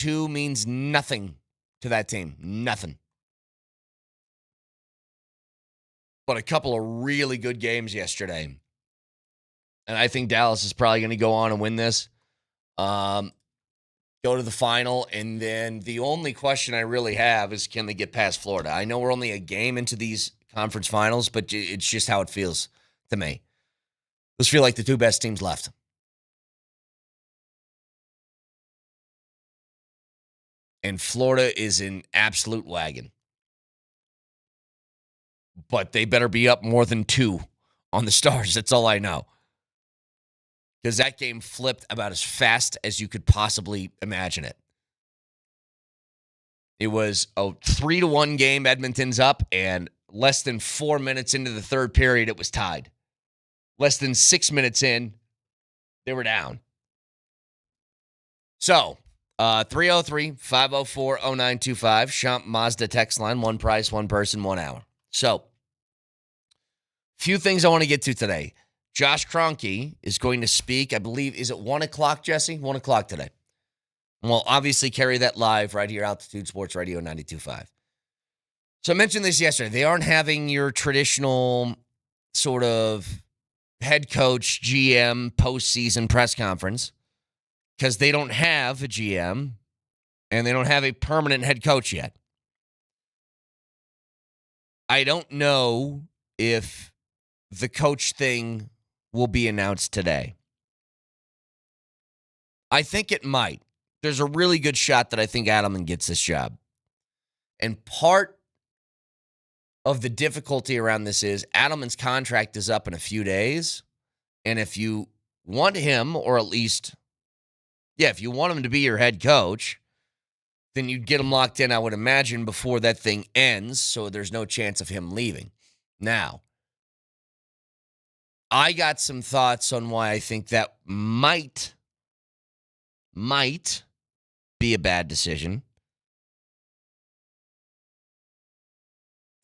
2 means nothing to that team. Nothing. But a couple of really good games yesterday. And I think Dallas is probably going to go on and win this. Go to the final. And then the only question I really have is, can they get past Florida? I know we're only a game into these conference finals, but it's just how it feels to me. Those feel like the 2 best teams left. And Florida is an absolute wagon. But they better be up more than 2 on the Stars. That's all I know. Because that game flipped about as fast as you could possibly imagine it. It was a 3-1 game. Edmonton's up, and less than 4 minutes into the third period, it was tied. Less than 6 minutes in, they were down. So, 303-504-0925. Champ Mazda text line. 1 price, 1 person, 1 hour. So, few things I want to get to today. Josh Kroenke is going to speak, I believe, is it 1 o'clock, Jesse? 1 o'clock today. And we'll obviously carry that live right here, Altitude Sports Radio 92.5. So I mentioned this yesterday. They aren't having your traditional sort of head coach, GM, postseason press conference because they don't have a GM and they don't have a permanent head coach yet. I don't know if the coach thing will be announced today. I think it might. There's a really good shot that I think Adelman gets this job. And part of the difficulty around this is Adelman's contract is up in a few days. And if you want him, or at least, if you want him to be your head coach, then you'd get him locked in, I would imagine, before that thing ends, so there's no chance of him leaving. Now, I got some thoughts on why I think that might be a bad decision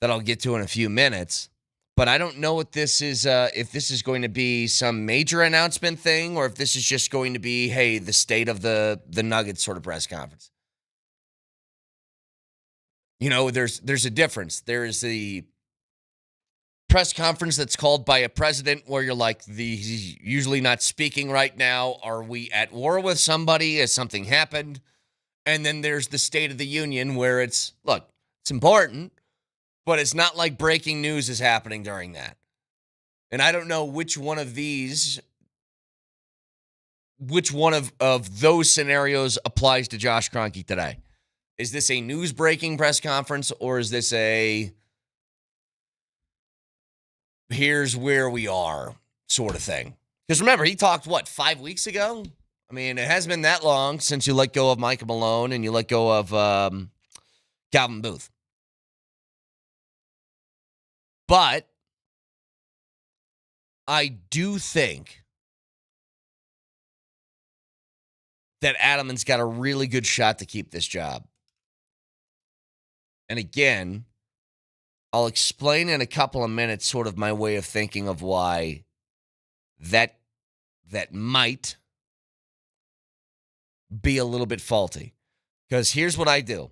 that I'll get to in a few minutes. But I don't know what this is, if this is going to be some major announcement thing or if this is just going to be, hey, the state of the Nuggets sort of press conference. You know, there's a difference. There is the press conference that's called by a president where you're like, he's usually not speaking right now. Are we at war with somebody? Has something happened? And then there's the State of the Union where it's important, but it's not like breaking news is happening during that. And I don't know which one of those scenarios applies to Josh Kroenke today. Is this a news-breaking press conference or is this a here's where we are sort of thing? Because remember, he talked, 5 weeks ago? I mean, it hasn't been that long since you let go of Michael Malone and you let go of Calvin Booth. But I do think that Adelman's got a really good shot to keep this job. And again, I'll explain in a couple of minutes sort of my way of thinking of why that might be a little bit faulty. Because here's what I do.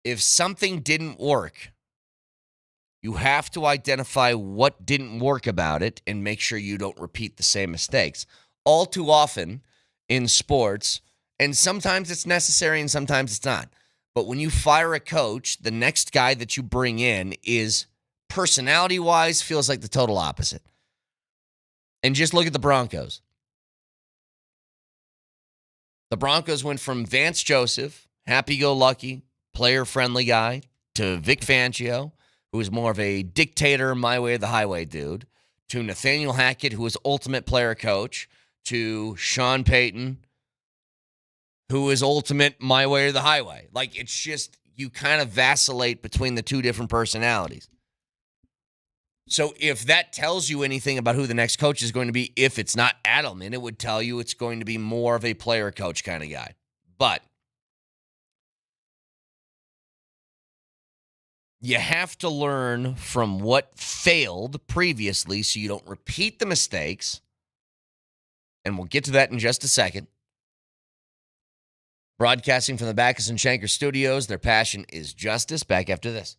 If something didn't work, you have to identify what didn't work about it and make sure you don't repeat the same mistakes. All too often in sports, and sometimes it's necessary and sometimes it's not. But when you fire a coach, the next guy that you bring in is personality-wise feels like the total opposite. And just look at the Broncos. The Broncos went from Vance Joseph, happy-go-lucky, player-friendly guy, to Vic Fangio, who was more of a dictator, my way or the highway dude, to Nathaniel Hackett, who was ultimate player coach, to Sean Payton, who is ultimate my way or the highway. Like, it's just, you kind of vacillate between the two different personalities. So if that tells you anything about who the next coach is going to be, if it's not Adelman, it would tell you it's going to be more of a player coach kind of guy. But you have to learn from what failed previously so you don't repeat the mistakes. And we'll get to that in just a second. Broadcasting from the Backus and Shanker studios, their passion is justice. Back after this.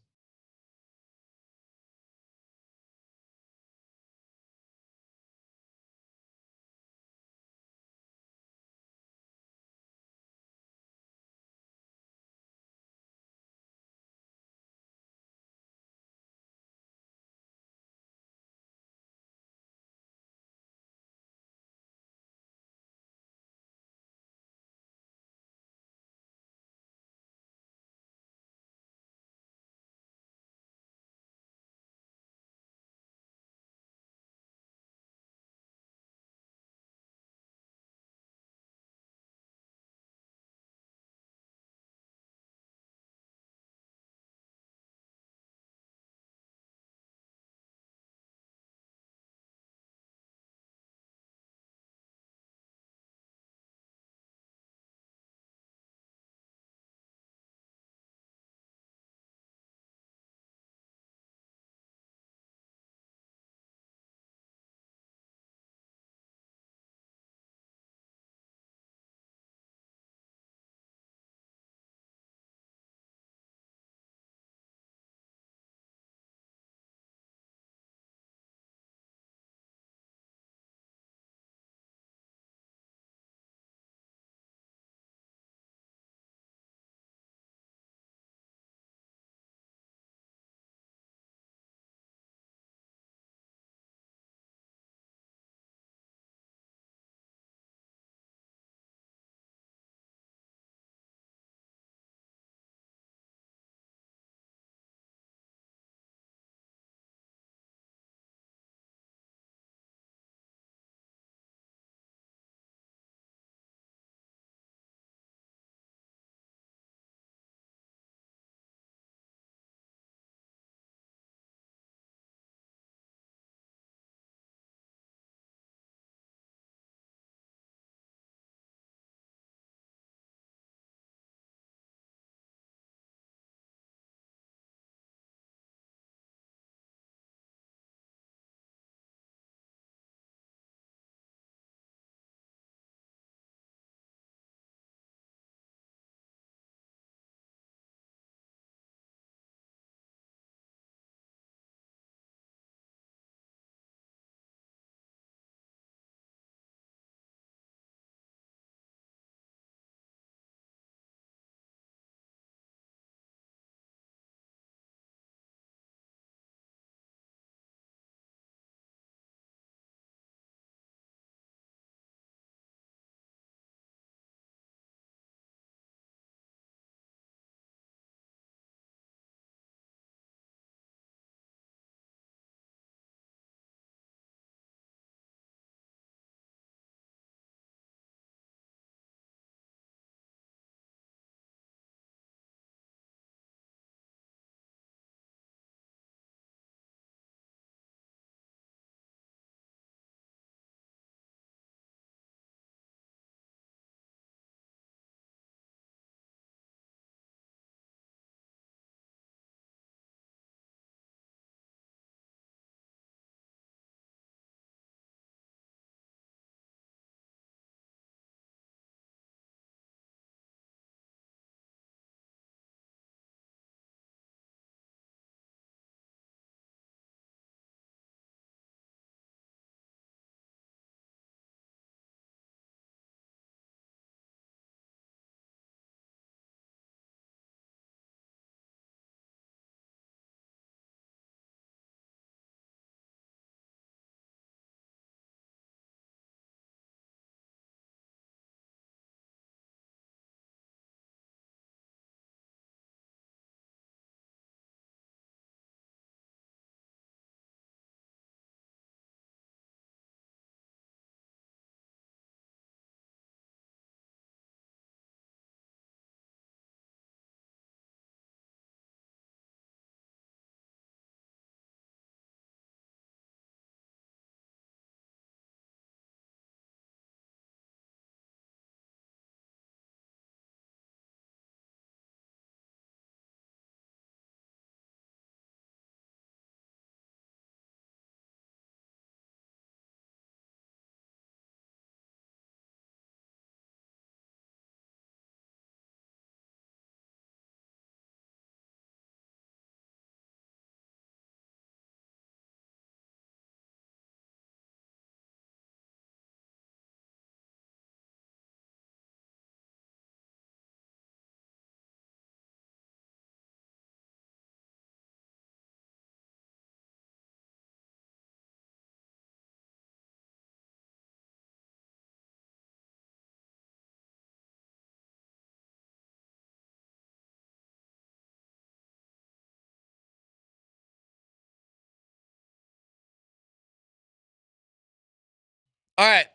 All right.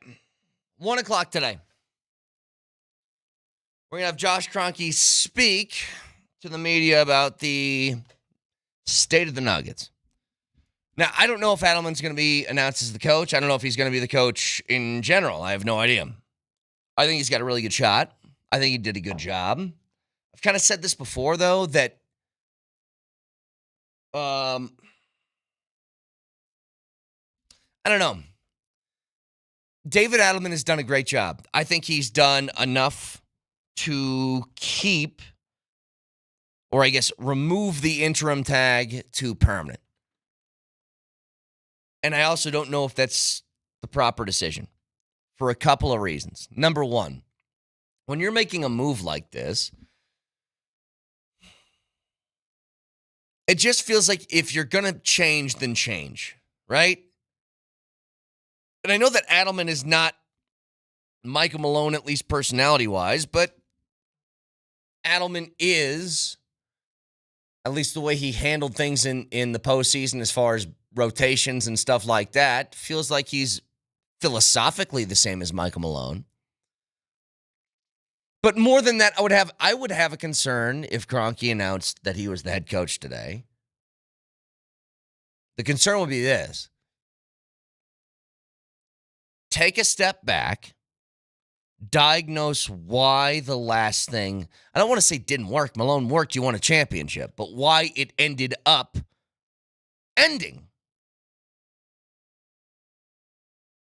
1 o'clock today. We're going to have Josh Kroenke speak to the media about the state of the Nuggets. Now, I don't know if Adelman's going to be announced as the coach. I don't know if he's going to be the coach in general. I have no idea. I think he's got a really good shot. I think he did a good job. I've kind of said this before, though, that I don't know. David Adelman has done a great job. I think he's done enough to keep, or I guess remove the interim tag to permanent. And I also don't know if that's the proper decision for a couple of reasons. Number one, when you're making a move like this, it just feels like if you're going to change, then change, right? And I know that Adelman is not Michael Malone, at least personality-wise, but Adelman is, at least the way he handled things in the postseason as far as rotations and stuff like that, feels like he's philosophically the same as Michael Malone. But more than that, I would have a concern if Kroenke announced that he was the head coach today. The concern would be this. Take a step back, diagnose why the last thing, I don't want to say didn't work. Malone worked, you won a championship, but why it ended up ending.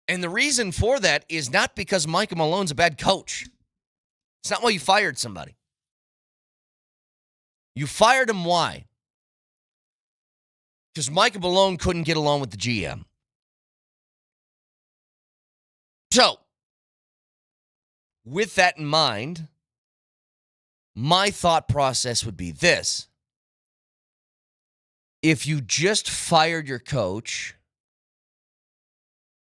And the reason for that is not because Michael Malone's a bad coach. It's not why you fired somebody. You fired him why? Because Michael Malone couldn't get along with the GM. So, with that in mind, my thought process would be this. If you just fired your coach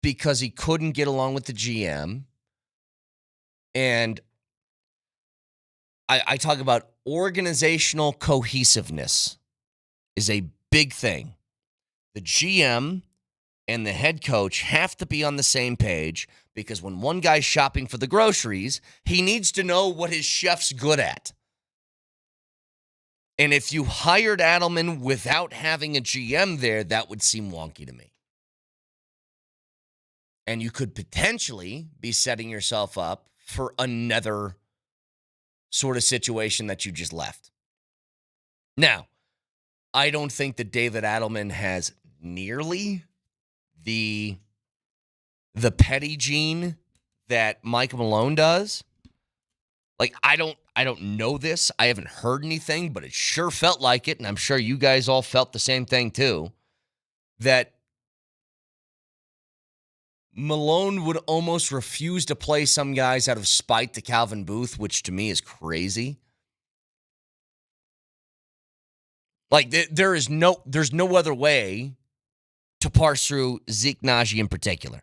because he couldn't get along with the GM, and I talk about organizational cohesiveness is a big thing. The GM and the head coach have to be on the same page because when one guy's shopping for the groceries, he needs to know what his chef's good at. And if you hired Adelman without having a GM there, that would seem wonky to me. And you could potentially be setting yourself up for another sort of situation that you just left. Now, I don't think that David Adelman has nearly the petty gene that Michael Malone does. Like, I don't know this. I haven't heard anything, but it sure felt like it, and I'm sure you guys all felt the same thing too, that Malone would almost refuse to play some guys out of spite to Calvin Booth, which to me is crazy. Like, there's no other way to parse through Zeke Nnaji in particular.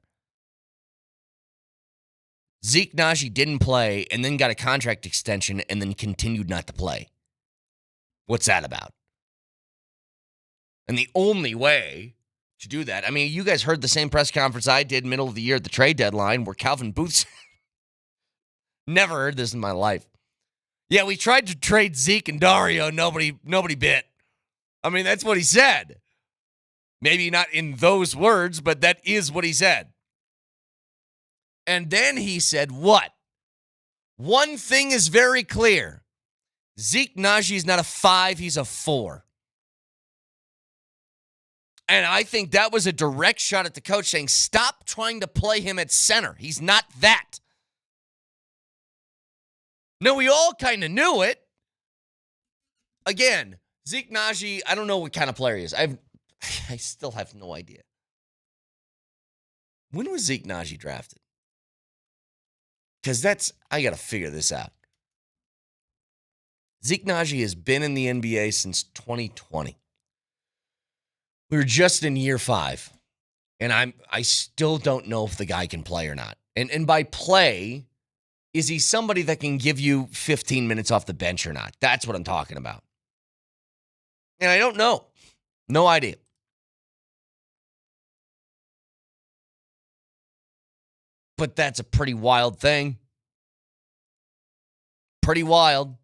Zeke Nnaji didn't play and then got a contract extension and then continued not to play. What's that about? And the only way to do that, I mean, you guys heard the same press conference I did middle of the year at the trade deadline where Calvin Booth never heard this in my life. Yeah, we tried to trade Zeke and Dario. Nobody bit. I mean, that's what he said. Maybe not in those words, but that is what he said. And then he said, what? One thing is very clear. Zeke Nnaji is not a 5, he's a 4. And I think that was a direct shot at the coach saying, stop trying to play him at center. He's not that. No, we all kind of knew it. Again, Zeke Nnaji, I don't know what kind of player he is. I still have no idea. When was Zeke Nnaji drafted? Because I got to figure this out. Zeke Nnaji has been in the NBA since 2020. We were just in year 5. And I still don't know if the guy can play or not. And by play, is he somebody that can give you 15 minutes off the bench or not? That's what I'm talking about. And I don't know. No idea. But that's a pretty wild thing. Pretty wild.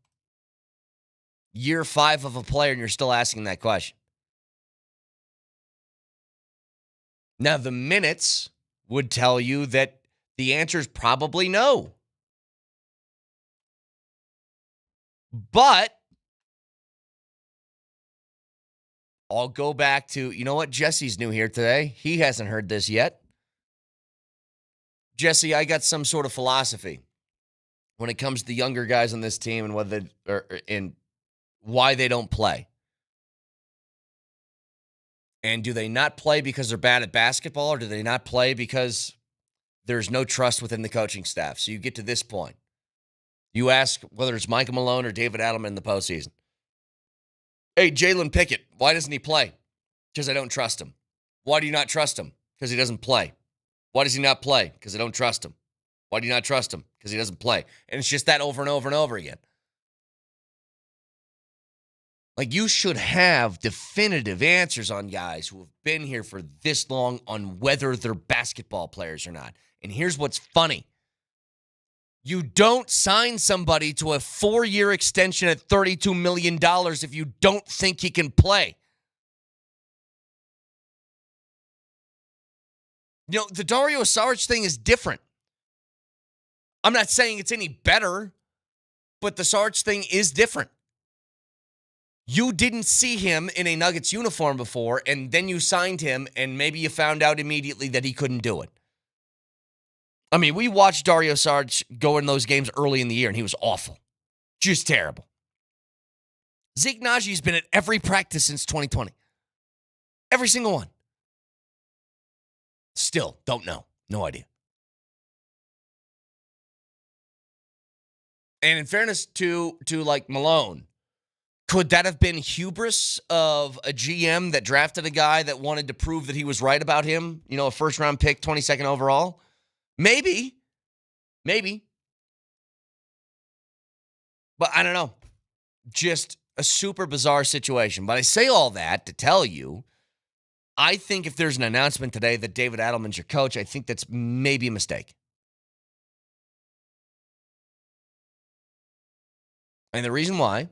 Year 5 of a player, and you're still asking that question. Now, the minutes would tell you that the answer is probably no. But I'll go back to, you know what? Jesse's new here today. He hasn't heard this yet. Jesse, I got some sort of philosophy when it comes to the younger guys on this team and whether and why they don't play. And do they not play because they're bad at basketball, or do they not play because there's no trust within the coaching staff? So you get to this point. You ask whether it's Michael Malone or David Adelman in the postseason. Hey, Jalen Pickett, why doesn't he play? Because I don't trust him. Why do you not trust him? Because he doesn't play. Why does he not play? Because I don't trust him. Why do you not trust him? Because he doesn't play. And it's just that over and over and over again. Like, you should have definitive answers on guys who have been here for this long on whether they're basketball players or not. And here's what's funny. You don't sign somebody to a 4-year extension at $32 million if you don't think he can play. You know, the Dario Saric thing is different. I'm not saying it's any better, but the Saric thing is different. You didn't see him in a Nuggets uniform before, and then you signed him, and maybe you found out immediately that he couldn't do it. I mean, we watched Dario Saric go in those games early in the year, and he was awful. Just terrible. Zeke Najee's been at every practice since 2020. Every single one. Still, don't know. No idea. And in fairness to like Malone, could that have been hubris of a GM that drafted a guy that wanted to prove that he was right about him? You know, a first-round pick, 22nd overall? Maybe. But I don't know. Just a super bizarre situation. But I say all that to tell you, I think if there's an announcement today that David Adelman's your coach, I think that's maybe a mistake. And the reason why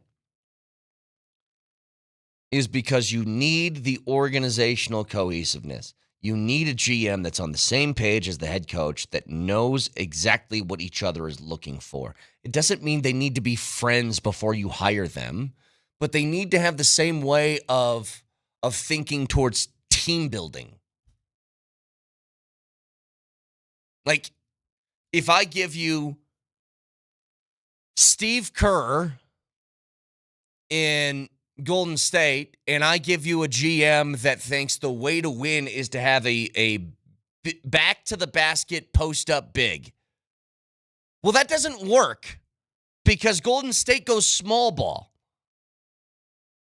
is because you need the organizational cohesiveness. You need a GM that's on the same page as the head coach, that knows exactly what each other is looking for. It doesn't mean they need to be friends before you hire them, but they need to have the same way of thinking towards team building. Like, if I give you Steve Kerr in Golden State, and I give you a GM that thinks the way to win is to have a back to the basket post up big. Well, that doesn't work because Golden State goes small ball.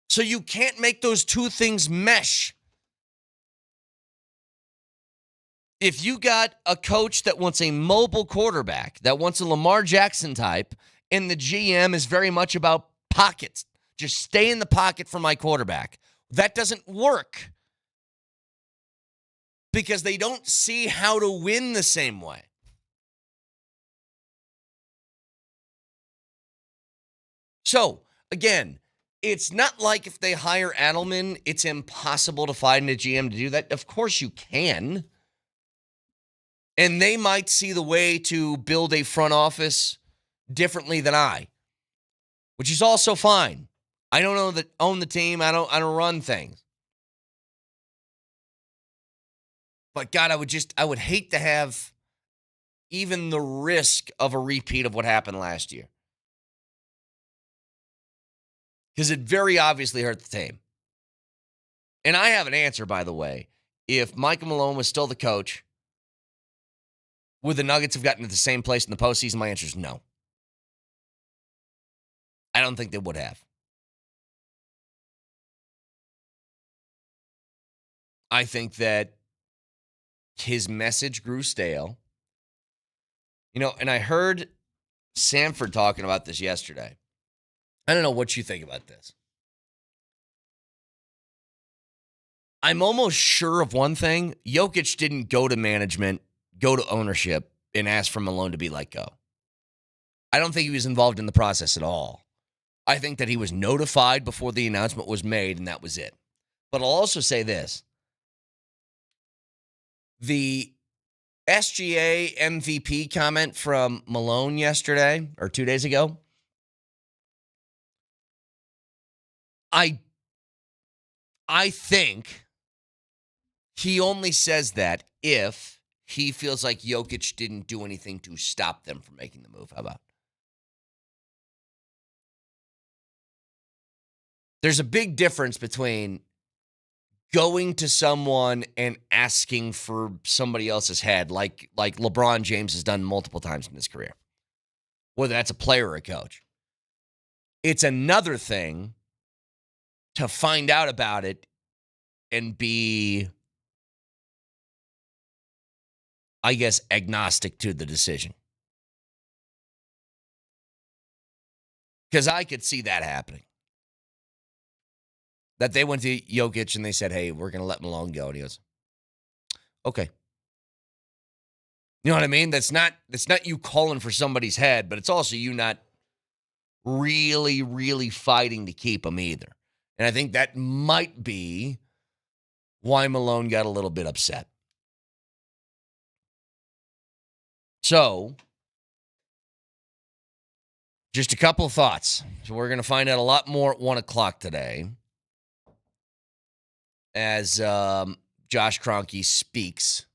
So you can't make those two things mesh. If you got a coach that wants a mobile quarterback, that wants a Lamar Jackson type, and the GM is very much about pockets, just stay in the pocket for my quarterback, that doesn't work because they don't see how to win the same way. So, again, it's not like if they hire Adelman, it's impossible to find a GM to do that. Of course you can. And they might see the way to build a front office differently than I, which is also fine. I don't own the team. I don't run things. But God, I would hate to have even the risk of a repeat of what happened last year. Because it very obviously hurt the team. And I have an answer, by the way. If Michael Malone was still the coach, would the Nuggets have gotten to the same place in the postseason? My answer is no. I don't think they would have. I think that his message grew stale. You know, and I heard Sanford talking about this yesterday. I don't know what you think about this. I'm almost sure of one thing. Jokic didn't go to management, go to ownership, and asked for Malone to be let go. I don't think he was involved in the process at all. I think that he was notified before the announcement was made, and that was it. But I'll also say this. The SGA MVP comment from Malone yesterday, or 2 days ago, I think he only says that if he feels like Jokic didn't do anything to stop them from making the move. How about? There's a big difference between going to someone and asking for somebody else's head, like LeBron James has done multiple times in his career, whether that's a player or a coach. It's another thing to find out about it and be, I guess, agnostic to the decision. Because I could see that happening. That they went to Jokic and they said, hey, we're going to let Malone go. And he goes, okay. You know what I mean? That's not you calling for somebody's head, but it's also you not really, really fighting to keep him either. And I think that might be why Malone got a little bit upset. So, just a couple of thoughts. So we're going to find out a lot more at 1 o'clock today as Josh Kroenke speaks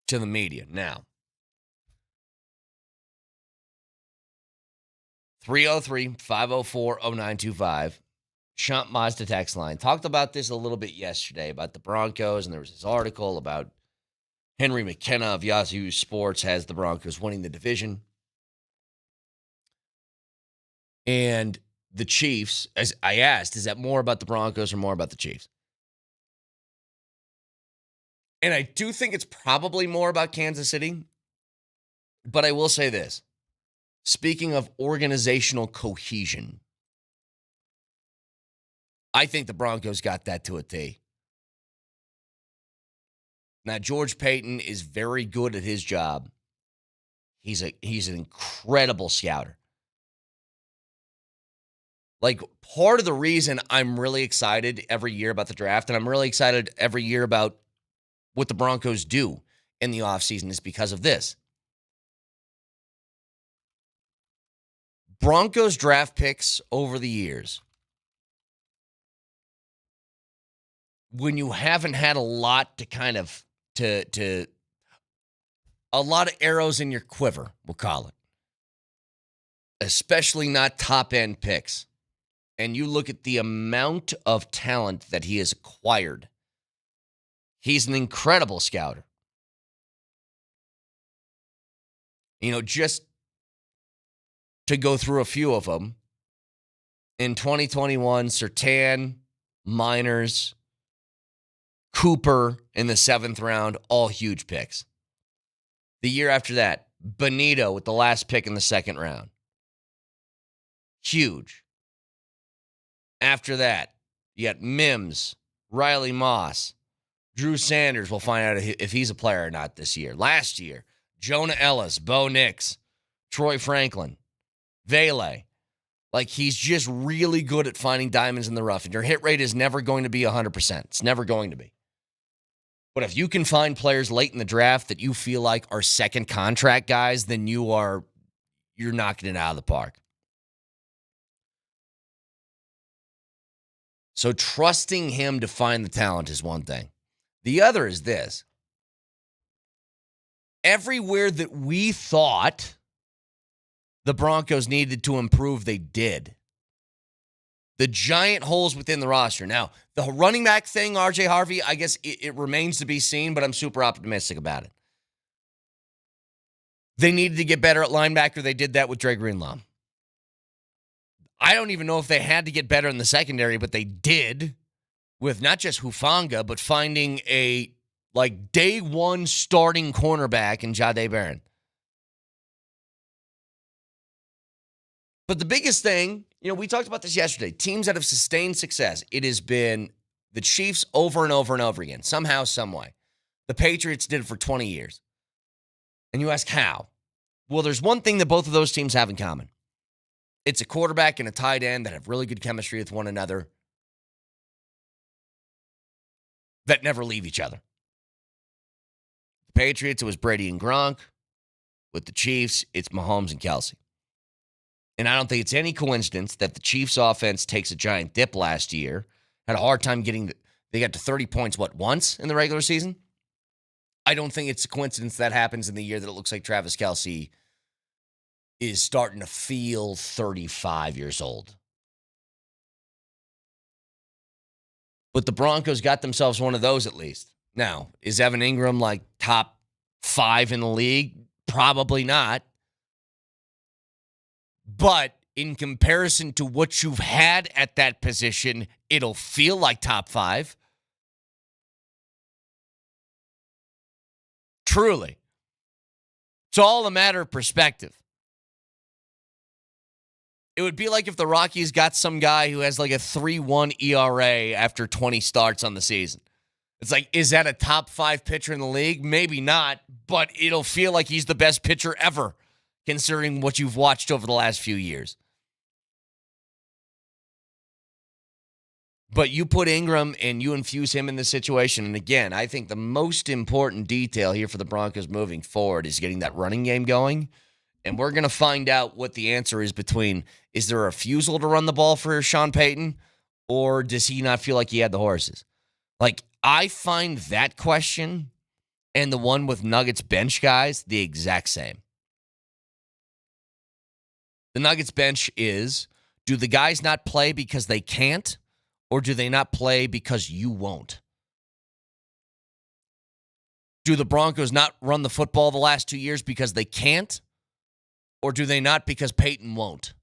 to the media. Now, 303-504-0925, Shunt Mazda text line. Talked about this a little bit yesterday about the Broncos, and there was this article about Henry McKenna of Yahoo Sports has the Broncos winning the division. And the Chiefs, as I asked, is that more about the Broncos or more about the Chiefs? And I do think it's probably more about Kansas City. But I will say this. Speaking of organizational cohesion, I think the Broncos got that to a T. Now, George Payton is very good at his job. He's an incredible scouter. Like, part of the reason I'm really excited every year about the draft, and I'm really excited every year about what the Broncos do in the offseason, is because of this. Broncos draft picks over the years, when you haven't had a lot to kind of, to a lot of arrows in your quiver, we'll call it, especially not top-end picks, and you look at the amount of talent that he has acquired, he's an incredible scouter. You know, just to go through a few of them, in 2021, Surtain, Miners, Cooper in the 7th round, all huge picks. The year after that, Benito with the last pick in the 2nd round. Huge. After that, you got Mims, Riley Moss, Drew Sanders. We'll find out if he's a player or not this year. Last year, Jonah Ellis, Bo Nix, Troy Franklin, Vele. Like, he's just really good at finding diamonds in the rough. And your hit rate is never going to be 100%. It's never going to be. But if you can find players late in the draft that you feel like are second contract guys, then you're knocking it out of the park. So trusting him to find the talent is one thing. The other is this. Everywhere that we thought the Broncos needed to improve, they did. The giant holes within the roster. Now, the running back thing, RJ Harvey, I guess it remains to be seen, but I'm super optimistic about it. They needed to get better at linebacker. They did that with Dre Greenlaw. I don't even know if they had to get better in the secondary, but they did with not just Hufanga, but finding a day one starting cornerback in Jahdae Barron. But the biggest thing, we talked about this yesterday, teams that have sustained success, it has been the Chiefs over and over and over again, somehow, some way. The Patriots did it for 20 years. And you ask how? Well, there's one thing that both of those teams have in common. It's a quarterback and a tight end that have really good chemistry with one another that never leave each other. The Patriots, it was Brady and Gronk. With the Chiefs, it's Mahomes and Kelsey. And I don't think it's any coincidence that the Chiefs' offense takes a giant dip last year. Had a hard time they got to 30 points, once in the regular season? I don't think it's a coincidence that happens in the year that it looks like Travis Kelsey is starting to feel 35 years old. But the Broncos got themselves one of those at least. Now, is Evan Ingram like top 5 in the league? Probably not. But in comparison to what you've had at that position, it'll feel like top 5. Truly. It's all a matter of perspective. It would be like if the Rockies got some guy who has like a 3.1 ERA after 20 starts on the season. It's like, is that a top 5 pitcher in the league? Maybe not, but it'll feel like he's the best pitcher ever, considering what you've watched over the last few years. But you put Ingram and you infuse him in this situation. And again, I think the most important detail here for the Broncos moving forward is getting that running game going. And we're going to find out what the answer is between, is there a refusal to run the ball for Sean Payton, or does he not feel like he had the horses? Like, I find that question and the one with Nuggets bench guys the exact same. The Nuggets bench is, do the guys not play because they can't, or do they not play because you won't? Do the Broncos not run the football the last 2 years because they can't, or do they not because Peyton won't?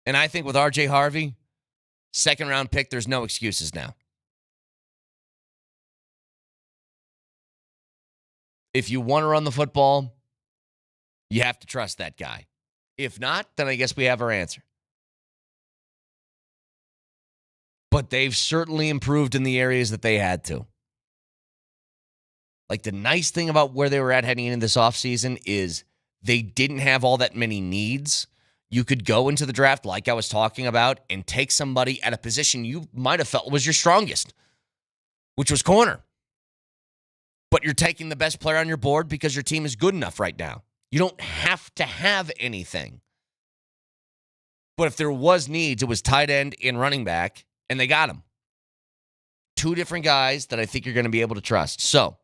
And I think with R.J. Harvey, second-round pick, there's no excuses now. If you want to run the football, you have to trust that guy. If not, then I guess we have our answer. But they've certainly improved in the areas that they had to. Like, the nice thing about where they were at heading into this offseason is they didn't have all that many needs. You could go into the draft, like I was talking about, and take somebody at a position you might have felt was your strongest, which was corner. But you're taking the best player on your board because your team is good enough right now. You don't have to have anything. But if there was needs, it was tight end and running back, and they got them. 2 different guys that I think you're going to be able to trust. So,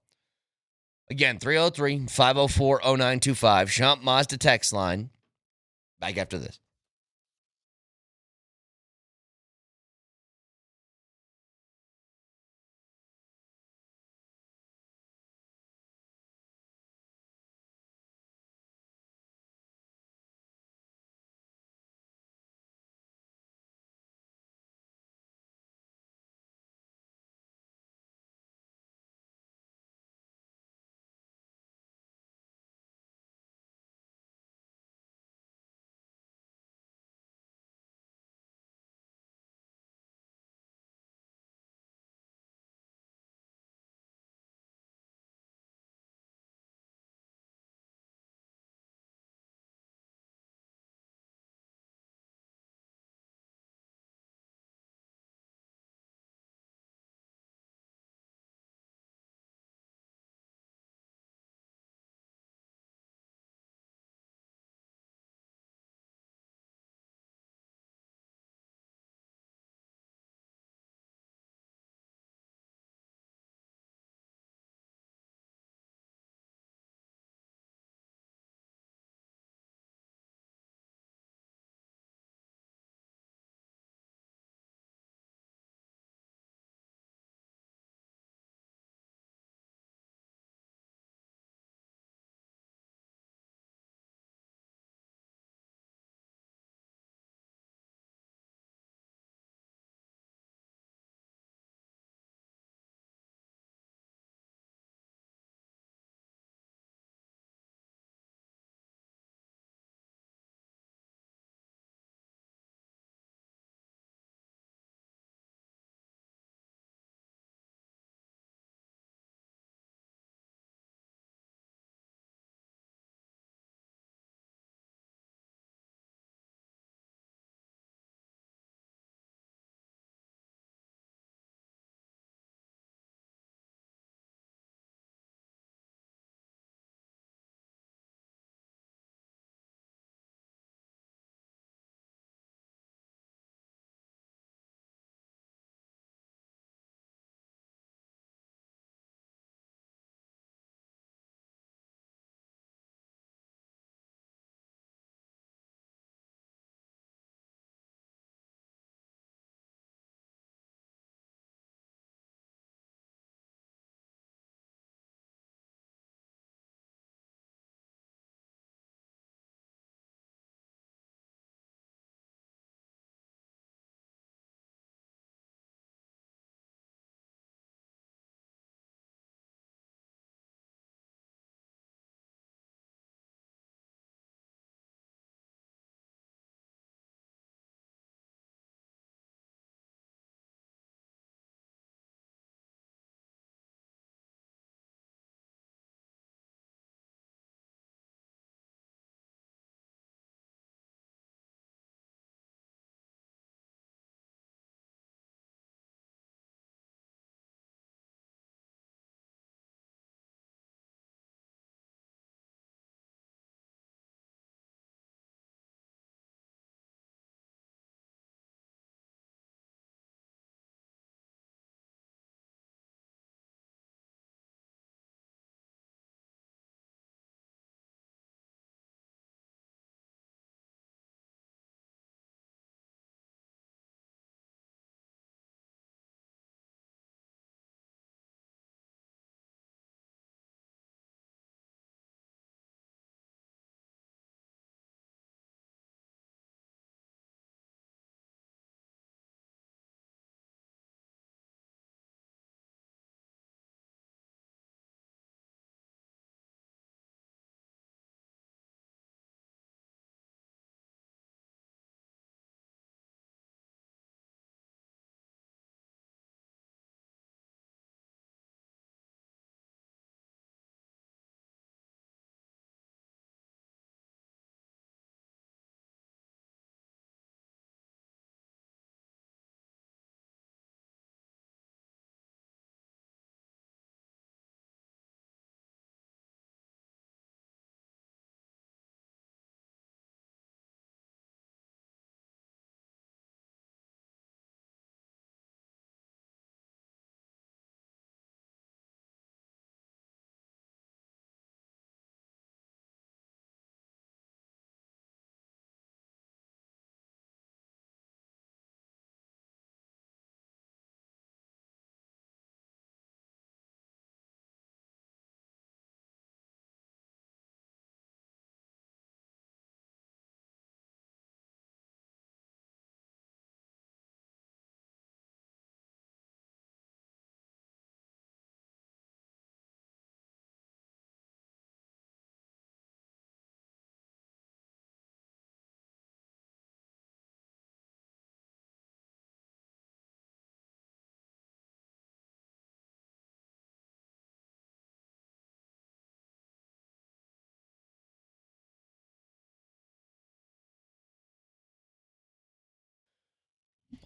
again, 303-504-0925, Champ Mazda text line. Back after this.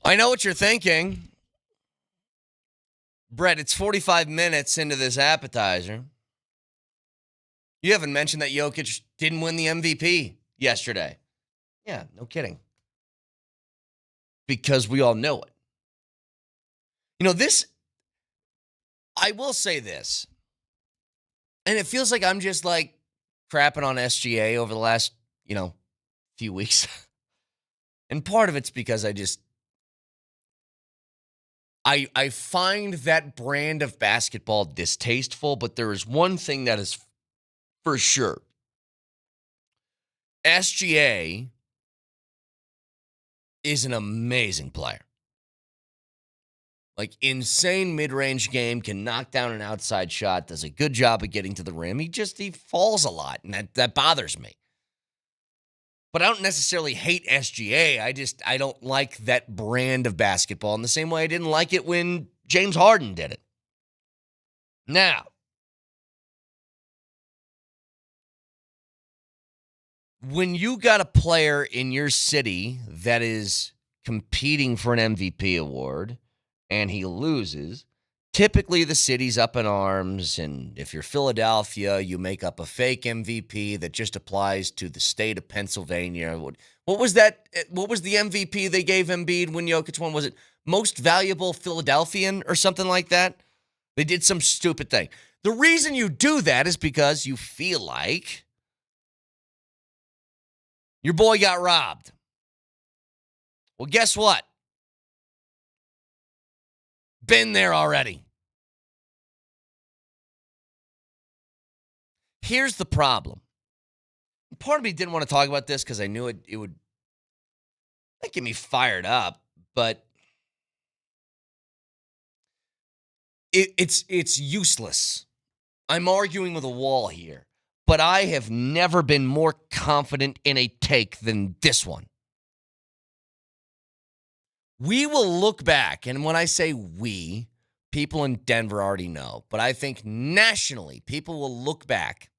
I know what you're thinking. Brett, it's 45 minutes into this appetizer. You haven't mentioned that Jokic didn't win the MVP yesterday. Yeah, no kidding. Because we all know it. You know, I will say this, and it feels like I'm just like crapping on SGA over the last, few weeks. And part of it's because I find that brand of basketball distasteful, but there is one thing that is for sure. SGA is an amazing player. Like, insane mid-range game, can knock down an outside shot, does a good job of getting to the rim. He falls a lot, and that bothers me. But I don't necessarily hate SGA. I don't like that brand of basketball in the same way I didn't like it when James Harden did it. Now, when you got a player in your city that is competing for an MVP award and he loses, typically the city's up in arms, and if you're Philadelphia, you make up a fake MVP that just applies to the state of Pennsylvania. What was that? What was the MVP they gave Embiid when Jokic won? Was it most valuable Philadelphian or something like that? They did some stupid thing. The reason you do that is because you feel like your boy got robbed. Well, guess what? Been there already. Here's the problem. Part of me didn't want to talk about this because I knew it would get me fired up, but it's useless. I'm arguing with a wall here, but I have never been more confident in a take than this one. We will look back, and when I say we, people in Denver already know, but I think nationally, people will look back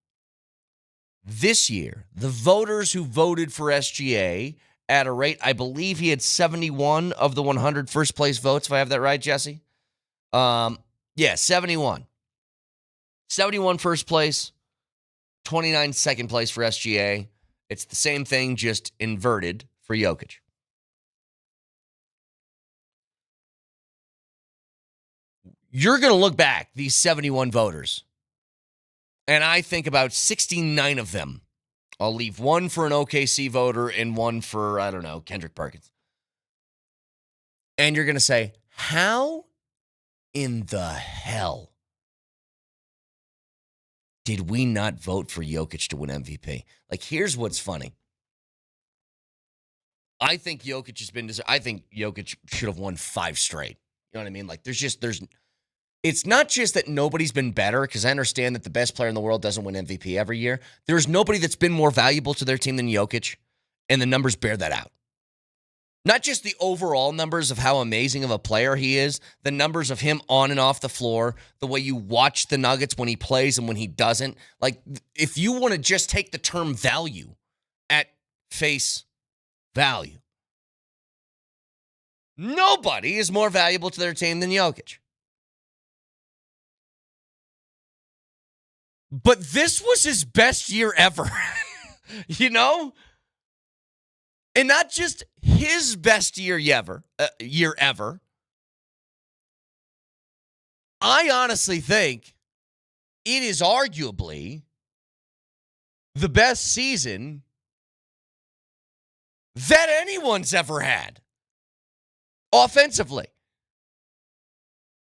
this year. The voters who voted for SGA at a rate, I believe he had 71 of the 100 first-place votes, if I have that right, Jesse. 71. 71 first place, 29 second place for SGA. It's the same thing, just inverted for Jokic. You're going to look back, these 71 voters, and I think about 69 of them. I'll leave one for an OKC voter and one for, I don't know, Kendrick Perkins. And you're going to say, how in the hell did we not vote for Jokic to win MVP? Like, here's what's funny. I think Jokic should have won 5 straight. You know what I mean? Like, it's not just that nobody's been better, because I understand that the best player in the world doesn't win MVP every year. There's nobody that's been more valuable to their team than Jokic, and the numbers bear that out. Not just the overall numbers of how amazing of a player he is, the numbers of him on and off the floor, the way you watch the Nuggets when he plays and when he doesn't. Like, if you want to just take the term value at face value, nobody is more valuable to their team than Jokic. But this was his best year ever, you know? And not just his best year ever. I honestly think it is arguably the best season that anyone's ever had offensively.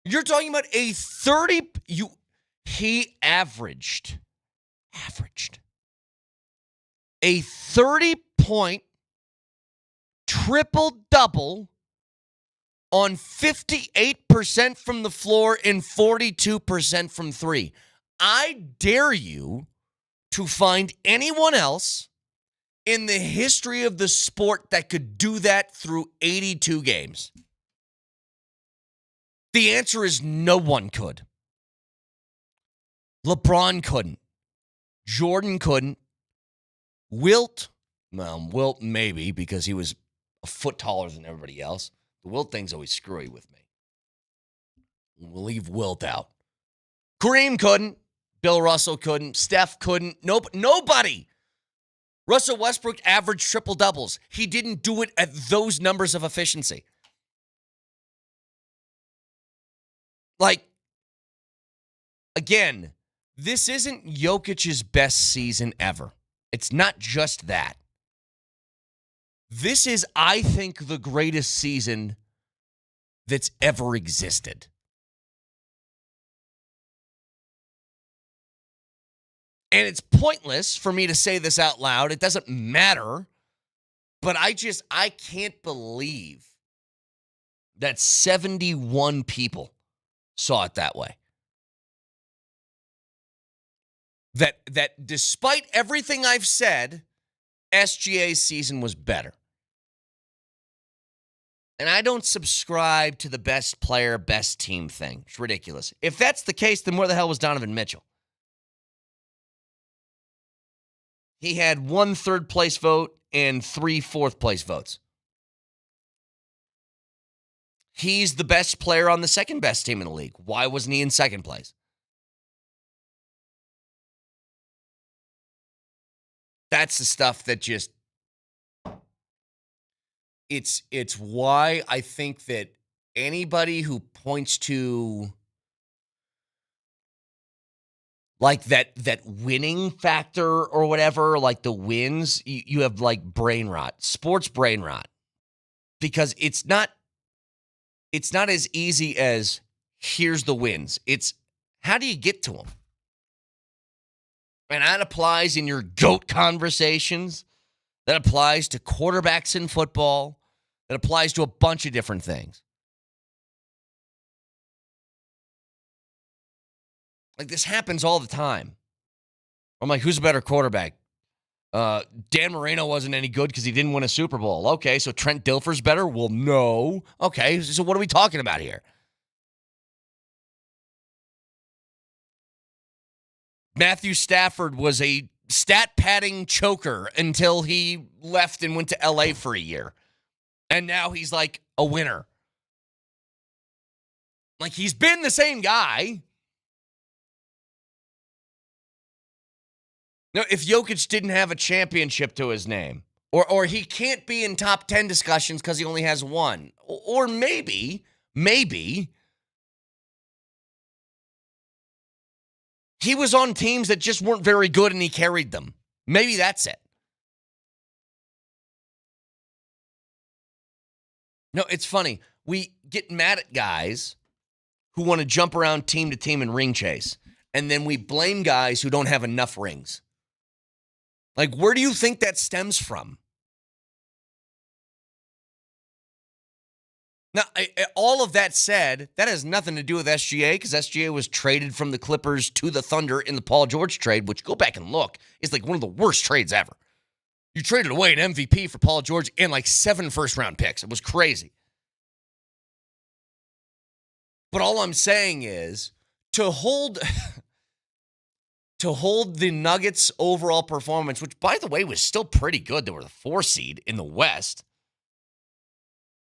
You're talking about he averaged a 30-point triple-double on 58% from the floor and 42% from three. I dare you to find anyone else in the history of the sport that could do that through 82 games. The answer is no one could. LeBron couldn't. Jordan couldn't. Wilt maybe, because he was a foot taller than everybody else. The Wilt thing's always screwy with me. We'll leave Wilt out. Kareem couldn't. Bill Russell couldn't. Steph couldn't. Nobody. Russell Westbrook averaged triple-doubles. He didn't do it at those numbers of efficiency. Like, again, this isn't Jokic's best season ever. It's not just that. This is, I think, the greatest season that's ever existed. And it's pointless for me to say this out loud. It doesn't matter. But I can't believe that 71 people saw it that way. That despite everything I've said, SGA's season was better. And I don't subscribe to the best player, best team thing. It's ridiculous. If that's the case, then where the hell was Donovan Mitchell? He had 1 third-place vote and 3 fourth-place votes. He's the best player on the second-best team in the league. Why wasn't he in second place? That's the stuff that just... It's why I think that anybody who points to like that winning factor or whatever, like the wins, you have like brain rot, sports brain rot. Because it's not as easy as here's the wins. It's how do you get to them? And that applies in your GOAT conversations. That applies to quarterbacks in football. That applies to a bunch of different things. Like, this happens all the time. I'm like, who's a better quarterback? Dan Marino wasn't any good because he didn't win a Super Bowl. Okay, so Trent Dilfer's better? Well, no. Okay, so what are we talking about here? Matthew Stafford was a stat-padding choker until he left and went to L.A. for a year. And now he's like a winner. Like, he's been the same guy. Now, if Jokic didn't have a championship to his name, or he can't be in top 10 discussions because he only has one, or maybe he was on teams that just weren't very good and he carried them. Maybe that's it. No, it's funny. We get mad at guys who want to jump around team to team and ring chase. And then we blame guys who don't have enough rings. Like, where do you think that stems from? Now, all of that said, that has nothing to do with SGA because SGA was traded from the Clippers to the Thunder in the Paul George trade, which, go back and look, is like one of the worst trades ever. You traded away an MVP for Paul George and like 7 first-round picks. It was crazy. But all I'm saying is to hold the Nuggets' overall performance, which, by the way, was still pretty good. They were the 4 seed in the West.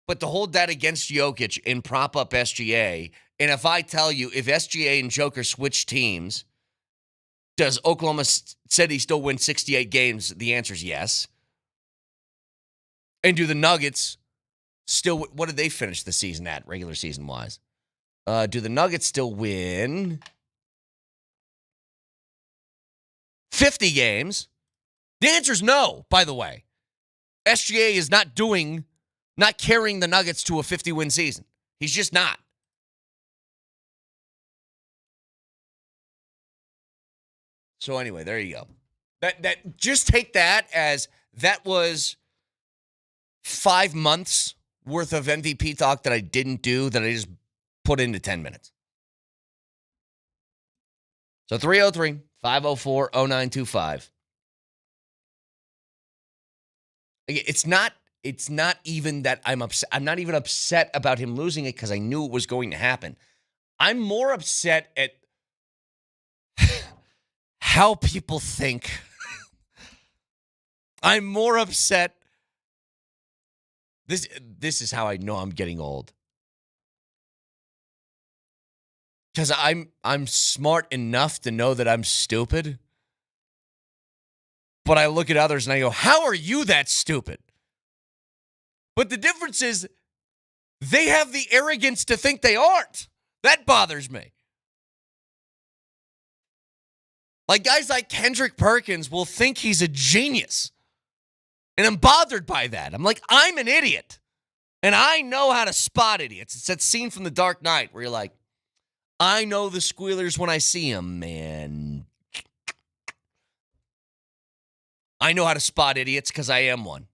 But to hold that against Jokic and prop up SGA, and if I tell you, if SGA and Joker switch teams, does Oklahoma City still win 68 games? The answer is yes. And do the Nuggets still, what did they finish the season at, regular season-wise? Do the Nuggets still win 50 games? The answer is no, by the way. SGA is not carrying the Nuggets to a 50-win season. He's just not. So anyway, there you go. That just take that as that was 5 months worth of MVP talk that I didn't do, that I just put into 10 minutes. So 303-504-0925. It's not even that I'm upset. I'm not even upset about him losing it because I knew it was going to happen. I'm more upset at how people think. I'm more upset This is how I know I'm getting old. Because I'm smart enough to know that I'm stupid. But I look at others and I go, how are you that stupid? But the difference is they have the arrogance to think they aren't. That bothers me. Like guys like Kendrick Perkins will think he's a genius. And I'm bothered by that. I'm like, I'm an idiot. And I know how to spot idiots. It's that scene from The Dark Knight where you're like, I know the squealers when I see them, man. I know how to spot idiots because I am one.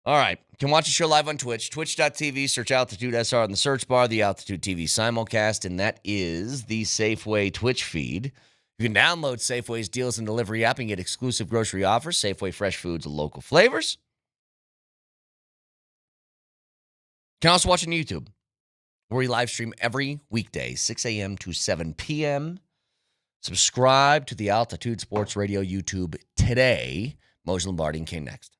All right. You can watch the show live on Twitch. Twitch.tv. Search Altitude SR in the search bar. The Altitude TV simulcast. And that is the Safeway Twitch feed. You can download Safeway's Deals and Delivery app and get exclusive grocery offers. Safeway fresh foods and local flavors. You can also watch on YouTube, where we live stream every weekday, 6 a.m. to 7 p.m. Subscribe to the Altitude Sports Radio YouTube today. Moser, Lombardi, and Kane next.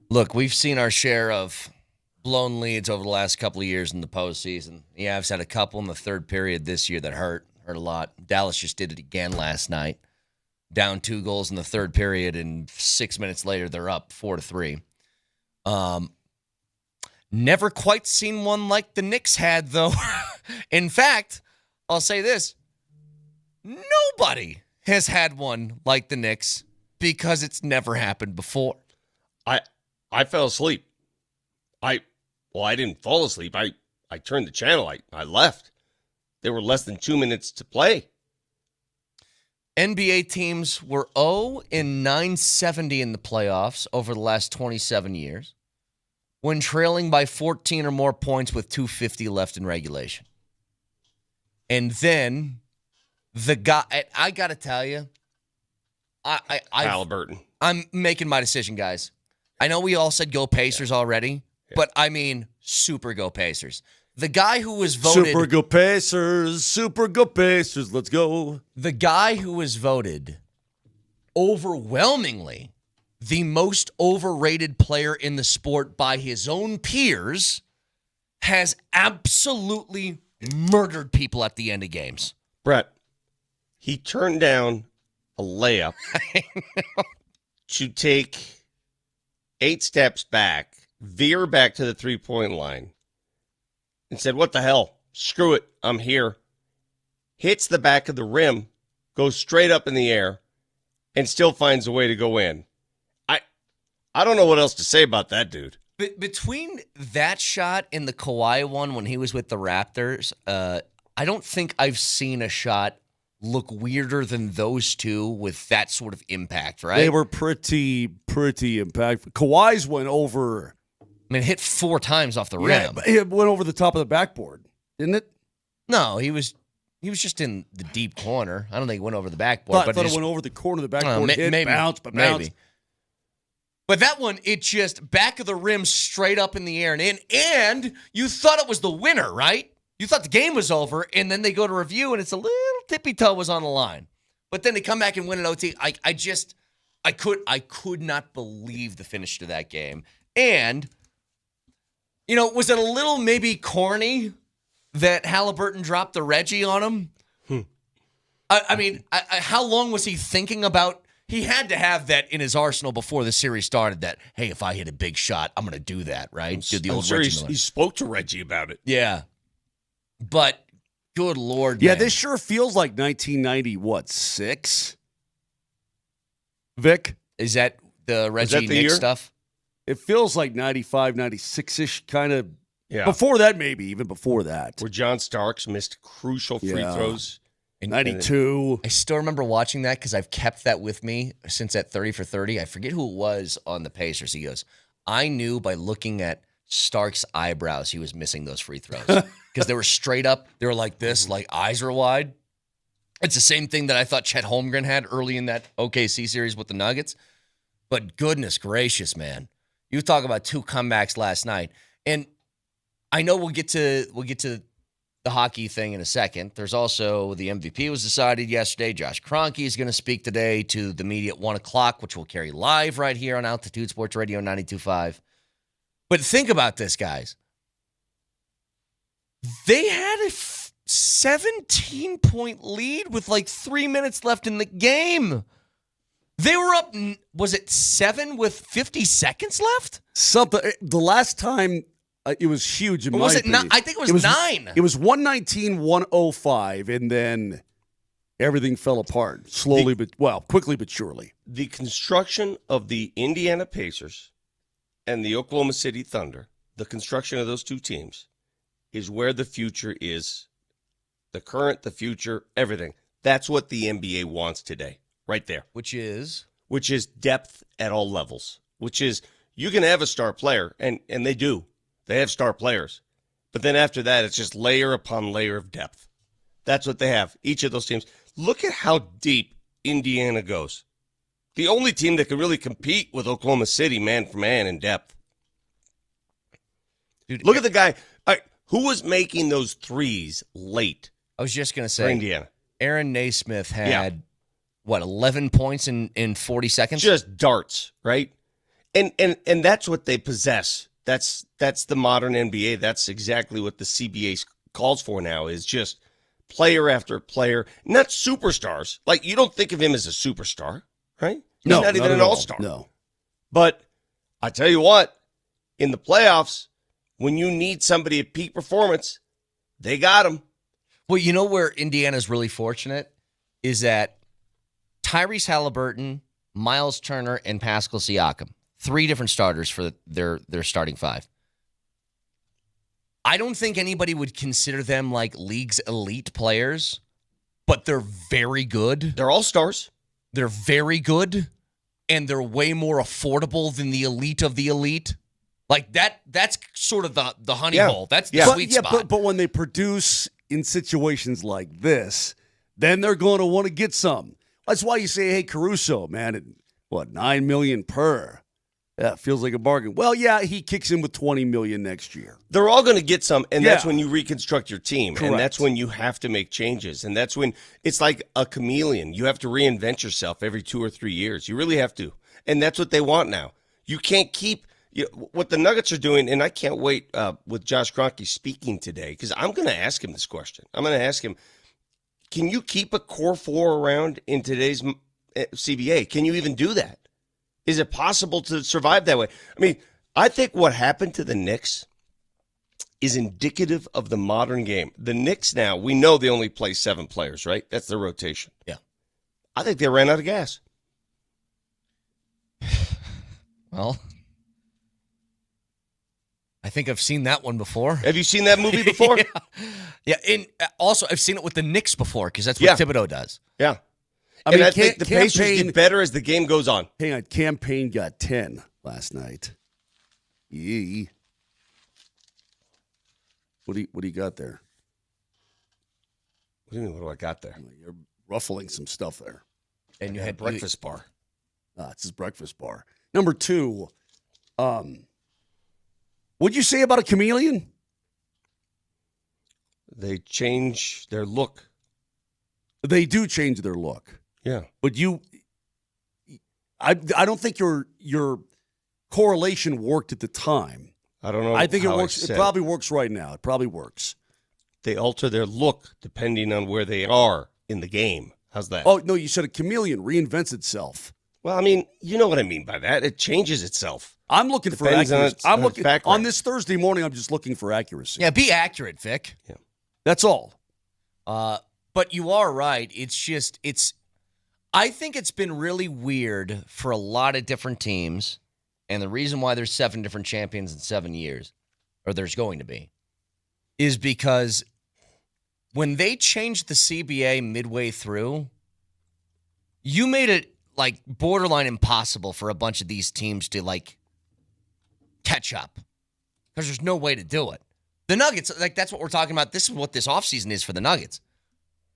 Look, we've seen our share of blown leads over the last couple of years in the postseason. The Avs had a couple in the third period this year that hurt a lot. Dallas just did it again last night. Down 2 goals in the third period, and 6 minutes later, they're up 4-3. Never quite seen one like the Knicks had, though. In fact, I'll say this. Nobody has had one like the Knicks because it's never happened before. I fell asleep. I didn't fall asleep. I turned the channel. I left. There were less than 2 minutes to play. NBA teams were 0-970 in the playoffs over the last 27 years when trailing by 14 or more points with 2:50 left in regulation. And then the guy, I got to tell you, Halliburton. I'm making my decision, guys. I know we all said go Pacers already, but I mean super go Pacers. The guy who was voted... Super go Pacers, let's go. The guy who was voted overwhelmingly the most overrated player in the sport by his own peers has absolutely murdered people at the end of games. Brett, he turned down a layup to take 8 steps back, veer back to the three-point line, and said, what the hell? Screw it. I'm here. Hits the back of the rim, goes straight up in the air, and still finds a way to go in. I don't know what else to say about that dude. Between that shot and the Kawhi one when he was with the Raptors, I don't think I've seen a shot look weirder than those two with that sort of impact, right? They were pretty impactful. Kawhi's went over. I mean, it hit 4 times off the rim. But it went over the top of the backboard, didn't it? No, he was just in the deep corner. I don't think it went over the backboard. I thought it went over the corner of the backboard. Maybe. Bounced. But that one, it just back of the rim straight up in the air and in. And you thought it was the winner, right? You thought the game was over, and then they go to review, and it's a little tippy toe was on the line. But then they come back and win an OT. I could not believe the finish to that game. And, was it a little maybe corny that Halliburton dropped the Reggie on him? I mean, how long was he thinking about? He had to have that in his arsenal before the series started that, hey, if I hit a big shot, I'm going to do that, right? Do the old Reggie Miller. He spoke to Reggie about it. Yeah. But, good Lord, yeah, man. this sure feels like 1996. Vic? Is that the Reggie Knicks stuff? It feels like 95, 96-ish kind of. Yeah. Before that, maybe, even before that. Where John Starks missed crucial free throws. In 92. I still remember watching that because I've kept that with me since that 30 for 30. I forget who it was on the Pacers. He goes, I knew by looking at Starks' eyebrows he was missing those free throws because they were straight up. They were like this, like eyes are wide. It's the same thing that I thought Chet Holmgren had early in that OKC series with the Nuggets. But goodness gracious, man. You talk about 2 comebacks last night. And I know we'll get to the hockey thing in a second. There's also the MVP was decided yesterday. Josh Kroenke is going to speak today to the media at 1 o'clock, which we'll carry live right here on Altitude Sports Radio 92.5. But think about this, guys. They had a 17-point lead with like 3 minutes left in the game. They were up, was it 7 with 50 seconds left? Something. The last time it was huge in my opinion. I think it was 9. It was 119-105, and then everything fell apart quickly but surely. The construction of the Indiana Pacers and the Oklahoma City Thunder, the construction of those 2 teams, is where the future is. The current, the future, everything. That's what the NBA wants today, right there. Which is depth at all levels. Which is, you can have a star player, and they do. They have star players. But then after that, it's just layer upon layer of depth. That's what they have, each of those teams. Look at how deep Indiana goes. The only team that can really compete with Oklahoma City, man for man, in depth. Dude, look at the guy. Who was making those threes late? I was just going to say, for Indiana. Aaron Naismith had, 11 points in 40 seconds? Just darts, right? And that's what they possess. That's the modern NBA. That's exactly what the CBA calls for now, is just player after player, not superstars. Like, you don't think of him as a superstar, right? He's not even an all-star. No. But I tell you what, in the playoffs, when you need somebody at peak performance, they got him. Well, you know where Indiana's really fortunate is that Tyrese Halliburton, Miles Turner, and Pascal Siakam, 3 different starters for their starting 5. I don't think anybody would consider them like league's elite players, but they're very good. They're all-stars. They're very good, and they're way more affordable than the elite of the elite. Like that's sort of the honey hole. That's the sweet spot. But when they produce in situations like this, then they're going to want to get some. That's why you say, hey, Caruso, man, $9 million per? Yeah, feels like a bargain. Well, yeah, he kicks in with $20 million next year. They're all going to get some, and that's when you reconstruct your team. Correct. And that's when you have to make changes. And that's when it's like a chameleon. You have to reinvent yourself every 2 or 3 years. You really have to. And that's what they want now. You can't keep what the Nuggets are doing, and I can't wait with Josh Kroenke speaking today, because I'm going to ask him this question. I'm going to ask him, can you keep a core 4 around in today's CBA? Can you even do that? Is it possible to survive that way? I mean, I think what happened to the Knicks is indicative of the modern game. The Knicks now, we know they only play 7 players, right? That's their rotation. Yeah. I think they ran out of gas. Well, I think I've seen that one before. Have you seen that movie before? Yeah. And also, I've seen it with the Knicks before, because that's what Thibodeau does. Yeah. I mean, I think the Pacers get better as the game goes on. Hang on, Campaign got 10 last night. Yee. What do you got there? What do you mean, what do I got there? You're ruffling some stuff there. And you had breakfast bar. It's his breakfast bar. Number 2, what'd you say about a chameleon? They change their look. They do change their look. Yeah. But I don't think your correlation worked at the time. I don't know. I think it works. It probably works right now. It probably works. They alter their look depending on where they are in the game. How's that? Oh, no, you said a chameleon reinvents itself. Well, I mean, you know what I mean by that. It changes itself. I'm looking for accuracy. I'm looking on this Thursday morning. I'm just looking for accuracy. Yeah, be accurate, Vic. Yeah. That's all. But you are right. I think it's been really weird for a lot of different teams, and the reason why there's 7 different champions in 7 years, or there's going to be, is because when they changed the CBA midway through, you made it like borderline impossible for a bunch of these teams to like catch up, because there's no way to do it. The Nuggets, like, that's what we're talking about. This is what this offseason is for the Nuggets.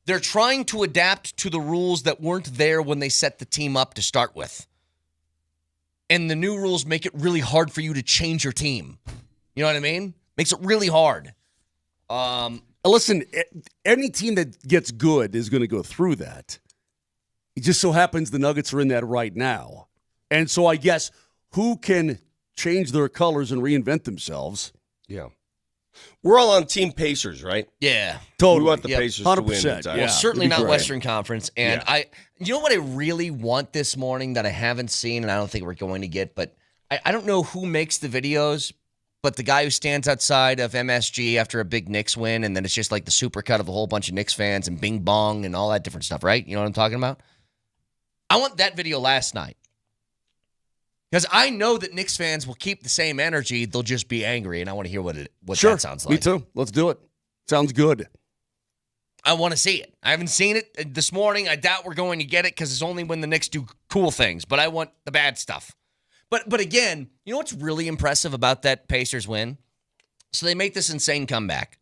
They're trying to adapt to the rules that weren't there when they set the team up to start with. And the new rules make it really hard for you to change your team. You know what I mean? Makes it really hard. Listen, any team that gets good is going to go through that. It just so happens the Nuggets are in that right now. And so I guess who can change their colors and reinvent themselves? Yeah. We're all on Team Pacers, right? Yeah. Totally. We want the Pacers 100%, to win. yeah. Well, certainly It'd be not great. Western Conference. And you know what I really want this morning that I haven't seen, and I don't think we're going to get, but I don't know who makes the videos, but the guy who stands outside of MSG after a big Knicks win, and then it's just like the supercut of a whole bunch of Knicks fans and bing bong and all that different stuff, right? You know what I'm talking about? I want that video last night. Because I know that Knicks fans will keep the same energy. They'll just be angry, and I want to hear what that sounds like. Me too. Let's do it. Sounds good. I want to see it. I haven't seen it this morning. I doubt we're going to get it because it's only when the Knicks do cool things. But I want the bad stuff. But again, you know what's really impressive about that Pacers win? So they make this insane comeback.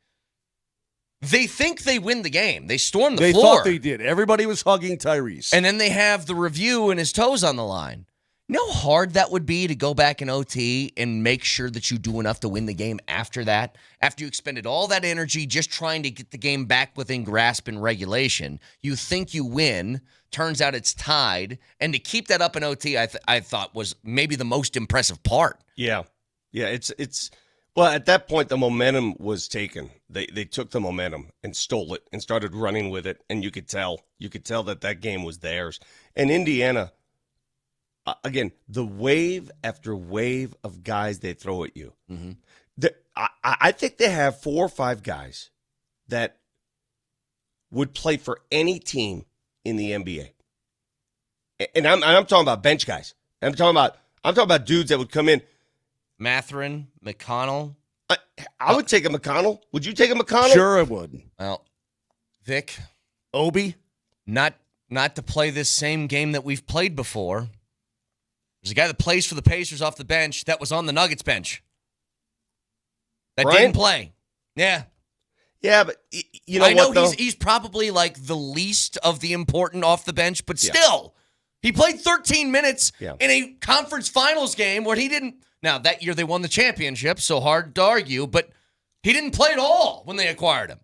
They think they win the game. They storm the floor. They thought they did. Everybody was hugging Tyrese. And then they have the review and his toes on the line. You know how hard that would be to go back in OT and make sure that you do enough to win the game after that? After you expended all that energy just trying to get the game back within grasp and regulation, you think you win, turns out it's tied, and to keep that up in OT, I thought was maybe the most impressive part. Yeah. Yeah, it's well, at that point, the momentum was taken. They took the momentum and stole it and started running with it, and you could tell that game was theirs. And Indiana, again, the wave after wave of guys they throw at you. Mm-hmm. I think they have 4 or 5 guys that would play for any team in the NBA. And I'm talking about bench guys. I'm talking about dudes that would come in. Mathurin, McConnell. I would take a McConnell. Would you take a McConnell? Sure, I would. Well, Vic. Obi? Not to play this same game that we've played before. There's a guy that plays for the Pacers off the bench that was on the Nuggets bench. That Brian? didn't play. Yeah. Yeah, but you know I know what, though? he's probably like the least of the important off the bench, but still, he played 13 minutes in a conference finals game where he didn't. Now, that year they won the championship, so hard to argue, but he didn't play at all when they acquired him.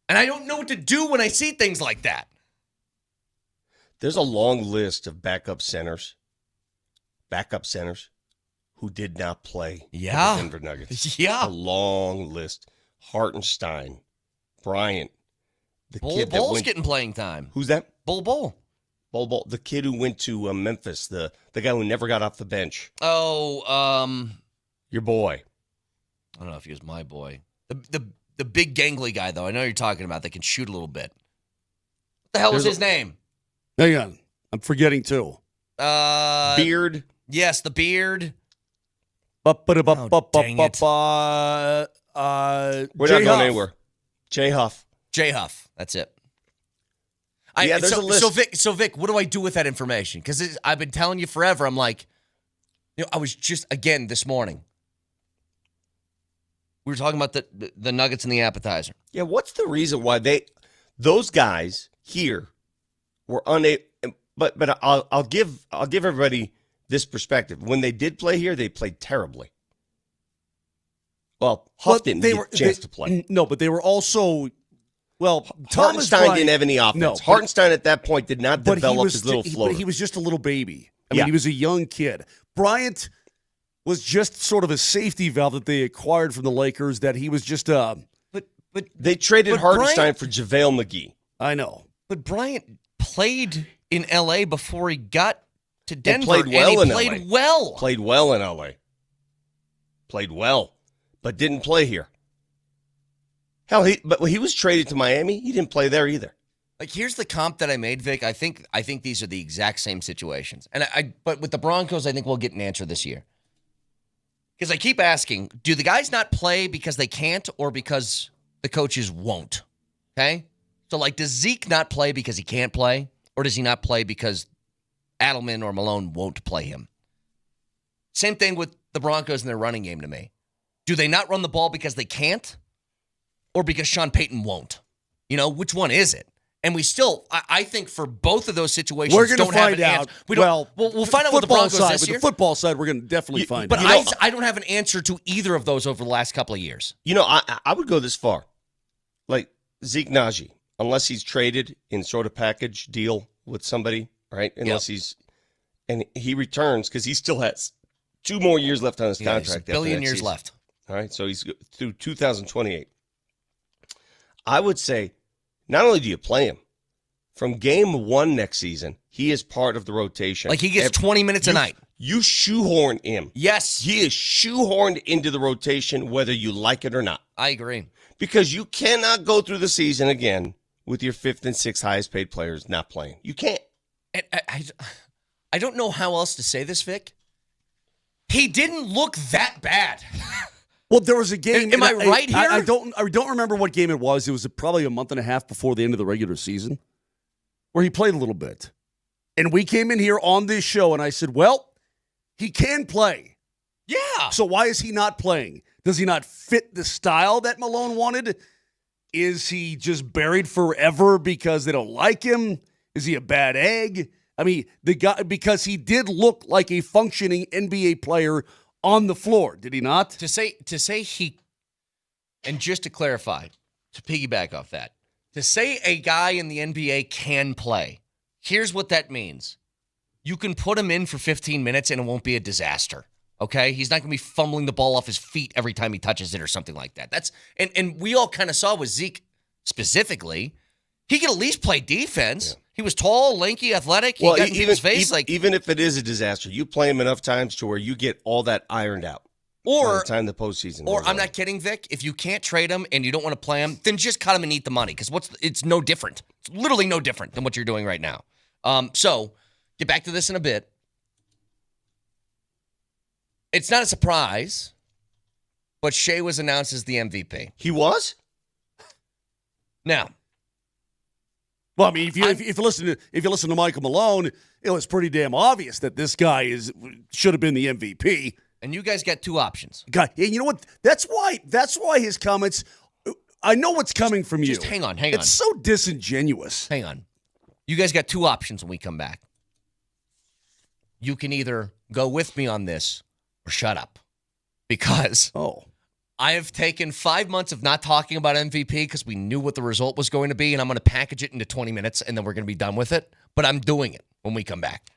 And I don't know what to do when I see things like that. There's a long list of backup centers who did not play for the Denver Nuggets. Yeah. A long list. Hartenstein, Bryant, the kid that Bull's went, getting playing time. Who's that? Bull. The kid who went to Memphis, the guy who never got off the bench. Oh, your boy. I don't know if he was my boy. The big gangly guy, though. I know you're talking about that can shoot a little bit. What the hell was his name? Hang on. I'm forgetting, too. Beard. Yes, the beard. We're dang it. We're not going anywhere. J. Huff. That's it. There's a list. So Vic, what do I do with that information? Because I've been telling you forever. I'm like, I was just, again, this morning. We were talking about the nuggets and the appetizer. Yeah, what's the reason why those guys here were unable? But I'll give everybody this perspective. When they did play here, they played terribly. Well, Huff didn't get a chance to play. No, but they were also, Hartenstein didn't have any offense. No, Hartenstein at that point did not develop his little floater. But he was just a little baby. I mean, he was a young kid. Bryant was just sort of a safety valve that they acquired from the Lakers, that he was just But they traded Hartenstein for JaVale McGee. I know. But Bryant played in L.A. before he got to Denver. Played well in LA. Played well in L.A. Played well, but didn't play here. Hell, but when he was traded to Miami, he didn't play there either. Like, here's the comp that I made, Vic. I think these are the exact same situations. But with the Broncos, I think we'll get an answer this year. Because I keep asking, do the guys not play because they can't or because the coaches won't? Okay? So, like, does Zeke not play because he can't play? Or does he not play because Adelman or Malone won't play him? Same thing with the Broncos and their running game to me. Do they not run the ball because they can't? Or because Sean Payton won't? Which one is it? And we still, I think for both of those situations, we're going to find out. We'll find out with the Broncos side, this year. With the football side, we're going to definitely find out. But I don't have an answer to either of those over the last couple of years. I would go this far. Like Zeke Najee, unless he's traded in sort of package deal with somebody, right? Unless and he returns because he still has 2 more years left on his contract. $1 billion years left. All right, so he's through 2028. I would say, not only do you play him, from game 1 next season, he is part of the rotation. Like he gets 20 minutes a night. You shoehorn him. Yes. He is shoehorned into the rotation whether you like it or not. I agree. Because you cannot go through the season again with your 5th and 6th highest paid players not playing. You can't. I don't know how else to say this, Vic. He didn't look that bad. Well, there was a game. Am I right here? I don't remember what game it was. It was probably a month and a half before the end of the regular season where he played a little bit. And we came in here on this show, and I said, well, he can play. Yeah. So why is he not playing? Does he not fit the style that Malone wanted? Is he just buried forever because they don't like him? Is he a bad egg? I mean, the guy, because he did look like a functioning NBA player on the floor, did he not? To say he, and just to clarify, to piggyback off that, to say a guy in the NBA can play, here's what that means. You can put him in for 15 minutes and it won't be a disaster. Okay? He's not going to be fumbling the ball off his feet every time he touches it or something like that. That's and we all kind of saw with Zeke specifically, he could at least play defense. Yeah. He was tall, lanky, athletic. He got in people's face. Even if it is a disaster, you play him enough times to where you get all that ironed out. Or by the time the postseason. Or I'm not kidding, Vic. If you can't trade him and you don't want to play him, then just cut him and eat the money. Because it's no different. It's literally no different than what you're doing right now. So get back to this in a bit. It's not a surprise, but Shea was announced as the MVP. He was? Now, well, I mean, if you listen to Michael Malone, it was pretty damn obvious that this guy should have been the MVP. And you guys got two options. God, you know what? That's why his comments. I know what's coming from you. Just hang on. It's so disingenuous. Hang on. You guys got two options when we come back. You can either go with me on this or shut up, because I have taken 5 months of not talking about MVP because we knew what the result was going to be, and I'm going to package it into 20 minutes, and then we're going to be done with it. But I'm doing it when we come back.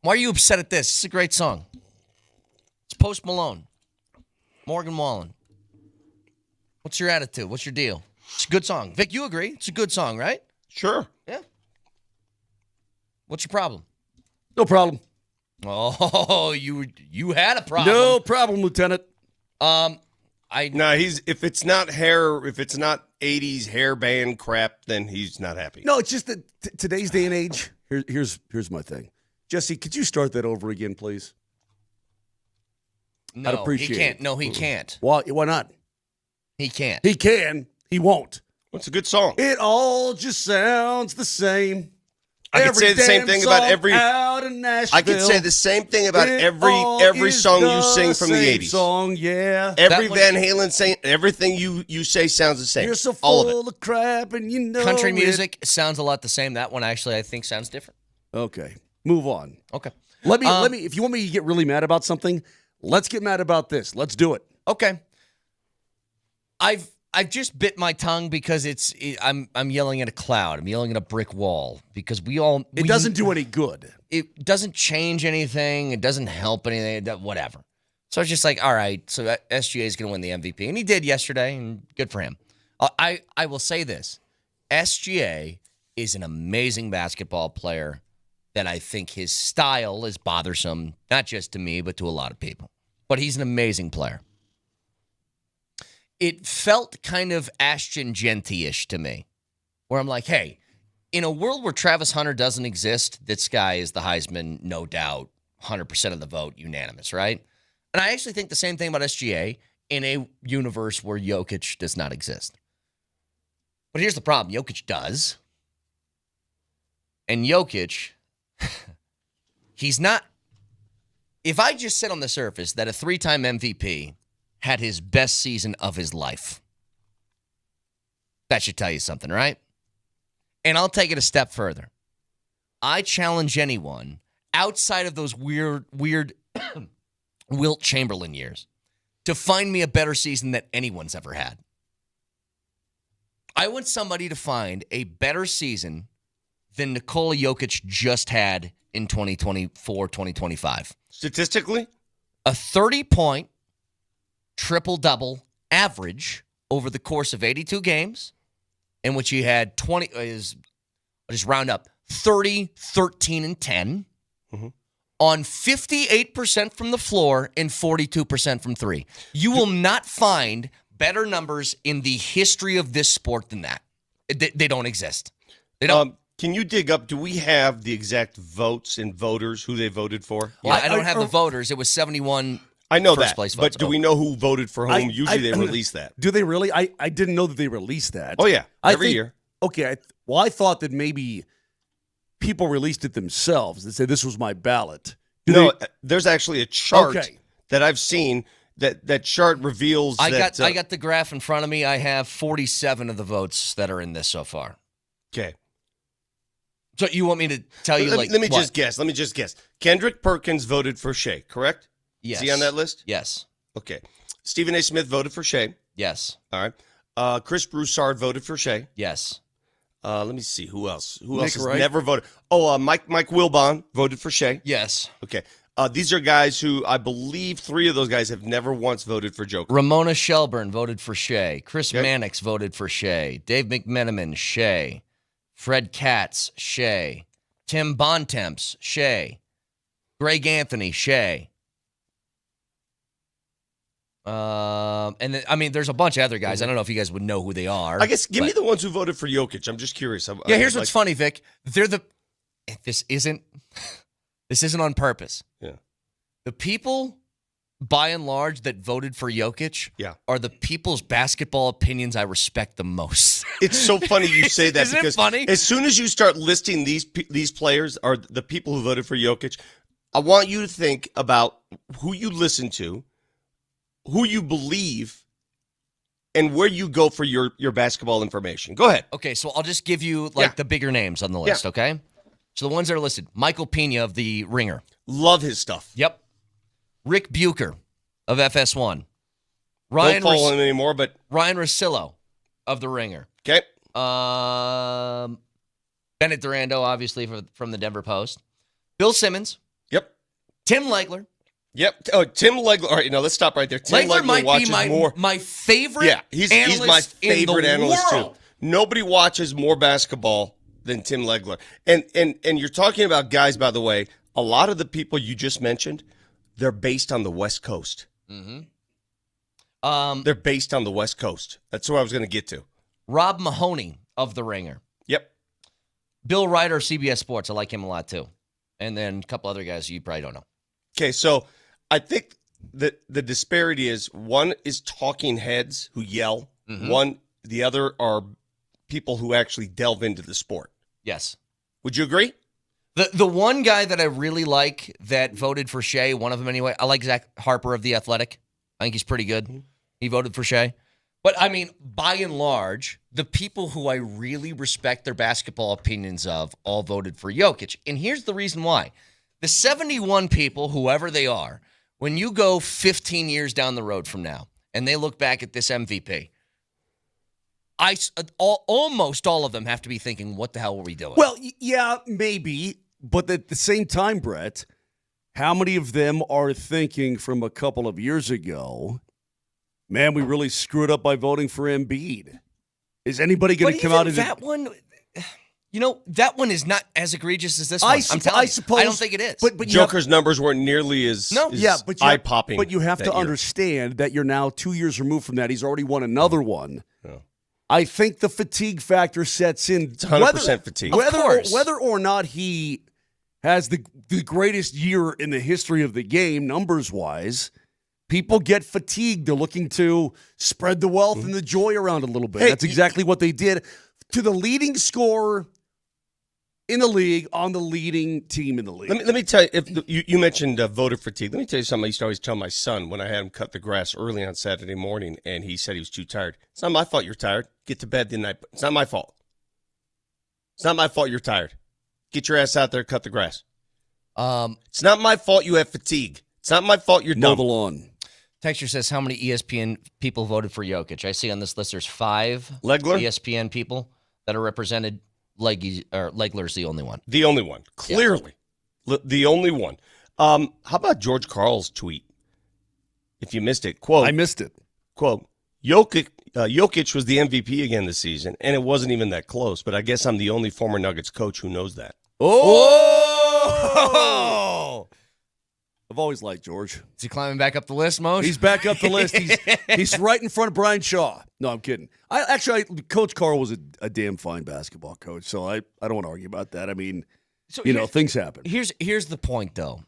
Why are you upset at this? It's a great song. It's Post Malone. Morgan Wallen. What's your attitude? What's your deal? It's a good song. Vic, you agree? It's a good song, right? Sure. Yeah. What's your problem? No problem. Oh, you had a problem. No problem, Lieutenant. No, if it's not 80s hair band crap, then he's not happy. No, it's just that today's day and age. Here's my thing. Jesse, could you start that over again, please? No, I'd appreciate he can't. it. No, he can't. Why not? He can't. He can. He won't. What's a good song? It all just sounds the same. I could say the same thing about every. Out in Nashville. I could say the same thing about every song you sing from the 80s. Song, yeah. Every Van Halen saying everything you say sounds the same. You're so All of full of crap, and you know Country it. music sounds a lot the same. That one actually, I think, sounds different. Okay, move on. Okay. Let me. If you want me to get really mad about something, let's get mad about this. Let's do it. Okay. I've just bit my tongue because I'm yelling at a cloud. I'm yelling at a brick wall because it doesn't do any good. It doesn't change anything. It doesn't help anything. Whatever. So it's just like, all right, so SGA is going to win the MVP. And he did yesterday, and good for him. I will say this. SGA is an amazing basketball player that I think his style is bothersome, not just to me, but to a lot of people. But he's an amazing player. It felt kind of Ashton Genty-ish to me, where I'm like, hey, in a world where Travis Hunter doesn't exist, this guy is the Heisman, no doubt, 100% of the vote, unanimous, right? And I actually think the same thing about SGA in a universe where Jokic does not exist. But here's the problem. Jokic does. And Jokic, he's not. If I just said on the surface that a 3-time MVP had his best season of his life, that should tell you something, right? And I'll take it a step further. I challenge anyone outside of those weird Wilt Chamberlain years to find me a better season that anyone's ever had. I want somebody to find a better season than Nikola Jokic just had in 2024, 2025. Statistically? A 30-point triple-double average over the course of 82 games, in which he had I'll just round up, 30, 13, and 10, on 58% from the floor and 42% from three. You will not find better numbers in the history of this sport than that. They don't exist. They don't. Can you dig up, do we have the exact votes and voters, who they voted for? Yeah, I don't have the voters. It was 71 I know first that, place votes. but do we know who voted for whom? Usually they release that. Do they really? I didn't know that they released that. Oh, yeah, every year. Okay, I thought that maybe people released it themselves. They say this was my ballot. There's actually a chart that I've seen. That chart reveals I got the graph in front of me. I have 47 of the votes that are in this so far. Okay. So you want me to tell you Let me just guess. Kendrick Perkins voted for Shea, correct? Yes. Is he on that list? Yes. Okay. Stephen A. Smith voted for Shea. Yes. All right. Chris Broussard voted for Shea. Yes. Let me see. Who else? Who Nick else has Wright? never voted? Oh, Mike Wilbon voted for Shea. Yes. Okay. These are guys who I believe 3 of those guys have never once voted for Jokic. Ramona Shelburne voted for Shea. Chris Mannix voted for Shea. Dave McMenamin, Shea. Fred Katz, Shea. Tim Bontemps, Shea. Greg Anthony, Shea. And then, I mean, there's a bunch of other guys. I don't know if you guys would know who they are. I guess give me the ones who voted for Jokic. I'm just curious. Here's what's funny, Vic. This isn't on purpose. Yeah. The people, by and large, that voted for Jokic are the people's basketball opinions I respect the most. It's so funny you say that Isn't because it funny? As soon as you start listing these players are the people who voted for Jokic, I want you to think about who you listen to, who you believe, and where you go for your basketball information. Go ahead. Okay, so I'll just give you the bigger names on the list, okay? So the ones that are listed, Michael Pena of The Ringer. Love his stuff. Yep. Rick Bucher of FS1. Don't follow him anymore, but Ryan Russillo of The Ringer. Okay. Bennett Durando, obviously, from the Denver Post. Bill Simmons. Tim Legler. Yep. Oh, Tim Legler. All right, let's stop right there. Tim Legler might watches be more. my favorite. Yeah, he's my favorite analyst too. Nobody watches more basketball than Tim Legler. And you're talking about guys, by the way. A lot of the people you just mentioned, they're based on the West Coast. Mm-hmm. They're based on the West Coast. That's where I was going to get to. Rob Mahoney of The Ringer. Yep. Bill Ryder, CBS Sports. I like him a lot too. And then a couple other guys you probably don't know. Okay, so I think that the disparity is one is talking heads who yell. Mm-hmm. The other are people who actually delve into the sport. Yes. Would you agree? The one guy that I really like that voted for Shea, one of them anyway, I like Zach Harper of The Athletic. I think he's pretty good. Mm-hmm. He voted for Shea. But, I mean, by and large, the people who I really respect their basketball opinions of all voted for Jokic. And here's the reason why. The 71 people, whoever they are, when you go 15 years down the road from now and they look back at this MVP, almost all of them have to be thinking, what the hell were we doing? Well, yeah, maybe. But at the same time, Brett, how many of them are thinking from a couple of years ago, man, we really screwed up by voting for Embiid? Is anybody going to come out and that one? That one is not as egregious as this one. I'm telling you, I don't think it is. But Joker's numbers weren't nearly as eye-popping. But you have to understand that you're now 2 years removed from that. He's already won another one. Yeah. I think the fatigue factor sets in. It's 100% fatigue. Whether or not he has the greatest year in the history of the game, numbers-wise, people get fatigued. They're looking to spread the wealth and the joy around a little bit. That's exactly what they did to the leading scorer in the league on the leading team in the league. Let me tell you, if you mentioned voter fatigue. Let me tell you something I used to always tell my son when I had him cut the grass early on Saturday morning, and he said he was too tired. It's not my fault you're tired. Get to bed the night. It's not my fault. It's not my fault you're tired. Get your ass out there, cut the grass. It's not my fault you have fatigue. It's not my fault you're mow dumb. the lawn. Texture says, how many ESPN people voted for Jokic? I see on this list there's 5 Legler? ESPN people that are represented. Legler's the only one. The only one. Clearly. Yeah. The only one. How about George Karl's tweet? If you missed it, quote. I missed it. Quote, Jokic was the MVP again this season, and it wasn't even that close, but I guess I'm the only former Nuggets coach who knows that. Oh! I've always liked George. Is he climbing back up the list, Moj? He's back up the list. He's right in front of Brian Shaw. No, I'm kidding. Coach Karl was a damn fine basketball coach, so I don't want to argue about that. I mean, things happen. Here's the point, though,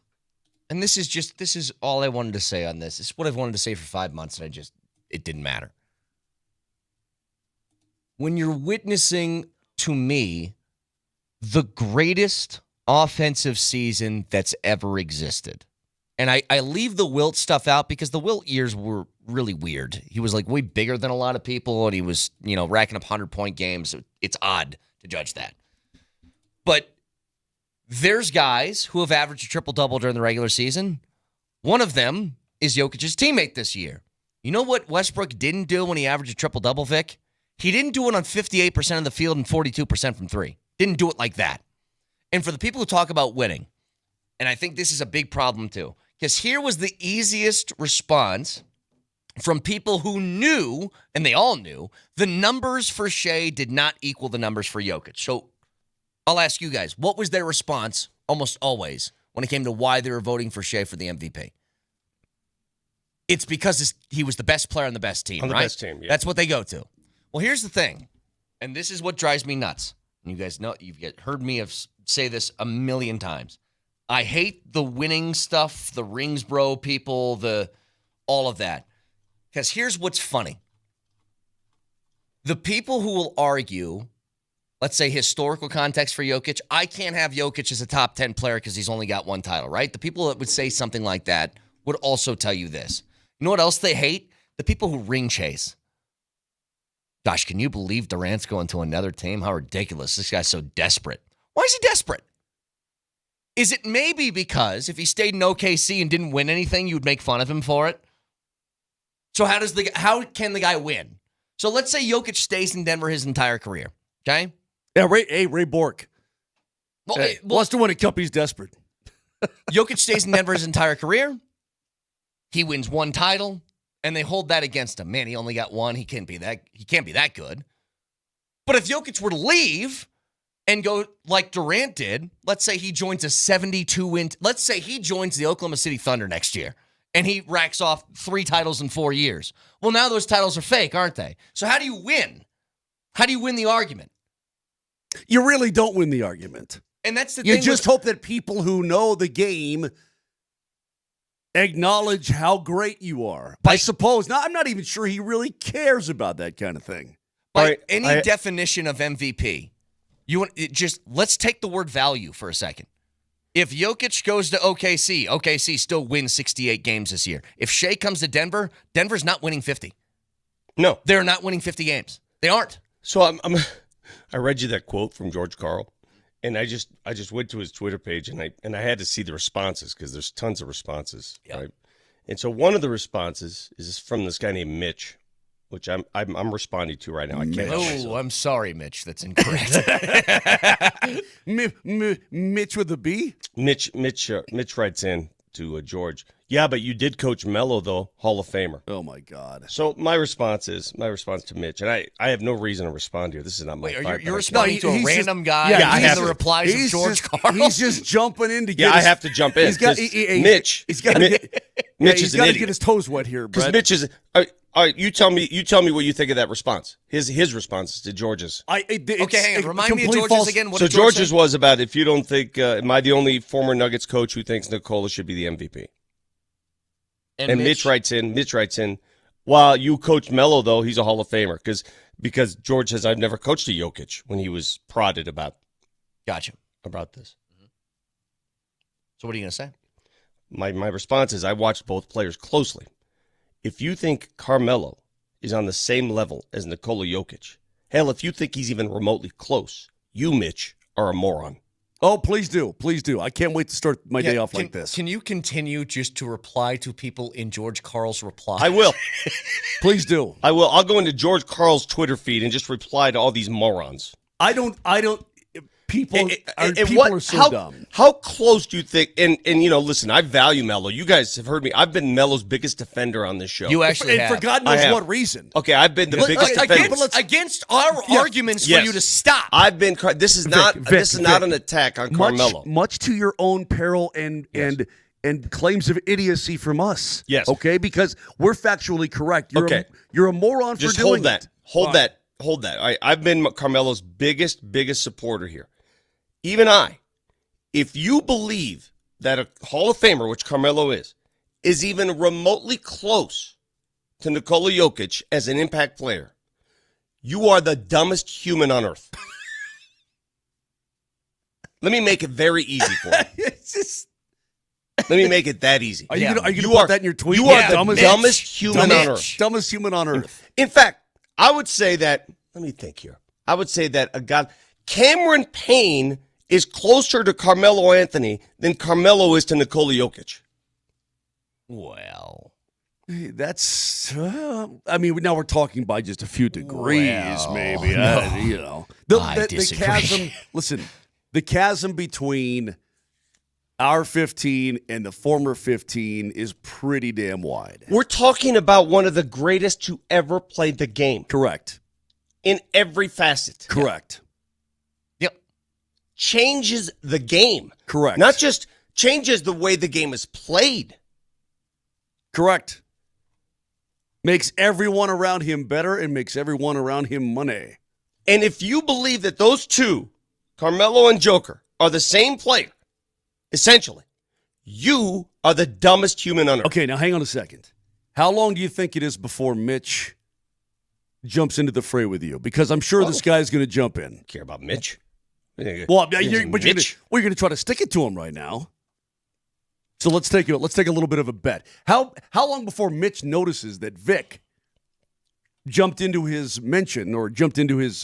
and this is all I wanted to say on this. This is what I've wanted to say for 5 months, and it didn't matter. When you're witnessing, to me, the greatest offensive season that's ever existed. And I leave the Wilt stuff out because the Wilt years were really weird. He was like way bigger than a lot of people, and he was, racking up 100-point games. It's odd to judge that. But there's guys who have averaged a triple-double during the regular season. One of them is Jokic's teammate this year. You know what Westbrook didn't do when he averaged a triple-double, Vic? He didn't do it on 58% of the field and 42% from three. Didn't do it like that. And for the people who talk about winning, and I think this is a big problem too, because here was the easiest response from people who knew, and they all knew, the numbers for Shea did not equal the numbers for Jokic. So I'll ask you guys, what was their response almost always when it came to why they were voting for Shea for the MVP? It's because he was the best player on the best team, on the right? best team, yeah. That's what they go to. Well, here's the thing, and this is what drives me nuts. You guys know, you've heard me say this a million times. I hate the winning stuff, the rings bro people, all of that. Because here's what's funny. The people who will argue, let's say historical context for Jokic, I can't have Jokic as a top 10 player because he's only got one title, right? The people that would say something like that would also tell you this. You know what else they hate? The people who ring chase. Gosh, can you believe Durant's going to another team? How ridiculous. This guy's so desperate. Why is he desperate? Is it maybe because if he stayed in OKC and didn't win anything, you would make fun of him for it? So how can the guy win? So let's say Jokic stays in Denver his entire career, okay? Yeah, Ray Bork. Well, wants to win a cup, he's desperate. Jokic stays in Denver his entire career. He wins one title, and they hold that against him. Man, he only got one. He can't be that good. But if Jokic were to leave and go like Durant did, let's say he joins a 72-win. Let's say he joins the Oklahoma City Thunder next year, and he racks off 3 titles in 4 years. Well, now those titles are fake, aren't they? So how do you win? How do you win the argument? You really don't win the argument. And that's the You thing. just hope that people who know the game acknowledge how great you are. I suppose. Now, I'm not even sure he really cares about that kind of thing. By any definition of MVP, let's take the word value for a second. If Jokic goes to OKC, OKC still wins 68 games this year. If Shea comes to Denver, Denver's not winning 50. No. They're not winning 50 games. They aren't. So I read you that quote from George Karl, and I just went to his Twitter page, and I had to see the responses because there's tons of responses, right? And so one of the responses is from this guy named Mitch, which I'm responding to right now. I can't. Oh, I'm sorry, Mitch. That's incorrect. Mitch with a B? Mitch writes in to George. Yeah, but you did coach Melo, though, Hall of Famer. Oh, my God. So my response to Mitch, and I have no reason to respond here. This is not my fight. You're responding to a random guy. Yeah, I have the replies of George Karl. He's just jumping in to get I have to jump in. Mitch is an idiot. Get his toes wet here, Brett. Because Mitch is. All right, you tell me what you think of that response. His responses to George's. Okay, hang on. Remind me of George's again. What so did George George's say? was about if you don't think, am I the only former Nuggets coach who thinks Nikola should be the MVP? And Mitch writes in, while you coach Melo, though, he's a Hall of Famer. Because George says, I've never coached a Jokic when he was prodded about this. Mm-hmm. So what are you going to say? My response is I watched both players closely. If you think Carmelo is on the same level as Nikola Jokic, hell, if you think he's even remotely close, you, Mitch, are a moron. Oh, please do. Please do. I can't wait to start my day off like this. Can you continue just to reply to people in George Karl's reply? I will. Please do. I will. I'll go into George Karl's Twitter feed and just reply to all these morons. I don't. People are so dumb. How close do you think? And listen, I value Melo. You guys have heard me. I've been Melo's biggest defender on this show. You actually have. For God knows what reason. Okay, I've been the biggest defender against our arguments for you to stop. I've been. This is not an attack on Carmelo. Much to your own peril and claims of idiocy from us. Yes. Okay, because we're factually correct. You're a moron for doing that. Hold that. I've been Carmelo's biggest supporter here. Even if you believe that a Hall of Famer, which Carmelo is even remotely close to Nikola Jokic as an impact player, you are the dumbest human on earth. Let me make it very easy for you. Let me make it that easy. Are you going to put that in your tweet? You are the dumbest human on earth. Dumbest human on earth. In fact, I would say that, let me think here. I would say that Cameron Payne is closer to Carmelo Anthony than Carmelo is to Nikola Jokic. Well, that's, now we're talking by just a few degrees, maybe. No. The chasm, listen, the chasm between our 15 and the former 15 is pretty damn wide. We're talking about one of the greatest to ever play the game. Correct. In every facet. Correct. Changes the game. Correct. Not just changes the way the game is played. Correct. Makes everyone around him better and makes everyone around him money. And if you believe that those two, Carmelo and Joker, are the same player, essentially, you are the dumbest human on earth. Okay, now hang on a second. How long do you think it is before Mitch jumps into the fray with you? Because I'm sure this guy's going to jump in. Care about Mitch? Well, you're going to try to stick it to him right now. So let's take a little bit of a bet. How long before Mitch notices that Vic jumped into his mention or jumped into his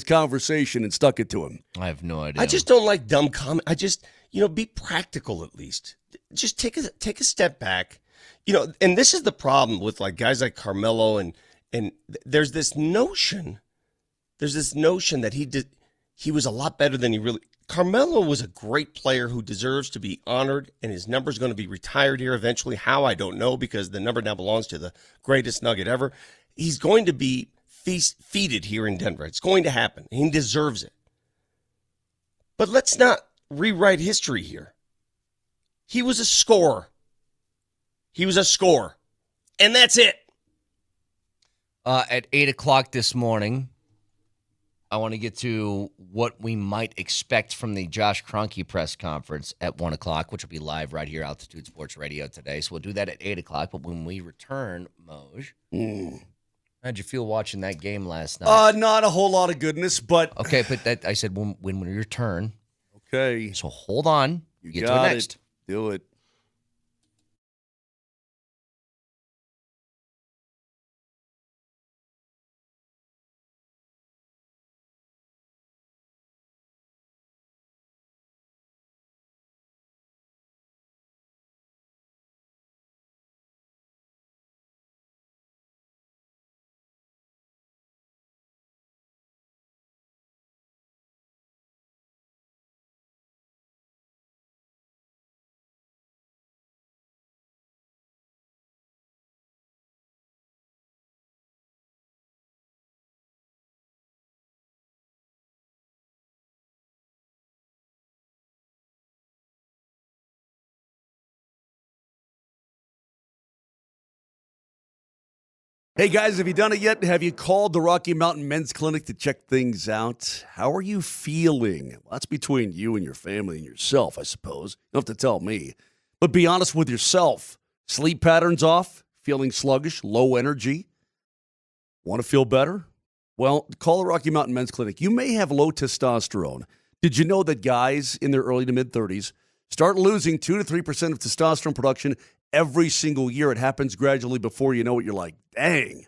conversation and stuck it to him? I have no idea. I just don't like dumb comment. I just be practical at least. Just take a step back. And this is the problem with like guys like Carmelo and there's this notion that he was a lot better than he really. Carmelo was a great player who deserves to be honored, and his number is going to be retired here eventually. How, I don't know, because the number now belongs to the greatest Nugget ever. He's going to be feted here in Denver. It's going to happen. He deserves it. But let's not rewrite history here. He was a scorer. He was a scorer. And that's it. At 8 o'clock this morning, I want to get to what we might expect from the Josh Kroenke press conference at 1 o'clock, which will be live right here, Altitude Sports Radio today. So we'll do that at 8 o'clock. But when we return, Moj, how'd you feel watching that game last night? Not a whole lot of goodness, but... Okay, but that I said when we return. Okay. So hold on. You get got to it it. next. Do it. Hey guys, have you done it yet? Have you called the Rocky Mountain Men's Clinic to check things out? How are you feeling? Well, that's between you and your family and yourself, I suppose. You don't have to tell me. But be honest with yourself. Sleep patterns off? Feeling sluggish? Low energy? Want to feel better? Well, call the Rocky Mountain Men's Clinic. You may have low testosterone. Did you know that guys in their early to mid-30s start losing 2 to 3% of testosterone production every single year? It happens gradually. Before you know it, you're like, dang,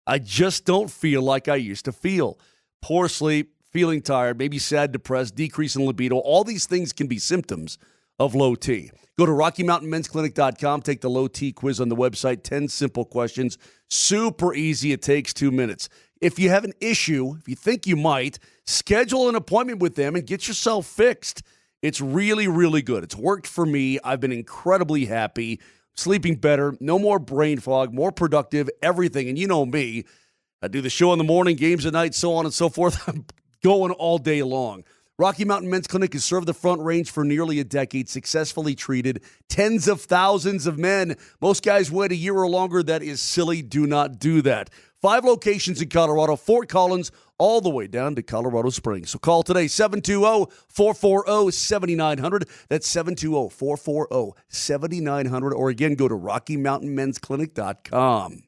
I just don't feel like I used to feel. Poor sleep, feeling tired, maybe sad, depressed, decrease in libido. All these things can be symptoms of low T. Go to RockyMountainMen'sClinic.com. Take the low T quiz on the website. 10 simple questions. Super easy. It takes 2 minutes. If you have an issue, if you think you might, schedule an appointment with them and get yourself fixed. It's really, really good. It's worked for me. I've been incredibly happy. Sleeping better, no more brain fog, more productive, everything. And you know me, I do the show in the morning, games at night, so on and so forth. I'm going all day long. Rocky Mountain Men's Clinic has served the Front Range for nearly a decade, successfully treated tens of thousands of men. Most guys wait a year or longer. That is silly. Do not do that. 5 locations in Colorado, Fort Collins, all the way down to Colorado Springs. So call today, 720-440-7900. That's 720-440-7900. Or again, go to RockyMountainMen'sClinic.com.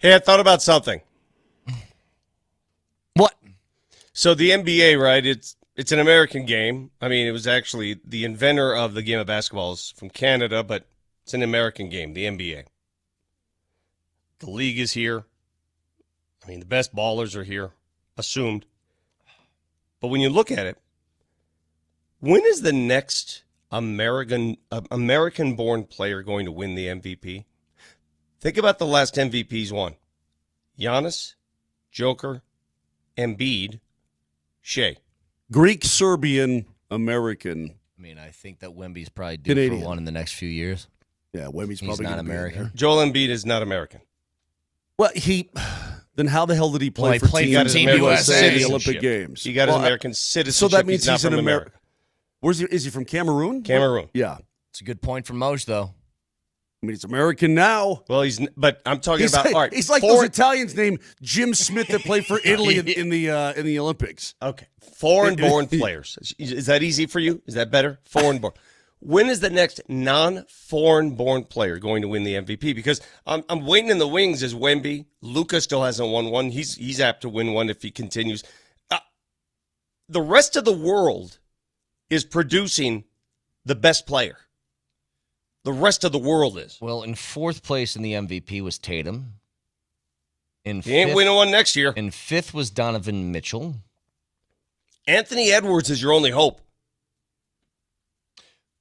Hey, I thought about something. What? So the NBA, right? It's an American game. I mean, it was actually the inventor of the game of basketball is from Canada, but it's an American game, the NBA. The league is here. I mean, the best ballers are here, assumed. But when you look at it, when is the next American-born player going to win the MVP? Think about the last MVPs won. Giannis, Joker, Embiid, Shea. Greek, Serbian, American. I mean, I think that Wemby's probably due Canadian. for one in the next few years. Yeah, Wemby's He's probably not gonna be in American. there. Joel Embiid is not American. Well, then how the hell did he play Well, he for played Team for Team USA in the USA. Olympic Games? He got his Well, American citizenship. So that means not he's an from American. America. Where's he? Is he from Cameroon? Cameroon. Yeah. It's a good point from Moj, though. I mean, he's American now. Well, but I'm talking about art. He's like those Italians named Jim Smith that played for Italy in the Olympics. Okay. Foreign-born players. Is that easy for you? Is that better? Foreign-born. When is the next non-foreign-born player going to win the MVP? Because I'm waiting in the wings as Wemby. Luka still hasn't won one. He's apt to win one if he continues. The rest of the world is producing the best player. The rest of the world is. Well, in fourth place in the MVP was Tatum. He ain't winning one next year. In fifth was Donovan Mitchell. Anthony Edwards is your only hope.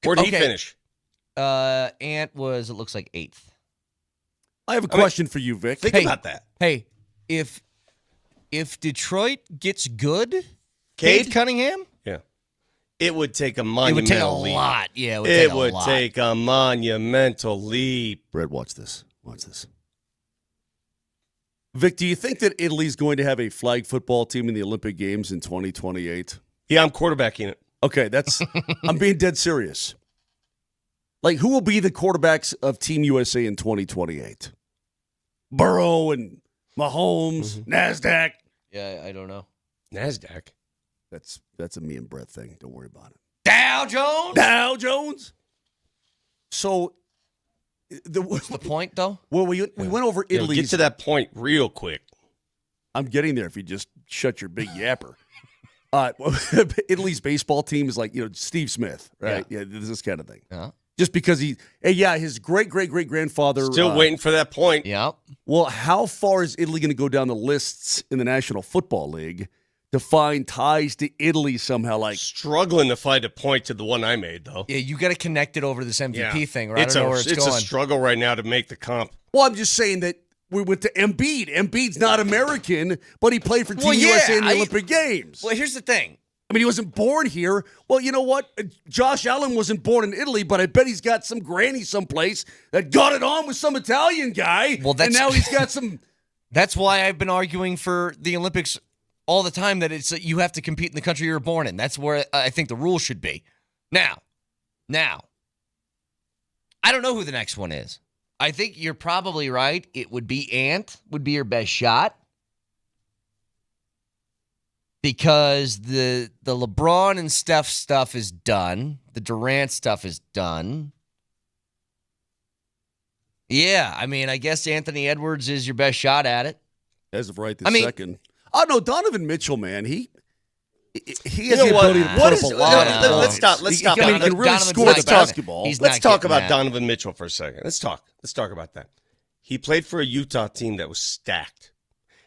Where'd he Okay. finish? Ant was, it looks like, eighth. I have a question for you, Vic. Think Hey. about that. Hey, if Detroit gets good, Cade? Cunningham, Yeah. It would take a it monumental would take a leap. lot. Yeah, It would take a monumental leap. Brad, watch this. Watch this. Vic, do you think that Italy's going to have a flag football team in the Olympic Games in 2028? Yeah, I'm quarterbacking it. Okay, I'm being dead serious. Like, who will be the quarterbacks of Team USA in 2028? Burrow and Mahomes, NASDAQ. Yeah, I don't know. NASDAQ. That's a me and Brett thing. Don't worry about it. Dow Jones. Dow Jones. So, What's the point, though? well, we went over Get Italy's. to that point real quick. I'm getting there if you just shut your big yapper. Italy's baseball team is like, Steve Smith, right? Yeah, this kind of thing. Yeah. Just because his great-great-great-grandfather. Still waiting for that point. Yeah. Well, how far is Italy going to go down the lists in the National Football League to find ties to Italy somehow? Like, Struggling to find a point to the one I made, though. Yeah, you got to connect it over to this MVP Yeah. thing, or I don't know where it's a going. struggle right now to make the comp. well, I'm just saying that we went to Embiid. Embiid's not American, but he played for Team Well, yeah, USA in the Olympic Games. Well, here's the thing. I mean, he wasn't born here. Well, you know what? Josh Allen wasn't born in Italy, but I bet he's got some granny someplace that got it on with some Italian guy. Well, and now he's got some. That's why I've been arguing for the Olympics all the time, that it's you have to compete in the country you're born in. That's where I think the rule should be. Now, I don't know who the next one is. I think you're probably right. It would be Ant would be your best shot, because the LeBron and Steph stuff is done. The Durant stuff is done. Yeah, I mean, I guess Anthony Edwards is your best shot at it. As of right this second. Oh, no, Donovan Mitchell, man. He has know the what? ability to What put is- up a lot of let's points. stop. Let's stop. I mean, he can really Donovan's score not the getting it. basketball. He's Let's not talk getting about that. Donovan Mitchell for a second. Let's talk about that. He played for a Utah team that was stacked.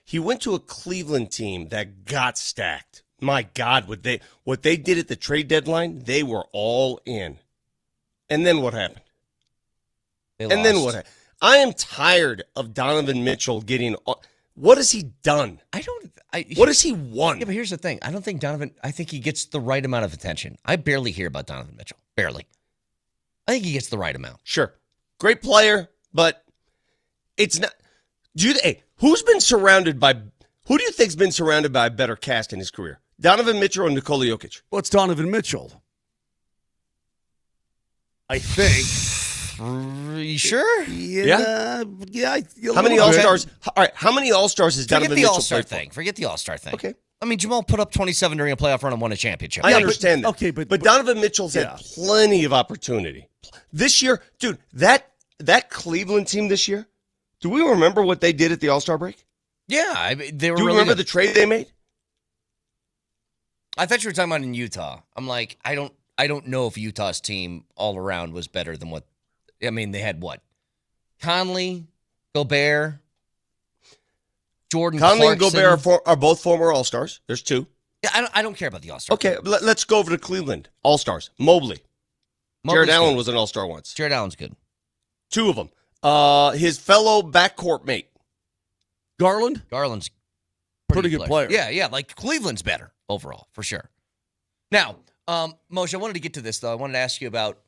He went to a Cleveland team that got stacked. My God, what they did at the trade deadline, they were all in. And then what happened? Then what happened? I am tired of Donovan Mitchell getting. What has he done? What has he won? Yeah, but here's the thing. I don't think Donovan. I think he gets the right amount of attention. I barely hear about Donovan Mitchell. Barely. I think he gets the right amount. Sure, great player, but it's not. Who's been surrounded by? Who do you think's been surrounded by a better cast in his career? Donovan Mitchell or Nikola Jokic? Well, it's Donovan Mitchell. I think. You sure? Yeah. How many All-Stars? All right, how many All-Stars has Forget Donovan the Mitchell All-Star played for? thing. Forget the All-Star thing. Okay. I mean, Jamal put up 27 during a playoff run and won a championship. I understand that. Okay, but Donovan Mitchell's had plenty of opportunity. This year, dude, that Cleveland team this year, Do we remember what they did at the All-Star break? Yeah, they were. Do you really remember good. the trade they made? I thought you were talking about in Utah. I'm like, I don't know if Utah's team all around was better than what. I mean, they had what? Conley, Gobert, Jordan Conley and Clarkson. Gobert are both former All-Stars. There's two. Yeah, I don't care about the All-Star. Okay, let's go over to Cleveland. All-Stars. Mobley. Jared Allen was an All-Star once. Jared Allen's good. Two of them. His fellow backcourt mate. Garland's pretty good player. Yeah, like Cleveland's better overall, for sure. Now, Moshe, I wanted to get to this, though. I wanted to ask you about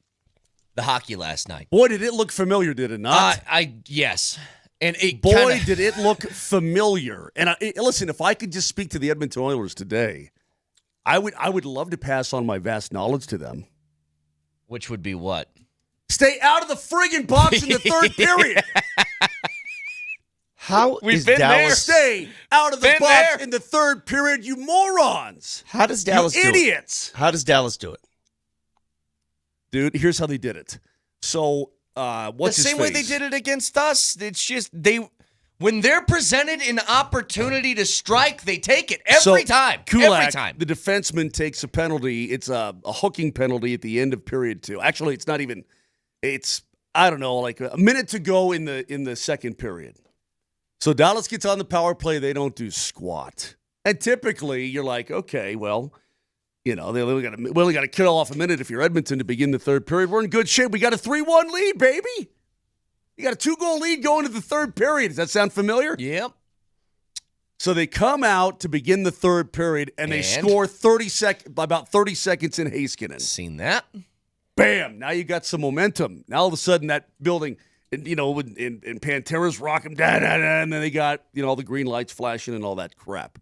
the hockey last night. Boy, did it look familiar, did it not? Yes. And Did it look familiar. And listen, if I could just speak to the Edmonton Oilers today, I would love to pass on my vast knowledge to them. Which would be what? Stay out of the friggin' box in the third period. How We've is been Dallas? there. Stay out of the Been box there. in the third period, you morons. How does Dallas you do idiots. it? How does Dallas do it? Dude, here's how they did it. So, what's the his same way they face? did it against us. It's just when they're presented an opportunity to strike, they take it every time. Kulak, Every time. the defenseman takes a penalty. It's a hooking penalty at the end of period 2. Actually, it's not even. It's I don't know, like a minute to go in the second period. So Dallas gets on the power play. They don't do squat. And typically, you're like, okay, well, we only got to kill off a minute if you're Edmonton to begin the third period. We're in good shape. We got a 3-1 lead, baby. You got a 2-goal lead going to the third period. Does that sound familiar? Yep. So they come out to begin the third period, and they score about 30 seconds in Haskinen. Seen that. Bam! Now you got some momentum. Now all of a sudden that building, and Pantera's rocking, and then they got all the green lights flashing and all that crap.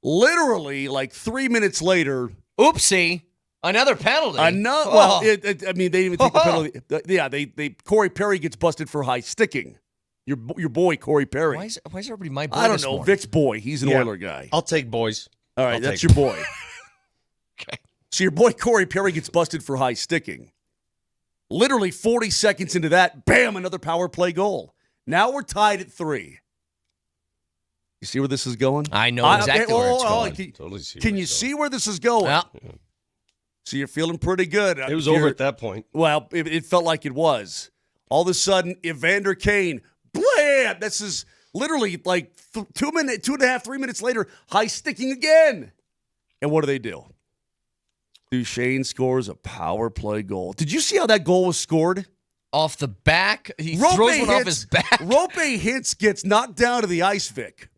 Literally, like 3 minutes later, Oopsie. Another penalty. they didn't even take the penalty. Yeah, Corey Perry gets busted for high sticking. Your boy Corey Perry. Why is everybody my boy? I don't this know. morning? Vic's boy. He's an Oiler guy. I'll take boys. All right, I'll that's take your boy. Okay. So your boy Corey Perry gets busted for high sticking. Literally 40 seconds into that, bam, another power play goal. Now we're tied at 3. You see where this is going? I know exactly where it's going. Can you see where this is going? Well, So you're feeling pretty good. It was over at that point. Well, it felt like it was. All of a sudden, Evander Kane, blam! This is literally like 2.5, 3 minutes later, high sticking again. And what do? Duchesne scores a power play goal. Did you see how that goal was scored? off the back. He throws one off his back. Rope hits, gets knocked down to the ice, Vic.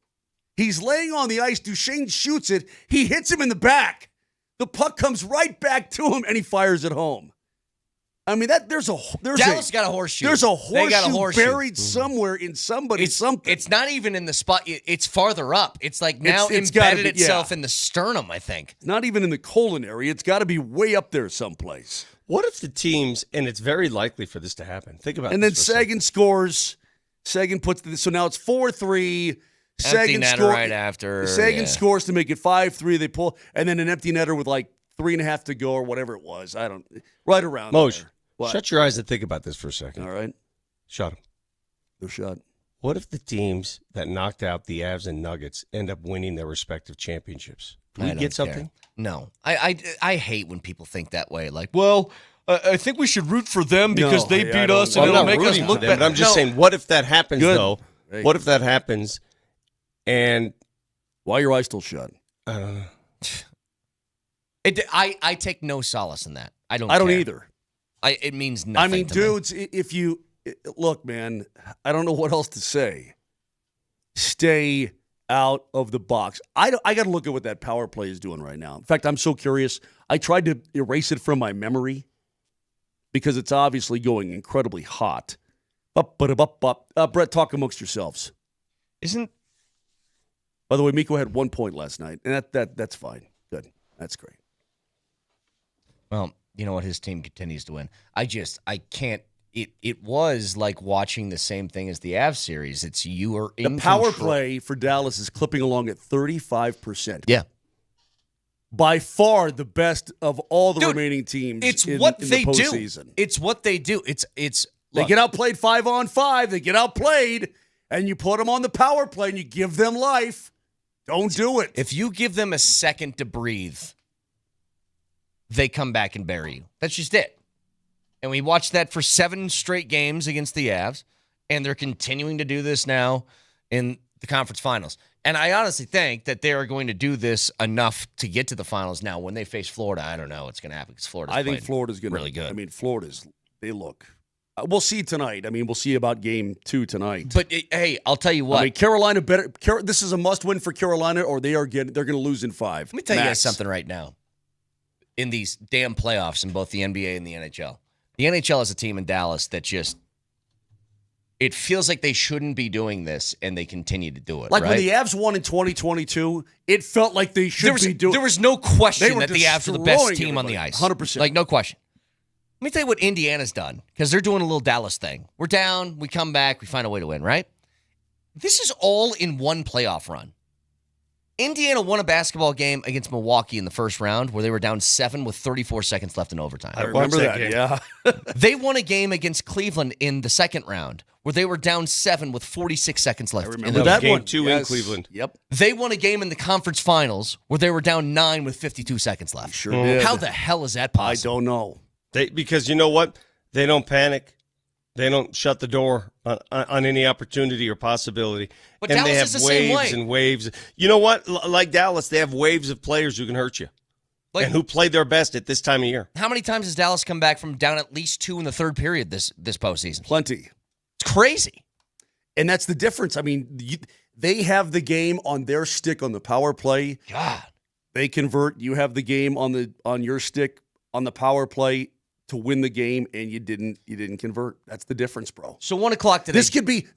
He's laying on the ice. Duchesne shoots it. He hits him in the back. The puck comes right back to him, and he fires it home. I mean, there's Dallas got a horseshoe. There's a They got a horseshoe buried somewhere in somebody's something. It's not even in the spot. It's farther up. It's like now It's embedded itself in the sternum, I think. Not even in the colon area. It's got to be way up there someplace. What if the teams, and it's very likely for this to happen. Think about it. And then Sagan scores. Sagan puts so now it's 4-3. Empty netter right after. Sagan scores to make it 5-3. They pull, and then an empty netter with like 3.5 to go or whatever it was. Right around Moshe, there. What? Shut your eyes and think about this for a second. All right. Shut them. No shot. What if the teams that knocked out the Avs and Nuggets end up winning their respective championships? Do we get something? No. I hate when people think that way. Like, well, I think we should root for them because they beat us and it'll make us look better. But I'm just saying, what if that happens, though? Hey. What if that happens and... Why are your eyes still shut? I don't know. I take no solace in that. I don't care. either. It means nothing. I mean, to me. dudes, if you look, man, I don't know what else to say. Stay out of the box. I got to look at what that power play is doing right now. In fact, I'm so curious. I tried to erase it from my memory because it's obviously going incredibly hot. Brett, talk amongst yourselves. By the way, Mikko had 1 point last night, and that's fine. Good. That's great. Well, you know what? His team continues to win. I can't. It was like watching the same thing as the Avs series. It's you are in the power control. play for Dallas is clipping along at 35%. Yeah. By far the best of all the remaining teams. It's in what the they do. postseason. It's what they do. It's They get outplayed 5-on-5. They get outplayed, and you put them on the power play and you give them life. Don't do it. If you give them a second to breathe, they come back and bury you. That's just it. And we watched that for 7 straight games against the Avs, and they're continuing to do this now in the conference finals. And I honestly think that they are going to do this enough to get to the finals. Now, when they face Florida, I don't know what's going to happen because I think Florida's going to really good. I mean, they look. We'll see tonight. I mean, we'll see about game 2 tonight. But hey, I'll tell you what. I mean, Carolina better. This is a must-win for Carolina, or they're going to lose in 5. Let me tell you guys something right now. In these damn playoffs in both the NBA and the NHL is a team in Dallas that just. It feels like they shouldn't be doing this, and they continue to do it. Like right? when the Avs won in 2022, it felt like they should be doing. There was no question that the Avs were the best team on the ice. 100%. Like, no question. Let me tell you what Indiana's done, because they're doing a little Dallas thing. We're down, we come back, we find a way to win, right? This is all in one playoff run. Indiana won a basketball game against Milwaukee in the first round where they were down 7 with 34 seconds left in overtime. I remember that game. Yeah. They won a game against Cleveland in the second round where they were down 7 with 46 seconds left. I remember that game one. 2 in Cleveland. Yep. They won a game in the conference finals where they were down 9 with 52 seconds left. Sure did. How the hell is that possible? I don't know. Because you know what? They don't panic. They don't shut the door on any opportunity or possibility. But and Dallas they have is the same waves way. and waves. You know what? Like Dallas, they have waves of players who can hurt you. And who played their best at this time of year. How many times has Dallas come back from down at least 2 in the third period this postseason? Plenty. It's crazy. And that's the difference. I mean, they have the game on their stick on the power play. God. They convert. You have the game on your stick on the power play to win the game, and you didn't convert. That's the difference, bro. So 1 o'clock today.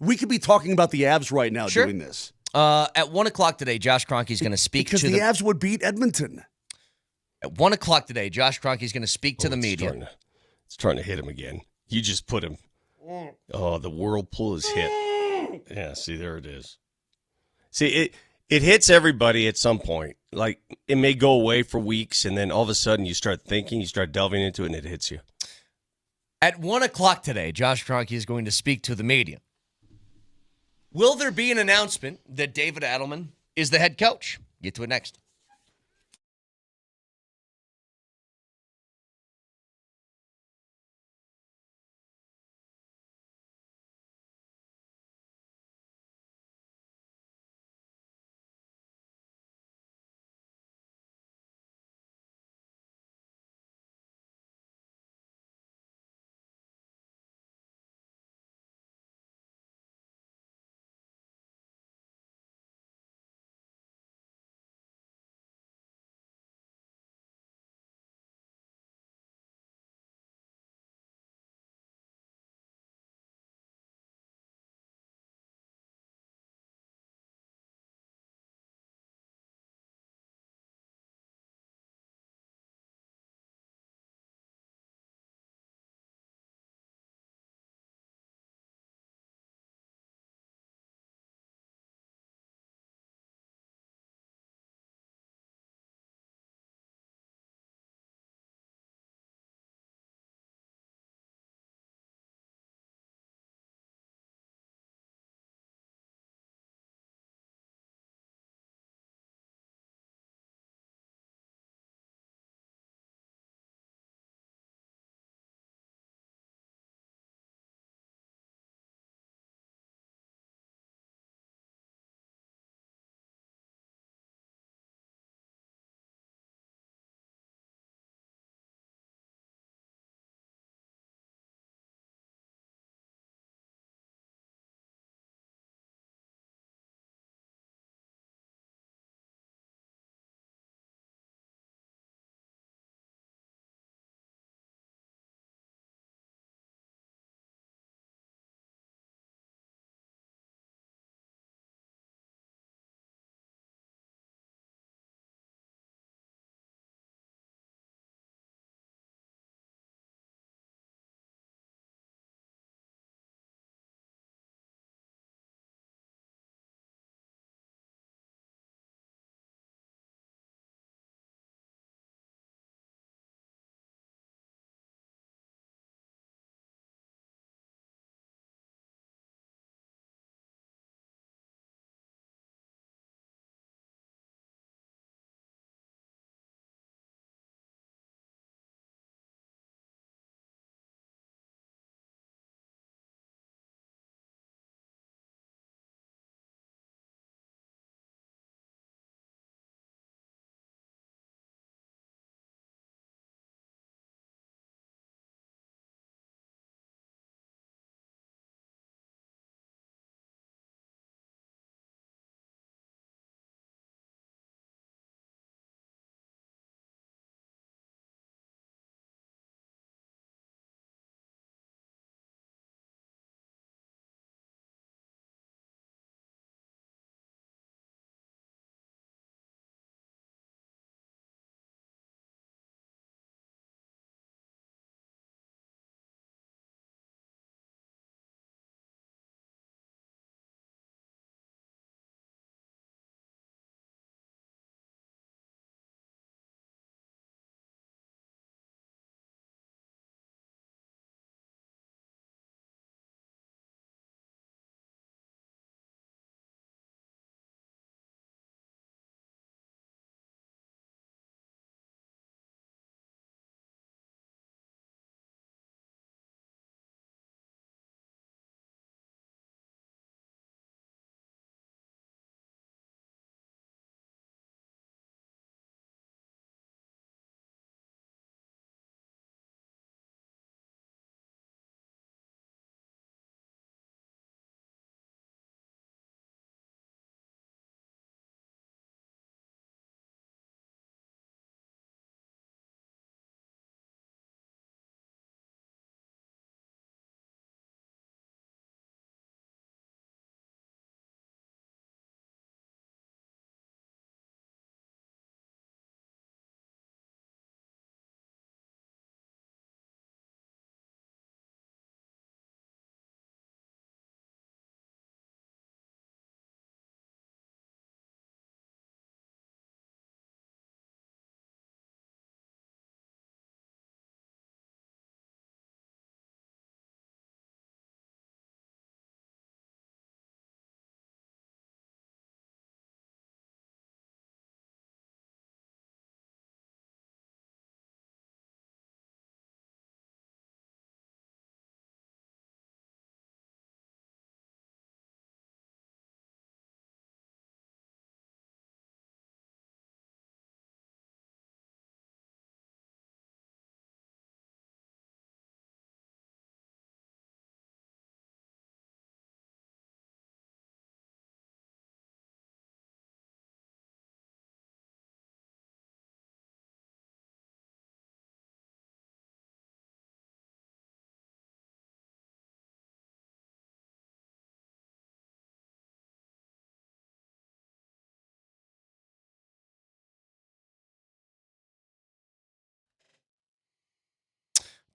We could be talking about the Avs right now doing this. At 1 o'clock today, Josh Kroenke is going to speak because to the Avs would beat Edmonton. At 1 o'clock today, Josh Kroenke is going to speak to the media. It's trying to hit him again. You just put him. Oh, the whirlpool is hit. Yeah, see, there it is. See, it hits everybody at some point. Like, it may go away for weeks, and then all of a sudden you start thinking, you start delving into it, and it hits you. At 1 o'clock today, Josh Kroenke is going to speak to the media. Will there be an announcement that David Adelman is the head coach? Get to it next.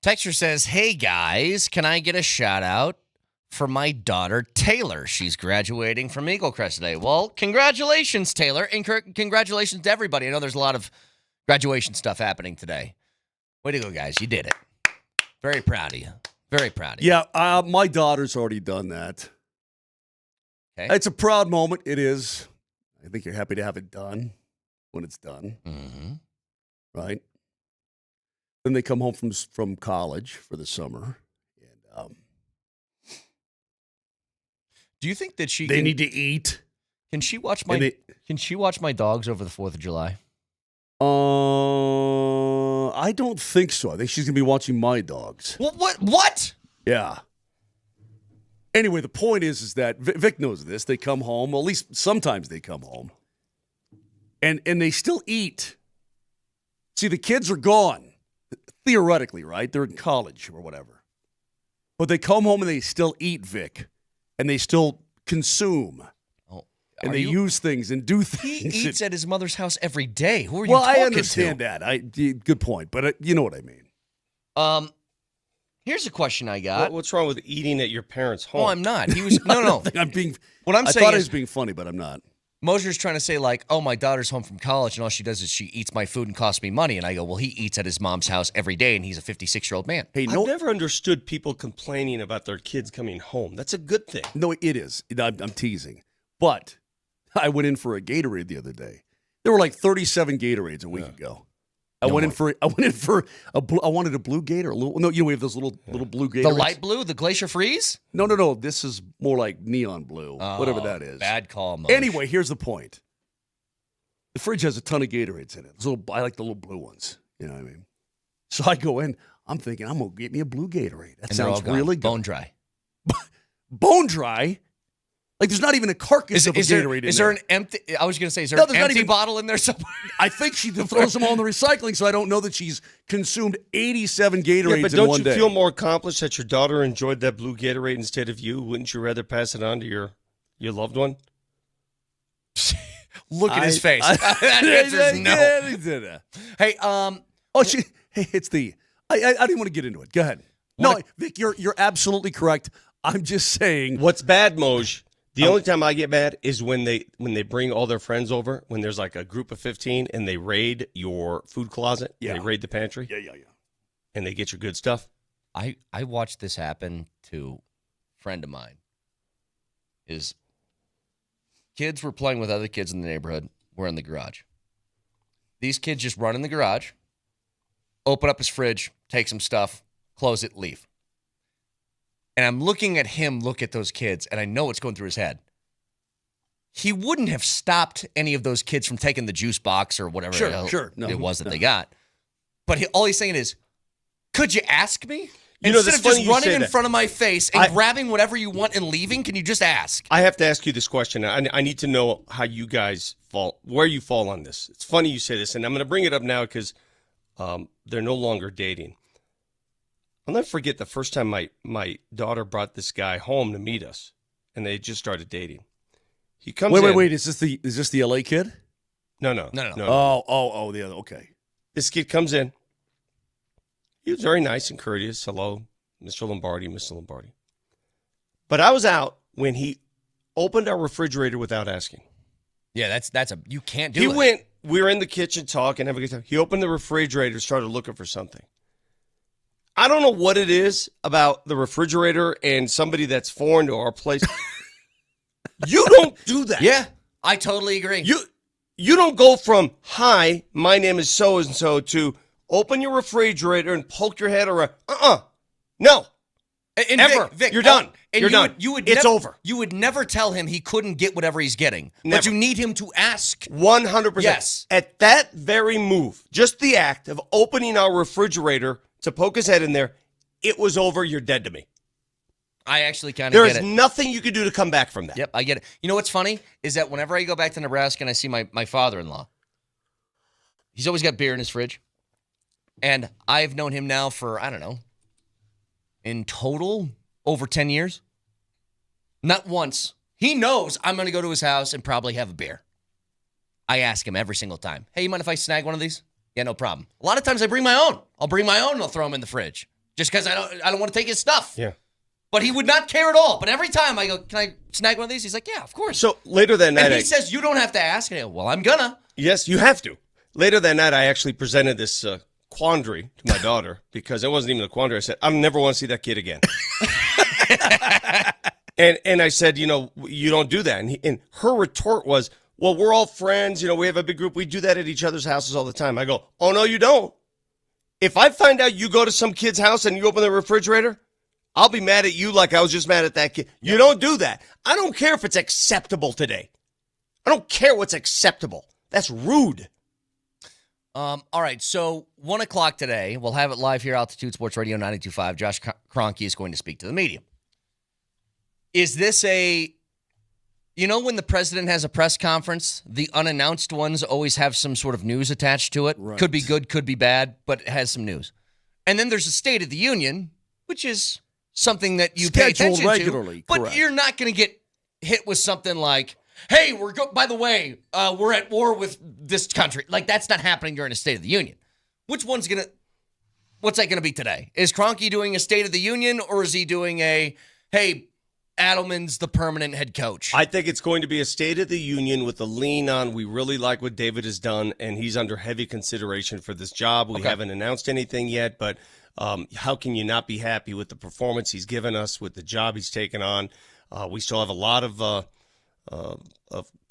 Texture says, hey, guys, can I get a shout-out for my daughter, Taylor? She's graduating from Eagle Crest today. Well, congratulations, Taylor, and congratulations to everybody. I know there's a lot of graduation stuff happening today. Way to go, guys. You did it. Very proud of you. Very proud of you. Yeah, my daughter's already done that. Okay. It's a proud moment. It is. I think you're happy to have it done when it's done. Mm-hmm. Right? Then they come home from college for the summer. And do you think that they need to eat? Can she watch my dogs over the 4th of July? I don't think so. I think she's going to be watching my dogs. What? Yeah. Anyway, the point is that Vic knows this. They come home. Well, at least sometimes they come home. And they still eat. See, the kids are gone. Theoretically, right? They're in college or whatever. But they come home and they still eat, Vic. And they still consume. Oh, and they use things and do things. He eats at his mother's house every day. Who are you talking to? Well, I understand that. Good point. But you know what I mean. Here's a question I got. What's wrong with eating at your parents' home? Oh, I'm not. He was no. I'm being. What I'm I saying thought I is, was being funny, but I'm not. Moser's trying to say, like, oh, my daughter's home from college, and all she does is she eats my food and costs me money. And I go, well, he eats at his mom's house every day, and he's a 56-year-old man. Hey, I've never understood people complaining about their kids coming home. That's a good thing. No, it is. I'm teasing. But I went in for a Gatorade the other day. There were like 37 Gatorades a week ago. I wanted a blue Gator. We have those little blue Gatorades. The light blue, the Glacier Freeze? No. This is more like neon blue, whatever that is. Bad call, Moser. Anyway, here's the point. The fridge has a ton of Gatorades in it. I like the little blue ones. You know what I mean? So I go in. I'm thinking, I'm going to get me a blue Gatorade. That sounds really good. Bone dry. Bone dry? Like, there's not even a carcass of a Gatorade in there. Is there an empty? I was going to say, is there an empty bottle in there somewhere? I think she throws them all in the recycling, so I don't know that she's consumed 87 Gatorades in one day. But don't you feel more accomplished that your daughter enjoyed that blue Gatorade instead of you? Wouldn't you rather pass it on to your loved one? Look at his face. That answer's no. Hey, it's the. I didn't want to get into it. Go ahead. No, Vic, you're absolutely correct. I'm just saying. What's bad, Moj? The only time I get mad is when they bring all their friends over, when there's like a group of 15 and they raid your food closet. Yeah. They raid the pantry. Yeah. And they get your good stuff. I watched this happen to a friend of mine. His kids were playing with other kids in the neighborhood. We're in the garage. These kids just run in the garage, open up his fridge, take some stuff, close it, leave. And I'm looking at him look at those kids, and I know what's going through his head. He wouldn't have stopped any of those kids from taking the juice box or whatever it was that they got. But all he's saying is, could you ask me? Instead of just running in front of my face and grabbing whatever you want and leaving, can you just ask? I have to ask you this question. I need to know how you guys fall, where you fall on this. It's funny you say this, and I'm going to bring it up now because they're no longer dating. I'll never forget the first time my daughter brought this guy home to meet us, and they just started dating. He comes in. Wait. Is this the LA kid? No. Oh, the other. Okay. This kid comes in. He was very nice and courteous. Hello, Mr. Lombardi, Mr. Lombardi. But I was out when he opened our refrigerator without asking. Yeah, you can't do it. We were in the kitchen talking, having a good time. He opened the refrigerator, started looking for something. I don't know what it is about the refrigerator and somebody that's foreign to our place. You don't do that. Yeah, I totally agree. You don't go from, hi, my name is so-and-so, to open your refrigerator and poke your head around. No. And ever. Vic, you're done. You're done. It's over. You would never tell him he couldn't get whatever he's getting. Never. But you need him to ask. 100%. Yes. At that very move, just the act of opening our refrigerator to poke his head in there, it was over. You're dead to me. I actually kind of get it. There is nothing you could do to come back from that. Yep, I get it. You know what's funny is that whenever I go back to Nebraska and I see my father-in-law, he's always got beer in his fridge. And I've known him now for, I don't know, in total, over 10 years. Not once. He knows I'm going to go to his house and probably have a beer. I ask him every single time, hey, you mind if I snag one of these? Yeah, no problem. A lot of times I bring my own. I'll bring my own and I'll throw them in the fridge. just because I don't want to take his stuff. Yeah. But he would not care at all. But every time I go, can I snag one of these? He's like, yeah, of course. So later that night, and he says, you don't have to ask. And I go, well, I'm gonna. Yes, you have to. Later that night, I actually presented this quandary to my daughter because it wasn't even a quandary. I said, I never want to see that kid again. and I said, you don't do that. And her retort was, well, we're all friends. We have a big group. We do that at each other's houses all the time. I go, oh, no, you don't. If I find out you go to some kid's house and you open the refrigerator, I'll be mad at you like I was just mad at that kid. You don't do that. I don't care if it's acceptable today. I don't care what's acceptable. That's rude. All right, so 1 o'clock today, we'll have it live here, Altitude Sports Radio 92.5. Josh Kroenke is going to speak to the media. Is this when the president has a press conference, the unannounced ones always have some sort of news attached to it? Right. Could be good, could be bad, but it has some news. And then there's a State of the Union, which is something that you pay Scheduled attention regularly, to. But correct. you're not going to get hit with something like, hey, by the way, we're at war with this country. Like, that's not happening during a State of the Union. What's that going to be today? Is Kroenke doing a State of the Union, or is he doing hey, Adelman's the permanent head coach? I think it's going to be a State of the Union with a lean on, we really like what David has done, and he's under heavy consideration for this job. We haven't announced anything yet, but how can you not be happy with the performance he's given us, with the job he's taken on? We still have a lot of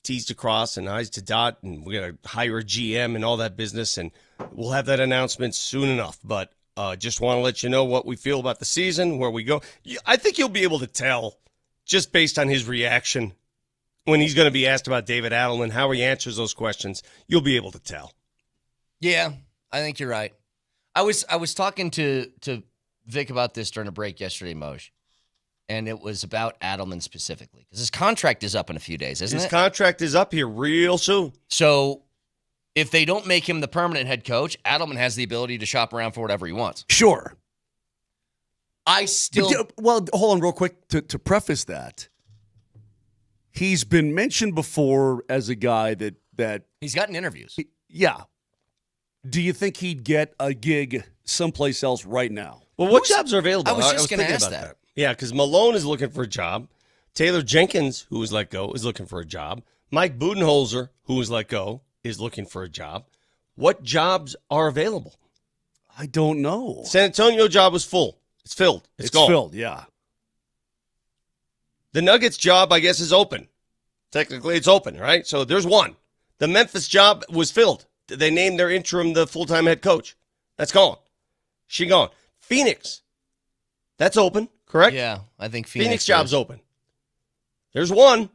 T's to cross and I's to dot, and we're going to hire a GM and all that business, and we'll have that announcement soon enough. But just want to let you know what we feel about the season, where we go. I think you'll be able to tell just based on his reaction when he's going to be asked about David Adelman, how he answers those questions. You'll be able to tell. Yeah, I think you're right. I was talking to Vic about this during a break yesterday, Moj. And it was about Adelman specifically. Because his contract is up in a few days, isn't it? His contract is up here real soon. So if they don't make him the permanent head coach, Adelman has the ability to shop around for whatever he wants. Sure. Well, hold on real quick to preface that. He's been mentioned before as a guy that he's gotten interviews. Yeah. Do you think he'd get a gig someplace else right now? Well, what jobs are available? I was just going to thinking ask about that. Yeah, because Malone is looking for a job. Taylor Jenkins, who was let go, is looking for a job. Mike Budenholzer, who was let go, is looking for a job. What jobs are available? I don't know. San Antonio job was full. It's filled. It's gone. Filled, yeah. The Nuggets job, I guess, is open. Technically, it's open, right? So there's one. The Memphis job was filled. They named their interim the full-time head coach. That's gone. She gone. Phoenix, that's open, correct? Yeah, I think Phoenix job's open. There's one.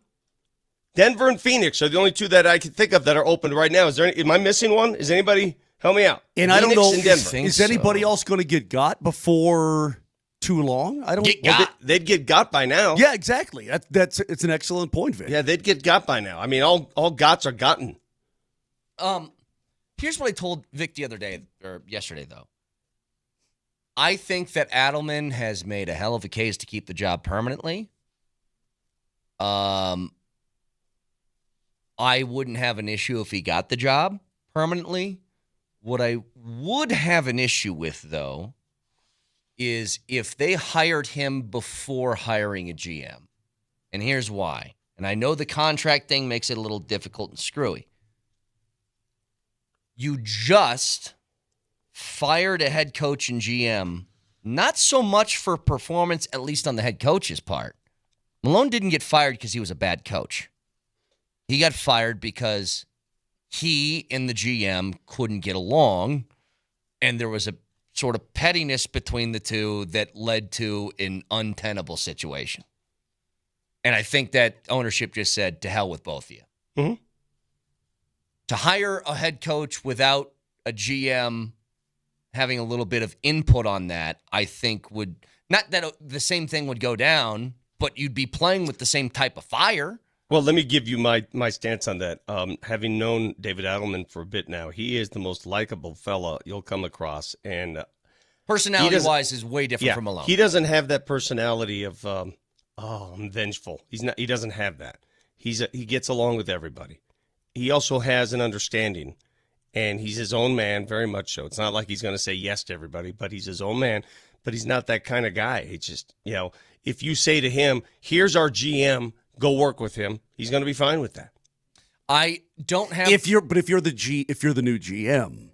Denver and Phoenix are the only two that I can think of that are open right now. Am I missing one? Is anybody help me out? And Phoenix I don't know. and Denver. Is anybody else going to get got before too long? I don't. Get got. They'd get got by now. Yeah, exactly. It's an excellent point, Vic. Yeah, they'd get got by now. I mean, all gots are gotten. Here's what I told Vic the other day, or yesterday, though. I think that Adelman has made a hell of a case to keep the job permanently. I wouldn't have an issue if he got the job permanently. What I would have an issue with, though, is if they hired him before hiring a GM. And here's why. And I know the contract thing makes it a little difficult and screwy. You just fired a head coach and GM, not so much for performance, at least on the head coach's part. Malone didn't get fired because he was a bad coach. He got fired because he and the GM couldn't get along, and there was a sort of pettiness between the two that led to an untenable situation. And I think that ownership just said, to hell with both of you. Mm-hmm. To hire a head coach without a GM having a little bit of input on that, I think would, not that the same thing would go down, but you'd be playing with the same type of fire. Well, let me give you my stance on that. Having known David Adelman for a bit now, he is the most likable fella you'll come across. And personality-wise is way different from Malone. He doesn't have that personality of, I'm vengeful. He doesn't have that. He gets along with everybody. He also has an understanding, and he's his own man, very much so. It's not like he's going to say yes to everybody, but he's his own man. but he's not that kind of guy. It's just, if you say to him, here's our GM, go work with him, he's going to be fine with that. I don't have. If you're the new GM,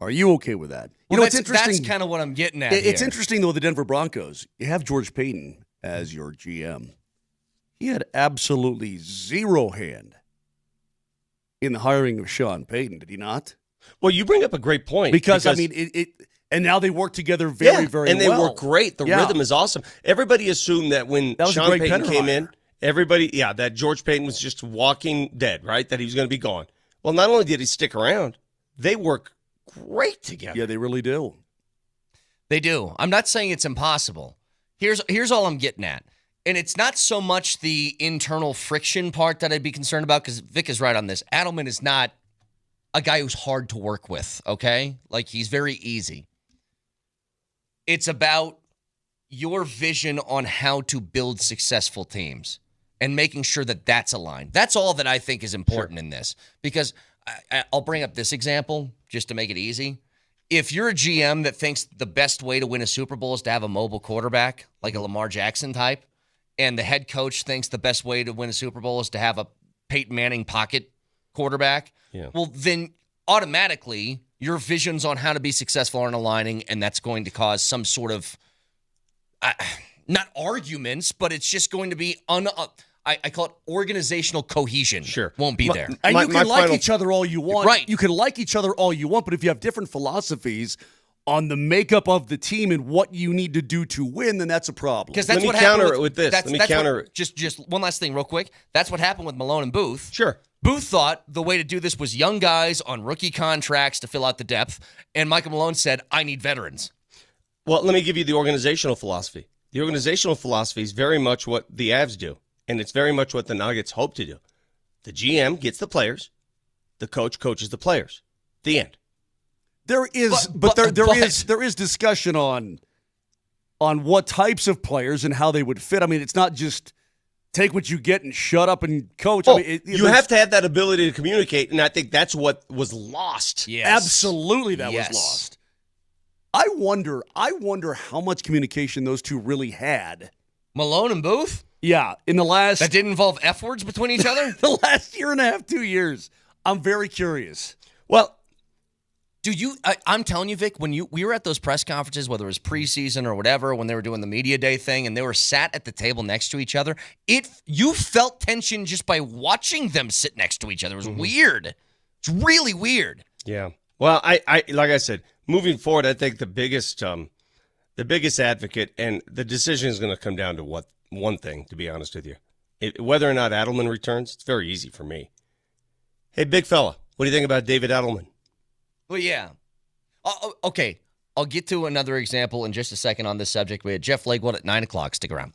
are you okay with that? Well, It's interesting. That's kind of what I'm getting at. It's here. interesting though. The Denver Broncos. You have George Payton as your GM. He had absolutely zero hand in the hiring of Sean Payton. Did he not? Well, you bring up a great point Because I mean, and now they work together very well. And they work great. The rhythm is awesome. Everybody assumed that when Sean Payton came in, that George Payton was just walking dead, right? That he was going to be gone. Well, not only did he stick around, they work great together. Yeah, they really do. They do. I'm not saying it's impossible. Here's all I'm getting at. And it's not so much the internal friction part that I'd be concerned about, because Vic is right on this. Adelman is not a guy who's hard to work with, okay? Like, he's very easy. It's about your vision on how to build successful teams and making sure that that's aligned. That's all that I think is important in this. Because I'll bring up this example just to make it easy. If you're a GM that thinks the best way to win a Super Bowl is to have a mobile quarterback, like a Lamar Jackson type, and the head coach thinks the best way to win a Super Bowl is to have a Peyton Manning pocket quarterback, well, then automatically your visions on how to be successful aren't aligning, and that's going to cause some sort of, not arguments, but it's just going to be, I call it organizational cohesion. Sure. Won't be there. And you can like each other all you want. Right. You can like each other all you want, but if you have different philosophies on the makeup of the team and what you need to do to win, then that's a problem. Because that's Let me what counter happened it with this. Let me counter it. Just one last thing real quick. That's what happened with Malone and Booth. Sure. Booth thought the way to do this was young guys on rookie contracts to fill out the depth, and Michael Malone said, I need veterans. Well, let me give you the organizational philosophy. The organizational philosophy is very much what the Avs do, and it's very much what the Nuggets hope to do. The GM gets the players, the coach coaches the players. The end. There is discussion on what types of players and how they would fit. I mean, it's not just take what you get and shut up and coach. I mean, you have to have that ability to communicate, and I think that's what was lost. Yes. Absolutely, that was lost. I wonder how much communication those two really had. Malone and Booth? Yeah, in the last That didn't involve F words between each other? the last year and a half, 2 years. I'm very curious. Well, Dude, I'm telling you, Vic, when we were at those press conferences, whether it was preseason or whatever, when they were doing the media day thing, and they were sat at the table next to each other, you felt tension just by watching them sit next to each other. It was weird. It's really weird. yeah. Well, I like I said, moving forward, I think the biggest advocate, and the decision is going to come down to one thing, to be honest with you. Whether or not Adelman returns, it's very easy for me. Hey, big fella, what do you think about David Adelman? Well, yeah. Okay, I'll get to another example in just a second on this subject. We had Jeff Legwold at 9 o'clock. Stick around.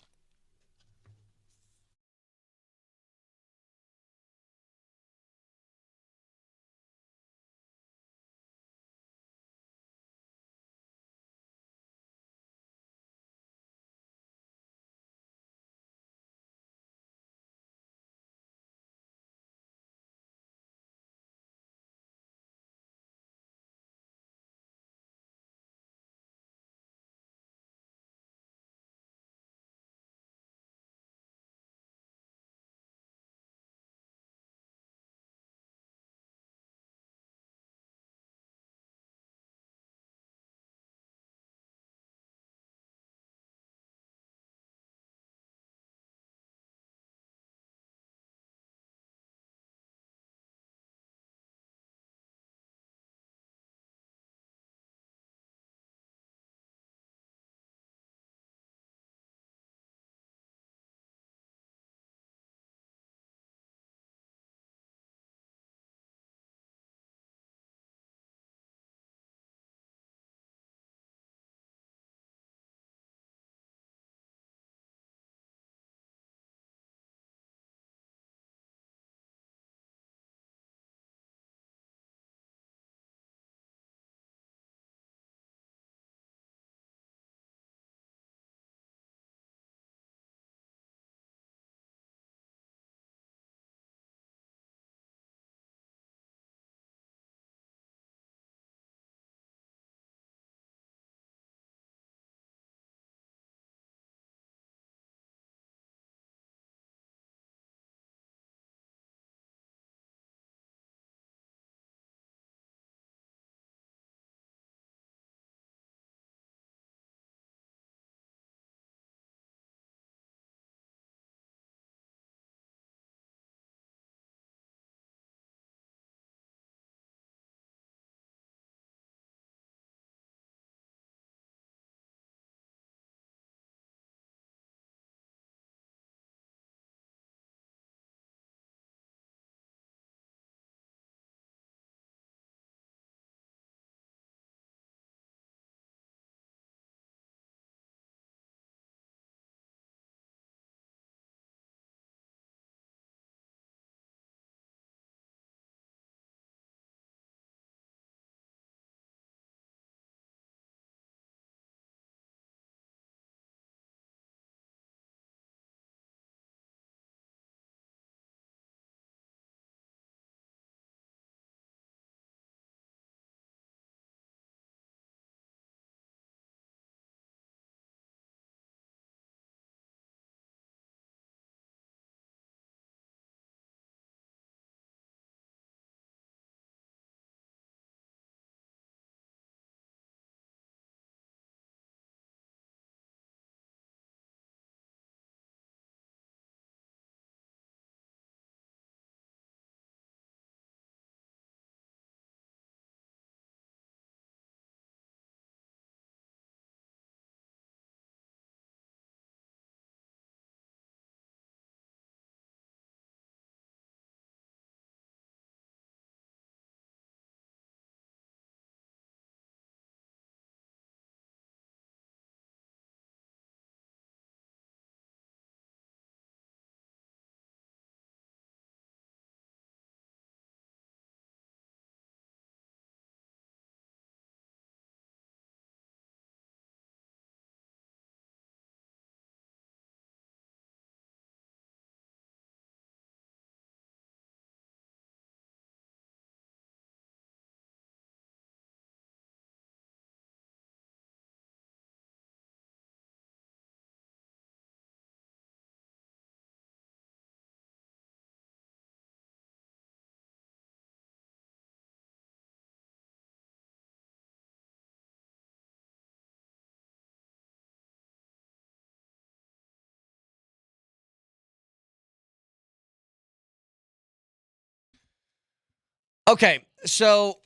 Okay, so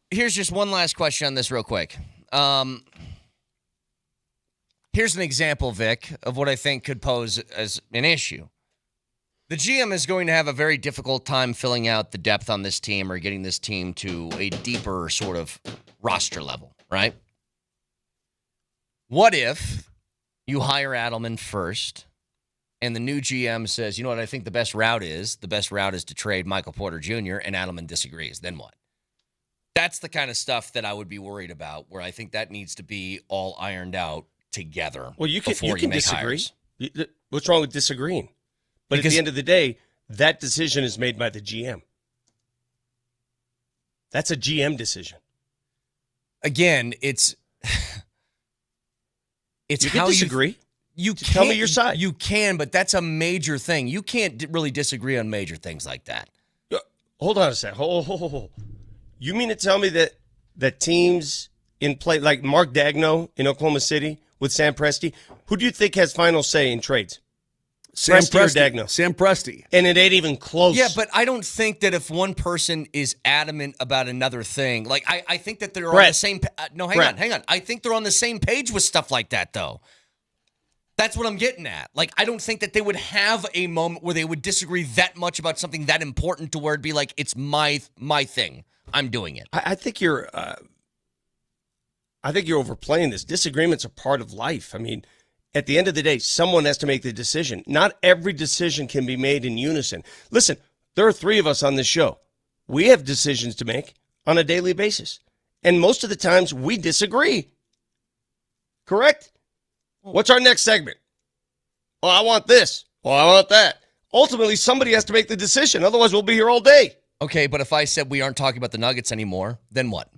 here's just one last question on this real quick. Here's an example, Vic, of what I think could pose as an issue. The GM is going to have a very difficult time filling out the depth on this team or getting this team to a deeper sort of roster level, right? What if you hire Adelman first and the new GM says, you know what, I think the best route is? The best route is to trade Michael Porter Jr. and Adelman disagrees. Then what? That's the kind of stuff that I would be worried about, where I think that needs to be all ironed out together. Well, you can make disagree. Hires. What's wrong with disagreeing? But at the end of the day, that decision is made by the GM. That's a GM decision. Again, it's you how can disagree. You tell me your side. You can, but that's a major thing. You can't really disagree on major things like that. Hold on a second. Hold. You mean to tell me that teams in play, like Mark Dagno in Oklahoma City with Sam Presti, who do you think has final say in trades? Sam Presti or Presti. Dagno? Sam Presti. And it ain't even close. Yeah, but I don't think that if one person is adamant about another thing, like I think that they're on Brett. the same. No, hang Brett. on. I think they're on the same page with stuff like that, though. That's what I'm getting at. Like, I don't think that they would have a moment where they would disagree that much about something that important to where it'd be like, it's my thing. I'm doing it. I think you're overplaying this. Disagreements are part of life. I mean, at the end of the day, someone has to make the decision. Not every decision can be made in unison. Listen, there are three of us on this show. We have decisions to make on a daily basis. And most of the times we disagree. Correct? What's our next segment? Well, I want this. Well, I want that. Ultimately, somebody has to make the decision. Otherwise, we'll be here all day. Okay, but if I said we aren't talking about the Nuggets anymore, then what?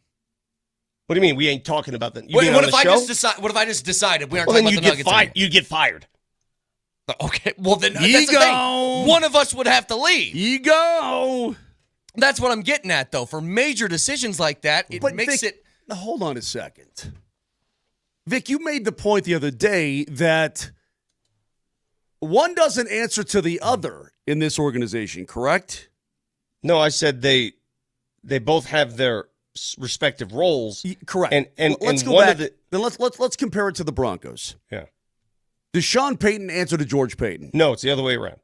What do you mean we ain't talking about that? What if I just decided we aren't talking about the Nuggets anymore? You'd get fired. Okay, well then that's Ego. the thing. One of us would have to leave. Ego. That's what I'm getting at, though. For major decisions like that, it makes Vic, it. Now, hold on a second. Vic, you made the point the other day that one doesn't answer to the other in this organization, correct? No, I said they both have their respective roles. Correct. And let's go one back. of the, then let's compare it to the Broncos. yeah. Does Sean Payton answer to George Payton? No, it's the other way around.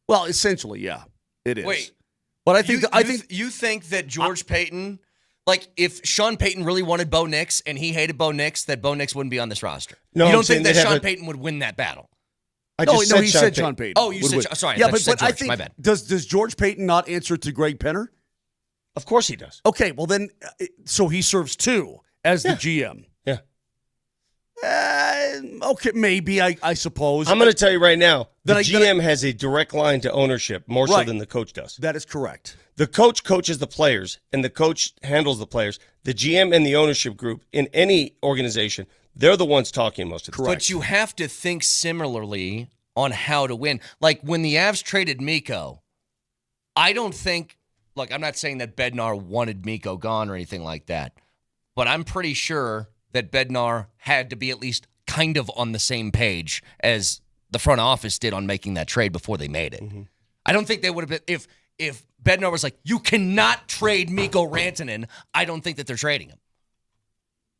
Well, essentially, yeah, it is. Wait, but I think you think that George Payton, like if Sean Payton really wanted Bo Nix and he hated Bo Nix, that Bo Nix wouldn't be on this roster. No, you I'm don't think saying that Sean Payton would win that battle? No, he said Sean Payton. Oh, you said sorry. Yeah, I but I George. think My bad. Does George Payton not answer to Greg Penner? Of course he does. Okay, well then, so he serves two as the GM. Yeah. Okay, maybe I suppose. I'm going to tell you right now, the Then GM has a direct line to ownership more so Right. than the coach does. That is correct. The coach coaches the players, and the coach handles the players. The GM and the ownership group in any organization, they're the ones talking most of the time. But you have to think similarly on how to win. Like when the Avs traded Mikko, I don't think. Look, I'm not saying that Bednar wanted Mikko gone or anything like that, but I'm pretty sure that Bednar had to be at least kind of on the same page as the front office did on making that trade before they made it. Mm-hmm. I don't think they would have been if Bednar was like, you cannot trade Mikko Rantanen, I don't think that they're trading him.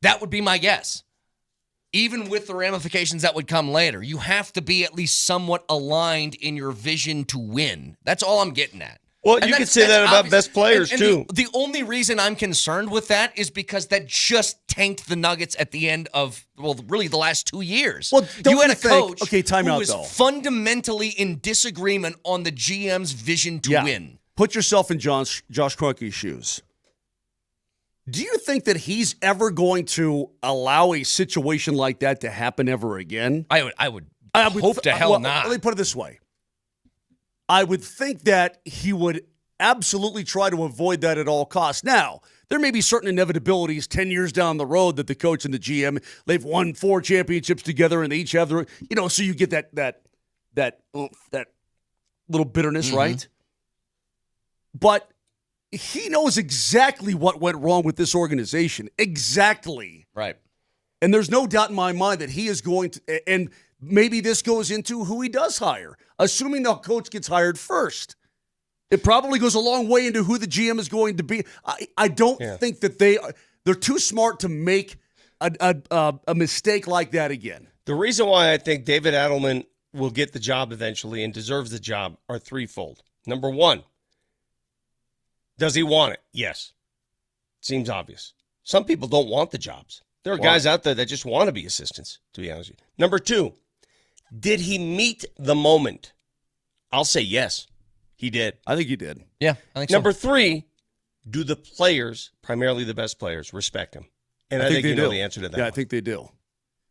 That would be my guess. Even with the ramifications that would come later, you have to be at least somewhat aligned in your vision to win. That's all I'm getting at. Well, you could say that about obvious. best players, and too. The only reason I'm concerned with that is because that just tanked the Nuggets at the end of, well, really the last 2 years. Well, don't you had you a think- coach okay, time who out, was though. fundamentally in disagreement on the GM's vision to win. Put yourself in Josh Kroenke's shoes. Do you think that he's ever going to allow a situation like that to happen ever again? I would hope to hell not. Let me put it this way. I would think that he would absolutely try to avoid that at all costs. Now, there may be certain inevitabilities 10 years down the road that the coach and the GM, they've won 4 championships together and they each have their, so you get that little bitterness, right? But he knows exactly what went wrong with this organization. Exactly. Right. And there's no doubt in my mind that he is going to, and maybe this goes into who he does hire, assuming the coach gets hired first. It probably goes a long way into who the GM is going to be. I don't think that they're too smart to make a mistake like that again. The reason why I think David Adelman will get the job eventually and deserves the job are threefold. Number one, does he want it? Yes. Seems obvious. Some people don't want the jobs. There are guys out there that just want to be assistants, to be honest with you. Number two, did he meet the moment? I'll say yes, he did. I think he did. Yeah, I think Number three, do the players, primarily the best players, respect him? And I think you know the answer to that. Yeah, one. I think they do.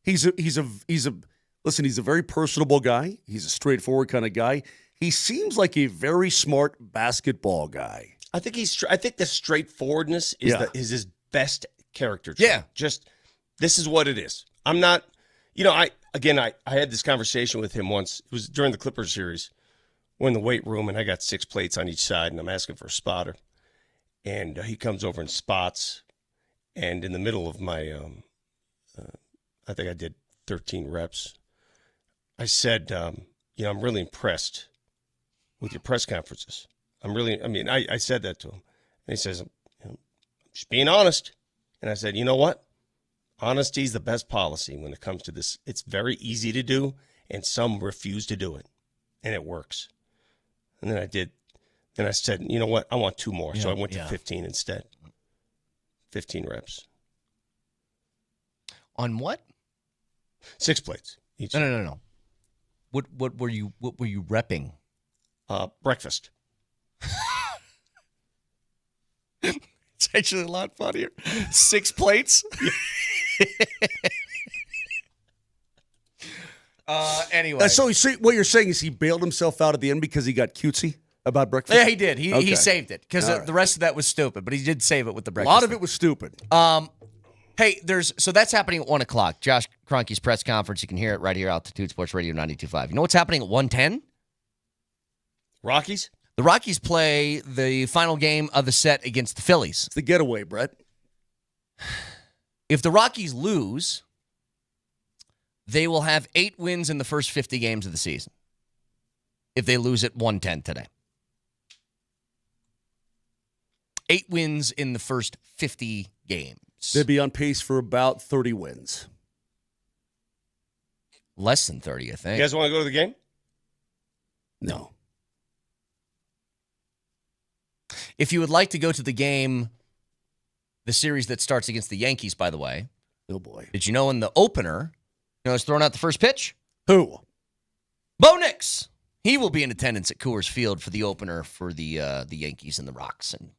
He's a very personable guy. He's a straightforward kind of guy. He seems like a very smart basketball guy. I think the straightforwardness is his best character trait. Yeah. Just this is what it is. I'm not, I had this conversation with him once. It was during the Clippers series. We're in the weight room, and I got 6 plates on each side, and I'm asking for a spotter. And he comes over and spots. And in the middle of my, I think I did 13 reps, I said, I'm really impressed with your press conferences. I said that to him. And he says, I'm just being honest. And I said, you know what? Honesty is the best policy when it comes to this. It's very easy to do, and some refuse to do it. And it works. And then I did. Then I said, you know what? I want 2 more. So I went to 15 instead. 15 reps. On what? 6 plates each. No. What were you repping? Breakfast. It's actually a lot funnier. 6 plates. Anyway. So what you're saying is he bailed himself out at the end because he got cutesy about breakfast? Yeah, he did. He saved it because the rest of that was stupid, but he did save it with the breakfast. A lot of it was stupid. Hey, so that's happening at 1 o'clock. Josh Kroenke's press conference. You can hear it right here, Altitude Sports Radio 92.5. You know what's happening at 1:10? Rockies? The Rockies play the final game of the set against the Phillies. It's the getaway, Brett. If the Rockies lose, they will have 8 wins in the first 50 games of the season. If they lose at 1:10 today. 8 wins in the first 50 games. They'd be on pace for about 30 wins. Less than 30, I think. You guys want to go to the game? No. If you would like to go to the game, the series that starts against the Yankees, by the way. Oh, boy. Did you know in the opener, who's throwing out the first pitch? Who? Bo Nix. He will be in attendance at Coors Field for the opener for the Yankees and the Rocks. And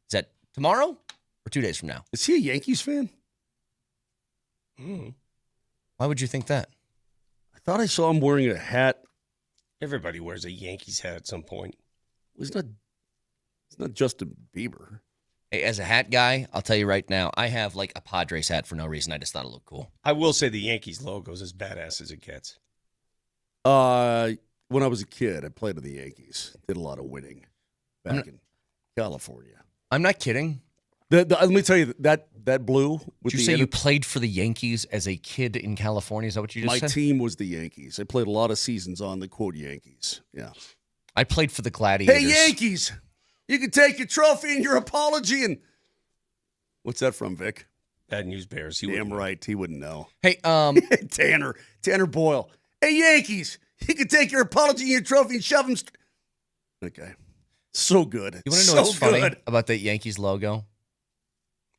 is that tomorrow or 2 days from now? Is he a Yankees fan? Why would you think that? I thought I saw him wearing a hat. Everybody wears a Yankees hat at some point. It's not Justin Bieber. Hey, as a hat guy, I'll tell you right now, I have like a Padres hat for no reason. I just thought it looked cool. I will say the Yankees logo is as badass as it gets. When I was a kid, I played with the Yankees. Did a lot of winning back in California. I'm not kidding. Let me tell you, that blue. Did you say you played for the Yankees as a kid in California? Is that what you just said? My team was the Yankees. I played a lot of seasons on the quote Yankees. Yeah. I played for the Gladiators. Hey, Yankees, you can take your trophy and your apology. And what's that from, Vic? Bad News Bears. Damn right, he wouldn't know. Hey, Tanner Boyle. Hey, Yankees, you can take your apology and your trophy and shove them. Okay. So good. You want to know what's funny about that Yankees logo?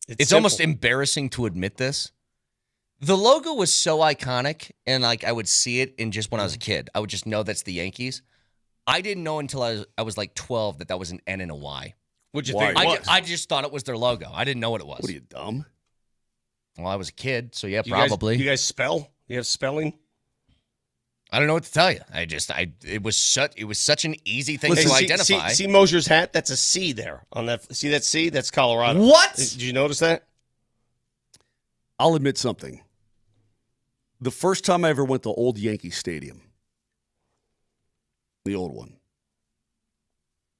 It's almost embarrassing to admit this. The logo was so iconic, and like I would see it in just when I was a kid. I would just know that's the Yankees. I didn't know until I was like 12 that was an N and a Y. What'd you think it was? I just thought it was their logo. I didn't know what it was. What are you, dumb? Well, I was a kid, so yeah, probably. You guys spell? You have spelling? I don't know what to tell you. It was such an easy thing to identify. See Moser's hat? That's a C there on that. See that C? That's Colorado. What? Did you notice that? I'll admit something. The first time I ever went to Old Yankee Stadium, the old one,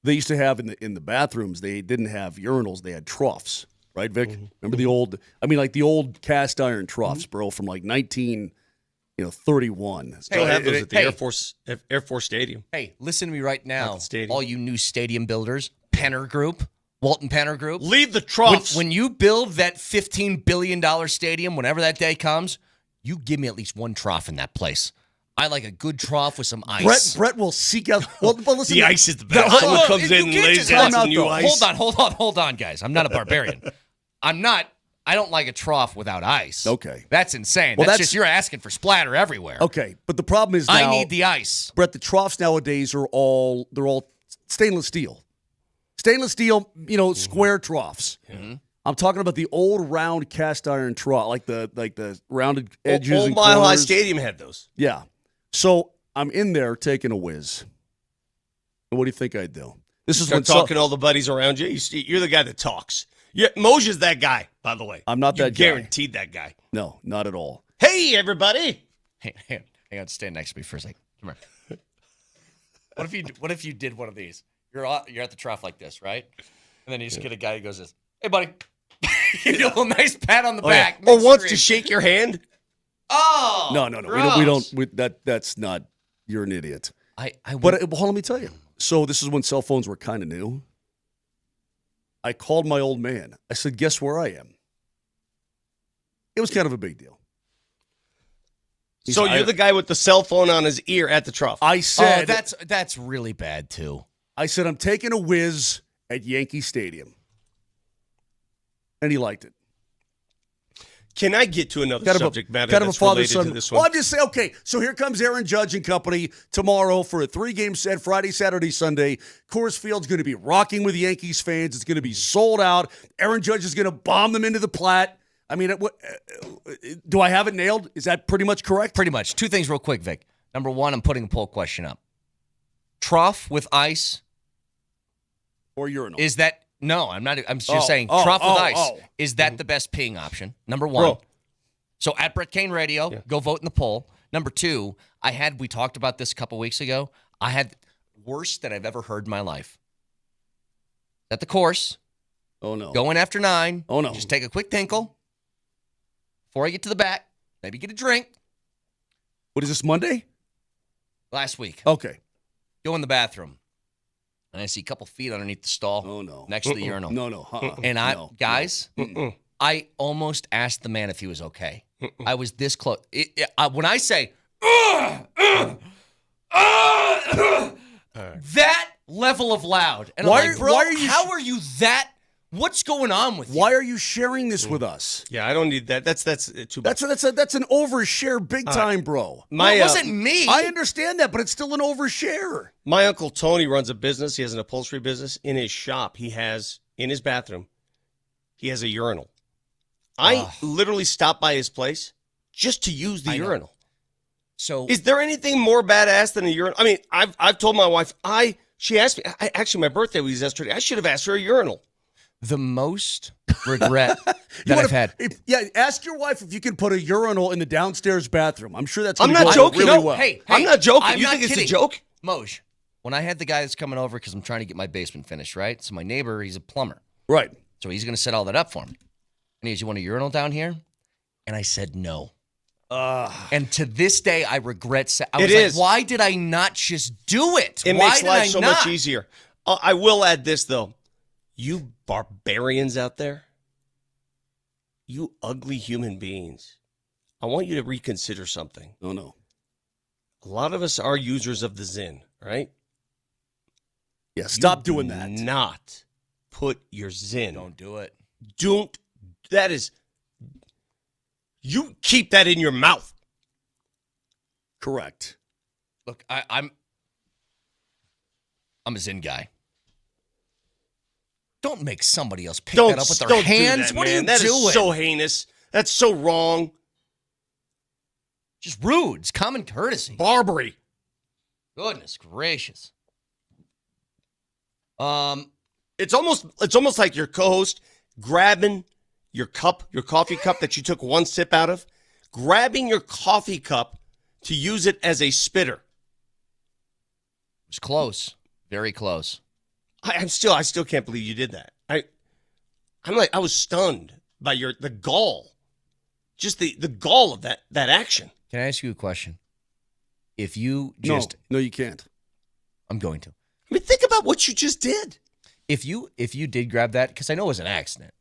they used to have in the bathrooms. They didn't have urinals. They had troughs, right, Vic? Mm-hmm. Remember the old? I mean, like the old cast iron troughs, bro, from like 19. 31. Still have those at the hey. Air Force Stadium. Hey, listen to me right now, Not the stadium. all you new stadium builders, Penner Group, Walton Penner Group. Leave the troughs. When you build that $15 billion stadium, whenever that day comes, you give me at least one trough in that place. I like a good trough with some ice. Brett will seek out. Well, listen, the ice is the best. Someone comes in and lays out some new ice. Hold on, guys. I'm not a barbarian. I don't like a trough without ice. Okay. That's insane. Well, that's just, you're asking for splatter everywhere. Okay, but the problem is now, I need the ice. Brett, the troughs nowadays are all stainless steel. Stainless steel, square troughs. Mm-hmm. I'm talking about the old round cast iron trough, like the rounded edges Old and Mile High corners. Stadium had those. Yeah. So I'm in there taking a whiz. And what do you think I do? This is Start talking to all the buddies around you. You're the guy that talks. Yeah, Moser's that guy, by the way. I'm not that guy. Guaranteed that guy. No, not at all. Hey, everybody. Hang on, stand next to me for a second. Come here. What if you did one of these? You're at the trough like this, right? And then you just get a guy who goes this. Hey, buddy. You do a little nice pat on the back. Or wants to shake your hand. Oh, No. gross. We don't. That's not. You're an idiot. But But let me tell you. So this is when cell phones were kind of new. I called my old man. I said, "Guess where I am?" It was kind of a big deal. So you're the guy with the cell phone on his ear at the trough. I said, that's really bad too. I said, I'm taking a whiz at Yankee Stadium. And he liked it. Can I get to another subject matter kind of that's a father related son. to this one? Well, I'm just saying, okay, so here comes Aaron Judge and company tomorrow for a 3-game set, Friday, Saturday, Sunday. Coors Field's going to be rocking with Yankees fans. It's going to be sold out. Aaron Judge is going to bomb them into the Platte. I mean, do I have it nailed? Is that pretty much correct? Pretty much. Two things real quick, Vic. Number one, I'm putting a poll question up. Trough with ice. Or urinal. Is that... No, I'm not. I'm just saying trough with ice. Is that the best peeing option? Number one. Bro. So at Brett Kane Radio, go vote in the poll. Number two, we talked about this a couple weeks ago. I had worst that I've ever heard in my life. At the course. Oh, no. Going after 9. Oh, no. Just take a quick tinkle. Before I get to the bat, maybe get a drink. What is this, Monday? Last week. Okay. Go in the bathroom. And I see a couple feet underneath the stall. Oh, no. Next to the urinal. No. And guys, Mm-mm. I almost asked the man if he was okay. I was this close. When I say, that level of loud. And Why I'm like, are- bro, why are you how are you that? What's going on with you? Why are you sharing this with us? Yeah, I don't need that. That's too much. That's an overshare big time, bro. It wasn't me. I understand that, but it's still an overshare. My Uncle Tony runs a business. He has an upholstery business. In his shop, he has, in his bathroom, he has a urinal. I literally stopped by his place just to use the urinal. So is there anything more badass than a urinal? I mean, I've told my wife, she asked me, actually my birthday was yesterday. I should have asked her a urinal. the most regret that I've had. Ask your wife if you can put a urinal in the downstairs bathroom. I'm sure that's I'm gonna not go joking. really No, well. Hey, I'm not joking. I'm You not think it's kidding. a joke? Moj, when I had the guy that's coming over because I'm trying to get my basement finished, right? So my neighbor, he's a plumber. Right. So he's going to set all that up for me. And he goes, you want a urinal down here? And I said no. And to this day, I regret I was like, why did I not just do it? It why makes did life I so not? much easier. I will add this, though. You barbarians out there, you ugly human beings, I want you to reconsider something. Oh, no. A lot of us are users of the Zyn, right? Yeah, stop You doing do that. Not put your Zyn. Don't do it. Don't. That is. You keep that in your mouth. Correct. Look, I'm a Zen guy. Don't make somebody else pick that up with their hands. Do that, what man. are you That doing? is so heinous. That's so wrong. Just rude. It's common courtesy. Barbary. Goodness gracious. It's almost like your co-host grabbing your coffee cup that you took one sip out of, grabbing your coffee cup to use it as a spitter. It was close. Very close. I still can't believe you did that. I was stunned by the gall. Just the gall of that action. Can I ask you a question? If you just No, you can't. I'm going to. I mean, think about what you just did. If you did grab that, because I know it was an accident.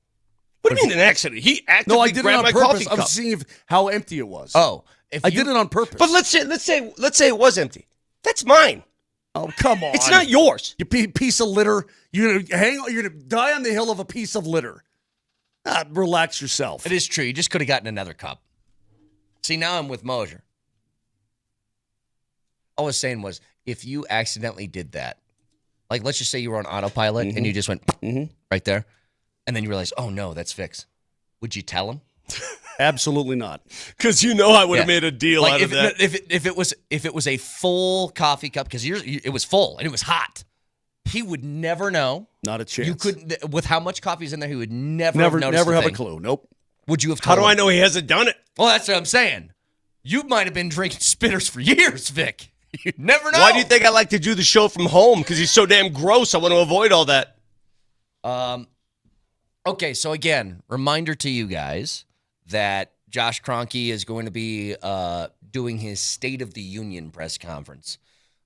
What do you mean an accident? He actively No, I did it grabbed on my purpose. coffee I'm cup. seeing how empty it was. Oh, I did it on purpose. But let's say it was empty. That's mine. Oh, come on. It's not yours. You piece of litter. You're gonna die on the hill of a piece of litter. Relax yourself. It is true. You just could have gotten another cup. See, now I'm with Moser. All I was saying was, if you accidentally did that, like let's just say you were on autopilot and you just went right there, and then you realize, oh no, that's fixed. Would you tell him? Absolutely not. Because you know I would have made a deal out of that. If it was a full coffee cup, because it was full and it was hot, he would never know. Not a chance. You couldn't, with how much coffee's in there, he would never have a a clue. Nope. Would you have How told do him? I know he hasn't done it? Well, that's what I'm saying. You might have been drinking spitters for years, Vic. You'd never know. Why do you think I like to do the show from home? Because he's so damn gross. I want to avoid all that. Okay, so again, reminder to you guys that Josh Kroenke is going to be doing his State of the Union press conference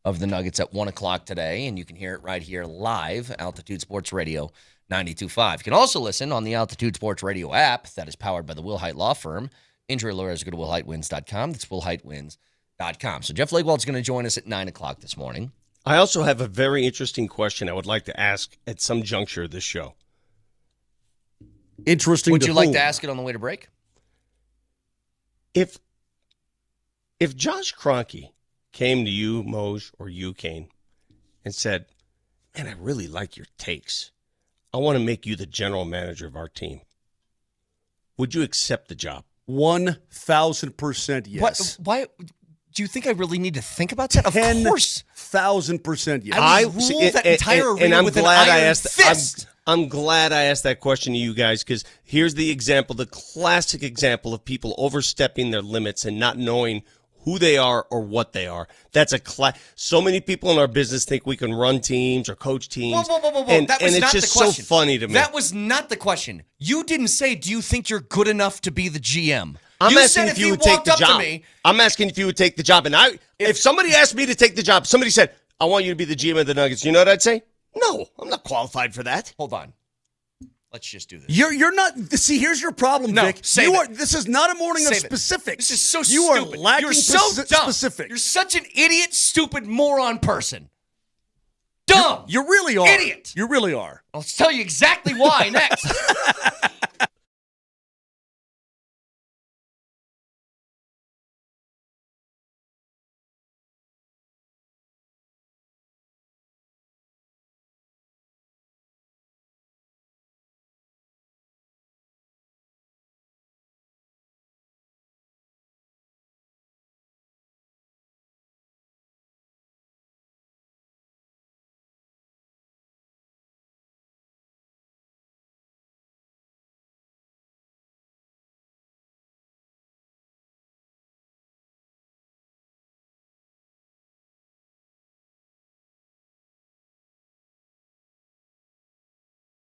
of the Nuggets at 1 o'clock today, and you can hear it right here live, Altitude Sports Radio 92.5. You can also listen on the Altitude Sports Radio app that is powered by the Will Hite Law Firm. Injury lawyers, go to willheitewins.com. That's willheitewins.com. So Jeff Legwald's going to join us at 9 o'clock this morning. I also have a very interesting question I would like to ask at some juncture of this show. Interesting. Would you like whom? to ask it on the way to break? If Josh Kroenke came to you, Moj, or you, Kane, and said, man, I really like your takes. I want to make you the general manager of our team. Would you accept the job? 1,000% yes. Why? Do you think I really need to think about that? Of course. 1,000% yes. I would rule that entire arena with an iron fist. I'm glad I asked that question to you guys, because here's the example, the classic example of people overstepping their limits and not knowing who they are or what they are. That's so many people in our business think we can run teams or coach teams. Whoa. And that was it's not just the question. so funny to me. That was not the question. You didn't say, do you think you're good enough to be the GM? I'm you asking said if you would take the job. I'm asking if you would take the job. And if somebody asked me to take the job, somebody said, I want you to be the GM of the Nuggets, you know what I'd say? No, I'm not qualified for that. Hold on. Let's just do this. You're not. See, here's your problem, No, Vic. save it. This is not a morning of Save it. specifics. This is so you stupid. are lacking You're so dumb. specifics. You're such an idiot, stupid, moron person. Dumb. You really are. Idiot. You really are. I'll tell you exactly why next.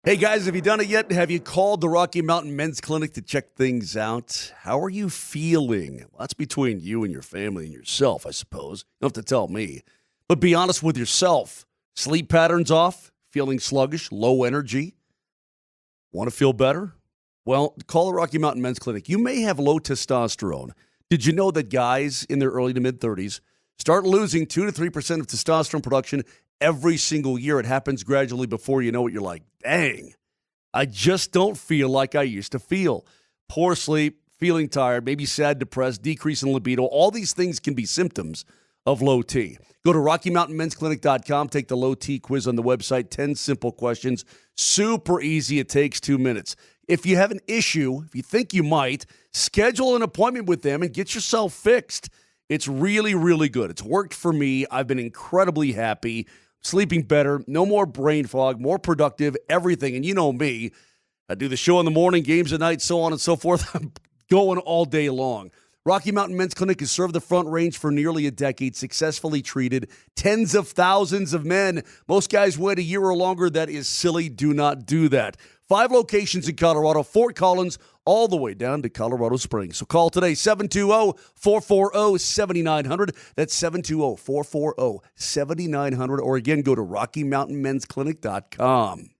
Hey, guys, have you done it yet? Have you called the Rocky Mountain Men's Clinic to check things out? How are you feeling? Well, that's between you and your family and yourself, I suppose. You don't have to tell me. But be honest with yourself. Sleep patterns off? Feeling sluggish? Low energy? Want to feel better? Well, call the Rocky Mountain Men's Clinic. You may have low testosterone. Did you know that guys in their early to mid-30s start losing 2 to 3% of testosterone production every single year? It happens gradually. Before you know it, you're like, dang, I just don't feel like I used to feel. Poor sleep, feeling tired, maybe sad, depressed, decrease in libido. All these things can be symptoms of low T. Go to RockyMountainMen'sClinic.com. Take the low T quiz on the website. 10 simple questions. Super easy. It takes 2 minutes. If you have an issue, if you think you might, schedule an appointment with them and get yourself fixed. It's really, really good. It's worked for me. I've been incredibly happy. Sleeping better, no more brain fog, more productive, everything. And you know me, I do the show in the morning, games at night, so on and so forth. I'm going all day long. Rocky Mountain Men's Clinic has served the Front Range for nearly a decade, successfully treated tens of thousands of men. Most guys wait a year or longer. That is silly. Do not do that. 5 locations in Colorado, Fort Collins, all the way down to Colorado Springs. So call today, 720-440-7900. That's 720-440-7900. Or again, go to RockyMountainMen'sClinic.com.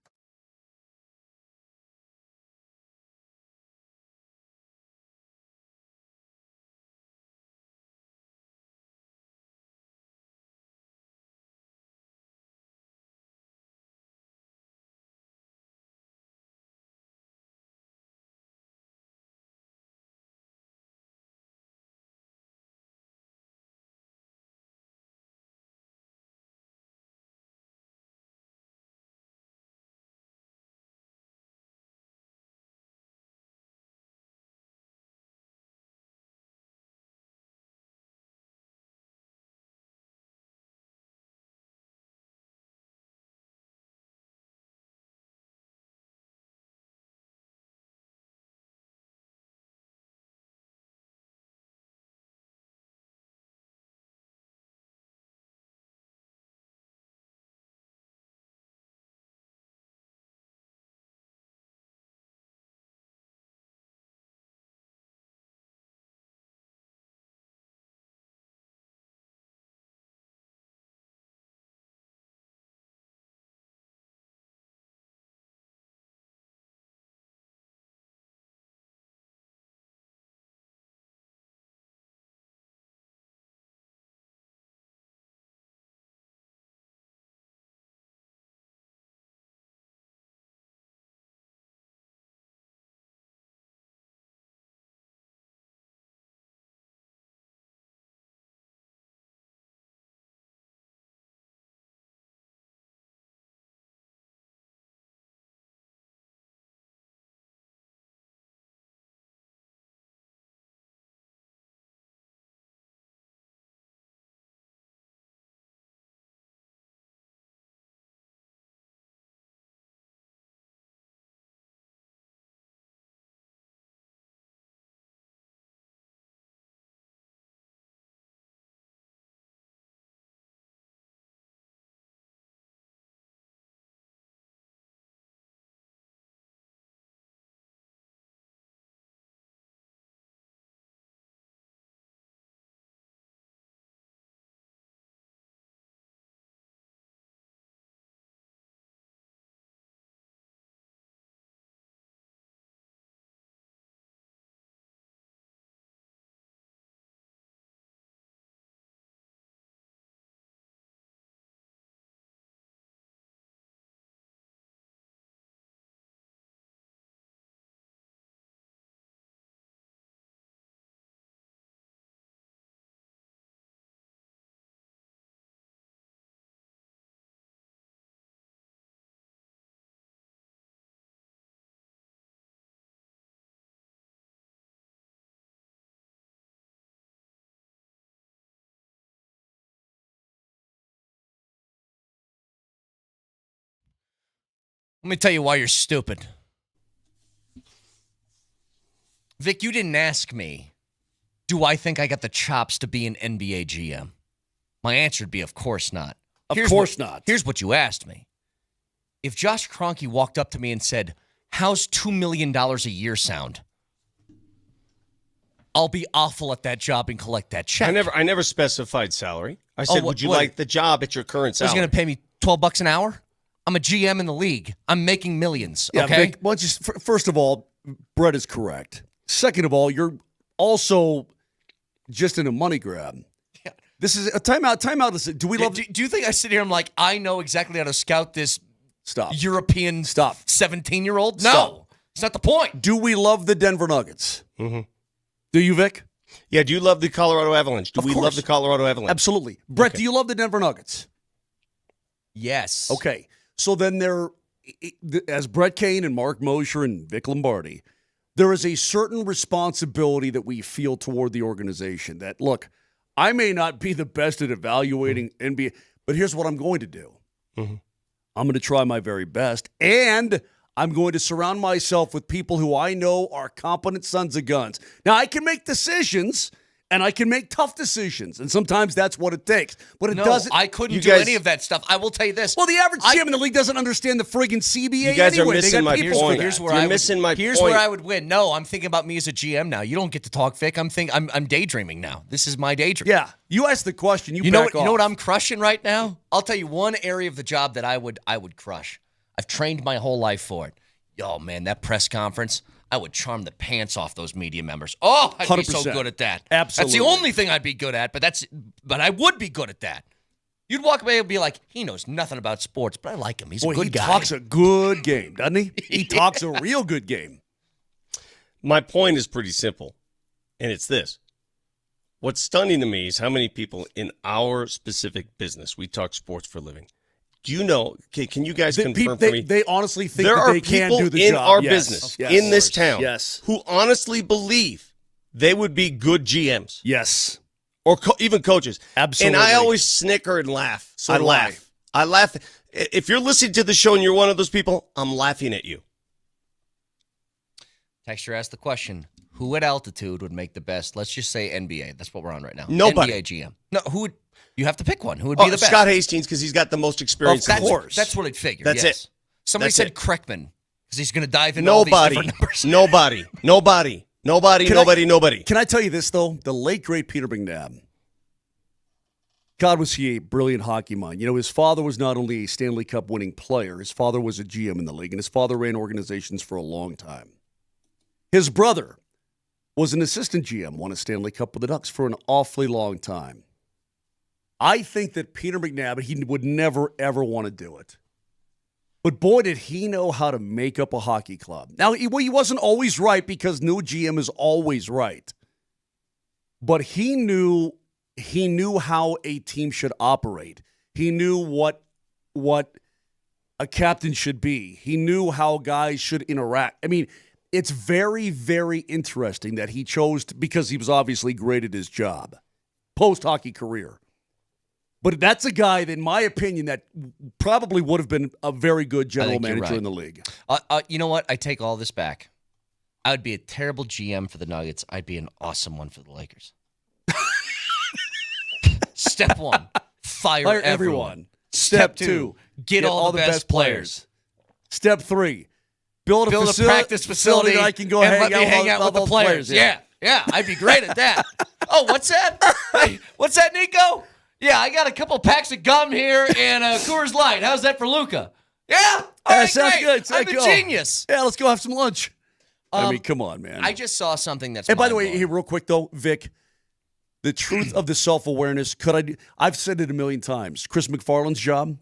Let me tell you why you're stupid. Vic, you didn't ask me, do I think I got the chops to be an NBA GM? My answer would be, of course not. Of course not. Here's what you asked me. If Josh Kroenke walked up to me and said, how's $2 million a year sound? I'll be awful at that job and collect that check. I never specified salary. I said, would you like the job at your current salary? He's going to pay me $12 an hour? I'm a GM in the league. I'm making millions, yeah, okay? Vic, well, first of all, Brett is correct. Second of all, you're also just in a money grab. Yeah. This is a timeout. Timeout is. Do we love? Do you think I sit here? I'm like, I know exactly how to scout this. European 17-year-old. No, it's not the point. Do we love the Denver Nuggets? Mm-hmm. Do you, Vic? Yeah. Do you love the Colorado Avalanche? Do we love the Colorado Avalanche? Absolutely. Brett, do you love the Denver Nuggets? Yes. Okay. So then as Brett Kane and Mark Moser and Vic Lombardi, there is a certain responsibility that we feel toward the organization that, look, I may not be the best at evaluating NBA, but here's what I'm going to do. Mm-hmm. I'm going to try my very best, and I'm going to surround myself with people who I know are competent sons of guns. Now, I can make decisions, and I can make tough decisions, and sometimes that's what it takes. But it doesn't. I couldn't do any of that stuff. I will tell you this. Well, the average GM in the league doesn't understand the friggin' CBA. You guys anyway. are missing my point. Here's where You're missing my point. Here's where I would win. No, I'm thinking about me as a GM now. You don't get to talk, Vic. I'm daydreaming now. This is my daydream. Yeah, you asked the question. You know what I'm crushing right now? I'll tell you one area of the job that I would crush. I've trained my whole life for it. Yo, man, that press conference, I would charm the pants off those media members. Oh, I'd 100%. Be so good at that. Absolutely. That's the only thing I'd be good at, but I would be good at that. You'd walk away and be like, he knows nothing about sports, but I like him. He's a good guy. He talks a good game, doesn't he? He talks a real good game. My point is pretty simple, and it's this. What's stunning to me is how many people in our specific business, we talk sports for a living. Do you know, can you guys confirm for me? They honestly think there that are they can people do the in job. our Yes. business, Yes. in this town, Yes. who honestly believe they would be good GMs. Yes. Or even coaches. Absolutely. And I always snicker and laugh. So I do laugh. I laugh. If you're listening to the show and you're one of those people, I'm laughing at you. Texture asked the question, who at altitude would make the best, let's just say NBA. That's what we're on right now. Nobody. NBA GM. No, who would, you have to pick one. Who would be the best? Scott Hastings, because he's got the most experience. Of course. That's what I'd figure. That's yes. it. Somebody That's said it. Kreckman, because he's going to dive into all these different numbers. Nobody. Can I tell you this, though? The late, great Peter McNabb. God, was he a brilliant hockey mind. You know, his father was not only a Stanley Cup winning player, his father was a GM in the league, and his father ran organizations for a long time. His brother was an assistant GM, won a Stanley Cup with the Ducks for an awfully long time. I think that Peter McNabb, he would never, ever want to do it. But boy, did he know how to make up a hockey club. Now, he wasn't always right because no GM is always right. But he knew how a team should operate. He knew what a captain should be. He knew how guys should interact. I mean, it's very, very interesting that he chose because he was obviously great at his job, post-hockey career. But that's a guy, in my opinion, that probably would have been a very good general manager in the league. You know what? I take all this back. I would be a terrible GM for the Nuggets. I'd be an awesome one for the Lakers. Step one, fire everyone. Step two, get all the best players. Step three, build a practice facility that I can go and hang out with the players. Yeah, I'd be great at that. Oh, what's that? Hey, what's that, Nico? Yeah, I got a couple packs of gum here and a Coors Light. How's that for Luca? Yeah? All right, sounds great. good. I'm a genius. Yeah, let's go have some lunch. I mean, come on, man. I just saw something that's And by the way, here, real quick, though, Vic, the truth of the self-awareness, I've said it a million times. Chris McFarland's job,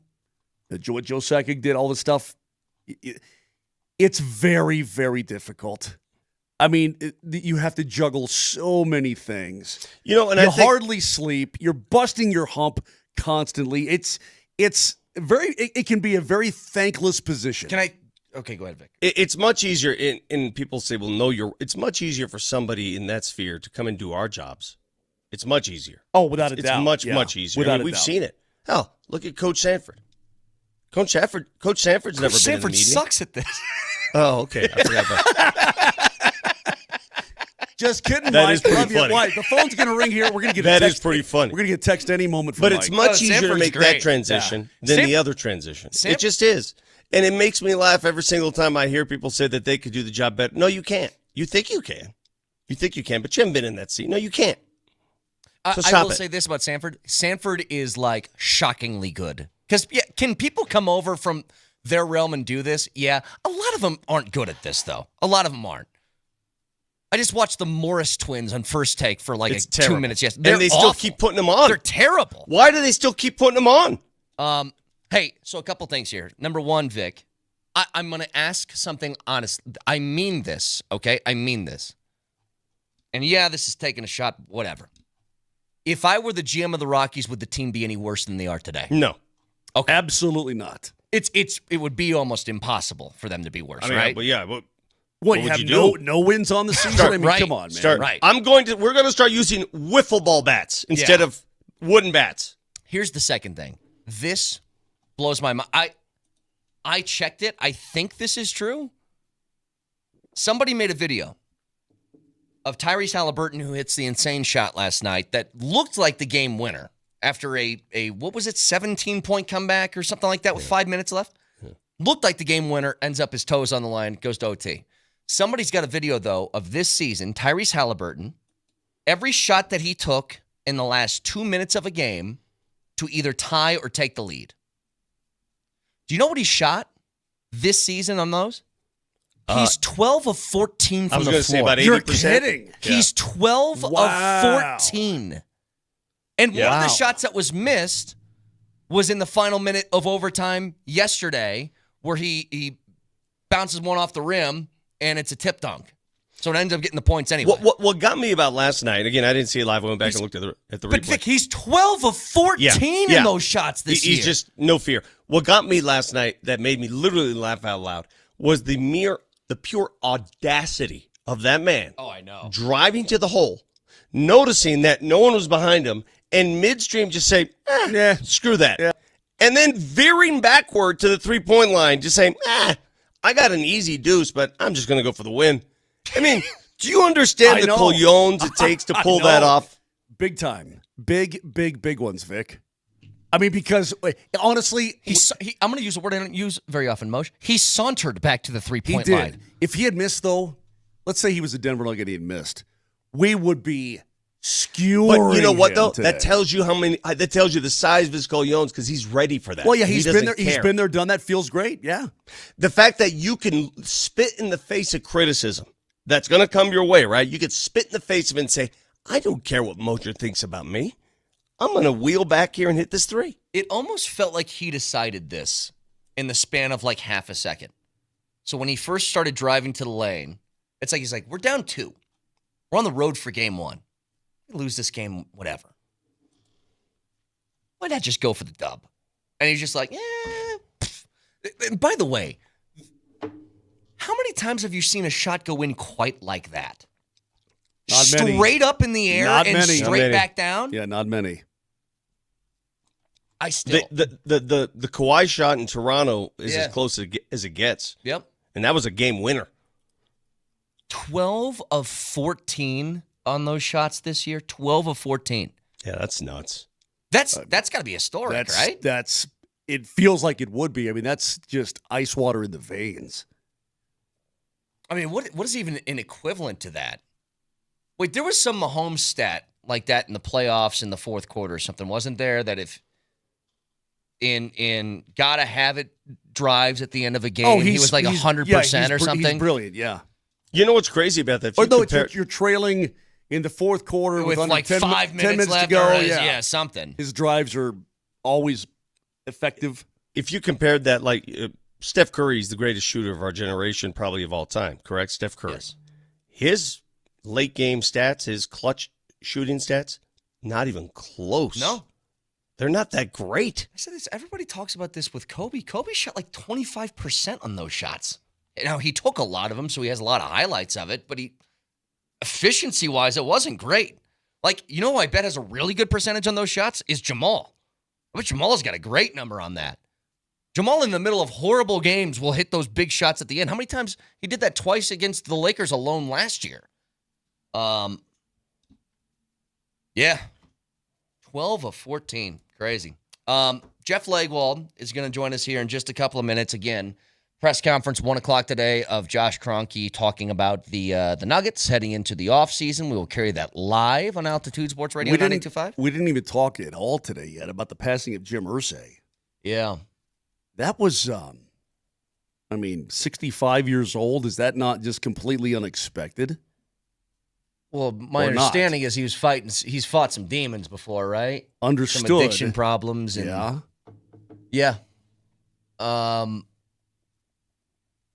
what Joe Sakic did, all this stuff, it's very, very difficult. I mean, you have to juggle so many things. You know, and you hardly sleep. You're busting your hump constantly. It can be a very thankless position. Okay, go ahead, Vic. It's much easier, and people say, well, no, it's much easier for somebody in that sphere to come and do our jobs. It's much easier. Oh, without a doubt. It's much easier. We've seen it. Hell, look at Coach Sanford. Coach Sanford's never been in the meeting. Sanford sucks at this. Oh, okay. I forgot about that. Just kidding, That Mike. is pretty Love you. funny. Mike, the phone's going to ring here. We're going to get That a text. is pretty funny. We're going to get a text any moment from But Mike. it's much easier to Sanford's make great. that transition than the other transition. It just is. And it makes me laugh every single time I hear people say that they could do the job better. No, you can't. You think you can. You think you can, but you haven't been in that seat. No, you can't. So I will say this about Sanford. Sanford is like shockingly good. Because can people come over from their realm and do this? Yeah. A lot of them aren't good at this, though. A lot of them aren't. I just watched the Morris twins on First Take for like 2 minutes. Yes, and they still keep putting them on. They're terrible. Why do they still keep putting them on? Hey, so a couple things here. Number one, Vic, I'm going to ask something honest. I mean this, okay? I mean this. And yeah, this is taking a shot, whatever. If I were the GM of the Rockies, would the team be any worse than they are today? No. Okay. Absolutely not. It would be almost impossible for them to be worse, right? But yeah, but what you have no wins on the season? Come on, man. Right. We're going to start using wiffle ball bats instead of wooden bats. Here's the second thing. This blows my mind. I checked it. I think this is true. Somebody made a video of Tyrese Halliburton who hits the insane shot last night that looked like the game winner after a what was it, 17-point comeback or something like that with 5 minutes left. Looked like the game winner, ends up his toes on the line, goes to OT. Somebody's got a video, though, of this season, Tyrese Halliburton, every shot that he took in the last 2 minutes of a game to either tie or take the lead. Do you know what he shot this season on those? He's 12 of 14 from the floor. Say about 80%. You're kidding. He's 12 of 14. And one of the shots that was missed was in the final minute of overtime yesterday, where he bounces one off the rim, and it's a tip dunk. So it ends up getting the points anyway. What got me about last night, again, I didn't see it live. I went back and looked at the replay. But, Vic, he's 12 of 14 in those shots this year. He's just no fear. What got me last night that made me literally laugh out loud was the pure audacity of that man. Oh, I know. Driving to the hole, noticing that no one was behind him, and midstream just say, screw that. Yeah. And then veering backward to the three-point line, just saying, I got an easy deuce, but I'm just going to go for the win. I mean, do you understand the colognes it takes to pull that off? Big time. Big ones, Vic. I mean, because honestly, I'm going to use a word I don't use very often, Moshe. He sauntered back to the three-point line. He did. If he had missed, though, let's say he was a Denver Nugget and he had missed, we would be skewering. But you know what, though? Today. That tells you that tells you the size of his colognes because he's ready for that. Well, yeah, he's been there. Care. He's been there, done that. Feels great. Yeah. The fact that you can spit in the face of criticism that's going to come your way, right? You could spit in the face of it and say, I don't care what Moser thinks about me. I'm going to wheel back here and hit this three. It almost felt like he decided this in the span of like half a second. So when he first started driving to the lane, it's like he's like, we're down 2. We're on the road for game 1. We lose this game, whatever. Why not just go for the dub? And he's just like, And by the way, how many times have you seen a shot go in quite like that? Not many. Straight up in the air and straight back down? Yeah, not many. I still the Kawhi shot in Toronto is as close as it gets. Yep. And that was a game winner. 12 of 14 on those shots this year. 12 of 14. Yeah, that's nuts. That's got to be historic, right? It feels like it would be. I mean, that's just ice water in the veins. I mean, what is even an equivalent to that? Wait, there was some Mahomes stat like that in the playoffs in the fourth quarter or something, wasn't there? That if in gotta have it drives at the end of a game, he was like 100% or something. He's brilliant, yeah. You know what's crazy about that? You're trailing in the fourth quarter with like 10 5 minutes left to go. Yeah, something. His drives are always effective. If you compared that, like Steph Curry is the greatest shooter of our generation, probably of all time, correct? Steph Curry. Yes. His late game stats, his clutch shooting stats, not even close. No. They're not that great. I said this. Everybody talks about this with Kobe. Kobe shot like 25% on those shots. Now, he took a lot of them, so he has a lot of highlights of it, but efficiency-wise, it wasn't great. Like, you know who I bet has a really good percentage on those shots? Is Jamal. I bet Jamal's got a great number on that. Jamal, in the middle of horrible games, will hit those big shots at the end. How many times? He did that twice against the Lakers alone last year. Yeah. 12 of 14. Crazy. Jeff Legwold is going to join us here in just a couple of minutes. Again, press conference 1 o'clock today of Josh Kroenke talking about the Nuggets heading into the offseason. We will carry that live on Altitude Sports Radio 92.5. We didn't even talk at all today yet about the passing of Jim Irsay. Yeah. That was, 65 years old. Is that not just completely unexpected? Well, my understanding is he's fought some demons before, right? Understood. Some addiction problems. And, yeah.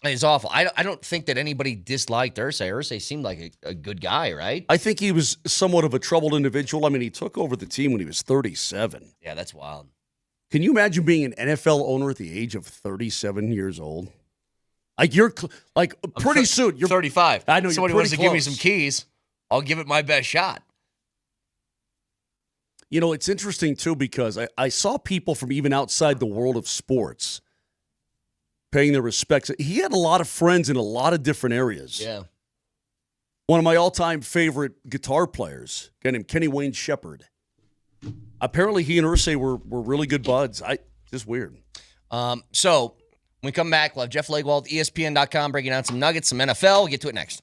It's awful. I don't think that anybody disliked Irsay. Irsay seemed like a good guy, right? I think he was somewhat of a troubled individual. I mean, he took over the team when he was 37. Yeah, that's wild. Can you imagine being an NFL owner at the age of 37 years old? Like pretty soon. You're 35. I know. Somebody wants to give me some keys. I'll give it my best shot. You know, it's interesting, too, because I saw people from even outside the world of sports paying their respects. He had a lot of friends in a lot of different areas. Yeah. One of my all-time favorite guitar players, a guy named Kenny Wayne Shepherd. Apparently, he and Irsay were really good buds. Just weird. So when we come back, we'll have Jeff Legwald, ESPN.com, breaking down some Nuggets, some NFL. We'll get to it next.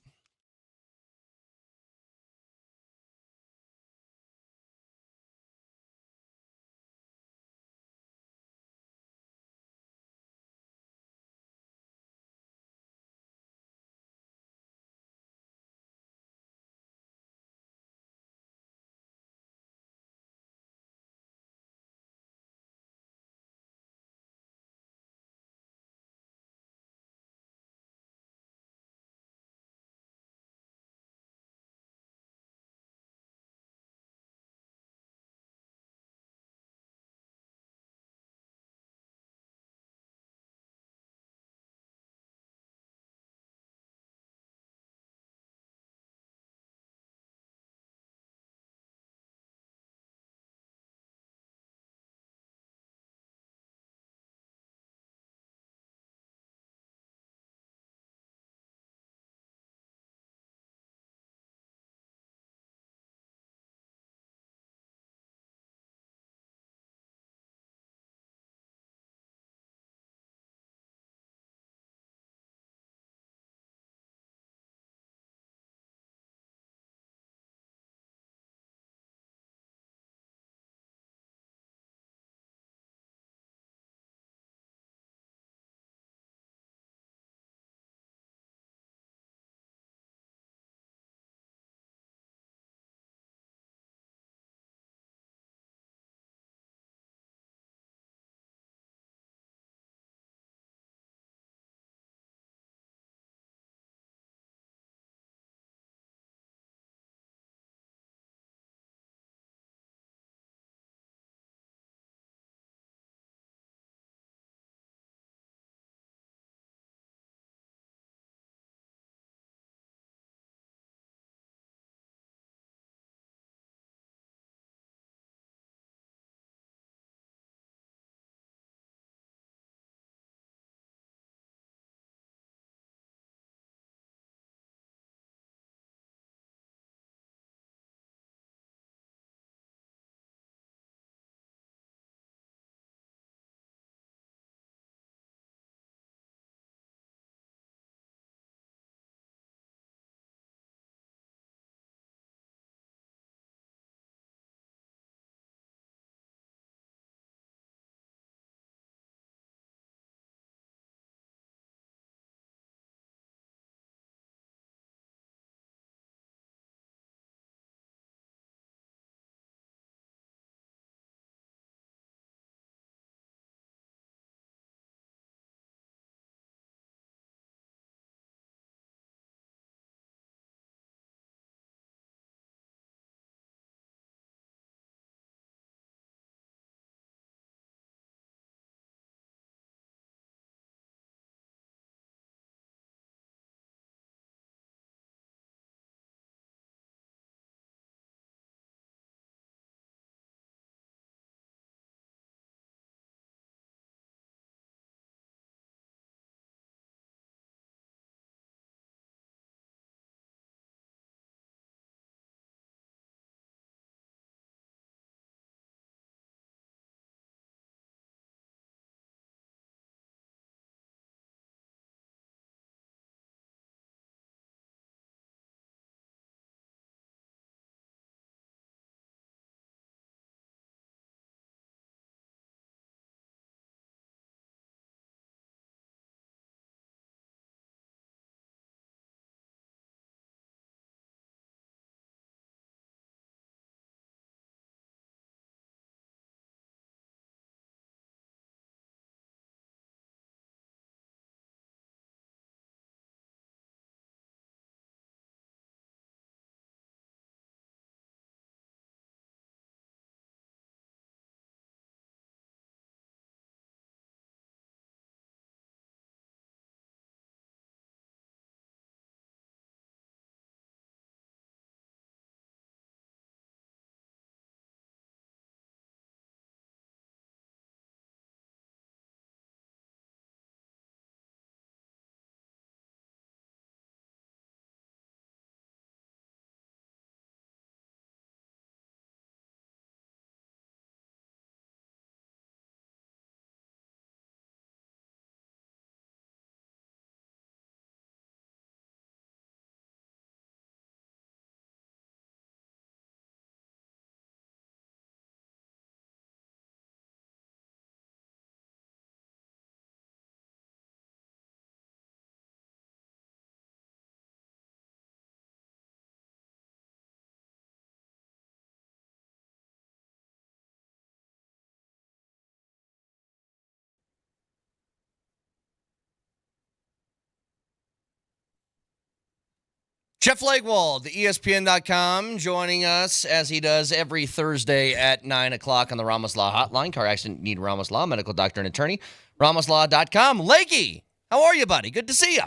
Jeff Legwold, the ESPN.com, joining us as he does every Thursday at 9 o'clock on the Ramos Law Hotline. Car accident need Ramos Law, medical doctor and attorney. RamosLaw.com. Leggy, how are you, buddy? Good to see you.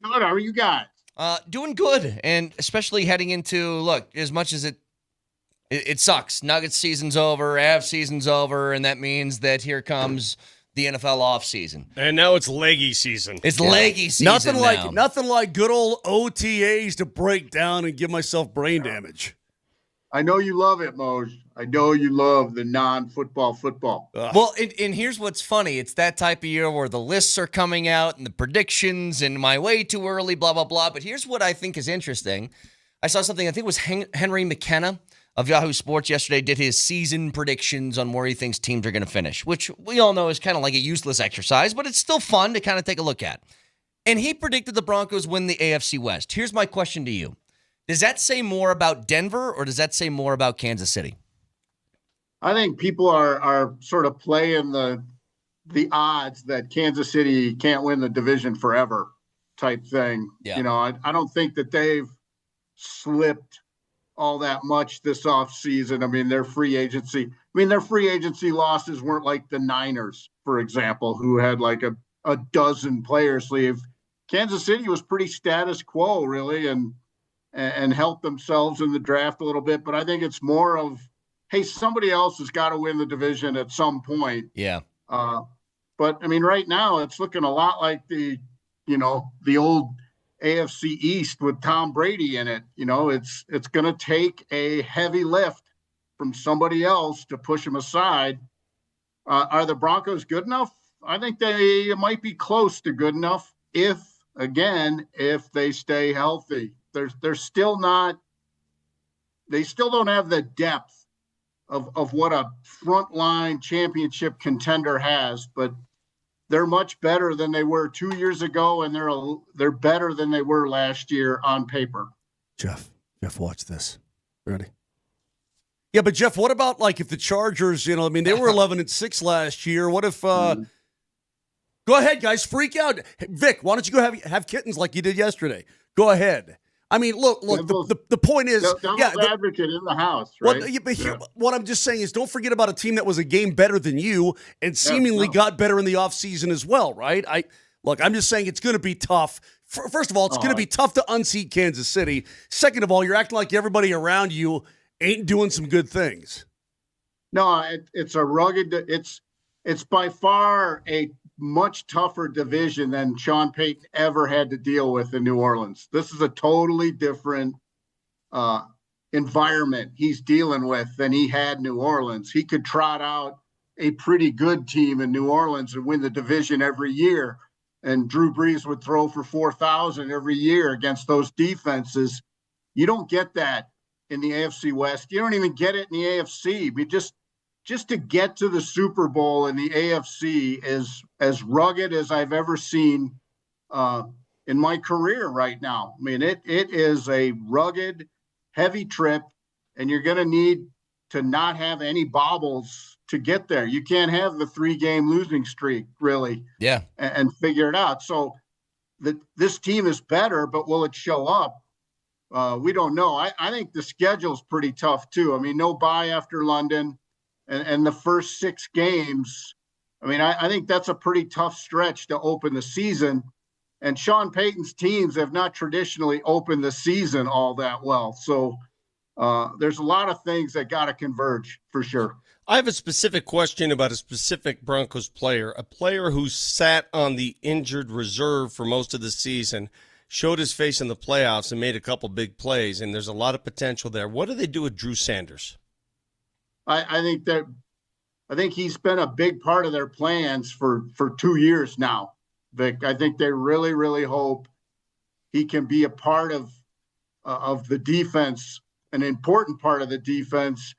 Good. How are you guys? Doing good, and especially heading into, look, as much as it sucks. Nuggets season's over, Avs season's over, and that means that here comes the NFL offseason. And now it's leggy season. It's leggy season Nothing like good old OTAs to break down and give myself brain damage. I know you love it, Moj. I know you love the non-football football. Well, and here's what's funny. It's that type of year where the lists are coming out and the predictions and my way too early, blah, blah, blah. But here's what I think is interesting. I saw something, I think it was Henry McKenna of Yahoo Sports yesterday did his season predictions on where he thinks teams are going to finish, which we all know is kind of like a useless exercise, but it's still fun to kind of take a look at. And he predicted the Broncos win the AFC West. Here's my question to you. Does that say more about Denver or does that say more about Kansas City? I think people are sort of playing the odds that Kansas City can't win the division forever type thing. Yeah. You know, I don't think that they've slipped all that much this offseason. I mean, their free agency losses weren't like the Niners, for example, who had like a dozen players leave. Kansas City was pretty status quo, really, and helped themselves in the draft a little bit. But I think it's more of, hey, somebody else has got to win the division at some point. Yeah. But I mean, right now it's looking a lot like the old AFC East with Tom Brady in it. You know, it's going to take a heavy lift from somebody else to push them aside. Are the Broncos good enough? I think they might be close to good enough if they stay healthy. They're still not. They still don't have the depth of what a frontline championship contender has, but they're much better than they were 2 years ago, and they're better than they were last year on paper. Jeff, watch this. Ready? Yeah, but Jeff, what about like if the Chargers? They were 11-6 last year. What if? Go ahead, guys, freak out. Hey, Vic, why don't you go have kittens like you did yesterday? Go ahead. I mean, look. The point is, advocate in the house, right? What I'm just saying is, don't forget about a team that was a game better than you and seemingly got better in the offseason as well, right? I'm just saying it's going to be tough. First of all, it's going to be tough to unseat Kansas City. Second of all, you're acting like everybody around you ain't doing some good things. No, it's a rugged. It's by far a much tougher division than Sean Payton ever had to deal with in New Orleans. This is a totally different environment he's dealing with than he had New Orleans. He could trot out a pretty good team in New Orleans and win the division every year. And Drew Brees would throw for 4,000 every year against those defenses. You don't get that in the AFC West. You don't even get it in the AFC. Just to get to the Super Bowl in the AFC is as rugged as I've ever seen in my career right now. I mean, it is a rugged, heavy trip, and you're going to need to not have any bobbles to get there. You can't have the 3-game losing streak, really, and figure it out. So this team is better, but will it show up? We don't know. I think the schedule's pretty tough, too. I mean, no bye after London. And the first 6 games, I mean, I think that's a pretty tough stretch to open the season. And Sean Payton's teams have not traditionally opened the season all that well. So there's a lot of things that got to converge for sure. I have a specific question about a specific Broncos player, a player who sat on the injured reserve for most of the season, showed his face in the playoffs and made a couple big plays, and there's a lot of potential there. What do they do with Drew Sanders? I think he's been a big part of their plans for 2 years now, Vic. I think they really, really hope he can be a part of the defense, an important part of the defense.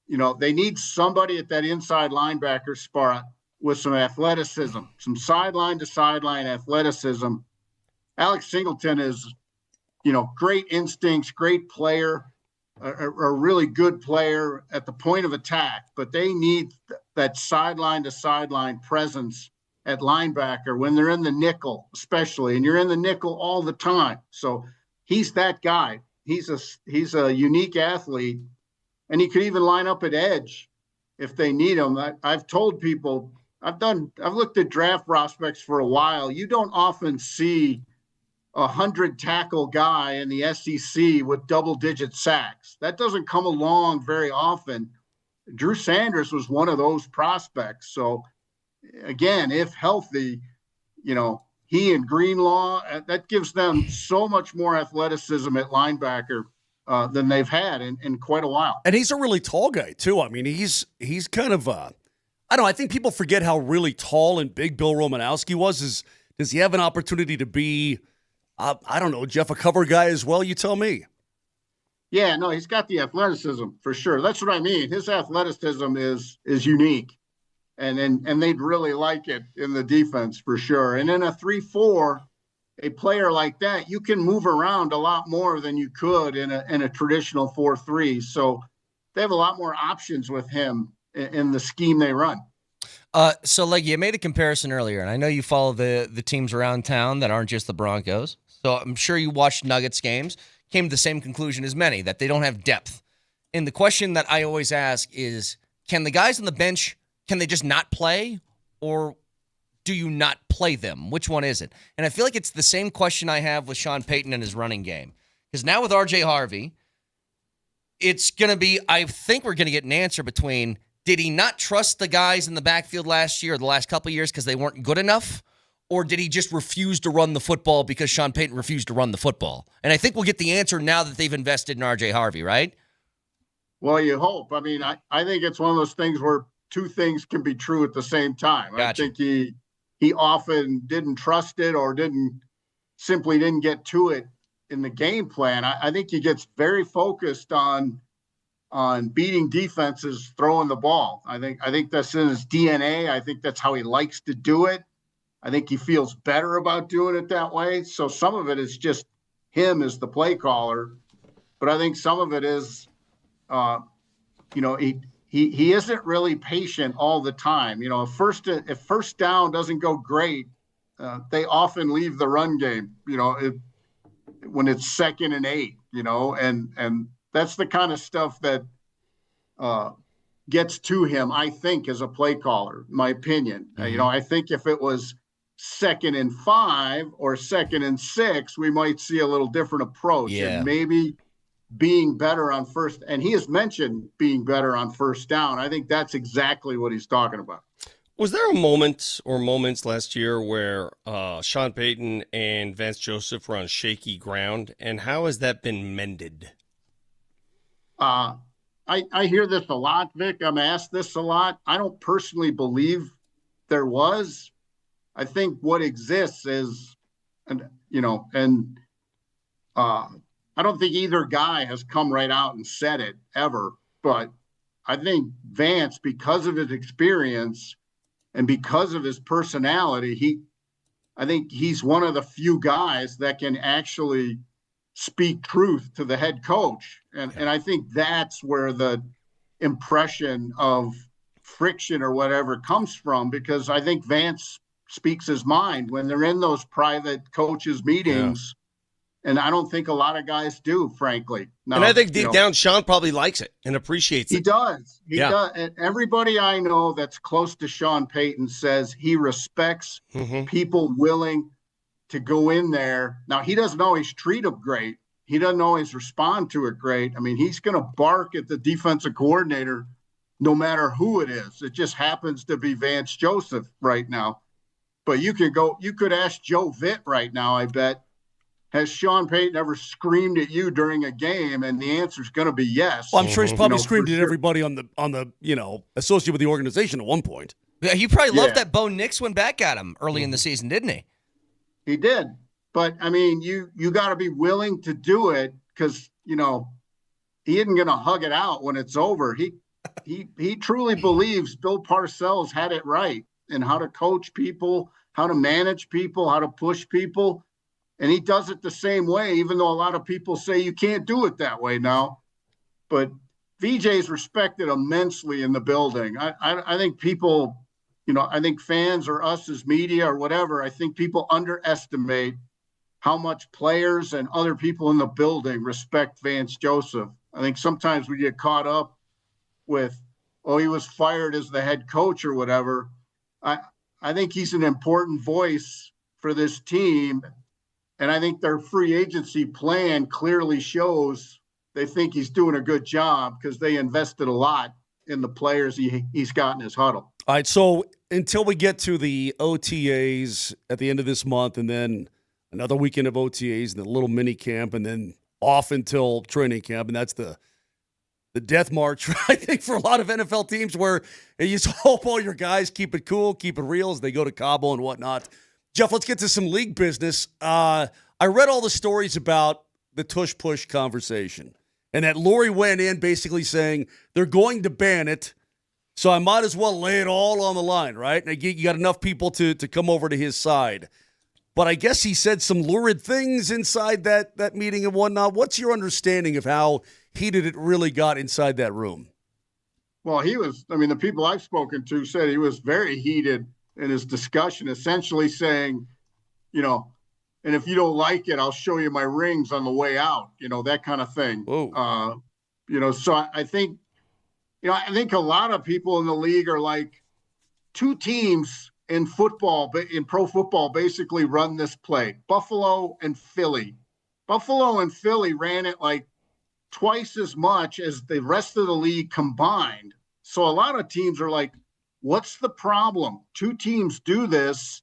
You know, they need somebody at that inside linebacker spot with some athleticism, some sideline to sideline athleticism. Alex Singleton is, great instincts, great player. A really good player at the point of attack, but they need that sideline to sideline presence at linebacker when they're in the nickel, especially, and you're in the nickel all the time. So he's that guy. He's a unique athlete, and he could even line up at edge if they need him. I've told people, I've looked at draft prospects for a while. You don't often see 100 tackle guy in the SEC with double-digit sacks. That doesn't come along very often. Drew Sanders was one of those prospects. So again, if healthy, he and Greenlaw, that gives them so much more athleticism at linebacker than they've had in quite a while. And he's a really tall guy, too. I mean, he's kind of I don't know. I think people forget how really tall and big Bill Romanowski was. Does he have an opportunity to be, I don't know, Jeff, a cover guy as well? You tell me. Yeah, no, he's got the athleticism for sure. That's what I mean. His athleticism is unique. And they'd really like it in the defense for sure. And in a 3-4, a player like that, you can move around a lot more than you could in a traditional 4-3. So they have a lot more options with him in the scheme they run. So, like, you made a comparison earlier, and I know you follow the teams around town that aren't just the Broncos. So I'm sure you watched Nuggets games, came to the same conclusion as many, that they don't have depth. And the question that I always ask is, can the guys on the bench, can they just not play, or do you not play them? Which one is it? And I feel like it's the same question I have with Sean Payton and his running game. Because now with R.J. Harvey, it's going to be, I think we're going to get an answer between, did he not trust the guys in the backfield last year or the last couple of years because they weren't good enough? Or did he just refuse to run the football because Sean Payton refused to run the football? And I think we'll get the answer now that they've invested in R.J. Harvey, right? Well, you hope. I mean, I think it's one of those things where two things can be true at the same time. Gotcha. I think he often didn't trust it or simply didn't get to it in the game plan. I think he gets very focused on beating defenses, throwing the ball. I think that's in his DNA. I think that's how he likes to do it. I think he feels better about doing it that way. So some of it is just him as the play caller, but I think some of it is, he isn't really patient all the time. If first down doesn't go great, they often leave the run game, when it's 2nd and 8, and that's the kind of stuff that gets to him, I think, as a play caller, my opinion. Mm-hmm. I think if it was 2nd and 5 or 2nd and 6, we might see a little different approach. Yeah. And maybe being better on first, and he has mentioned being better on first down. I think that's exactly what he's talking about. Was there a moment or moments last year where Sean Payton and Vance Joseph were on shaky ground, and how has that been mended? I hear this a lot, Vic. I'm asked this a lot. I don't personally believe there was. I think what exists is, I don't think either guy has come right out and said it ever, but I think Vance, because of his experience and because of his personality, I think he's one of the few guys that can actually speak truth to the head coach. And I think that's where the impression of friction or whatever comes from, because I think Vance speaks his mind when they're in those private coaches meetings. Yeah. And I don't think a lot of guys do, frankly. Now, and I think deep down, Sean probably likes it and appreciates it. He does. He does. And everybody I know that's close to Sean Payton says he respects people willing to go in there. Now, he doesn't always treat them great. He doesn't always respond to it great. I mean, he's going to bark at the defensive coordinator no matter who it is. It just happens to be Vance Joseph right now. But you could ask Joe Vitt right now, I bet, has Sean Payton ever screamed at you during a game? And the answer is going to be yes. Well, I'm sure he's probably screamed at everybody on the associated with the organization at one point. Yeah, he probably loved that Bo Nix went back at him early in the season, didn't he? He did. But, I mean, you got to be willing to do it because, he isn't going to hug it out when it's over. He truly believes Bill Parcells had it right in how to coach people, how to manage people, how to push people. And he does it the same way, even though a lot of people say you can't do it that way now. But VJ's respected immensely in the building. I think people, I think fans or us as media or whatever, I think people underestimate how much players and other people in the building respect Vance Joseph. I think sometimes we get caught up with, oh, he was fired as the head coach or whatever. I think he's an important voice for this team. And I think their free agency plan clearly shows they think he's doing a good job because they invested a lot in the players he's got in his huddle. All right, so until we get to the OTAs at the end of this month and then another weekend of OTAs and the little mini camp and then off until training camp, and that's the death march, I think, for a lot of NFL teams where you just hope all your guys keep it cool, keep it real as they go to Cabo and whatnot. Jeff, let's get to some league business. I read all the stories about the Tush push conversation and that Lori went in basically saying they're going to ban it, so I might as well lay it all on the line, right? And you got enough people to come over to his side. But I guess he said some lurid things inside that meeting and whatnot. What's your understanding of how heated it really got inside that room? Well, the people I've spoken to said he was very heated in his discussion, essentially saying, and if you don't like it, I'll show you my rings on the way out, that kind of thing. Whoa. So I think, I think a lot of people in the league are like, two teams in football, in pro football, basically run this play: Buffalo and Philly. Buffalo and Philly ran it like twice as much as the rest of the league combined. So a lot of teams are like, what's the problem? Two teams do this.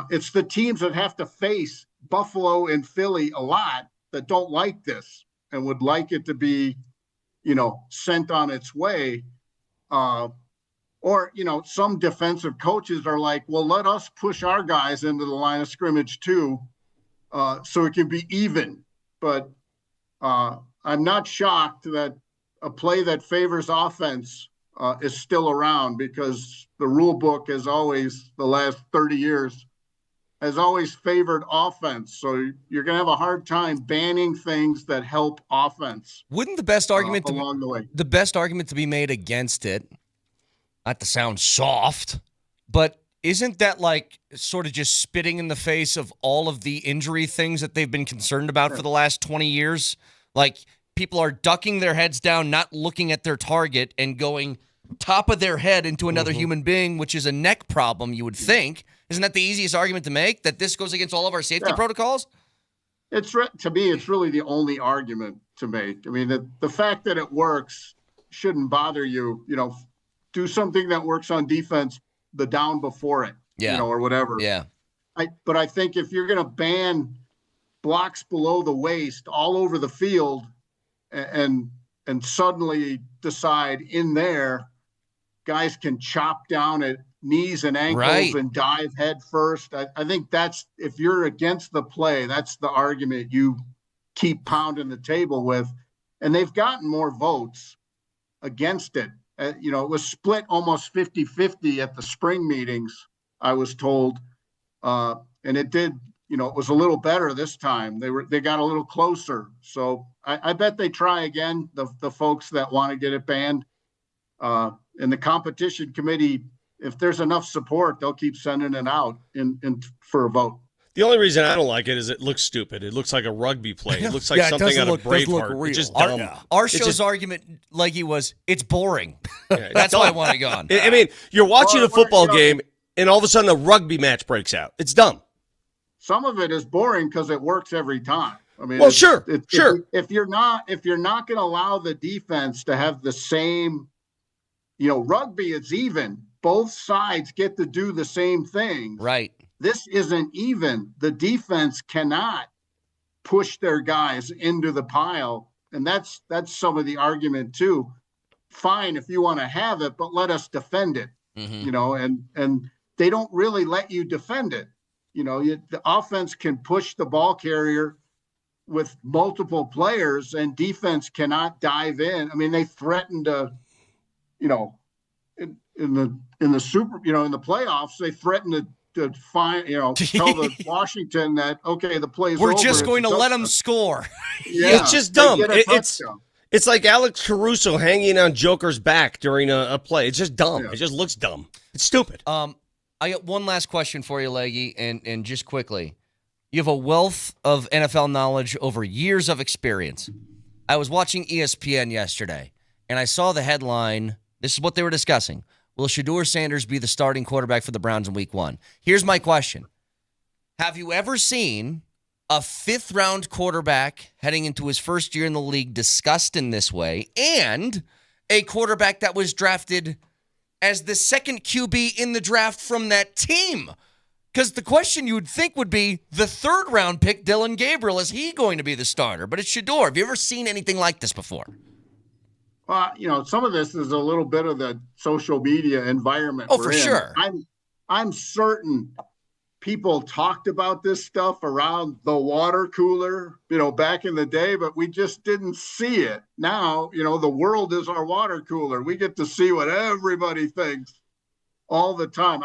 It's the teams that have to face Buffalo and Philly a lot that don't like this and would like it to be, sent on its way. Or, some defensive coaches are like, well, let us push our guys into the line of scrimmage too, so it can be even. But I'm not shocked that a play that favors offense is still around, because the rule book has always, the last 30 years, has always favored offense. So you're going to have a hard time banning things that help offense. Wouldn't the best argument along the way? The best argument to be made against it, not to sound soft, but isn't that like sort of just spitting in the face of all of the injury things that they've been concerned about for the last 20 years? Like, people are ducking their heads down, not looking at their target, and going top of their head into another human being, which is a neck problem, you would think. Isn't that the easiest argument to make, that this goes against all of our safety protocols? To me, it's really the only argument to make. I mean, the fact that it works shouldn't bother you. Do something that works on defense the down before it, or whatever. Yeah. But I think if you're going to ban blocks below the waist all over the field and suddenly decide in there guys can chop down at knees and ankles and dive head first, I think that's, if you're against the play, that's the argument you keep pounding the table with. And they've gotten more votes against it. It was split almost 50-50 at the spring meetings, I was told. And it did, it was a little better this time. They got a little closer. So I bet they try again, the folks that want to get it banned. And the competition committee, if there's enough support, they'll keep sending it out for a vote. The only reason I don't like it is it looks stupid. It looks like a rugby play. It looks like something out of Braveheart. It's just dumb. Our show's argument, Leggy, was it's boring. That's why I want it gone. I mean, you're watching a football game, and all of a sudden a rugby match breaks out. It's dumb. Some of it is boring because it works every time. I mean, well, sure. If you're not going to allow the defense to have the same, rugby, it's even. Both sides get to do the same thing. Right. This isn't even. The defense cannot push their guys into the pile. And that's some of the argument too. Fine if you want to have it, but let us defend it. And they don't really let you defend it. The offense can push the ball carrier with multiple players, and defense cannot dive in. I mean, they threatened to, in the super, in the playoffs, they threatened to find, tell the Washington that, okay, the play's we're over. just going to let them score. Yeah, it's just dumb. It's like Alex Caruso hanging on Joker's back during a play. It's just dumb. It just looks dumb. It's stupid. I got one last question for you, Leggy, and just quickly. You have a wealth of NFL knowledge over years of experience. I was watching ESPN yesterday, and I saw the headline. This is what they were discussing. Will Shedeur Sanders be the starting quarterback for the Browns in Week 1? Here's my question. Have you ever seen a fifth-round quarterback heading into his first year in the league discussed in this way, and a quarterback that was drafted as the second QB in the draft from that team? Because the question you would think would be, the third-round pick, Dylan Gabriel, is he going to be the starter? But it's Shedeur. Have you ever seen anything like this before? Well, some of this is a little bit of the social media environment. Oh, for sure. I'm certain people talked about this stuff around the water cooler, back in the day, but we just didn't see it. Now, the world is our water cooler. We get to see what everybody thinks all the time.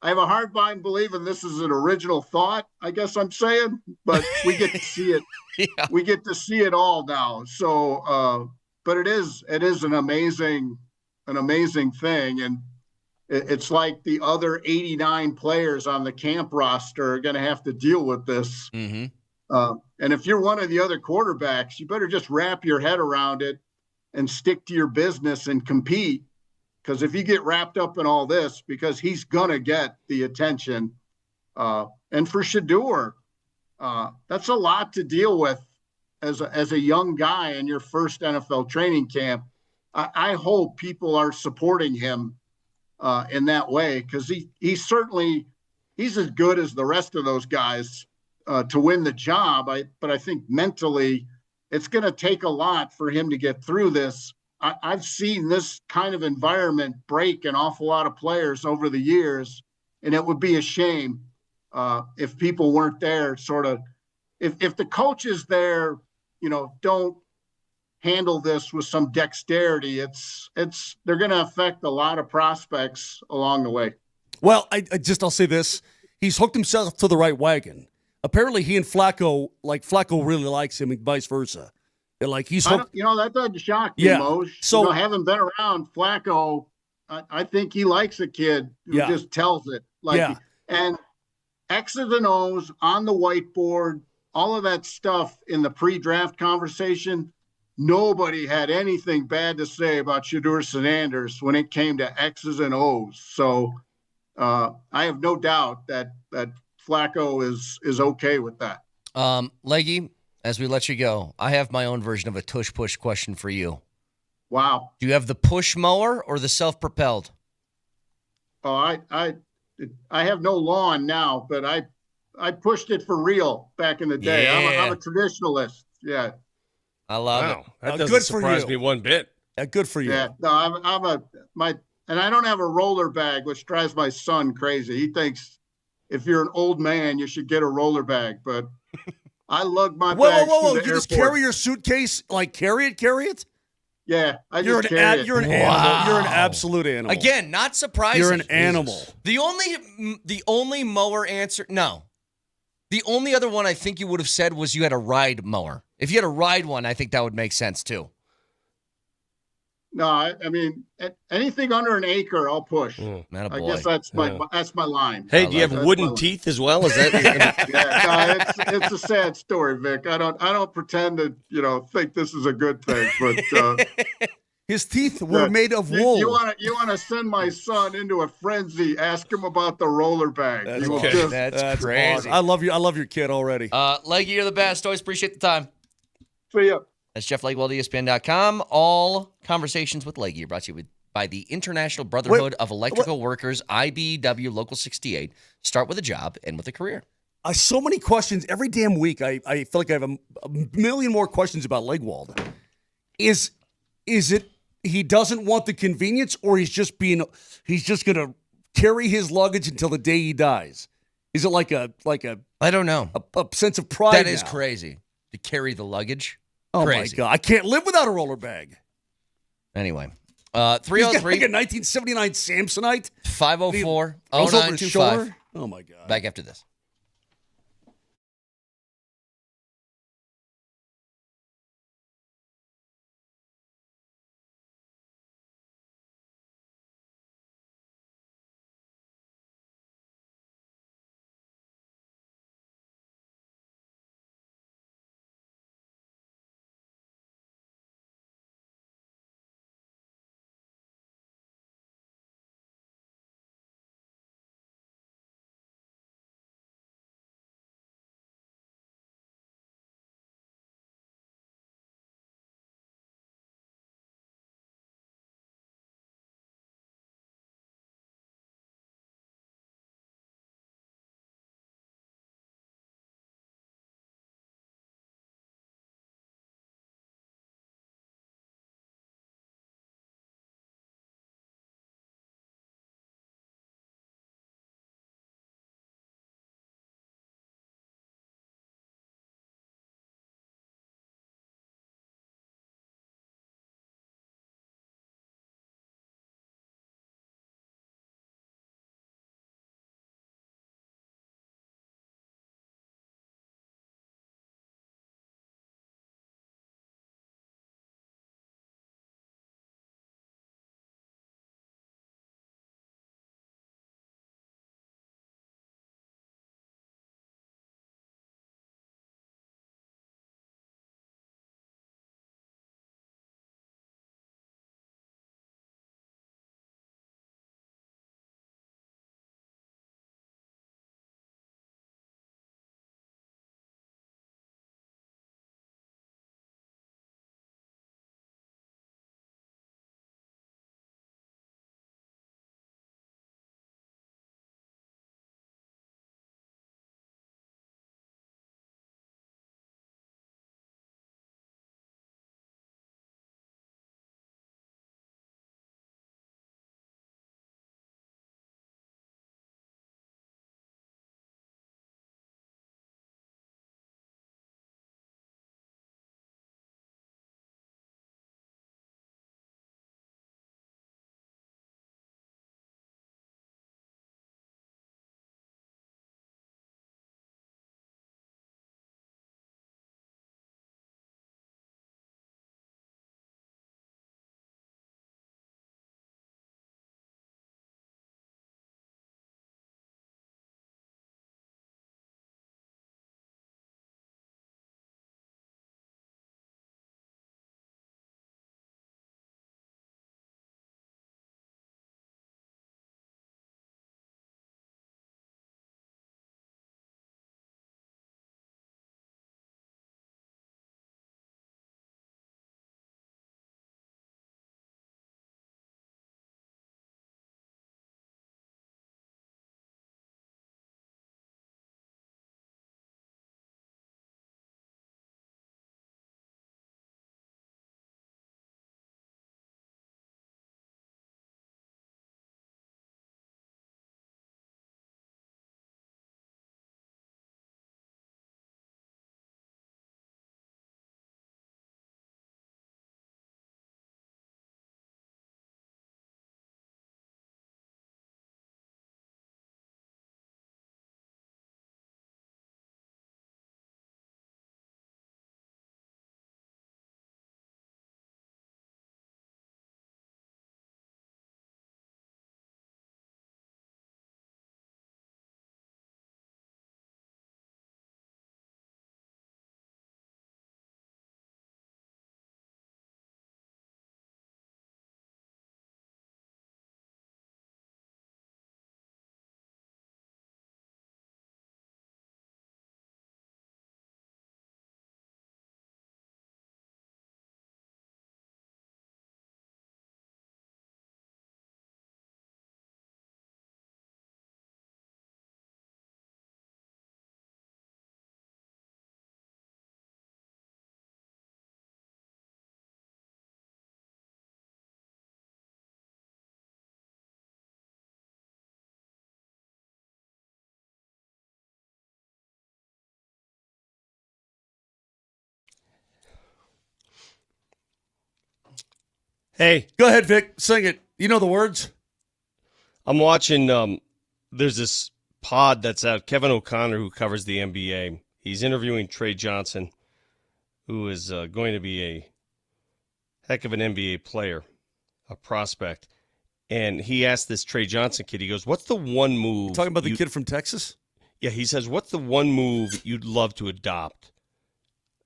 I have a hard time believing this is an original thought, I guess I'm saying, but we get to see it. Yeah. We get to see it all now. So, but it is an amazing thing. And it's like the other 89 players on the camp roster are going to have to deal with this. Mm-hmm. And if you're one of the other quarterbacks, you better just wrap your head around it and stick to your business and compete. Because if you get wrapped up in all this, because he's going to get the attention. And for Shedeur, that's a lot to deal with as a young guy in your first NFL training camp. I hope people are supporting him in that way, because he's as good as the rest of those guys to win the job. But I think mentally it's going to take a lot for him to get through this. I've seen this kind of environment break an awful lot of players over the years, and it would be a shame if people weren't there. Sort of, if the coaches there, don't handle this with some dexterity, they're going to affect a lot of prospects along the way. Well, I'll say this: he's hooked himself to the right wagon. Apparently, he and Flacco really likes him, and vice versa. Like he's hooked. That doesn't shock me, Moj. So having been around Flacco, I think he likes a kid who just tells it. And X's and O's on the whiteboard, all of that stuff in the pre-draft conversation. Nobody had anything bad to say about Shedeur Sanders when it came to X's and O's. So I have no doubt that Flacco is okay with that. Leggy, as we let you go, I have my own version of a tush-push question for you. Wow. Do you have the push mower or the self-propelled? Oh, I have no lawn now, but I pushed it for real back in the day. Yeah. I'm a traditionalist. Yeah. I love it. That doesn't surprise me one bit. Good for you. Yeah. No, and I don't have a roller bag, which drives my son crazy. He thinks if you're an old man, you should get a roller bag, but I lug my bags Whoa. to the You just airport. carry your suitcase, like carry it? Yeah, You're an animal. You're an absolute animal. Again, not surprising. You're an animal. The only mower answer, no. The only other one I think you would have said was you had a ride mower. If you had a ride one, I think that would make sense too. No, I mean anything under an acre, I'll push. I guess that's my line. Hey, do you have wooden teeth as well? Is that? It's a sad story, Vic. I don't pretend to think this is a good thing, but his teeth were made of wool. You want to send my son into a frenzy? Ask him about the roller bag. That's crazy. Awesome. I love you. I love your kid already. Leggy, you're the best. Always appreciate the time. See ya. That's Jeff Legwell, ESPN.com. All conversations with Leggy are brought to you by the International Brotherhood of Electrical Workers, IBEW Local 68. Start with a job, end with a career. So many questions every damn week. I feel like I have a million more questions about Legwald. Is it he doesn't want the convenience, or he's just going to carry his luggage until the day he dies? Is it like a I don't know. A sense of pride? That is crazy to carry the luggage. Oh, crazy. my God. I can't live without a roller bag. Anyway, He's got 303 like a 1979 Samsonite. 504 Goes over his 0925. shoulder. Oh, my God. Back after this. Hey, Go ahead, Vic. Sing it. You know the words. I'm watching, there's this pod that's out, Kevin O'Connor, who covers the NBA. He's interviewing Trey Johnson, who is going to be a heck of an NBA player, a prospect. And he asked this Trey Johnson kid, he goes, what's the one move? Talking about the kid from Texas? Yeah, he says, what's the one move you'd love to adopt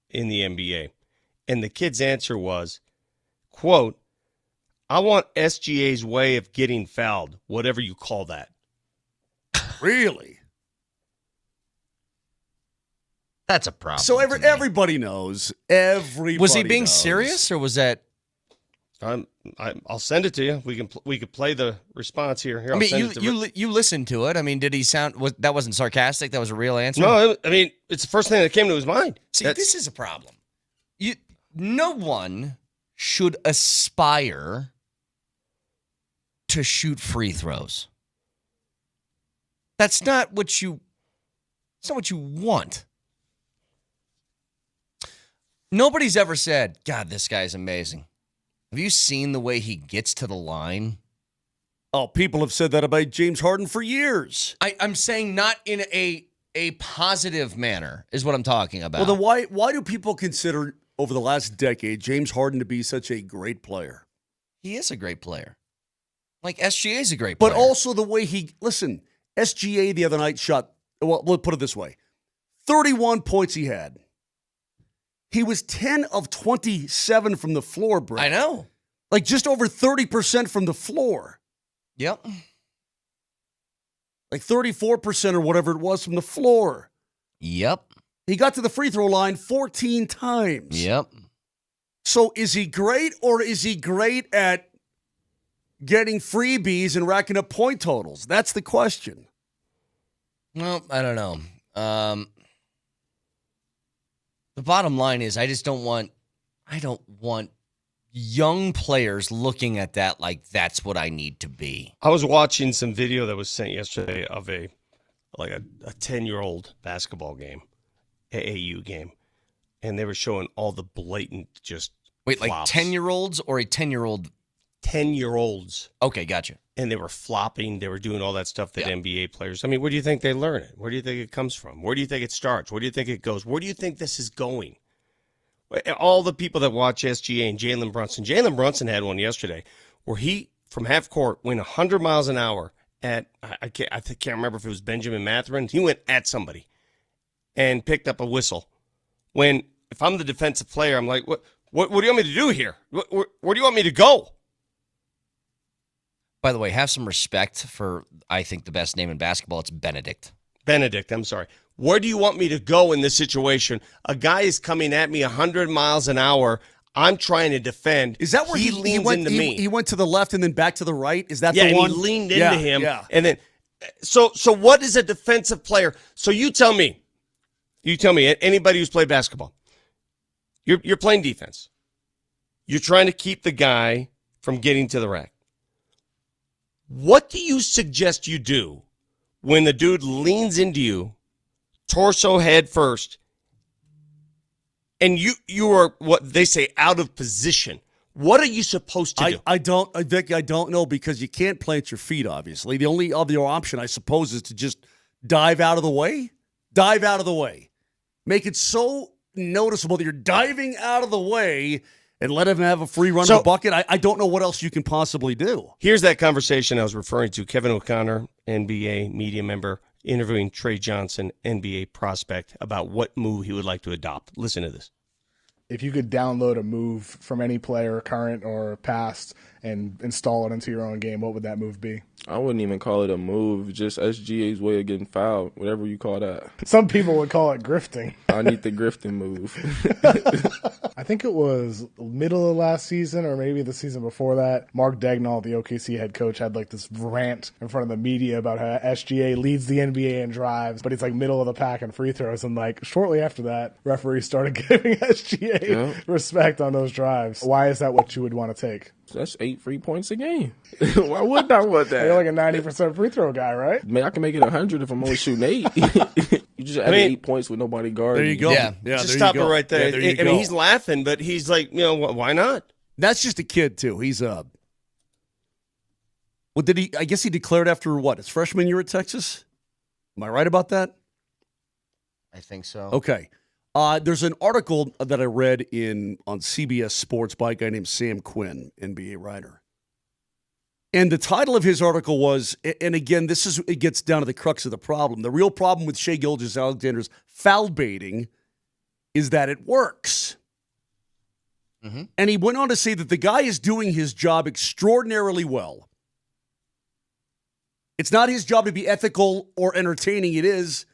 in the NBA? And the kid's answer was, quote, I want SGA's way of getting fouled, whatever you call that. Really? That's a problem. So to me. everybody knows. Everybody Was he being knows. serious, or was that? I'll send it to you. We could play the response here. I mean, you listened to it. I mean, did he sound? That wasn't sarcastic. That was a real answer. No, I mean it's the first thing that came to his mind. See, this is a problem. No one should aspire to shoot free throws. That's not what you. It's not what you want. Nobody's ever said, "God, this guy's amazing." Have you seen the way he gets to the line? Oh, people have said that about James Harden for years. I'm saying not in a positive manner is what I'm talking about. Well, then why do people consider over the last decade James Harden to be such a great player? He is a great player. Like SGA is a great player. But also the way listen, SGA the other night shot, well, we'll put it this way, 31 points he had. He was 10 of 27 from the floor, Brett. I know. Like just over 30% from the floor. Yep. Like 34% or whatever it was from the floor. Yep. He got to the free throw line 14 times. Yep. So is he great, or is he great at getting freebies and racking up point totals? That's the question. Well, I don't know. The bottom line is I don't want young players looking at that like that's what I need to be. I was watching some video that was sent yesterday of a 10-year-old basketball game, AAU game, and they were showing all the blatant just Wait, like flops. 10-year-olds or a 10-year-old? 10-year-olds. Okay, gotcha. And they were flopping. They were doing all that stuff that Yeah. NBA players. I mean, where do you think they learn it? Where do you think it comes from? Where do you think it starts? Where do you think it goes? Where do you think this is going? All the people that watch SGA and Jalen Brunson. Jalen Brunson had one yesterday where he, from half court, went 100 miles an hour at, I can't remember if it was Benjamin Mathurin. He went at somebody and picked up a whistle. When, if I'm the defensive player, I'm like, what do you want me to do here? Where do you want me to go? By the way, have some respect for, I think, the best name in basketball. It's Benedict. Benedict, I'm sorry. Where do you want me to go in this situation? A guy is coming at me 100 miles an hour. I'm trying to defend. Is that where he leans went, into me? He went to the left and then back to the right? Is that Yeah, the one? and he leaned into him. Yeah. And then, so what is a defensive player? So you tell me, anybody who's played basketball, you're playing defense. You're trying to keep the guy from getting to the rack. What do you suggest you do when the dude leans into you, torso head first, and you are what they say out of position? What are you supposed to do? Vic, I don't know, because you can't plant your feet, obviously. The only other option, I suppose, is to just dive out of the way. Dive out of the way. Make it so noticeable that you're diving out of the way and let him have a free run of the bucket. I don't know what else you can possibly do. Here's that conversation I was referring to. Kevin O'Connor, NBA media member, interviewing Trey Johnson, NBA prospect, about what move he would like to adopt. Listen to this. If you could download a move from any player, current or past, and install it into your own game, what would that move be? I wouldn't even call it a move, just SGA's way of getting fouled, whatever you call that. Some people would call it grifting. I need the grifting move. I think it was middle of last season or maybe the season before that. Mark Dagnall, the OKC head coach, had like this rant in front of the media about how SGA leads the NBA in drives, but he's like middle of the pack in free throws. And like shortly after that, referees started giving SGA respect on those drives. Why is that what you would want to take? That's 8 free points a game. Why would I want that? You're like a 90% free throw guy, right? Man, I can make it 100 if I'm only shooting 8. You just add 8 points with nobody guarding. There you go. Yeah. Yeah, Just there stop you it go. right there. Yeah, there you I mean, go. he's laughing, but he's like, why not? That's just a kid, too. He's what did he? I guess he declared after what? His freshman year at Texas? Am I right about that? I think so. Okay. There's an article that I read on CBS Sports by a guy named Sam Quinn, NBA writer. And the title of his article was, and again, it gets down to the crux of the problem. The real problem with Shai Gilgeous-Alexander's foul baiting is that it works. Mm-hmm. And he went on to say that the guy is doing his job extraordinarily well. It's not his job to be ethical or entertaining. It is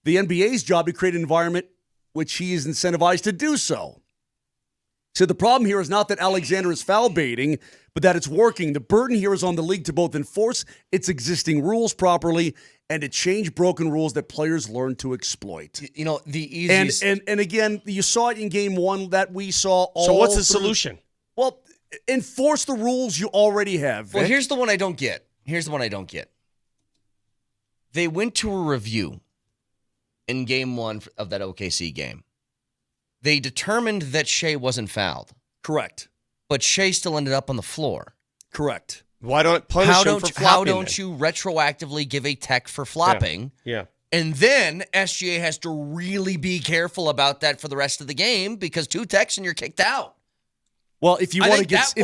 the NBA's job to create an environment which he is incentivized to do so. So the problem here is not that Alexander is foul baiting, but that it's working. The burden here is on the league to both enforce its existing rules properly and to change broken rules that players learn to exploit. You know, the easiest... And again, you saw it in game one that we saw all So what's the solution? Well, enforce the rules you already have. Vic. Well, here's the one I don't get. They went to a review in game one of that OKC game. They determined that Shai wasn't fouled. Correct. But Shai still ended up on the floor. Correct. Why don't punish him for flopping? How don't you retroactively give a tech for flopping? Yeah. And then SGA has to really be careful about that for the rest of the game because 2 techs and you're kicked out. Well, if you want to get,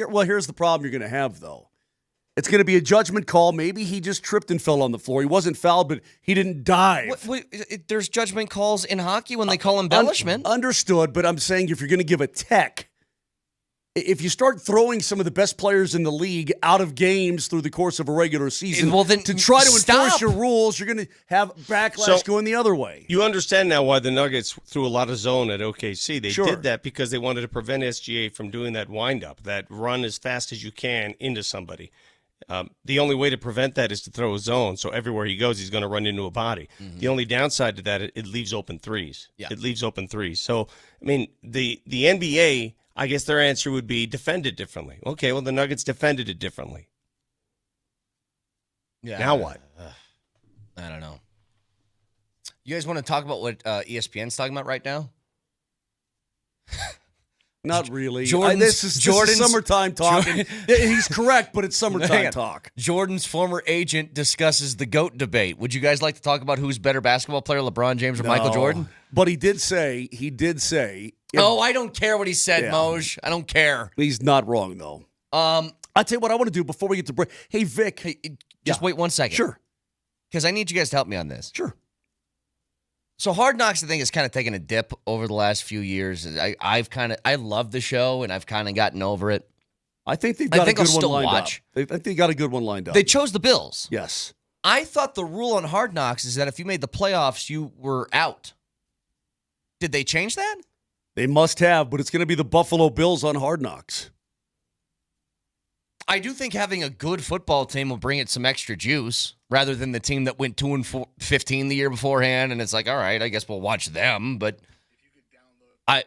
well, here's the problem you're going to have though. It's going to be a judgment call. Maybe he just tripped and fell on the floor. He wasn't fouled, but he didn't dive. There's judgment calls in hockey when they call embellishment. Understood, but I'm saying if you're going to give a tech, if you start throwing some of the best players in the league out of games through the course of a regular season, well, then to try to stop. enforce your rules, you're going to have backlash going the other way. You understand now why the Nuggets threw a lot of zone at OKC. They did that because they wanted to prevent SGA from doing that wind-up, that run as fast as you can into somebody. The only way to prevent that is to throw a zone, so everywhere he goes, he's going to run into a body. Mm-hmm. The only downside to that, it leaves open threes. Yeah. It leaves open threes. So, I mean, the NBA, I guess their answer would be defend it differently. Okay, well, the Nuggets defended it differently. Yeah. Now what? I don't know. You guys want to talk about what ESPN's talking about right now? Not really. This is summertime talk. He's correct, but it's summertime talk. Jordan's former agent discusses the GOAT debate. Would you guys like to talk about who's better basketball player, LeBron James or Michael Jordan? But he did say. I don't care what he said, Moj. I don't care. He's not wrong, though. I'll tell you what I want to do before we get to break. Hey, Vic. Just wait 1 second. Sure. Because I need you guys to help me on this. Sure. So Hard Knocks, I think, has kind of taken a dip over the last few years. I love the show, and I've kind of gotten over it. I think they've got a good one lined up. I think they got a good one lined up. They chose the Bills. Yes. I thought the rule on Hard Knocks is that if you made the playoffs, you were out. Did they change that? They must have, but it's going to be the Buffalo Bills on Hard Knocks. I do think having a good football team will bring it some extra juice rather than the team that went 2-15 the year beforehand, and it's like, all right, I guess we'll watch them. But I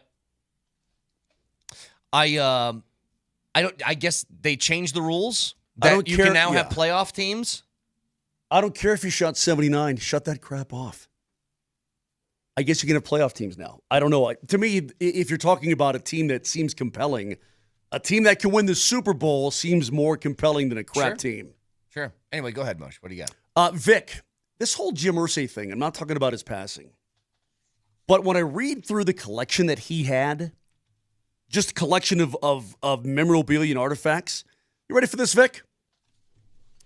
guess they changed the rules that you can now have playoff teams. I don't care if you shot 79. Shut that crap off. I guess you can have playoff teams now. I don't know. To me, if you're talking about a team that seems compelling, a team that can win the Super Bowl seems more compelling than a crap team. Sure. Anyway, go ahead, Mosh. What do you got? Vic, this whole Jim Irsay thing, I'm not talking about his passing. But when I read through the collection that he had, just a collection of memorabilia and artifacts, you ready for this, Vic?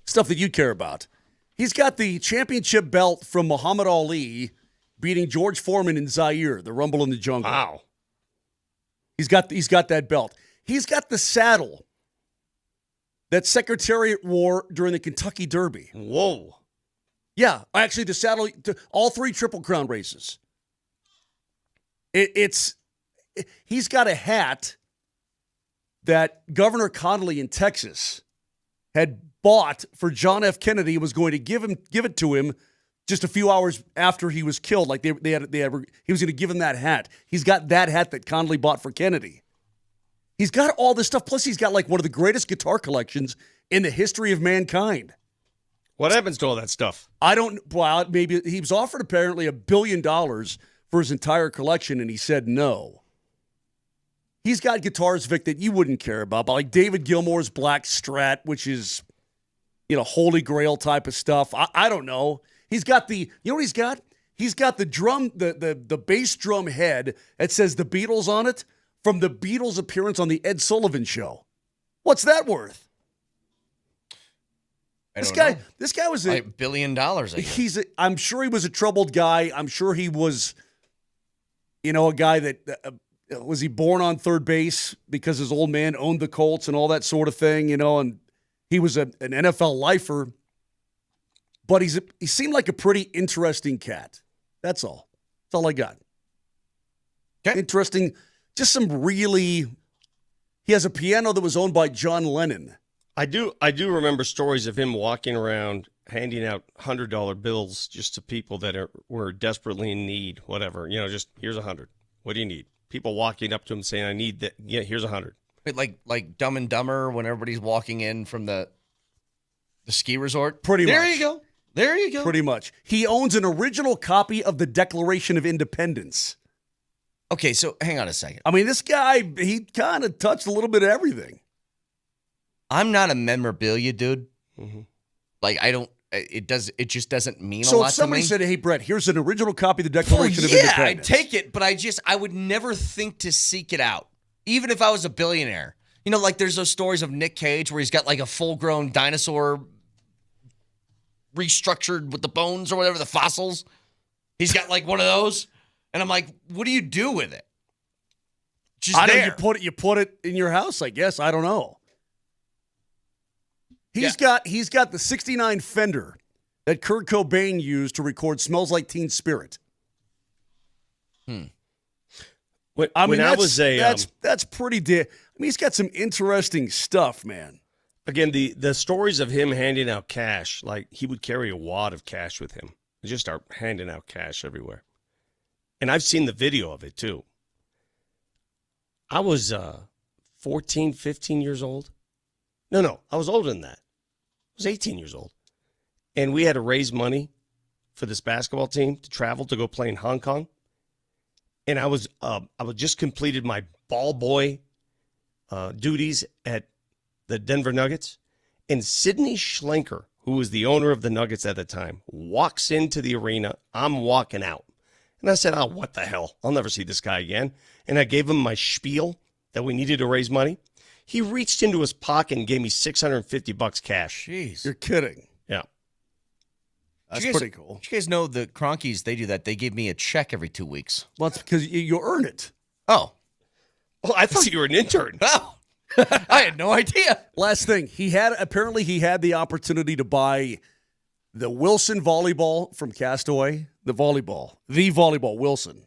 Stuff that you care about. He's got the championship belt from Muhammad Ali beating George Foreman in Zaire, the Rumble in the Jungle. Wow. He's got that belt. He's got the saddle that Secretariat wore during the Kentucky Derby. Whoa. Yeah, actually the saddle, all 3 Triple Crown races. He's got a hat that Governor Connolly in Texas had bought for John F. Kennedy and was going to give it to him just a few hours after he was killed. Like he was going to give him that hat. He's got that hat that Connolly bought for Kennedy. He's got all this stuff. Plus, he's got like one of the greatest guitar collections in the history of mankind. What happens to all that stuff? I don't. Well, maybe he was offered apparently $1 billion for his entire collection, and he said no. he's got guitars, Vic, that you wouldn't care about, but like David Gilmour's Black Strat, which is, Holy Grail type of stuff. I don't know. He's got you know what he's got? He's got the drum, the bass drum head that says the Beatles on it from the Beatles appearance on the Ed Sullivan Show. What's that worth? This guy was like $1 billion. I'm sure he was a troubled guy. I'm sure he was, a guy that was he born on third base because his old man owned the Colts and all that sort of thing, and he was an NFL lifer. But he seemed like a pretty interesting cat. That's all. That's all I got. Okay. Interesting. Just some really. He has a piano that was owned by John Lennon. I do remember stories of him walking around handing out $100 bills just to people that were desperately in need, whatever. Just here's 100. What do you need? People walking up to him saying, "I need that." Yeah, here's 100. Like Dumb and Dumber when everybody's walking in from the ski resort. Pretty much. There you go. Pretty much. He owns an original copy of the Declaration of Independence. Okay, so hang on a second. I mean, this guy, he kind of touched a little bit of everything. I'm not a memorabilia dude. Mm-hmm. Like, I don't. It just doesn't mean a lot to me. So if somebody said, "Hey, Brett, here's an original copy of the Declaration of Independence." Yeah, I'd take it, but I would never think to seek it out, even if I was a billionaire. Like there's those stories of Nick Cage where he's got like a full-grown dinosaur restructured with the bones or whatever, the fossils. He's got like one of those, and I'm like, what do you do with it? Just I there. know you put it in your house, I guess. I don't know. He's got the 69 Fender that Kurt Cobain used to record Smells Like Teen Spirit. That's pretty he's got some interesting stuff, man. Again, the stories of him handing out cash, like he would carry a wad of cash with him and just start handing out cash everywhere. And I've seen the video of it too. I was 14, 15 years old. No, I was older than that. I was 18 years old. And we had to raise money for this basketball team to travel to go play in Hong Kong. And I was just completed my ball boy duties at the Denver Nuggets. And Sidney Schlenker, who was the owner of the Nuggets at the time, walks into the arena. I'm walking out. And I said, "Oh, what the hell? I'll never see this guy again." And I gave him my spiel that we needed to raise money. He reached into his pocket and gave me $650 cash. Jeez. You're kidding. Yeah. That's pretty cool. Did you guys know the Kroenkes, they do that. They give me a check every 2 weeks. Well, it's because you earn it. Oh. Well, I thought you were an intern. Oh. I had no idea. Last thing, he had the opportunity to buy the Wilson volleyball from Castaway, the volleyball Wilson,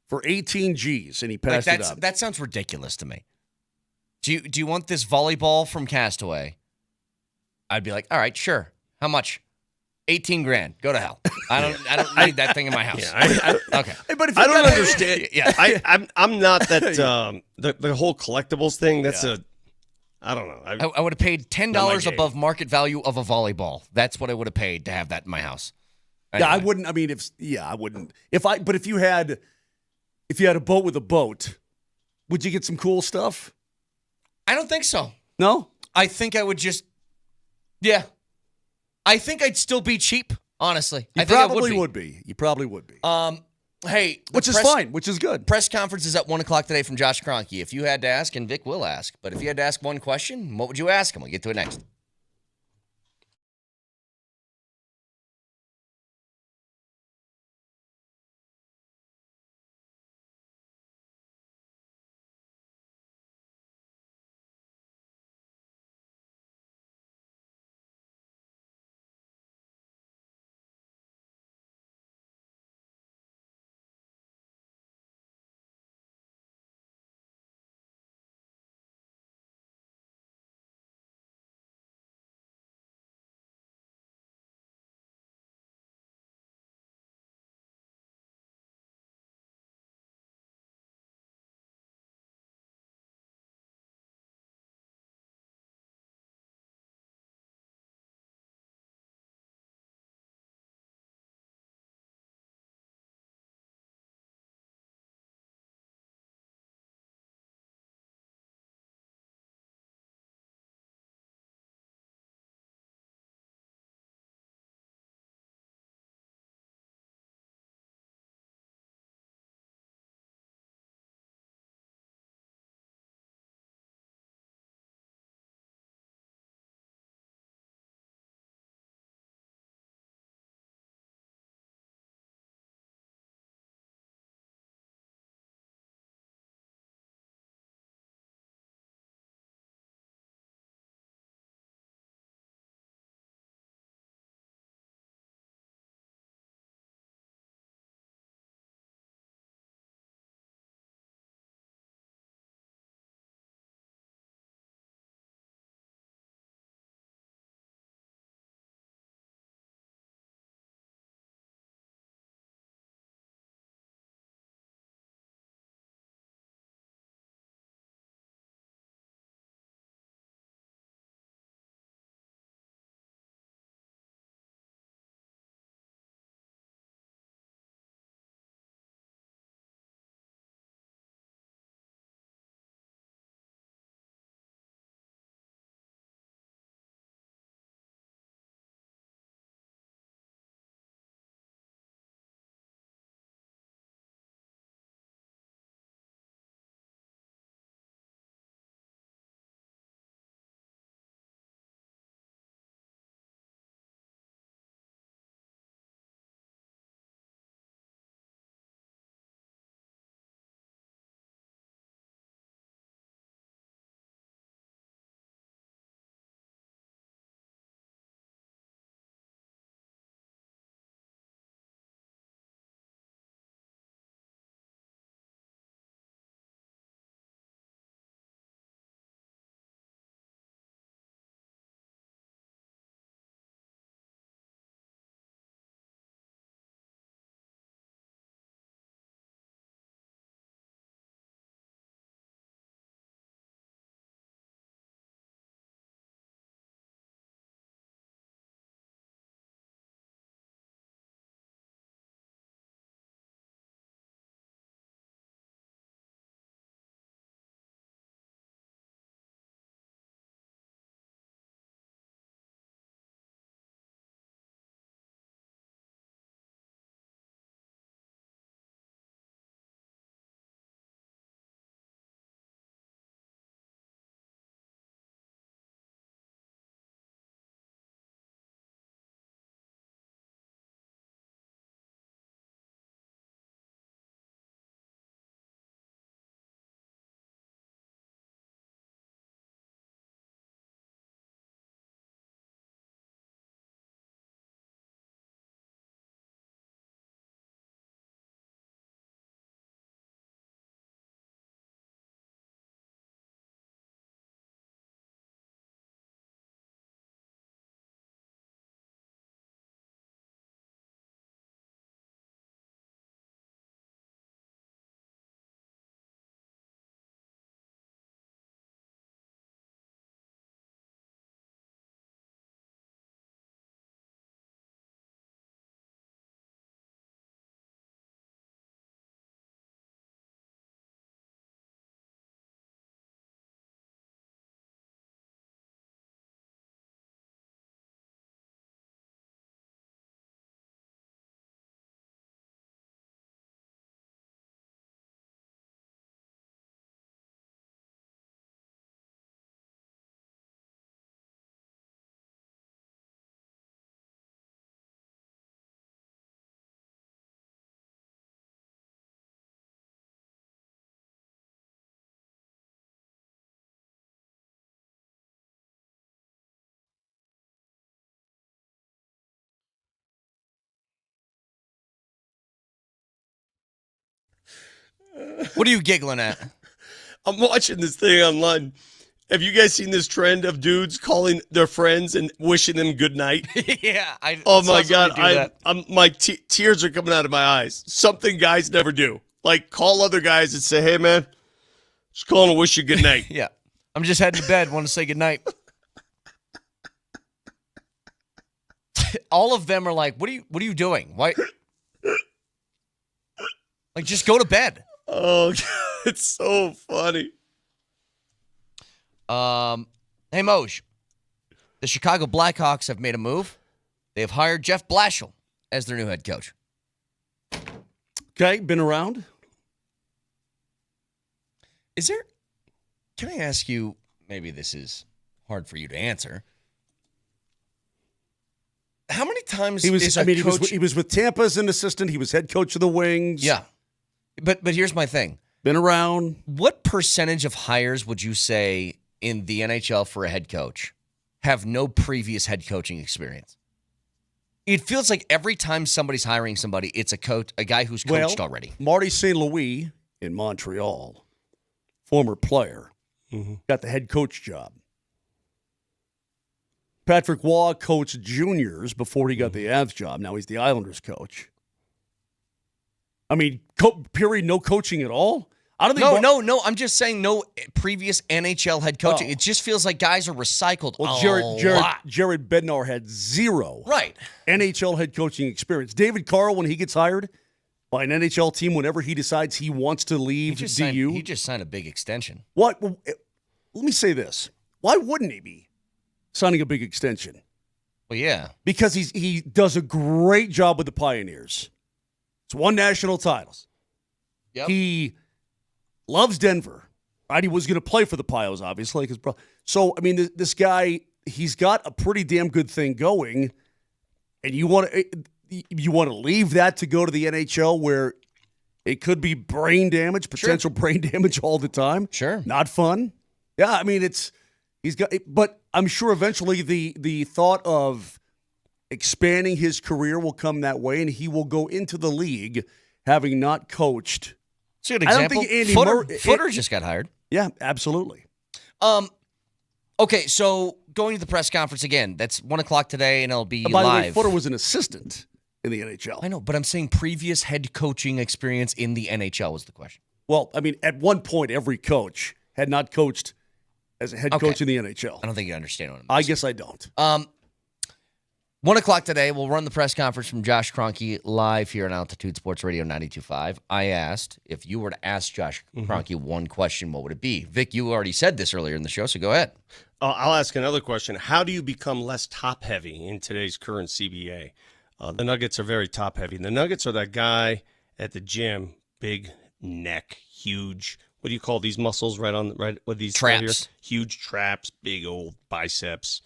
for 18 G's, and he passed it up. That sounds ridiculous to me. Do you want this volleyball from Castaway? I'd be like, all right, sure. How much? 18 grand. Go to hell. I don't need that thing in my house. Yeah, okay. Hey, but if I don't understand. Yeah. I'm not that the whole collectibles thing. That's I don't know. I would have paid $10 above market value of a volleyball. That's what I would have paid to have that in my house. Anyway. Yeah, I wouldn't. I mean, I wouldn't. But if you had a boat with a boat, would you get some cool stuff? I don't think so. No? I think I would just, yeah. I think I'd still be cheap, honestly. You probably would be. Hey. Which is fine, which is good. Press conference is at 1 o'clock today from Josh Kroenke. If you had to ask, and Vic will ask, but if you had to ask one question, what would you ask him? We'll get to it next. What are you giggling at? I'm watching this thing online. Have you guys seen this trend of dudes calling their friends and wishing them good night? Yeah. Oh my God. My tears are coming out of my eyes. Something guys never do. Like call other guys and say, hey man, just calling to wish you good night. Yeah. I'm just heading to bed. Want to say good night. All of them are like, what are you doing? Why? Like, just go to bed. Oh, it's so funny. Hey, Moj. The Chicago Blackhawks have made a move. They have hired Jeff Blashill as their new head coach. Okay, been around. Can I ask you, maybe this is hard for you to answer. How many times He was with Tampa as an assistant. He was head coach of the Wings. Yeah. But here's my thing. Been around. What percentage of hires would you say in the NHL for a head coach have no previous head coaching experience? It feels like every time somebody's hiring somebody, it's a guy who's coached already. Marty St. Louis in Montreal, former player, got the head coach job. Patrick Waugh coached juniors before he got the Avs job. Now he's the Islanders coach. I mean, period, no coaching at all? I don't think No. I'm just saying no previous NHL head coaching. It just feels like guys are recycled Jared Bednar had zero NHL head coaching experience. David Carl, when he gets hired by an NHL team, whenever he decides he wants to leave DU. He just signed a big extension. What? Let me say this. Why wouldn't he be signing a big extension? Well, yeah. Because he does a great job with the Pioneers. It's won national titles. Yep. He loves Denver. Right? He was going to play for the Pios, obviously. So, I mean, this guy, he's got a pretty damn good thing going, and you want to leave that to go to the NHL where it could be brain damage, potential brain damage all the time. Sure. Not fun. Yeah, I mean, but I'm sure eventually the thought of expanding his career will come that way, and he will go into the league having not coached. It's a good example. I don't think Footer just got hired. Yeah, absolutely. Okay, so going to the press conference again. That's 1:00 today, and it'll be By live. the way, Footer was an assistant in the NHL. I know, but I'm saying previous head coaching experience in the NHL was the question. Well, I mean, at one point, every coach had not coached as a head coach in the NHL. I don't think you understand what I'm saying. I guess I don't. 1:00 today, we'll run the press conference from Josh Kroenke live here on Altitude Sports Radio 92.5. I asked, if you were to ask Josh Kroenke one question, what would it be? Vic, you already said this earlier in the show, so go ahead. I'll ask another question. How do you become less top-heavy in today's current CBA? The Nuggets are very top-heavy. The Nuggets are that guy at the gym, big neck, huge. What do you call these muscles right with these traps? Right here? Huge traps, big old biceps,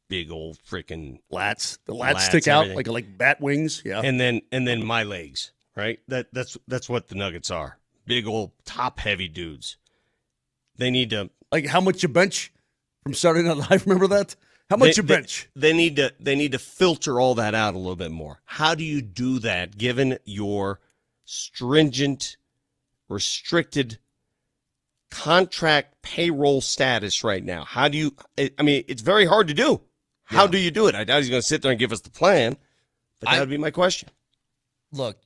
big old freaking lats. The lats stick out like bat wings. Yeah. And then my legs, right? That's what the Nuggets are. Big old top-heavy dudes. They need to how much you bench from Saturday Night Live. Remember that? How much you bench? They need to filter all that out a little bit more. How do you do that given your stringent, restricted contract payroll status right now? How do you? I mean, it's very hard to do. How do you do it? I doubt he's going to sit there and give us the plan, but that would be my question. Look,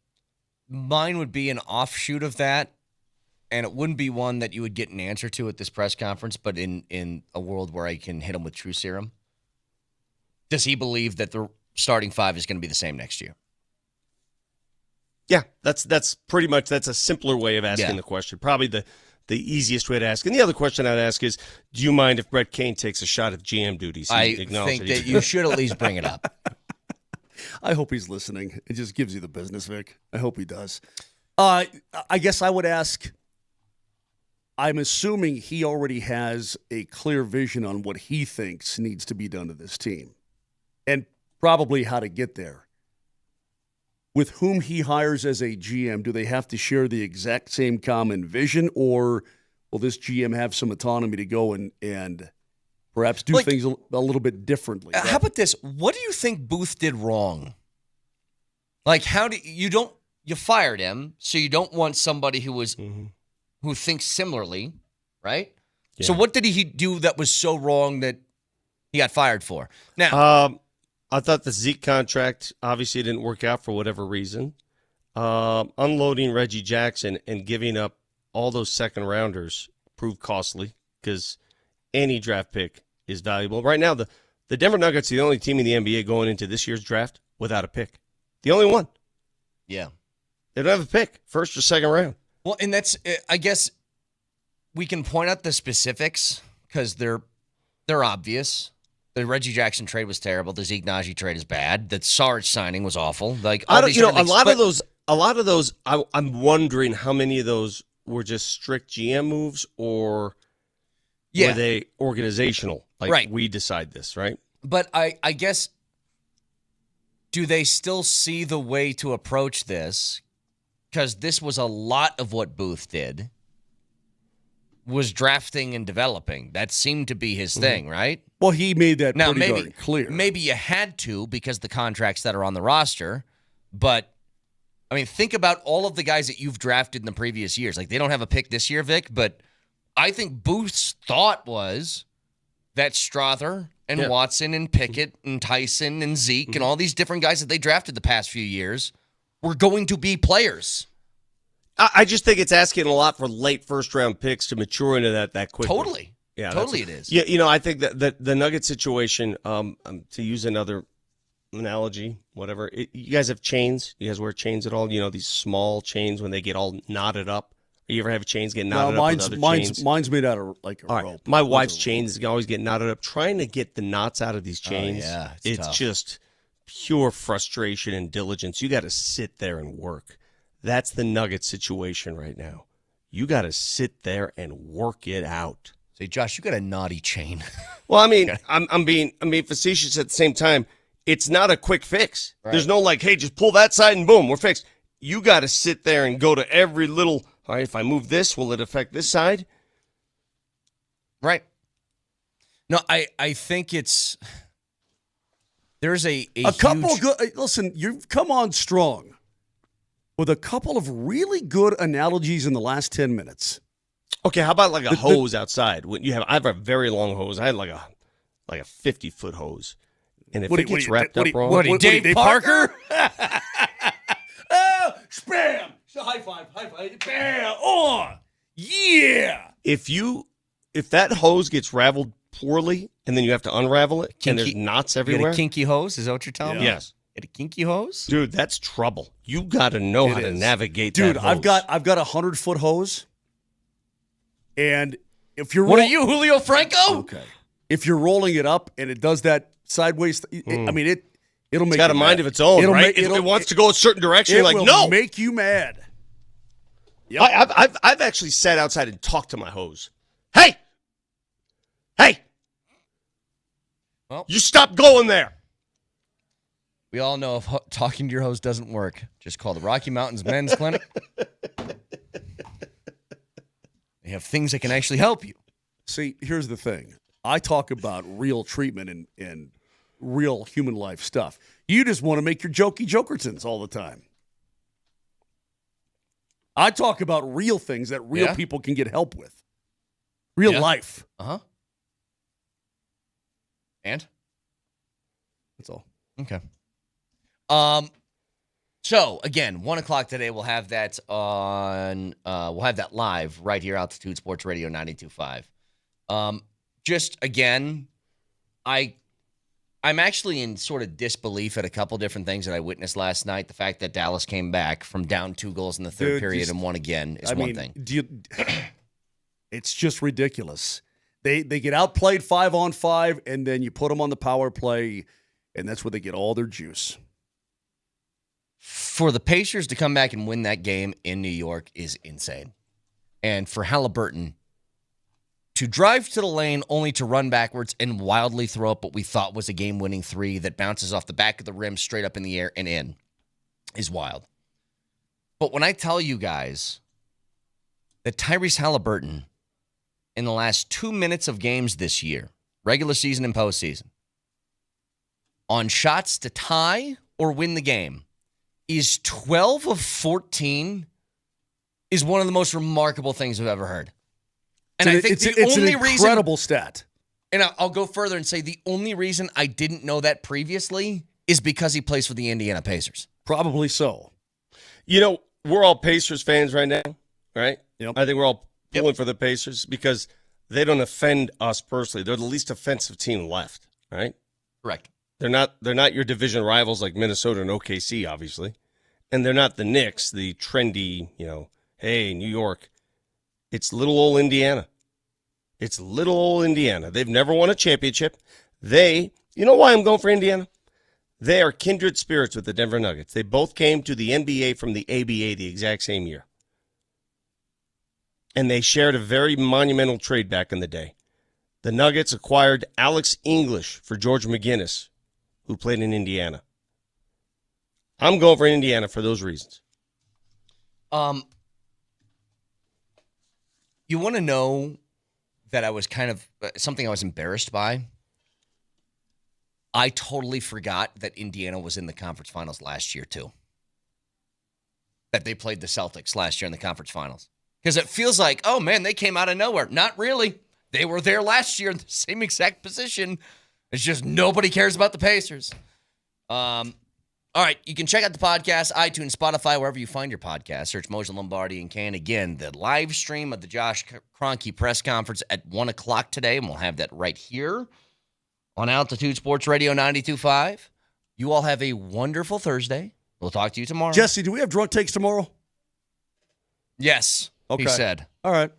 mine would be an offshoot of that, and it wouldn't be one that you would get an answer to at this press conference, but in a world where I can hit him with true serum. Does he believe that the starting five is going to be the same next year? Yeah, that's pretty much, that's a simpler way of asking the question. Probably the easiest way to ask. And the other question I'd ask is, do you mind if Brett Kane takes a shot at GM duties? I think that you should at least bring it up. I hope he's listening. It just gives you the business, Vic. I hope he does. I guess I would ask, I'm assuming he already has a clear vision on what he thinks needs to be done to this team and probably how to get there. With whom he hires as a GM, do they have to share the exact same common vision, or will this GM have some autonomy to go and perhaps do things a little bit differently? How about this? What do you think Booth did wrong? Like, you you fired him, so you don't want somebody who thinks similarly, right? Yeah. So what did he do that was so wrong that he got fired for? Now, I thought the Zeke contract obviously didn't work out for whatever reason. Unloading Reggie Jackson and giving up all those second rounders proved costly because any draft pick is valuable. Right now, the Denver Nuggets are the only team in the NBA going into this year's draft without a pick. The only one. yeah. They don't have a pick, first or second round. Well, and that's, I guess, we can point out the specifics because they're obvious. The Reggie Jackson trade was terrible. The Zeke Naji trade is bad. The Sarge signing was awful. Like all these different things. A lot of those. I'm wondering how many of those were just strict GM moves or were they organizational? Like right. We decide this, right? But I guess, do they still see the way to approach this? Because this was a lot of what Booth did, was drafting and developing. That seemed to be his thing, right? Well, he made that Now, pretty darn clear. Maybe you had to because of the contracts that are on the roster. But, I mean, think about all of the guys that you've drafted in the previous years. Like, they don't have a pick this year, Vic, but I think Booth's thought was that Strother and Watson and Pickett and Tyson and Zeke and all these different guys that they drafted the past few years were going to be players. I just think it's asking a lot for late first-round picks to mature into that quickly. Totally. Yeah, totally it is. Yeah, I think that the Nugget situation, to use another analogy, whatever, you guys have chains? You guys wear chains at all? These small chains when they get all knotted up? You ever have chains get knotted up with other chains? Mine's made out of like a rope. Right. My wife's chains always get knotted up. Trying to get the knots out of these chains, it's it's tough. just pure frustration and diligence. You got to sit there and work. That's the Nugget situation right now. You got to sit there and work it out. Say, Josh, you got a naughty chain. Well, I mean, I'm being facetious at the same time. It's not a quick fix. Right. There's no like, hey, just pull that side and boom, we're fixed. You got to sit there and go to every little. All right, if I move this, will it affect this side? Right. No, I think there's a couple huge... good. Listen, you've come on strong with a couple of really good analogies in the last 10 minutes. Okay, how about like a hose outside? When I have a very long hose. I had like a 50-foot hose, and if it gets wrapped up wrong, what, Dave Parker? Oh, spam! So high five, bam! Oh, yeah! If that hose gets raveled poorly, and then you have to unravel it, and there's knots everywhere. Get a kinky hose? Is that what you're telling me? Yes. Get a kinky hose, dude. That's trouble. You got to know how to navigate. Dude, that hose. I've got a 100-foot hose. And if you're what are you, Julio Franco? Okay. If you're rolling it up and it does that sideways, I mean it'll make. It's got a mind of its own, right? It wants to go a certain direction. You're like, no, make you mad. Yep. I've actually sat outside and talked to my hose. Hey, well, you stop going there. We all know if talking to your hose doesn't work, just call the Rocky Mountains Men's Clinic. They have things that can actually help you. See, here's the thing. I talk about real treatment and real human life stuff. You just want to make your jokey jokertons all the time. I talk about real things that real people can get help with. Real life. Uh-huh. And? That's all. Okay. So again, 1:00 today, we'll have that on. We'll have that live right here, Altitude Sports Radio 92.5. Just again, I'm actually in sort of disbelief at a couple different things that I witnessed last night. The fact that Dallas came back from down 2 goals in the third period and won again is one thing. It's just ridiculous. They get outplayed 5-on-5, and then you put them on the power play, and that's where they get all their juice. For the Pacers to come back and win that game in New York is insane. And for Halliburton to drive to the lane only to run backwards and wildly throw up what we thought was a game-winning three that bounces off the back of the rim straight up in the air and in is wild. But when I tell you guys that Tyrese Halliburton in the last 2 minutes of games this year, regular season and postseason, on shots to tie or win the game, is 12 of 14 is one of the most remarkable things I've ever heard. And I think the only an incredible stat. And I'll go further and say the only reason I didn't know that previously is because he plays for the Indiana Pacers. Probably so. You know, we're all Pacers fans right now, right? Yep. I think we're all pulling for the Pacers because they don't offend us personally. They're the least offensive team left, right? Correct. They're not your division rivals like Minnesota and OKC, obviously. And they're not the Knicks, the trendy, hey, New York. It's little old Indiana. It's little old Indiana. They've never won a championship. You know why I'm going for Indiana? They are kindred spirits with the Denver Nuggets. They both came to the NBA from the ABA the exact same year. And they shared a very monumental trade back in the day. The Nuggets acquired Alex English for George McGinnis, who played in Indiana. I'm going for Indiana for those reasons. You want to know that I was kind of something I was embarrassed by? I totally forgot that Indiana was in the conference finals last year, too. That they played the Celtics last year in the conference finals. Because it feels like, oh, man, they came out of nowhere. Not really. They were there last year in the same exact position. It's just nobody cares about the Pacers. All right, you can check out the podcast, iTunes, Spotify, wherever you find your podcast. Search Moser, Lombardi, and Kane. Again, the live stream of the Josh Kroenke press conference at 1 o'clock today, and we'll have that right here on Altitude Sports Radio 92.5. You all have a wonderful Thursday. We'll talk to you tomorrow. Jesse, do we have drug takes tomorrow? Yes, okay. He said. All right.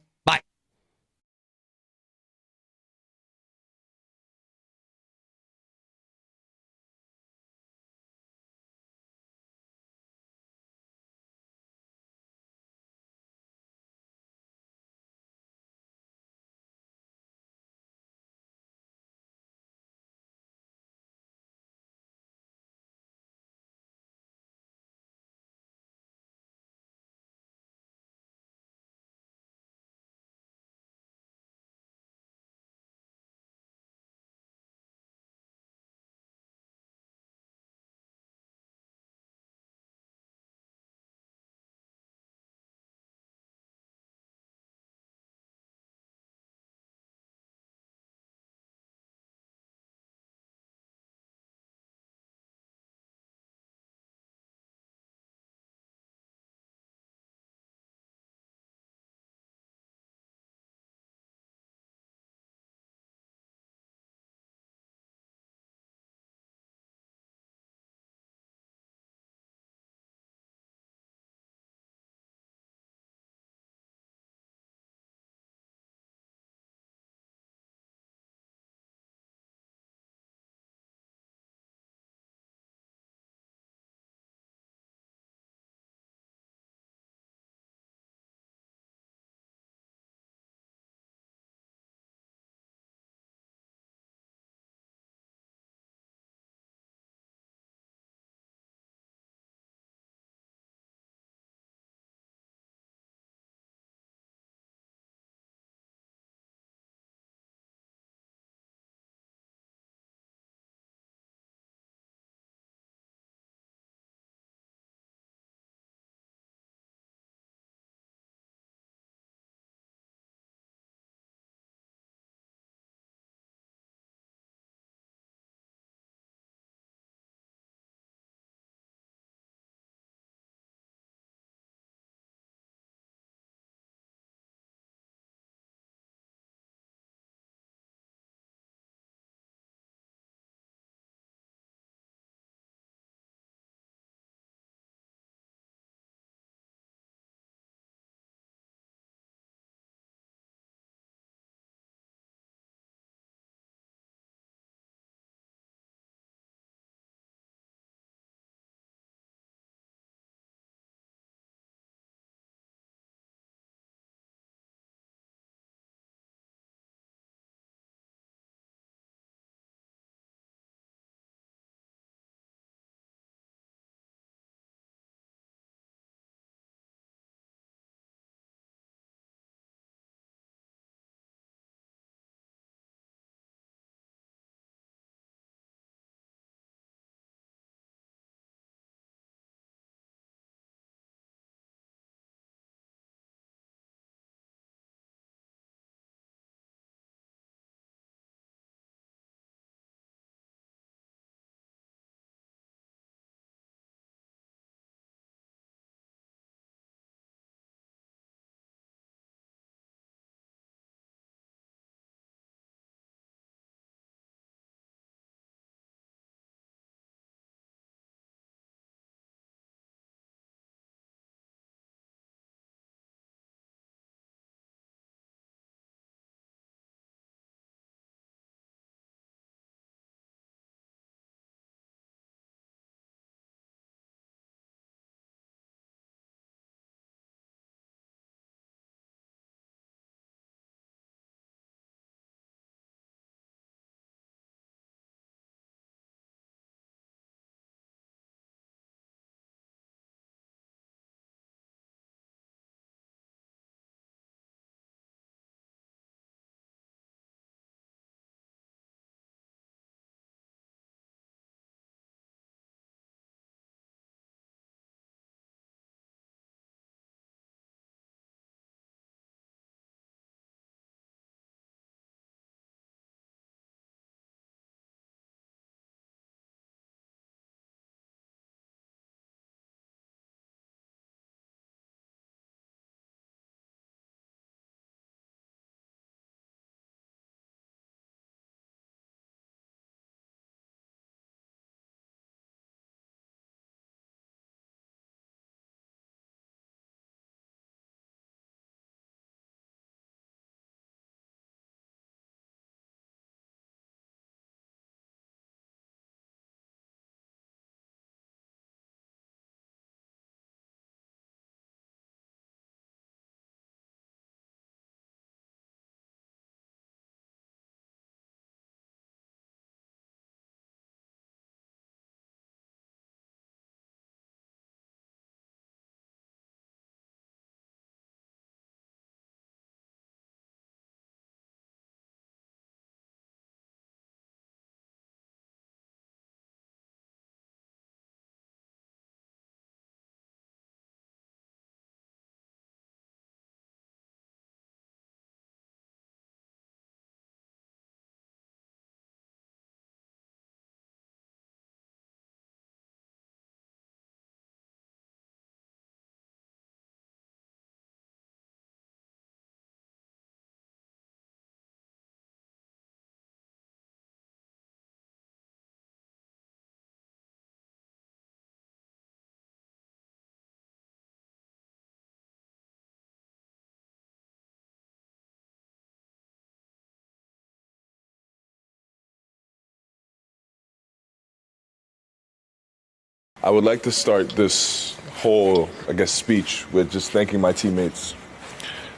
I would like to start this whole, speech with just thanking my teammates.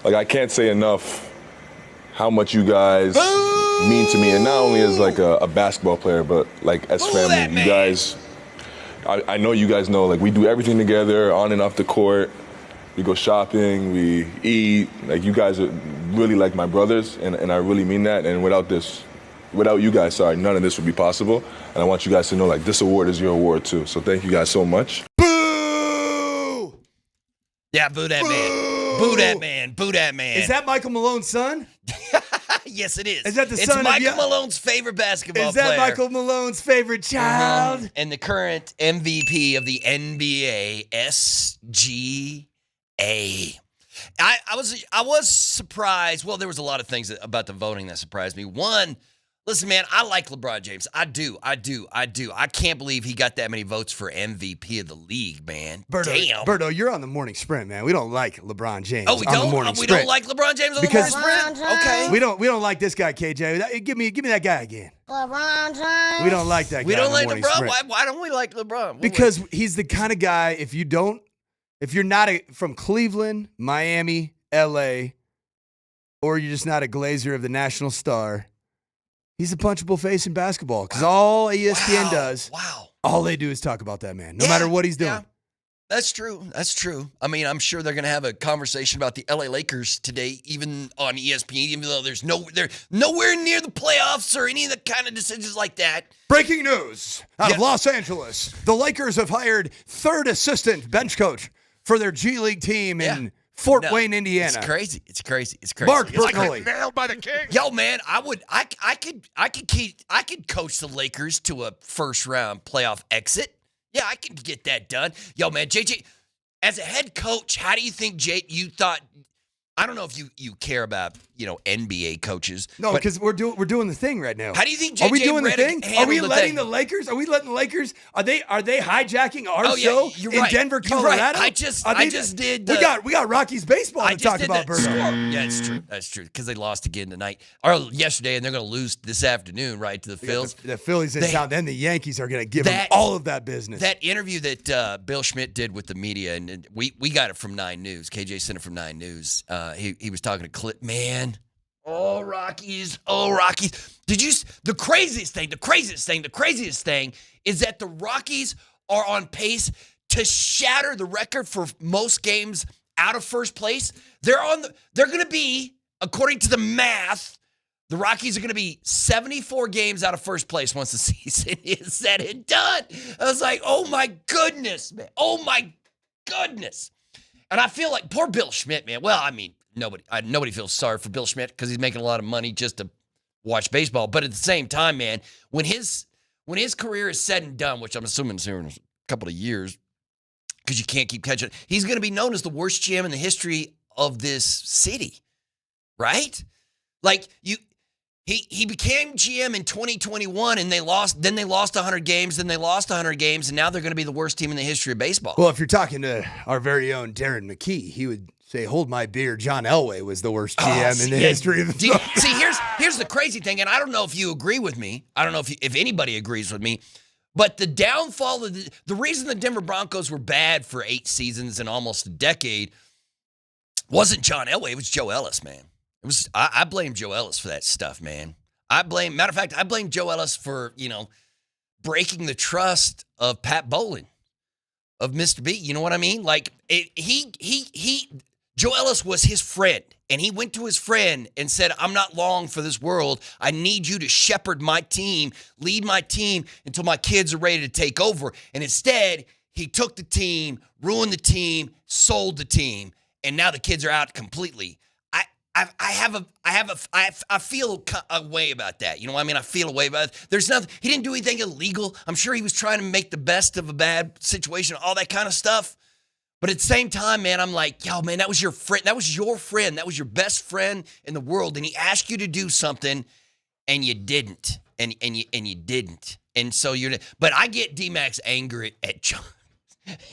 Like, I can't say enough how much you guys mean to me, and not only as a basketball player, but as family. You guys, I know you guys know, we do everything together on and off the court. We go shopping, we eat. You guys are really like my brothers, and I really mean that. And without you guys, none of this would be possible. And I want you guys to know, this award is your award too. So thank you guys so much. Boo! Yeah, boo that man. Boo that man. Boo that man. Is that Michael Malone's son? Yes, it is. Is that the it's son of Michael Malone's favorite basketball player. Is that Michael Malone's favorite child? And the current MVP of the NBA, SGA. I was surprised. Well, there was a lot of things about the voting that surprised me. One, listen, man, I like LeBron James. I do. I can't believe he got that many votes for MVP of the league, man. Damn. Berto, you're on the morning sprint, man. We don't like LeBron James. Oh, we on don't? The morning We sprint. don't like LeBron James on the morning sprint? Okay. We don't like this guy, KJ. Give me that guy again. LeBron James. We don't like that guy. We don't on the like morning LeBron? sprint. Why don't we like LeBron? Because he's the kind of guy, if you're not from Cleveland, Miami, LA, or you're just not a glazer of the National Star, he's a punchable face in basketball. Because all ESPN does, all they do is talk about that man, no matter what he's doing. Yeah. That's true. I mean, I'm sure they're going to have a conversation about the LA Lakers today, even on ESPN, even though they're nowhere near the playoffs or any of the kind of decisions like that. Breaking news out of Los Angeles. The Lakers have hired third assistant bench coach for their G League team in Fort Wayne, Indiana. It's crazy. Mark Berkeley. Nailed by the king. Yo, man, I could coach the Lakers to a first round playoff exit. Yeah, I can get that done. Yo, man, JJ, as a head coach, how do you think you thought? I don't know if you care about NBA coaches. No, because we're doing the thing right now. How do you think JJ Are we doing the Redick thing? Are we handled the letting thing? the Lakers? Are we letting the Lakers? Are they hijacking our yeah, show you're in right. Denver, You're Colorado? right. I just did. We got Rockies baseball to talk about, Berto. Yeah, it's true. That's true because they lost again tonight or yesterday, and they're going to lose this afternoon, right, to the Phils. The Phillies in town. Then the Yankees are going to give them all of that business. That interview that Bill Schmidt did with the media, and we got it from 9 News. KJ sent it from 9 News. He was talking to Clip. Man, oh Rockies. The craziest thing is that the Rockies are on pace to shatter the record for most games out of first place. They're going to be, according to the math, the Rockies are going to be 74 games out of first place once the season is said and done. I was like, oh my goodness, man. Oh my goodness. And I feel like poor Bill Schmidt, man. Well, I mean, nobody feels sorry for Bill Schmidt because he's making a lot of money just to watch baseball. But at the same time, man, when his career is said and done, which I'm assuming is here in a couple of years, because you can't keep catching, he's going to be known as the worst GM in the history of this city, right? Like he became GM in 2021, and they lost 100 games, then they lost 100 games, and now they're going to be the worst team in the history of baseball. Well, if you're talking to our very own Darren McKee, he would say, hold my beer, John Elway was the worst GM in the history of the See, here's the crazy thing, and I don't know if you agree with me. I don't know if anybody agrees with me, but the downfall of the reason the Denver Broncos were bad for 8 seasons and almost a decade wasn't John Elway, it was Joe Ellis, man. I blame Joe Ellis for that stuff, man. I blame Joe Ellis for, breaking the trust of Pat Bowlen, of Mr. B. You know what I mean? Like Joe Ellis was his friend, and he went to his friend and said, I'm not long for this world. I need you to shepherd my team, lead my team until my kids are ready to take over. And instead, he took the team, ruined the team, sold the team, and now the kids are out completely. I feel a way about that. You know what I mean? I feel a way about it. There's nothing. He didn't do anything illegal. I'm sure he was trying to make the best of a bad situation, all that kind of stuff. But at the same time, man, I'm like, yo, man, that was your friend. That was your friend. That was your best friend in the world. And he asked you to do something, and you didn't. And you didn't. And so but I get DMac's anger at John.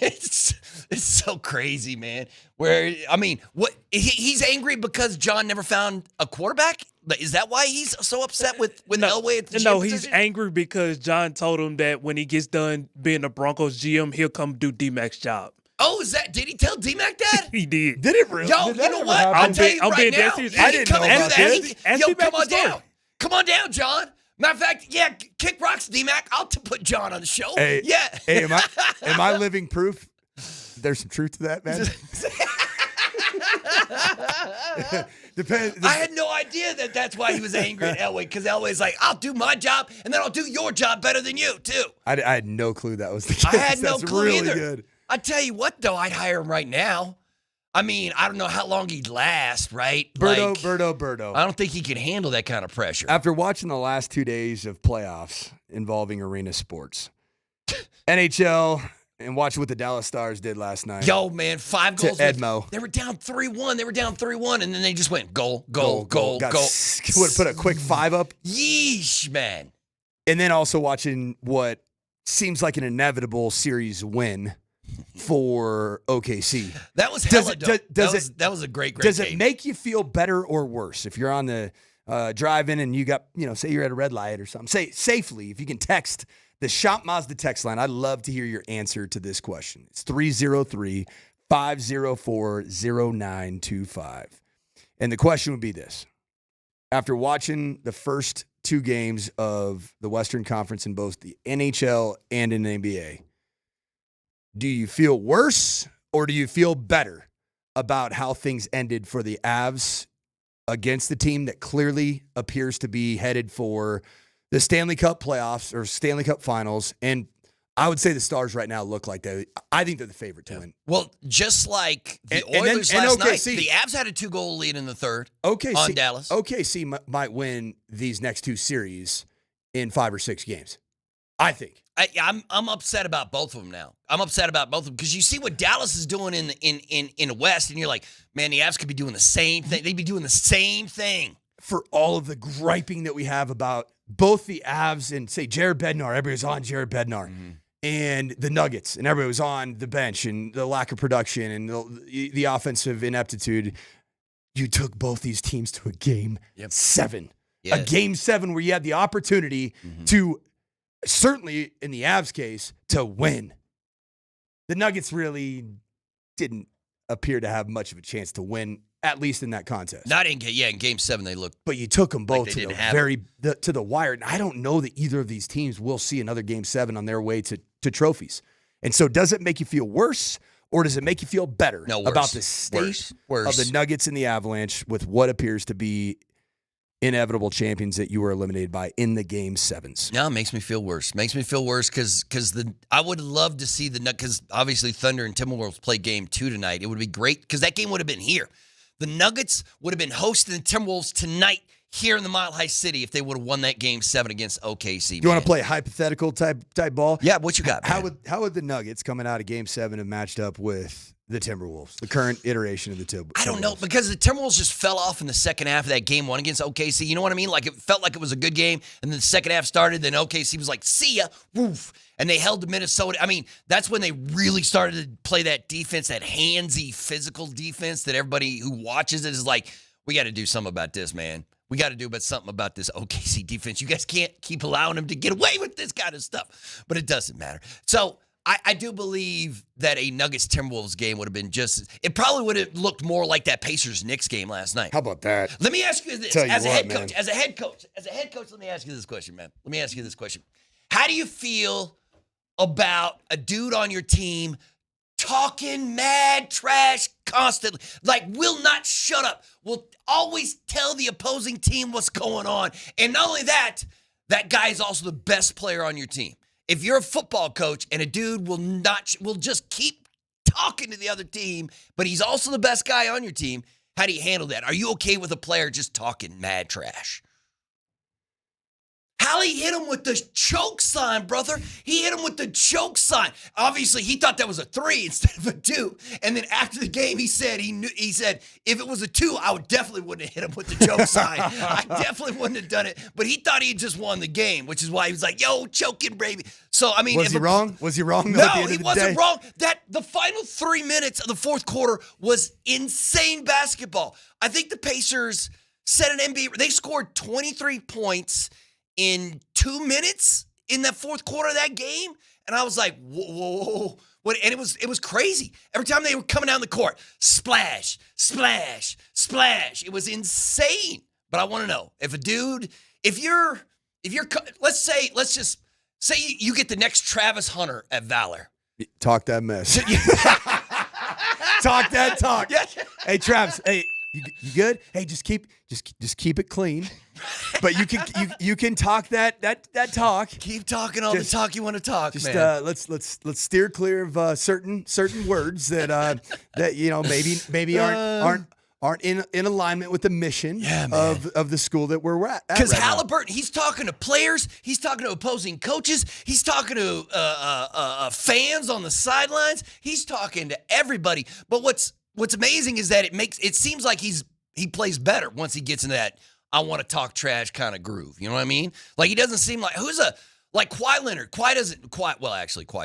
It's so crazy, man. Where I mean, what he's angry because John never found a quarterback? Is that why he's so upset with Elway at the GM No, he's position? angry because John told him that when he gets done being the Broncos GM, he'll come do DMac's job. Oh, did he tell DMac that? He did. Did it really? Yo, Did you that know ever what? happen? I'll tell you I'm right being now. dead serious. He I can didn't come know and do about that. this. Ask Yo, DMac come the on story. down. Come on down, John. Matter of fact, yeah, kick rocks, DMac. I'll put John on the show. Hey, yeah. Hey, am I living proof? There's some truth to that, man. I had no idea that's why he was angry at Elway, because Elway's like, I'll do my job, and then I'll do your job better than you, too. I had no clue that was the case. I had no That's clue really either. Good. I tell you what, though, I'd hire him right now. I mean, I don't know how long he'd last, right? Birdo. I don't think he can handle that kind of pressure. After watching the last 2 days of playoffs involving arena sports, NHL, and watching what the Dallas Stars did last night. Yo, man, 5 To goals. Edmo. They were down 3-1. And then they just went goal. Would put a quick 5 up. Yeesh, man. And then also watching what seems like an inevitable series win for OKC. That was Does hella it- dope. does That was a great Does game. it make you feel better or worse if you're on the drive-in and you got, say you're at a red light or something? Say safely, if you can text the Shop Mazda text line. I'd love to hear your answer to this question. It's 303-504-0925. And the question would be this. After watching the first 2 games of the Western Conference in both the NHL and in the NBA, do you feel worse or do you feel better about how things ended for the Avs against the team that clearly appears to be headed for the Stanley Cup playoffs or Stanley Cup finals? And I would say the Stars right now look like I think they're the favorite to win. Well, just like the And then- Oilers and last night, OKC. the Avs had a 2-goal lead in the third OKC, on Dallas. OKC might win these next 2 series in 5 or 6 games. I think. I'm upset about both of them now. I'm upset about both of them because you see what Dallas is doing in the West, and you're like, man, the Avs could be doing the same thing. They'd be doing the same thing. For all of the griping that we have about both the Avs and, say, Jared Bednar, everybody was on Jared Bednar, and the Nuggets, and everybody was on the bench, and the lack of production and the offensive ineptitude, you took both these teams to a game 7. Yes. A game 7 where you had the opportunity to, certainly in the Avs case, to win. The Nuggets really didn't appear to have much of a chance to win, at least in that contest. Not in game 7 they looked. But you took them both they to didn't the have to the wire. And I don't know that either of these teams will see another game 7 on their way to trophies. And so does it make you feel worse or does it make you feel better No, worse. about the state Worse. of the Nuggets and the Avalanche with what appears to be inevitable champions that you were eliminated by in the game 7s? No, it makes me feel worse. Makes me feel worse because I would love to see because obviously Thunder and Timberwolves play game 2 tonight. It would be great because that game would have been here. The Nuggets would have been hosting the Timberwolves tonight here in the Mile High City if they would have won that game 7 against OKC. You want to play hypothetical type ball? Yeah, what you got? How man? would the Nuggets coming out of game 7 have matched up with the Timberwolves, the current iteration of the Timberwolves? I don't know, because the Timberwolves just fell off in the second half of that game 1 against OKC. You know what I mean? Like, it felt like it was a good game, and then the second half started, then OKC was like, see ya, woof. And they held to Minnesota. I mean, that's when they really started to play that defense, that handsy, physical defense that everybody who watches it is like, we got to do something about this, man. We got to do something about this OKC defense. You guys can't keep allowing them to get away with this kind of stuff. But it doesn't matter. So I do believe that a Nuggets-Timberwolves game would have been it probably would have looked more like that Pacers-Knicks game last night. How about that? Let me ask you this. Tell you As a what, head coach, let me ask you this question, man. Let me ask you this question. How do you feel about a dude on your team talking mad trash constantly, like will not shut up, will always tell the opposing team what's going on? And not only that, that guy is also the best player on your team. If you're a football coach and a dude will just keep talking to the other team, but he's also the best guy on your team, how do you handle that? Are you okay with a player just talking mad trash? Hallie hit him with the choke sign, brother. He hit him with the choke sign. Obviously, he thought that was a 3 instead of a 2. And then after the game, he said if it was a 2, I definitely wouldn't have hit him with the choke sign. I definitely wouldn't have done it. But he thought he had just won the game, which is why he was like, "Yo, choking, baby." So I mean, Was he wrong? Was he wrong? Though, No, at the end he of the wasn't day? wrong. That the final 3 minutes of the fourth quarter was insane basketball. I think the Pacers set an NBA. They scored 23 points in 2 minutes in that fourth quarter of that game, and I was like, whoa. What? And it was crazy. Every time they were coming down the court, splash, splash, splash. It was insane. But I want to know if you're, let's just say you get the next Travis Hunter at Valor. Talk that mess. Talk that talk. Yeah. Hey, Travis. Hey, you good? Hey, just keep it clean. But you can talk that talk. Keep talking all the talk you want to talk, Just man. let's steer clear of certain words that maybe aren't in alignment with the mission of the school that we're at. Because right now. Halliburton, he's talking to players, he's talking to opposing coaches, he's talking to fans on the sidelines, he's talking to everybody. But what's amazing is that it seems like he plays better once he gets in that I want to talk trash kind of groove. You know what I mean? Like he doesn't seem like like Kawhi Leonard. Kawhi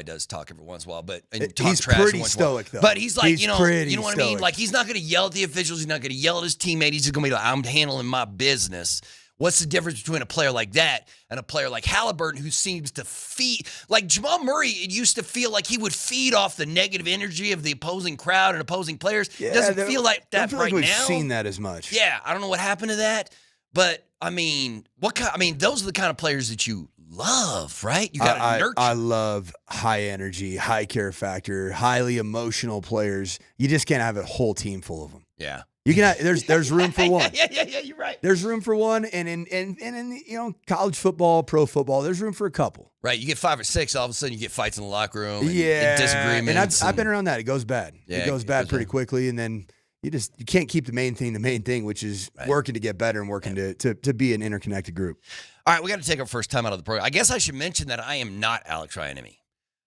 does talk every once in a while, but talk he's trash pretty every once in a while. stoic though. But he's like, He's you know what I mean? stoic. Like he's not going to yell at the officials. He's not going to yell at his teammate. He's just going to be like, I'm handling my business. What's the difference between a player like that and a player like Halliburton who seems to feed? Like Jamal Murray, it used to feel like he would feed off the negative energy of the opposing crowd and opposing players. It doesn't feel like that feel right like we've now. seen that as much. Yeah, I don't know what happened to that, but I mean, those are the kind of players that you love, right? You got to nurture. I love high energy, high care factor, highly emotional players. You just can't have a whole team full of them. Yeah. You can. There's room for one. Yeah. You're right. There's room for one, and in college football, pro football, there's room for a couple. Right. You get 5 or 6, all of a sudden you get fights in the locker room. And And disagreements. I've been around that. It goes bad. Yeah, it goes bad pretty quickly, and then you can't keep the main thing, which is working to get better and working to be an interconnected group. All right, we got to take our first time out of the program. I guess I should mention that I am not Alex Ryanemi.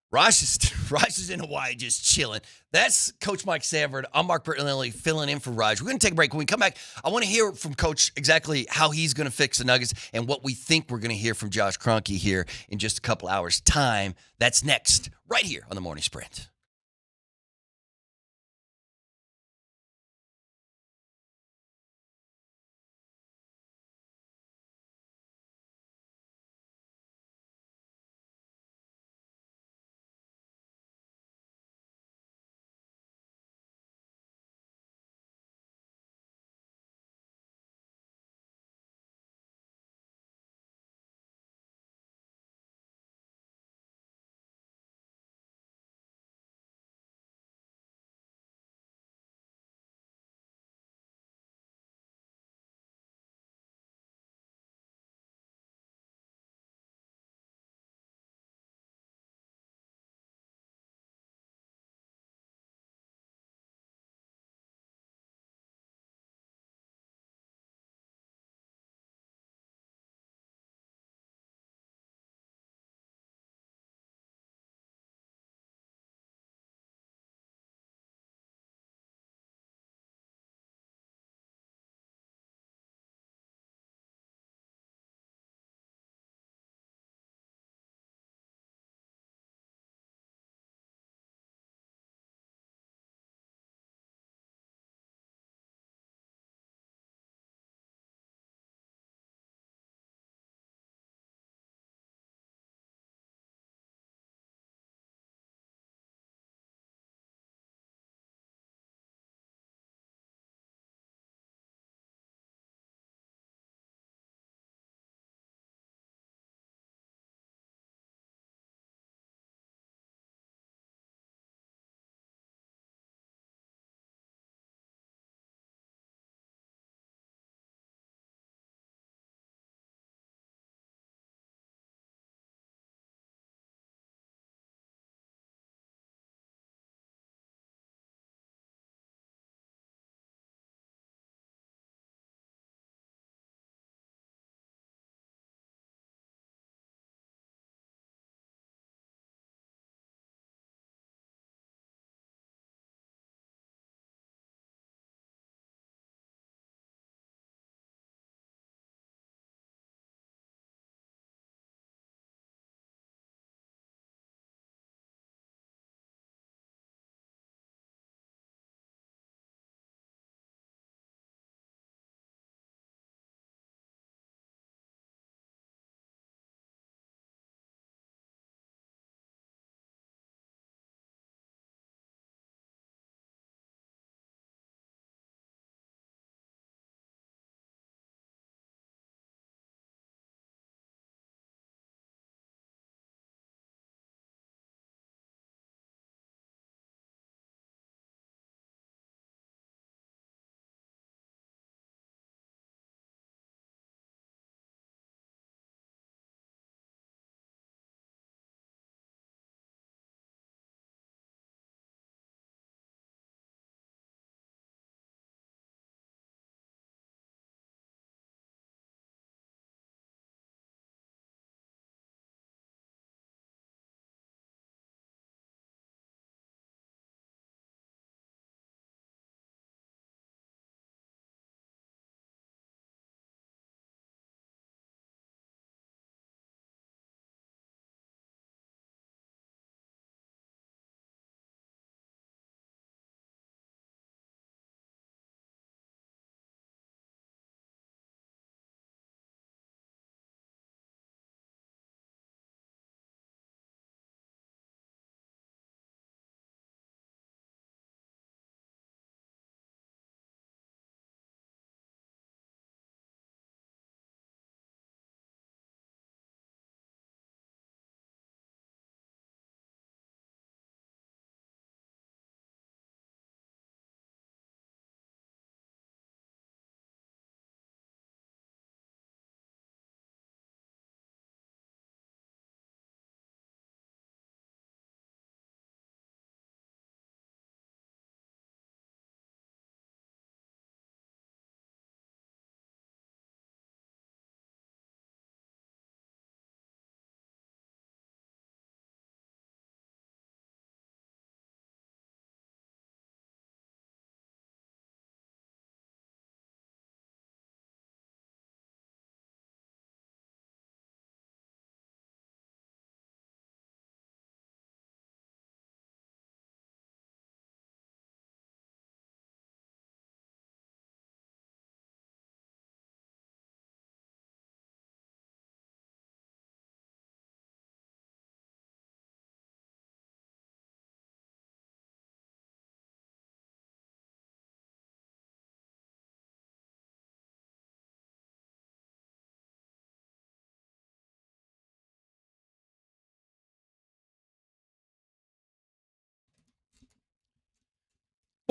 Raj is in Hawaii just chilling. That's Coach Mike Sanford. I'm Mark Bertinelli filling in for Raj. We're going to take a break. When we come back, I want to hear from Coach exactly how he's going to fix the Nuggets and what we think we're going to hear from Josh Kroenke here in just a couple hours' time. That's next, right here on the Morning Sprint.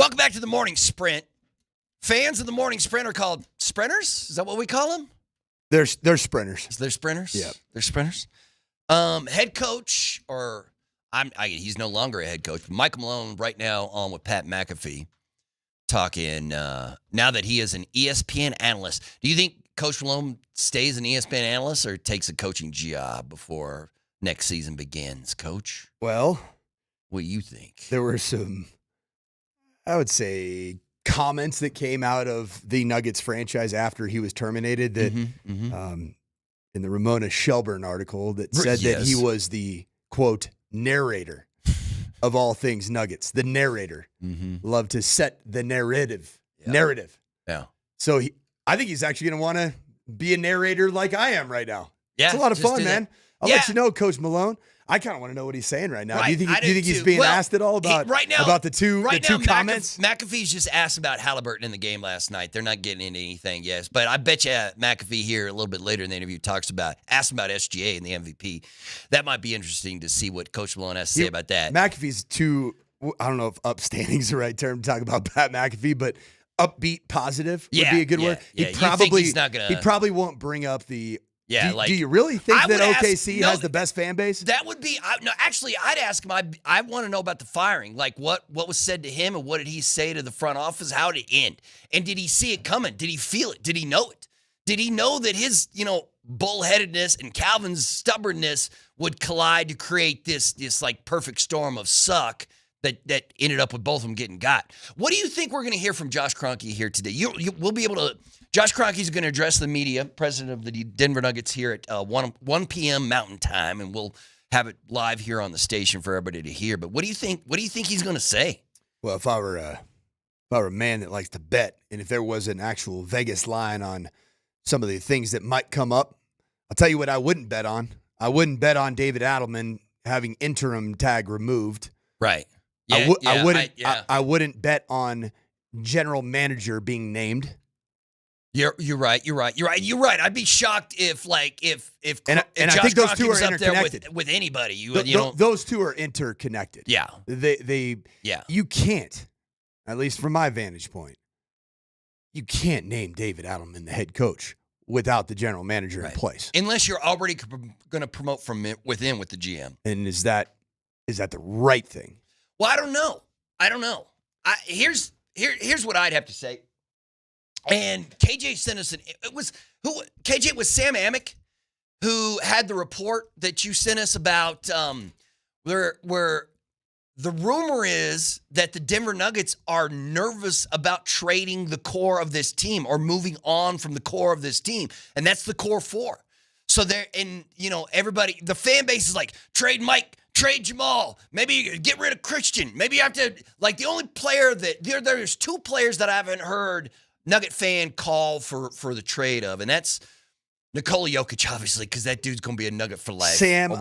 Welcome back to the Morning Sprint. Fans of the Morning Sprint are called sprinters? Is that what we call them? They're sprinters. They're sprinters? Yeah. They're sprinters. Head coach, or he's no longer a head coach, but Michael Malone right now on with Pat McAfee talking now that he is an ESPN analyst. Do you think Coach Malone stays an ESPN analyst or takes a coaching job before next season begins, Coach? Well, what do you think? There were some, I would say, comments that came out of the Nuggets franchise after he was terminated that in the Ramona Shelburne article that said that he was the, quote, narrator of all things Nuggets. The narrator. Loved to set the narrative. Narrative. Yeah. So I think he's actually going to want to be a narrator like I am right now. Yeah. It's a lot of fun, man. I'll let you know, Coach Malone. I kind of want to know what he's saying right now. Right. Do you think he's being asked at all about the two comments? McAfee's just asked about Halliburton in the game last night. They're not getting into anything, yes. But I bet you McAfee here a little bit later in the interview asked about SGA and the MVP. That might be interesting to see what Coach Malone has to say about that. McAfee's I don't know if upstanding is the right term to talk about Pat McAfee, but upbeat, positive would be a good word. Yeah. He probably won't bring up the... Yeah, do you really think that OKC has the best fan base? That would be actually, I'd ask him. I want to know about the firing. Like what was said to him, and what did he say to the front office? How did it end? And did he see it coming? Did he feel it? Did he know it? Did he know that his bullheadedness and Calvin's stubbornness would collide to create this like perfect storm of suck that ended up with both of them getting got? What do you think we're going to hear from Josh Kroenke here today? We'll be able to. Josh Kroenke is going to address the media, president of the Denver Nuggets, here at 1 p.m. Mountain Time, and we'll have it live here on the station for everybody to hear. But what do you think? What do you think he's going to say? Well, if I were a man that likes to bet, and if there was an actual Vegas line on some of the things that might come up, I'll tell you what I wouldn't bet on. I wouldn't bet on David Adelman having interim tag removed. Right. Yeah, I wouldn't bet on general manager being named. You're right. I'd be shocked if and Josh I think those two are up there interconnected with anybody. Those two are interconnected. Yeah. You can't, at least from my vantage point, you can't name David Adelman the head coach without the general manager in place. Unless you're already going to promote from within with the GM. And is that the right thing? Well, I don't know. Here's what I'd have to say. And KJ sent us KJ was Sam Amick, who had the report that you sent us about where the rumor is that the Denver Nuggets are nervous about trading the core of this team or moving on from the core of this team. And that's the core four. So everybody, the fan base is like, trade Mike, trade Jamal, maybe get rid of Christian. Maybe you have to, like, the only player that there's two players that I haven't heard Nugget fan call for the trade of, and that's Nikola Jokic, obviously, because that dude's going to be a Nugget for life. Sam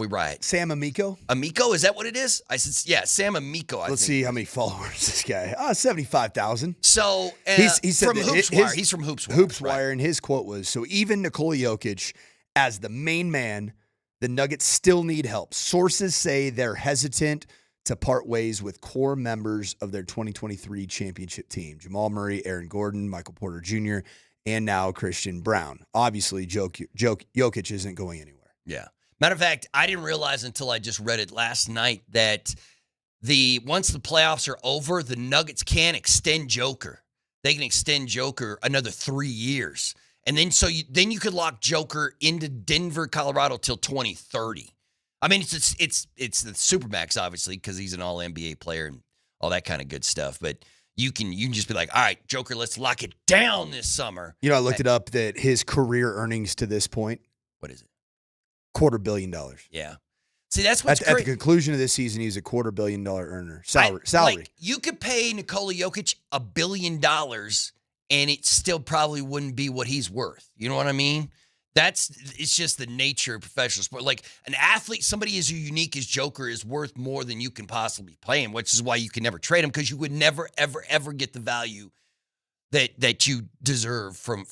Amico? Amico, is that what it is? I said, yeah, Sam Amico. Let's see how many followers this guy. 75,000. So he said from HoopsWire. He's from HoopsWire. HoopsWire, and his quote was, so even Nikola Jokic, as the main man, the Nuggets still need help. Sources say they're hesitant to part ways with core members of their 2023 championship team. Jamal Murray, Aaron Gordon, Michael Porter Jr., and now Christian Brown. Obviously, Jokic isn't going anywhere. Yeah. Matter of fact, I didn't realize until I just read it last night that once the playoffs are over, the Nuggets can extend Joker. They can extend Joker another 3 years. And then then you could lock Joker into Denver, Colorado till 2030. I mean, it's the Supermax, obviously, because he's an all-NBA player and all that kind of good stuff. But you can just be like, all right, Joker, let's lock it down this summer. I looked it up that his career earnings to this point. What is it? $250 million. Yeah. See, that's what's at the conclusion of this season, he's a $250 million earner. Salary. Like, you could pay Nikola Jokic $1 billion, and it still probably wouldn't be what he's worth. You know what I mean? It's just the nature of professional sport. Like, an athlete, somebody as unique as Joker is worth more than you can possibly pay him, which is why you can never trade him, because you would never, ever, ever get the value that you deserve from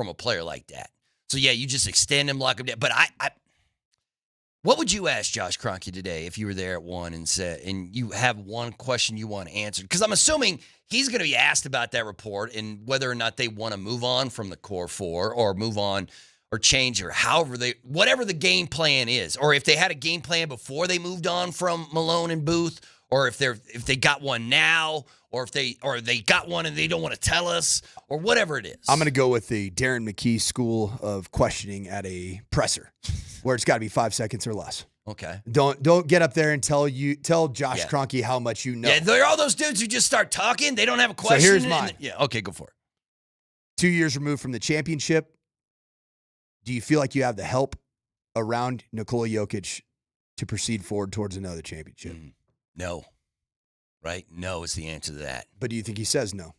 a player like that. So yeah, you just extend him, lock him down. But What would you ask Josh Kroenke today if you were there at 1 and you have one question you want answered? Because I'm assuming he's going to be asked about that report and whether or not they want to move on from the core 4 or move on or change or whatever the game plan is, or if they had a game plan before they moved on from Malone and Booth, or if they got one now, or if they got one and they don't want to tell us, or whatever it is. I'm going to go with the Darren McKee school of questioning at a presser, where it's got to be 5 seconds or less. Okay. Don't get up there and tell Josh Kroenke how much you know. Yeah, they're all those dudes who just start talking. They don't have a question. So here's mine. Okay, go for it. 2 years removed from the championship, do you feel like you have the help around Nikola Jokic to proceed forward towards another championship? No. Right? No is the answer to that. But do you think he says no?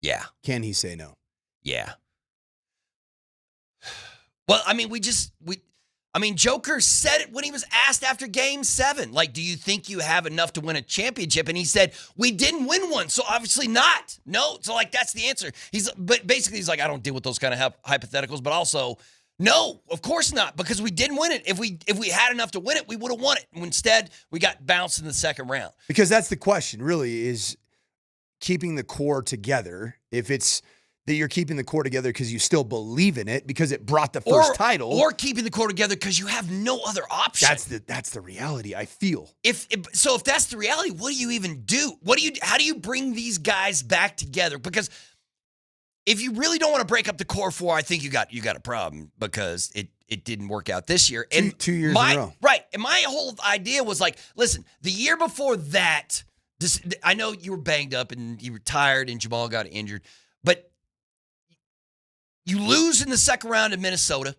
Yeah. Can he say no? Yeah. Well, I mean, Joker said it when he was asked after Game 7. Like, do you think you have enough to win a championship? And he said, we didn't win one, so obviously not. No, so like that's the answer. But basically he's like, I don't deal with those kind of hypotheticals, but also, no, of course not, because we didn't win it. If we had enough to win it, we would have won it. Instead, we got bounced in the second round. Because that's the question, really, is keeping the core together. If it's that you're keeping the core together because you still believe in it because it brought the first title. Or keeping the core together because you have no other option. That's the reality, I feel. If that's the reality, what do you even do? How do you bring these guys back together? Because if you really don't want to break up the core 4, I think you got a problem because it didn't work out this year. And two years in a row. Right. And my whole idea was like, listen, the year before that, I know you were banged up and you were tired and Jamal got injured, but you lose in the second round in Minnesota.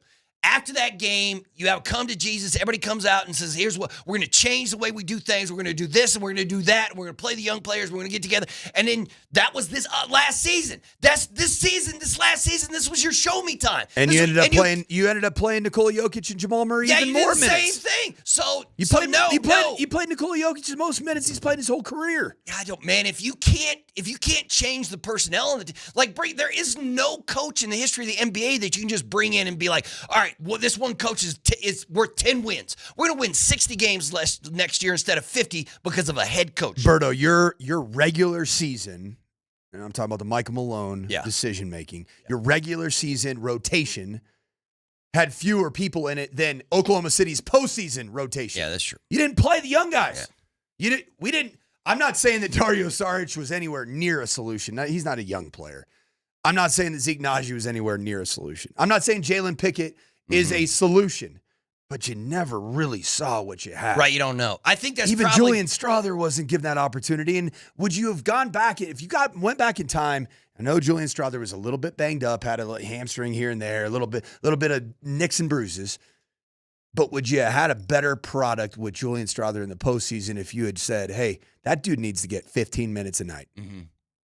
After that game, you have come to Jesus. Everybody comes out and says, here's what we're going to change the way we do things. We're going to do this and we're going to do that. And we're going to play the young players. We're going to get together. And then that was this last season. This last season, this was your show me time. And you ended up playing Nikola Jokic and Jamal Murray even more minutes. Same thing. So you played Nikola Jokic the most minutes he's played his whole career. Yeah, man, if you can't change the personnel on the team, there is no coach in the history of the NBA that you can just bring in and be like, all right, well, this one coach is worth 10 wins. We're going to win 60 games less next year instead of 50 because of a head coach. Berto, your regular season, and I'm talking about the Michael Malone decision-making, your regular season rotation had fewer people in it than Oklahoma City's postseason rotation. Yeah, that's true. You didn't play the young guys. Yeah. We didn't. I'm not saying that Dario Saric was anywhere near a solution. He's not a young player. I'm not saying that Zeke Naji was anywhere near a solution. I'm not saying Jalen Pickett is a solution, but you never really saw what you had. Right, you don't know. I think that's even Julian Strother wasn't given that opportunity. And would you have gone back if you went back in time? I know Julian Strother was a little bit banged up, had a hamstring here and there, a little bit of nicks and bruises. But would you have had a better product with Julian Strother in the postseason if you had said, "Hey, that dude needs to get 15 minutes a night"? Mm-hmm.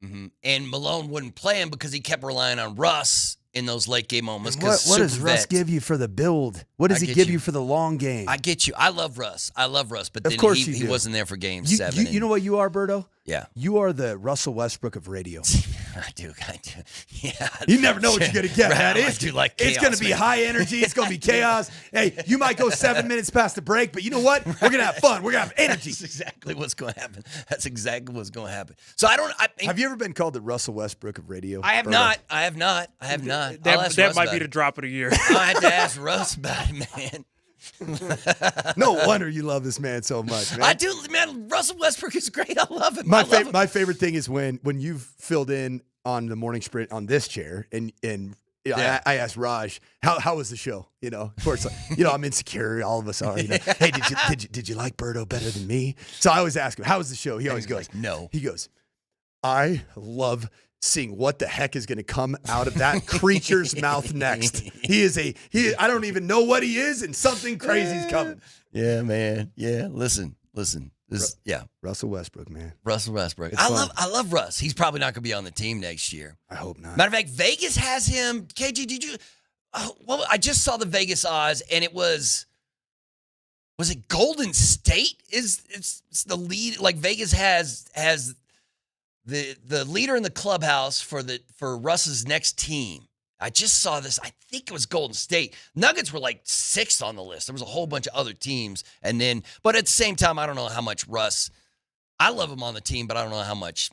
Mm-hmm. And Malone wouldn't play him because he kept relying on Russ in those late game moments. What does Russ give you for the build? What does he give you for the long game? I get you. I love Russ, but then he wasn't there for Game 7. You know what you are, Berto? Yeah. You are the Russell Westbrook of radio. I do. Yeah. You never know what you're going to get, man. It's going to be high energy. It's going to be chaos. Hey, you might go 7 minutes past the break, but you know what? We're going to have fun. We're going to have energy. That's exactly what's going to happen. So have you ever been called the Russell Westbrook of radio? I have not. That might be the drop of the year. I have to ask Russ about it, man. No wonder you love this man so much, man. I do, man. Russell Westbrook is great. I love him. My favorite thing is when you've filled in on the morning sprint on this chair, and I asked Raj, how was the show? You know, of course, I'm insecure. All of us are. Hey, did you like Berto better than me? So I always ask him, how was the show? He always goes, no. He goes, I love seeing what the heck is going to come out of that creature's mouth next. I don't even know what he is, and something crazy's coming. Yeah, man. Yeah, listen. Russell Westbrook, man. Russell Westbrook. I love Russ. He's probably not going to be on the team next year. I hope not. Matter of fact, Vegas has him. KG, did you? Well, I just saw the Vegas odds, and it was it Golden State? It's the lead? Like Vegas has the leader in the clubhouse for Russ's next team I just saw this. I think it was Golden State. Nuggets were like 6th on the list. There was a whole bunch of other teams. But at the same time, I don't know how much Russ, I love him on the team, but I don't know how much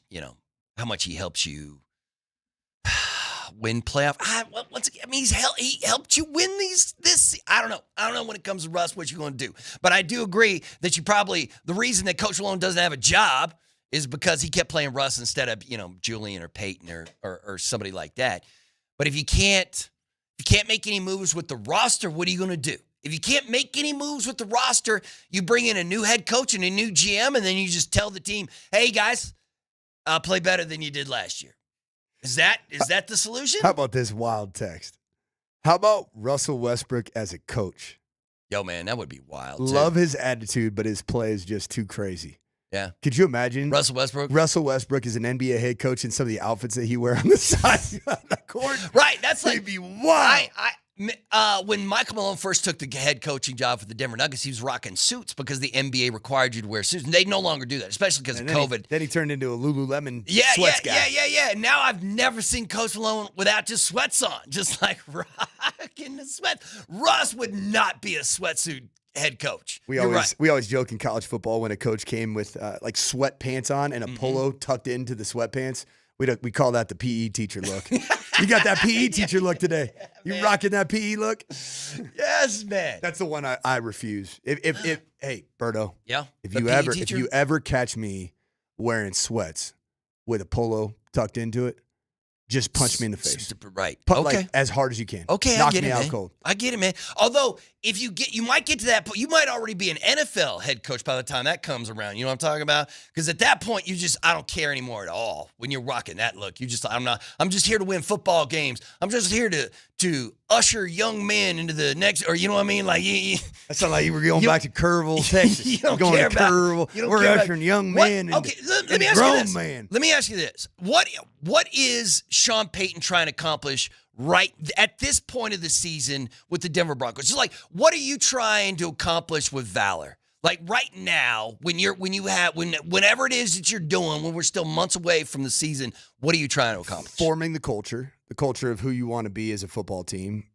he helps you win playoff. He helped you win this. I don't know. I don't know when it comes to Russ what you're going to do. But I do agree that the reason that Coach Malone doesn't have a job is because he kept playing Russ instead of, Julian or Peyton or somebody like that. But if you can't make any moves with the roster, what are you going to do? If you can't make any moves with the roster, you bring in a new head coach and a new GM, and then you just tell the team, hey, guys, play better than you did last year. Is that the solution? How about this wild text? How about Russell Westbrook as a coach? Yo, man, that would be wild. Love his attitude, but his play is just too crazy. Yeah. Could you imagine? Russell Westbrook? Russell Westbrook is an NBA head coach and some of the outfits that he wear on the side of the court. Right. That's like, it'd be wild. When Michael Malone first took the head coaching job for the Denver Nuggets, he was rocking suits because the NBA required you to wear suits. And they no longer do that, especially because of COVID. Then he turned into a Lululemon sweats guy. Yeah. And now I've never seen Coach Malone without just sweats on, just like rocking the sweats. Russ would not be a sweatsuit head coach. We always joke in college football when a coach came with like sweatpants on and a polo tucked into the sweatpants. We call that the PE teacher look. You got that PE teacher look today. You rocking that PE look? Yes, man. That's the one I refuse. If hey, Berto. Yeah. If you ever catch me wearing sweats with a polo tucked into it, just punch me in the face. Right. Okay. Like as hard as you can. Okay, Knock I get me it, out man. cold. I get it, man. Although, you might get to that point. You might already be an NFL head coach by the time that comes around. You know what I'm talking about? Because at that point, I don't care anymore at all. When you're rocking that look, I'm just here to win football games. I'm just here to usher young men into the next, or you know what I mean? Like, that sounded like you were going back to Kerrville, Texas. You don't going care to about Kerrville. We're ushering young men Okay, let me and ask you grown this. man. Let me ask you this. What is Sean Payton trying to accomplish right at this point of the season with the Denver Broncos? Just like, what are you trying to accomplish with Valor? Like right now, whenever it is that you're doing, when we're still months away from the season, what are you trying to accomplish? Forming the culture of who you want to be as a football team,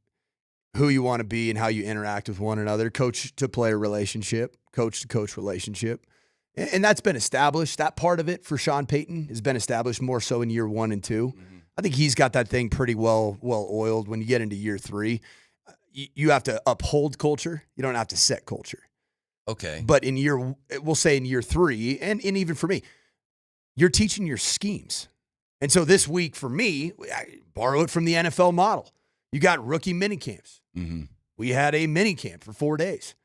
who you want to be and how you interact with one another, coach to player relationship, coach to coach relationship. And that's been established. That part of it for Sean Payton has been established more so in year 1 and 2. Mm-hmm. I think he's got that thing pretty well oiled. When you get into year 3, you have to uphold culture. You don't have to set culture. Okay. But we'll say in year 3, and even for me, you're teaching your schemes. And so this week for me, I borrow it from the NFL model. You got rookie mini camps. Mm-hmm. We had a mini camp for 4 days.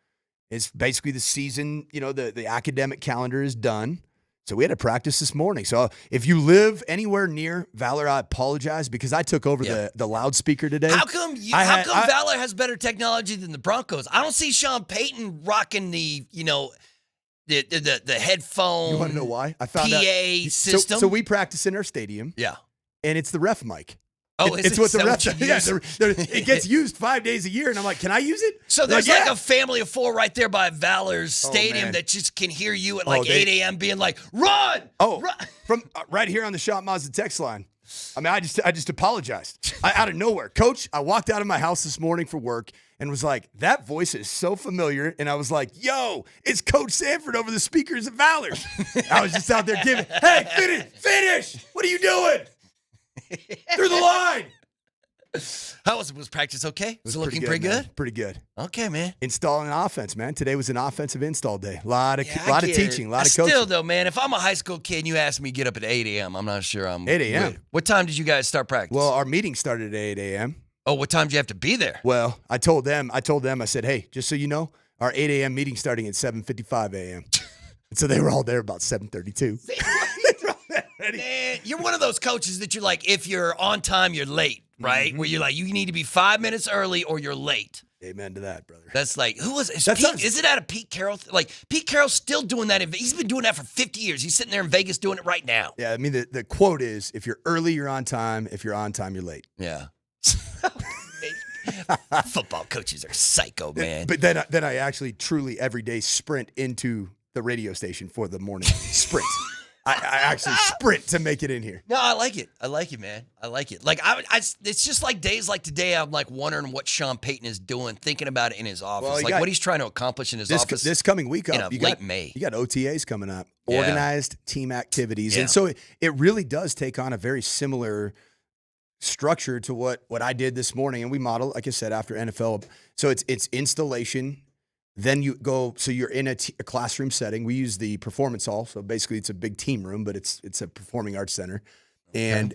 It's basically the season, the academic calendar is done. So we had to practice this morning. So if you live anywhere near Valor, I apologize because I took over the loudspeaker today. How come Valor has better technology than the Broncos? I don't see Sean Payton rocking the headphone. You want to know why? I found PA out. system. So we practice in our stadium. Yeah. And it's the ref mic. Oh, it's what the ref. It gets used 5 days a year, and I'm like, can I use it? So there's like a family of 4 right there by Valor's stadium that just can hear you at 8 a.m. being like, run! Run! From right here on the Shop Mazda text line. I mean, I just apologized. Out of nowhere. Coach, I walked out of my house this morning for work and was like, that voice is so familiar. And I was like, yo, it's Coach Sanford over the speakers at Valor. I was just out there giving, hey, finish! What are you doing? Through the line. How was practice okay? Was it looking pretty good? Pretty good. Okay, man. Installing an offense, man. Today was an offensive install day. A lot of teaching, a lot of coaching. Still, though, man, if I'm a high school kid and you ask me to get up at 8 a.m., I'm not sure I'm 8 a.m. What time did you guys start practice? Well, our meeting started at 8 a.m. Oh, what time did you have to be there? Well, I told them, I said, hey, just so you know, our 8 a.m. meeting starting at 7:55 a.m. And so they were all there about 7:32. Man, you're one of those coaches that you're like, if you're on time, you're late, right? Mm-hmm. Where you're like, you need to be 5 minutes early or you're late. Amen to that, brother. That's like, is it out of Pete Carroll? Like, Pete Carroll's still doing that. He's been doing that for 50 years. He's sitting there in Vegas doing it right now. Yeah, I mean, the quote is, if you're early, you're on time. If you're on time, you're late. Yeah. Football coaches are psycho, man. But then I actually truly every day sprint into the radio station for the morning sprint. I actually sprint to make it in here. No, I like it. I like it, man. I like it. Like it's just like days like today. I'm like wondering what Sean Payton is doing, thinking about it in his office, Well, what he's trying to accomplish in his office. This coming week up, in late May. You got OTAs coming up, Yeah. organized team activities, Yeah. and so it really does take on a very similar structure to what I did this morning, and we model, like I said, after NFL. So it's installation. Then you go, so you're in a classroom setting. We use the performance hall. So basically it's a big team room, but it's a performing arts center. And,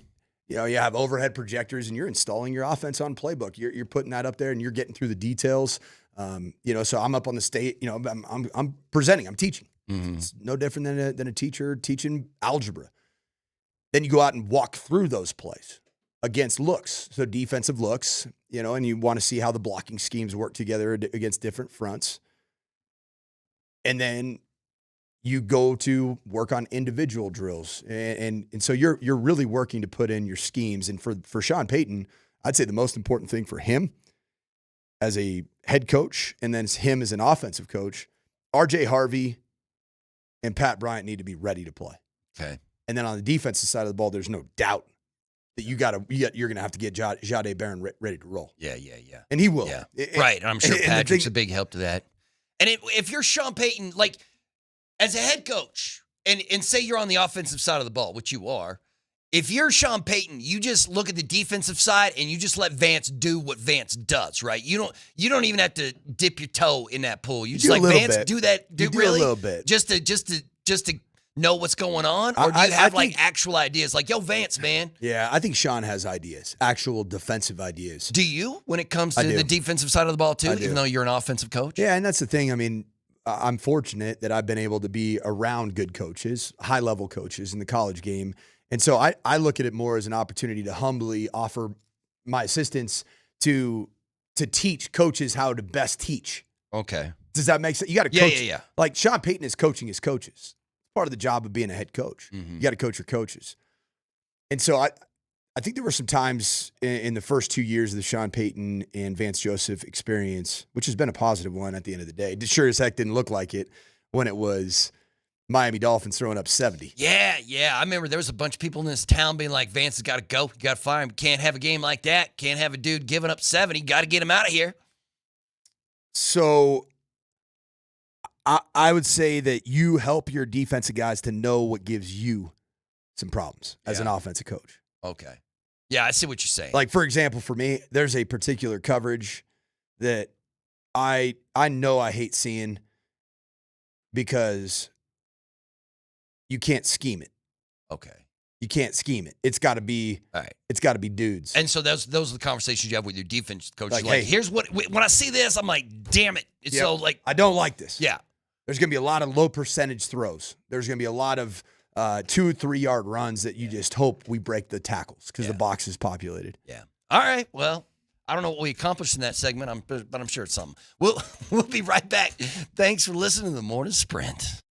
you have overhead projectors and you're installing your offense on playbook. You're putting that up there and you're getting through the details. So I'm up on the stage, I'm presenting, I'm teaching. Mm-hmm. It's no different than a teacher teaching algebra. Then you go out and walk through those plays against looks. So defensive looks, and you want to see how the blocking schemes work together against different fronts. And then you go to work on individual drills. And so you're really working to put in your schemes. And for Sean Payton, I'd say the most important thing for him as a head coach and then him as an offensive coach, RJ Harvey and Pat Bryant need to be ready to play. Okay. And then on the defensive side of the ball, there's no doubt that you're going to have to get Jahdae Barron ready to roll. Yeah. And he will. Yeah. Right. And I'm sure and Patrick's a big help to that. And if you're Sean Payton, like as a head coach, and say you're on the offensive side of the ball, which you are, if you're Sean Payton, you just look at the defensive side and you just let Vance do what Vance does, right? You don't even have to dip your toe in that pool. You just like Vance bit. do that. Do really a little bit just to know what's going on, or do you have actual ideas? Like, yo, Vance, man. Yeah, I think Sean has ideas, actual defensive ideas. Do you when it comes to the defensive side of the ball too? Even though you're an offensive coach. Yeah, and that's the thing. I mean, I'm fortunate that I've been able to be around good coaches, high-level coaches in the college game. And so I look at it more as an opportunity to humbly offer my assistance to teach coaches how to best teach. Okay. Does that make sense? You got to coach. Yeah. Like Sean Payton is coaching his coaches. Part of the job of being a head coach. Mm-hmm. You got to coach your coaches. And so I think there were some times in the first 2 years of the Sean Payton and Vance Joseph experience, which has been a positive one at the end of the day. It sure as heck didn't look like it when it was Miami Dolphins throwing up 70. Yeah. I remember there was a bunch of people in this town being like, Vance has got to go. You got to fire him. Can't have a game like that. Can't have a dude giving up 70. Got to get him out of here. So I would say that you help your defensive guys to know what gives you some problems as an offensive coach. Okay. Yeah, I see what you're saying. Like, for example, for me, there's a particular coverage that I know I hate seeing because you can't scheme it. Okay. You can't scheme it. It's got to be all right. It's got to be dudes. And so those are the conversations you have with your defense coach. Like, Like, hey, here's what when I see this, I'm like, damn it. It's so like I don't like this. Yeah. There's going to be a lot of low percentage throws. There's going to be a lot of 2-3 yard runs that you just hope we break the tackles because the box is populated. Yeah. All right. Well, I don't know what we accomplished in that segment, but I'm sure it's something. We'll be right back. Thanks for listening to the Morning Sprint.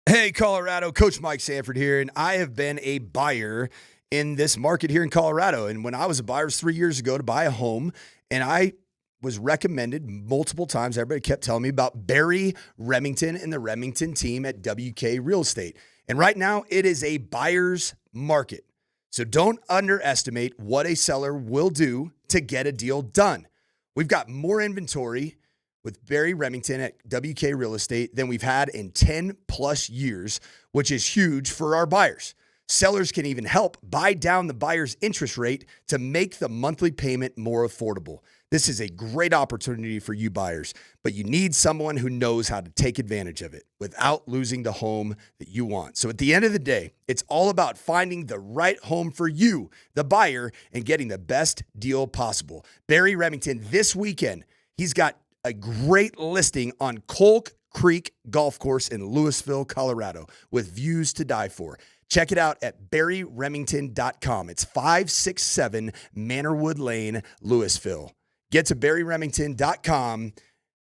Hey, Colorado, Coach Mike Sanford here, and I have been a buyer in this market here in Colorado. And when I was a buyer, it was 3 years ago to buy a home, and I was recommended multiple times. Everybody kept telling me about Barry Remington and the Remington team at WK Real Estate. And right now, it is a buyer's market. So don't underestimate what a seller will do to get a deal done. We've got more inventory with Barry Remington at WK Real Estate than we've had in 10 plus years, which is huge for our buyers. Sellers can even help buy down the buyer's interest rate to make the monthly payment more affordable. This is a great opportunity for you buyers, but you need someone who knows how to take advantage of it without losing the home that you want. So at the end of the day, it's all about finding the right home for you, the buyer, and getting the best deal possible. Barry Remington this weekend, he's got a great listing on Kolk Creek Golf Course in Louisville, Colorado, with views to die for. Check it out at barryremington.com. It's 567 Manorwood Lane, Louisville. Get to barryremington.com.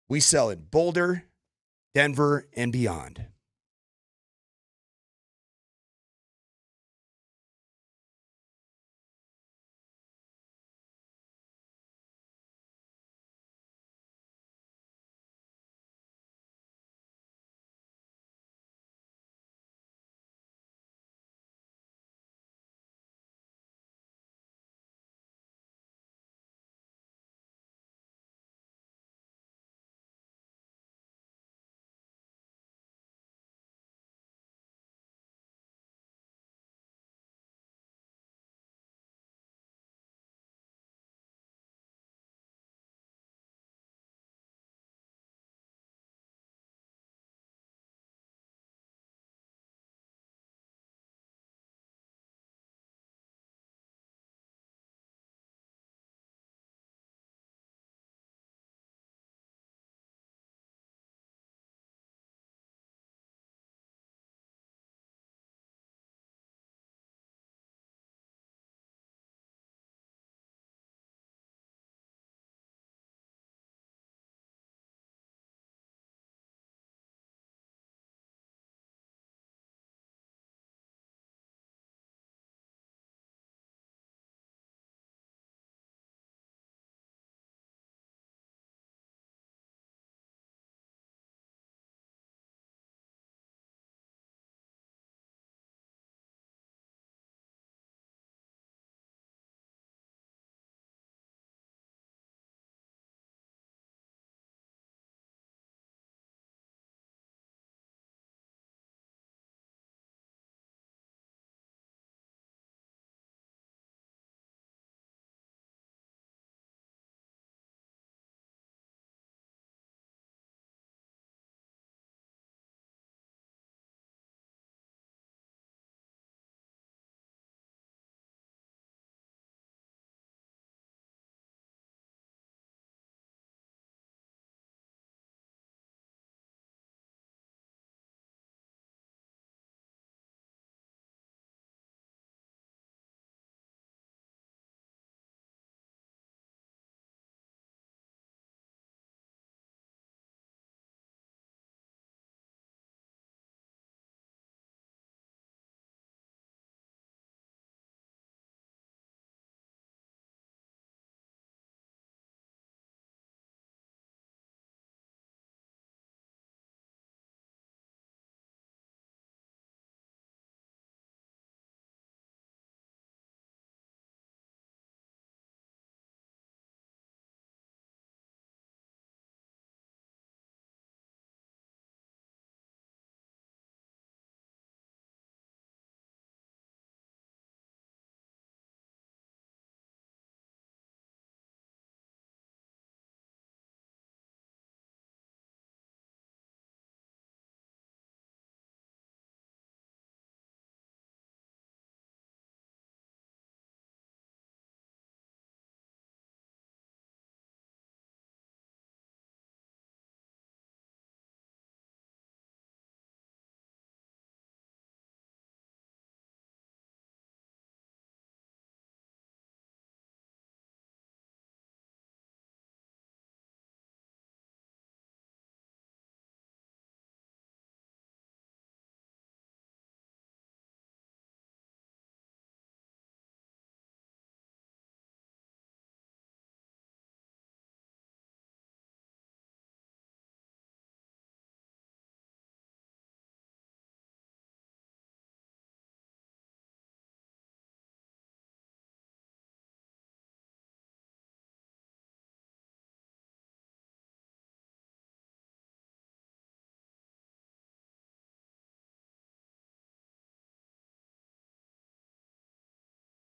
We sell in Boulder, Denver, and beyond.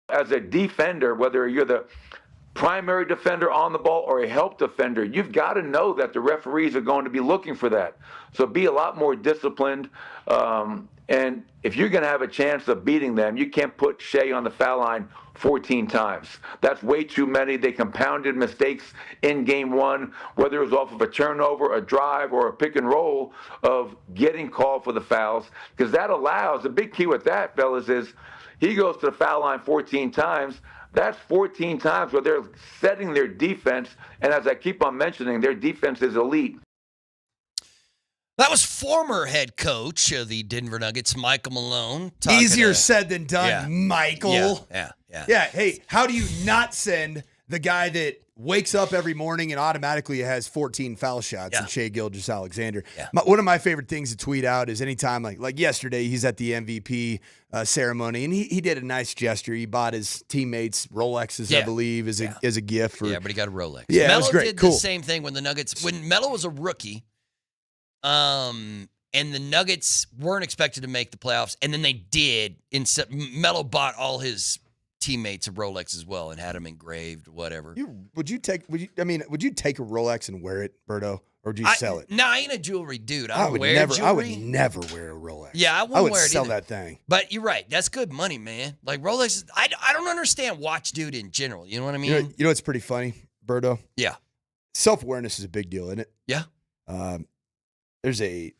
As a defender, whether you're the primary defender on the ball or a help defender, you've got to know that the referees are going to be looking for that. So be a lot more disciplined. And if you're going to have a chance of beating them, you can't put Shea on the foul line 14 times. That's way too many. They compounded mistakes in game one, whether it was off of a turnover, a drive, or a pick and roll of getting called for the fouls, because that allows, the big key with that, fellas, is he goes to the foul line 14 times. That's 14 times where they're setting their defense, and as I keep on mentioning, their defense is elite. That was former head coach of the Denver Nuggets, Michael Malone. Easier said than done, Michael. Yeah. Hey, how do you not send the guy that wakes up every morning and automatically has 14 foul shots and Shea Gilgeous-Alexander? Yeah. One of my favorite things to tweet out is anytime, like yesterday, he's at the MVP ceremony, and he did a nice gesture. He bought his teammates Rolexes, I believe, as a gift. But he got a Rolex. Yeah, Melo it was great. did Cool. the same thing when Melo was a rookie, and the Nuggets weren't expected to make the playoffs, and then they did. Melo bought all his teammates a Rolex as well and had them engraved, whatever. Would you take a Rolex and wear it, Berto, or would you sell it? No, I ain't a jewelry dude. I would never wear wear a Rolex. Yeah, I wouldn't I would wear it sell either. that thing. But you're right. That's good money, man. Like Rolex, I don't understand watch dude in general. You know what I mean? You know what's pretty funny, Berto? Yeah. Self-awareness is a big deal, isn't it? Yeah. There's a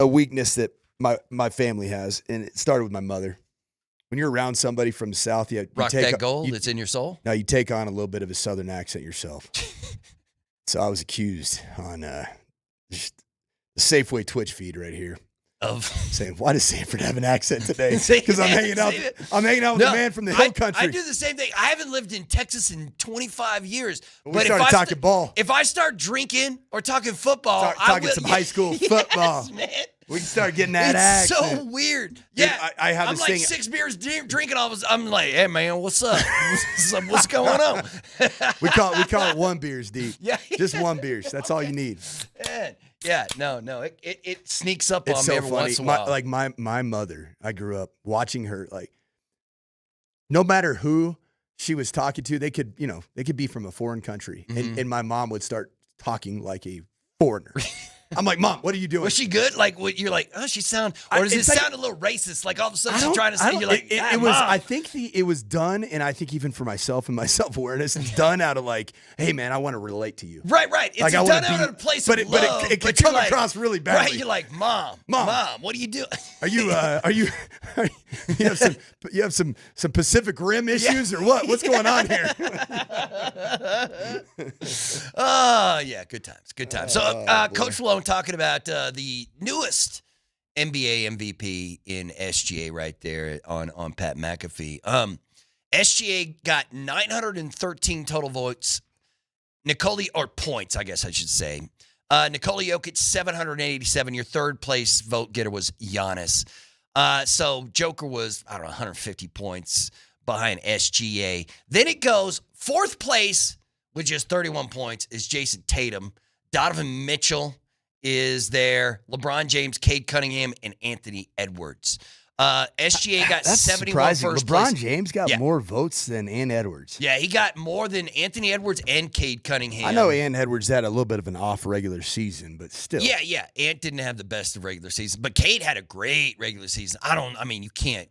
weakness that my family has, and it started with my mother. When you're around somebody from the South, you Rock take that gold that's in your soul? Now you take on a little bit of a Southern accent yourself. So I was accused on just the Safeway Twitch feed right here of saying, "Why does Sanford have an accent today?" Because I'm hanging out with the man from the hill country. I do the same thing. I haven't lived in Texas in 25 years. We started talking ball. If I start drinking or talking football, talking some high school football. Yes, man. We can start getting that it's accent. so weird. Dude, Yeah, I have I'm this like thing. 6 beers drinking. I'm like, hey man, what's up? What's going on? we call it one beers deep. Yeah, just one beers. That's all you need. Yeah, no, it sneaks up It's on so me every funny. once in a while. My mother, I grew up watching her. Like, no matter who she was talking to, they could be from a foreign country, and my mom would start talking like a foreigner. I'm like, Mom, what are you doing? Was she good? Like, what you're like? Oh, she sound, or does it sound a little racist? Like all of a sudden she's trying to say, you're like, it was. I think it was done, and I think even for myself and my self-awareness, it's done out of like, hey man, I want to relate to you. Right. It's like, done out of a place of love. But it can come across really badly. Right, you're like, Mom, what are you doing? Are you you have some Pacific Rim issues or what? What's going on here? Yeah, good times. So, Coach Malone talking about the newest NBA MVP in SGA right there on Pat McAfee. SGA got 913 total votes. Points, I guess I should say. Nikola Jokic, 787. Your third place vote getter was Giannis. So Joker was, 150 points behind SGA. Then it goes fourth place with just 31 points is Jason Tatum. Donovan Mitchell is there. LeBron James, Cade Cunningham, and Anthony Edwards. SGA got 71 surprising. first LeBron place. James got more votes than Ann Edwards. Yeah, he got more than Anthony Edwards and Cade Cunningham. I know Ann Edwards had a little bit of an off regular season, but still. Yeah. Ant didn't have the best of regular season, but Cade had a great regular season. You can't.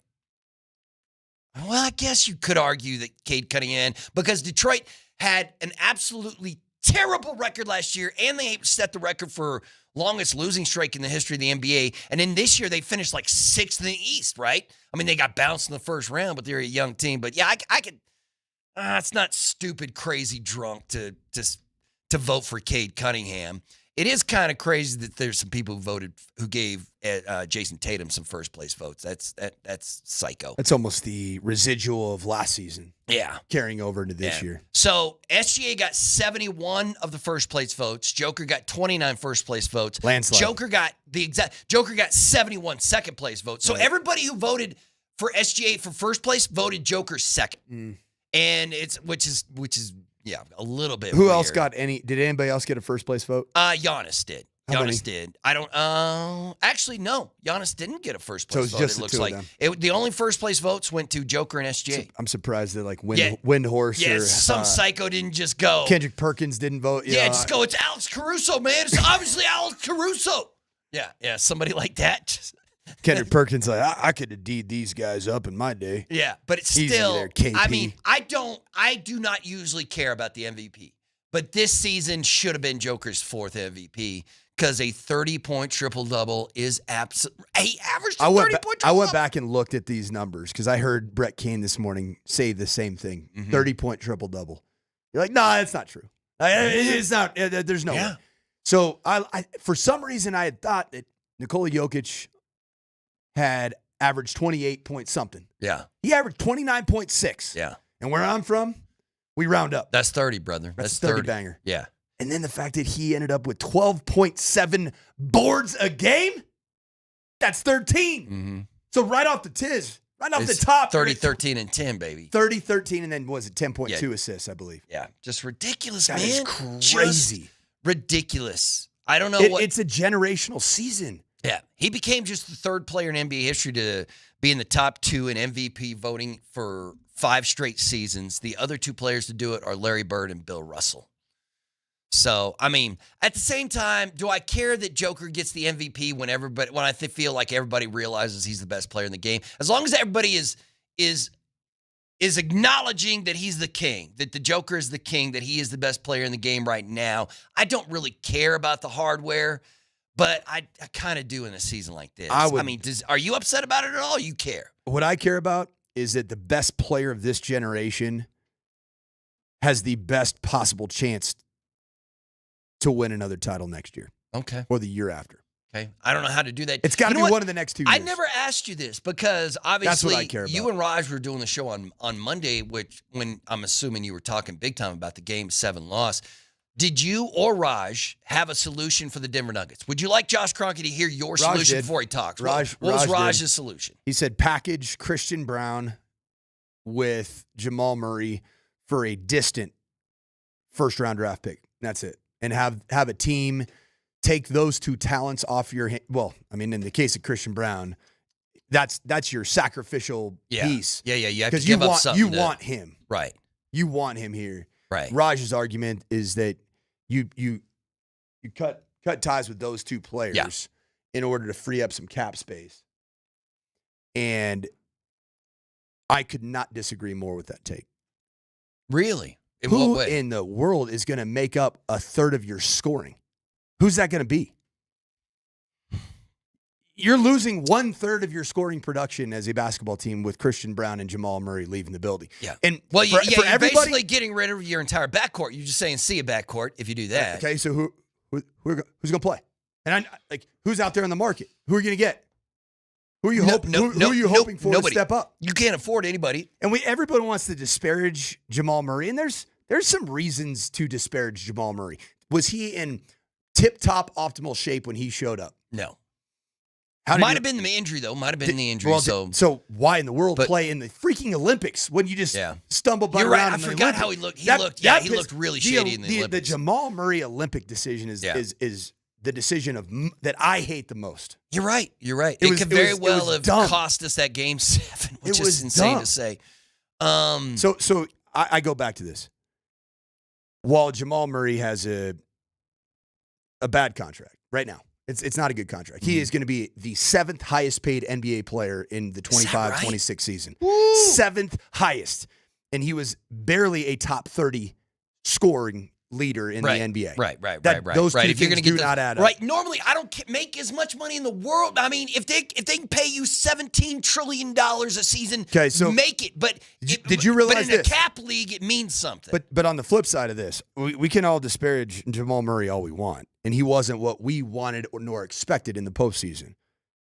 Well, I guess you could argue that Cade Cunningham, because Detroit had an absolutely terrible record last year, and they set the record for longest losing streak in the history of the NBA. And then this year, they finished like 6th in the East, right? I mean, they got bounced in the first round, but they're a young team. But yeah, I could. It's not stupid, crazy drunk to vote for Cade Cunningham. It is kind of crazy that there's some people who gave Jason Tatum some first place votes. That's psycho. That's almost the residual of last season. Yeah. Carrying over into this year. So SGA got 71 of the first place votes. Joker got 29 first place votes. Landslide. Joker got 71 second place votes. So everybody who voted for SGA for first place voted Joker second. And which is a little bit Who weird. else got any? Did anybody else get a first place vote? Giannis did. How many? Giannis did. I don't. Actually, no. Giannis didn't get a first So place it's vote. just It the looks two of like them. the only first place votes went to Joker and SJ. I'm surprised that like Yeah. Windhorse Yeah, or some psycho didn't just go. Kendrick Perkins didn't vote. Yeah, just go. It's Alex Caruso, man. It's obviously Alex Caruso. Yeah. Somebody like that. Just, Kendrick Perkins like I could have D'd these guys up in my day. yeah, but it's Easy still. there, KP. I mean, I do not usually care about the MVP, but this season should have been Joker's 4th MVP. Because a 30-point triple-double is absolute. He averaged a 30-point triple-double. I went back and looked at these numbers because I heard Brett Kane this morning say the same thing. 30-point triple-double. You're like, no, that's not true. It's not. There's no way. So I for some reason, I had thought that Nikola Jokic had averaged 28 point something. Yeah. He averaged 29.6. Yeah. And where I'm from, we round up. That's 30, brother. That's 30 banger. Yeah. And then the fact that he ended up with 12.7 boards a game, that's 13. Mm-hmm. So right off the tiz, right off It's the top. 30, 13, and 10, baby. 30, 13, and then was it 10.2 assists, I believe. Yeah. Just ridiculous, That man. is crazy. Just ridiculous. I don't know what. It's a generational season. Yeah. He became just the 3rd player in NBA history to be in the top 2 in MVP voting for 5 straight seasons. The other 2 players to do it are Larry Bird and Bill Russell. So, I mean, at the same time, do I care that Joker gets the MVP when I feel like everybody realizes he's the best player in the game? As long as everybody is acknowledging that he's the king, that the Joker is the king, that he is the best player in the game right now. I don't really care about the hardware, but I kind of do in a season like this. Are you upset about it at all? You care? What I care about is that the best player of this generation has the best possible chance to win another title next year. Okay. Or the year after. Okay. I don't know how to do that. It's got to be one of the next 2 years. I never asked you this because obviously That's what I care about. You and Raj were doing the show on Monday, when I'm assuming you were talking big time about the Game 7 loss. Did you or Raj have a solution for the Denver Nuggets? Would you like Josh Kroenke to hear your solution before he talks? What was Raj's solution? He said package Christian Brown with Jamal Murray for a distant first-round draft pick. That's it. And have a team take those 2 talents off your hand. Well, I mean, in the case of Christian Brown, that's your sacrificial piece. Yeah. You have to Because give up something. You want him. Right. You want him here. Right. Raj's argument is that you cut ties with those 2 players in order to free up some cap space. And I could not disagree more with that take. Really? In Who what way? in the world is going to make up a third of your scoring? Who's that going to be? You're losing 1/3 of your scoring production as a basketball team with Christian Brown and Jamal Murray leaving the building. Yeah. And you're everybody, basically getting rid of your entire backcourt. You're just saying, see a backcourt if you do that. Okay, so who's going to play? And who's out there in the market? Who are you going to get? Who are you hoping for to step up? You can't afford anybody. And everybody wants to disparage Jamal Murray, and there's some reasons to disparage Jamal Murray. Was he in tip-top optimal shape when he showed up? No. Might have been the injury, though. Might have been the injury. Well, so why in the world play in the freaking Olympics when you just stumble by You're around? Right. I forgot how he looked. He looked really shady in the Olympics. The Jamal Murray Olympic decision is the decision that I hate the most. You're right. It could very well have cost us that Game 7, which is insane to say. So I go back to this. While Jamal Murray has a bad contract right now, it's not a good contract. He is going to be the 7th highest paid NBA player in the 25-26 season. Woo! 7th highest. And he was barely a top 30 scoring leader in the NBA. Right. Those two if you're things gonna do not add up. Right. Normally, I don't make as much money in the world. I mean, if they can pay you $17 trillion a season, so make it. But did you realize But in a cap league, it means something. But on the flip side of this, we can all disparage Jamal Murray all we want, and he wasn't what we wanted nor expected in the postseason.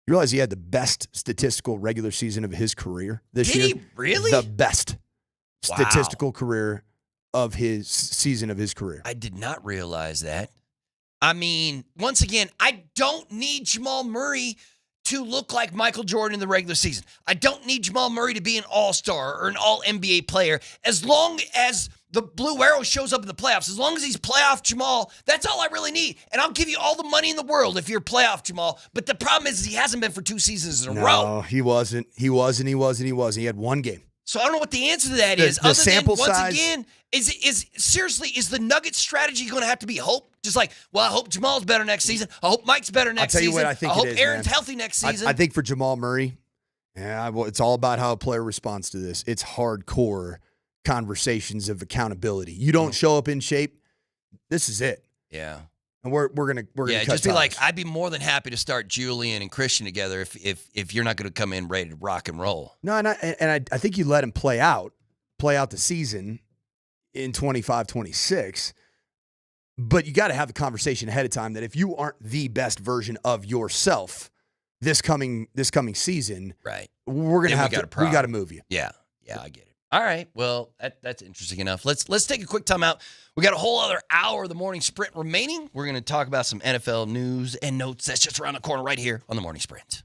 You realize he had the best statistical regular season of his career this year? Did he really? The best statistical career of his season of his career. I did not realize that. I mean, once again, I don't need Jamal Murray to look like Michael Jordan in the regular season. I don't need Jamal Murray to be an all-star or an all-NBA player as long as the blue arrow shows up in the playoffs. As long as he's playoff Jamal, that's all I really need. And I'll give you all the money in the world if you're playoff Jamal. But the problem is he hasn't been for 2 seasons in a row. No, he wasn't. He wasn't. He had one game. So I don't know what the answer to that The- is. the Other sample than, once size- again, is the Nuggets strategy going to have to be hope? Just like, well, I hope Jamal's better next season. I hope Mike's better next tell you season. what I think hope it is, Aaron's man. healthy next season. I think for Jamal Murray, it's all about how a player responds to this. It's hardcore conversations of accountability. You don't show up in shape, this is it. yeah. And we're gonna cut just be ties. like, I'd be more than happy to start Julian and Christian together if you're not going to come in ready to rock and roll. No, and I think you let him play out the season in 25-26. But you got to have the conversation ahead of time that if you aren't the best version of yourself this coming season, Right. we're gonna Then we got to move you. Yeah, I get it. All right, well, that's interesting enough. Let's take a quick time out. We got a whole other hour of the morning sprint remaining. We're going to talk about some NFL news and notes that's just around the corner right here on the morning sprint.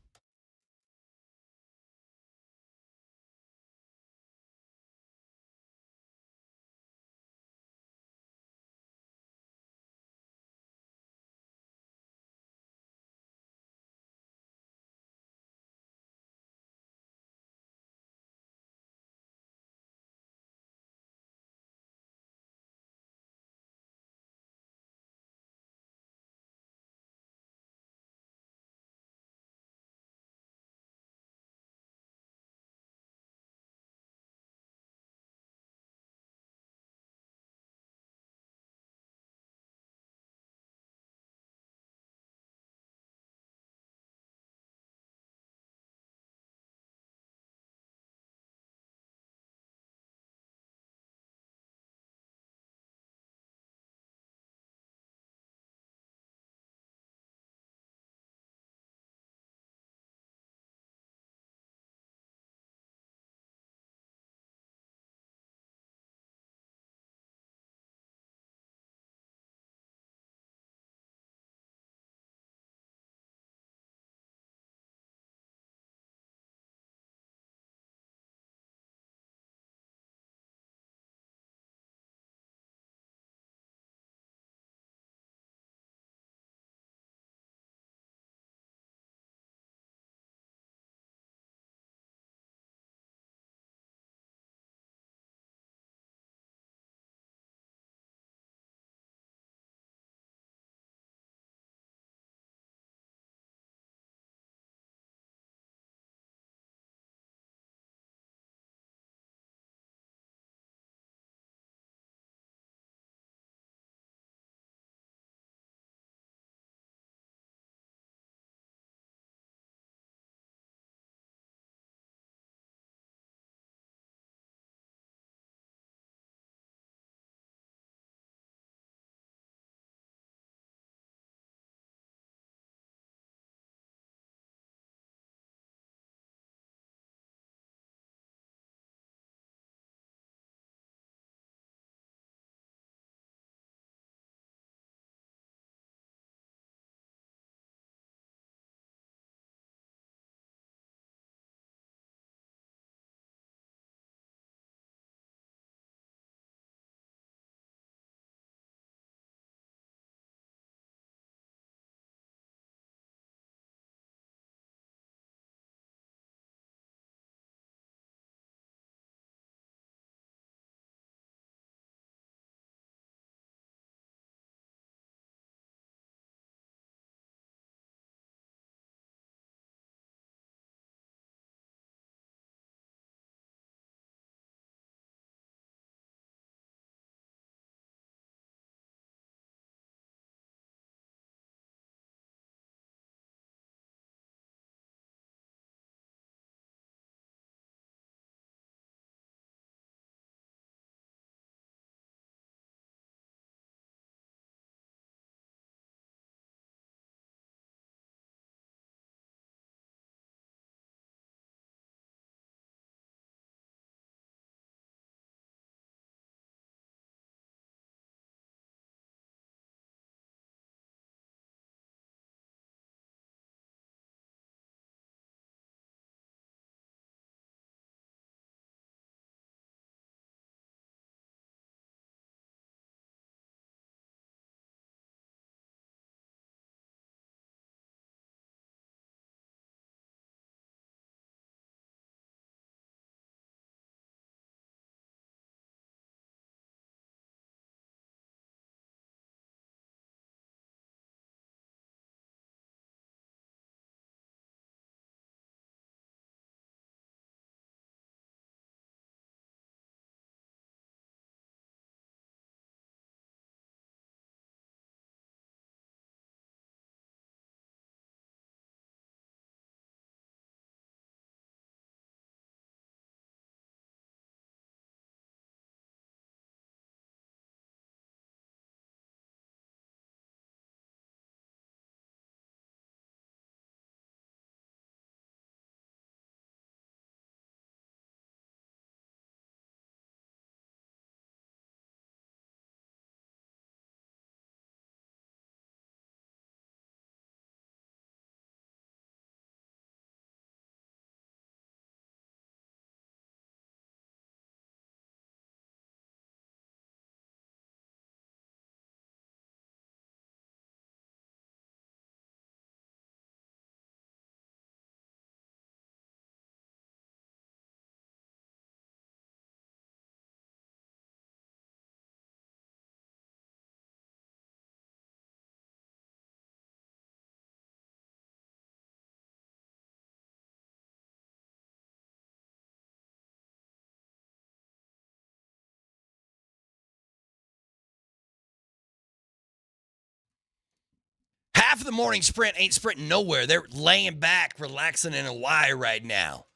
half of the morning sprint ain't sprinting nowhere. They're laying back, relaxing in a Y right now.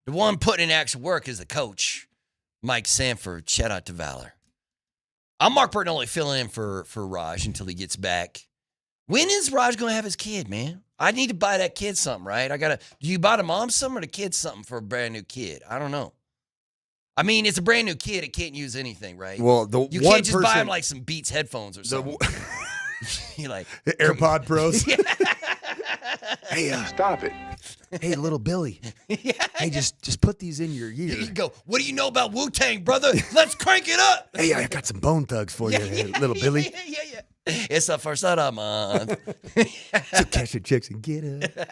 The one putting in actual work is the coach, Mike Sanford. Shout out to Valor. I'm Mark Bertinelli filling in for Raj until he gets back. When is Raj going to have his kid, man? I need to buy that kid something, right? Do you buy the mom something or the kid something for a brand new kid? I don't know. I mean, it's a brand new kid. It can't use anything, right? Well, you can't just buy him like some Beats headphones or something. You're like the AirPod Pros. Hey, stop it. Hey, little Billy. Hey, just put these in your ear. You go, what do you know about Wu-Tang, brother? Let's crank it up. Hey, I got some Bone Thugs for you, little Billy. Yeah. It's the first of the month. So catch your chicks and get it.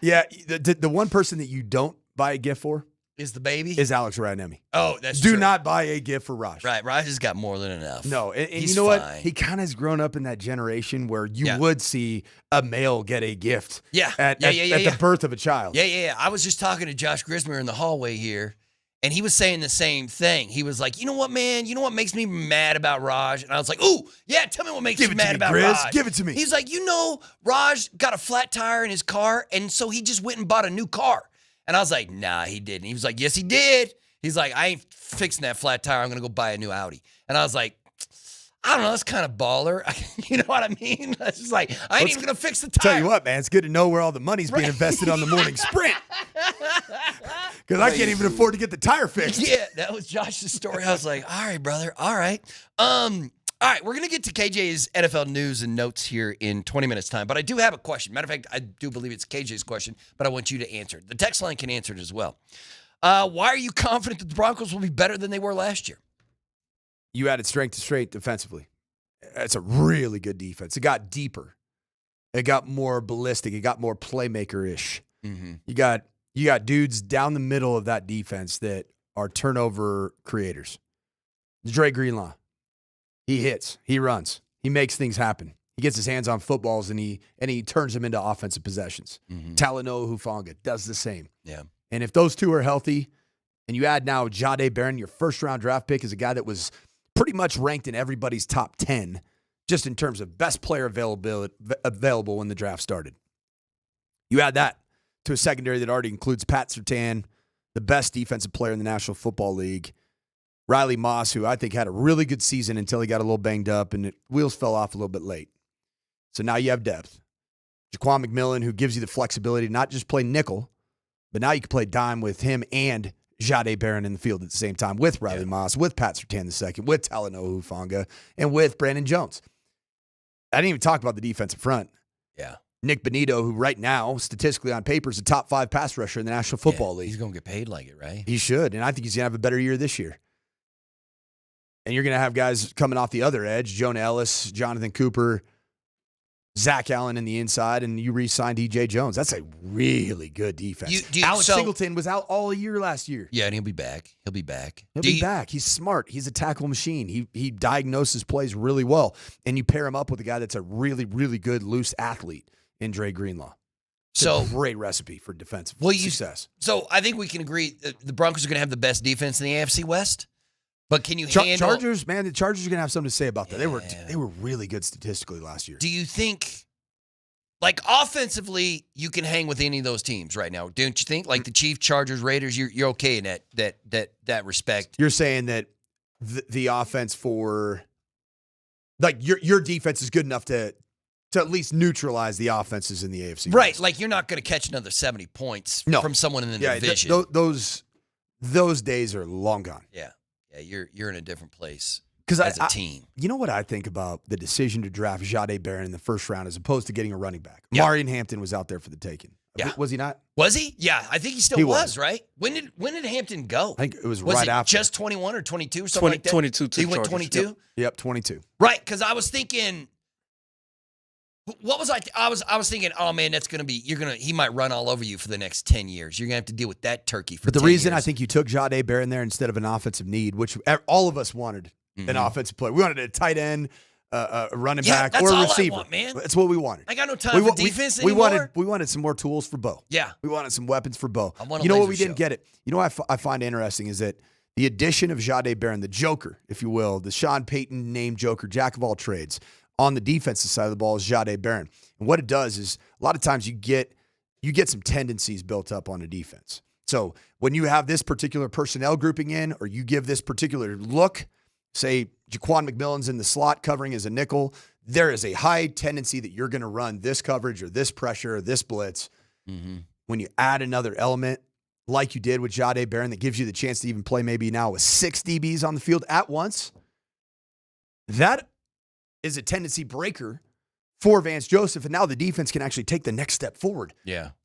Yeah, the one person that you don't buy a gift for is the baby? Is Alex Radnemi. Oh, that's true. Do not buy a gift for Raj. Right, Raj has got more than enough. No, and He's you know fine. what? He kind of has grown up in that generation where you would see a male get a gift at the birth of a child. Yeah. I was just talking to Josh Grismer in the hallway here, and he was saying the same thing. He was like, you know what, man? You know what makes me mad about Raj? And I was like, ooh, yeah, tell me what makes you mad about Grizz. Raj. Give it to me. He's like, Raj got a flat tire in his car, and so he just went and bought a new car. And I was like, nah, he didn't. He was like, yes, he did. He's like, I ain't fixing that flat tire. I'm going to go buy a new Audi. And I was like, I don't know. That's kind of baller. You know what I mean? That's just like, I ain't even going to fix the tire. Tell you what, man, it's good to know where all the money's being invested on the morning sprint. Because I can't even afford to get the tire fixed. Yeah, that was Josh's story. I was like, all right, brother. All right. All right, we're going to get to KJ's NFL news and notes here in 20 minutes' time. But I do have a question. Matter of fact, I do believe it's KJ's question, but I want you to answer it. The text line can answer it as well. Why are you confident that the Broncos will be better than they were last year? You added strength to strength defensively. It's a really good defense. It got deeper. It got more ballistic. It got more playmaker-ish. Mm-hmm. You got dudes down the middle of that defense that are turnover creators. Dre Greenlaw. He hits. He runs. He makes things happen. He gets his hands on footballs and he turns them into offensive possessions. Mm-hmm. Talanoa Hufanga does the same. Yeah. And if those two are healthy, and you add now Jahdae Barron, your first-round draft pick, is a guy that was pretty much ranked in everybody's top 10, just in terms of best player available when the draft started. You add that to a secondary that already includes Pat Surtain, the best defensive player in the National Football League, Riley Moss, who I think had a really good season until he got a little banged up and wheels fell off a little bit late. So now you have depth. Jaquan McMillan, who gives you the flexibility to not just play nickel, but now you can play dime with him and Jahdae Barron in the field at the same time, with Riley Moss, with Pat Surtain II, with Talanoa Hufanga, and with Brandon Jones. I didn't even talk about the defensive front. Yeah. Nick Bonito, who right now, statistically on paper, is a top 5 pass rusher in the National Football League. He's going to get paid like it, right? He should, and I think he's going to have a better year this year. And you're going to have guys coming off the other edge, Jonah Ellis, Jonathan Cooper, Zach Allen in the inside, and you re-signed E.J. Jones. That's a really good defense. Alex Singleton was out all year last year. Yeah, and he'll be back. He'll be back. He'll be back. He's smart. He's a tackle machine. He diagnoses plays really well. And you pair him up with a guy that's a really, really good loose athlete in Dre Greenlaw. It's a great recipe for defensive success. So I think we can agree that the Broncos are going to have the best defense in the AFC West. But can you handle Chargers? Man, the Chargers are going to have something to say about that. They were really good statistically last year. Do you think, like offensively, you can hang with any of those teams right now? Don't you think? Like the Chiefs, Chargers, Raiders, you're okay in that respect. You're saying that the offense for like your defense is good enough to at least neutralize the offenses in the AFC. Right, West. like you're not going to catch another 70 points from someone in the division. Those days are long gone. Yeah, you're in a different place as a team. You know what I think about the decision to draft Jahdae Barron in the first round as opposed to getting a running back? Yeah. Marion Hampton was out there for the taking. Yeah. Was he not? Was he? Yeah, I think he still was, right? When did Hampton go? I think it was right after. Just 21 or 22 or something like that? 22. He went 22? Yep, 22. Right, because I was thinking, what was I was thinking, oh man, that's going to be, he might run all over you for the next 10 years. You're going to have to deal with that turkey for 10 years. But the reason I think you took Jahdae Barron there instead of an offensive need, which all of us wanted, an offensive player. We wanted a tight end, a running back, or a receiver. I want, man. That's what we wanted. I got no time for defense anymore. We wanted some more tools for Bo. Yeah. We wanted some weapons for Bo. I you know what we didn't get it? You know what I find interesting is that the addition of Jahdae Barron, the Joker, if you will, the Sean Payton named Joker, jack of all trades, on the defensive side of the ball is Jahdae Barron. And what it does is a lot of times you get some tendencies built up on a defense. So when you have this particular personnel grouping in, or you give this particular look, say Jaquan McMillan's in the slot covering as a nickel, there is a high tendency that you're going to run this coverage or this pressure or this blitz. Mm-hmm. When you add another element like you did with Jahdae Barron that gives you the chance to even play maybe now with 6 DBs on the field at once, that is a tendency breaker for Vance Joseph. And now the defense can actually take the next step forward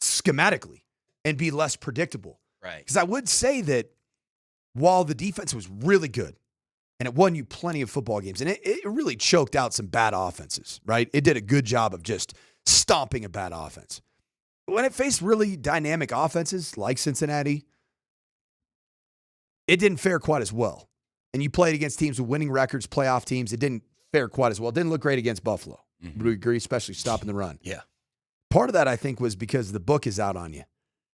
schematically and be less predictable. Right. Because I would say that while the defense was really good and it won you plenty of football games, and it really choked out some bad offenses, right? It did a good job of just stomping a bad offense. When it faced really dynamic offenses like Cincinnati, it didn't fare quite as well. And you played against teams with winning records, playoff teams. It didn't fare quite as well. It didn't look great against Buffalo. Mm-hmm. Would we agree, especially stopping the run? Yeah. Part of that, I think, was because the book is out on you.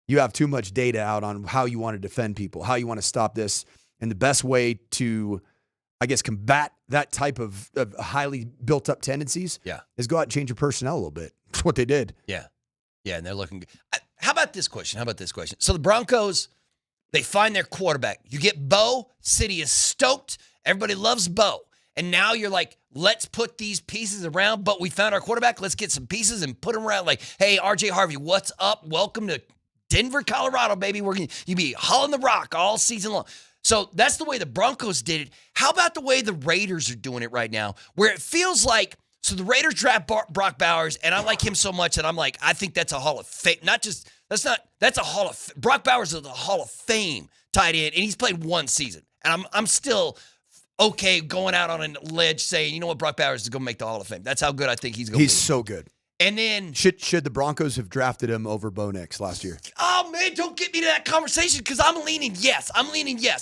You have too much data out on how you want to defend people, how you want to stop this. And the best way to, I guess, combat that type of highly built-up tendencies is go out and change your personnel a little bit. That's what they did. Yeah. Yeah, and they're looking good. How about this question? So the Broncos, they find their quarterback. You get Bo. City is stoked. Everybody loves Bo. And now you're like, let's put these pieces around, but we found our quarterback. Let's get some pieces and put them around. Like, hey, RJ Harvey, what's up? Welcome to Denver, Colorado, baby. You be hauling the rock all season long. So that's the way the Broncos did it. How about the way the Raiders are doing it right now, where it feels like, so the Raiders draft Brock Bowers, and I like him so much that I'm like, I think that's a Hall of Fame. That's a Hall of, Brock Bowers is a Hall of Fame tight end, and he's played one season. And I'm still okay going out on a ledge saying, you know what, Brock Bowers is going to make the Hall of Fame. That's how good I think he's going to be. He's so good. And then should the Broncos have drafted him over Bo Nix last year? Oh man, don't get me to that conversation because I'm leaning yes.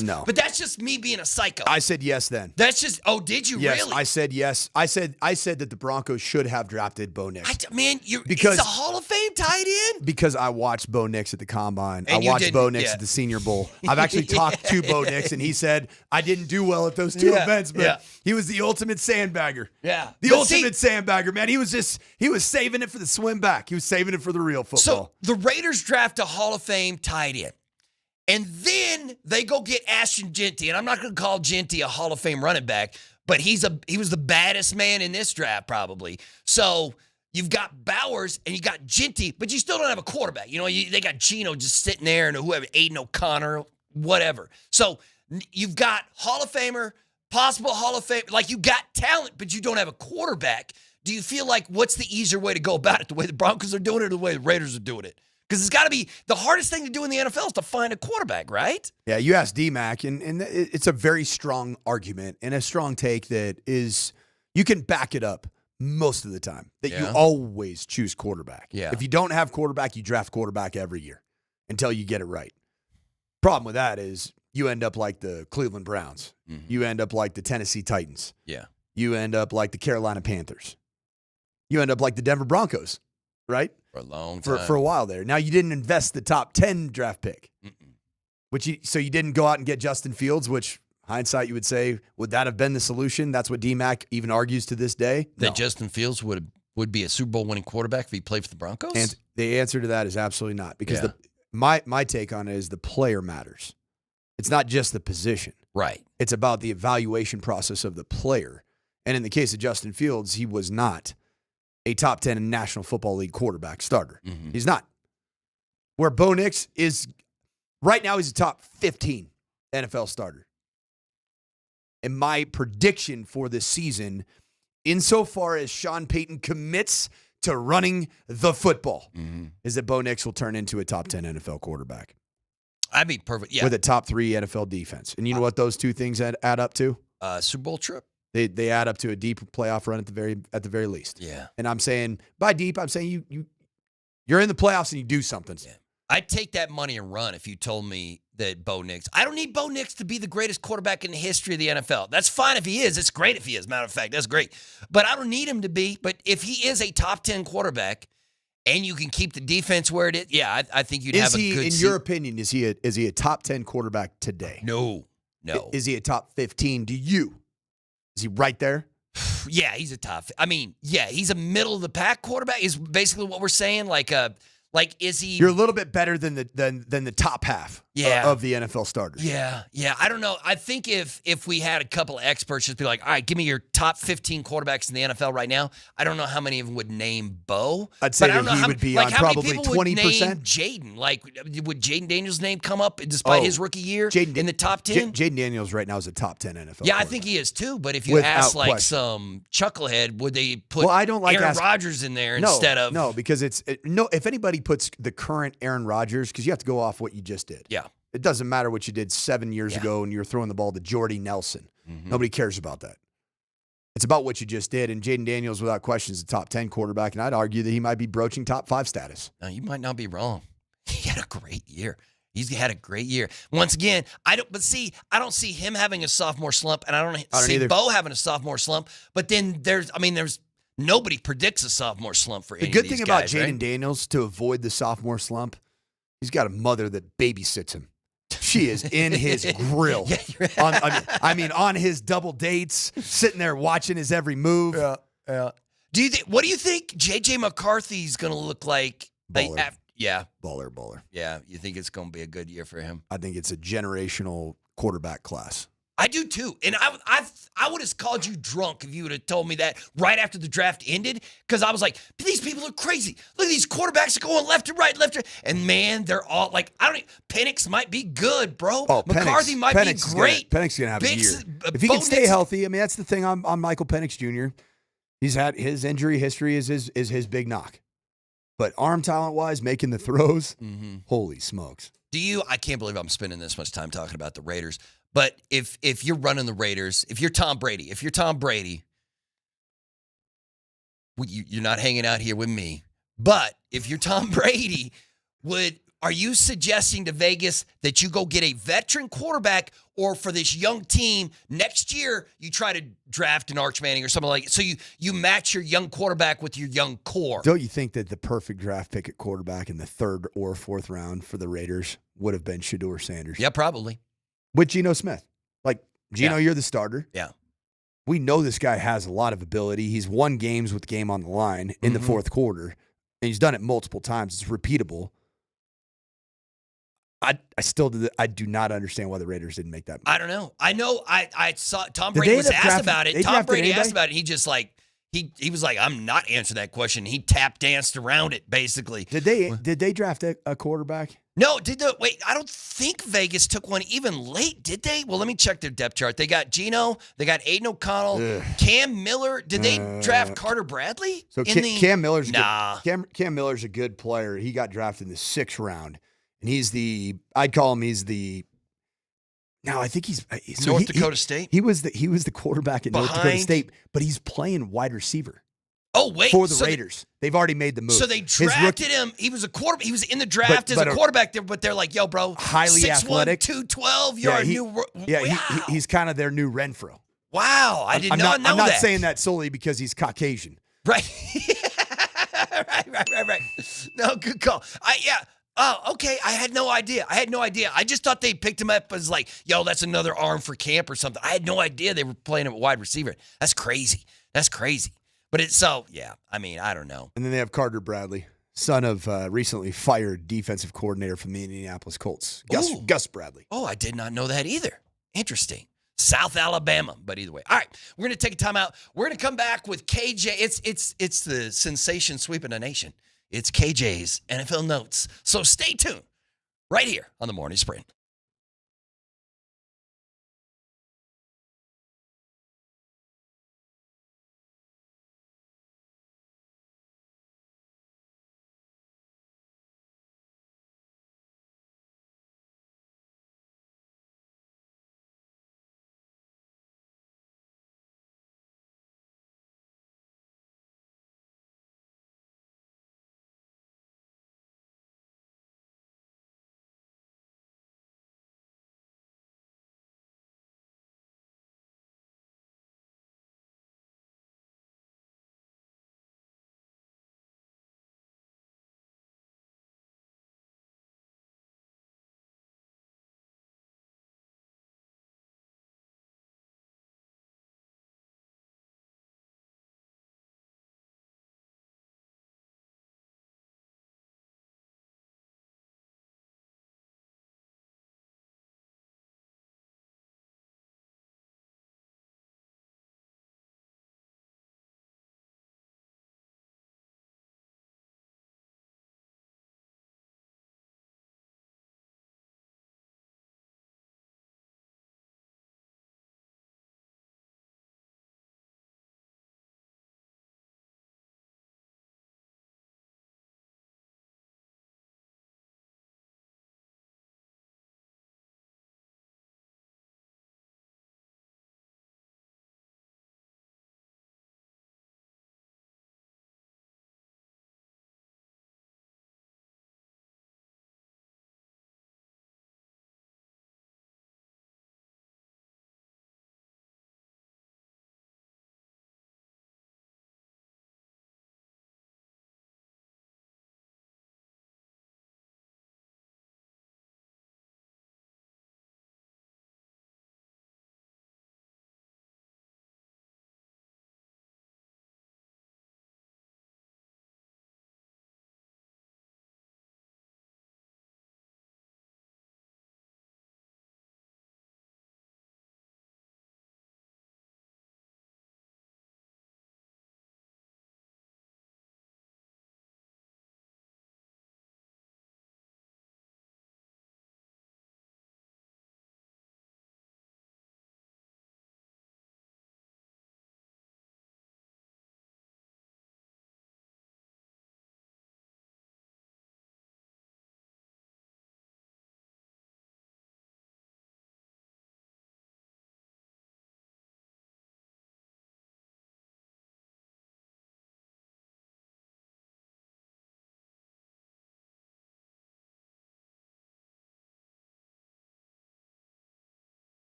No, but that's just me being a psycho. I said yes then. That's just. Oh, did you yes, really? I said yes. I said that the Broncos should have drafted Bo Nix. Because he's a Hall of Fame tight end. Because I watched Bo Nix at the Combine. And I watched Bo Nix at the Senior Bowl. I've actually talked to Bo Nix, and he said I didn't do well at those two events, but he was the ultimate sandbagger. Yeah, the ultimate sandbagger, man. He was saving it for the swim back. He was saving it for the real football. So the Raiders draft a Hall of Fame tight end. And then they go get Ashton Genty. And I'm not going to call Genty a Hall of Fame running back, but he was the baddest man in this draft probably. So you've got Bowers and you got Genty, but you still don't have a quarterback. You know, they got Geno just sitting there and whoever, Aiden O'Connor, whatever. So you've got Hall of Famer, possible Hall of Fame. Like you got talent, but you don't have a quarterback. Do you feel like what's the easier way to go about it? The way the Broncos are doing it or the way the Raiders are doing it? Because it's got to be the hardest thing to do in the NFL is to find a quarterback, right? Yeah, you asked DMac, and it's a very strong argument and a strong take that is you can back it up most of the time, that you always choose quarterback. Yeah. If you don't have quarterback, you draft quarterback every year until you get it right. Problem with that is you end up like the Cleveland Browns. Mm-hmm. You end up like the Tennessee Titans. Yeah. You end up like the Carolina Panthers. You end up like the Denver Broncos, right? For a long time. For a while there. Now, you didn't invest the top 10 draft pick. So you didn't go out and get Justin Fields, which hindsight you would say, would that have been the solution? That's what DMac even argues to this day. That Justin Fields would be a Super Bowl winning quarterback if he played for the Broncos? And the answer to that is absolutely not. Because my take on it is the player matters. It's not just the position. Right. It's about the evaluation process of the player. And in the case of Justin Fields, he was not a top 10 National Football League quarterback starter. Mm-hmm. He's not. Where Bo Nix is, right now he's a top 15 NFL starter. And my prediction for this season, insofar as Sean Payton commits to running the football, is that Bo Nix will turn into a top 10 NFL quarterback. I'd be perfect. Yeah. With a top 3 NFL defense. And you know what those two things add up to? Super Bowl trip. They add up to a deep playoff run at the very least. Yeah. And I'm saying by deep, I'm saying you're in the playoffs and you do something. Yeah. I'd take that money and run if you told me that Bo Nix. I don't need Bo Nix to be the greatest quarterback in the history of the NFL. That's fine if he is. It's great if he is. Matter of fact, that's great. But I don't need him to be. But if he is a top 10 quarterback and you can keep the defense where it is, I think you'd have a good in your opinion, is he a top 10 quarterback today? No. Is he a top 15 to you? Is he right there? Yeah, he's a tough. I mean, yeah, he's a middle of the pack quarterback. Is basically what we're saying. Like is he? You're a little bit better than the top half of the NFL starters. Yeah. I don't know. I think if we had a couple of experts just be like, all right, give me your top 15 quarterbacks in the NFL right now. I don't know how many of them would name Bo. I'd say but I don't that know he how, would be like, on how probably many people would 20%. name Jaden. Like, would Jaden Daniels' name come up despite his rookie year in the top 10? Jaden Daniels right now is a top 10 NFL. Yeah, I think he is too. But if you Without ask like question. some chucklehead, would they put I don't like Aaron Rodgers in there instead of no? Because if anybody puts the current Aaron Rodgers, because you have to go off what you just did. Yeah. It doesn't matter what you did 7 years ago and you were throwing the ball to Jordy Nelson. Nobody cares about that. It's about what you just did. And Jaden Daniels, without question, is a top 10 quarterback. And I'd argue that he might be broaching top 5 status. No, you might not be wrong. He had a great year. He's had a great year. Once again, I don't see him having a sophomore slump, and I don't see either. Bo having a sophomore slump. But then there's nobody predicts a sophomore slump for any The good of these thing about guys, Jaden right? Daniels, to avoid the sophomore slump, he's got a mother that babysits him. She is in his grill. On his double dates, sitting there watching his every move. Yeah. What do you think JJ McCarthy's going to look like? Baller. Yeah. Baller. Yeah. You think it's going to be a good year for him? I think it's a generational quarterback class. I do too. And I would have called you drunk if you would have told me that right after the draft ended, because I was like, these people are crazy. Look at these quarterbacks are going left to right. And man, they're all like, Penix might be good, bro. McCarthy might be great. Penix is going to have a year. If he can stay healthy, I mean, that's the thing on Michael Penix Jr. He's had his injury history is his big knock. But arm talent-wise, making the throws, holy smokes. I can't believe I'm spending this much time talking about the Raiders. But if you're running the Raiders, if you're Tom Brady, you're not hanging out here with me. But if you're Tom Brady, are you suggesting to Vegas that you go get a veteran quarterback, or for this young team next year you try to draft an Arch Manning or something like it? So you match your young quarterback with your young core. Don't you think that the perfect draft pick at quarterback in the 3rd or 4th round for the Raiders would have been Shedeur Sanders? Yeah, probably. With Geno Smith. Like, Geno, you're the starter. Yeah. We know this guy has a lot of ability. He's won games with the game on the line in the 4th quarter, and he's done it multiple times. It's repeatable. I do not understand why the Raiders didn't make that move. I don't know. I know I saw Tom Brady was asked about it. Tom Brady asked about it. He just like he was like, I'm not answering that question. He tap danced around it basically. Did they draft a quarterback? No, I don't think Vegas took one even late, did they? Well, let me check their depth chart. They got Geno, they got Aiden O'Connell, Cam Miller. Did they draft Carter Bradley? So Cam Miller's Cam Miller's a good player. He got drafted in the 6th round. And I think he's North Dakota State. He was the quarterback at North Dakota State, but he's playing wide receiver. Oh, wait. For the Raiders. They've already made the move. So they drafted him. He was a quarterback. He was in the draft as a quarterback there, but they're like, yo, bro, highly athletic. 212, you're a new. He's kind of their new Renfro. Wow. I did not know that. I'm not saying that solely because he's Caucasian. Right. Right. No, good call. Oh, okay. I had no idea. I just thought they picked him up as like, yo, that's another arm for camp or something. I had no idea they were playing him at wide receiver. That's crazy. But I don't know. And then they have Carter Bradley, son of recently fired defensive coordinator from the Indianapolis Colts, Gus Bradley. Oh, I did not know that either. Interesting. South Alabama, but either way. All right, we're going to take a timeout. We're going to come back with KJ. It's the sensation sweeping the nation. It's KJ's NFL Notes. So stay tuned right here on the Morning Sprint.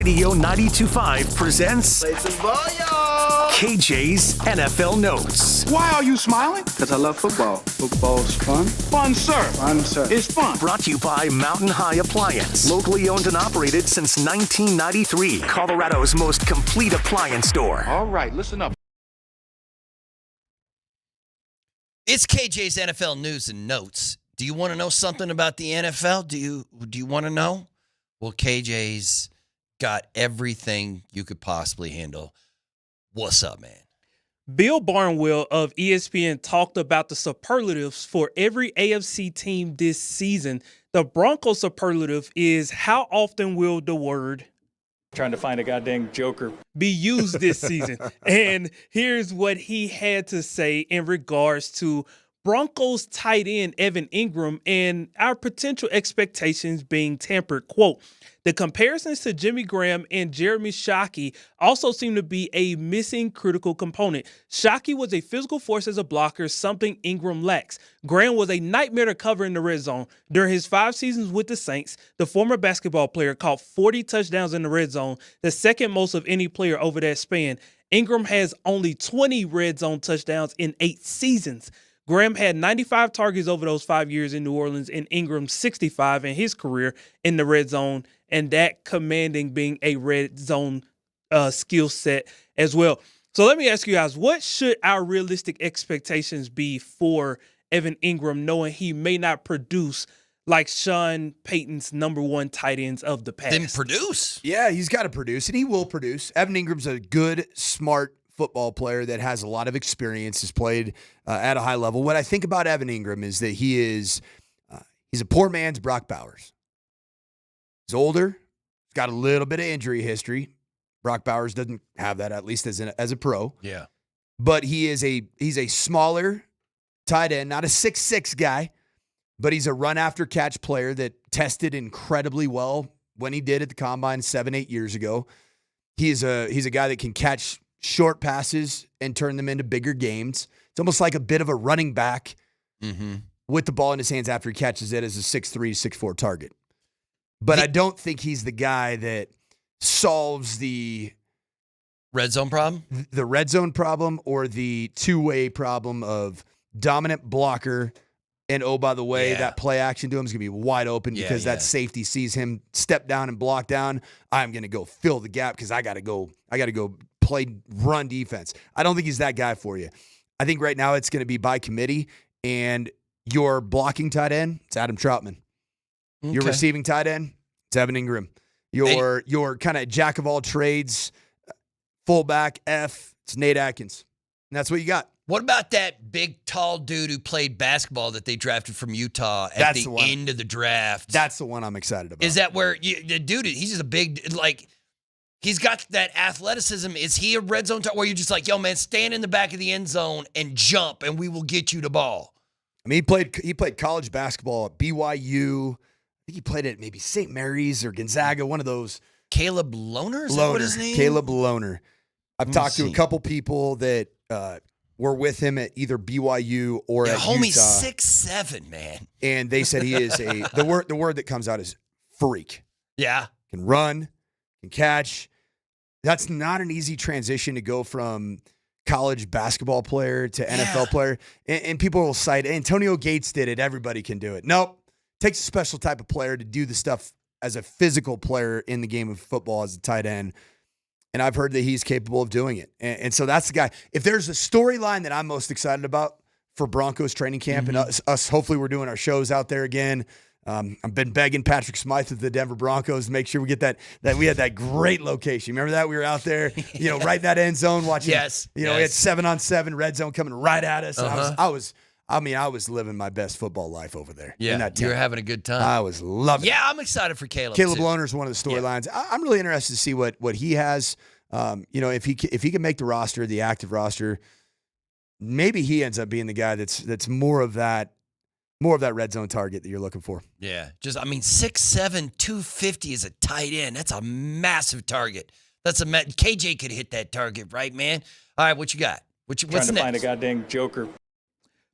Radio 92.5 presents KJ's NFL Notes. Why are you smiling? Because I love football. Football's fun. Fun, sir. Fun, sir. It's fun. Brought to you by Mountain High Appliance. Locally owned and operated since 1993. Colorado's most complete appliance store. All right, listen up. It's KJ's NFL News and Notes. Do you want to know something about the NFL? Do you want to know? Well, KJ's got everything you could possibly handle. What's up, man? Bill Barnwell of ESPN talked about the superlatives for every AFC team this season. The Broncos superlative is how often will the word trying to find a goddamn joker be used this season. And here's what he had to say in regards to Broncos tight end Evan Ingram and our potential expectations being tempered. Quote, the comparisons to Jimmy Graham and Jeremy Shockey also seem to be a missing critical component. Shockey was a physical force as a blocker, something Ingram lacks. Graham was a nightmare to cover in the red zone. During his 5 seasons with the Saints, the former basketball player caught 40 touchdowns in the red zone, the second most of any player over that span. Ingram has only 20 red zone touchdowns in 8 seasons. Graham had 95 targets over those 5 years in New Orleans, and Ingram 65 in his career in the red zone, and that commanding being a red zone skill set as well. So let me ask you guys, what should our realistic expectations be for Evan Ingram, knowing he may not produce like Sean Payton's number 1 tight ends of the past? Then produce. Yeah, he's got to produce, and he will produce. Evan Ingram's a good, smart football player that has a lot of experience, has played at a high level. What I think about Evan Ingram is that he's a poor man's Brock Bowers. He's older, he's got a little bit of injury history. Brock Bowers doesn't have that, at least as a pro. Yeah. But he's a smaller tight end, not a 6'6" guy, but he's a run-after-catch player that tested incredibly well when he did at the Combine 7-8 years ago. He's a guy that can catch short passes and turn them into bigger gains. It's almost like a bit of a running back with the ball in his hands after he catches it as a 6'3", 6'4" target. But I don't think he's the guy that solves the red zone problem? The red zone problem or the two-way problem of dominant blocker and, oh, by the way, that play action to him is going to be wide open because that safety sees him step down and block down. I'm going to go fill the gap because I got to go play run defense. I don't think he's that guy for you. I think right now it's going to be by committee, and your blocking tight end, it's Adam Troutman. Okay. Your receiving tight end, it's Evan Ingram. Your kind of jack of all trades, fullback it's Nate Atkins. And that's what you got. What about that big, tall dude who played basketball that they drafted from Utah at the end of the draft? That's the one I'm excited about. Is that where the dude, he's just a big, like, he's got that athleticism. Is he a red zone where you're just like, yo, man, stand in the back of the end zone and jump, and we will get you the ball? I mean, he played college basketball at BYU. I think he played at maybe St. Mary's or Gonzaga, one of those. Caleb Lohner? Is that what his name? Caleb Lohner. I've talked to a couple people that were with him at either BYU or at Utah. Homie's 6'7", man. And they said he is the word that comes out is freak. Yeah. Can run, can catch. That's not an easy transition to go from college basketball player to NFL player. And people will cite, Antonio Gates did it. Everybody can do it. Nope. Takes a special type of player to do the stuff as a physical player in the game of football as a tight end. And I've heard that he's capable of doing it. And so that's the guy. If there's a storyline that I'm most excited about for Broncos training camp and us, hopefully we're doing our shows out there again. I've been begging Patrick Smythe of the Denver Broncos to make sure we get that we had that great location. Remember that? We were out there, right in that end zone watching. We had 7-on-7 red zone coming right at us. And I was living my best football life over there. Yeah, you were having a good time. I was loving it. Yeah, I'm excited for Caleb. Caleb Lohner is one of the storylines. I'm really interested to see what he has. If he can make the roster, the active roster, maybe he ends up being the guy that's more of that red zone target that you're looking for. Yeah, 6'7", 250 is a tight end. That's a massive target. KJ could hit that target, right, man? All right, what you got? What's trying to next? find a goddamn joker.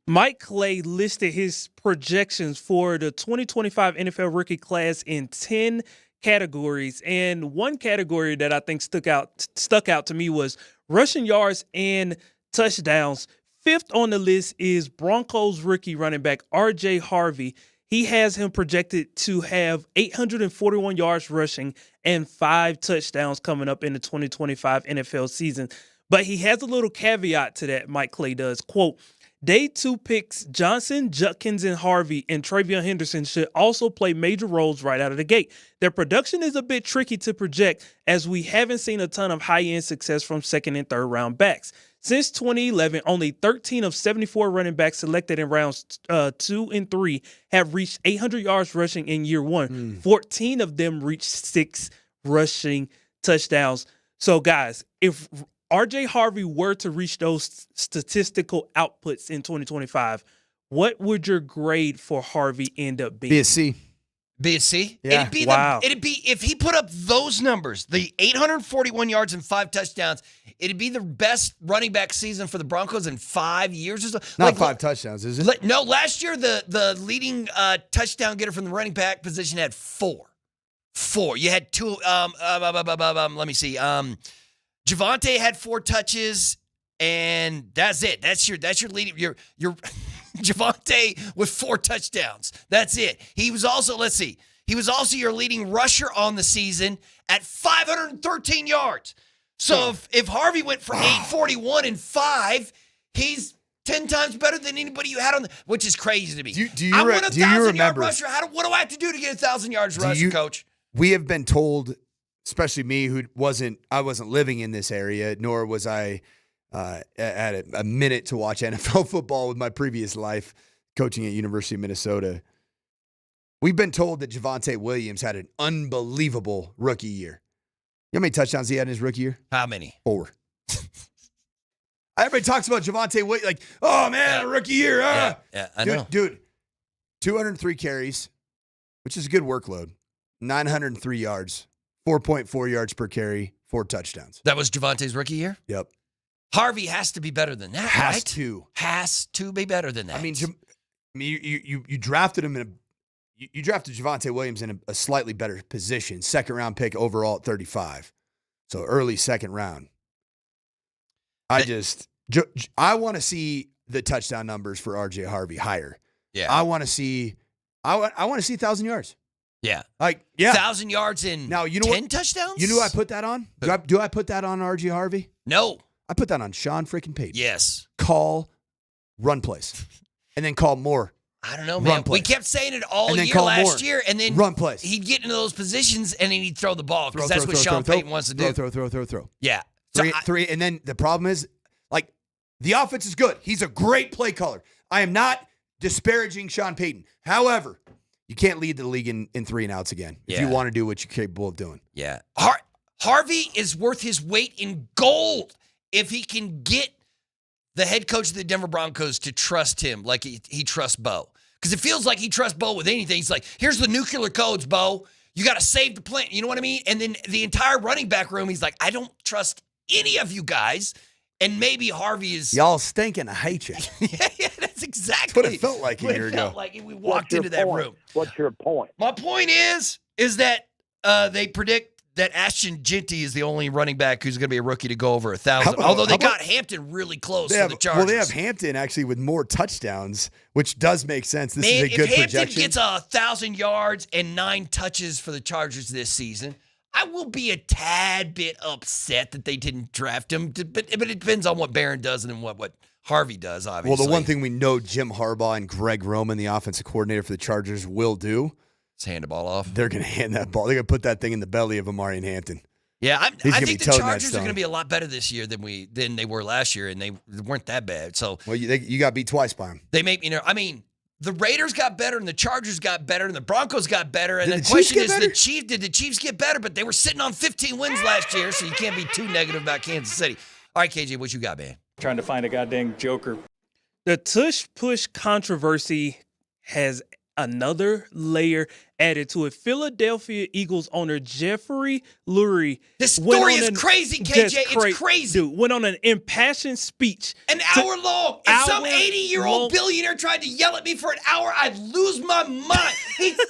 Mike Clay listed his projections for the 2025 NFL rookie class in 10 categories, and one category that I think stuck out to me was rushing yards and touchdowns. Fifth on the list is Broncos rookie running back R.J. Harvey. He has him projected to have 841 yards rushing and 5 touchdowns coming up in the 2025 NFL season. But he has a little caveat to that, Mike Clay does. Quote, Day 2 picks Johnson, Judkins, and Harvey and Travion Henderson should also play major roles right out of the gate. Their production is a bit tricky to project as we haven't seen a ton of high-end success from second and third round backs. Since 2011, only 13 of 74 running backs selected in rounds 2 and 3 have reached 800 yards rushing in year 1. 14 of them reached 6 rushing touchdowns. So, guys, if R.J. Harvey were to reach those statistical outputs in 2025, what would your grade for Harvey end up being? Be a C. Be a C? Yeah. It'd be if he put up those numbers, the 841 yards and 5 touchdowns, it'd be the best running back season for the Broncos in 5 years or so. Not 5 touchdowns, is it? No, last year the leading touchdown getter from the running back position had 4. You had 2. Let me see. Javonte had 4 touches, and that's it. That's your leading. Your Javonte with 4 touchdowns. That's it. He was also, he was also your leading rusher on the season at 513 yards. So if Harvey went for 841 and 5, he's 10 times better than anybody you had on which is crazy to me. I want a 1,000-yard rusher. What do I have to do to get 1,000 yards rushing, Coach? We have been told, especially me, I wasn't living in this area, nor was I at a minute to watch NFL football with my previous life coaching at University of Minnesota. We've been told that Javonte Williams had an unbelievable rookie year. You know how many touchdowns he had in his rookie year? How many? 4. Everybody talks about Javonte Williams like, oh, man, a rookie year. Yeah, I know. Dude, 203 carries, which is a good workload, 903 yards, 4.4 yards per carry, 4 touchdowns. That was Javonte's rookie year? Yep. Harvey has to be better than that, Has right? to. Has to be better than that. I mean, you drafted him you drafted Javonte Williams in a slightly better position, second round pick overall at 35, so early second round. I want to see the touchdown numbers for R.J. Harvey higher. Yeah, I want to see 1,000 yards. Yeah, 1,000 yards in now. You know 10 what? touchdowns. You know who I put that on? Do I put that on R.J. Harvey? No, I put that on Sean freaking Payton. Yes. Call run plays, and then call more. I don't know, man. We kept saying it all year last year, and then run plays. He'd get into those positions, and then he'd throw the ball because that's what Sean Payton wants to do. Throw. Yeah. Three, and then the problem is, like, the offense is good. He's a great play caller. I am not disparaging Sean Payton. However, you can't lead the league in 3 and outs again if you want to do what you're capable of doing. Yeah. Harvey is worth his weight in gold if he can get the head coach of the Denver Broncos to trust him like he trusts Bo. Because it feels like he trusts Bo with anything. He's like, here's the nuclear codes, Bo. You got to save the plant. You know what I mean? And then the entire running back room, he's like, I don't trust any of you guys. And maybe Harvey is... Y'all stinking. I hate you. yeah, that's exactly what it felt like a year ago. It felt like we walked into that room. What's your point? My point is that they predict that Ashton Jeanty is the only running back who's going to be a rookie to go over 1,000. Although they got Hampton really close to the Chargers. Well, they have Hampton actually with more touchdowns, which does make sense. This is a good projection. If Hampton gets 1,000 yards and 9 touches for the Chargers this season, I will be a tad bit upset that they didn't draft him. But it depends on what Barron does and what Harvey does, obviously. Well, the one thing we know Jim Harbaugh and Greg Roman, the offensive coordinator for the Chargers, will do is hand the ball off. They're going to hand that ball. They're going to put that thing in the belly of Amari and Hampton. Yeah, I think the Chargers are going to be a lot better this year than they were last year, and they weren't that bad. So, well, you got beat twice by them. They make me know. I mean, the Raiders got better, and the Chargers got better, and the Broncos got better. And the question is, did the Chiefs get better? But they were sitting on 15 wins last year, so you can't be too negative about Kansas City. All right, KJ, what you got, man? Trying to find a goddamn joker. The Tush push controversy has another layer added to it. Philadelphia Eagles owner Jeffrey Lurie. This story is crazy, KJ. It's crazy. Dude, went on an impassioned speech. An hour long. If some 80-year-old billionaire tried to yell at me for an hour, I'd lose my mind.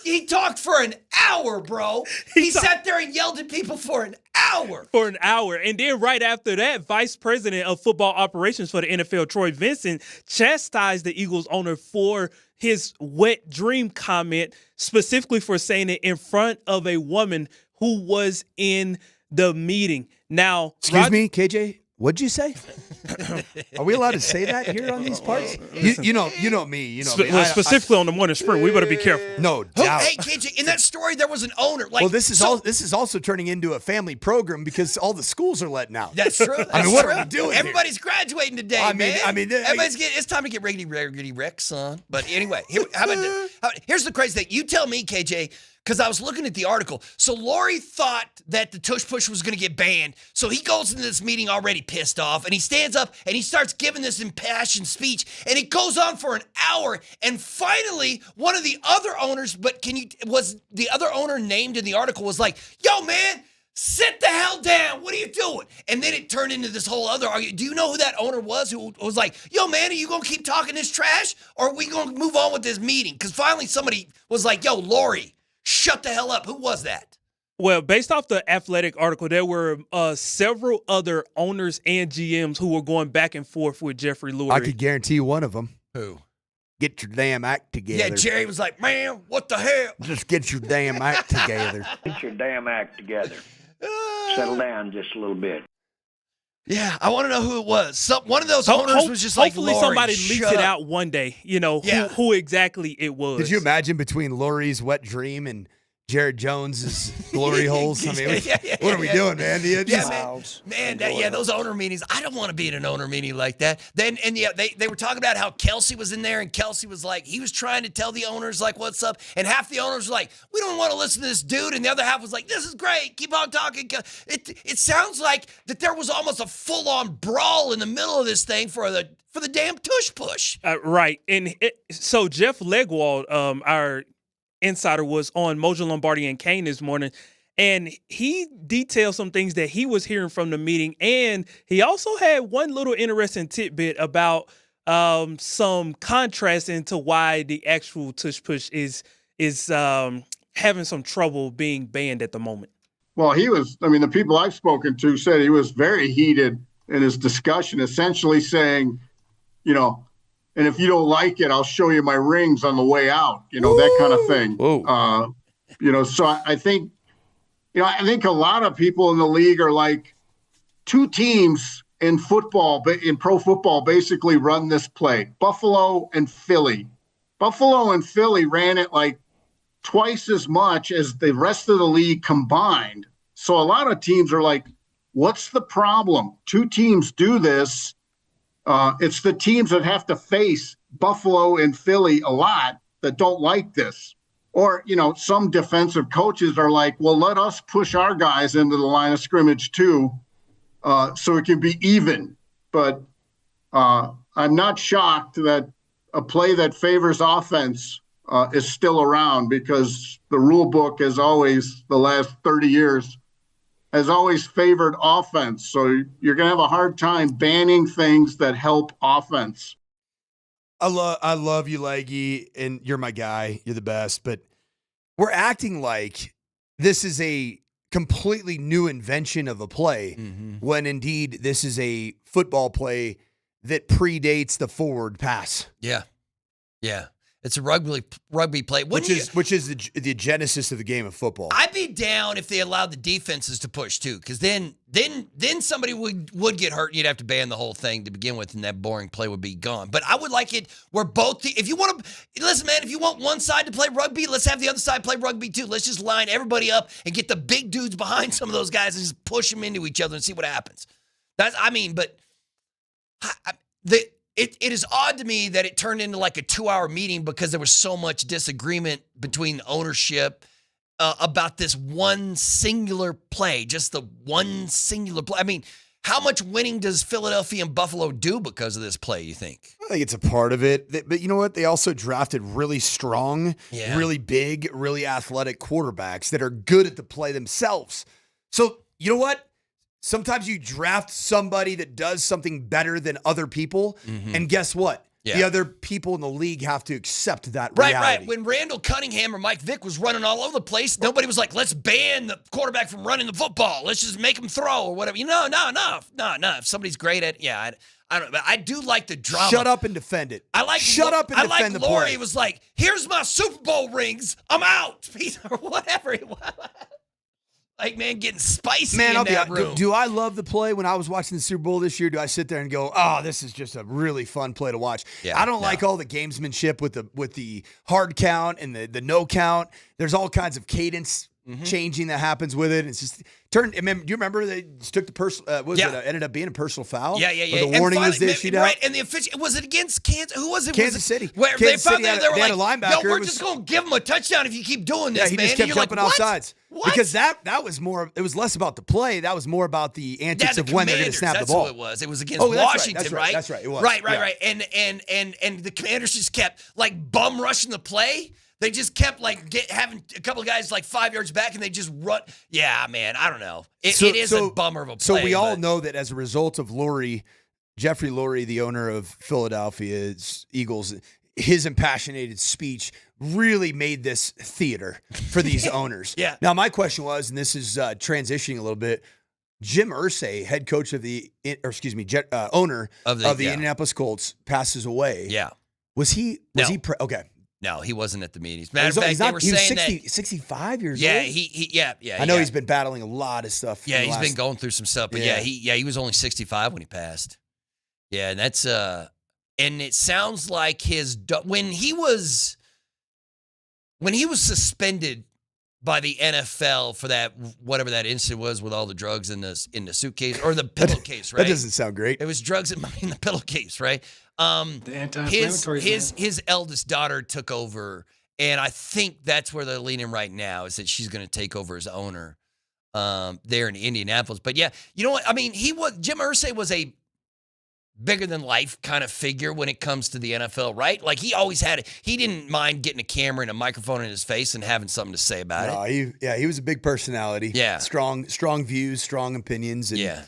He talked for an hour, bro. He sat there and yelled at people for an hour. For an hour. And then right after that, Vice President of Football Operations for the NFL, Troy Vincent, chastised the Eagles owner for his wet dream comment, specifically for saying it in front of a woman who was in the meeting. Now, excuse me, KJ, what'd you say? Are we allowed to say that here on these parts? You know me. Specifically on the Morning Sprint, we better be careful. No doubt. Hey, KJ, in that story, there was an owner. Well, this is also turning into a family program because all the schools are letting out. That's true. What are we doing? Everybody's graduating today, man. It's time to get riggedy Rick, son. But anyway, here's the crazy thing. You tell me, KJ. Because I was looking at the article. So Laurie thought that the Tush Push was going to get banned. So he goes into this meeting already pissed off. And he stands up and he starts giving this impassioned speech. And it goes on for an hour. And finally, one of the other owners, was the other owner named in the article was like, yo, man, sit the hell down. What are you doing? And then it turned into this whole other argument. Do you know who that owner was who was like, yo, man, are you going to keep talking this trash? Or are we going to move on with this meeting? Because finally somebody was like, yo, Laurie, shut the hell up. Who was that? Well, based off the Athletic article, there were several other owners and GMs who were going back and forth with Jeffrey Lurie. I could guarantee one of them. Who? Get your damn act together. Yeah, Jerry was like, man, what the hell? Just get your damn act together. Get your damn act together. Settle down just a little bit. Yeah, I want to know who it was. One of those owners was just like, hopefully somebody leaks it out one day, who exactly it was. Did you imagine between Laurie's wet dream and Jared Jones's glory holes? I mean, what are we doing, man? Those owner meetings. I don't want to be in an owner meeting like that. They were talking about how Kelsey was in there, and Kelsey was like, he was trying to tell the owners like what's up, and half the owners were like, we don't want to listen to this dude, and the other half was like, this is great, keep on talking. It sounds like that there was almost a full-on brawl in the middle of this thing for the damn Tush Push. Right, and so Jeff Legwald, our insider, was on Moser, Lombardi, and Kane this morning, and he detailed some things that he was hearing from the meeting, and he also had one little interesting tidbit about some contrast into why the actual Tush Push is having some trouble being banned at the moment. Well, the people I've spoken to said he was very heated in his discussion, essentially saying, and if you don't like it, I'll show you my rings on the way out, that kind of thing. So I think, I think a lot of people in the league are like, two teams in football, in pro football, basically run this play: Buffalo and Philly. Buffalo and Philly ran it like twice as much as the rest of the league combined. So a lot of teams are like, what's the problem? Two teams do this. It's the teams that have to face Buffalo and Philly a lot that don't like this. Or, some defensive coaches are like, well, let us push our guys into the line of scrimmage too, so it can be even. But I'm not shocked that a play that favors offense is still around, because the rule book has always, the last 30 years, has always favored offense. So you're going to have a hard time banning things that help offense. I love you, Leggy, and you're my guy. You're the best. But we're acting like this is a completely new invention of a play, when indeed this is a football play that predates the forward pass. Yeah. It's a rugby play, which is the genesis of the game of football. I'd be down if they allowed the defenses to push too, because then somebody would get hurt, and you'd have to ban the whole thing to begin with, and that boring play would be gone. But I would like it where if you want to listen, man, if you want one side to play rugby, let's have the other side play rugby too. Let's just line everybody up and get the big dudes behind some of those guys and just push them into each other and see what happens. It is odd to me that it turned into like a 2-hour meeting because there was so much disagreement between ownership about this one singular play, just the one singular play. I mean, How much winning does Philadelphia and Buffalo do because of this play, you think? I think it's a part of it. But you know what? They also drafted really strong, really big, really athletic quarterbacks that are good at the play themselves. So, you know what? Sometimes you draft somebody that does something better than other people, and guess what? The other people in the league have to accept that reality. Right. When Randall Cunningham or Mike Vick was running all over the place, nobody was like, let's ban the quarterback from running the football. Let's just make him throw or whatever. No. If somebody's great at I don't know. I do like the drama. Shut up and defend it. Shut up and defend the play. Laurie was like, here's my Super Bowl rings. I'm out. Or whatever it was. Like, man, getting spicy in that room. Do I love the play? When I was watching the Super Bowl this year, do I sit there and go, oh, this is just a really fun play to watch? Yeah, I don't like all the gamesmanship with the hard count and the no count. There's all kinds of cadence changing that happens with it. It's just do you remember they just took the personal? Ended up being a personal foul? Yeah. The warning was issued out. Right, and the official was it against Kansas? Who was it? Kansas City. Where Kansas they found City they were had like, a linebacker. "Yo, we're just gonna give him a touchdown if you keep doing this." He man. just kept jumping off sides. What? Because that was more. It was less about the play. That was more about the antics of when they're going to snap the ball. That's what it was. It was against Washington, right? That's right. It was. Right. And the Commanders just kept like bum rushing the play. They just kept like having a couple of guys like 5 yards back, and they just run. Yeah, man, I don't know. It is a bummer of a play. So we all know that as a result of Jeffrey Lurie, the owner of Philadelphia's Eagles, his impassioned speech really made this theater for these owners. Yeah. Now, my question was, and this is transitioning a little bit, Jim Irsay, head coach of owner of the Indianapolis Colts, passes away. Yeah. Was he okay. No, he wasn't at the meetings. Matter of fact, they were saying 65 years old. Yeah, I know he's been battling a lot of stuff. Yeah, he's been going through some stuff, but he was only 65 when he passed. Yeah, and that's and it sounds like when he was suspended by the NFL for that whatever that incident was with all the drugs in the suitcase or the pillowcase, right? That doesn't sound great. It was drugs in the pillowcase, right? His eldest daughter took over, and I think that's where they're leaning right now, is that she's going to take over as owner there in Indianapolis. But yeah, you know what? I mean, Jim Irsay was a bigger than life kind of figure when it comes to the NFL, right? Like he didn't mind getting a camera and a microphone in his face and having something to say about it. He was a big personality. Yeah. Strong views, strong opinions. And,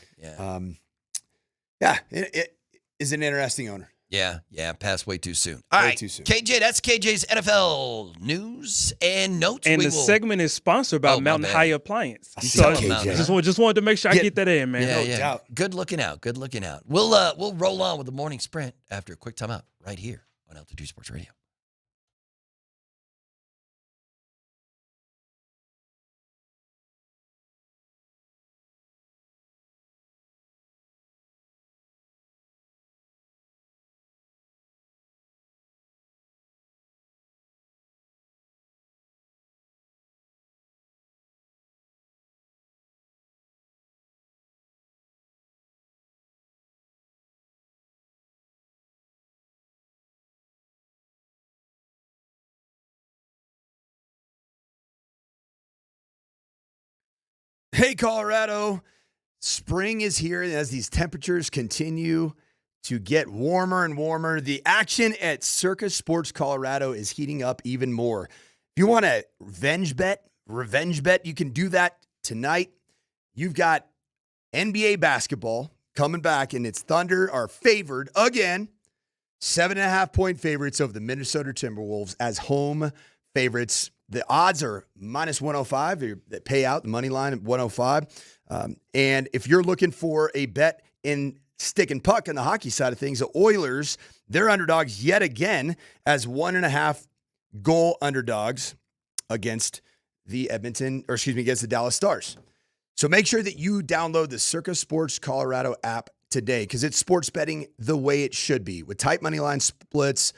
it is an interesting owner. Yeah, passed way too soon. All right, too soon. KJ, that's KJ's NFL news and notes. And segment is sponsored by Mountain High Appliance. So just wanted to make sure I get that in, man. No doubt. Good looking out. We'll roll on with the morning sprint after a quick timeout right here on Altitude Sports Radio. Hey, Colorado. Spring is here, and as these temperatures continue to get warmer and warmer, the action at Circus Sports Colorado is heating up even more. If you want a revenge bet, you can do that tonight. You've got NBA basketball coming back, and it's Thunder are favored again. 7.5-point favorites over the Minnesota Timberwolves as home favorites. The odds are minus 105. They pay out the money line at 105. And if you're looking for a bet in stick and puck on the hockey side of things, the Oilers, they're underdogs yet again as 1.5 goal underdogs against against the Dallas Stars. So make sure that you download the Circus Sports Colorado app today, because it's sports betting the way it should be, with tight money line splits,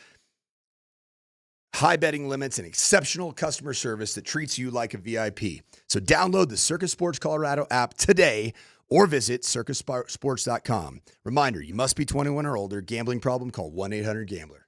high betting limits, and exceptional customer service that treats you like a VIP. So download the Circus Sports Colorado app today or visit circusports.com. Reminder, you must be 21 or older. Gambling problem? Call 1-800-GAMBLER.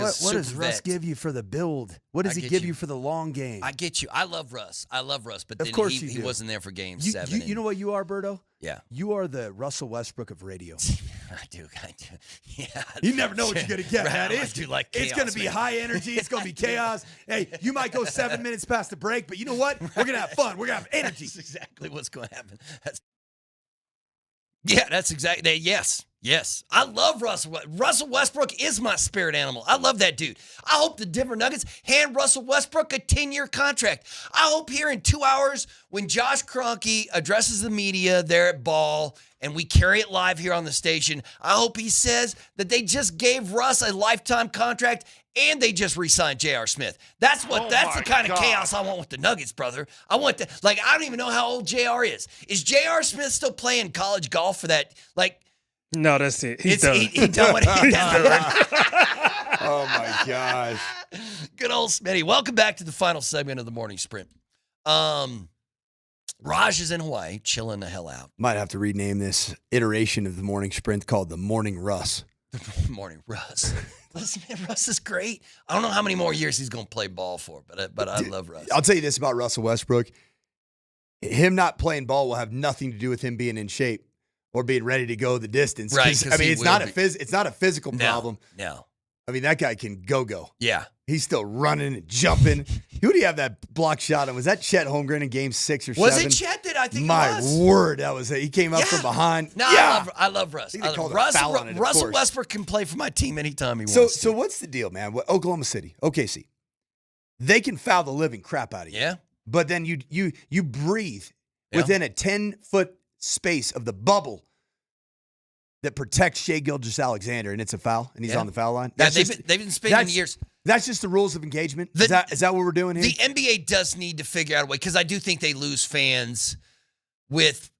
what does Russ give you for the build? What does he give you for the long game? I get you. I love Russ, but of then course he wasn't there for game you, 7. You know what you are, Berto? Yeah. You are the Russell Westbrook of radio. I do. Yeah. You never know what you're going to get, man. I do like chaos, it's going to be high energy. It's going to be chaos. Hey, you might go 7 minutes past the break, but you know what? We're going to have fun. We're going to have energy. That's exactly what's going to happen. That's exactly. Yes. I love Russell. Russell Westbrook is my spirit animal. I love that dude. I hope the Denver Nuggets hand Russell Westbrook a 10-year contract. I hope here in 2 hours when Josh Kroenke addresses the media there at Ball and we carry it live here on the station, I hope he says that they just gave Russ a lifetime contract and they just re-signed J.R. Smith. That's the kind of chaos I want with the Nuggets, brother. I want that. I don't even know how old J.R. is. Is J.R. Smith still playing college golf for that? No, that's it. He's done. He done what he done. Oh, my gosh. Good old Smitty. Welcome back to the final segment of the morning sprint. Raj is in Hawaii, chilling the hell out. Might have to rename this iteration of the morning sprint called the Morning Russ. The Morning Russ. Listen, man, Russ is great. I don't know how many more years he's going to play ball for, but I love Russ. I'll tell you this about Russell Westbrook. Him not playing ball will have nothing to do with him being in shape or being ready to go the distance. Right. I mean, it's not a physical problem. No. I mean, that guy can go. Yeah. He's still running and jumping. Who do you have that block shot on? Was that Chet Holmgren in game 6 or 7? Was it Chet that I think My it was? word, that was it. He came up from behind. No, yeah. I love Russ. Russell Westbrook can play for my team anytime he wants. So what's the deal, man? Oklahoma City, OKC, they can foul the living crap out of you. Yeah. But then you breathe within a 10-foot space of the bubble that protects Shai Gilgeous-Alexander, and it's a foul, and he's on the foul line. They've been spending years. That's just the rules of engagement. Is that what we're doing here? The NBA does need to figure out a way, because I do think they lose fans with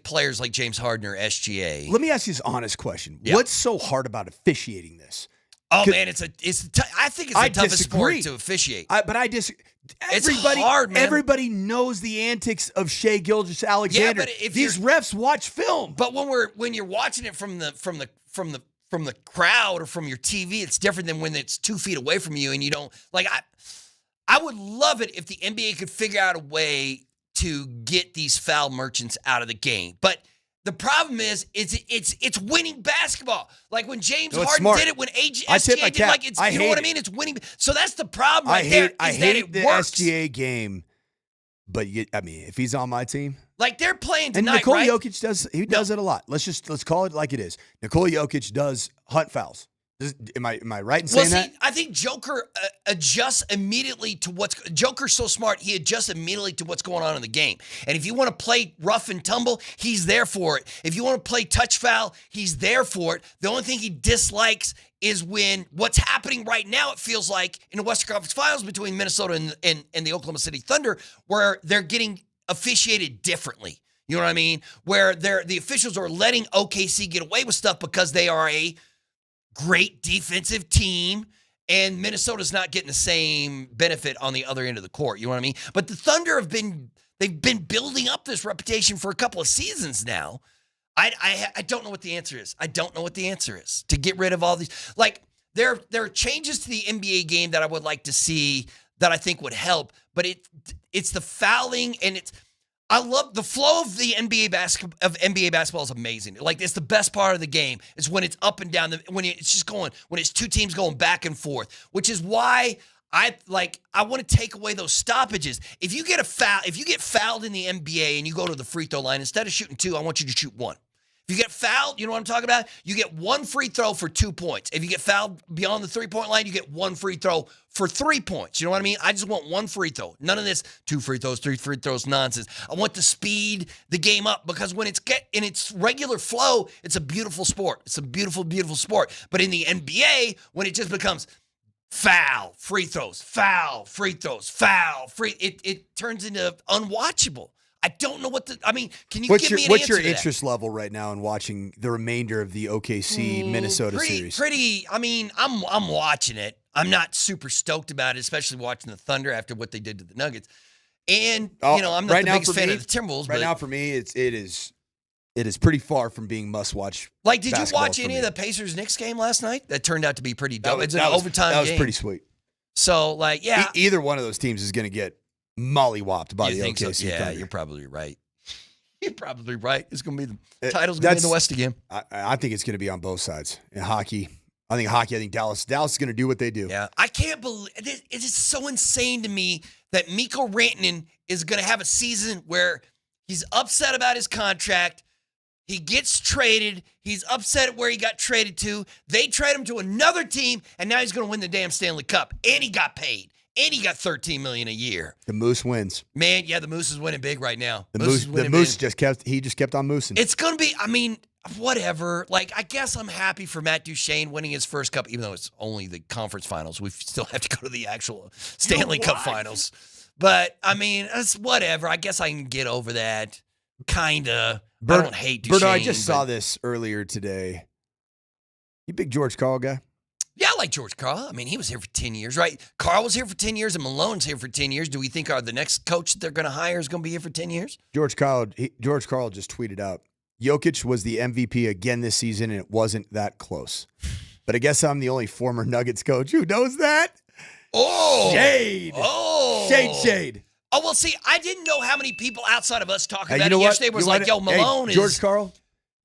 players like James Harden or SGA. Let me ask you this honest question. Yeah. What's so hard about officiating this? Oh, man, I think it's the toughest sport to officiate. But I disagree. It's hard, man. Everybody knows the antics of Shai Gilgeous-Alexander. Yeah, but if these refs watch film. But when you're watching it from the crowd or from your TV, it's different than when it's 2 feet away from you and you don't I would love it if the NBA could figure out a way to get these foul merchants out of the game. But the problem is, it's winning basketball. Like when James Harden did it, when SGA did it, you know what I mean? It's winning. So that's the problem I hate the SGA game, but if he's on my team. Like they're playing And tonight, Nikola right? Jokic does it a lot. Let's call it like it is. Nikola Jokic does hunt fouls. Am I right in saying that? I think Joker adjusts immediately to Joker's so smart, he adjusts immediately to what's going on in the game. And if you want to play rough and tumble, he's there for it. If you want to play touch foul, he's there for it. The only thing he dislikes is when what's happening right now, it feels like in the Western Conference Finals between Minnesota and the Oklahoma City Thunder, where they're getting officiated differently. You know what I mean? Where the officials are letting OKC get away with stuff because they are a great defensive team, and Minnesota's not getting the same benefit on the other end of the court. You know what I mean? But the Thunder they've been building up this reputation for a couple of seasons now. I don't know what the answer is. I don't know what the answer is to get rid of all these. Like there are changes to the NBA game that I would like to see that I think would help, but it's the fouling and I love the flow of the NBA basketball is amazing. Like it's the best part of the game is when it's up and down, when it's two teams going back and forth, which is why I want to take away those stoppages. If you get fouled in the NBA and you go to the free throw line, instead of shooting 2, I want you to shoot 1. If you get fouled, you know what I'm talking about? You get 1 free throw for 2 points. If you get fouled beyond the 3-point line, you get 1 free throw for 3 points. You know what I mean? I just want 1 free throw. None of this 2 free throws, 3 free throws nonsense. I want to speed the game up because when it's in its regular flow, it's a beautiful sport. It's a beautiful, beautiful sport. But in the NBA, when it just becomes foul, free throws, foul, free throws, foul, free, it turns into unwatchable. I don't know can you give me an answer What's your to that? interest level right now in watching the remainder of the OKC Minnesota series? I'm watching it. I'm not super stoked about it, especially watching the Thunder after what they did to the Nuggets. And, I'm not the biggest fan of the Timberwolves. Right now for me, it is it is pretty far from being must-watch. Like, did you basketball watch for any me. of the Pacers-Knicks game last night? That turned out to be pretty dope. It's an that overtime That was game. pretty sweet. So, like, yeah. Either one of those teams is going to get mollywopped by You the think OKC so? Yeah, Thunder. you're probably right. You're probably right. It's going to be the title's going to be in the West again. I think it's going to be on both sides. In hockey, I think Dallas is going to do what they do. Yeah, I can't believe it is so insane to me that Mikko Rantanen is going to have a season where he's upset about his contract. He gets traded. He's upset at where he got traded to. They trade him to another team, and now he's going to win the damn Stanley Cup. And he got paid. And he got $13 million a year. The Moose wins. Man, yeah, the Moose is winning big right now. The Moose just kept on moosing. It's going to be, I mean, whatever. Like, I guess I'm happy for Matt Duchene winning his first cup, even though it's only the conference finals. We still have to go to the actual Stanley Cup finals. But, I mean, it's whatever. I guess I can get over that. Kinda. I don't hate Duchene. Berto, I just saw this earlier today. You big George Karl guy? Yeah, I like George Karl. I mean, he was here for 10 years, right? Karl was here for 10 years and Malone's here for 10 years. Do we think the next coach that they're going to hire is going to be here for 10 years? George Karl just tweeted out, Jokic was the MVP again this season, and it wasn't that close. But I guess I'm the only former Nuggets coach who knows that. Oh! Shade! Oh! Shade! Oh, well, see, I didn't know how many people outside of us talking Hey, about you know it what? yesterday was You like, wanna- yo, Malone hey, is... George Karl,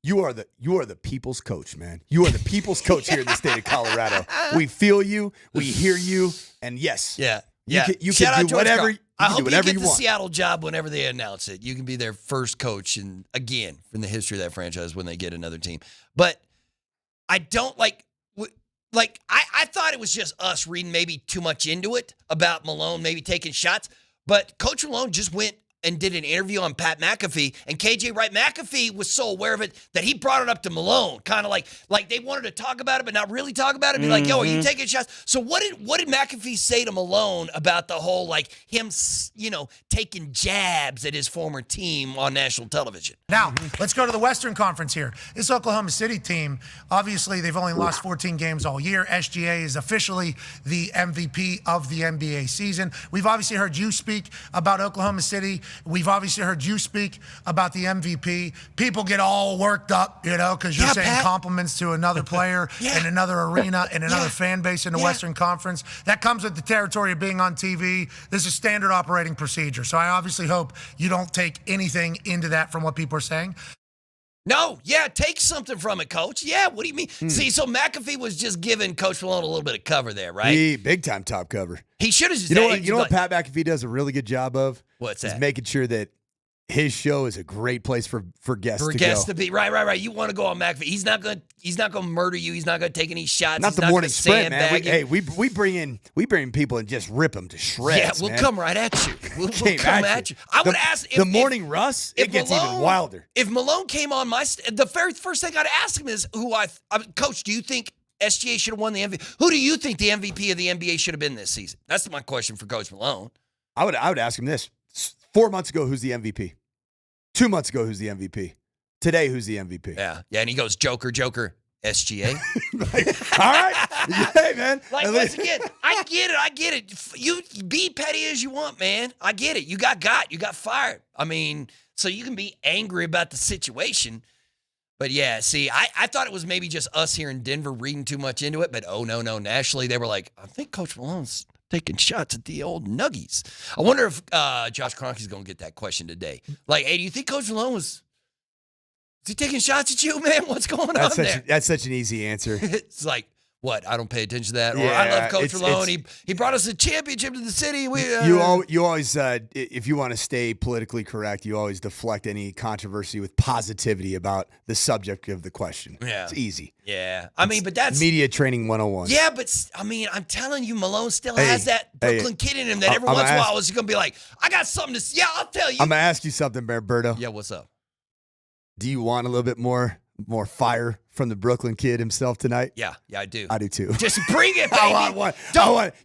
you are the people's coach, man. You are the people's coach here in the state of Colorado. We feel you, we hear you, and yes. Yeah. You Shout out can do George whatever, Karl. you I can hope do whatever you you get the want. Seattle job whenever they announce it. You can be their first coach, and again, from the history of that franchise when they get another team. But I don't I thought it was just us reading maybe too much into it about Malone maybe taking shots. But Coach Malone just went and did an interview on Pat McAfee, and KJ Wright McAfee was so aware of it that he brought it up to Malone, kind of like they wanted to talk about it, but not really talk about it. Be like, yo, are you taking shots? So what did McAfee say to Malone about the whole, like, him, taking jabs at his former team on national television? Now, let's go to the Western Conference here. This Oklahoma City team, obviously, they've only lost 14 games all year. SGA is officially the MVP of the NBA season. We've obviously heard you speak about Oklahoma City. We've obviously heard you speak about the MVP. People get all worked up, because you're saying compliments to another player in another arena in another fan base in the Western Conference. That comes with the territory of being on TV. This is standard operating procedure. So I obviously hope you don't take anything into that from what people are saying. No, take something from it, Coach. Yeah, what do you mean? See, so McAfee was just giving Coach Malone a little bit of cover there, right? Big time top cover. He should have just... You know what Pat McAfee does a really good job of? What's is that? making sure that his show is a great place for guests to go. For guests to be right. You want to go on McAfee. He's not gonna murder you. He's not gonna take any shots. Not He's the not morning gonna sprint, man. sandbag you. We bring in people and just rip them to shreds. Yeah, we'll man. come right at you. We'll Came come at you. I would ask the morning Russ. It gets even wilder. If Malone came on the very first thing I'd ask him is Coach, do you think SGA should have won the MVP? Who do you think the MVP of the NBA should have been this season? That's my question for Coach Malone. I would ask him this: 4 months ago, who's the MVP? 2 months ago, who's the MVP? Today, who's the MVP? Yeah, and he goes Joker, SGA. All right, hey man. Like, once again, I get it. You be petty as you want, man. I get it. You got fired. I mean, so you can be angry about the situation. But yeah, see, I thought it was maybe just us here in Denver reading too much into it. But no, nationally, they were like, I think Coach Malone's taking shots at the old Nuggies. I wonder if Josh Kroenke's going to get that question today. Like, hey, do you think Coach Malone is he taking shots at you, man? What's going on there? That's such an easy answer. It's like, what? I don't pay attention to that. Or Yeah, I love Coach Malone. He brought us a championship to the city. You always, if you want to stay politically correct, you always deflect any controversy with positivity about the subject of the question. Yeah. It's easy. Yeah. I mean, but that's media training 101. Yeah, but I mean, I'm telling you, Malone still has that Brooklyn kid in him that every once in a while is going to be like, I got something to say. Yeah, I'll tell you. I'm going to ask you something, Berto. Yeah, what's up? Do you want a little bit more fire from the Brooklyn kid himself tonight? Yeah, I do. I do too. Just bring it, baby. I want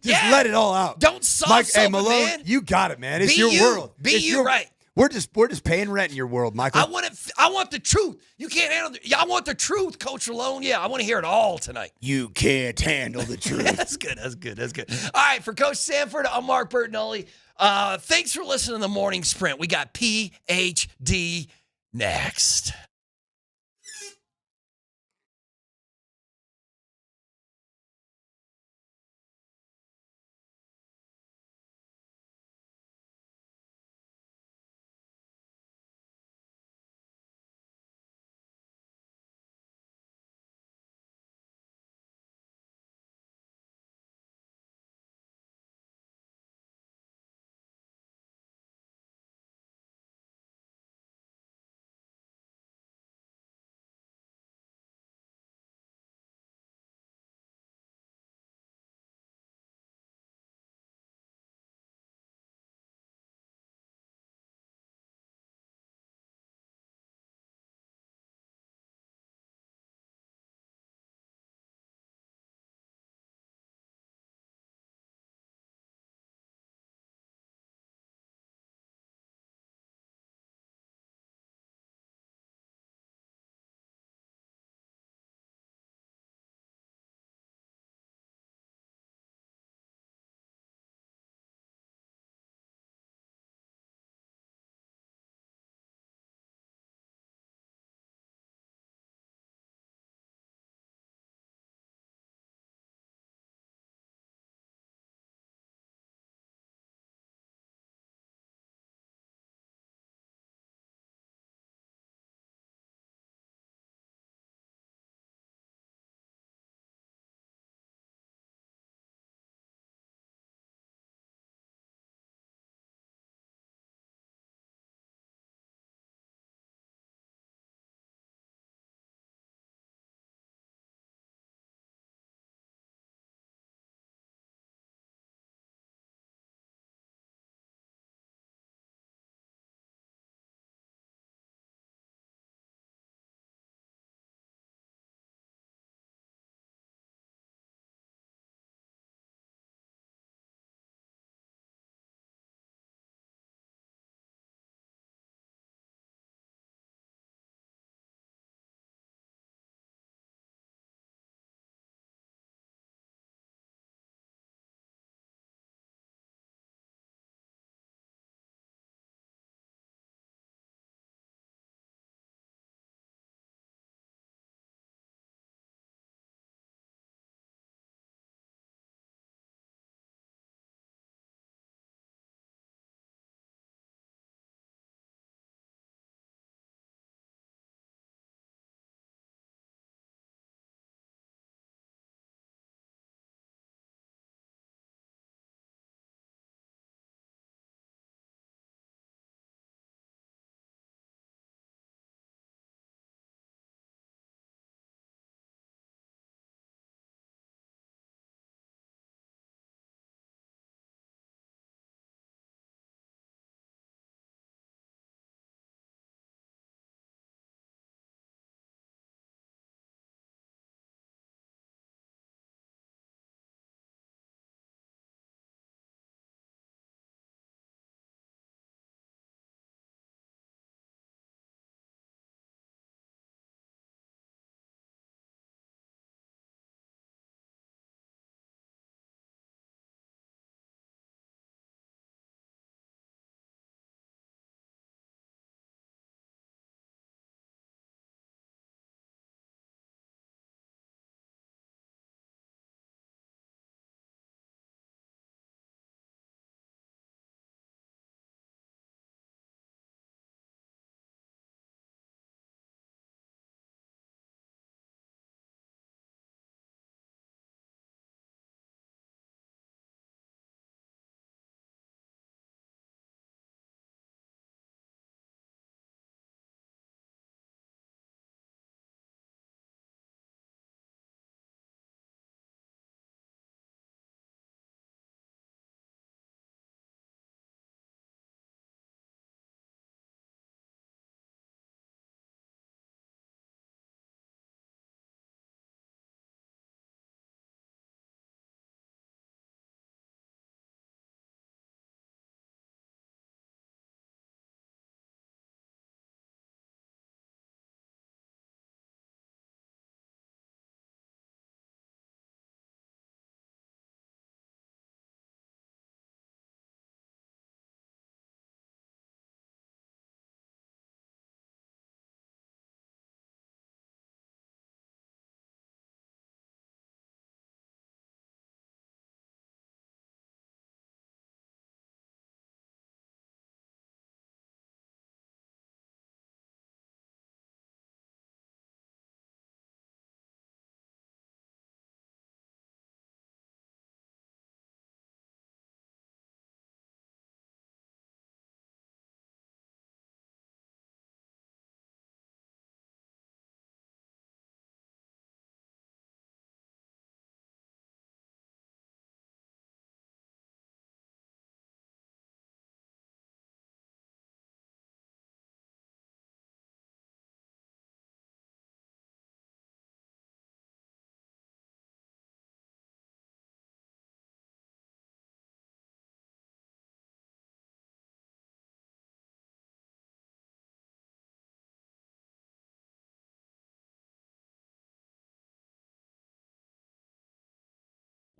just let it all out. Don't soft hey, something, Malone, man. you got it, man. It's Be your you. world. Be it's you, right. We're just paying rent in your world, Michael. I want the truth. You can't handle I want the truth, Coach Malone. Yeah, I want to hear it all tonight. You can't handle the truth. That's good. All right, for Coach Sanford, I'm Mark Bertinelli. Thanks for listening to the Morning Sprint. We got PhD next.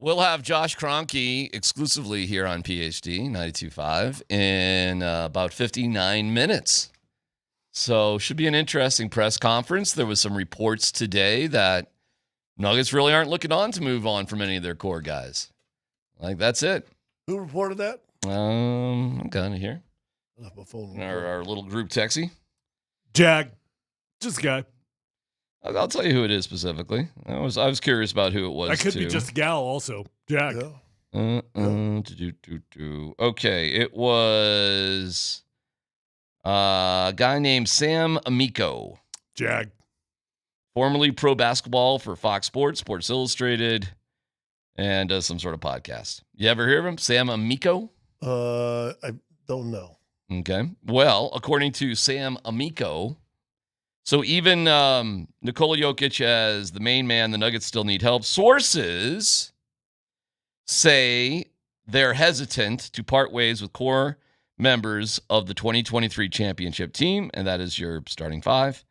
We'll have Josh Kroenke exclusively here on PhD 92.5 in about 59 minutes. So should be an interesting press conference. There was some reports today that Nuggets really aren't looking on to move on from any of their core guys. Like, that's it. Who reported that? I'm kind of here. I left my phone. Our little group texie. Jag. Just a guy. I'll tell you who it is specifically. I was curious about who it was. That could too. be just a gal also. Jag. Yeah. Okay, it was a guy named Sam Amico. Jag. Formerly pro basketball for Fox Sports, Sports Illustrated, and does some sort of podcast. You ever hear of him? Sam Amico? I don't know. Okay. Well, according to Sam Amico, so even Nikola Jokic as the main man, the Nuggets still need help. Sources say they're hesitant to part ways with core members of the 2023 championship team, and that is your starting five.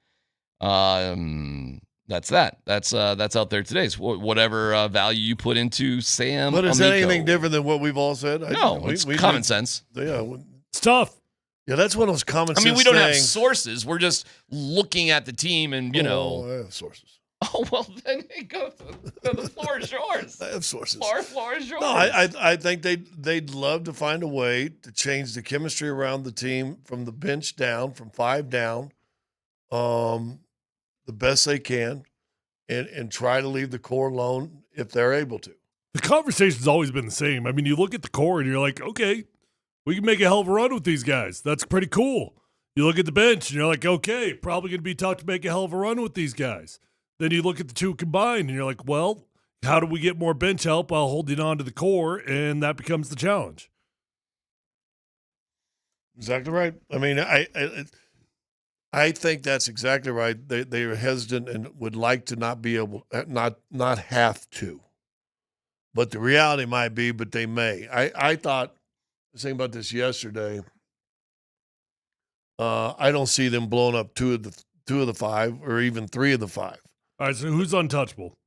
That's that. That's out there today. So whatever value you put into Sam. But is Amico. that anything different than what we've all said? No, it's common sense. Yeah, it's tough. Yeah, that's one of those common sense. I mean, we don't have things. sources. We're just looking at the team, and you know. I have sources. Oh well, then go. The floor is yours. I have sources. Floor is yours. No, I think they'd love to find a way to change the chemistry around the team from the bench down, from 5 down, the best they can, and try to leave the core alone if they're able to. The conversation's always been the same. I mean, you look at the core and you're like, okay, we can make a hell of a run with these guys. That's pretty cool. You look at the bench and you're like, okay, probably going to be tough to make a hell of a run with these guys. Then you look at the two combined and you're like, well, how do we get more bench help while holding on to the core? And that becomes the challenge. Exactly right. I mean, I think that's exactly right. They are hesitant and would like to not be able, not have to. But the reality might be, but they may. I thought, I was thinking about this yesterday. I don't see them blowing up two of the 5 or even 3 of the 5. All right, so who's untouchable?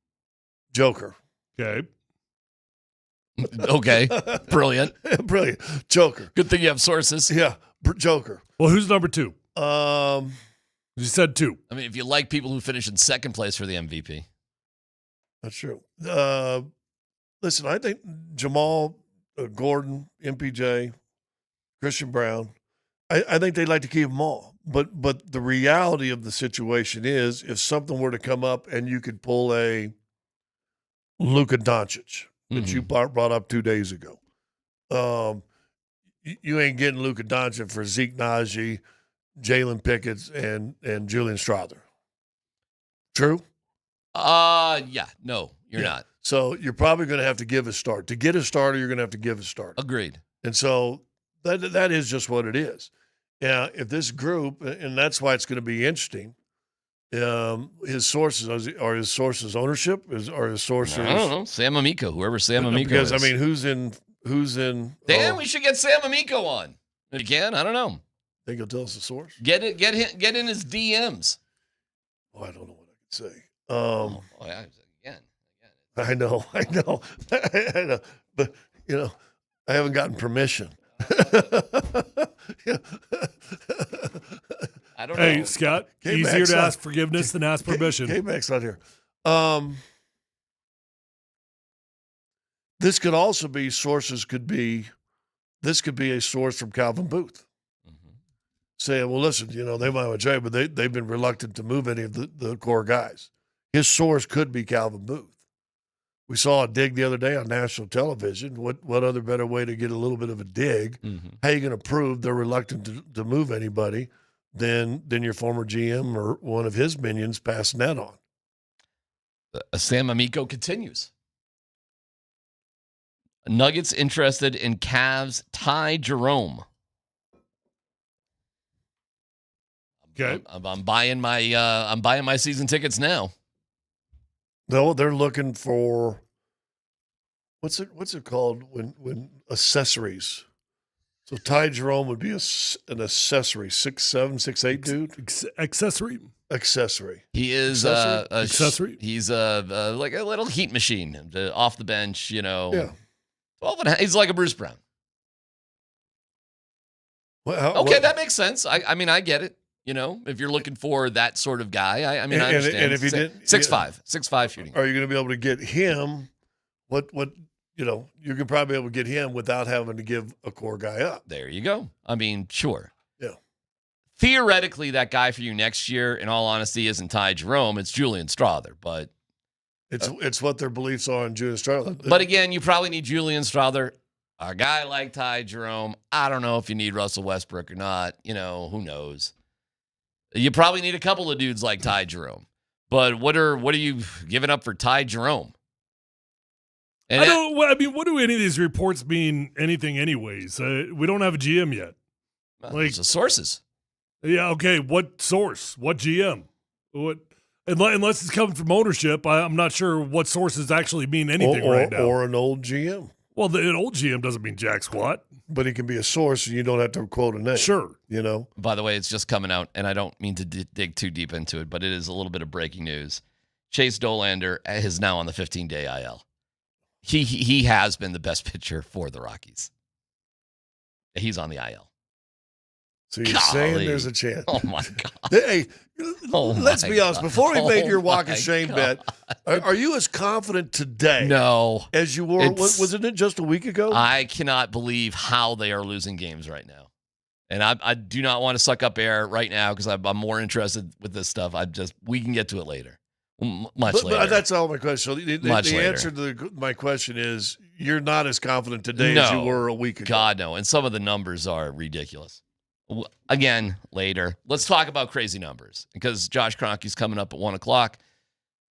Joker. Okay. Okay. Brilliant. Brilliant. Joker. Good thing you have sources. Yeah. Joker. Well, who's number 2? You said 2. I mean, if you like people who finish in second place for the MVP. That's true. Listen, I think Jamal, Gordon, MPJ, Christian Brown, I think they'd like to keep them all. But the reality of the situation is, if something were to come up and you could pull a Luka Doncic that you brought up 2 days ago, you ain't getting Luka Doncic for Zeke Naji, Jalen Pickett, and Julian Strawther. True? Yeah. No, you're not. So you're probably going to have to give a start. To get a starter, you're going to have to give a start. Agreed. And so that is just what it is. Yeah, if this group, and that's why it's going to be interesting, his sources, are his sources ownership? Are his sources? I don't know. Sam Amico, whoever Sam Amico because, is. I mean, who's in? Dan, we should get Sam Amico on. If you can, I don't know. Think he'll tell us the source? Get in his DMs. Oh, I don't know what I could say. Again. I know. I know. But, I haven't gotten permission. I don't know. Hey, Scott, easier to ask forgiveness than ask permission. K-Mac's not here. This could also be this could be a source from Calvin Booth. Saying, well, listen, they might want to trade, but they've been reluctant to move any of the core guys. His source could be Calvin Booth. We saw a dig the other day on national television. What other better way to get a little bit of a dig? How are you going to prove they're reluctant to move anybody than your former GM or one of his minions passing that on? Sam Amico continues. Nuggets interested in Cavs Ty Jerome. Okay. I'm buying my season tickets now. No, they're looking for what's it called when accessories? So Ty Jerome would be an accessory, 6'7", 6'8" dude. Accessory. He is accessory. He's like a little heat machine off the bench. Yeah. 12 and a half. He's like a Bruce Brown. Well, that makes sense. I mean, I get it. If you're looking for that sort of guy, I understand. And if he did 6'5" shooting. Are you going to be able to get him? What you can probably be able to get him without having to give a core guy up. There you go. I mean, sure. Yeah. Theoretically, that guy for you next year, in all honesty, isn't Ty Jerome. It's Julian Strawther, but it's what their beliefs are on Julian Strawther. But again, you probably need Julian Strawther. A guy like Ty Jerome, I don't know if you need Russell Westbrook or not. Who knows? You probably need a couple of dudes like Ty Jerome. But what are you giving up for Ty Jerome? And what do any of these reports mean anything anyways? We don't have a GM yet. It's the sources. Yeah, okay. What source? What GM? What? Unless it's coming from ownership, I'm not sure what sources actually mean anything right now. Or an old GM. Well, an old GM doesn't mean jack squat. But he can be a source, and you don't have to quote a name. Sure. By the way, it's just coming out, and I don't mean to dig too deep into it, but it is a little bit of breaking news. Chase Dolander is now on the 15-day IL. He has been the best pitcher for the Rockies. He's on the IL. So you're saying there's a chance. Oh, my God. Hey, let's be honest. Before we made your walk of shame bet, are you as confident today as you were? Wasn't it just a week ago? I cannot believe how they are losing games right now. And I do not want to suck up air right now because I'm more interested with this stuff. We can get to it later. Much later. But that's all my question. So the answer to my question is you're not as confident today as you were a week ago. God, no. And some of the numbers are ridiculous. Again, later. Let's talk about crazy numbers because Josh Kroenke's coming up at 1 o'clock.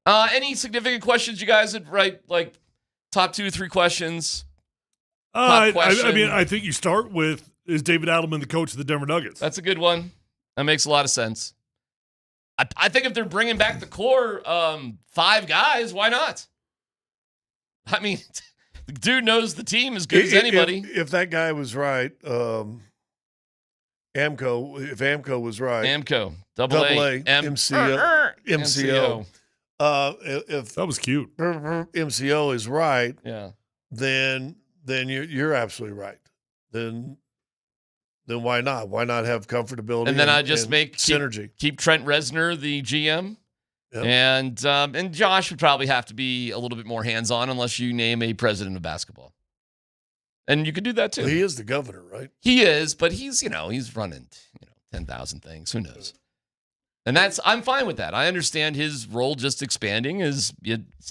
Any significant questions you guys would write, like top 2 or 3 questions? I think you start with, is David Adelman the coach of the Denver Nuggets? That's a good one. That makes a lot of sense. I think if they're bringing back the core 5 guys, why not? I mean, the dude knows the team as good as anybody. If that guy was right, Amco was right. Amco. Double A. MCO. If that was cute. MCO is right, then you're absolutely right. Then why not? Why not have comfortability? And then I just synergy. Keep Trent Reznor the GM. Yep. And Josh would probably have to be a little bit more hands-on unless you name a president of basketball. And you could do that too. Well, he is the governor, right? He is, but he's running 10,000 things. Who knows? And I'm fine with that. I understand his role just expanding it's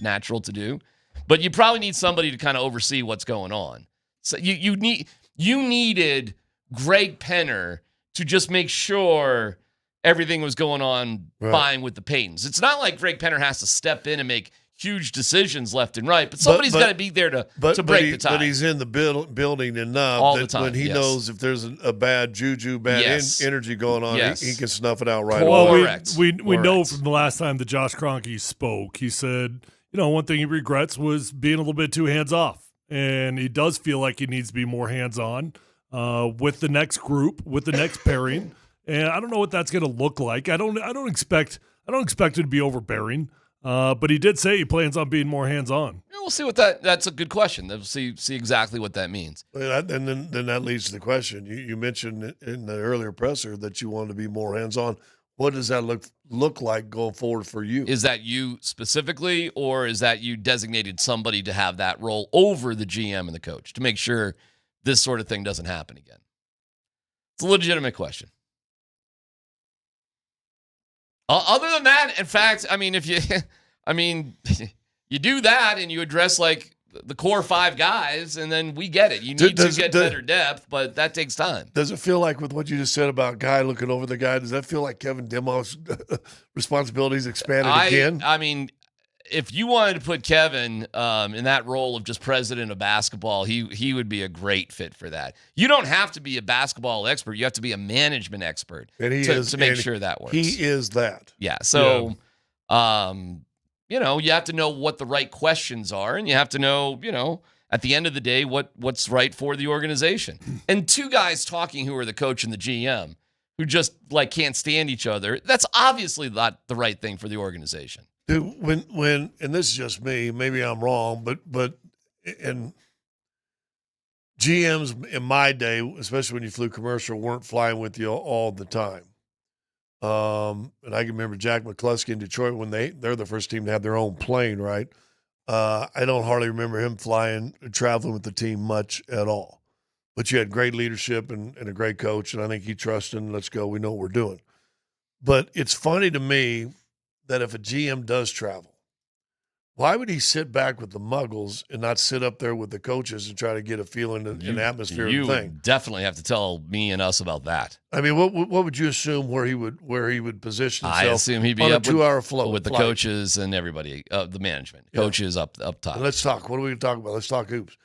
natural to do. But you probably need somebody to kind of oversee what's going on. So you needed Greg Penner to just make sure everything was going on fine with the Paytons. It's not like Greg Penner has to step in and make huge decisions left and right, but somebody's got to be there to break the tie. But he's in the building enough all that the time, when he knows if there's a bad juju, energy going on, he can snuff it out right away. Correct. We know from the last time that Josh Kroenke spoke, he said, one thing he regrets was being a little bit too hands-off, and he does feel like he needs to be more hands-on with the next group, with the next pairing, and I don't know what that's going to look like. I don't expect it to be overbearing. But he did say he plans on being more hands-on. Yeah, we'll see what that's a good question. We'll see exactly what that means. And then that leads to the question. You mentioned in the earlier presser that you wanted to be more hands-on. What does that look like going forward for you? Is that you specifically, or is that you designated somebody to have that role over the GM and the coach to make sure this sort of thing doesn't happen again? It's a legitimate question. Other than that, in fact, you do that and you address like the core 5 guys, and then we get it. You need to get better depth, but that takes time. Does it feel like with what you just said about guy looking over the guy, does that feel like Kevin Demoff's responsibilities expanded again? I mean, if you wanted to put Kevin in that role of just president of basketball, he would be a great fit for that. You don't have to be a basketball expert. You have to be a management expert to make sure that works. He is that. Yeah. So, you have to know what the right questions are, and you have to know, at the end of the day what's right for the organization. And two guys talking who are the coach and the GM who just like can't stand each other, that's obviously not the right thing for the organization. Dude, when and this is just me, maybe I'm wrong, but and GMs in my day, especially when you flew commercial, weren't flying with you all the time. And I can remember Jack McCluskey in Detroit when they're the first team to have their own plane, right? I don't hardly remember him traveling with the team much at all. But you had great leadership and a great coach, and I think he trusted, and let's go, we know what we're doing. But it's funny to me that if a GM does travel, why would he sit back with the Muggles and not sit up there with the coaches and try to get a feeling and atmosphere You of the thing? would definitely have to tell me and us about that. I mean, what would you assume where he would position himself? I assume he'd be on up a 2-hour float with the coaches and everybody, the management, coaches up top. Let's talk. What are we going to talk about? Let's talk hoops.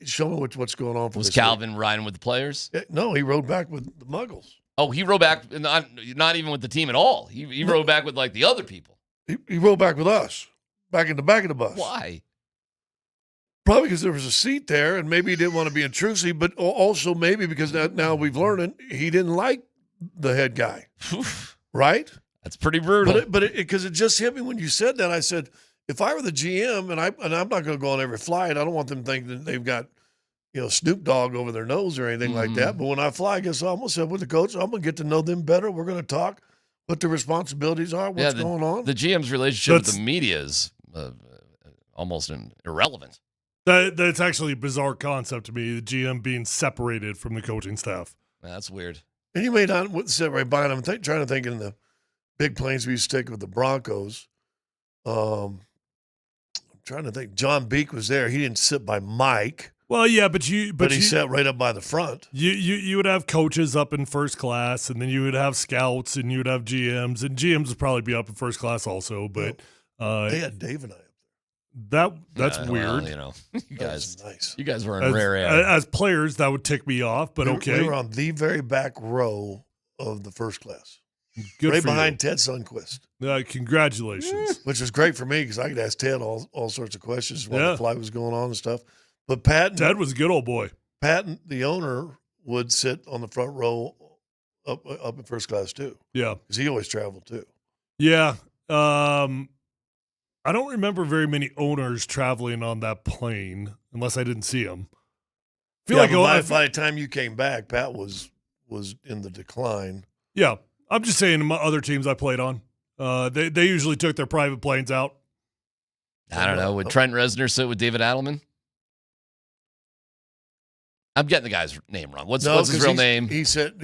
Show me what's going on. Was Calvin riding with the players? No, he rode back with the Muggles. Oh, he rode back, not even with the team at all. He rode back with like the other people. He rode back with us, back in the back of the bus. Why? Probably because there was a seat there, and maybe he didn't want to be intrusive, but also maybe because now we've learned it, he didn't like the head guy. Right? That's pretty brutal. But because it just hit me when you said that, I said, if I were the GM, and I'm not going to go on every flight, I don't want them thinking that they've got, Snoop Dogg over their nose or anything like that. But when I fly, I guess I'm going to sit with the coach. I'm going to get to know them better. We're going to talk what the responsibilities are, what's going on. The GM's relationship with the media is almost irrelevant. That's actually a bizarre concept to me, the GM being separated from the coaching staff. That's weird. And you may not sit right behind him. I'm trying to think in the big planes we used to take with the Broncos. I'm trying to think. John Beek was there. He didn't sit by Mike. Well, yeah, but he sat right up by the front. You would have coaches up in first class, and then you would have scouts, and you would have GMs, and GMs would probably be up in first class also. But they had Dave and I. That's weird. Well, you guys, nice. You guys were in rare air. As players, that would tick me off, but okay. We were on the very back row of the first class. Good right for behind you. Ted Sundquist. Congratulations. Which was great for me because I could ask Ted all sorts of questions while the flight was going on and stuff. But Ted was a good old boy. Patton, the owner, would sit on the front row up in first class too. Yeah. Because he always traveled too. Yeah. I don't remember very many owners traveling on that plane unless I didn't see them. By the time you came back, Pat was in the decline. Yeah. I'm just saying my other teams I played on, they usually took their private planes out. I don't know. Would Trent Reznor sit with David Adelman? I'm getting the guy's name wrong. What's his real name? He said.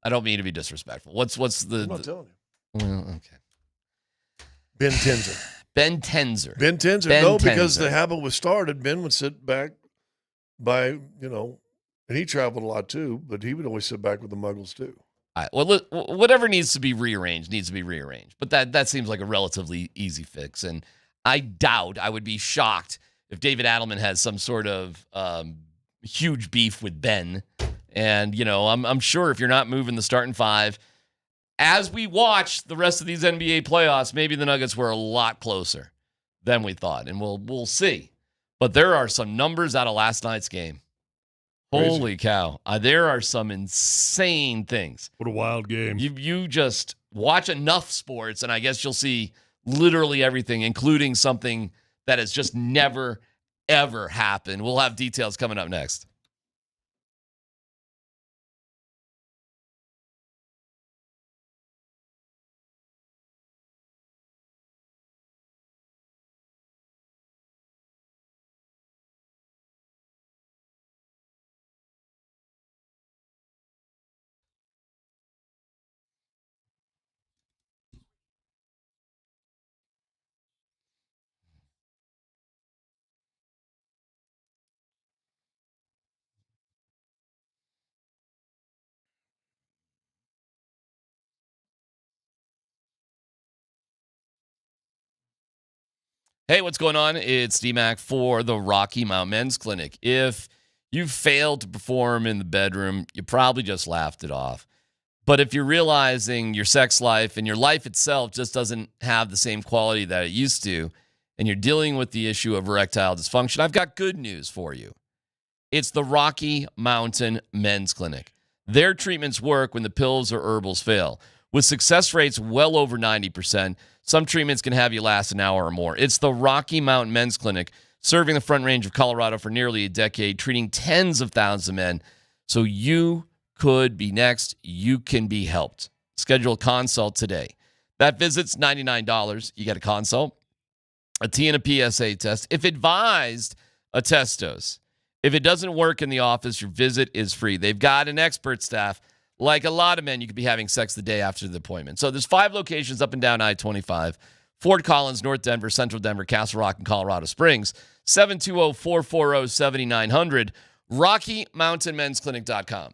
I don't mean to be disrespectful. What's the? I'm not telling you. Well, okay. Ben Tenzer. Ben Tenzer. Because the habit was started. Ben would sit back by, and he traveled a lot too, but he would always sit back with the Muggles too. All right, well, whatever needs to be rearranged needs to be rearranged. But that seems like a relatively easy fix. And I would be shocked if David Adelman has some sort of huge beef with Ben. And, I'm sure if you're not moving the starting five, as we watch the rest of these NBA playoffs, maybe the Nuggets were a lot closer than we thought. And we'll see. But there are some numbers out of last night's game. Crazy. Holy cow. There are some insane things. What a wild game. You just watch enough sports, and I guess you'll see literally everything, including something that has just never, ever happened. We'll have details coming up next. Hey, what's going on? It's DMac for the Rocky Mount Men's Clinic. If you failed to perform in the bedroom, you probably just laughed it off. But if you're realizing your sex life and your life itself just doesn't have the same quality that it used to, and you're dealing with the issue of erectile dysfunction, I've got good news for you. It's the Rocky Mountain Men's Clinic. Their treatments work when the pills or herbals fail. With success rates well over 90%, some treatments can have you last an hour or more. It's the Rocky Mountain Men's Clinic, serving the Front Range of Colorado for nearly a decade, treating tens of thousands of men. So you could be next. You can be helped. Schedule a consult today. That visit's $99. You get a consult, a T and a PSA test. If advised, a test dose. If it doesn't work in the office, your visit is free. They've got an expert staff. Like a lot of men, you could be having sex the day after the appointment. So there's 5 locations up and down I-25. Fort Collins, North Denver, Central Denver, Castle Rock, and Colorado Springs. 720-440-7900. RockyMountainMen'sClinic.com.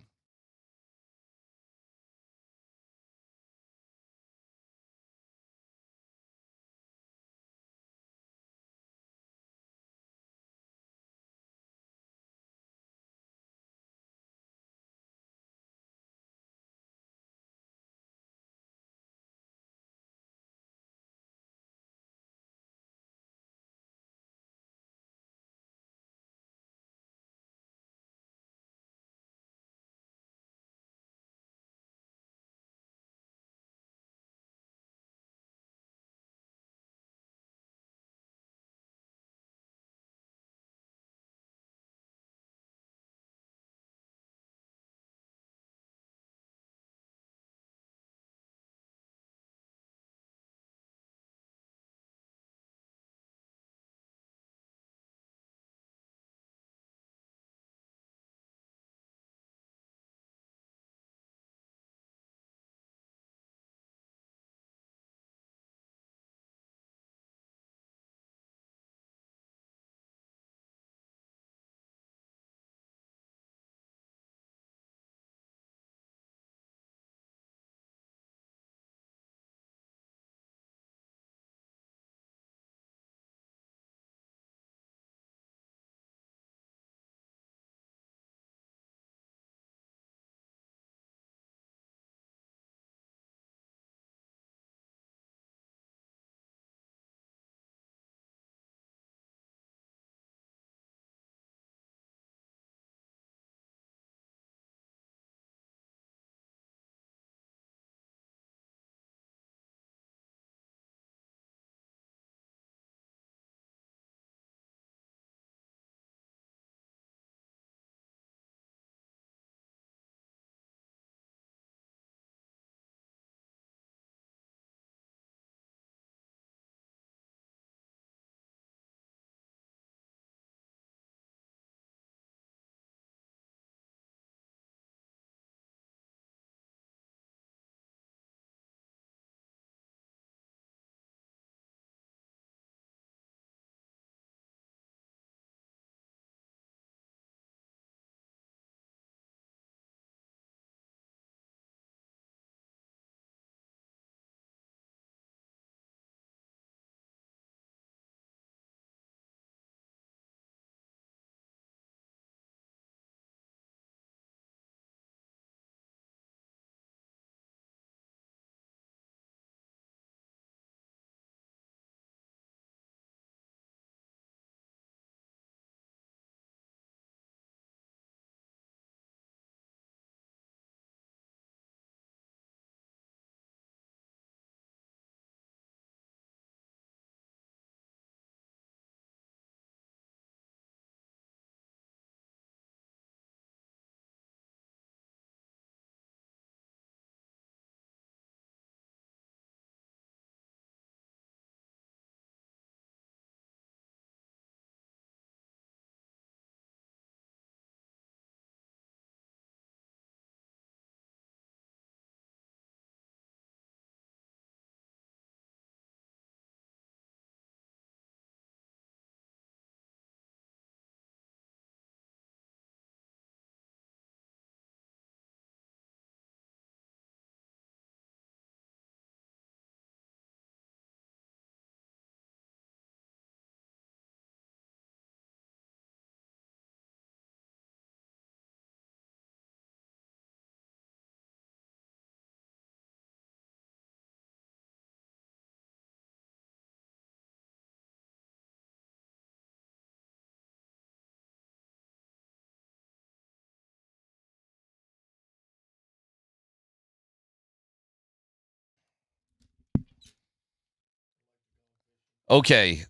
Okay.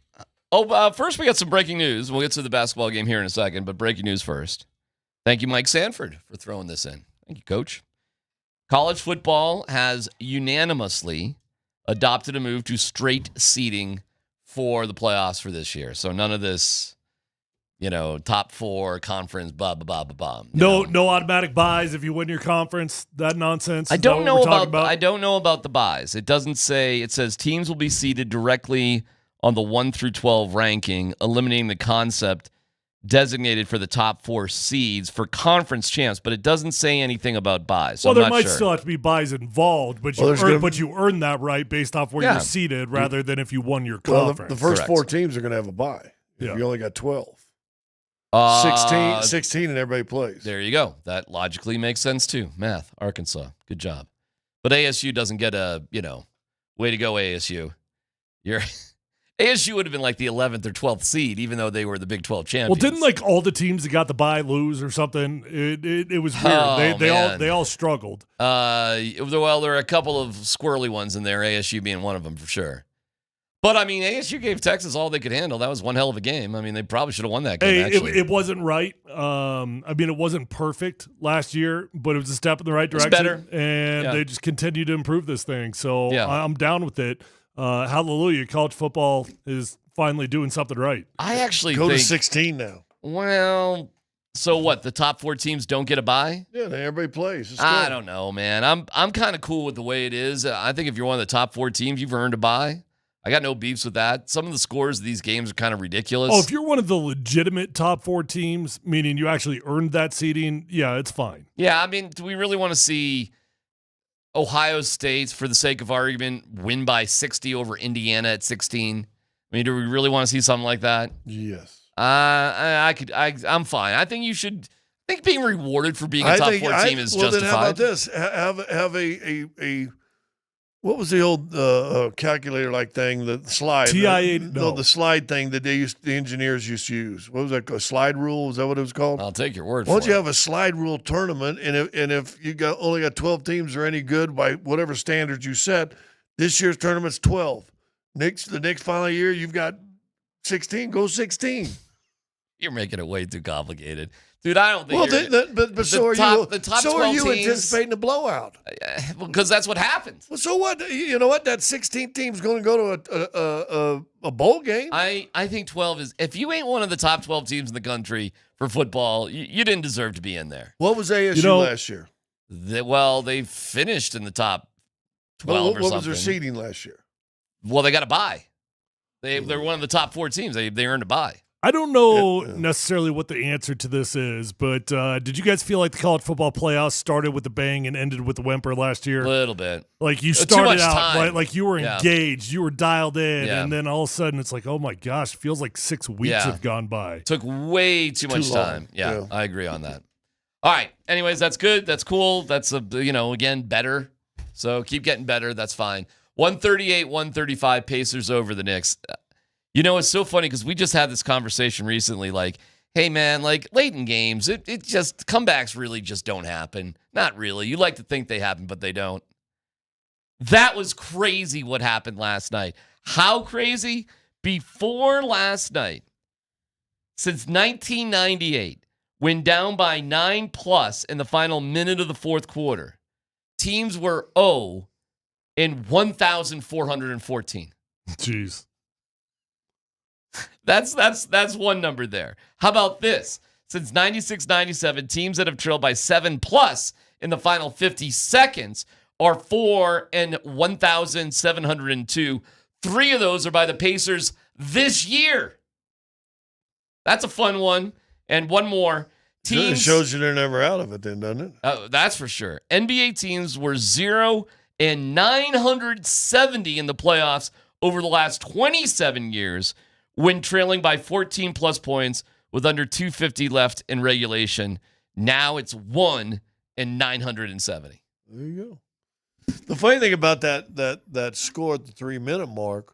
First we got some breaking news. We'll get to the basketball game here in a second, but breaking news first. Thank you, Mike Sanford, for throwing this in. Thank you, Coach. College football has unanimously adopted a move to straight seeding for the playoffs for this year. So none of this, top 4 conference, blah, blah, blah, blah, blah. No automatic buys if you win your conference. That nonsense. I don't know about the buys. It doesn't say. It says teams will be seeded directly on the 1 through 12 ranking, eliminating the concept designated for the top 4 seeds for conference champs, but it doesn't say anything about buys. So there I'm not might sure. still have to be buys involved, but you earn that right based off where you're seated rather than if you won your conference. Well, the first 4 teams are going to have a bye. If you only got 12. 16 and everybody plays. There you go. That logically makes sense too. Math, Arkansas. Good job. But ASU doesn't get a, way to go, ASU. ASU would have been like the 11th or 12th seed, even though they were the Big 12 champions. Well, didn't all the teams that got the bye lose or something? It was weird. They all struggled. Well, there are a couple of squirrely ones in there, ASU being one of them for sure. But, ASU gave Texas all they could handle. That was one hell of a game. They probably should have won that game, actually. It wasn't right. It wasn't perfect last year, but it was a step in the right direction. It's better. And they just continue to improve this thing. So I'm down with it. Hallelujah. College football is finally doing something right. I actually go think, to 16 now. Well, so what? The top 4 teams don't get a bye? Yeah, everybody plays. I don't know, man. I'm kind of cool with the way it is. I think if you're one of the top 4 teams, you've earned a bye. I got no beefs with that. Some of the scores of these games are kind of ridiculous. Oh, if you're one of the legitimate top 4 teams, meaning you actually earned that seeding, yeah, it's fine. Yeah, do we really want to see Ohio State, for the sake of argument, win by 60 over Indiana at 16? Do we really want to see something like that? Yes. I'm fine. I think you should. I think being rewarded for being a top 4 team is justified. Then how about this? Have a what was the old calculator-like thing, the slide? The slide thing that the engineers used to use. What was that called? Slide rule? Is that what it was called? I'll take your word for it. Why don't you have a slide rule tournament, and if you only got 12 teams are any good by whatever standards you set, this year's tournament's 12. The next final year, you've got 16. Go 16. You're making it way too complicated. Dude, I don't think but so are you. The top so 12 are you teams, anticipating a blowout? Because that's what happens. Well, so what? You know what? That 16th team's going to go to a bowl game. I think 12 is. If you ain't one of the top 12 teams in the country for football, you didn't deserve to be in there. What was ASU last year? They finished in the top 12 or something. What was their seeding last year? Well, they got a bye. They're one of the top 4 teams. They earned a bye. I don't know necessarily what the answer to this is, but did you guys feel like the college football playoffs started with a bang and ended with a whimper last year? A little bit. Like you started out, time. like you were engaged, you were dialed in, and then all of a sudden it's like, oh my gosh, it feels like 6 weeks have gone by. Took way too much time. Yeah, I agree on that. All right. Anyways, that's good. That's cool. That's, again, better. So keep getting better. That's fine. 138-135, Pacers over the Knicks. It's so funny because we just had this conversation recently, like, hey, man, like, late in games, it just, comebacks really just don't happen. Not really. You like to think they happen, but they don't. That was crazy what happened last night. How crazy? Before last night, since 1998, when down by 9+ in the final minute of the fourth quarter, teams were 0 in 1,414. Jeez. That's one number there. How about this? Since 96-97, teams that have trailed by 7+ in the final 50 seconds are 4 in 1,702. 3 of those are by the Pacers this year. That's a fun one. And one more. It shows you they're never out of it then, doesn't it? That's for sure. NBA teams were 0 in 970 in the playoffs over the last 27 years when trailing by 14+ points with under 250 left in regulation. Now it's 1 in 970. There you go. The funny thing about that score at the 3-minute mark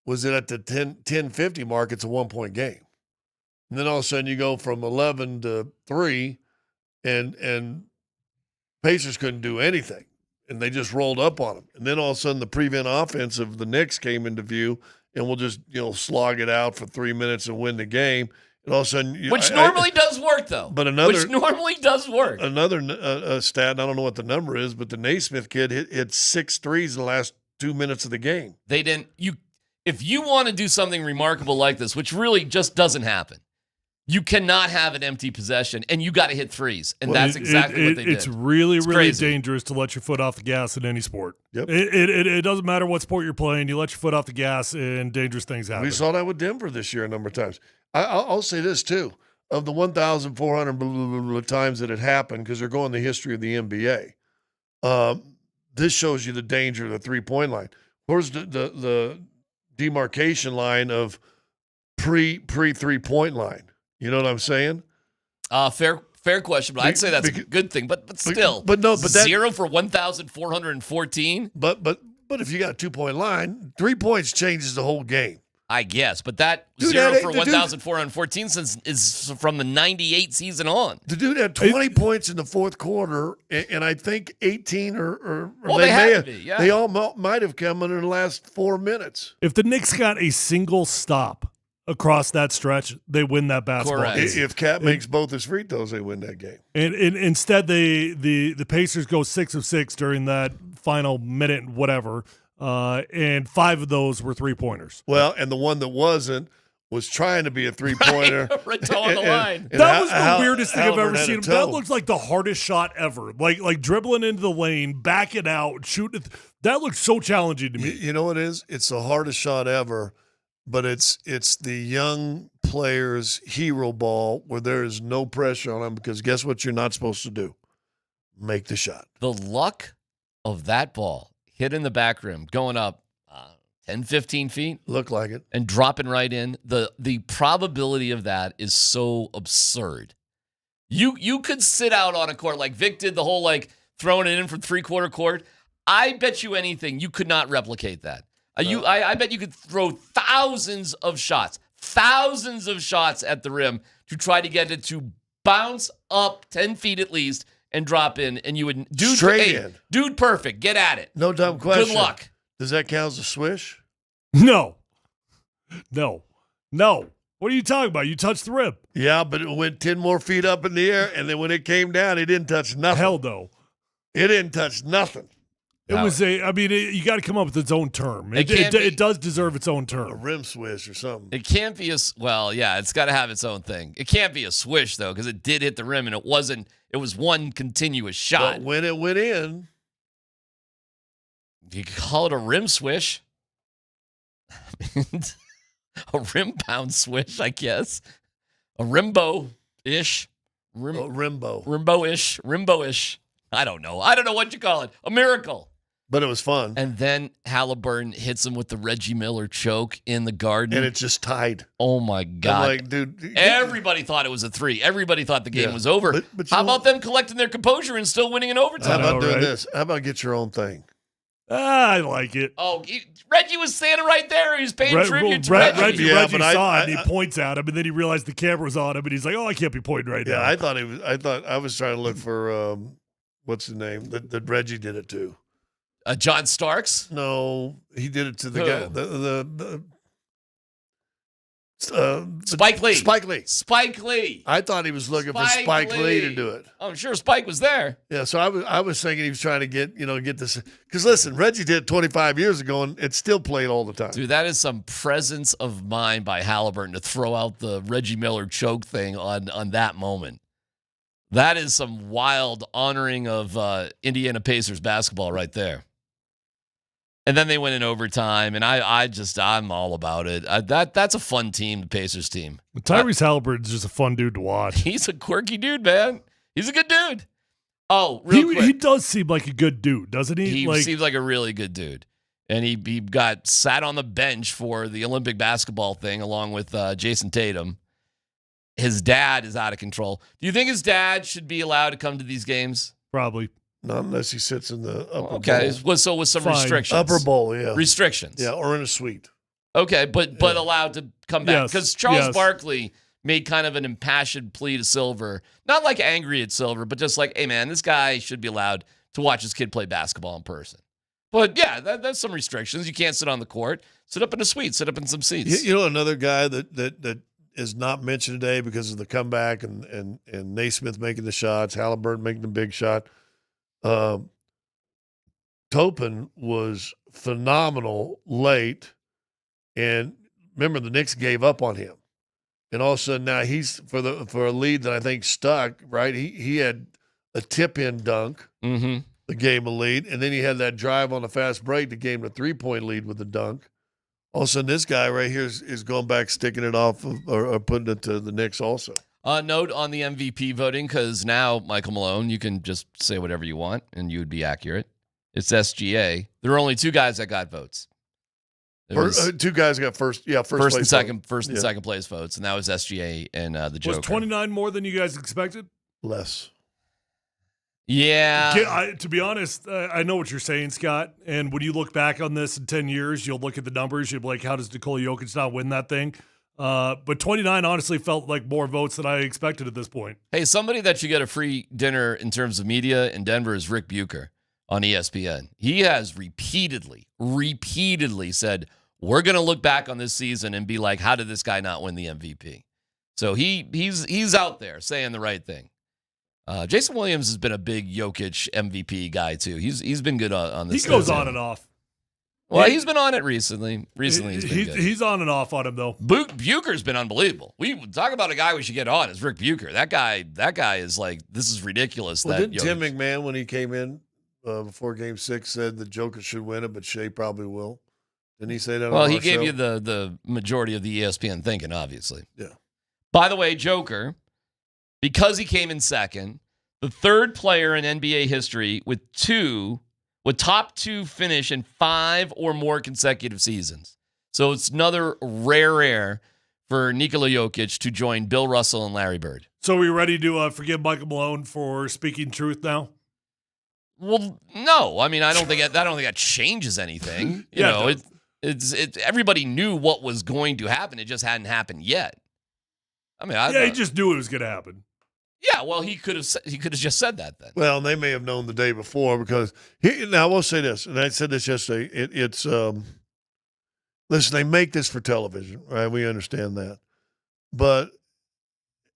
was that at the 10:50 mark, it's a 1-point game. And then all of a sudden you go from 11 to 3, and Pacers couldn't do anything. And they just rolled up on them. And then all of a sudden the prevent offense of the Knicks came into view, and we'll just slog it out for 3 minutes and win the game. And all of a sudden, which normally does work, though. But which normally does work. Another stat, and I don't know what the number is, but the Naismith kid hit 6 threes in the last 2 minutes of the game. They didn't. If you want to do something remarkable like this, which really just doesn't happen, you cannot have an empty possession, and you got to hit threes, and that's exactly what they did. It's really crazy. dangerous to let your foot off the gas in any sport. Yep. It doesn't matter what sport you're playing. You let your foot off the gas, and dangerous things happen. We saw that with Denver this year a number of times. I'll say this, too. Of the 1,400 times that it happened, because they're going the history of the NBA, this shows you the danger of the three-point line. Where's the demarcation line of pre-3-point line? You know what I'm saying? Fair question, but I'd say that's a good thing. But still, but 0 for 1,414. But if you got a 2-point line, 3 points changes the whole game. I guess, but that 0 for 1,414 is from the 98 season on. The dude had 20 points in the fourth quarter, and I think 18 or they all might have come in the last 4 minutes. If the Knicks got a single stop across that stretch, they win that basketball game. If Cat makes both his free throws, they win that game. And instead, the Pacers go 6 of 6 during that final minute, whatever, and 5 of those were 3-pointers. Well, and the one that wasn't was trying to be a 3-pointer. Right, toe on the line. That was the weirdest thing I've ever seen. That looks like the hardest shot ever. Like dribbling into the lane, backing out, shooting. That looks so challenging to me. You know what it is? It's the hardest shot ever. But it's the young players' hero ball where there is no pressure on them because guess what you're not supposed to do? Make the shot. The luck of that ball hit in the back rim, going up 10, 15 feet. Look like it. And dropping right in. The probability of that is so absurd. You could sit out on a court like Vic did, the whole throwing it in from 3/4 court. I bet you anything you could not replicate that. I bet you could throw thousands of shots at the rim to try to get it to bounce up 10 feet at least and drop in, and you would dude perfect. Get at it. No dumb question. Good luck. Does that count as a swish? No. What are you talking about? You touched the rim. Yeah, but it went 10 more feet up in the air, and then when it came down, it didn't touch nothing. Hell no. It didn't touch nothing. It was you got to come up with its own term. It does deserve its own term. A rim swish or something. It can't be it's got to have its own thing. It can't be a swish, though, because it did hit the rim, and it was one continuous shot. But when it went in. You could call it a rim swish. A rim pound swish, I guess. A rimbo-ish. Rimbo-ish. I don't know what you call it. A miracle. But it was fun. And then Halliburton hits him with the Reggie Miller choke in the Garden. And it just tied. Oh, my God. I'm like, dude. Everybody thought it was a 3. Everybody thought the game was over. But how about them collecting their composure and still winning in overtime? How about doing this? How about get your own thing? I like it. Oh, Reggie was standing right there. He was paying tribute to Reggie. Reggie saw it, and he points at him, and then he realized the camera was on him, and he's like, "Oh, I can't be pointing right now." Yeah, I was trying to look for what's the name that Reggie did it to. John Starks? No, he did it to the guy. The Spike Lee. Spike Lee. I thought he was looking for Spike Lee to do it. I'm sure Spike was there. Yeah, so I was thinking he was trying to get this. Because listen, Reggie did it 25 years ago, and it's still played all the time. Dude, that is some presence of mind by Halliburton to throw out the Reggie Miller choke thing on that moment. That is some wild honoring of Indiana Pacers basketball right there. And then they went in overtime, and I'm all about it. That's a fun team, the Pacers team. Tyrese Halliburton's just a fun dude to watch. He's a quirky dude, man. He's a good dude. Oh, real quick. He does seem like a good dude, doesn't he? He seems like a really good dude. And he got sat on the bench for the Olympic basketball thing along with Jason Tatum. His dad is out of control. Do you think his dad should be allowed to come to these games? Probably. Not unless he sits in the upper bowl. Okay, so with some restrictions. Upper bowl, yeah. Restrictions. Yeah, or in a suite. Okay, but allowed to come back. Because Charles Barkley made kind of an impassioned plea to Silver. Not like angry at Silver, but just like, hey, man, this guy should be allowed to watch his kid play basketball in person. But yeah, that's some restrictions. You can't sit on the court. Sit up in a suite. Sit up in some seats. You know, another guy that is not mentioned today because of the comeback and Naismith making the shots, Halliburton making the big shot. Topin was phenomenal late, and remember the Knicks gave up on him, and all of a sudden now he's for a lead that I think stuck. Right, he had a tip-in dunk. Mm-hmm. The game a lead, and then he had that drive on the fast break to game a 3-point lead with the dunk. All of a sudden, this guy right here is going back, sticking it off or putting it to the Knicks also. Note on the MVP voting, because now, Michael Malone, you can just say whatever you want, and you would be accurate. It's SGA. There were only two guys that got votes. Two guys got first and second place votes, and that was SGA and the Joker. Was 29 more than you guys expected? Less. Yeah. To be honest, I know what you're saying, Scott. And when you look back on this in 10 years, you'll look at the numbers. You'll be like, how does Nikola Jokic not win that thing? But 29 honestly felt like more votes than I expected at this point. Hey, somebody that should get a free dinner in terms of media in Denver is Rick Bucher on ESPN. He has repeatedly said, we're going to look back on this season and be like, how did this guy not win the MVP? So he's out there saying the right thing. Jason Williams has been a big Jokic MVP guy too. He's been good on this. He goes on and off. Well, he's been on it recently. He's been good. He's on and off on him though. Bucher's been unbelievable. We talk about a guy we should get on is Rick Bucher. That guy is like, this is ridiculous. Well, didn't Tim McMahon, when he came in before Game 6, said the Joker should win it, but Shea probably will? Didn't he say that? Well, on he our gave show? you the majority of the ESPN thinking, obviously. Yeah. By the way, Joker, because he came in second, the third player in NBA history with top two finish in 5 or more consecutive seasons. So it's another rare for Nikola Jokic to join Bill Russell and Larry Bird. So are we ready to forgive Michael Malone for speaking truth now? Well, no. I mean, I don't think that changes anything. You know, it's everybody knew what was going to happen. It just hadn't happened yet. I mean, he just knew it was going to happen. Yeah, well, he could have just said that then. Well, they may have known the day before because now I will say this, and I said this yesterday. It's listen, they make this for television, right? We understand that,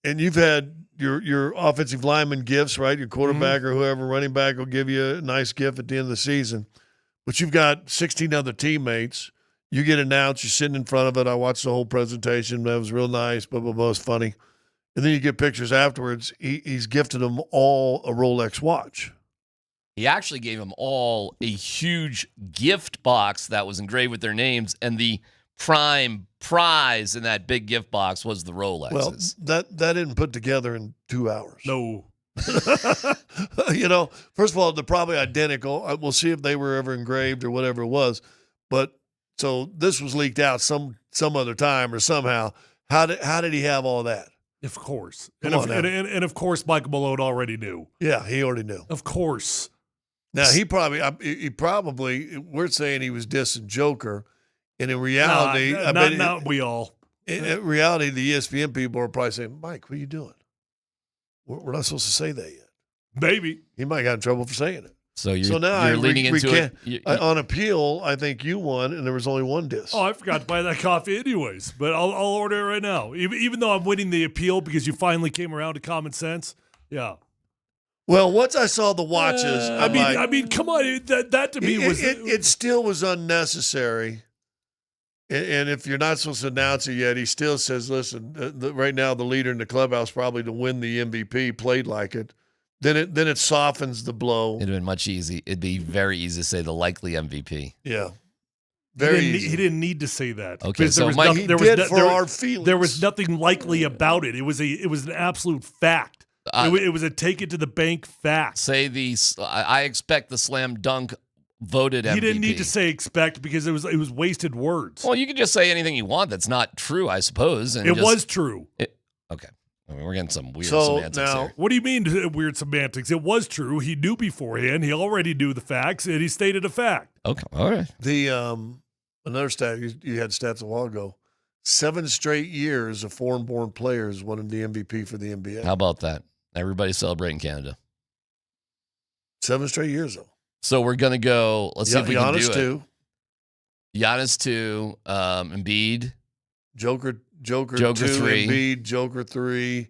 and you've had your offensive lineman gifts, right? Your quarterback or whoever, running back will give you a nice gift at the end of the season, but you've got 16 other teammates. You get announced, you're sitting in front of it. I watched the whole presentation. That was real nice. Blah blah blah. It's funny. And then you get pictures afterwards. He's gifted them all a Rolex watch. He actually gave them all a huge gift box that was engraved with their names, and the prime prize in that big gift box was the Rolexes. Well, that didn't put together in 2 hours. No. You know, first of all, they're probably identical. We'll see if they were ever engraved or whatever it was. But so this was leaked out some other time or somehow. How did he have all that? Of course. And of course, Michael Malone already knew. Yeah, he already knew. Of course. Now, he probably, we're saying he was dissing Joker. And in reality, not we all. In reality, the ESPN people are probably saying, Mike, what are you doing? We're not supposed to say that yet. Maybe. He might have got in trouble for saying it. So now you're leaning into it. On appeal, I think you won, and there was only one diss. Oh, I forgot to buy that coffee anyways, but I'll order it right now. Even though I'm winning the appeal because you finally came around to common sense. Yeah. Well, once I saw the watches, I mean, come on, that to me was it still was unnecessary. And if you're not supposed to announce it yet, he still says, "Listen, right now the leader in the clubhouse probably to win the MVP played like it." Then it softens the blow. It'd been much easy. It'd be very easy to say the likely MVP. Yeah, he didn't need to say that. Okay, so Mike, our feelings. There was nothing likely about it. It was an absolute fact. It was a take it to the bank fact. Say I expect the slam dunk voted MVP. He didn't need to say expect because it was wasted words. Well, you can just say anything you want that's not true, I suppose. And it was true. Okay. I mean, we're getting some weird semantics now, here. What do you mean weird semantics? It was true. He knew beforehand. He already knew the facts, and he stated a fact. Okay, all right. The another stat you had stats a while ago: 7 straight years of foreign-born players winning the MVP for the NBA. How about that? Everybody's celebrating Canada. 7 straight years though. So we're gonna go. Let's see if we can do Giannis 2. it. Giannis 2, Embiid, Joker 2, 3, Embiid, Joker 3,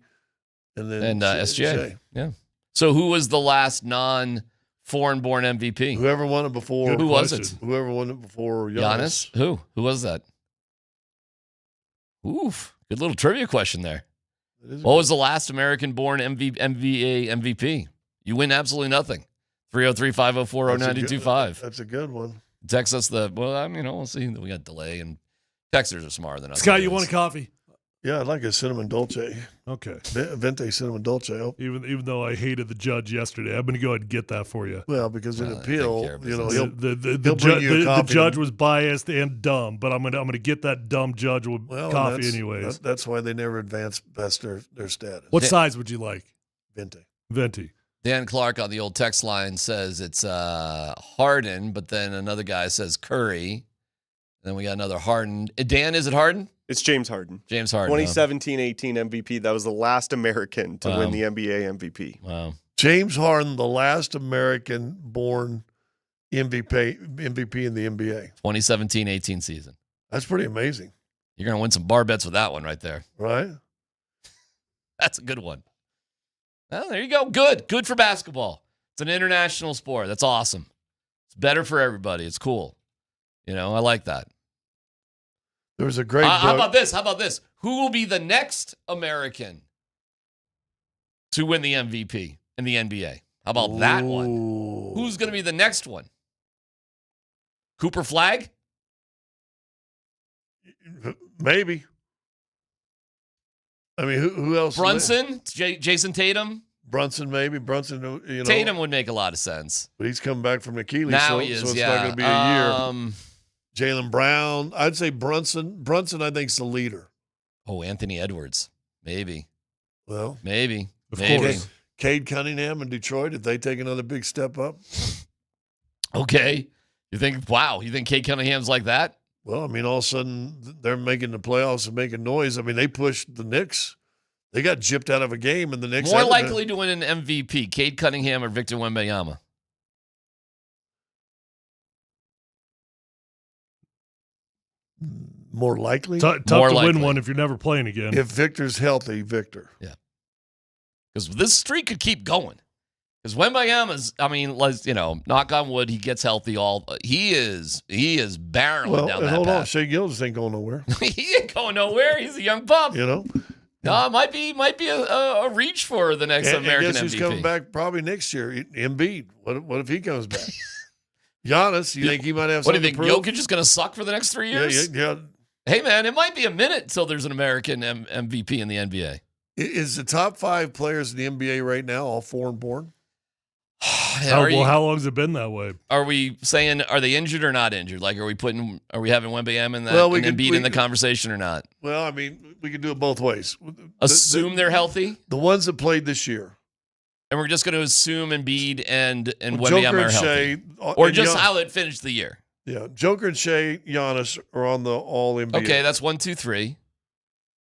and then SGA. Yeah. So who was the last non-foreign-born MVP? Whoever won it before. Who was it? Whoever won it before Giannis. Who? Who was that? Oof. Good little trivia question there. What was the last American-born NBA MVP? You win absolutely nothing. 303-504-0925. That's a good one. Text us we'll see. We got delay, and texters are smarter than us. Scott, you want a coffee? Yeah, I'd like a cinnamon dolce. Okay. Venti cinnamon dolce. Even though I hated the judge yesterday, I'm going to go ahead and get that for you. Well, because in appeal, he'll the bring you a coffee. The judge was biased and dumb, but I'm gonna get that dumb judge with coffee anyways. That's why they never advance past their status. What size would you like? Venti. Dan Clark on the old text line says it's Harden, but then another guy says Curry. And then we got another Harden. Dan, is it Harden? It's James Harden. James Harden. 2017-18 MVP. That was the last American to win the NBA MVP. Wow. James Harden, the last American-born MVP in the NBA. 2017-18 season. That's pretty amazing. You're going to win some bar bets with that one right there. Right? That's a good one. Well, there you go. Good for basketball. It's an international sport. That's awesome. It's better for everybody. It's cool. I like that. There was a great How about this? Who will be the next American to win the MVP in the NBA? How about that one? Who's going to be the next one? Cooper Flagg? Maybe. I mean, who else? Brunson? Jason Tatum? Brunson, maybe. Brunson, Tatum would make a lot of sense. But he's coming back from Achilles, now so he is, it's not going to be a year. Jaylen Brown. I'd say Brunson. Brunson, I think, is the leader. Oh, Anthony Edwards. Maybe. Well, maybe. Of course. Cade Cunningham in Detroit, if they take another big step up. Okay. You think Cade Cunningham's like that? Well, I mean, all of a sudden, they're making the playoffs and making noise. I mean, they pushed the Knicks. They got gypped out of a game, and the Knicks more likely to win an MVP, Cade Cunningham or Victor Wembanyama? More likely? Tough to win one if you're never playing again. If Victor's healthy, Victor. Yeah. Because this streak could keep going. Because Wembanyama's, knock on wood, he gets healthy. He is barreling down that hold path. on, Shea Gilgeous ain't going nowhere. He ain't going nowhere. He's a young pup. No, it might be a reach for the next American guess who's MVP. coming back probably next year? Embiid. What if he comes back? Giannis, you think he might have What do something you think, to prove? Jokic is going to suck for the next 3 years? Yeah. Hey, man, it might be a minute until there's an American MVP in the NBA. Is the top 5 players in the NBA right now all foreign-born? How long has it been that way? Are we saying, are they injured or not injured? Like, are we having Wembanyama and Embiid in the conversation or not? Well, I mean, we could do it both ways. Assume they're healthy? The ones that played this year. And we're just going to assume Embiid and Wembanyama are healthy? Or just how it finished the year? Yeah, Joker and Shea, Giannis are on the All-NBA. Okay, that's 1, 2, 3.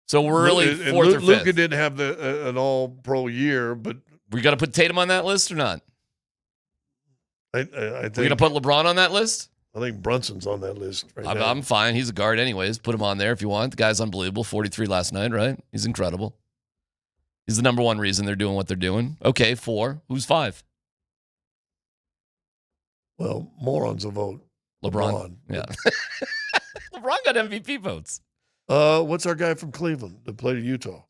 So we're really fourth or fifth. Luka didn't have an All-Pro year, but we got to put Tatum on that list or not? I think we're going to put LeBron on that list? I think Brunson's on that list right now. I'm fine. He's a guard anyways. Put him on there if you want. The guy's unbelievable. 43 last night, right? He's incredible. He's the number one reason they're doing what they're doing. Okay, 4. Who's 5? Well, morons will vote. LeBron. Yeah. LeBron got MVP votes. What's our guy from Cleveland that played at Utah?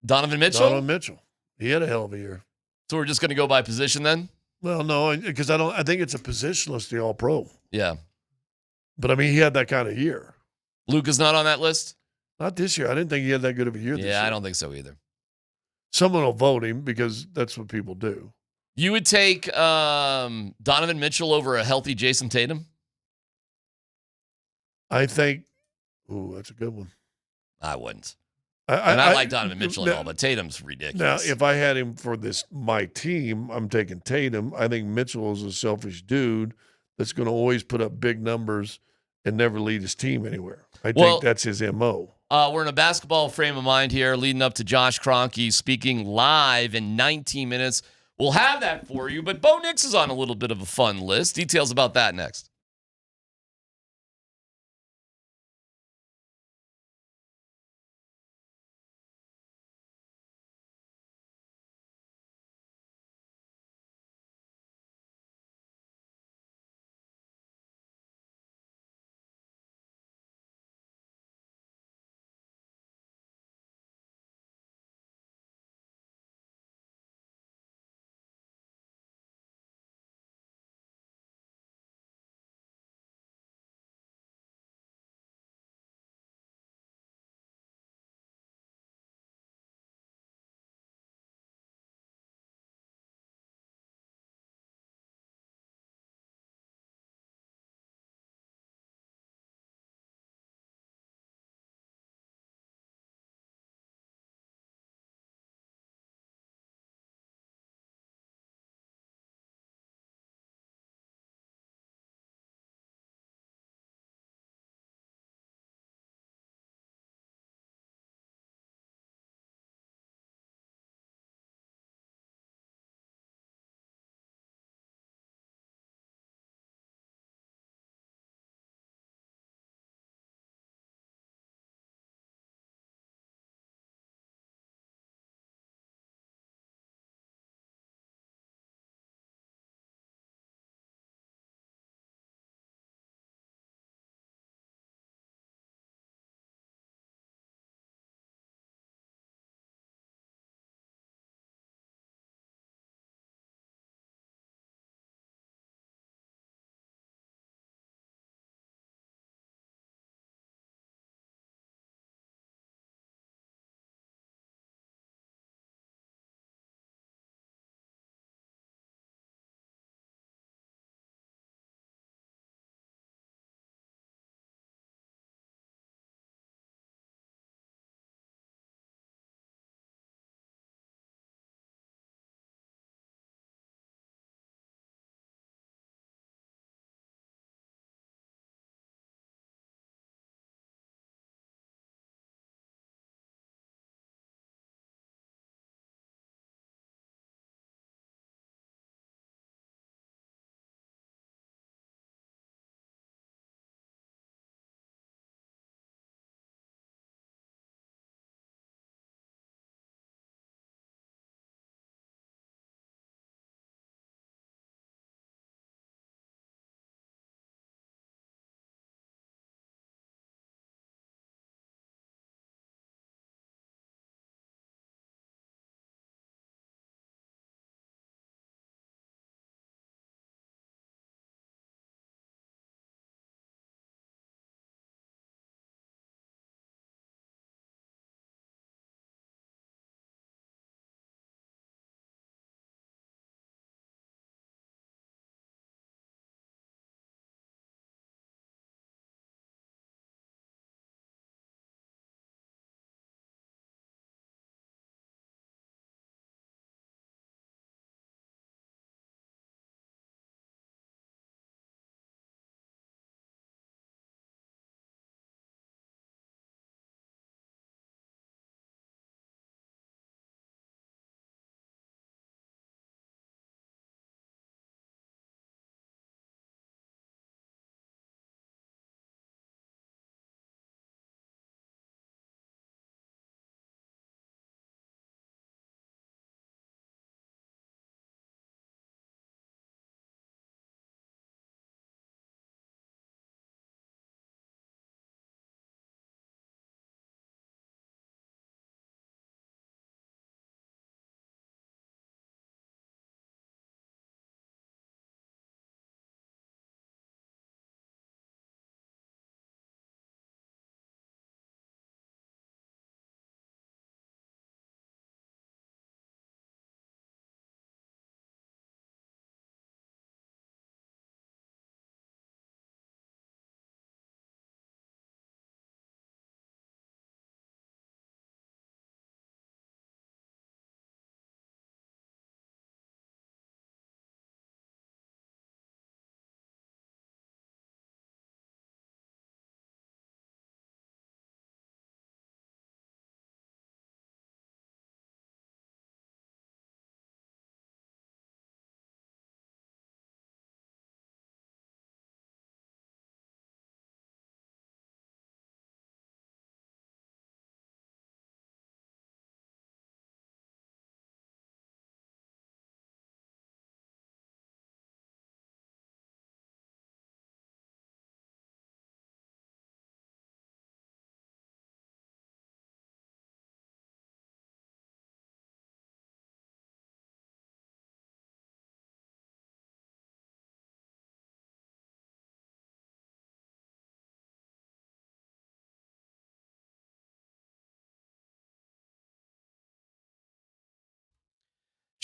Donovan Mitchell? Donovan Mitchell. He had a hell of a year. So we're just going to go by position then? Well, no, because I think it's a positionless, the All-Pro. Yeah. But, I mean, he had that kind of year. Luka's not on that list? Not this year. I didn't think he had that good of a year this year. Yeah, I don't think so either. Someone will vote him because that's what people do. You would take Donovan Mitchell over a healthy Jason Tatum? I think, that's a good one. I wouldn't. I like Donovan Mitchell and all, but Tatum's ridiculous. Now, if I had him for my team, I'm taking Tatum. I think Mitchell is a selfish dude that's going to always put up big numbers and never lead his team anywhere. I think that's his MO. We're in a basketball frame of mind here leading up to Josh Kroenke speaking live in 19 minutes. We'll have that for you, but Bo Nix is on a little bit of a fun list. Details about that next.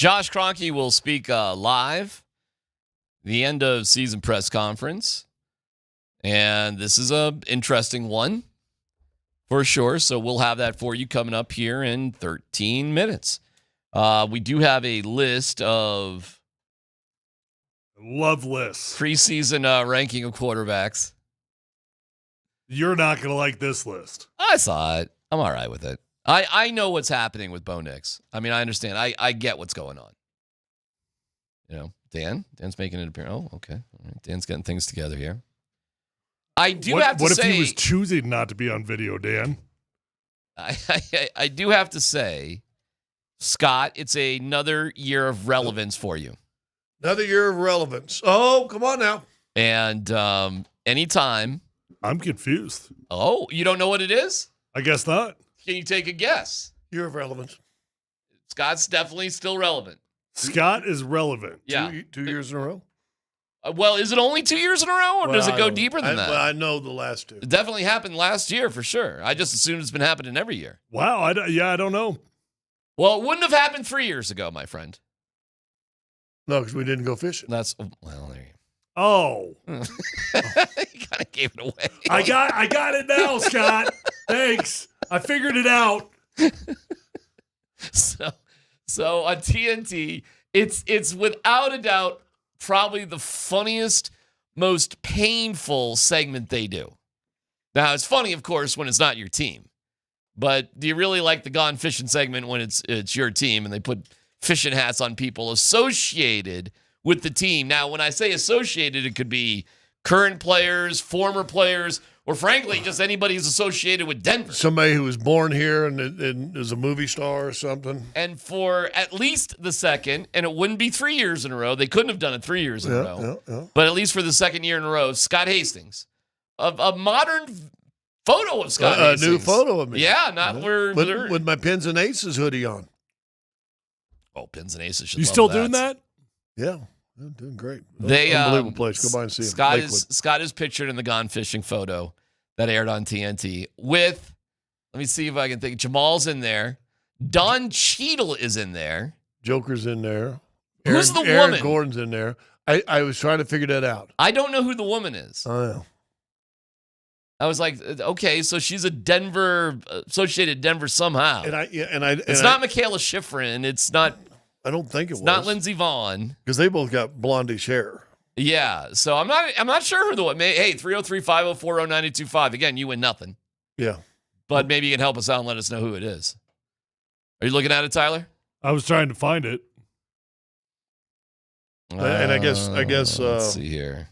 Josh Kroenke will speak live, the end of season press conference. And this is an interesting one for sure. So we'll have that for you coming up here in 13 minutes. We do have a list of love lists. Preseason ranking of quarterbacks. You're not going to like this list. I saw it. I'm all right with it. I know what's happening with Bo Nix. I mean, I understand. I get what's going on. You know, Dan's making an appearance. Oh, okay. All right. Dan's getting things together here. I do have to say. What if he was choosing not to be on video, Dan? I do have to say, Scott, it's another year of relevance for you. Another year of relevance. Oh, come on now. And anytime. I'm confused. Oh, you don't know what it is? I guess not. Can you take a guess? Year of relevance. Scott's definitely still relevant. Scott is relevant. Yeah. 2 years in a row? Well, is it only 2 years in a row, or does it go deeper than that? Well, I know the last two. It definitely happened last year for sure. I just assumed it's been happening every year. Wow. I don't know. Well, it wouldn't have happened 3 years ago, my friend. No, because we didn't go fishing. Well, there you go. Oh. You kind of gave it away. I got it now, Scott. Thanks. I figured it out. So on TNT, it's without a doubt probably the funniest, most painful segment they do. Now, it's funny, of course, when it's not your team. But do you really like the Gone Fishing segment when it's your team and they put fishing hats on people associated with the team? Now, when I say associated, it could be current players, former players, or frankly, just anybody who's associated with Denver. Somebody who was born here and is a movie star or something. And for at least the second, and it wouldn't be 3 years in a row. They couldn't have done it 3 years in a row. Yeah. But at least for the second year in a row, Scott Hastings. A modern photo of Scott Hastings. A new photo of me. Yeah, not where with my Pins and Aces hoodie on. Oh, Pins and Aces should You love still doing that? Yeah. They're doing great. They unbelievable place. Go by and see them. Scott is pictured in the Gone Fishing photo that aired on TNT with, let me see if I can think. Jamal's in there. Don Cheadle is in there. Joker's in there. Who's the woman? Aaron Gordon's in there. I was trying to figure that out. I don't know who the woman is. Oh, yeah. I was like, okay, so she's a Denver, associated Denver somehow. It's not Michaela Schifrin. It's not. I don't think it was. Not Lindsey Vaughn. Because they both got blondish hair. Yeah, so I'm not sure who the one. Hey, 303-504-0925. Again, you win nothing. Yeah. But maybe you can help us out and let us know who it is. Are you looking at it, Tyler? I was trying to find it. And I guess let's see here.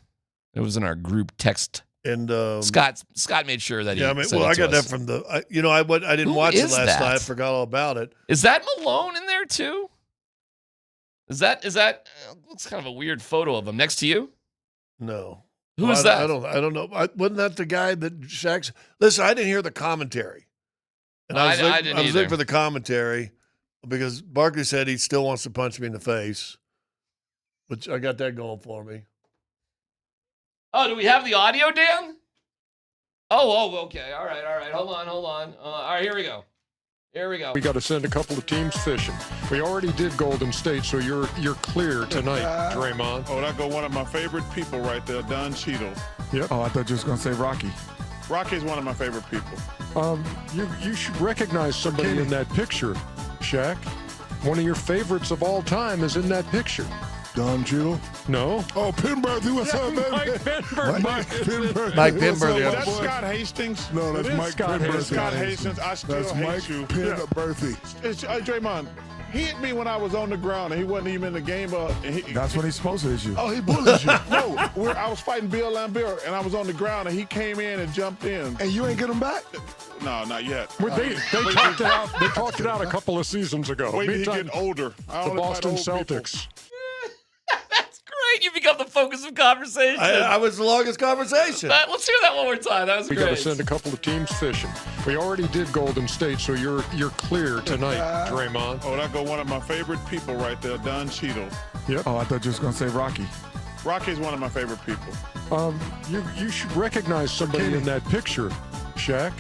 It was in our group text. And Scott made sure that he. Yeah, I got that from the. I didn't Who watch it is last that? night. I forgot all about it. Is that Malone in there too? Is that looks kind of a weird photo of him next to you? No. Who is that? I don't know. Wasn't that the guy that Shaq's? Listen, I didn't hear the commentary. And I was looking for the commentary because Barkley said he still wants to punch me in the face, which I got that going for me. Oh, do we have the audio, Dan? Oh, okay. All right. Hold on. All right, here we go. We got to send a couple of teams fishing. We already did Golden State, so you're clear tonight, Draymond. Oh, that go one of my favorite people right there, Don Cheadle. Yep. Oh, I thought you was going to say Rocky. Rocky's one of my favorite people. You should recognize somebody in that picture, Shaq. One of your favorites of all time is in that picture. Don Cheadle? No. Oh, Penberthy, what's up, baby? Mike Penberthy. Mike Penberthy. Is that Scott Hastings? No, that's Mike Penberthy. Scott Hastings, I still hate you. Penberthy. Draymond, he hit me when I was on the ground, and he wasn't even in the game. That's when he's supposed to hit you. Oh, he bullied you. No, I was fighting Bill Lambert, and I was on the ground, and he came in and jumped in. And you ain't get him back? No, not yet. They talked it out. They talked it out a couple of seasons ago. Wait till he get older. The Boston Celtics. Great, you become the focus of conversation. I was the longest conversation. Let's hear that one more time. That was We great. got to send a couple of teams fishing. We already did Golden State, so you're clear tonight, Draymond. Oh, that go one of my favorite people right there, Don Cheadle. Yep. Oh, I thought you was going to say Rocky. Rocky's one of my favorite people. You should recognize somebody in that picture, Shaq.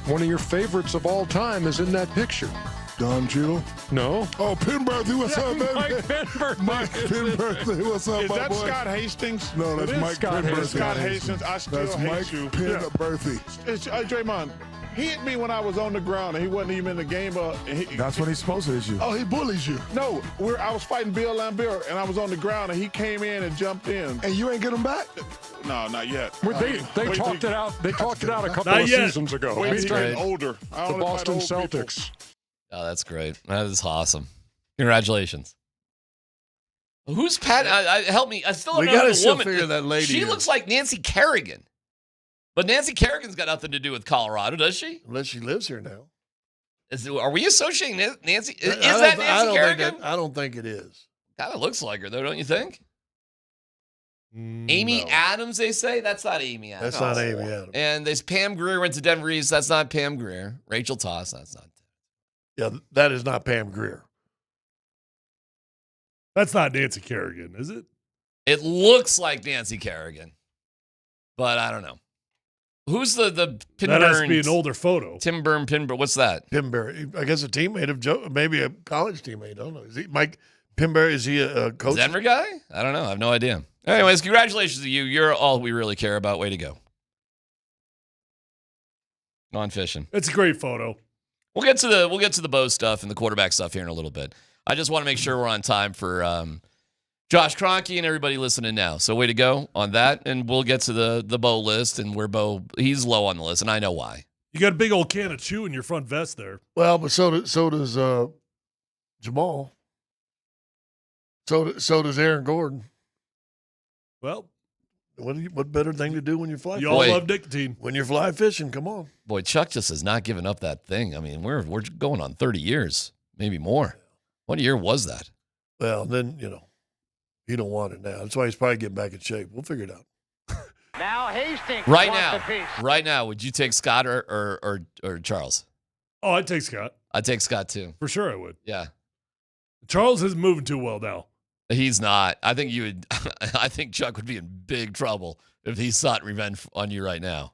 One of your favorites of all time is in that picture. Don Cheadle? No. Oh, Penberthy, what's up, baby? Mike Penberthy. Mike Penberthy, what's up, Is my that boy? Scott Hastings? No, that's It is Mike Scott Penberthy. Hastings. Scott Hastings, I still That's hate Mike you. Penberthy. It's, Draymond, he hit me when I was on the ground, and he wasn't even in the game. That's when he's supposed to hit you. Oh, he bullies you. No, I was fighting Bill Lambert, and I was on the ground, and he came in and jumped in. And you ain't get him back? No, not yet. They talked it out. They talked it out a couple Not of yet. seasons ago. Wait, That's he's great. getting older. I The only fight Boston old people. Celtics. Oh, that's great. That is awesome. Congratulations. Who's Pat? Help me. I still don't We know gotta who the still woman. figure that lady She is. looks like Nancy Kerrigan. But Nancy Kerrigan's got nothing to do with Colorado, does she? Unless she lives here now. Are we associating Nancy? Is I that don't- Nancy Kerrigan? I don't think it is. Kind of looks like her, though, don't you think? Amy Adams, they say? That's not Amy Adams. That's not Amy Adams. And there's Pam Grier went to Denver East. That's not Pam Grier. Rachel Toss, that's not. Yeah, that is not Pam Grier. That's not Nancy Kerrigan, is it? It looks like Nancy Kerrigan, but I don't know. Who's the Pinburn? That has to be an older photo. Tim Burn, Pinburn. What's that? Pinberry. I guess a teammate of Joe, maybe a college teammate. I don't know. Is he Mike Pinberry? Is he a coach? Denver guy? I don't know. I have no idea. Anyways, congratulations to you. You're all we really care about. Way to go. Gone fishing. It's a great photo. We'll get to the Bo stuff and the quarterback stuff here in a little bit. I just want to make sure we're on time for Josh Kroenke and everybody listening now. So way to go on that, and we'll get to the Bo list and where Bo he's low on the list, and I know why. You got a big old can of chew in your front vest there. Well, but so does Jamal. So does Aaron Gordon. Well, what better thing to do when you're fly you fishing? all love nicotine. When you're fly fishing, come on. Boy, Chuck just has not given up that thing. I mean, we're going on 30 years, maybe more. What year was that? Well, then he don't want it now. That's why he's probably getting back in shape. We'll figure it out. Now Hastings Right wants now, the piece. right now, would you take Scott or Charles? Oh, I'd take Scott. I'd take Scott too. For sure I would. Yeah. Charles isn't moving too well now. He's not. I think you would. I think Chuck would be in big trouble if he sought revenge on you right now.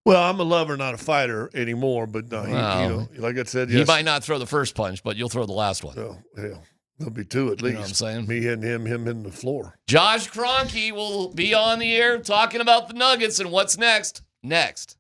Well, I'm a lover, not a fighter anymore. But no, Well, like I said, He might not throw the first punch, but you'll throw the last one. Oh, hell, there'll be two at least. You know what I'm saying? Me and him in the floor. Josh Kroenke will be on the air talking about the Nuggets and what's next. Next.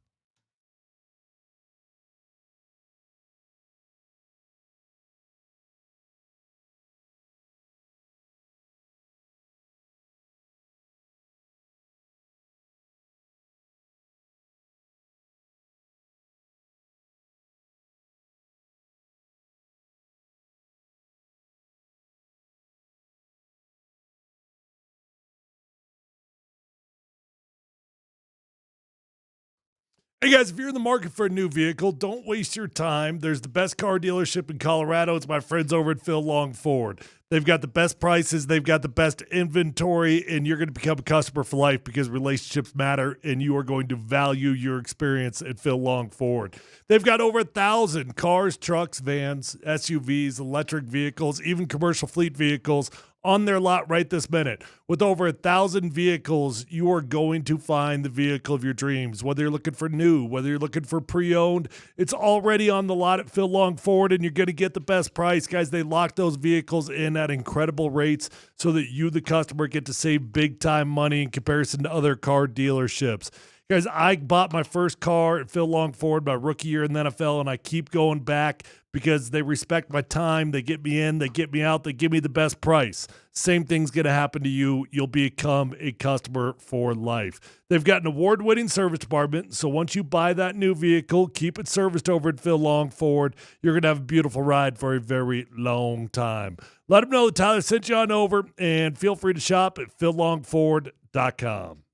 Hey guys, if you're in the market for a new vehicle, don't waste your time. There's the best car dealership in Colorado. It's my friends over at Phil Long Ford. They've got the best prices, they've got the best inventory, and you're going to become a customer for life because relationships matter, and you are going to value your experience at Phil Long Ford. They've got over 1,000 cars, trucks, vans, SUVs, electric vehicles, even commercial fleet vehicles on their lot right this minute. With over 1,000 vehicles, you are going to find the vehicle of your dreams. Whether you're looking for new, whether you're looking for pre-owned, it's already on the lot at Phil Long Ford, and you're going to get the best price. Guys, they lock those vehicles in at incredible rates so that you, the customer, get to save big-time money in comparison to other car dealerships. Guys, I bought my first car at Phil Long Ford my rookie year in the NFL, and I keep going back because they respect my time. They get me in, they get me out, they give me the best price. Same thing's going to happen to you. You'll become a customer for life. They've got an award-winning service department, so once you buy that new vehicle, keep it serviced over at Phil Long Ford. You're going to have a beautiful ride for a very long time. Let them know that Tyler sent you on over, and feel free to shop at phillongford.com.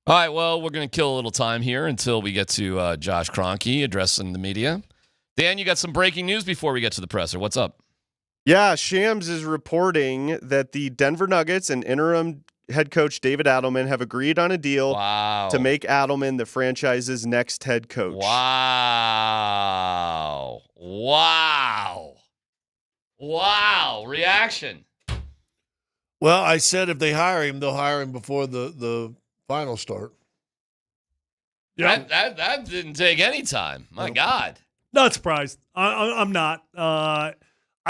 All right, well, we're going to kill a little time here until we get to Josh Kroenke addressing the media. Dan, you got some breaking news before we get to the presser. What's up? Yeah, Shams is reporting that the Denver Nuggets and interim head coach David Adelman have agreed on a deal to make Adelman the franchise's next head coach. Wow. Reaction. Well, I said if they hire him, they'll hire him before the final start. Yeah, that didn't take any time. My God. Not surprised. I'm not. I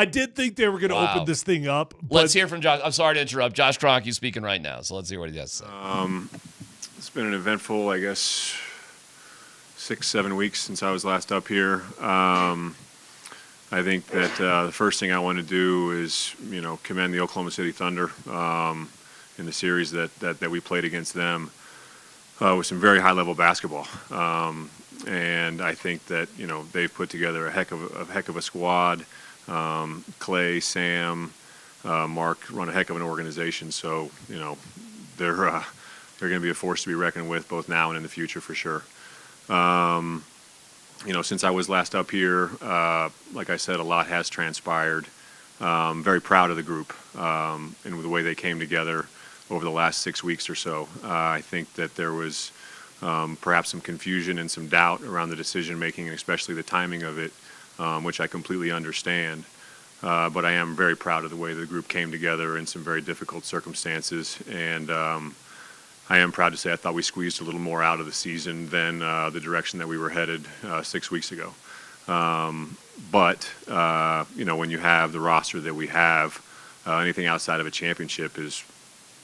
did think they were going to open this thing up. Let's hear from Josh. I'm sorry to interrupt. Josh Kroenke speaking right now, so let's hear what he has to say. It's been an eventful, I guess, 6-7 weeks since I was last up here. I think that the first thing I want to do is, commend the Oklahoma City Thunder in the series that we played against them with some very high-level basketball. And I think that they've put together a heck of a squad. Clay, Sam, Mark run a heck of an organization. So they're going to be a force to be reckoned with both now and in the future for sure. Since I was last up here, like I said, a lot has transpired. Very proud of the group and the way they came together over the last 6 weeks or so. I think that there was perhaps some confusion and some doubt around the decision making, and especially the timing of it, which I completely understand. But I am very proud of the way the group came together in some very difficult circumstances. And I am proud to say I thought we squeezed a little more out of the season than the direction that we were headed 6 weeks ago. But when you have the roster that we have, anything outside of a championship is,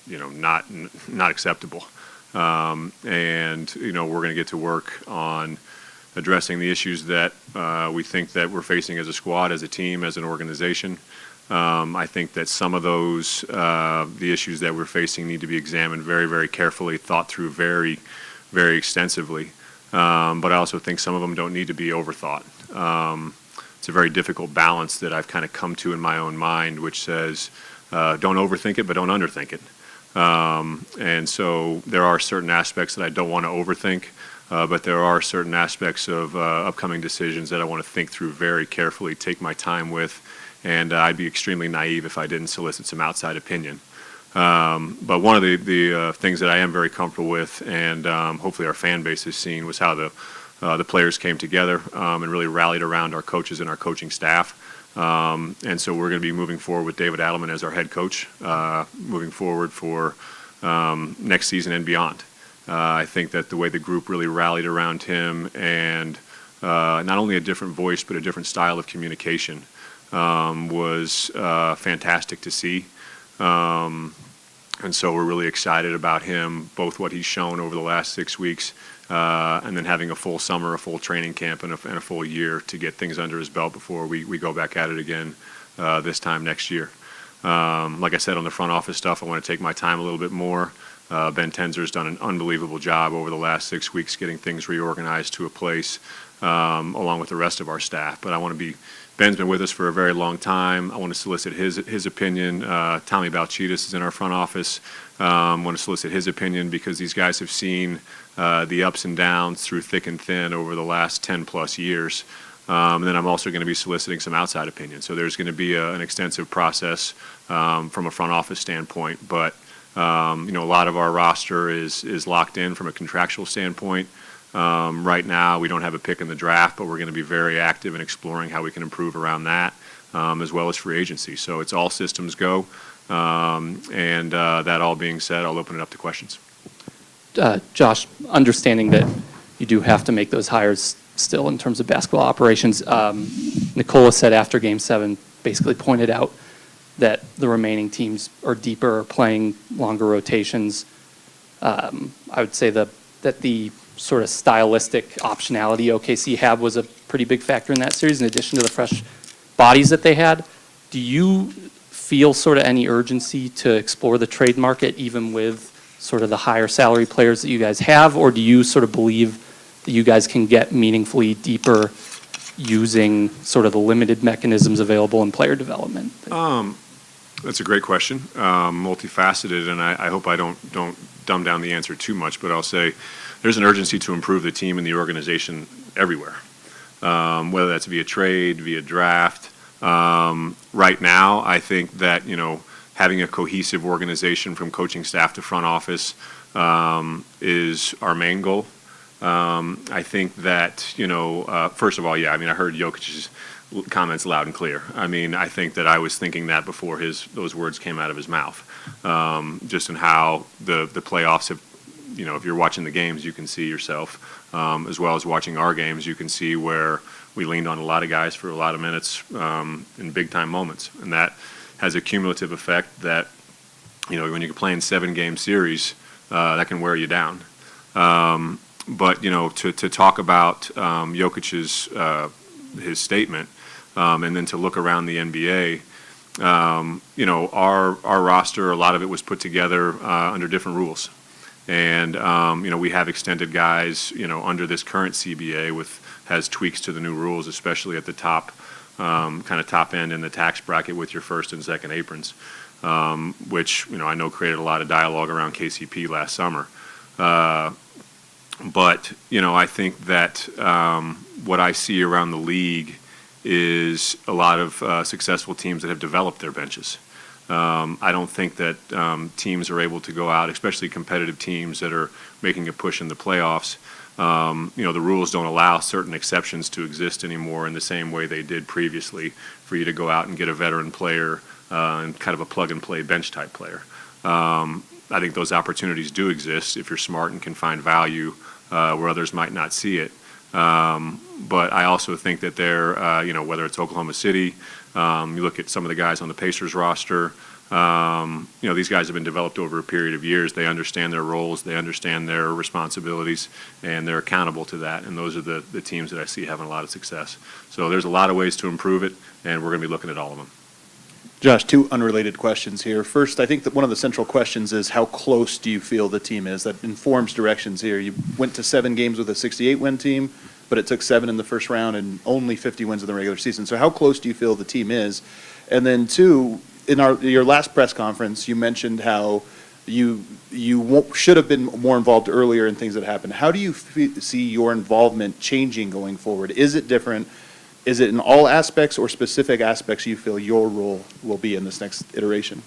not acceptable. And we're going to get to work on addressing the issues that we think that we're facing as a squad, as a team, as an organization. I think that some of those, the issues that we're facing need to be examined very, very carefully, thought through very, very extensively. But I also think some of them don't need to be overthought. It's a very difficult balance that I've kind of come to in my own mind, which says, don't overthink it, but don't underthink it. And so there are certain aspects that I don't want to overthink, but there are certain aspects of upcoming decisions that I want to think through very carefully, take my time with, and I'd be extremely naive if I didn't solicit some outside opinion. But one of the things that I am very comfortable with, and hopefully our fan base has seen, was how the players came together and really rallied around our coaches and our coaching staff. And so we're going to be moving forward with David Adelman as our head coach, moving forward for next season and beyond. I think that the way the group really rallied around him, and not only a different voice but a different style of communication, was fantastic to see. And so we're really excited about him, both what he's shown over the last 6 weeks, and then having a full summer, a full training camp, and a full year to get things under his belt before we go back at it again this time next year. Like I said, on the front office stuff, I want to take my time a little bit more. Ben Tenzer's done an unbelievable job over the last 6 weeks getting things reorganized to a place, along with the rest of our staff. But Ben's been with us for a very long time. I want to solicit his opinion. Tommy Balchitis is in our front office. I want to solicit his opinion because these guys have seen the ups and downs through thick and thin over the last 10+ years. And then I'm also going to be soliciting some outside opinion. So there's going to be an extensive process from a front office standpoint. But a lot of our roster is locked in from a contractual standpoint. Right now, we don't have a pick in the draft, but we're going to be very active in exploring how we can improve around that, as well as free agency. So it's all systems go. And that all being said, I'll open it up to questions. Josh, understanding that you do have to make those hires still in terms of basketball operations, Nikola said after Game 7, basically pointed out that the remaining teams are deeper, playing longer rotations. I would say that the sort of stylistic optionality OKC had was a pretty big factor in that series, in addition to the fresh bodies that they had. Do you feel sort of any urgency to explore the trade market, even with sort of the higher salary players that you guys have, or do you sort of believe that you guys can get meaningfully deeper using sort of the limited mechanisms available in player development? That's a great question, multifaceted, and I hope I don't dumb down the answer too much, but I'll say there's an urgency to improve the team and the organization everywhere, whether that's via trade, via draft. Right now, I think that, having a cohesive organization from coaching staff to front office is our main goal. I think that, first of all, I heard Jokic's comments loud and clear. I think that I was thinking that before those words came out of his mouth. Just in how the playoffs have, if you're watching the games, you can see yourself, as well as watching our games, you can see where we leaned on a lot of guys for a lot of minutes in big-time moments. And that has a cumulative effect that, when you're playing 7-game series, that can wear you down. But, to talk about Jokic's his statement, and then to look around the NBA, our roster, a lot of it was put together under different rules. And, we have extended guys, under this current CBA has tweaks to the new rules, especially at the top, kind of top end in the tax bracket with your first and second aprons, which, I know created a lot of dialogue around KCP last summer. But, I think that what I see around the league is a lot of successful teams that have developed their benches. I don't think that teams are able to go out, especially competitive teams that are making a push in the playoffs. The rules don't allow certain exceptions to exist anymore in the same way they did previously for you to go out and get a veteran player and kind of a plug-and-play bench-type player. I think those opportunities do exist if you're smart and can find value where others might not see it. But I also think that they're, whether it's Oklahoma City, you look at some of the guys on the Pacers roster, these guys have been developed over a period of years. They understand their roles, they understand their responsibilities, and they're accountable to that. And those are the teams that I see having a lot of success. So there's a lot of ways to improve it, and we're going to be looking at all of them. Josh, two unrelated questions here. First, I think that one of the central questions is how close do you feel the team is? That informs directions here. You went to 7 games with a 68-win team, but it took 7 in the first round and only 50 wins in the regular season. So how close do you feel the team is? And then two, in your last press conference, you mentioned how you should have been more involved earlier in things that happened. How do you see your involvement changing going forward? Is it different? Is it in all aspects or specific aspects you feel your role will be in this next iteration?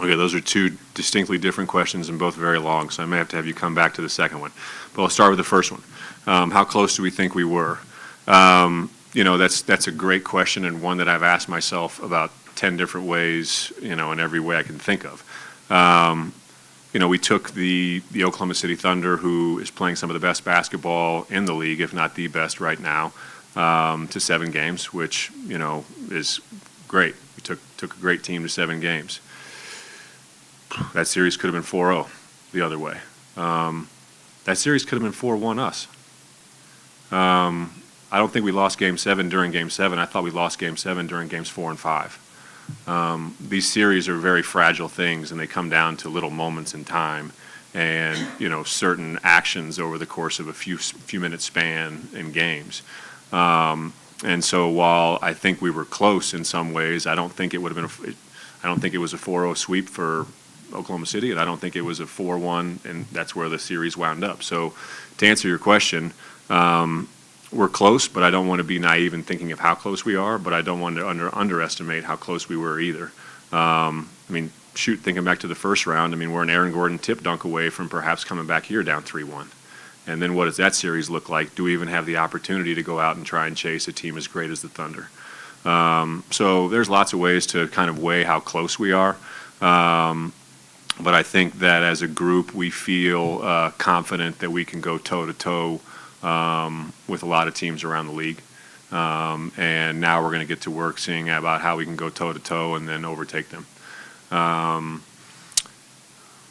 Okay, those are two distinctly different questions and both very long, so I may have you come back to the second one. But I'll start with the first one. How close do we think we were? That's a great question and one that I've asked myself about 10 different ways, in every way I can think of. We took the Oklahoma City Thunder, who is playing some of the best basketball in the league, if not the best right now, to 7 games, which, is great. We took a great team to 7 games. That series could have been 4-0 the other way. That series could have been 4-1 us. I don't think we lost Game 7 during Game 7. I thought we lost Game 7 during Games 4 and 5. These series are very fragile things, and they come down to little moments in time and, certain actions over the course of a few minute span in games. And so while I think we were close in some ways, I don't think it would have been I don't think it was a 4-0 sweep for Oklahoma City, and I don't think it was a 4-1, and that's where the series wound up. So to answer your question, we're close, but I don't want to be naive in thinking of how close we are, but I don't want to underestimate how close we were either. Thinking back to the first round, we're an Aaron Gordon tip dunk away from perhaps coming back here down 3-1. And then what does that series look like? Do we even have the opportunity to go out and try and chase a team as great as the Thunder? So there's lots of ways to kind of weigh how close we are. But I think that as a group, we feel confident that we can go toe-to-toe with a lot of teams around the league. And now we're going to get to work seeing about how we can go toe-to-toe and then overtake them.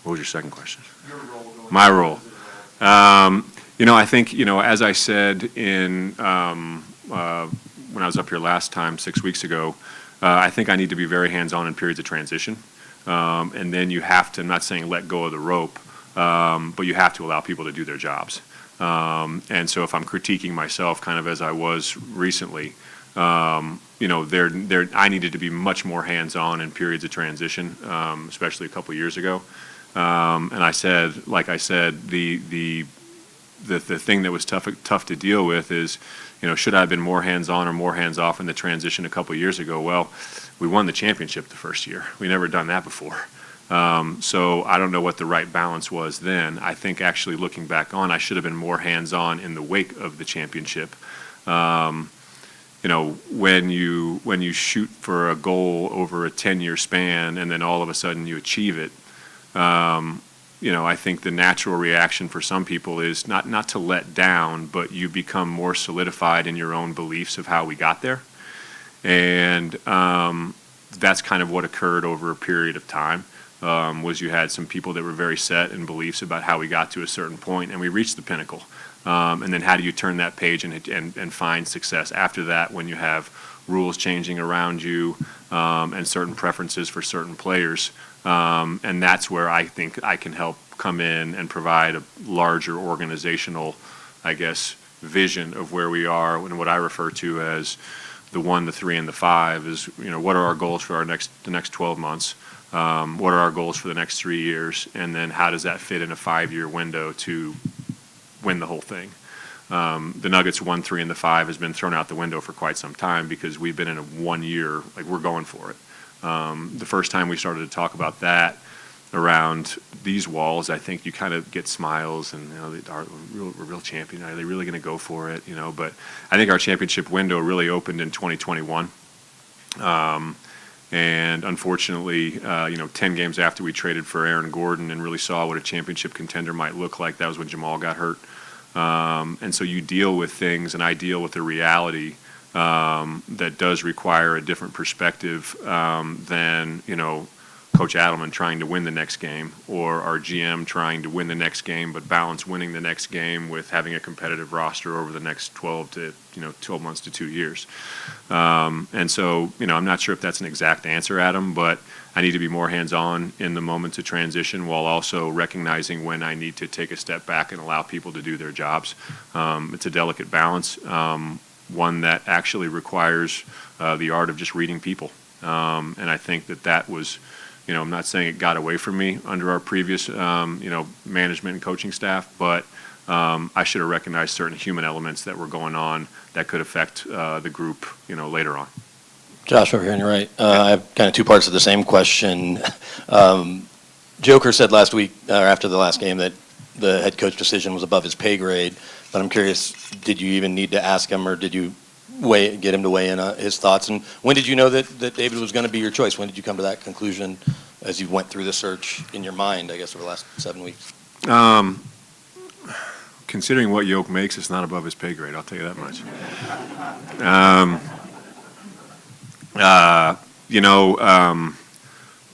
What was your second question? Your role. My role. I think, as I said when I was up here last time 6 weeks ago, I think I need to be very hands-on in periods of transition. And then you have to, I'm not saying let go of the rope, but you have to allow people to do their jobs. And so if I'm critiquing myself kind of as I was recently, I needed to be much more hands-on in periods of transition, especially a couple years ago. And I said, like I said, the thing that was tough to deal with is, should I have been more hands-on or more hands-off in the transition a couple years ago? Well, we won the championship the first year. We never done that before. So I don't know what the right balance was then. I think actually looking back on, I should have been more hands-on in the wake of the championship. When you shoot for a goal over a 10-year span and then all of a sudden you achieve it, I think the natural reaction for some people is not to let down, but you become more solidified in your own beliefs of how we got there. And that's kind of what occurred over a period of time, was you had some people that were very set in beliefs about how we got to a certain point and we reached the pinnacle. And then how do you turn that page and find success after that when you have rules changing around you and certain preferences for certain players. And that's where I think I can help come in and provide a larger organizational, I guess, vision of where we are and what I refer to as the 1, the 3, and the 5 is, what are our goals for the next 12 months? What are our goals for the next 3 years? And then how does that fit in a 5-year window to win the whole thing? The Nuggets 1, 3, and the 5 has been thrown out the window for quite some time because we've been in a 1 year, like we're going for it. The first time we started to talk about that around these walls, I think you kind of get smiles and we're real champion. Are they really going to go for it? But I think our championship window really opened in 2021. And unfortunately, 10 games after we traded for Aaron Gordon and really saw what a championship contender might look like, that was when Jamal got hurt. And so you deal with things, and I deal with the reality that does require a different perspective than, Coach Adelman trying to win the next game or our GM trying to win the next game but balance winning the next game with having a competitive roster over the next 12 months to 2 years. And so, I'm not sure if that's an exact answer, Adam, but I need to be more hands-on in the moments of transition while also recognizing when I need to take a step back and allow people to do their jobs. It's a delicate balance, one that actually requires the art of just reading people. And I think that was, I'm not saying it got away from me under our previous, management and coaching staff, but I should have recognized certain human elements that were going on that could affect the group, later on. Josh, over here on your right. I have kind of two parts of the same question. Joker said last week, or after the last game, that the head coach decision was above his pay grade. But I'm curious, did you even need to ask him, or did you get him to weigh in his thoughts? And when did you know that David was going to be your choice? When did you come to that conclusion as you went through the search in your mind, I guess, over the last 7 weeks? Considering what Yoke makes, it's not above his pay grade, I'll tell you that much.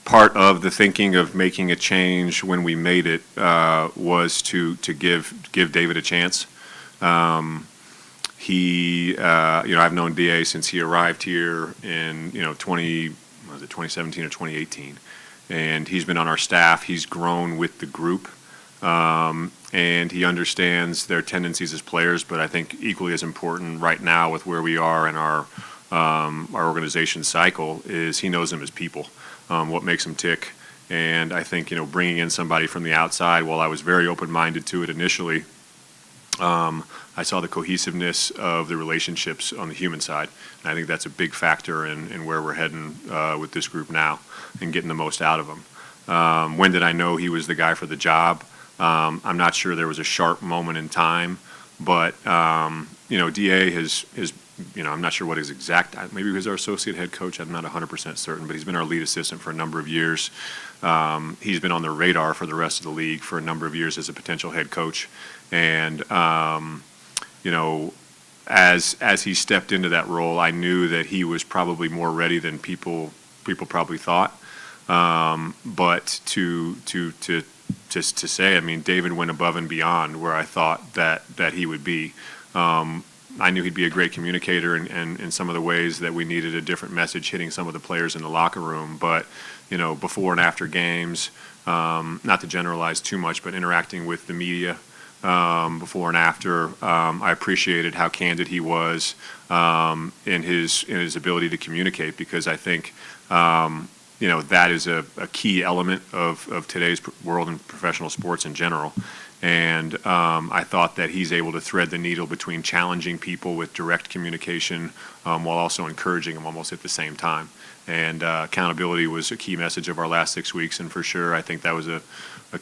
Part of the thinking of making a change when we made it was to give David a chance. I've known DA since he arrived here in 2017 or 2018, and he's been on our staff. He's grown with the group, and he understands their tendencies as players. But I think equally as important right now with where we are in our organization cycle is he knows them as people, what makes them tick. And I think, bringing in somebody from the outside, while I was very open-minded to it initially, I saw the cohesiveness of the relationships on the human side. And I think that's a big factor in where we're heading with this group now and getting the most out of them. When did I know he was the guy for the job? I'm not sure there was a sharp moment in time, but, DA has I'm not sure what his exact, maybe he was our associate head coach. I'm not 100% certain, but he's been our lead assistant for a number of years. He's been on the radar for the rest of the league for a number of years as a potential head coach. And, as he stepped into that role, I knew that he was probably more ready than people probably thought. But to say, David went above and beyond where I thought that he would be. I knew he'd be a great communicator and in some of the ways that we needed a different message hitting some of the players in the locker room. But, before and after games, not to generalize too much, but interacting with the media before and after, I appreciated how candid he was in his ability to communicate, because I think that is a key element of today's world and professional sports in general. And I thought that he's able to thread the needle between challenging people with direct communication while also encouraging them almost at the same time. And accountability was a key message of our last 6 weeks, and for sure I think that was a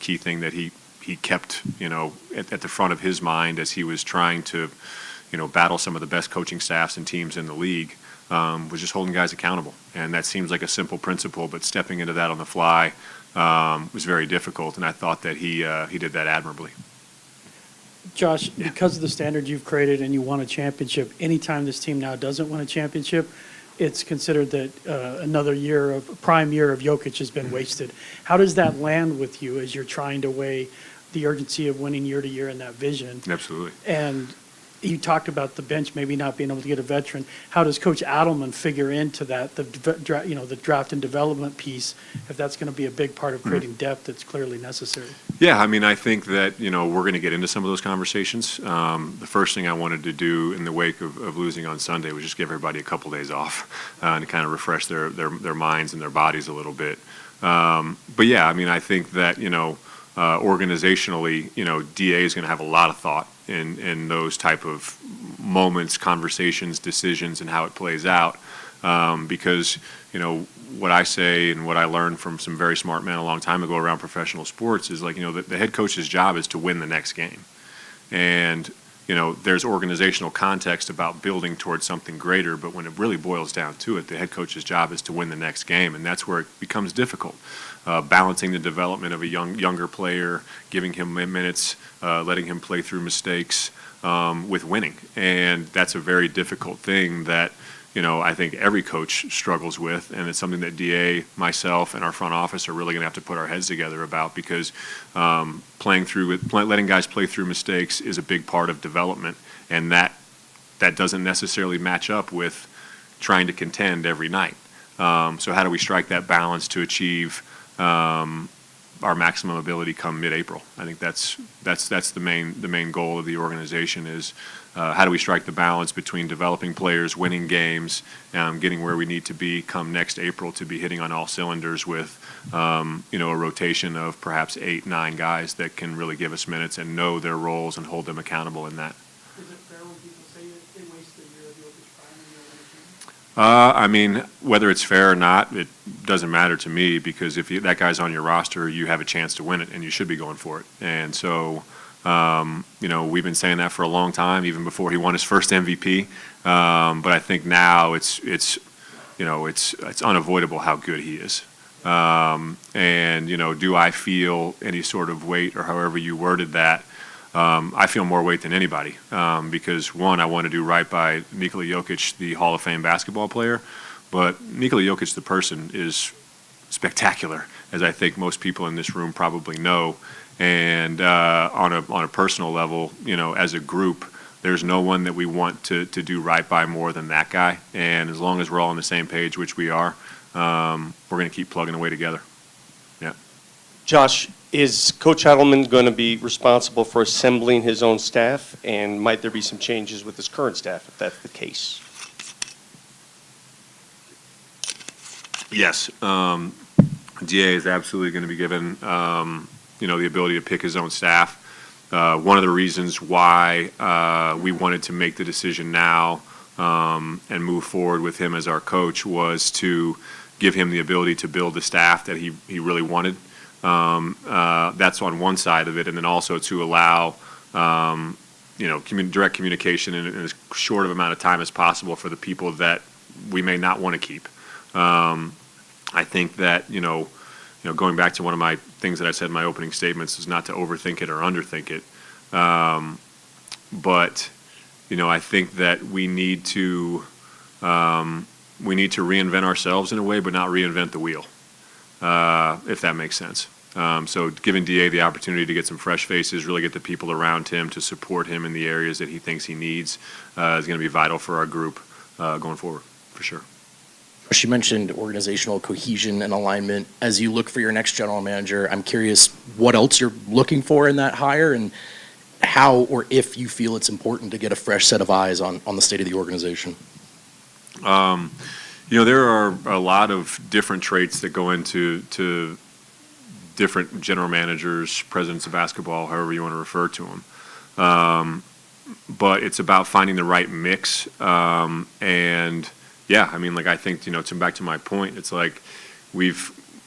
key thing that he kept at the front of his mind as he was trying to battle some of the best coaching staffs and teams in the league, was just holding guys accountable. And that seems like a simple principle, but stepping into that on the fly was very difficult, and I thought that he did that admirably. Josh, because of the standard you've created and you won a championship, anytime this team now doesn't win a championship, it's considered that another prime year of Jokic has been wasted. How does that land with you as you're trying to weigh the urgency of winning year to year in that vision? Absolutely. And you talked about the bench maybe not being able to get a veteran. How does Coach Adelman figure into that, the draft and development piece, if that's going to be a big part of creating depth that's clearly necessary? Yeah, I mean, I think that, we're going to get into some of those conversations. The first thing I wanted to do in the wake of losing on Sunday was just give everybody a couple days off and kind of refresh their minds and their bodies a little bit. But yeah, I mean, I think that, organizationally, DA is going to have a lot of thought in those type of moments, conversations, decisions, and how it plays out. Because, what I say and what I learned from some very smart men a long time ago around professional sports is like, the head coach's job is to win the next game. And, there's organizational context about building towards something greater, but when it really boils down to it, the head coach's job is to win the next game, and that's where it becomes difficult. Balancing the development of a younger player, giving him minutes, letting him play through mistakes with winning. And that's a very difficult thing that, I think every coach struggles with, and it's something that DA, myself, and our front office are really going to have to put our heads together about, because letting guys play through mistakes is a big part of development, and that doesn't necessarily match up with trying to contend every night. So how do we strike that balance to achieve our maximum ability come mid-April? I think that's the main goal of the organization is how do we strike the balance between developing players, winning games, getting where we need to be come next April to be hitting on all cylinders with a rotation of perhaps 8-9 guys that can really give us minutes and know their roles and hold them accountable in that. Is it fair when people say they wasted a year of Jokic's prime? I mean, whether it's fair or not, it doesn't matter to me, because if that guy's on your roster, you have a chance to win it, and you should be going for it. And so, we've been saying that for a long time, even before he won his first MVP. But I think now it's unavoidable how good he is. And do I feel any sort of weight, or however you worded that? I feel more weight than anybody, because one, I want to do right by Nikola Jokic, the Hall of Fame basketball player, but Nikola Jokic, the person, is spectacular, as I think most people in this room probably know. And on a personal level, as a group, there's no one that we want to do right by more than that guy. And as long as we're all on the same page, which we are, we're going to keep plugging away together. Yeah. Josh, is Coach Adelman going to be responsible for assembling his own staff, and might there be some changes with his current staff if that's the case? Yes. DA is absolutely going to be given, the ability to pick his own staff. One of the reasons why we wanted to make the decision now and move forward with him as our coach was to give him the ability to build the staff that he really wanted. That's on one side of it, and then also to allow direct communication in as short of amount of time as possible for the people that we may not want to keep. I think that going back to one of my things that I said in my opening statements is not to overthink it or underthink it, but I think that we need to reinvent ourselves in a way, but not reinvent the wheel, if that makes sense. So giving DA the opportunity to get some fresh faces, really get the people around him to support him in the areas that he thinks he needs is going to be vital for our group going forward, for sure. You mentioned organizational cohesion and alignment. As you look for your next general manager, I'm curious what else you're looking for in that hire, and how or if you feel it's important to get a fresh set of eyes on the state of the organization. There are a lot of different traits that go into different general managers, presidents of basketball, however you want to refer to them. But it's about finding the right mix. And yeah, I think, back to my point, it's like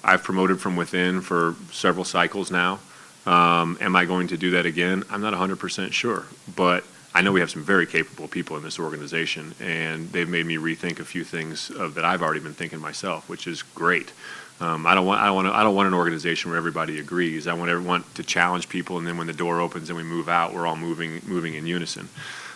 I've promoted from within for several cycles now. Am I going to do that again? I'm not 100% sure, but I know we have some very capable people in this organization, and they've made me rethink a few things that I've already been thinking myself, which is great. I don't want an organization where everybody agrees. I want everyone to challenge people, and then when the door opens and we move out, we're all moving in unison.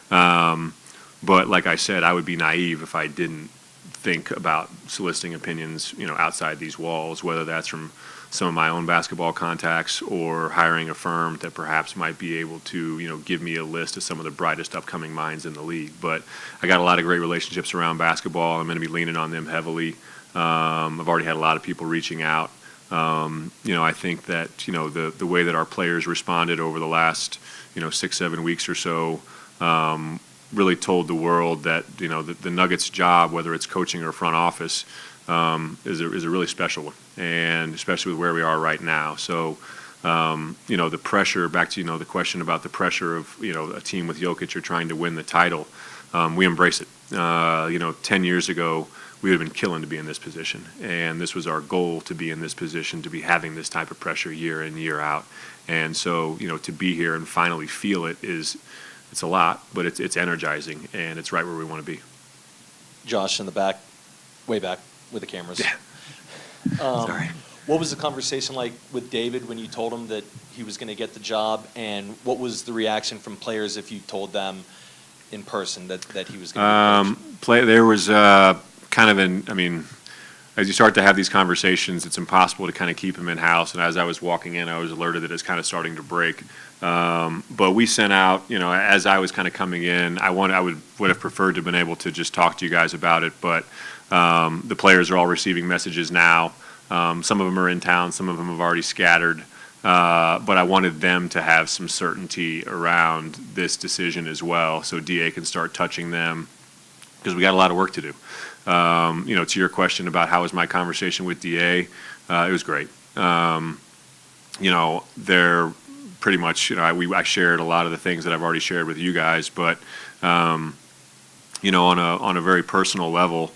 But like I said, I would be naive if I didn't think about soliciting opinions, outside these walls, whether that's from some of my own basketball contacts or hiring a firm that perhaps might be able to, give me a list of some of the brightest upcoming minds in the league. But I got a lot of great relationships around basketball. I'm going to be leaning on them heavily. I've already had a lot of people reaching out. I think that, the way that our players responded over the last, 6-7 weeks or so, really told the world that, the Nuggets job, whether it's coaching or front office, is a really special one, and especially with where we are right now. So, the pressure, back to, the question about the pressure of, a team with Jokic or trying to win the title, we embrace it. 10 years ago, we would have been killing to be in this position, and this was our goal, to be in this position, to be having this type of pressure year in, year out. And so, to be here and finally feel it it's a lot, but it's energizing, and it's right where we want to be. Josh, in the back, way back with the cameras. Yeah. Sorry. What was the conversation like with David when you told him that he was going to get the job, and what was the reaction from players if you told them in person that he was going to There was kind of as you start to have these conversations, it's impossible to kind of keep them in-house, and as I was walking in, I was alerted that it's kind of starting to break. But we sent out, as I was kind of coming in, I would have preferred to have been able to just talk to you guys about it, but the players are all receiving messages now. Some of them are in town, some of them have already scattered, but I wanted them to have some certainty around this decision as well, so DA can start touching them, because we got a lot of work to do. To your question about how was my conversation with DA, it was great. They're pretty much, I shared a lot of the things that I've already shared with you guys, but on a very personal level,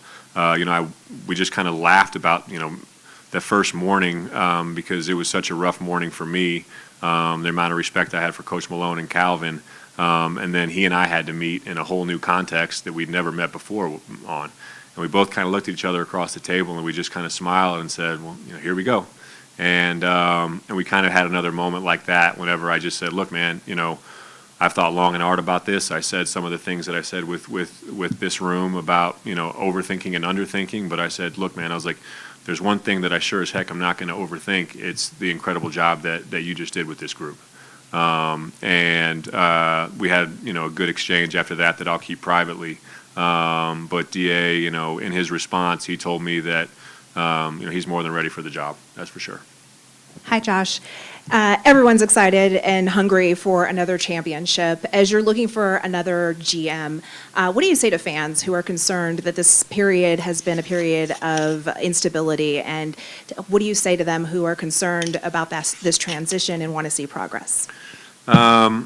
we just kind of laughed about the first morning, because it was such a rough morning for me, the amount of respect I had for Coach Malone and Calvin, and then he and I had to meet in a whole new context that we'd never met before on. And we both kind of looked at each other across the table, and we just kind of smiled and said, well, here we go. And we kind of had another moment like that whenever I just said, look, man, I've thought long and hard about this. I said some of the things that I said with this room about, overthinking and underthinking. But I said, look, man, I was like, there's one thing that I sure as heck I'm not going to overthink. It's the incredible job that you just did with this group. And we had, a good exchange after that I'll keep privately. But DA, in his response, he told me that, he's more than ready for the job. That's for sure. Hi, Josh. Everyone's excited and hungry for another championship. As you're looking for another GM, what do you say to fans who are concerned that this period has been a period of instability? And what do you say to them who are concerned about this transition and want to see progress? I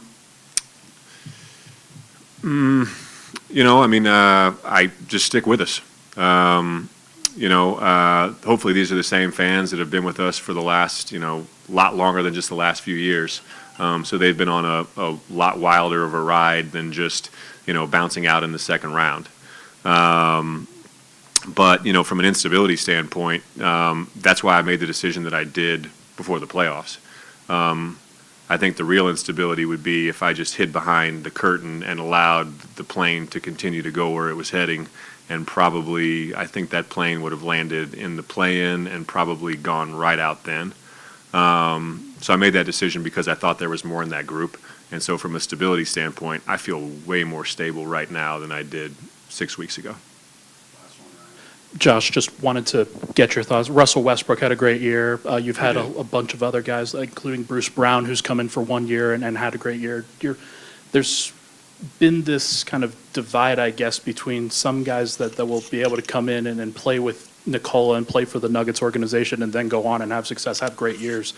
just stick with us. Hopefully these are the same fans that have been with us for the last, lot longer than just the last few years. So they've been on a lot wilder of a ride than just, bouncing out in the second round. But, from an instability standpoint, that's why I made the decision that I did before the playoffs. I think the real instability would be if I just hid behind the curtain and allowed the plane to continue to go where it was heading, and probably I think that plane would have landed in the play-in and probably gone right out then. So I made that decision because I thought there was more in that group, and so from a stability standpoint, I feel way more stable right now than I did 6 weeks ago. Josh, just wanted to get your thoughts. Russell Westbrook had a great year. You've had a bunch of other guys, including Bruce Brown, who's come in for 1 year and had a great year. been this kind of divide, I guess, between some guys that will be able to come in and play with Nikola and play for the Nuggets organization and then go on and have success, have great years.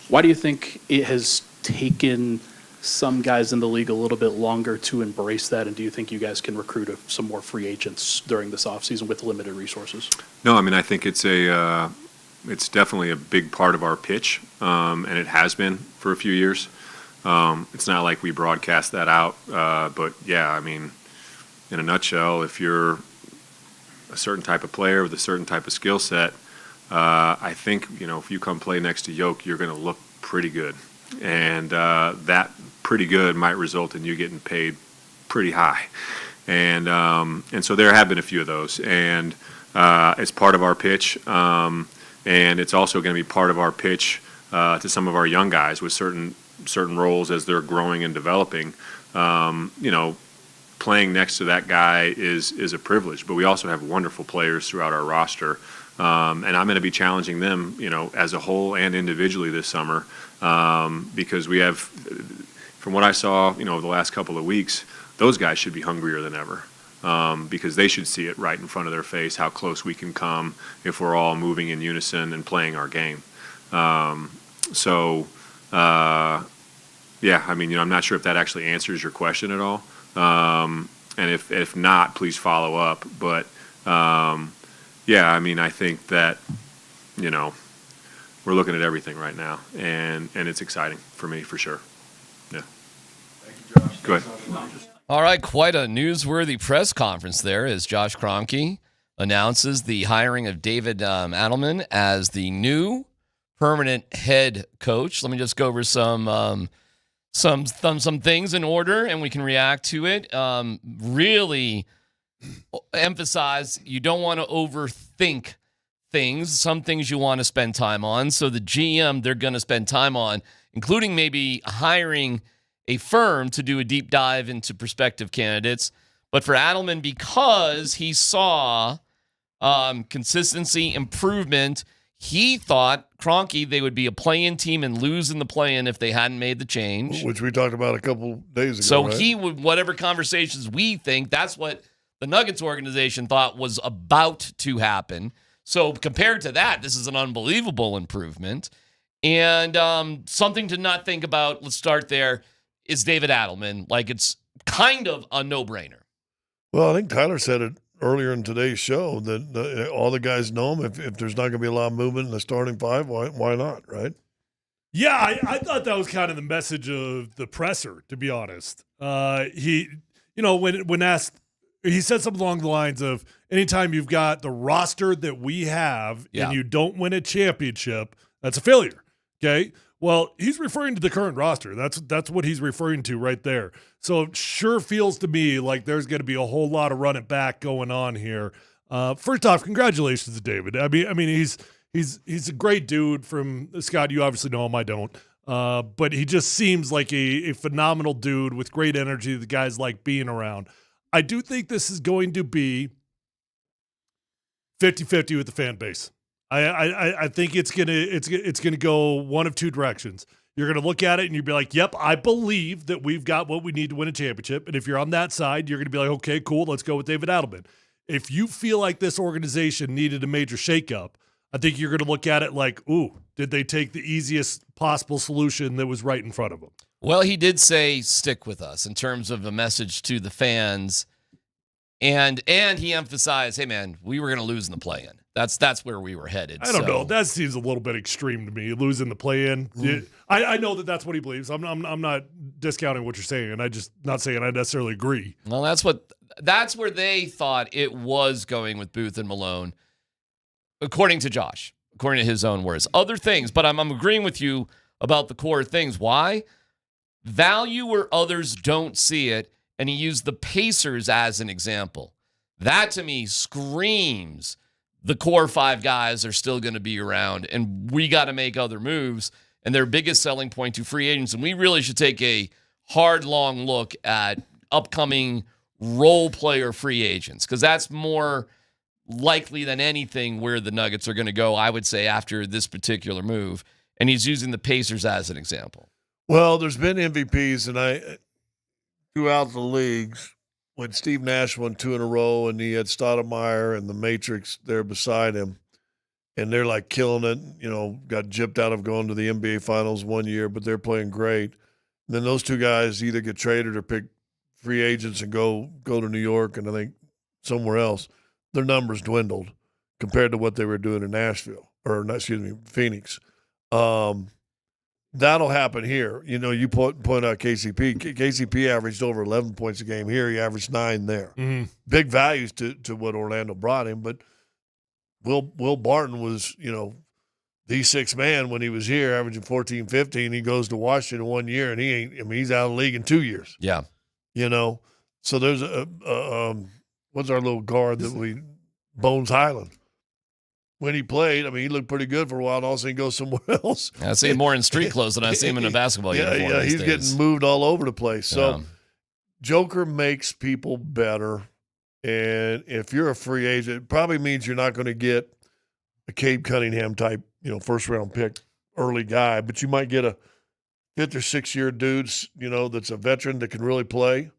Why do you think it has taken some guys in the league a little bit longer to embrace that? And do you think you guys can recruit some more free agents during this offseason with limited resources? No, I mean, I think it's definitely a big part of our pitch, and it has been for a few years. It's not like we broadcast that out, but yeah, I mean, in a nutshell, if you're a certain type of player with a certain type of skill set, I think, if you come play next to Yoke, you're going to look pretty good. And that pretty good might result in you getting paid pretty high. And so there have been a few of those. And it's part of our pitch. And it's also going to be part of our pitch to some of our young guys with certain roles as they're growing and developing. Playing next to that guy is a privilege, but we also have wonderful players throughout our roster. And I'm going to be challenging them, as a whole and individually this summer, because we have, from what I saw, over the last couple of weeks, those guys should be hungrier than ever, because they should see it right in front of their face how close we can come if we're all moving in unison and playing our game. Yeah, I mean, I'm not sure if that actually answers your question at all. And if not, please follow up. But yeah, I mean, I think that, we're looking at everything right now, and it's exciting for me, for sure. Yeah. Thank you, Josh. Go ahead. All right, quite a newsworthy press conference there as Josh Kroenke announces the hiring of David Adelman as the new permanent head coach. Let me just go over some things in order, and we can react to it. Really emphasize you don't want to overthink things. Some things you want to spend time on. So the GM they're going to spend time on, including maybe hiring a firm to do a deep dive into prospective candidates. But for Adelman, because he saw consistency, improvement, he thought, Kroenke, they would be a play-in team and lose in the play-in if they hadn't made the change. Which we talked about a couple days ago. So right? he would, whatever conversations we think, that's what the Nuggets organization thought was about to happen. So compared to that, this is an unbelievable improvement. And something to not think about, let's start there, is David Adelman. Like, it's kind of a no-brainer. Well, I think Tyler said it earlier in today's show that all the guys know him. If there's not going to be a lot of movement in the starting five, why not, right? Yeah, I thought that was kind of the message of the presser, to be honest. He, when asked, he said something along the lines of, anytime you've got the roster that we have and you don't win a championship, that's a failure, okay? Well, he's referring to the current roster. That's what he's referring to right there. So it sure feels to me like there's going to be a whole lot of run it back going on here. First off, congratulations to David. I mean, he's a great dude. From Scott, you obviously know him. I don't. But he just seems like a phenomenal dude with great energy. The guys like being around. I do think this is going to be 50-50 with the fan base. I think it's gonna go one of two directions. You're gonna look at it and you'll be like, "Yep, I believe that we've got what we need to win a championship." And if you're on that side, you're gonna be like, "Okay, cool, let's go with David Adelman." If you feel like this organization needed a major shakeup, I think you're gonna look at it like, "Ooh, did they take the easiest possible solution that was right in front of them?" Well, he did say stick with us in terms of a message to the fans, and he emphasized, "Hey, man, we were gonna lose in the play-in." That's where we were headed. I don't know. That seems a little bit extreme to me. Losing the play-in. I know that that's what he believes. I'm not discounting what you're saying. I just not saying I necessarily agree. Well, that's where they thought it was going with Booth and Malone, according to Josh, according to his own words. Other things, but I'm agreeing with you about the core things. Why? Value where others don't see it, and he used the Pacers as an example. That to me screams the core five guys are still going to be around, and we got to make other moves. And their biggest selling point to free agents, and we really should take a hard, long look at upcoming role player free agents, because that's more likely than anything where the Nuggets are going to go, I would say, after this particular move. And he's using the Pacers as an example. Well, there's been MVPs, and throughout the leagues, when Steve Nash won 2 in a row and he had Stoudemire and the Matrix there beside him, and they're like killing it, got gypped out of going to the NBA Finals one year, but they're playing great. And then those two guys either get traded or pick free agents and go to New York and I think somewhere else. Their numbers dwindled compared to what they were doing in Phoenix. That'll happen here. You point out KCP. KCP averaged over 11 points a game here. He averaged 9 there. Mm-hmm. Big values to what Orlando brought him, but Will Barton was, the sixth man when he was here, averaging 14, 15. He goes to Washington 1 year, and he's out of the league in 2 years. Yeah. So there's what's our little guard Bones Highland. When he played, he looked pretty good for a while, and all of a sudden he goes somewhere else. I see him more in street clothes than I see him in a basketball uniform. Yeah, these he's days. getting moved all over the place. So Yeah. Joker makes people better. And if you're a free agent, it probably means you're not going to get a Cade Cunningham type, first-round pick early guy, but you might get a 5th or 6th year dude, that's a veteran that can really play.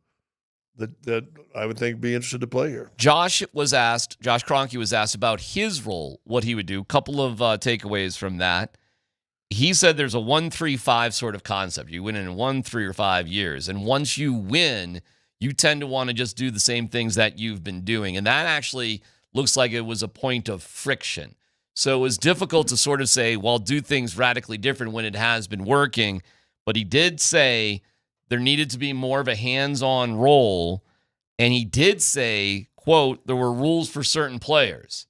That I would think be interested to play here. Josh Kroenke was asked about his role, what he would do. Couple of takeaways from that. He said there's a 1-3-5 sort of concept. You win in 1, 3, or 5 years. And once you win, you tend to want to just do the same things that you've been doing. And that actually looks like it was a point of friction. So it was difficult to sort of say, well, do things radically different when it has been working. But he did say there needed to be more of a hands-on role. And he did say, quote, there were rules for certain players.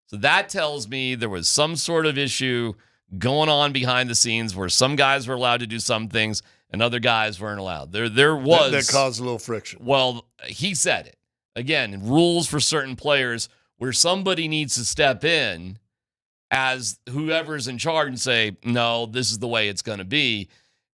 So that tells me there was some sort of issue going on behind the scenes where some guys were allowed to do some things and other guys weren't allowed. There was... That caused a little friction. Well, he said it. Again, rules for certain players where somebody needs to step in as whoever's in charge and say, no, this is the way it's going to be.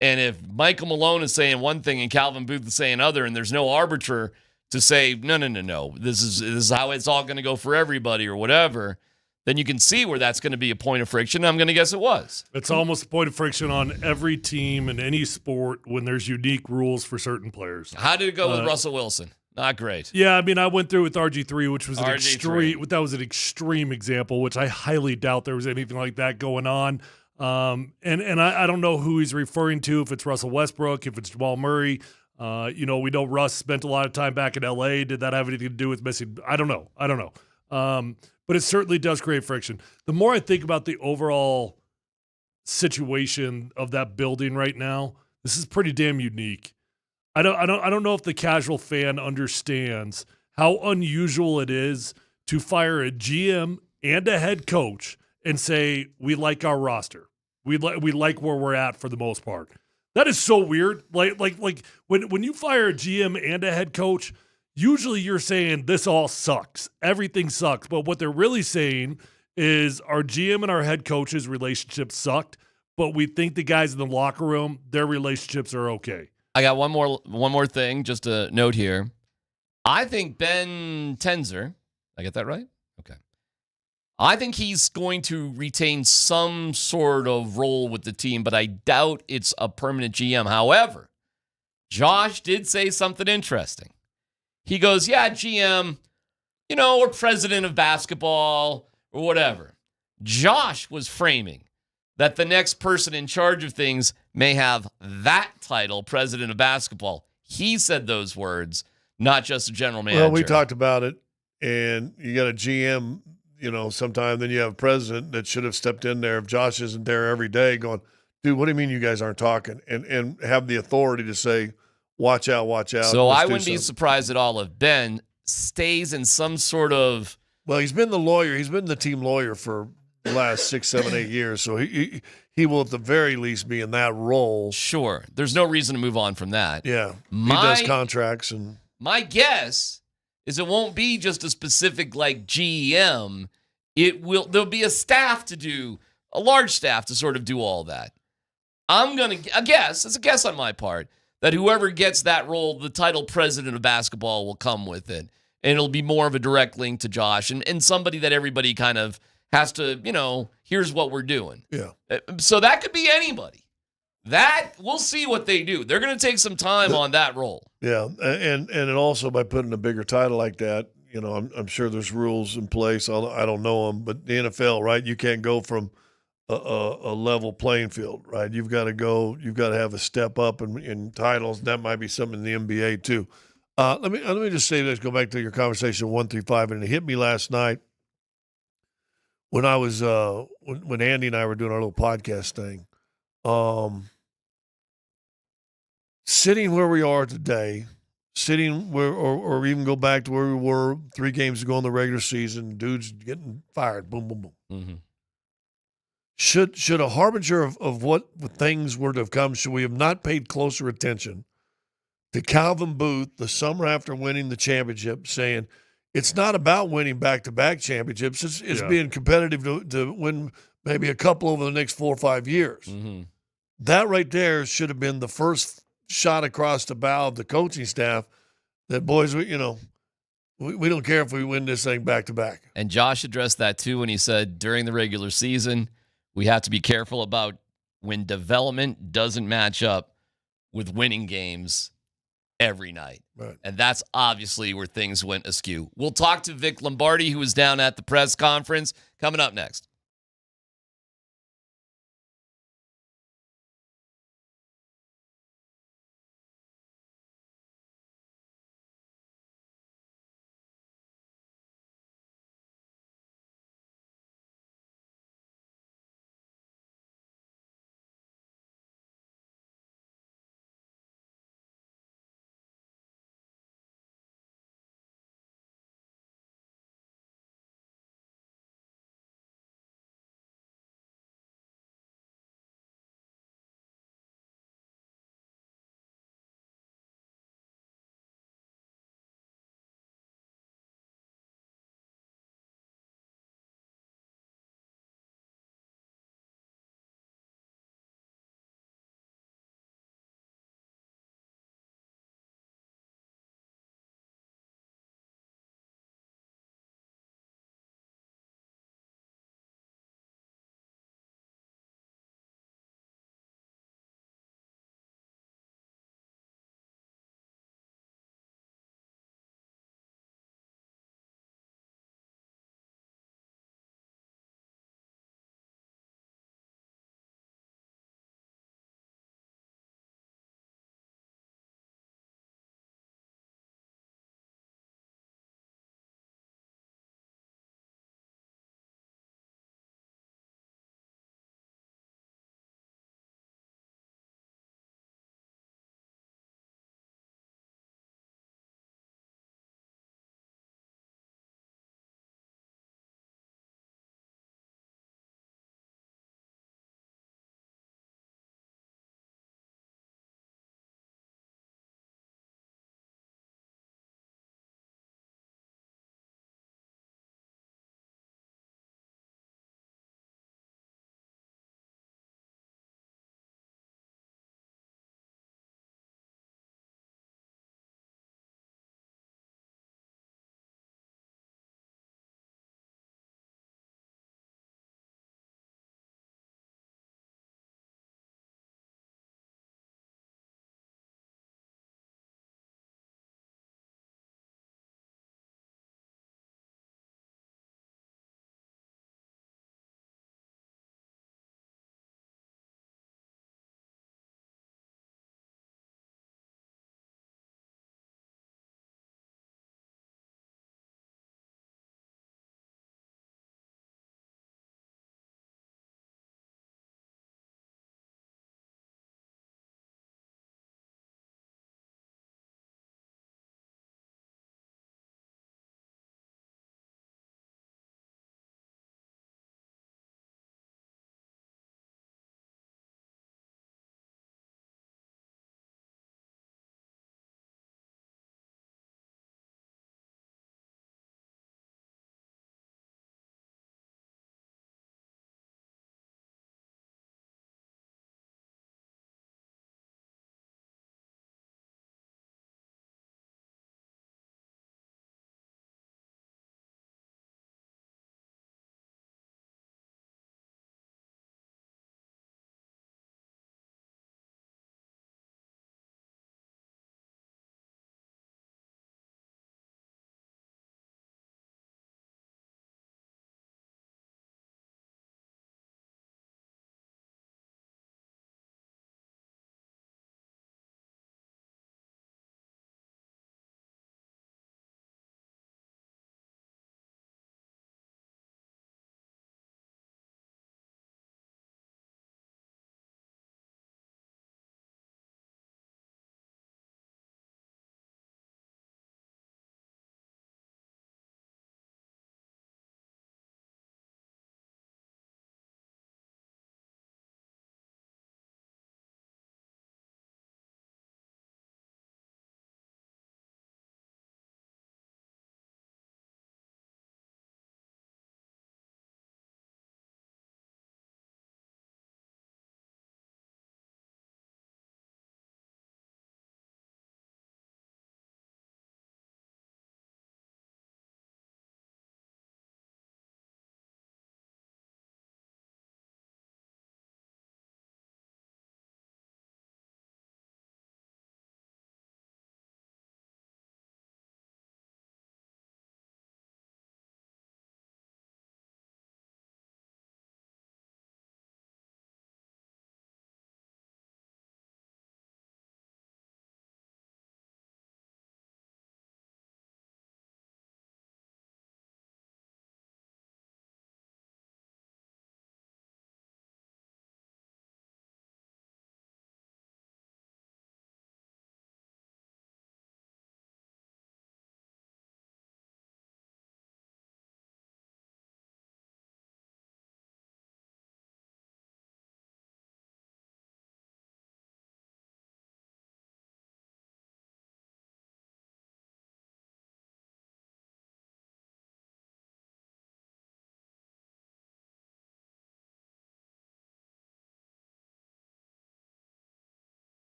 And if Michael Malone is saying one thing and Calvin Booth is saying another, and there's no arbiter to say, no, this is how it's all going to go for everybody or whatever, then you can see where that's going to be a point of friction. I'm going to guess it was. It's almost a point of friction on every team in any sport when there's unique rules for certain players. How did it go with Russell Wilson? Not great. Yeah, I went through with RG3, which was RG3. an extreme example, which I highly doubt there was anything like that going on. And I don't know who he's referring to, if it's Russell Westbrook, if it's Jamal Murray. We know Russ spent a lot of time back in LA. Did that have anything to do with missing? I don't know. But it certainly does create friction. The more I think about the overall situation of that building right now, this is pretty damn unique. I don't know if the casual fan understands how unusual it is to fire a GM and a head coach and say, we like our roster. We like where we're at for the most part. That is so weird. Like when you fire a GM and a head coach, usually you're saying this all sucks. Everything sucks. But what they're really saying is our GM and our head coach's relationship sucked, but we think the guys in the locker room, their relationships are okay. I got one more thing, just a note here. I think Ben Tenzer, I get that right? Okay. I think he's going to retain some sort of role with the team, but I doubt it's a permanent GM. However, Josh did say something interesting. He goes, yeah, GM, or president of basketball or whatever. Josh was framing that the next person in charge of things may have that title, president of basketball. He said those words, not just a general manager. Well, we talked about it, and you got a GM, sometime, then you have a president that should have stepped in there if Josh isn't there every day going, dude, what do you mean you guys aren't talking? And have the authority to say, watch out. So I wouldn't be surprised at all if Ben stays in some sort of... Well, he's been the lawyer. He's been the team lawyer for the last 6, 7, 8 years. So he will at the very least be in that role. Sure. There's no reason to move on from that. Yeah. He does contracts. And my guess is it won't be just a specific GM. There'll be a staff a large staff to sort of do all that. I'm going to guess, it's a guess on my part, that whoever gets that role, the title president of basketball, will come with it. And it'll be more of a direct link to Josh and somebody that everybody kind of has to, here's what we're doing. Yeah. So that could be anybody. That we'll see what they do. They're going to take some time on that role. Yeah, and it also by putting a bigger title like that, you know, I'm sure there's rules in place. I don't know them, but the NFL, right? You can't go from a level playing field, right? You've got to have a step up in titles. That might be something in the NBA too. Let me just say this. Go back to your conversation 1 through 5, and it hit me last night when I was when Andy and I were doing our little podcast thing. Sitting where we are today, sitting where, or even go back to where we were 3 games ago in the regular season, dudes getting fired, boom, boom, boom. Mm-hmm. Should a harbinger of what things were to have come, should we have not paid closer attention to Calvin Booth the summer after winning the championship, saying it's not about winning back-to-back championships, it's being competitive to win maybe a couple over the next 4 or 5 years. Mm-hmm. That right there should have been the first shot across the bow of the coaching staff that, boys, we don't care if we win this thing back-to-back. And Josh addressed that too when he said during the regular season, we have to be careful about when development doesn't match up with winning games every night. Right. And that's obviously where things went askew. We'll talk to Vic Lombardi, who was down at the press conference, coming up next.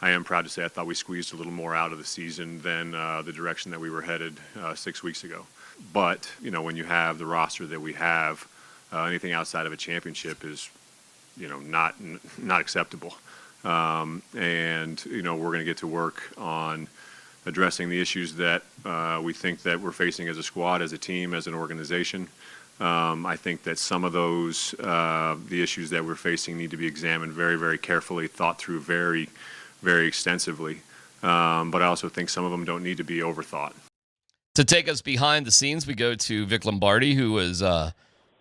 I am proud to say I thought we squeezed a little more out of the season than the direction that we were headed 6 weeks ago. But, when you have the roster that we have, anything outside of a championship is, not acceptable. And, we're going to get to work on addressing the issues that we think that we're facing as a squad, as a team, as an organization. I think that some of those, the issues that we're facing need to be examined very, very carefully, thought through very, very extensively. But I also think some of them don't need to be overthought. To take us behind the scenes, we go to Vic Lombardi, who was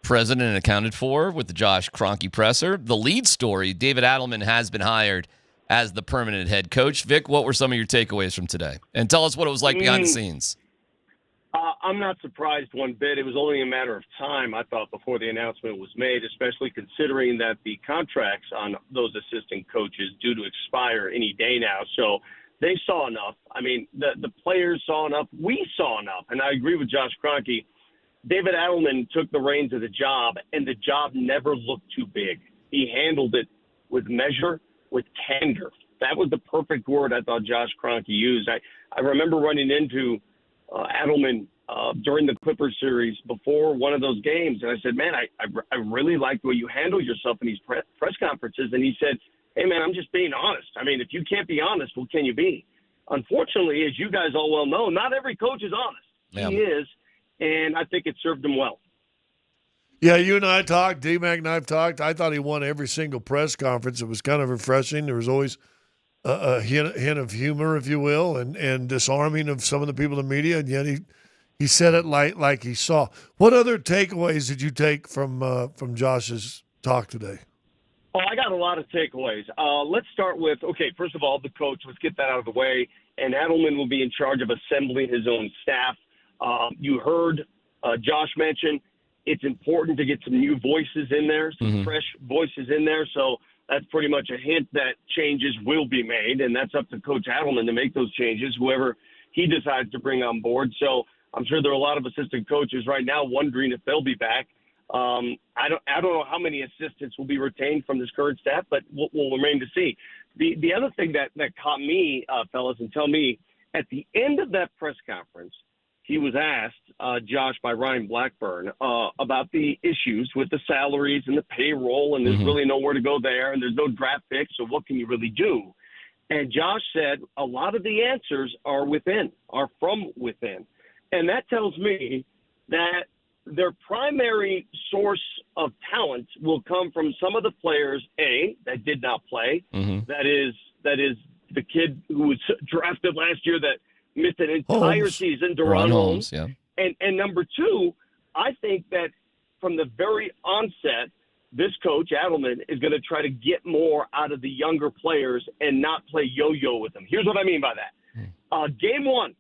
president and accounted for with the Josh Kroenke presser. The lead story, David Adelman has been hired as the permanent head coach. Vic, what were some of your takeaways from today? And tell us what it was like behind the scenes. I'm not surprised one bit. It was only a matter of time, I thought, before the announcement was made, especially considering that the contracts on those assistant coaches due to expire any day now. So they saw enough. I mean, the players saw enough. We saw enough. And I agree with Josh Kroenke. David Adelman took the reins of the job, and the job never looked too big. He handled it with measure, with candor. That was the perfect word I thought Josh Kroenke used. I remember running into Adelman during the Clippers series before one of those games, and I said, man, I really like the way you handle yourself in these press conferences. And he said, hey, man, I'm just being honest. I mean, if you can't be honest, what can you be? Unfortunately, as you guys all well know, not every coach is honest. Yeah. He is, and I think it served him well. Yeah, you and I talked, DMac and I have talked. I thought he won every single press conference. It was kind of refreshing. There was always a hint of humor, if you will, and disarming of some of the people in the media, and yet he said it like he saw. What other takeaways did you take from Josh's talk today? Oh, I got a lot of takeaways. Let's start with, okay, first of all, the coach. Let's get that out of the way. And Adelman will be in charge of assembling his own staff. You heard Josh mention it's important to get some new voices in there, some fresh voices in there. So that's pretty much a hint that changes will be made, and that's up to Coach Adelman to make those changes, whoever he decides to bring on board. So I'm sure there are a lot of assistant coaches right now wondering if they'll be back. I don't know how many assistants will be retained from this current staff, but we'll remain to see. The other thing that caught me, fellas, and tell me, at the end of that press conference, he was asked, Josh, by Ryan Blackburn, about the issues with the salaries and the payroll, and there's really nowhere to go there, and there's no draft picks, so what can you really do? And Josh said a lot of the answers are from within. And that tells me that their primary source of talent will come from some of the players, that did not play. That is the kid who was drafted last year that missed an entire season, Deron Holmes. Yeah. And number two, I think that from the very onset, this coach, Adelman, is going to try to get more out of the younger players and not play yo-yo with them. Here's what I mean by that. Game one,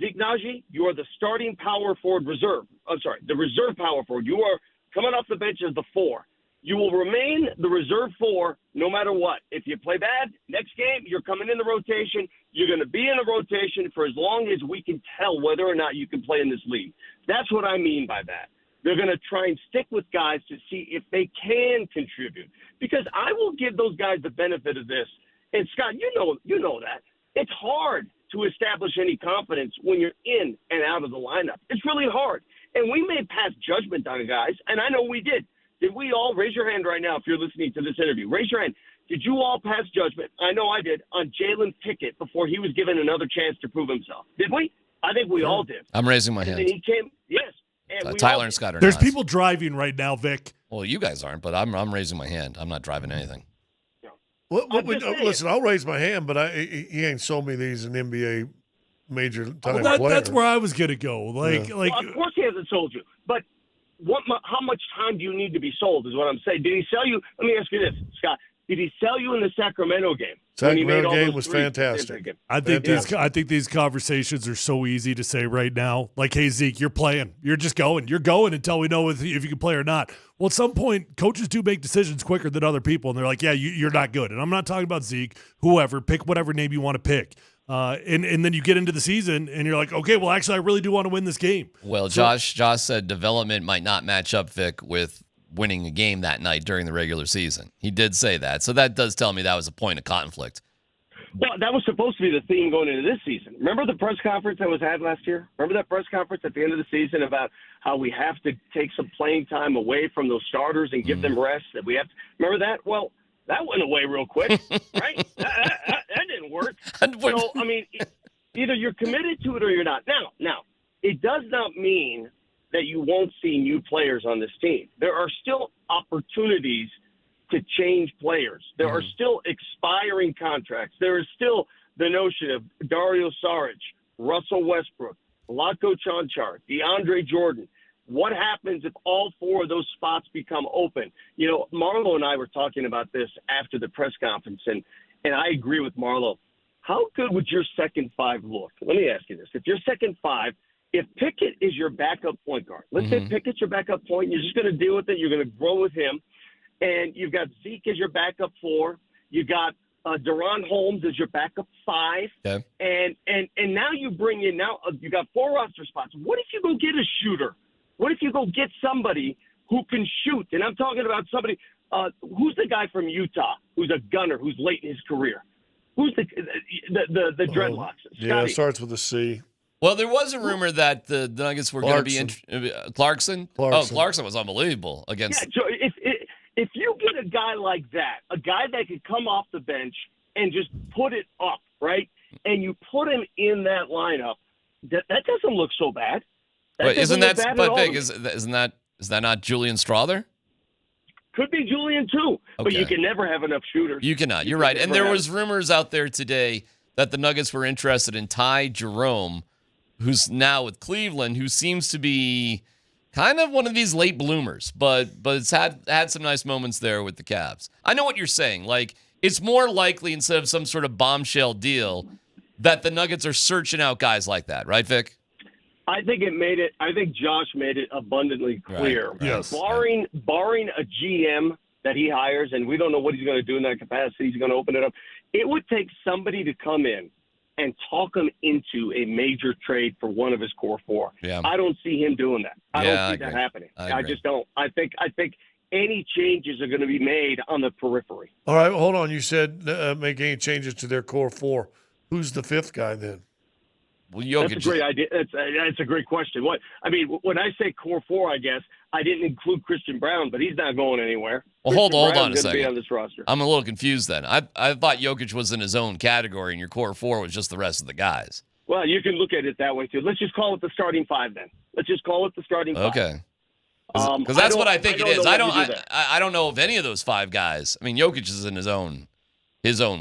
Zeke Naji, you are the starting power forward reserve. I'm sorry, the reserve power forward. You are coming off the bench as the 4. You will remain the reserve 4 no matter what. If you play bad, next game, you're coming in the rotation. You're going to be in the rotation for as long as we can tell whether or not you can play in this league. That's what I mean by that. They're going to try and stick with guys to see if they can contribute. Because I will give those guys the benefit of this. And, Scott, you know that. It's hard to establish any confidence when you're in and out of the lineup. It's really hard. And we may pass judgment on guys, and I know we did. Did we all, raise your hand right now if you're listening to this interview, raise your hand. Did you all pass judgment? I know I did, on Jalen Pickett before he was given another chance to prove himself. Did we? I think we all did. I'm raising my hand. And he came, yes. And Tyler and Scott are There's not. people driving right now, Vic. Well, you guys aren't, but I'm raising my hand. I'm not driving anything. Listen, I'll raise my hand, but he ain't sold me that he's an NBA major time player. That's where I was going to go. Well, of course he hasn't sold you, but how much time do you need to be sold is what I'm saying. Did he sell you? Let me ask you this, Scott. Did he sell you in the Sacramento game? Sacramento game was fantastic. I think these conversations are so easy to say right now. Like, hey, Zeke, you're playing. You're just going. You're going until we know if you can play or not. Well, at some point, coaches do make decisions quicker than other people, and they're like, yeah, you're not good. And I'm not talking about Zeke, whoever. Pick whatever name you want to pick. And then you get into the season, and you're like, okay, well, actually, I really do want to win this game. Well, Josh said development might not match up, Vic, with winning a game that night during the regular season. He did say that. So that does tell me that was a point of conflict Well, that was supposed to be the theme going into this season. Remember the press conference that was had last year? Remember that press conference at the end of the season about how we have to take some playing time away from those starters and give them rest? That we have to, remember that? Well, that went away real quick, right? That didn't work. So, I mean, either you're committed to it or you're not. Now, it does not mean that you won't see new players on this team. There are still opportunities to change players. There are still expiring contracts. There is still the notion of Dario Saric, Russell Westbrook, Latko Chonchar, DeAndre Jordan. What happens if all four of those spots become open? You know, Marlo and I were talking about this after the press conference, and I agree with Marlo. How good would your second five look? Let me ask you this. If your second five, if Pickett is your backup point guard, let's say Pickett's your backup point, you're just going to deal with it, you're going to grow with him, and you've got Zeke as your backup four, you got Deron Holmes as your backup five, and now you bring in, you got four roster spots. What if you go get a shooter? What if you go get somebody who can shoot? And I'm talking about somebody who's the guy from Utah who's a gunner who's late in his career. Who's the dreadlocks? Yeah, it starts with a C. Well, there was a rumor that the Nuggets were going to be Clarkson. Oh, Clarkson was unbelievable against. Yeah, so if you get a guy like that, a guy that could come off the bench and just put it up, right, and you put him in that lineup, that doesn't look so bad. Wait, isn't that not Julian Strawther? Could be Julian too, but you can never have enough shooters. You cannot. You're right. And there was rumors out there today that the Nuggets were interested in Ty Jerome, who's now with Cleveland, who seems to be kind of one of these late bloomers, but it's had some nice moments there with the Cavs. I know what you're saying. Like, it's more likely instead of some sort of bombshell deal that the Nuggets are searching out guys like that, right, Vic? I think Josh made it abundantly clear. Right. Yes. Barring a GM that he hires, and we don't know what he's going to do in that capacity, he's going to open it up. It would take somebody to come in and talk him into a major trade for one of his core four. Yeah. I don't see him doing that. I don't see agree. that happening. I just don't. I think any changes are going to be made on the periphery. All right, hold on. You said make any changes to their core four. Who's the fifth guy then? Well, Jokic. That's a great idea. That's a great question. When I say core four, I guess I didn't include Christian Brown, but he's not going anywhere. Well, hold on a Brown's second. be on this roster. I'm a little confused then. I thought Jokic was in his own category, and your core four was just the rest of the guys. Well, you can look at it that way too. Let's just call it the starting five then. Let's just call it the starting five. Okay. Because that's what I think it is. I don't know of any of those five guys. I mean, Jokic is in his own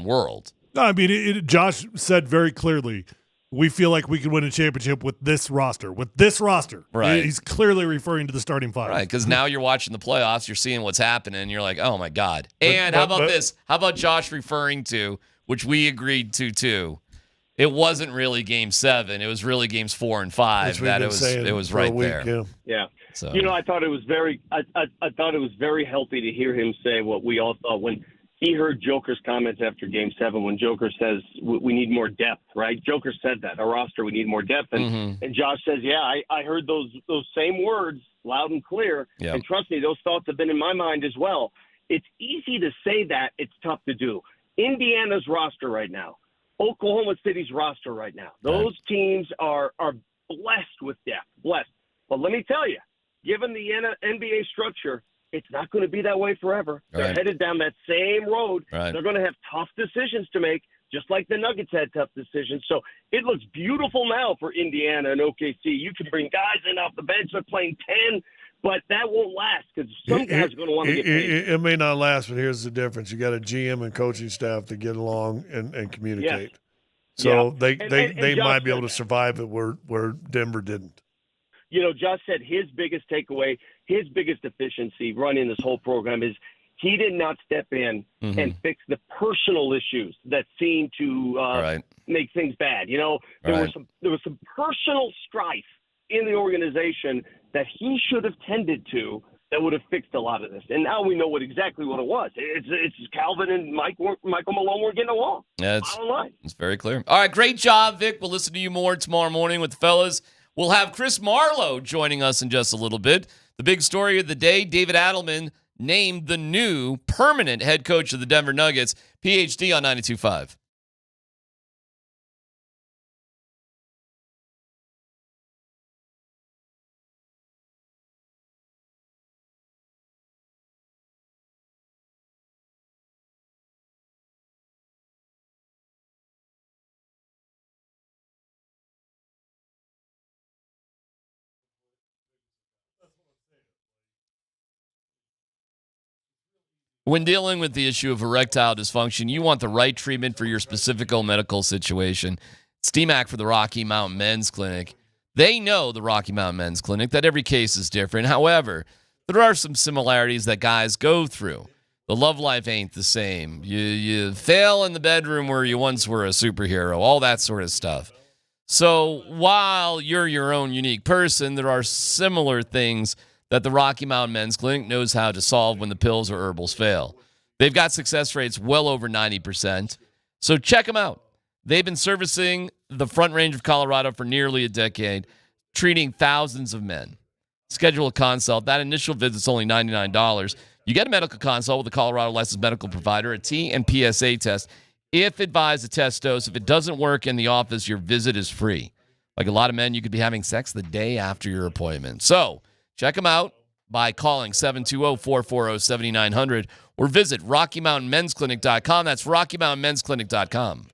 world. No, I mean, Josh said very clearly, we feel like we can win a championship with this roster. With this roster. Right. He's clearly referring to the starting five. Right, because now you're watching the playoffs, you're seeing what's happening, and you're like, oh, my God. And how about this? How about Josh referring to, which we agreed to, too, it wasn't really Game 7. It was really Games 4 and 5. That it was right there. Yeah. So. I thought it was very healthy to hear him say what we all thought when he heard Joker's comments after Game 7 when Joker says we need more depth, right? Joker said that, a roster, we need more depth. And Josh says, I heard those same words loud and clear. Yep. And trust me, those thoughts have been in my mind as well. It's easy to say that. It's tough to do. Indiana's roster right now, Oklahoma City's roster right now, those teams are blessed with depth, blessed. But let me tell you, given the NBA structure, it's not going to be that way forever. They're headed down that same road. Right. They're going to have tough decisions to make, just like the Nuggets had tough decisions. So it looks beautiful now for Indiana and OKC. You can bring guys in off the bench. They're playing 10, but that won't last because some guys are going to want to get paid. It may not last, but here's the difference. You got a GM and coaching staff to get along and communicate. Yes. So Yeah. they Josh might be able said to survive it where Denver didn't. Josh said his biggest takeaway, his biggest deficiency running this whole program is he did not step in and fix the personal issues that seemed to make things bad. There was some personal strife in the organization that he should have tended to that would have fixed a lot of this. And now we know exactly what it was. It's Calvin and Michael Malone were getting along. Yeah, Bottom line. It's very clear. All right, great job, Vic. We'll listen to you more tomorrow morning with the fellas. We'll have Chris Marlowe joining us in just a little bit. The big story of the day, David Adelman named the new permanent head coach of the Denver Nuggets, PhD on 92.5. When dealing with the issue of erectile dysfunction, you want the right treatment for your specific medical situation. It's DMac for the Rocky Mountain Men's Clinic. They know, the Rocky Mountain Men's Clinic, that every case is different. However, there are some similarities that guys go through. The love life ain't the same. You fail in the bedroom where you once were a superhero, all that sort of stuff. So while you're your own unique person, there are similar things that the Rocky Mountain Men's Clinic knows how to solve when the pills or herbals fail. They've got success rates well over 90%. So check them out. They've been servicing the Front Range of Colorado for nearly a decade, treating thousands of men. Schedule a consult. That initial visit's only $99. You get a medical consult with a Colorado licensed medical provider, a T and PSA test. If advised, a test dose. If it doesn't work in the office, your visit is free. Like a lot of men, you could be having sex the day after your appointment. So check them out by calling 720-440-7900 or visit RockyMountainMen'sClinic.com. That's RockyMountainMen'sClinic.com.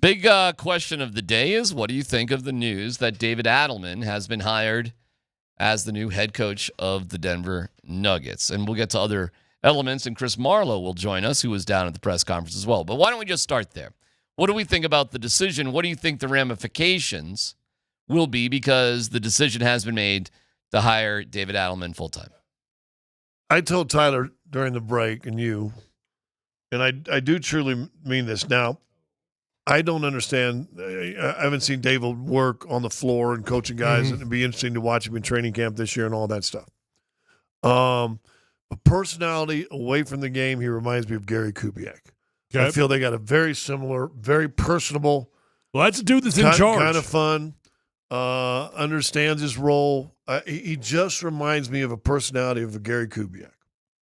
Big question of the day is, what do you think of the news that David Adelman has been hired as the new head coach of the Denver Nuggets? And we'll get to other elements, and Chris Marlowe will join us, who was down at the press conference as well. But why don't we just start there? What do we think about the decision? What do you think the ramifications will be, because the decision has been made to hire David Adelman full-time? I told Tyler during the break, and you, and I do truly mean this. Now, I don't understand. I haven't seen David work on the floor and coaching guys, and it'd be interesting to watch him in training camp this year and all that stuff. But personality away from the game, he reminds me of Gary Kubiak. Okay. I feel they got a very similar, very personable. Well, that's a dude that's in charge. Kind of fun. Understands his role. He just reminds me of a personality of a Gary Kubiak,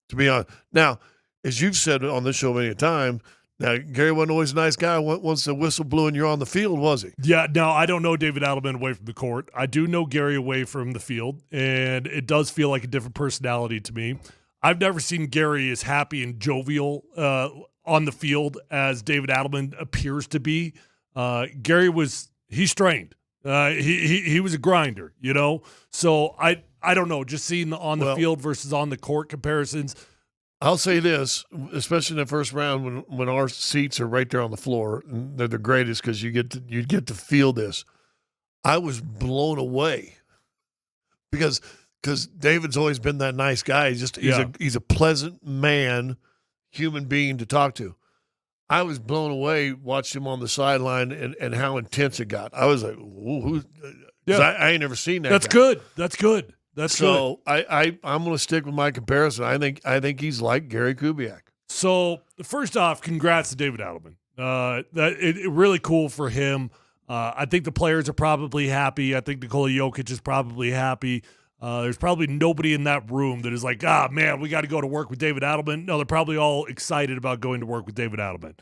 to be honest. Now, as you've said on this show many times, now Gary wasn't always a nice guy once the whistle blew and you're on the field, was he? Yeah, no, I don't know David Adelman away from the court. I do know Gary away from the field, and it does feel like a different personality to me. I've never seen Gary as happy and jovial on the field as David Adelman appears to be. Gary he's strained. He was a grinder, you know? So I don't know, just seeing on the field versus on the court comparisons. I'll say this, especially in the first round when our seats are right there on the floor, and they're the greatest because you get to feel this. I was blown away because David's always been that nice guy. He's a pleasant man, human being to talk to. I was blown away watching him on the sideline and how intense it got. I was like, ooh, I ain't never seen that. That's guy. good. That's good. That's so good. I'm going to stick with my comparison. I think he's like Gary Kubiak. So first off, congrats to David Adelman. It really cool for him. I think the players are probably happy. I think Nikola Jokic is probably happy. There's probably nobody in that room that is like, man, we got to go to work with David Adelman. No, they're probably all excited about going to work with David Adelman.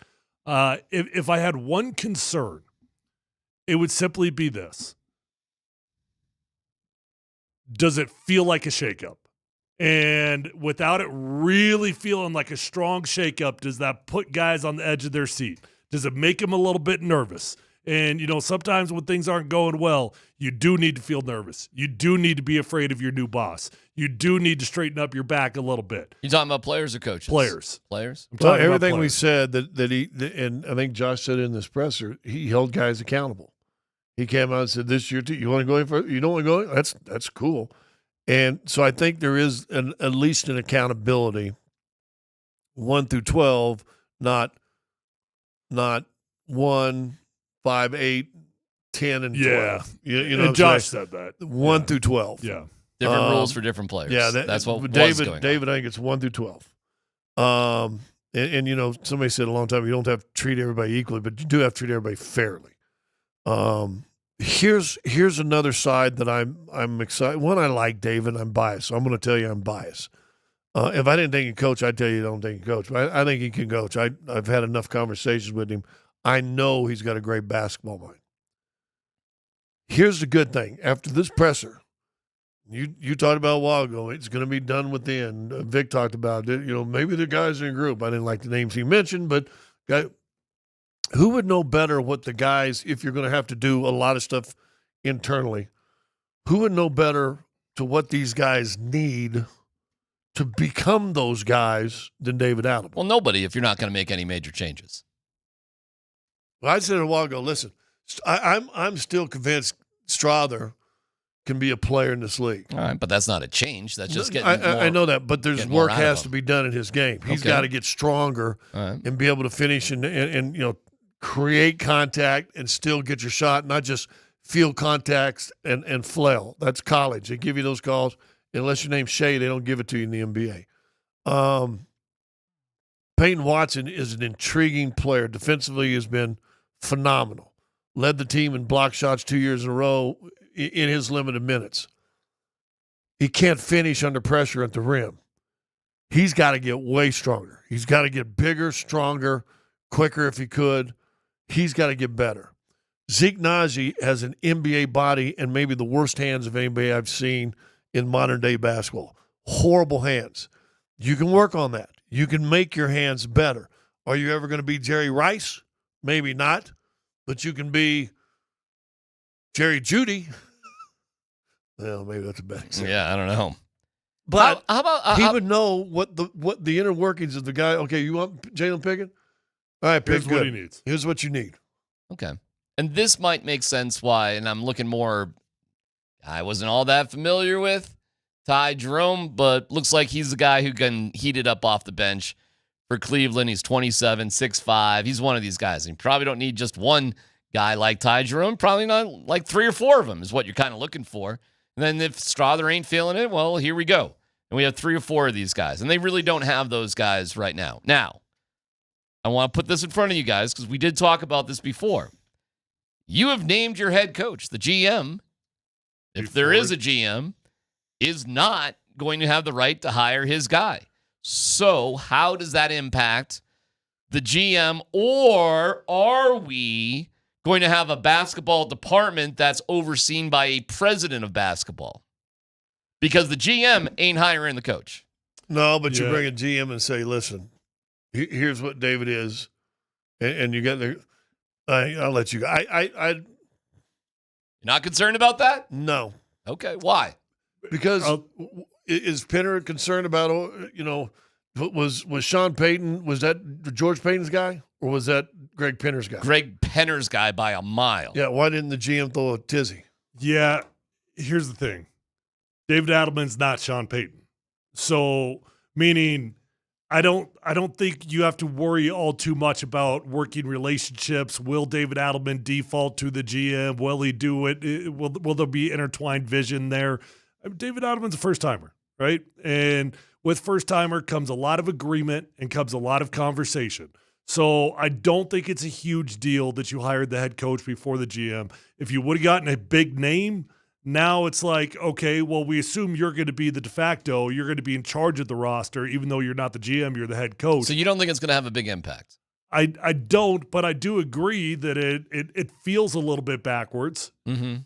If I had one concern, it would simply be this. Does it feel like a shakeup? And without it really feeling like a strong shakeup, does that put guys on the edge of their seat? Does it make them a little bit nervous? And, sometimes when things aren't going well, you do need to feel nervous. You do need to be afraid of your new boss. You do need to straighten up your back a little bit. You talking about players or coaches? Players. Well, everything we said and I think Josh said in this presser, he held guys accountable. He came out and said, "This year, you want to go in for? You don't want to go in? That's cool." And so I think there is at least an accountability, 1 through 12, not 1, 5, 8, 10, and 12. You know, and Josh said that 1 through 12. Yeah, different rules for different players. Yeah, that's what David. Was going David, on. I think it's 1 through 12. And somebody said a long time, you don't have to treat everybody equally, but you do have to treat everybody fairly. Here's another side that I'm excited. One, I like David. I'm biased, so I'm going to tell you I'm biased. If I didn't think he could coach, I'd tell you I don't think he can coach. But I think he can coach. I've had enough conversations with him. I know he's got a great basketball mind. Here's the good thing. After this presser, you talked about a while ago, it's going to be done within. Vic talked about it. Maybe the guys in a group. I didn't like the names he mentioned, but who would know better what the guys, if you're going to have to do a lot of stuff internally, who would know better to what these guys need to become those guys than David Adelman? Well, nobody if you're not going to make any major changes. Well, I said a while ago, listen, I'm still convinced Strother can be a player in this league. All right, but that's not a change. That's just getting I know that, but there's work has to be done in his game. He's got to get stronger and be able to finish and create contact and still get your shot, not just field contacts and flail. That's college. They give you those calls. Unless your name's Shea, they don't give it to you in the NBA. Peyton Watson is an intriguing player. Defensively has been phenomenal. Led the team in block shots 2 years in a row in his limited minutes. He can't finish under pressure at the rim. He's got to get way stronger. He's got to get bigger, stronger, quicker if he could. He's got to get better. Zeke Naji has an NBA body and maybe the worst hands of anybody I've seen in modern-day basketball. Horrible hands. You can work on that. You can make your hands better. Are you ever going to be Jerry Rice? Maybe not. but you can be Jerry Jeudy. Well, maybe that's a bad example. Yeah, I don't know. But how about he would know what the inner workings of the guy. Okay, you want Jalen Pickett? All right, Here's Pickett. what he needs. Here's what you need. Okay. And this might make sense why, and I'm looking more, I wasn't all that familiar with Ty Jerome, but looks like he's the guy who can heat it up off the bench for Cleveland. He's 27, 6'5". He's one of these guys. And you probably don't need just one guy like Ty Jerome. Probably not like 3 or 4 of them is what you're kind of looking for. And then if Strother ain't feeling it, well, here we go. And we have 3 or 4 of these guys. And they really don't have those guys right now. Now, I want to put this in front of you guys because we did talk about this before. You have named your head coach. The GM, if there is a GM, is not going to have the right to hire his guy. So how does that impact the GM? Or are we going to have a basketball department that's overseen by a president of basketball? Because the GM ain't hiring the coach. No, but you bring a GM and say, listen, here's what David is. And you get there. I'll let you go. You're not concerned about that? No. Okay, why? Because is Penner concerned about, was Sean Payton, was that George Payton's guy? Or was that Greg Penner's guy? Greg Penner's guy by a mile. Yeah, why didn't the GM throw a tizzy? Yeah, here's the thing. David Adelman's not Sean Payton. So, meaning I don't think you have to worry all too much about working relationships. Will David Adelman default to the GM? Will he do it? Will there be intertwined vision there? David Adelman's a first-timer, right? And with first-timer comes a lot of agreement and comes a lot of conversation. So I don't think it's a huge deal that you hired the head coach before the GM. If you would have gotten a big name, now it's like, okay, well, we assume you're going to be the de facto. You're going to be in charge of the roster, even though you're not the GM, you're the head coach. So you don't think it's going to have a big impact? I don't, but I do agree that it feels a little bit backwards. Mm-hmm.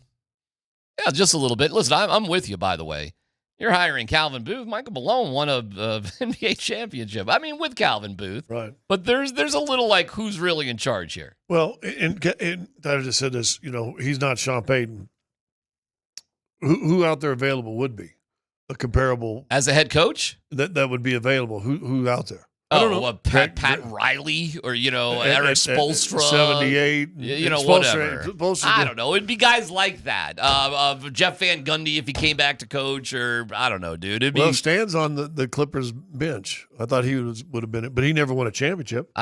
Yeah, just a little bit. Listen, I'm with you, by the way. You're hiring Calvin Booth. Michael Malone won a NBA championship. I mean, with Calvin Booth. Right. But there's a little like, who's really in charge here? Well, and Tyler just said this, he's not Sean Payton. Who out there available would be a comparable as a head coach that would be available? Who out there? I don't know. Pat Riley or Eric Spoelstra, 78. Whatever. I don't know. It'd be guys like that. Jeff Van Gundy if he came back to coach, or I don't know, dude. Well, Stan's on the Clippers bench. I thought he would have been it, but he never won a championship.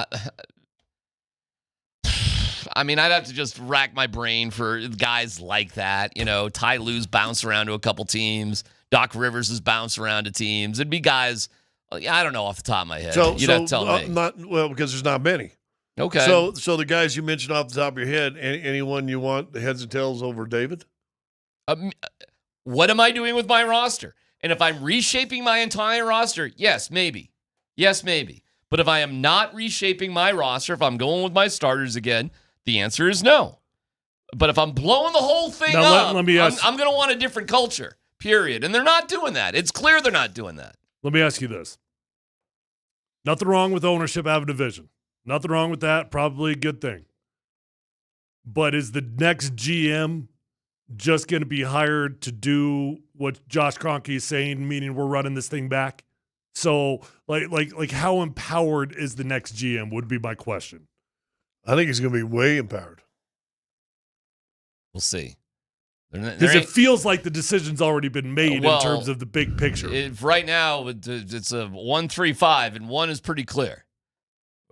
I mean, I'd have to just rack my brain for guys like that. Ty Lue's bounced around to a couple teams. Doc Rivers has bounced around to teams. It'd be guys. I don't know off the top of my head. You'd have to tell me. Because there's not many. Okay. So the guys you mentioned off the top of your head, anyone you want the heads and tails over David? What am I doing with my roster? And if I'm reshaping my entire roster, yes, maybe. But if I am not reshaping my roster, if I'm going with my starters again, the answer is no. But if I'm blowing the whole thing up, I'm going to want a different culture, period. And they're not doing that. It's clear they're not doing that. Let me ask you this. Nothing wrong with ownership having a vision. Nothing wrong with that. Probably a good thing. But is the next GM just going to be hired to do what Josh Kroenke is saying, meaning we're running this thing back? So, like, how empowered is the next GM would be my question. I think he's going to be way empowered. We'll see. Because it feels like the decision's already been made in terms of the big picture. Right now, it's a 1-3-5, and 1 is pretty clear.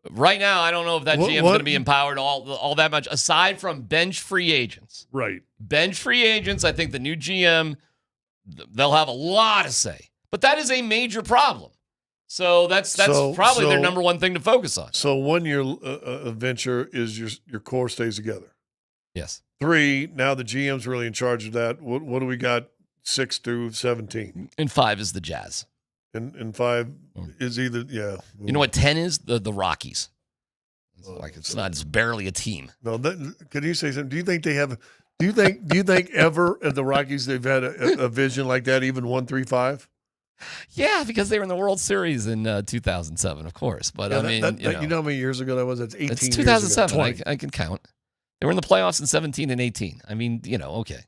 Right now, I don't know if that GM is going to be empowered all that much, aside from bench free agents. Right. Bench free agents, I think the new GM, they'll have a lot to say. But that is a major problem. So that's probably their number one thing to focus on. So 1 year venture is your core stays together. Yes. 3, now the GM's really in charge of that. What do we got 6 through 17? And 5 is the Jazz. And 5 is either, yeah. You know what 10 is? The Rockies. It's barely a team. No, could you say something? Do you think they have, do you think ever at the Rockies they've had a vision like that, even 1-3-5? Yeah, because they were in the World Series in 2007, of course. But you know how many years ago that was? That's 18 it's 2007. years ago. I can count. They were in the playoffs in 17 and 18. I mean, okay.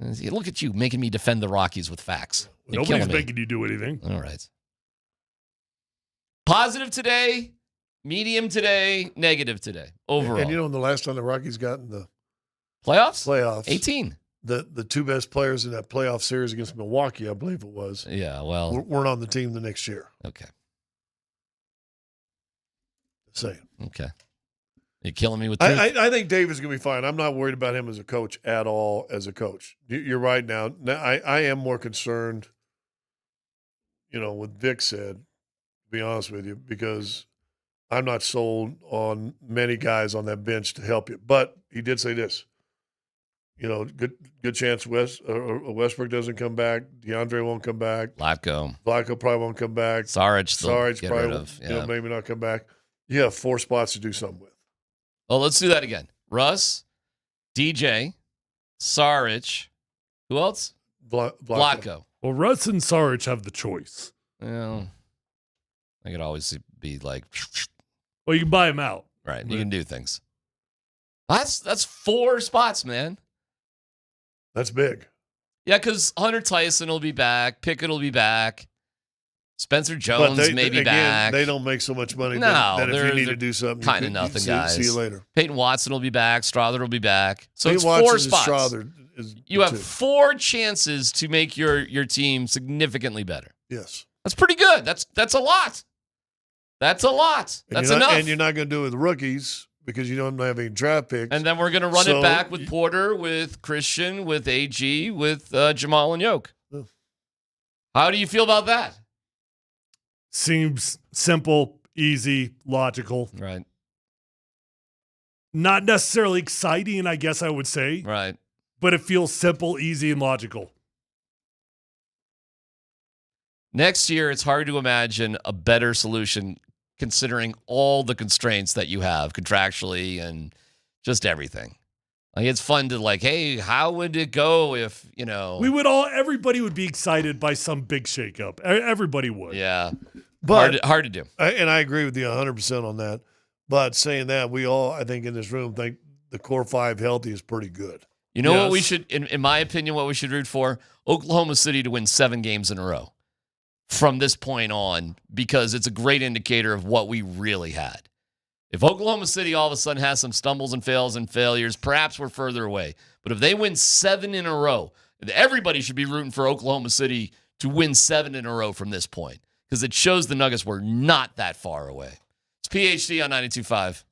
Look at you making me defend the Rockies with facts. You're Nobody's killing me. making you do anything. All right. Positive today, medium today, negative today, overall. And the last time the Rockies got in the playoffs? 18. The two best players in that playoff series against Milwaukee, I believe it was. Yeah, well. Weren't on the team the next year. Okay. Just saying. Okay. You're killing me with truth. I think David's going to be fine. I'm not worried about him as a coach at all as a coach. You're right now. I am more concerned, what Vic said, to be honest with you, because I'm not sold on many guys on that bench to help you. But he did say this. Good chance Westbrook doesn't come back. DeAndre won't come back. Vlatko probably won't come back. Sarge get probably rid of. maybe not come back. You have 4 spots to do something with. Oh, let's do that again. Russ, DJ, Sarge. Who else? Vlatko. Well, Russ and Sarge have the choice. Well, I could always be like. Well, you can buy him out. Right. You can do things. That's 4 spots, man. That's big. Yeah, because Hunter Tyson will be back. Pickett will be back. Spencer Jones may be back. They don't make so much money no, that if you need to do something, kind of nothing, guys. See you later. Peyton Watson will be back. Strother will be back. So Peyton it's Watson 4 spots. Strother you have 4 chances to make your team significantly better. Yes. That's pretty good. That's a lot. That's a lot. That's enough. And you're not going to do it with rookies because you don't have any draft picks. And then we're going to run it back with Porter, with Christian, with AG, with Jamal and Yoke. How do you feel about that? Seems simple, easy, logical. Right. Not necessarily exciting, I guess I would say. Right. But it feels simple, easy, and logical. Next year, it's hard to imagine a better solution considering all the constraints that you have contractually and just everything. Like, it's fun to hey, how would it go if, everybody would be excited by some big shakeup. Everybody would. Yeah. But hard to do. And I agree with you 100% on that. But saying that, we all, I think in this room, think the core 5 healthy is pretty good. You know what we should, in my opinion, what we should root for? Oklahoma City to win 7 games in a row from this point on, because it's a great indicator of what we really had. If Oklahoma City all of a sudden has some stumbles and fails and failures, perhaps we're further away. But if they win 7 in a row, everybody should be rooting for Oklahoma City to win 7 in a row from this point, because it shows the Nuggets were not that far away. It's PhD on 92.5.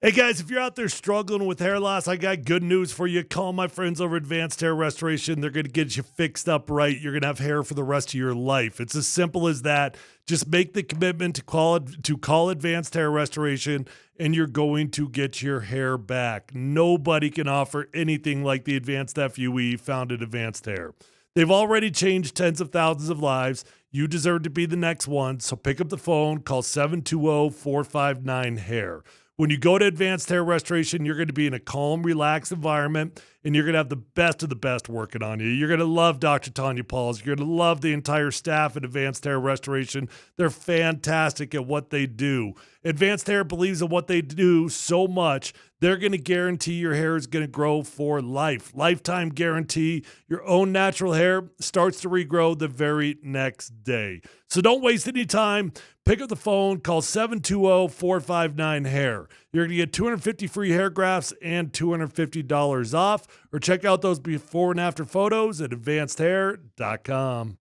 Hey guys, if you're out there struggling with hair loss, I got good news for you. Call my friends over at Advanced Hair Restoration. They're going to get you fixed up right. You're going to have hair for the rest of your life. It's as simple as that. Just make the commitment to call Advanced Hair Restoration, and you're going to get your hair back. Nobody can offer anything like the Advanced FUE found at Advanced Hair. They've already changed tens of thousands of lives. You deserve to be the next one. So pick up the phone, call 720-459-HAIR. When you go to Advanced Hair Restoration, you're going to be in a calm, relaxed environment, and you're going to have the best of the best working on you. You're going to love Dr. Tanya Pauls. You're going to love the entire staff at Advanced Hair Restoration. They're fantastic at what they do. Advanced Hair believes in what they do so much, they're going to guarantee your hair is going to grow for life. Lifetime guarantee. Your own natural hair starts to regrow the very next day. So don't waste any time. Pick up the phone, call 720-459-HAIR. You're going to get 250 free hair grafts and $250 off, or check out those before and after photos at advancedhair.com.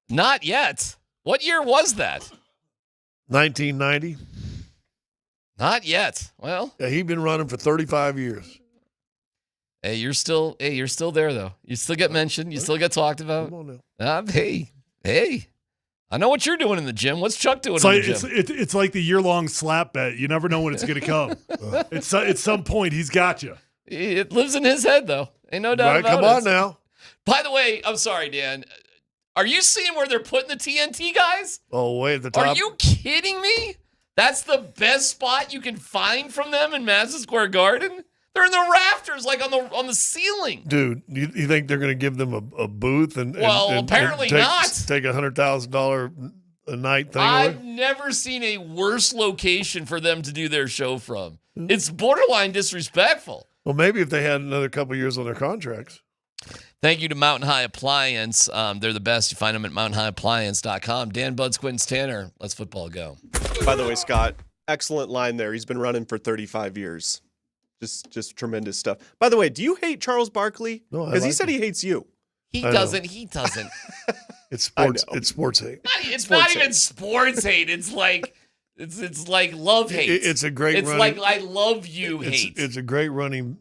Not yet. What year was that? 1990. Not yet. Well, yeah, he'd been running for 35 years. Hey, you're still there though. You still get mentioned. You still get talked about. Come on now. Hey. I know what you're doing in the gym. What's Chuck doing It's in like the gym? it's like the year-long slap bet. You never know when it's going to come. At some point, he's got you. It lives in his head though. Ain't no doubt about it. Come on now. By the way, I'm sorry, Dan. Are you seeing where they're putting the TNT guys? Oh, way at the top. Are you kidding me? That's the best spot you can find from them in Madison Square Garden? They're in the rafters, like on the ceiling. Dude, you think they're going to give them a booth and apparently not. Take $100,000 a night thing I've away? never seen a worse location for them to do their show from. It's borderline disrespectful. Well, maybe if they had another couple years on their contracts. Thank you to Mountain High Appliance. They're the best. You find them at mountainhighappliance.com. Dan Buds, Quint's Tanner. Let's football go. By the way, Scott, excellent line there. He's been running for 35 years. Just tremendous stuff. By the way, do you hate Charles Barkley? No, because he said he hates you. He doesn't. It's sports. It's sports hate. It's not even sports hate. It's like love hate. It's a great. It's running, like I love you hate. It's a great running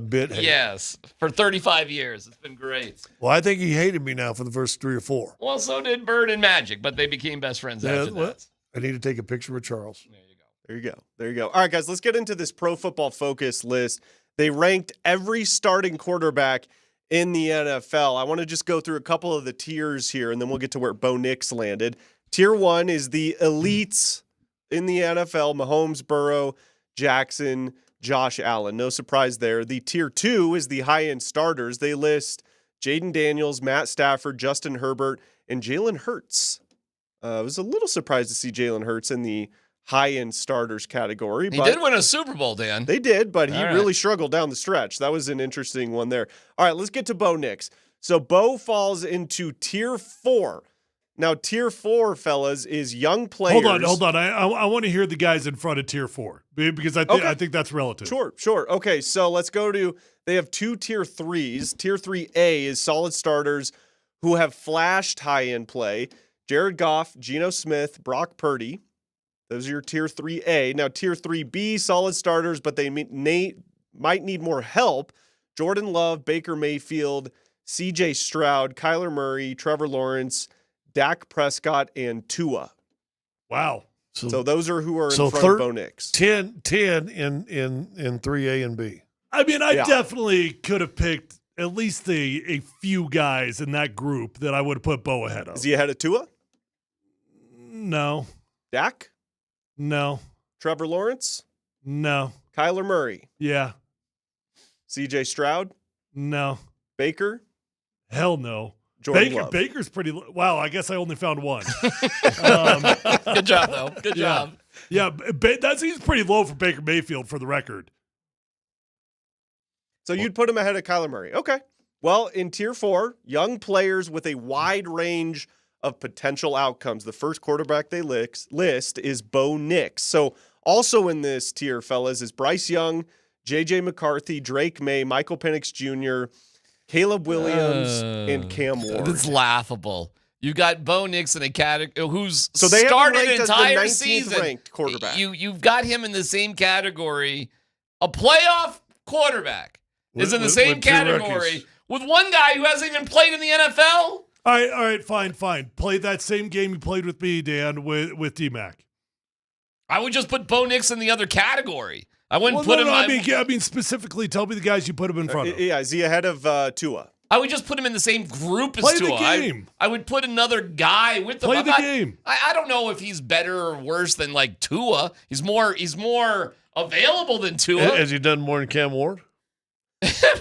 bit. Hate. Yes, for 35 years, it's been great. Well, I think he hated me now for the first 3 or 4. Well, so did Bird and Magic, but they became best friends after that. I need to take a picture with Charles. There you go. All right, guys, let's get into this Pro Football Focus list. They ranked every starting quarterback in the NFL. I want to just go through a couple of the tiers here, and then we'll get to where Bo Nix landed. Tier 1 is the elites in the NFL: Mahomes, Burrow, Jackson, Josh Allen. No surprise there. The Tier 2 is the high-end starters. They list Jaden Daniels, Matt Stafford, Justin Herbert, and Jalen Hurts. I was a little surprised to see Jalen Hurts in the high-end starters category. He did win a Super Bowl, Dan. They did, but he All right. really struggled down the stretch. That was an interesting one there. All right, let's get to Bo Nix. So Bo falls into Tier 4. Now, Tier 4, fellas, is young players. Hold on. I want to hear the guys in front of Tier 4 because I think that's relative. Sure. Okay, so let's go to, they have 2 Tier 3s. Tier 3A is solid starters who have flashed high-end play. Jared Goff, Geno Smith, Brock Purdy. Those are your Tier 3A. Now, Tier 3B, solid starters, but they might need more help. Jordan Love, Baker Mayfield, C.J. Stroud, Kyler Murray, Trevor Lawrence, Dak Prescott, and Tua. Wow. So those are who are in front of Bo Nix. 10 in 3A and B. I mean, I definitely could have picked at least a few guys in that group that I would have put Bo ahead of. Is he ahead of Tua? No. Dak? No. Trevor Lawrence? No. Kyler Murray? Yeah. C.J. Stroud? No. Baker? Hell no. Jordan Love. Baker's pretty wow, I guess I only found one. Good job, though. Good job. Yeah, that seems pretty low for Baker Mayfield, for the record. So you'd put him ahead of Kyler Murray. Okay. Well, in Tier 4, young players with a wide range of potential outcomes. The first quarterback they list is Bo Nix. So also in this tier, fellas, is Bryce Young, J.J. McCarthy, Drake May, Michael Penix Jr., Caleb Williams, and Cam Ward. It's laughable. You got Bo Nix in a category who's So they started have him an ranked as the entire 19th season. ranked quarterback. You've got him in the same category. A playoff quarterback is in the same with two category rookies. with one guy who hasn't even played in the NFL. All right, fine. Play that same game you played with me, Dan, with DMac. I would just put Bo Nix in the other category. I wouldn't Well, put him. I mean, specifically, tell me the guys you put him in front of. Yeah, is he ahead of Tua? I would just put him in the same group as Play Tua. the game. I would put another guy with him. Play I'm the not- game. I don't know if he's better or worse than like Tua. He's more available than Tua. Has he done more than Cam Ward?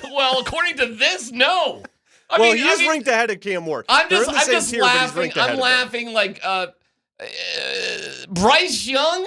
Well, according to this, no. He is ranked ahead of Cam Ward. I'm They're just, in the I'm same just tier, but he's laughing. ranked ahead I'm of them. laughing like Bryce Young.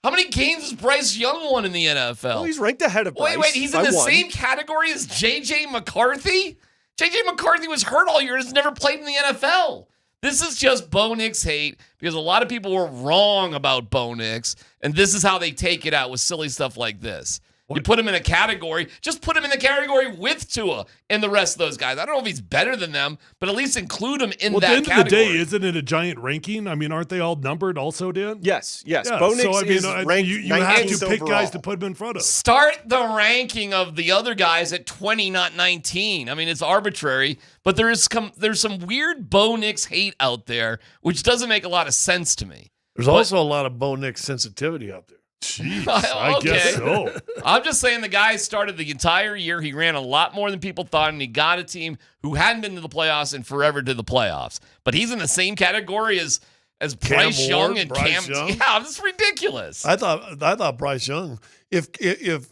How many games has Bryce Young won in the NFL? Well, he's ranked ahead of Bryce. Wait, he's in by the one. same category as J.J. McCarthy? J.J. McCarthy was hurt all year and has never played in the NFL. This is just Bo Nix hate because a lot of people were wrong about Bo Nix, and this is how they take it out with silly stuff like this. You put him in a category, just put him in the category with Tua and the rest of those guys. I don't know if he's better than them, but at least include him in that at the end category. of the day, isn't it a giant ranking? I mean, aren't they all numbered also, Dan? Yes. Yeah, Bo Nix so, I mean, is ranked you have 19th to pick overall. guys to put him in front of. Start the ranking of the other guys at 20, not 19. I mean, it's arbitrary, but there's some weird Bo Nix hate out there, which doesn't make a lot of sense to me. There's also a lot of Bo Nix sensitivity out there. Jeez, I guess so. I'm just saying the guy started the entire year. He ran a lot more than people thought, and he got a team who hadn't been to the playoffs and forever to the playoffs. But he's in the same category as Bryce Young and Cam. Yeah, this is ridiculous. I thought Bryce Young, if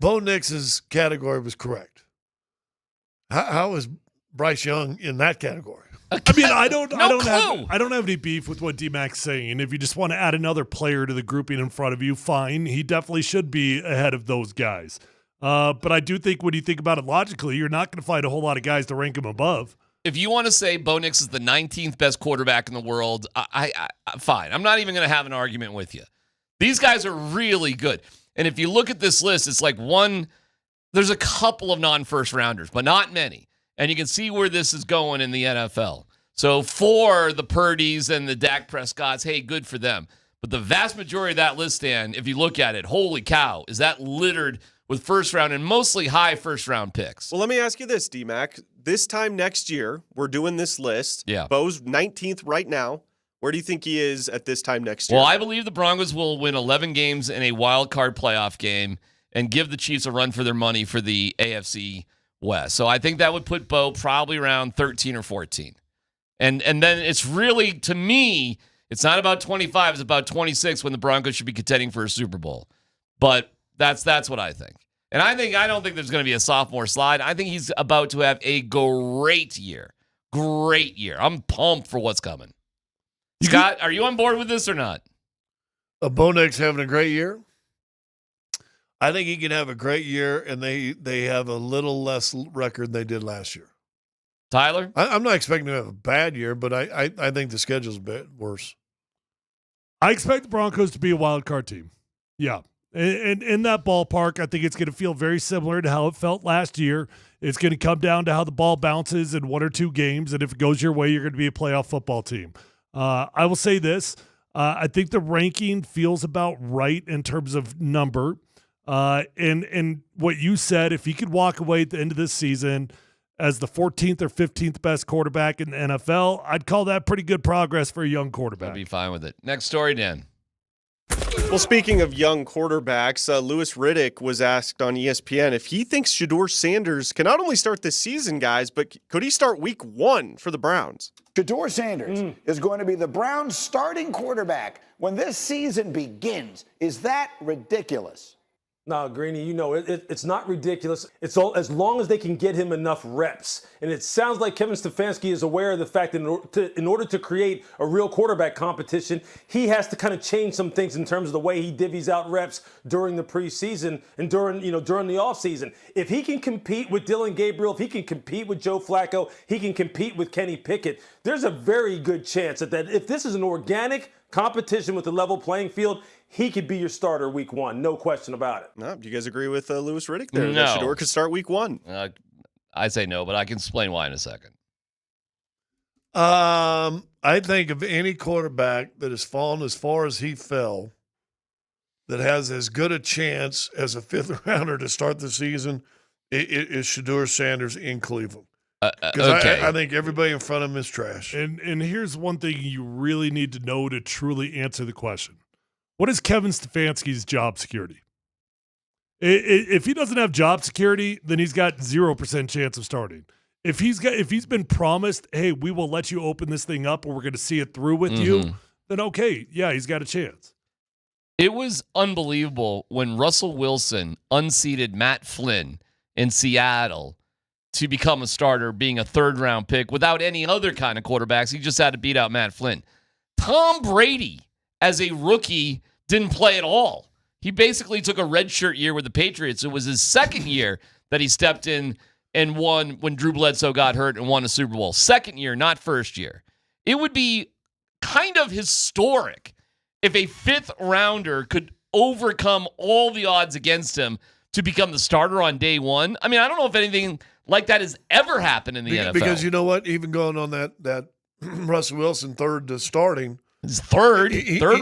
Bo Nix's category was correct, how is Bryce Young in that category? I mean, I don't have any beef with what DMac's saying. If you just want to add another player to the grouping in front of you, fine. He definitely should be ahead of those guys. But I do think when you think about it logically, you're not going to find a whole lot of guys to rank him above. If you want to say Bo Nix is the 19th best quarterback in the world, I fine. I'm not even going to have an argument with you. These guys are really good. And if you look at this list, it's like there's a couple of non-first rounders, but not many. And you can see where this is going in the NFL. So for the Purdys and the Dak Prescotts, hey, good for them. But the vast majority of that list, Dan, if you look at it, holy cow, is that littered with first round and mostly high first round picks. Well, let me ask you this, DMac. This time next year, we're doing this list. Yeah. Bo's 19th right now. Where do you think he is at this time next year? Well, I believe the Broncos will win 11 games in a wild card playoff game and give the Chiefs a run for their money for the AFC West. So I think that would put Bo probably around 13 or 14. And then it's really, to me, it's not about 25, it's about 26 when the Broncos should be contending for a Super Bowl. But that's what I think. And I don't think there's going to be a sophomore slide. I think he's about to have a great year. Great year. I'm pumped for what's coming. Scott, are you on board with this or not? Bo Nix having a great year? I think he can have a great year, and they have a little less record than they did last year. Tyler? I'm not expecting to have a bad year, but I think the schedule's a bit worse. I expect the Broncos to be a wild card team. Yeah. And in that ballpark, I think it's going to feel very similar to how it felt last year. It's going to come down to how the ball bounces in one or two games, and if it goes your way, you're going to be a playoff football team. I will say this. I think the ranking feels about right in terms of number. And what you said, if he could walk away at the end of this season as the 14th or 15th best quarterback in the NFL, I'd call that pretty good progress for a young quarterback. I'd be fine with it. Next story, Dan. Well, speaking of young quarterbacks, Louis Riddick was asked on ESPN if he thinks Shedeur Sanders can not only start this season, guys, but could he start week 1 for the Browns? Shedeur Sanders is going to be the Browns' starting quarterback when this season begins. Is that ridiculous? No, Greeny, you know, it's not ridiculous. It's all as long as they can get him enough reps. And it sounds like Kevin Stefanski is aware of the fact that in order to create a real quarterback competition, he has to kind of change some things in terms of the way he divvies out reps during the preseason and during the offseason. If he can compete with Dylan Gabriel, if he can compete with Joe Flacco, he can compete with Kenny Pickett, there's a very good chance that if this is an organic competition with a level playing field, he could be your starter week 1, no question about it. No, do you guys agree with Louis Riddick there? No. That Shedeur could start week 1. I say no, but I can explain why in a second. I think of any quarterback that has fallen as far as he fell, that has as good a chance as a fifth rounder to start the season, it is Shedeur Sanders in Cleveland. Because okay. I think everybody in front of him is trash. And here's one thing you really need to know to truly answer the question. What is Kevin Stefanski's job security? If he doesn't have job security, then he's got 0% chance of starting. If he's been promised, hey, we will let you open this thing up and we're going to see it through with you, then okay, yeah, he's got a chance. It was unbelievable when Russell Wilson unseated Matt Flynn in Seattle to become a starter, being a third-round pick without any other kind of quarterbacks. He just had to beat out Matt Flynn. Tom Brady, as a rookie, didn't play at all. He basically took a redshirt year with the Patriots. It was his second year that he stepped in and won when Drew Bledsoe got hurt and won a Super Bowl. Second year, not first year. It would be kind of historic if a fifth rounder could overcome all the odds against him to become the starter on day one. I mean, I don't know if anything like that has ever happened in the NFL. Because you know what? Even going on that Russell Wilson third to starting. His third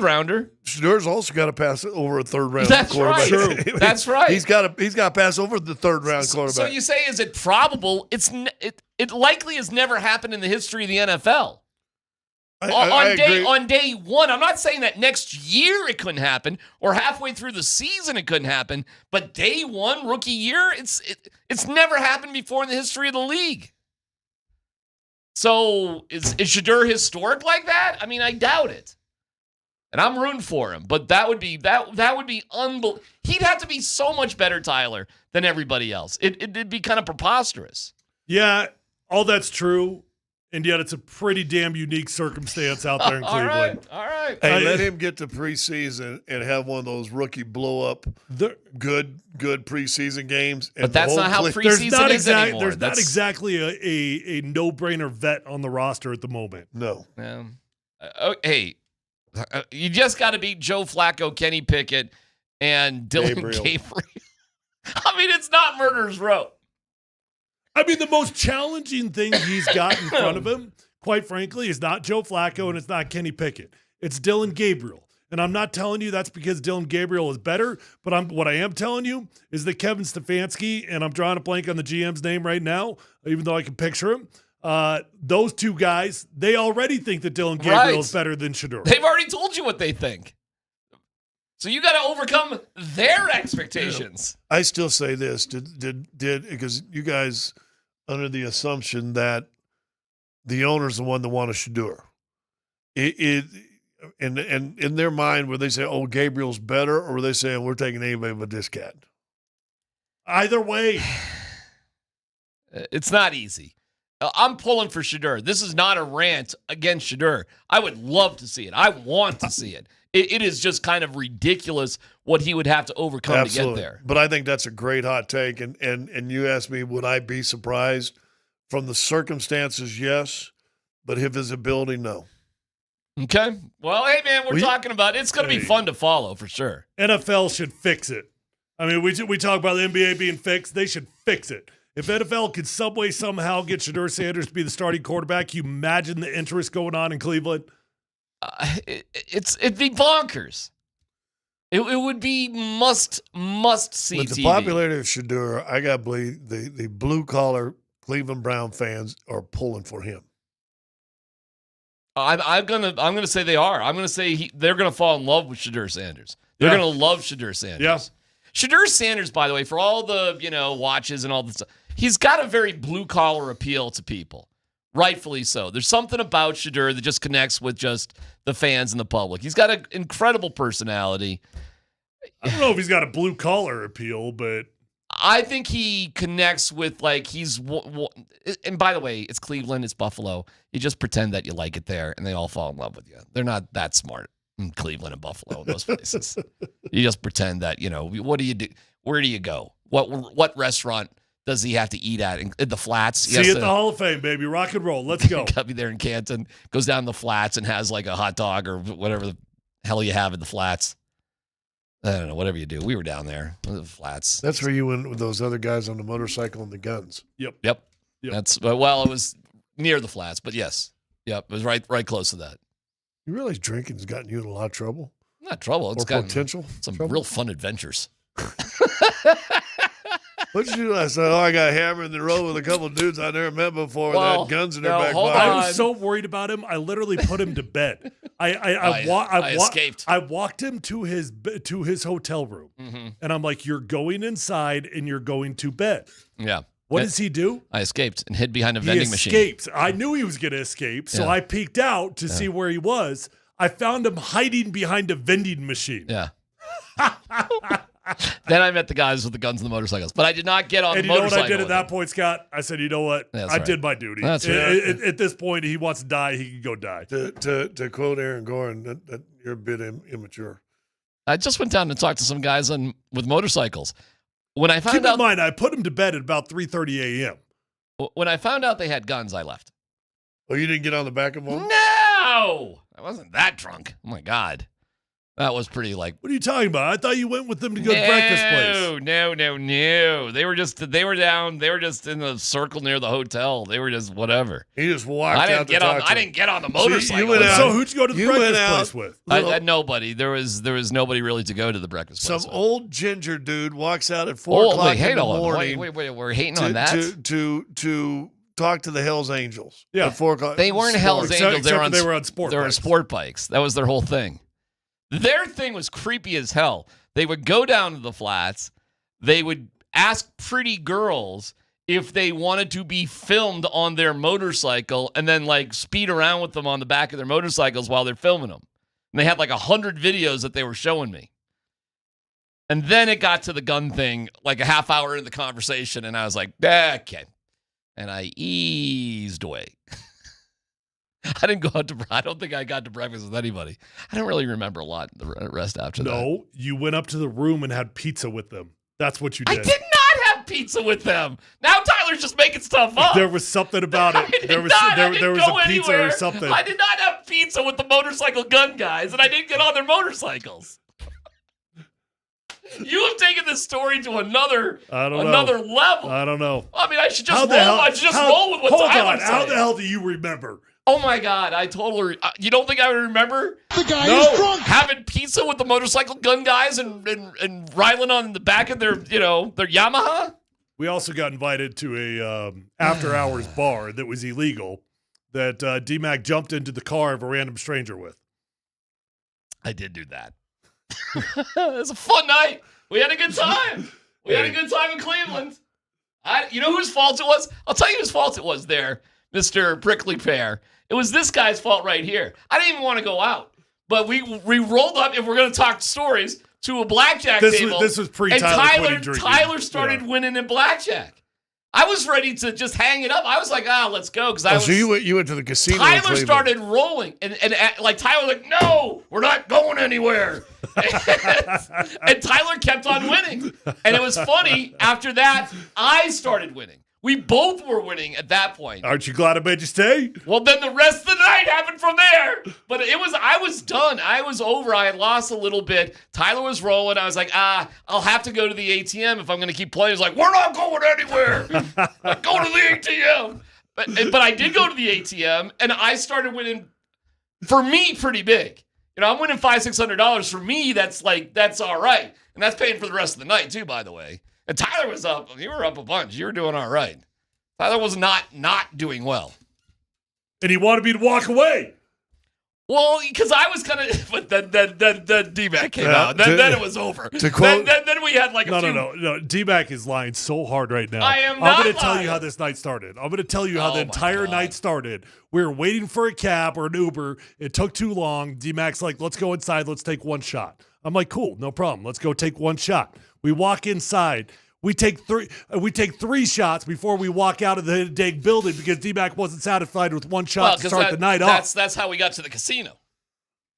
rounder. Shadur's also got to pass over a third round That's quarterback. right. True. That's right. He's got to pass over the third round quarterback. So you say, is it probable? It likely has never happened in the history of the NFL. I agree. On day one, I'm not saying that next year it couldn't happen or halfway through the season it couldn't happen, but day one, rookie year, it's never happened before in the history of the league. So is Shadur historic like that? I mean, I doubt it. And I'm rooting for him, but that would be unbelievable. He'd have to be so much better, Tyler, than everybody else. It'd be kind of preposterous. Yeah, all that's true. And yet it's a pretty damn unique circumstance out there in Cleveland. All right. Hey, let him get to preseason and have one of those rookie blow-up good preseason games. But that's not how preseason is anymore. There's not exactly a no-brainer vet on the roster at the moment. No. Hey, you just got to beat Joe Flacco, Kenny Pickett, and Dylan Gabriel. I mean, it's not murderer's row. I mean, the most challenging thing he's got in front of him, quite frankly, is not Joe Flacco and it's not Kenny Pickett. It's Dylan Gabriel. And I'm not telling you that's because Dylan Gabriel is better, but what I am telling you is that Kevin Stefanski, and I'm drawing a blank on the GM's name right now, even though I can picture him, those two guys, they already think that Dylan Gabriel is better than Shadur. They've already told you what they think. So you got to overcome their expectations. I still say this, because you guys under the assumption that the owner's the one that wanted Shadur. And in their mind, where they say, "Oh, Gabriel's better," or were they saying we're taking anybody but this cat? Either way, it's not easy. I'm pulling for Shadur. This is not a rant against Shadur. I would love to see it. I want to see it. It is just kind of ridiculous what he would have to overcome to get there. But I think that's a great hot take. And you asked me, would I be surprised? From the circumstances, yes. But his ability, no. Okay. Well, hey, man, we're talking about it. It's going to be fun to follow for sure. NFL should fix it. I mean, we talk about the NBA being fixed. They should fix it. If NFL could somehow get Shadur Sanders to be the starting quarterback, can you imagine the interest going on in Cleveland? It'd be bonkers. It would be must see With the TV. popularity of Shadur, I got to believe the blue collar Cleveland Brown fans are pulling for him. I'm gonna say they are. I'm gonna say they're gonna fall in love with Shadur Sanders. They're gonna love Shadur Sanders. Yeah. Shadur Sanders, by the way, for all the watches and all this stuff, he's got a very blue collar appeal to people. Rightfully so. There's something about Shadur that just connects with just the fans and the public. He's got an incredible personality. I don't know if he's got a blue collar appeal, but I think he connects with and by the way, it's Cleveland, it's Buffalo. You just pretend that you like it there and they all fall in love with you. They're not that smart in Cleveland and Buffalo and those places. You just pretend that, what do you do? Where do you go? What restaurant does he have to eat at in the Flats? See you at the Hall of Fame, baby. Rock and roll. Let's go. Got me there in Canton. Goes down the Flats and has like a hot dog or whatever the hell you have at the Flats. I don't know, whatever you do. We were down there. The Flats. That's where you went with those other guys on the motorcycle and the guns. Yep. That's it was near the Flats, but yes. Yep. It was right close to that. You realize drinking's gotten you in a lot of trouble? Not trouble. It's got potential. Some real fun adventures. What'd you do? I said, I got hammered in the road with a couple of dudes I never met before that had guns in their back pocket. I was so worried about him, I literally put him to bed. I escaped. I walked him to his hotel room, and I'm like, "You're going inside and you're going to bed." Yeah. What does he do? I escaped and hid behind a vending machine. He escaped. I knew he was going to escape, so I peeked out to see where he was. I found him hiding behind a vending machine. Yeah. Then I met the guys with the guns and the motorcycles, but I did not get on the motorcycle. And you know what I did at that point, Scott? I said, you know what? I did my duty. That's right. At this point, he wants to die, he can go die. To quote Aaron Gorin, that you're a bit immature. I just went down and talked to some guys with motorcycles. When I found Keep in mind, I put him to bed at about 3:30 a.m. When I found out they had guns, I left. Oh, you didn't get on the back of one? No! I wasn't that drunk. Oh, my God. That was pretty like. What are you talking about? I thought you went with them to go to breakfast place. No. They were just in the circle near the hotel. They were just whatever. He just walked out to talk to I didn't get on the motorcycle. So who'd you go to the breakfast place with? I nobody. There was nobody really to go to the breakfast place. Some old ginger dude walks out at 4 o'clock in the morning. Wait, we're hating on that? To talk to the Hells Angels. Yeah. At 4 o'clock. They weren't Hells Angels. They were on sport They were on sport bikes. That was their whole thing. Their thing was creepy as hell. They would go down to the flats. They would ask pretty girls if they wanted to be filmed on their motorcycle and then like speed around with them on the back of their motorcycles while they're filming them. And they had like 100 videos that they were showing me. And then it got to the gun thing like a half hour into the conversation, and I was like, okay. And I eased away. I don't think I got to breakfast with anybody. I don't really remember a lot the rest after that. No, you went up to the room and had pizza with them. That's what you did. I did not have pizza with them. Now Tyler's just making stuff up. There was something about it. There was a pizza anywhere. or something. I did not have pizza with the motorcycle gun guys, and I didn't get on their motorcycles. You have taken this story to another level. I don't know. I mean, I should just roll with what Tyler said. How the hell do you remember? Oh my God, I totally. You don't think I would remember? The guy is drunk. Having pizza with the motorcycle gun guys and riling on the back of their Yamaha. We also got invited to a after hours bar that was illegal that DMac jumped into the car of a random stranger with. I did do that. It was a fun night. We had a good time. We had a good time in Cleveland. You know whose fault it was? I'll tell you whose fault it was there, Mr. Prickly Pear. It was this guy's fault right here. I didn't even want to go out. But we rolled up, if we're going to talk stories, to a blackjack table. This was pre-Tyler quitting drinking. Tyler started winning in blackjack. I was ready to just hang it up. I was like, let's go. So you went to the casino. Tyler started rolling. And like Tyler was like, no, we're not going anywhere. And Tyler kept on winning. And it was funny. After that, I started winning. We both were winning at that point. Aren't you glad I made you stay? Well, then the rest of the night happened from there. But I was done. I was over. I had lost a little bit. Tyler was rolling. I was like, I'll have to go to the ATM if I'm going to keep playing. He's like, we're not going anywhere. Like, go to the ATM. But I did go to the ATM, and I started winning, for me, pretty big. You know, I'm winning $500-600. For me, that's all right. And that's paying for the rest of the night, too, by the way. And Tyler was up. You were up a bunch. You were doing all right. Tyler was not doing well. And he wanted me to walk away. Well, because I was kind of, but then DMac came out. Then it was over. Then we had like a few. No. DMac is lying so hard right now. I am not I'm going to tell you how this night started. I'm going to tell you how the entire night started. We were waiting for a cab or an Uber. It took too long. DMac's like, let's go inside. Let's take one shot. I'm like, cool, no problem. Let's go take one shot. We walk inside. We take three shots before we walk out of the dang building because DMac wasn't satisfied with one shot to start the night off. That's how we got to the casino.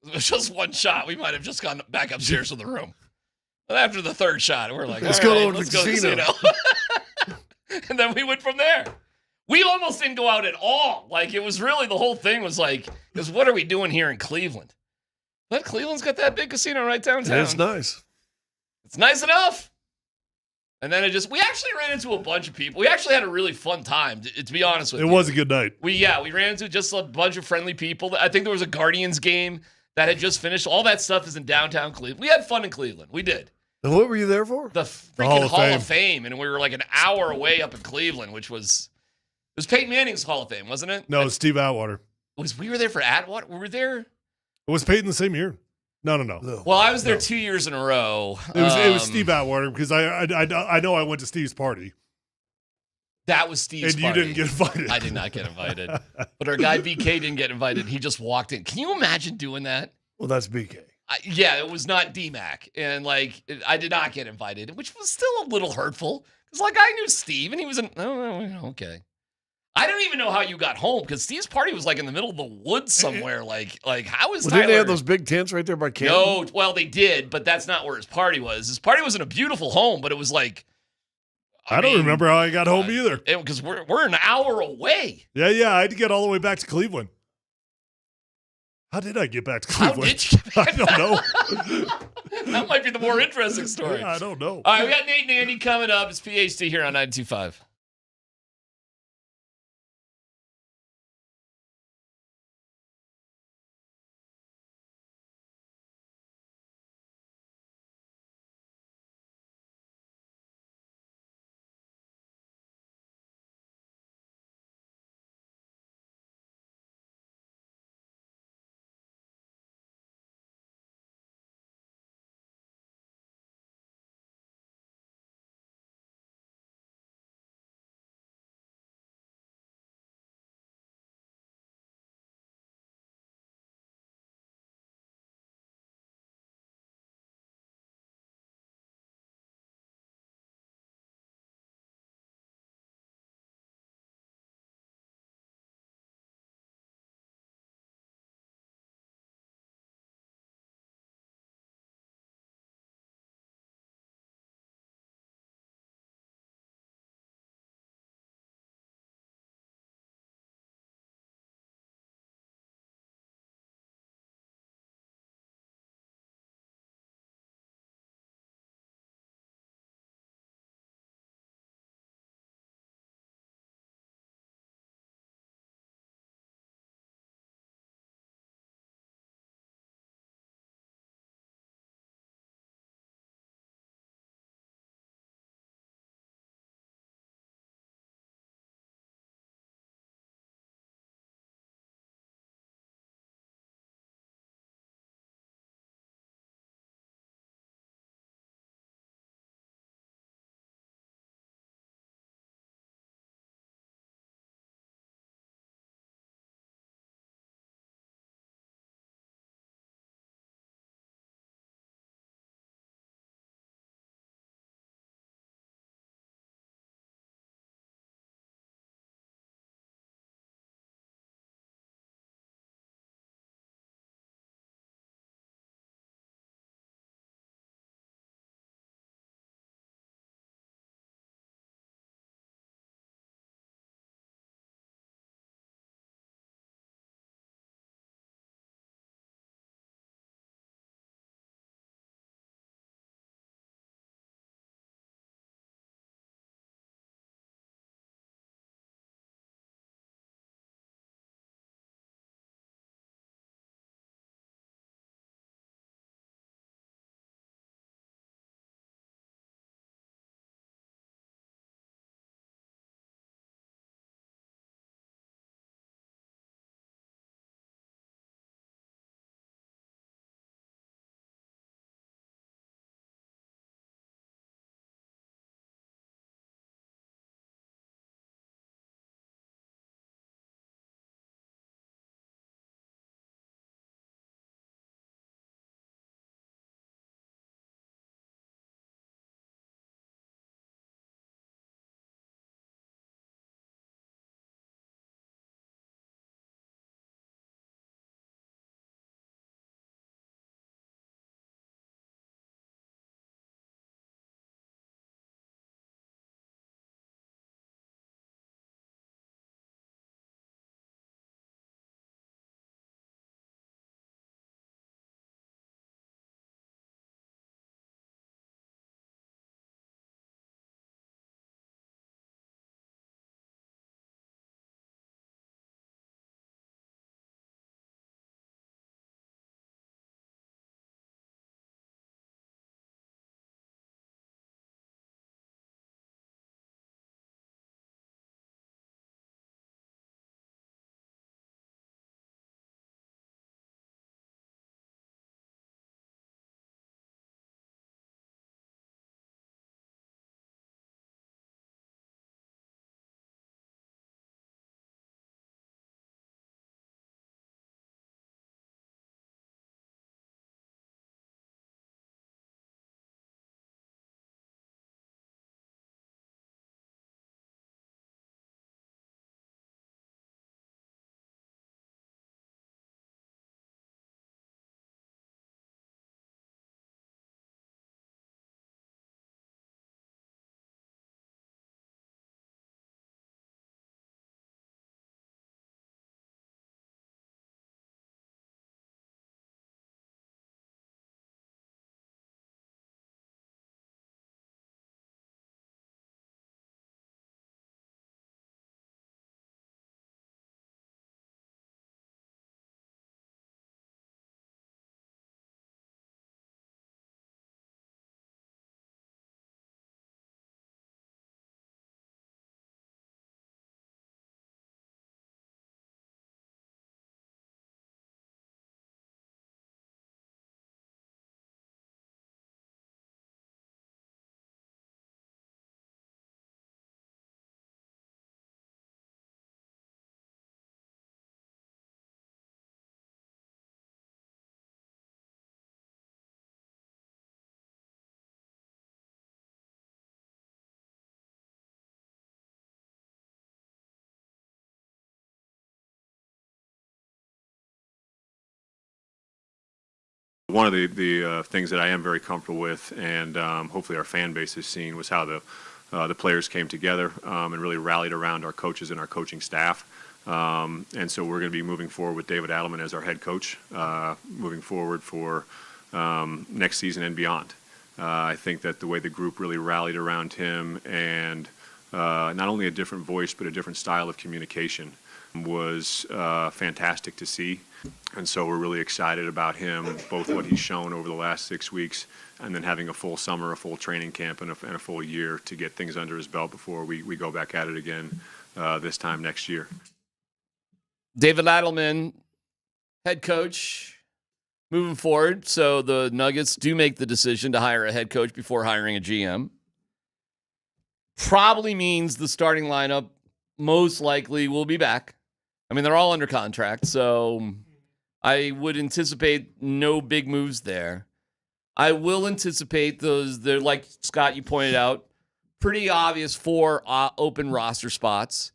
It was just one shot. We might have just gone back upstairs to the room. But after the third shot, we're like, let's go to the casino. And then we went from there. We almost didn't go out at all. Like, it was really, the whole thing was like, because what are we doing here in Cleveland? But Cleveland's got that big casino right downtown. It's nice. It's nice enough. And then we actually ran into a bunch of people. We actually had a really fun time, to be honest with you. It was a good night. We ran into just a bunch of friendly people. I think there was a Guardians game that had just finished. All that stuff is in downtown Cleveland. We had fun in Cleveland. We did. And what were you there for? The freaking Hall of Fame. And we were like an hour away up in Cleveland, which was, it was Peyton Manning's Hall of Fame, wasn't it? No, Steve Atwater. We were there for Atwater? We were there? Was Peyton the same year? No. Well, I was there 2 years in a row. It was Steve Atwater because I know I went to Steve's party. That was Steve's party. And you didn't get invited. I did not get invited. But our guy BK didn't get invited. He just walked in. Can you imagine doing that? Well, that's BK. Yeah, it was not DMac. And I did not get invited, which was still a little hurtful. Because I knew Steve and he was okay. I don't even know how you got home because Steve's party was in the middle of the woods somewhere. How is Tyler? Didn't they have those big tents right there by Canton? No, well, they did, but that's not where his party was. His party was in a beautiful home, but it was I don't remember how I got home either. Because we're an hour away. Yeah, I had to get all the way back to Cleveland. How did I get back to How Cleveland? did you get I don't know. That might be the more interesting story. Yeah, I don't know. All right, we got Nate and Andy coming up. It's PhD here on 92.5. One of the things that I am very comfortable with, and hopefully our fan base has seen, was how the players came together and really rallied around our coaches and our coaching staff. And so we're going to be moving forward with David Adelman as our head coach, moving forward for next season and beyond. I think that the way the group really rallied around him, and not only a different voice but a different style of communication, was fantastic to see. And so we're really excited about him, both what he's shown over the last 6 weeks and then having a full summer, a full training camp, and a full year to get things under his belt before we go back at it again this time next year. David Adelman, head coach, moving forward. So the Nuggets do make the decision to hire a head coach before hiring a GM. Probably means the starting lineup most likely will be back. I mean, they're all under contract, so I would anticipate no big moves there. I will anticipate they're like Scott, you pointed out, pretty obvious 4 open roster spots.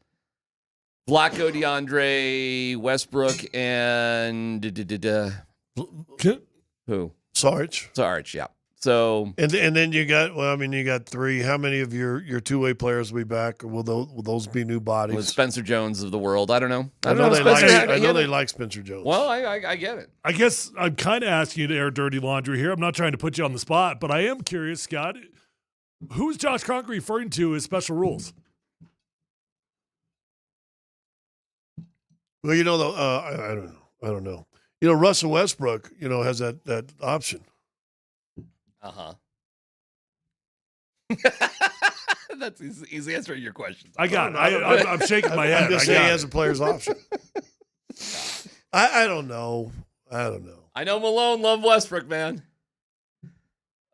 Vlatko, DeAndre, Westbrook, and who? Sarge, yeah. So and then you got 3. How many of your two-way players will be back? Or will those be new bodies? With Spencer Jones of the world, I don't know. I know they like Spencer Jones. Well, I get it. I guess I'm kind of asking you to air dirty laundry here. I'm not trying to put you on the spot, but I am curious, Scott. Who's Josh Kroenke referring to as special rules? Well, I don't know. Russell Westbrook, has that option. Uh-huh. That's he's answering your questions. I got it. I'm shaking my head. I'm just saying he has a player's option. I don't know. I know Malone loved Westbrook, man.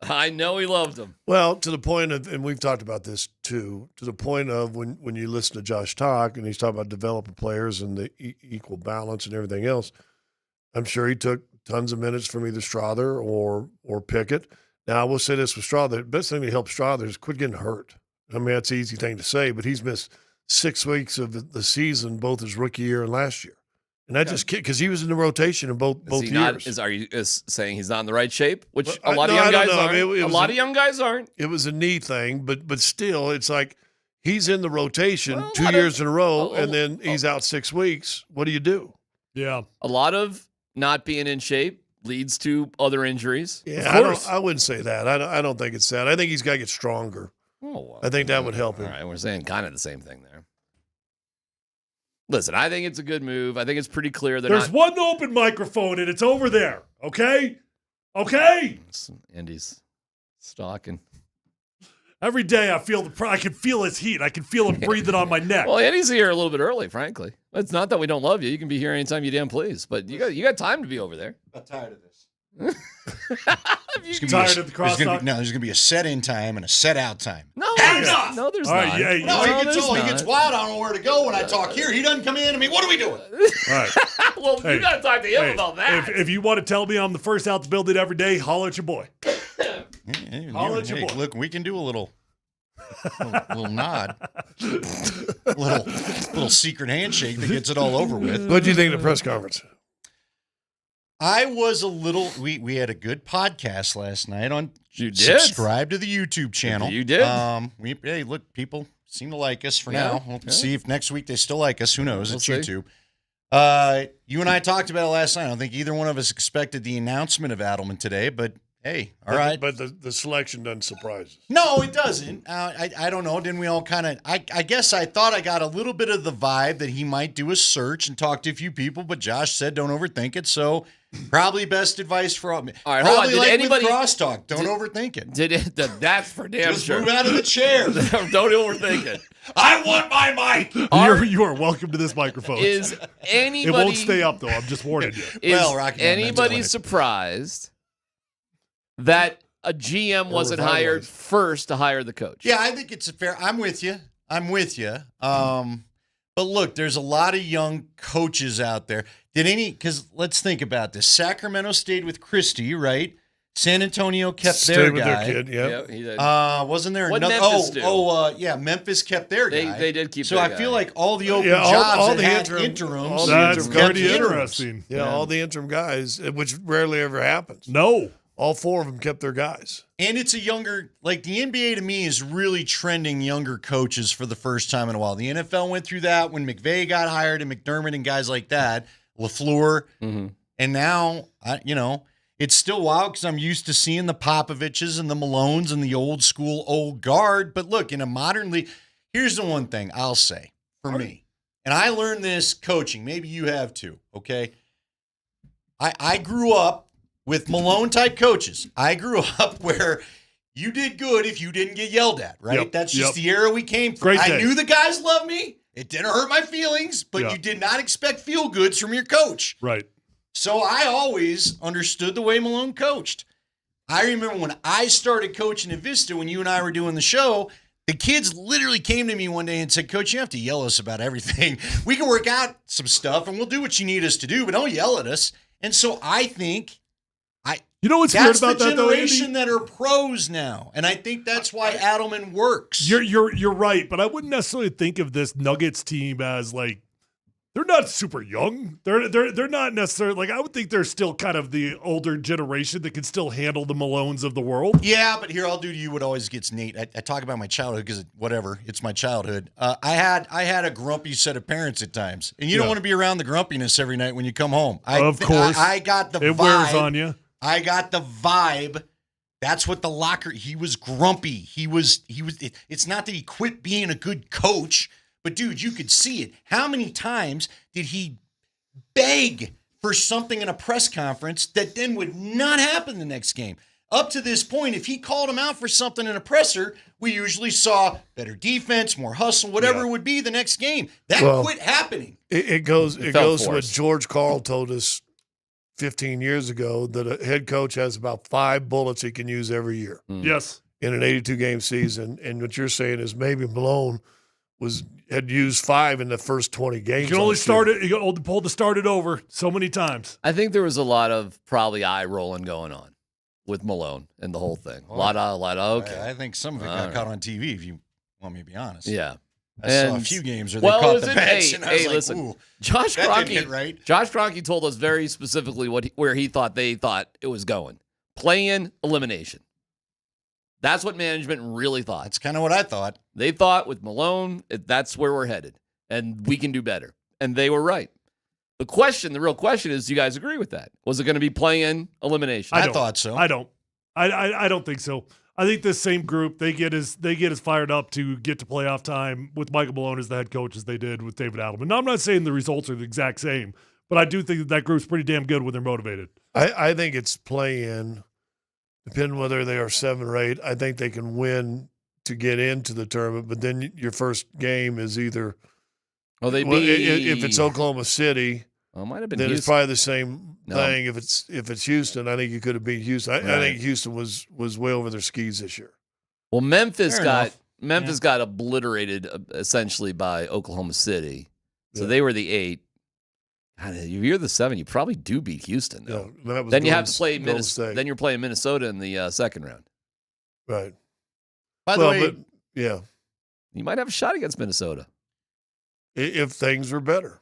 I know he loved him. Well, to the point of, and we've talked about this too, to the point of when you listen to Josh talk and he's talking about developing players and the equal balance and everything else, I'm sure he took tons of minutes from either Strother or Pickett. Now, I will say this with Strother. The best thing to help Strother is quit getting hurt. I mean, that's an easy thing to say, but he's missed 6 weeks of the season, both his rookie year and last year. And that just because he was in the rotation in both years. Are you saying he's not in the right shape? Which a lot of young guys aren't. A lot of young guys aren't. It was a knee thing, but still, it's like he's in the rotation 2 years in a row, and then he's out 6 weeks. What do you do? Yeah. A lot of not being in shape leads to other injuries. Yeah, I wouldn't say that. I don't think it's that. I think he's got to get stronger. Oh, well, I think that would help him. All right, we're saying kind of the same thing there. Listen, I think it's a good move. I think it's pretty clear that there's one open microphone and it's over there. Okay? Andy's stalking. Every day I can feel his heat. I can feel him breathing on my neck. Well, Andy's here a little bit early, frankly. It's not that we don't love you. You can be here anytime you damn please. But you got time to be over there. I'm tired of this. Tired of the crosstalk? No, there's going to be a set-in time and a set-out time. No, no, there's All not. right, yeah, No, he gets wild. I don't know where to go when I talk here. He doesn't come in. I mean, what are we doing? All right. Well, you got to talk to him about that. If you want to tell me I'm the first out the building every day, holler at your boy. Holler at your boy. Look, we can do a little nod, little secret handshake that gets it all over with. What do you think of the press conference? I was a little. We had a good podcast last night on. You did. Subscribe to the YouTube channel. You did. Hey, look, people seem to like us for now. We'll see if next week they still like us. Who knows? It's YouTube. You and I talked about it last night. I don't think either one of us expected the announcement of Adelman today, but hey, all right. But the selection doesn't surprise us. No, it doesn't. I don't know. Didn't we all kind of – I guess I thought I got a little bit of the vibe that he might do a search and talk to a few people, but Josh said don't overthink it. So probably best advice for all. All right, hold on. Did like anybody with crosstalk? Don't overthink it. That's for damn Just sure. move out of the chair. Don't overthink it. I want my mic. You are welcome to this microphone. Is anybody? It won't stay up though. I'm just warning you. Is anybody surprised that a GM wasn't hired first to hire the coach? Yeah, I think it's fair. I'm with you. But look, there's a lot of young coaches out there. Because let's think about this. Sacramento stayed with Christie, right? San Antonio kept Stay their with guy. their kid, yeah. Yeah, he did. Wasn't there What'd another? Memphis do? Yeah, Memphis kept their guy. They did keep So their I guy. feel like all the open Yeah, jobs all that the had interim- interims. all the That's interim kept pretty interims. interesting. Yeah, all the interim guys, which rarely ever happens. No. All 4 of them kept their guys. And it's a younger, like the NBA to me is really trending younger coaches for the first time in a while. The NFL went through that when McVay got hired and McDermott and guys like that, LaFleur. And now, it's still wild because I'm used to seeing the Popoviches and the Malones and the old school old guard. But look, in a modern league, here's the one thing I'll say for me. And I learned this coaching. Maybe you have too, okay? I grew up with Malone-type coaches. I grew up where you did good if you didn't get yelled at, right? Yep, That's just the era we came from. Great I day. knew the guys loved me. It didn't hurt my feelings, but Yeah. you did not expect feel-goods from your coach. Right. So I always understood the way Malone coached. I remember when I started coaching at Vista, when you and I were doing the show, the kids literally came to me one day and said, Coach, you have to yell at us about everything. We can work out some stuff and we'll do what you need us to do, but don't yell at us. And so I think You know what's that's weird about the that, though, generation Andy? that are pros now. And I think that's why Adelman works. You're right, but I wouldn't necessarily think of this Nuggets team as like they're not super young. They're not necessarily like I would think they're still kind of the older generation that can still handle the Malones of the world. Yeah, but here I'll do to you what always gets Nate. I talk about my childhood because whatever, it's my childhood. I had a grumpy set of parents at times, and you don't want to be around the grumpiness every night when you come home. Of course, I got the it vibe. wears on you. I got the vibe. That's what the locker. He was grumpy. He was. It's not that he quit being a good coach, but dude, you could see it. How many times did he beg for something in a press conference that then would not happen the next game? Up to this point, if he called him out for something in a presser, we usually saw better defense, more hustle, whatever it would be the next game. That quit happening. It goes It to fell what forced. George Karl told us 15 years ago, that a head coach has about 5 bullets he can use every year. Yes. In an 82-game season. And what you're saying is maybe Malone had used 5 in the first 20 games. You can only start it. You can pull to start it over so many times. I think there was a lot of probably eye rolling going on with Malone and the whole thing. A lot of okay. I think some of it got caught on TV, if you want me to be honest. Yeah. I saw a few games where they caught the bench, and I was like, listen, ooh, Josh that didn't Kroenke, hit right. Josh Kroenke told us very specifically where they thought it was going. Play-in elimination. That's what management really thought. That's kind of what I thought. They thought with Malone, that's where we're headed, and we can do better. And they were right. The real question is, do you guys agree with that? Was it going to be play-in elimination? I thought so. I don't. I don't think so. I think this same group, they get as fired up to get to playoff time with Michael Malone as the head coach as they did with David Adelman. Now, I'm not saying the results are the exact same, but I do think that group's pretty damn good when they're motivated. I think it's play-in, depending whether they are 7 or 8. I think they can win to get into the tournament, but then your first game is either if it's Oklahoma City, it might have been then Houston. it's probably the same No. thing. If it's Houston, I think you could have beat Houston. I think Houston was way over their skis this year. Well, Memphis Fair got enough. got obliterated essentially by Oklahoma City, so they were the 8. God, if you're the 7, you probably do beat Houston. Though. Yeah, that was Then you Golden- have to play Golden Minnesota. State. Then you're playing Minnesota in the second round. Right. By the way, but, yeah, You might have a shot against Minnesota. if things were better.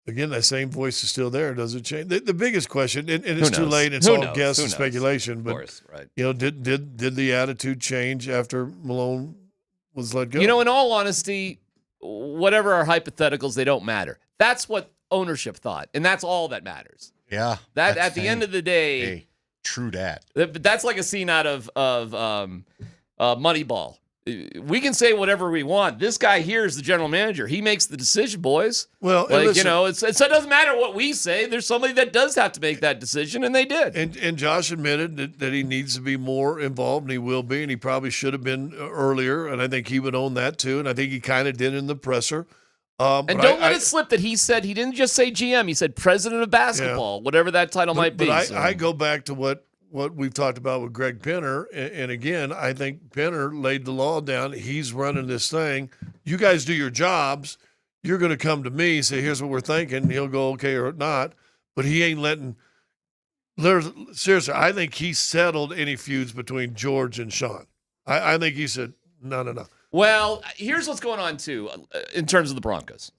Again, that same voice is still there. Does it change? The biggest question, and it's too knows? late. It's Who all knows? guess Who and knows? speculation. Of But course, right. did the attitude change after Malone was let go? In all honesty, whatever our hypotheticals, they don't matter. That's what ownership thought, and that's all that matters. yeah. That that's at the end of the day, hey, true that. that's like a scene out of Moneyball. We can say whatever we want. This guy here is the general manager. He makes the decision, boys. Well, and listen, so it doesn't matter what we say. There's somebody that does have to make that decision, and they did. And Josh admitted that he needs to be more involved, and he will be, and he probably should have been earlier, and I think he would own that too, and I think he kind of did in the presser. And don't let it slip that he said he didn't just say GM. He said president of basketball, whatever that title might be. But I go back to what we've talked about with Greg Penner, and again, I think Penner laid the law down. He's running this thing. You guys do your jobs. You're going to come to me, say, here's what we're thinking. He'll go okay or not, but he ain't letting Seriously, I think he settled any feuds between George and Sean. I think he said, no. Well, here's what's going on, too, in terms of the Broncos.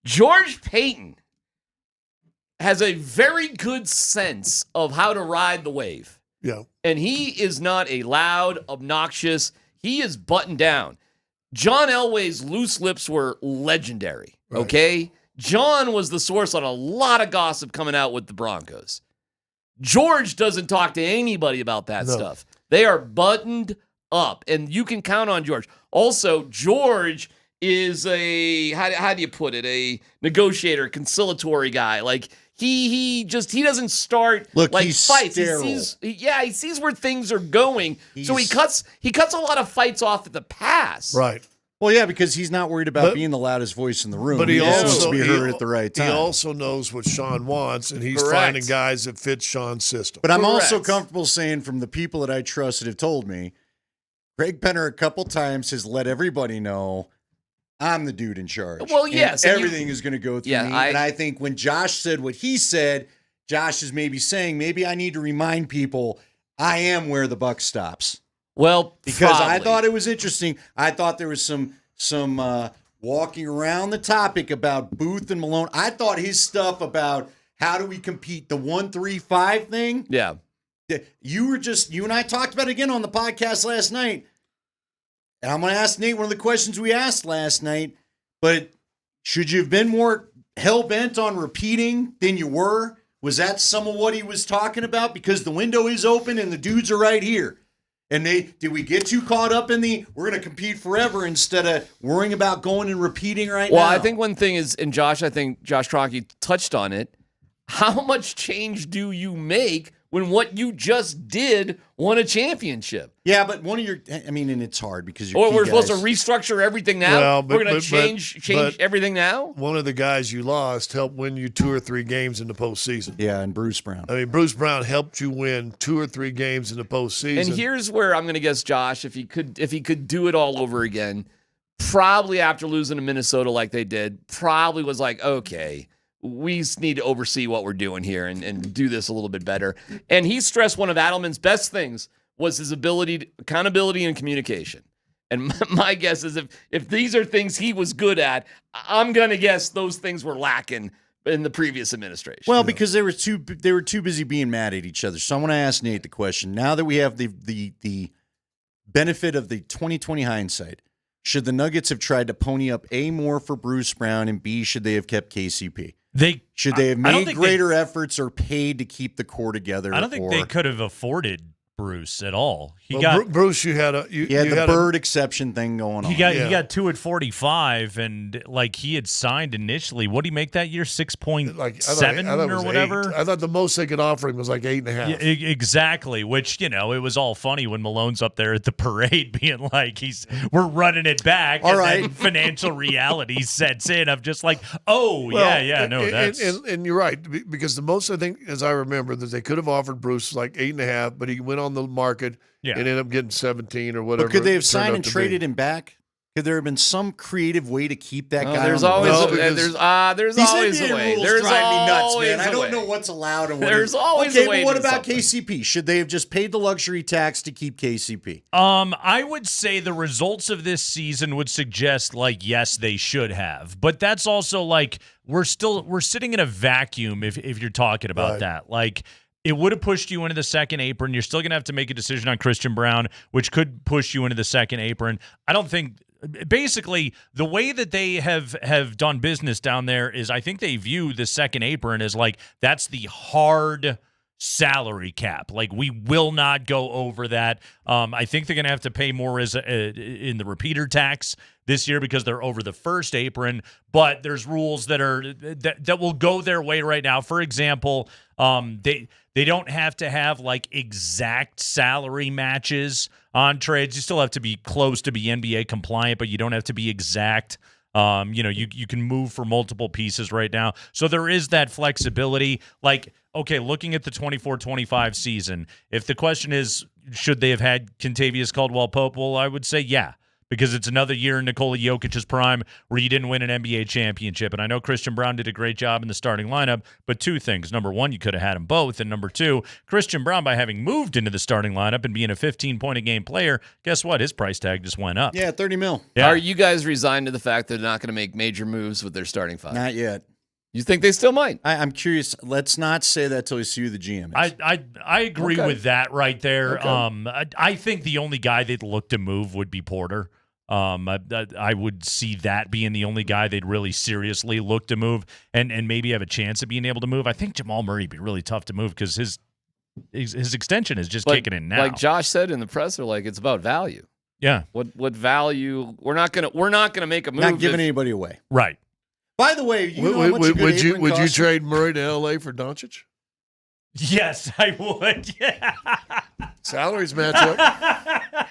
George Payton has a very good sense of how to ride the wave. Yeah. And he is not a loud, obnoxious, he is buttoned down. John Elway's loose lips were legendary, okay? John was the source on a lot of gossip coming out with the Broncos. George doesn't talk to anybody about that stuff. They are buttoned up, and you can count on George. Also, George is a, how do you put it, a negotiator, conciliatory guy. Like, he doesn't start He's fights. sterile. He sees where things are going. So he cuts a lot of fights off at the pass. Right. Well, yeah, because he's not worried about being the loudest voice in the room. But he just wants also to be heard at the right time. He also knows what Sean wants, and he's Correct. finding guys that fit Sean's system. But I'm also comfortable saying from the people that I trust that have told me, Greg Penner a couple times has let everybody know I'm the dude in charge. Well, yes. And everything is going to go through me. I- And I think when Josh said what he said, Josh is maybe saying, maybe I need to remind people I am where the buck stops. Well, because I probably. thought it was interesting. I thought there was some walking around the topic about Booth and Malone. I thought his stuff about how do we compete, the 1-3-5 thing. Yeah. You and I talked about it again on the podcast last night. And I'm going to ask Nate one of the questions we asked last night. But should you have been more hell-bent on repeating than you were? Was that some of what he was talking about? Because the window is open and the dudes are right here. And did we get too caught up in we're going to compete forever instead of worrying about going and repeating right now? Well, I think one thing is, and Josh, I think Josh Kroenke touched on it, how much change do you make when what you just did won a championship? Yeah, but and it's hard because we're supposed to restructure everything now? Well, we're going to change everything now? One of the guys you lost helped win you 2 or 3 games in the postseason. Yeah, and Bruce Brown. I mean, Bruce Brown helped you win 2 or 3 games in the postseason. And here's where I'm going to guess Josh, if he could do it all over again, probably after losing to Minnesota like they did, probably was like, okay, we need to oversee what we're doing here and do this a little bit better. And he stressed one of Adelman's best things was his accountability and communication. And my guess is if these are things he was good at, I'm going to guess those things were lacking in the previous administration. Well, because they were too busy being mad at each other. So I want to ask Nate the question. Now that we have the benefit of the 2020 hindsight, should the Nuggets have tried to pony up A, more for Bruce Brown, and B, should they have kept KCP? Should they have made greater efforts or paid to keep the core together? I don't think they could have afforded Bruce at all. Bruce, you had the Bird exception thing going on. He got 2 at 45, and he had signed initially. What did he make that year? 6.7 or whatever. 8. I thought the most they could offer him was 8.5. Yeah, exactly. Which it was all funny when Malone's up there at the parade being like, we're running it back. All and right. then financial reality sets in. I'm just like, that's. And you're right, because the most I think, as I remember, that they could have offered Bruce 8.5, but he went on the market and ended up getting 17 or whatever. But could they have signed and traded him back? Could there have been some creative way to keep that guy? There's on the always roster? there's always NBA a way. rules There's drive me nuts, always man. I a don't way. know what's allowed and what There's always a way but what to about something. KCP? Should they have just paid the luxury tax to keep KCP? I would say the results of this season would suggest yes, they should have. But that's also we're sitting in a vacuum if you're talking about that. It would have pushed you into the second apron. You're still going to have to make a decision on Christian Brown, which could push you into the second apron. I don't think basically the way that they have done business down there is I think they view the second apron as that's the hard salary cap. We will not go over that. I think they're going to have to pay more in the repeater tax this year because they're over the first apron, but there's rules that will go their way right now. For example, they don't have to have exact salary matches on trades. You still have to be close to be NBA compliant, but you don't have to be exact. You can move for multiple pieces right now. So there is that flexibility. Okay, looking at the 24-25 season, if the question is, should they have had Kentavious Caldwell-Pope? Well, I would say, yeah, because it's another year in Nikola Jokic's prime where you didn't win an NBA championship. And I know Christian Braun did a great job in the starting lineup, but two things. Number one, you could have had them both. And number two, Christian Braun, by having moved into the starting lineup and being a 15-point-a-game player, guess what? His price tag just went up. Yeah, 30 mil. Yeah. Are you guys resigned to the fact they're not going to make major moves with their starting five? Not yet. You think they still might? I'm curious. Let's not say that till we see who the GM is. I agree Okay. with that right there. Okay. I think the only guy they'd look to move would be Porter. I would see that being the only guy they'd really seriously look to move and maybe have a chance of being able to move. I think Jamal Murray would be really tough to move because his extension is just kicking in now. Like Josh said in the presser, like it's about value. Yeah. What value? We're not gonna make a move. Not giving anybody away. Right. By the way, you know how much a good apron would you costs? trade Murray to LA for Doncic? Yes, I would. Yeah. Salaries match up.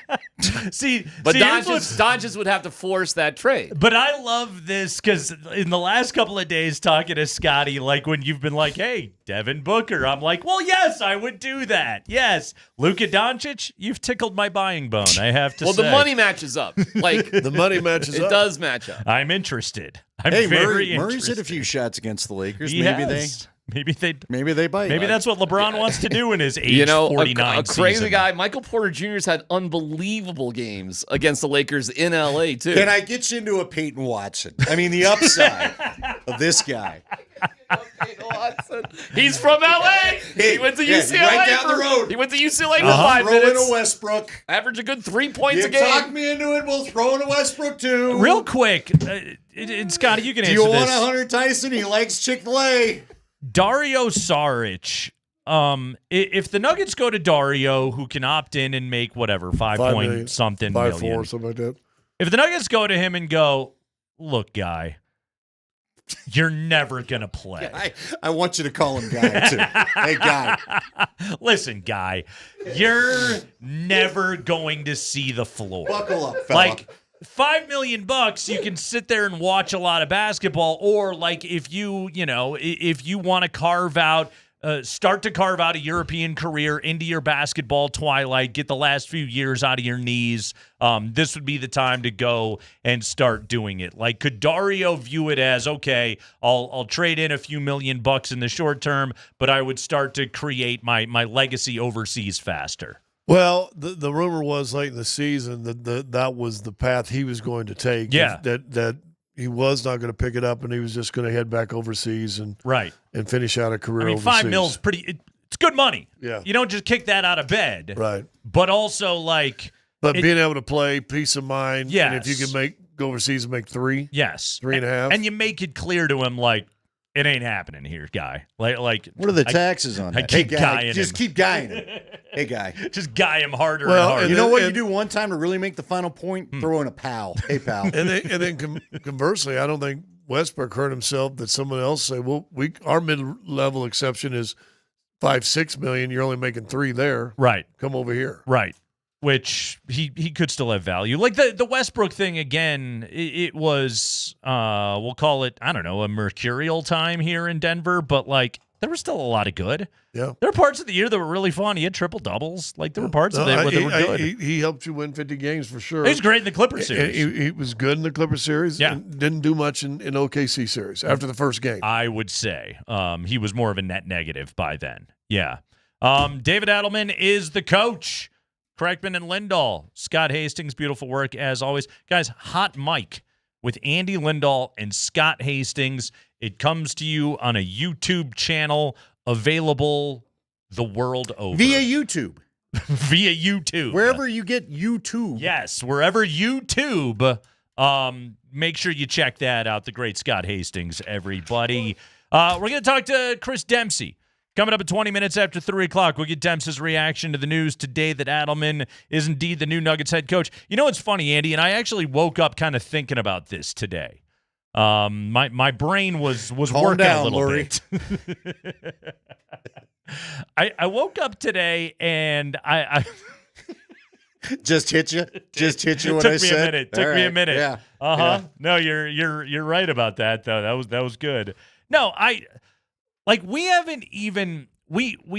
See, But here's what's- Doncic would have to force that trade. But I love this because in the last couple of days talking to Scotty, like when you've been like, hey, Devin Booker, I'm like, well, yes, I would do that. Yes. Luka Doncic, you've tickled my buying bone, I have to say. Well, the money matches up. Like The money matches it up. does match up. I'm interested. I'm Hey, very Murray's interested. hit a few shots against the Lakers. He Maybe has. Maybe they bite. Maybe that's what LeBron wants to do in his age You know, 49 a crazy season. guy. Michael Porter Jr.'s had unbelievable games against the Lakers in LA too. Can I get you into a Peyton Watson? I mean, the upside of this guy. He's from LA. He went to UCLA. right down the road. He went to UCLA for We'll 5 throw minutes. in a Westbrook. Average a good 3 points You a game. talk me into it. We'll throw in a Westbrook too. Real quick, and Scotty, you can Do answer you want this. a Hunter Tyson? He likes Chick-fil-A. Dario Saric. If the Nuggets go to Dario, who can opt in and make whatever 5 $5 point million, something 5-4, million. something like that. If the Nuggets go to him and go, look, guy, you're never gonna play. I want you to call him Guy too. Hey, Guy. Listen, guy, you're never going to see the floor. Buckle up, fella. Like $5 million, you can sit there and watch a lot of basketball, or like if you want to carve out. Start to carve out a European career into your basketball twilight, get the last few years out of your knees. This would be the time to go and start doing it. Like, could Dario view it as, okay, I'll trade in a few $1 million in the short term, but I would start to create my legacy overseas faster? Well, the rumor was late in the season that was the path he was going to take. Yeah. That he was not going to pick it up, and he was just going to head back overseas and finish out a career. I mean, overseas. $5 million's pretty. It's good money. Yeah. You don't just kick that out of bed. Right. But also, like, But being able to play, peace of mind. Yes. And if you can go overseas and make 3. Yes. 3.5. And you make it clear to him, like, it ain't happening here, guy. Like What are the taxes on that? I keep hey, Guy, guying just him. keep guying him. Hey, Guy. Just guy him harder Well, and harder. You know what you do one time to really make the final point? Throw in a pal. Hey, pal. And then conversely, I don't think Westbrook hurt himself that someone else say, well, our mid-level exception is $5-6 million. You're only making 3 there. Right. Come over here. Right. Which he could still have value. Like the Westbrook thing, again, it was, we'll call it, I don't know, a mercurial time here in Denver, but like there was still a lot of good. Yeah. There were parts of the year that were really fun. He had triple doubles. Like there were parts of it where they were good. He helped you win 50 games for sure. He was great in the Clippers series. He was good in the Clippers series. Yeah. And didn't do much in OKC series after the first game. I would say he was more of a net negative by then. Yeah. David Adelman is the coach. Kreckman and Lindahl. Scott Hastings, beautiful work as always. Guys, Hot Mic with Andy Lindahl and Scott Hastings. It comes to you on a YouTube channel available the world over. Via YouTube. Via YouTube. Wherever you get YouTube. Yes, wherever YouTube. Make sure you check that out. The great Scott Hastings, everybody. We're going to talk to Chris Dempsey. Coming up at 20 minutes after 3 o'clock, we'll get Dempsey's reaction to the news today that Adelman is indeed the new Nuggets head coach. You know what's funny, Andy? And I actually woke up kind of thinking about this today. My brain was Calm working down, a little Lori. bit. I woke up today and I Just hit you. Just hit you. What took I me said. a minute. Took All me a right. minute. Yeah. Uh-huh. Yeah. No, you're right about that though. That was good. No, we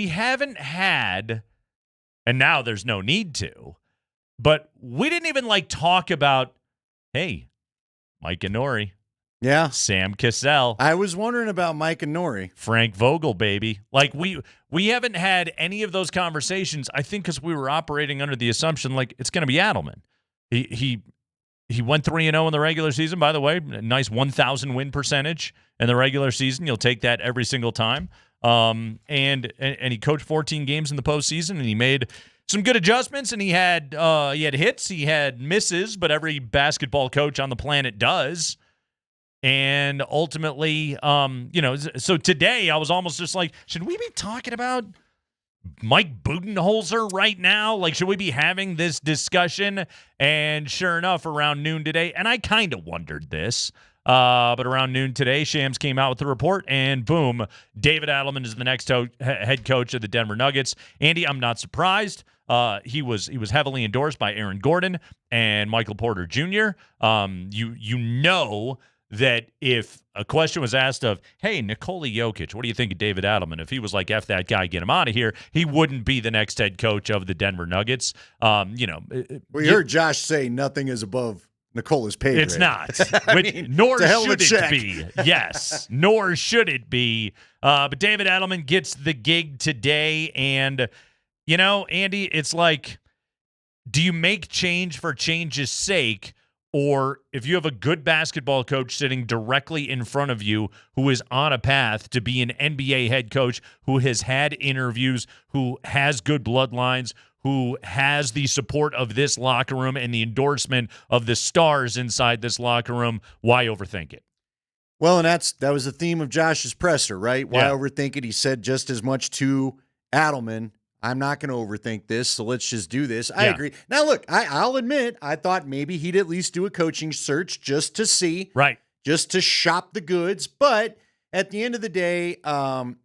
haven't had, and now there's no need to, But we didn't even talk about, hey, Mike and Nori. Yeah. Sam Cassell. I was wondering about Mike and Nori. Frank Vogel, baby. We haven't had any of those conversations, I think, because we were operating under the assumption it's going to be Adelman. He went 3-0 in the regular season, by the way. Nice 1,000 win percentage in the regular season. You'll take that every single time. And he coached 14 games in the postseason, and he made some good adjustments, and he had hits, he had misses, but every basketball coach on the planet does. And ultimately, so today I was almost just should we be talking about Mike Budenholzer right now? Should we be having this discussion? And sure enough, around noon today, and I kind of wondered this, but around noon today, Shams came out with the report, and boom, David Adelman is the next head coach of the Denver Nuggets. Andy, I'm not surprised. He was heavily endorsed by Aaron Gordon and Michael Porter Jr. You know that if a question was asked of, hey, Nikola Jokic, what do you think of David Adelman? If he was like, F that guy, get him out of here, he wouldn't be the next head coach of the Denver Nuggets. We heard Josh say nothing is above Nikola's pay grade. It's not. Nor should it be. Yes. Nor should it be. But David Adelman gets the gig today. And, Andy, it's do you make change for change's sake? Or if you have a good basketball coach sitting directly in front of you who is on a path to be an NBA head coach, who has had interviews, who has good bloodlines, who has the support of this locker room and the endorsement of the stars inside this locker room, why overthink it? Well, and that was the theme of Josh's presser, right? Why overthink it? He said just as much to Adelman, I'm not going to overthink this, so let's just do this. I agree. Now, look, I'll admit, I thought maybe he'd at least do a coaching search just to see. Right. Just to shop the goods. But at the end of the day,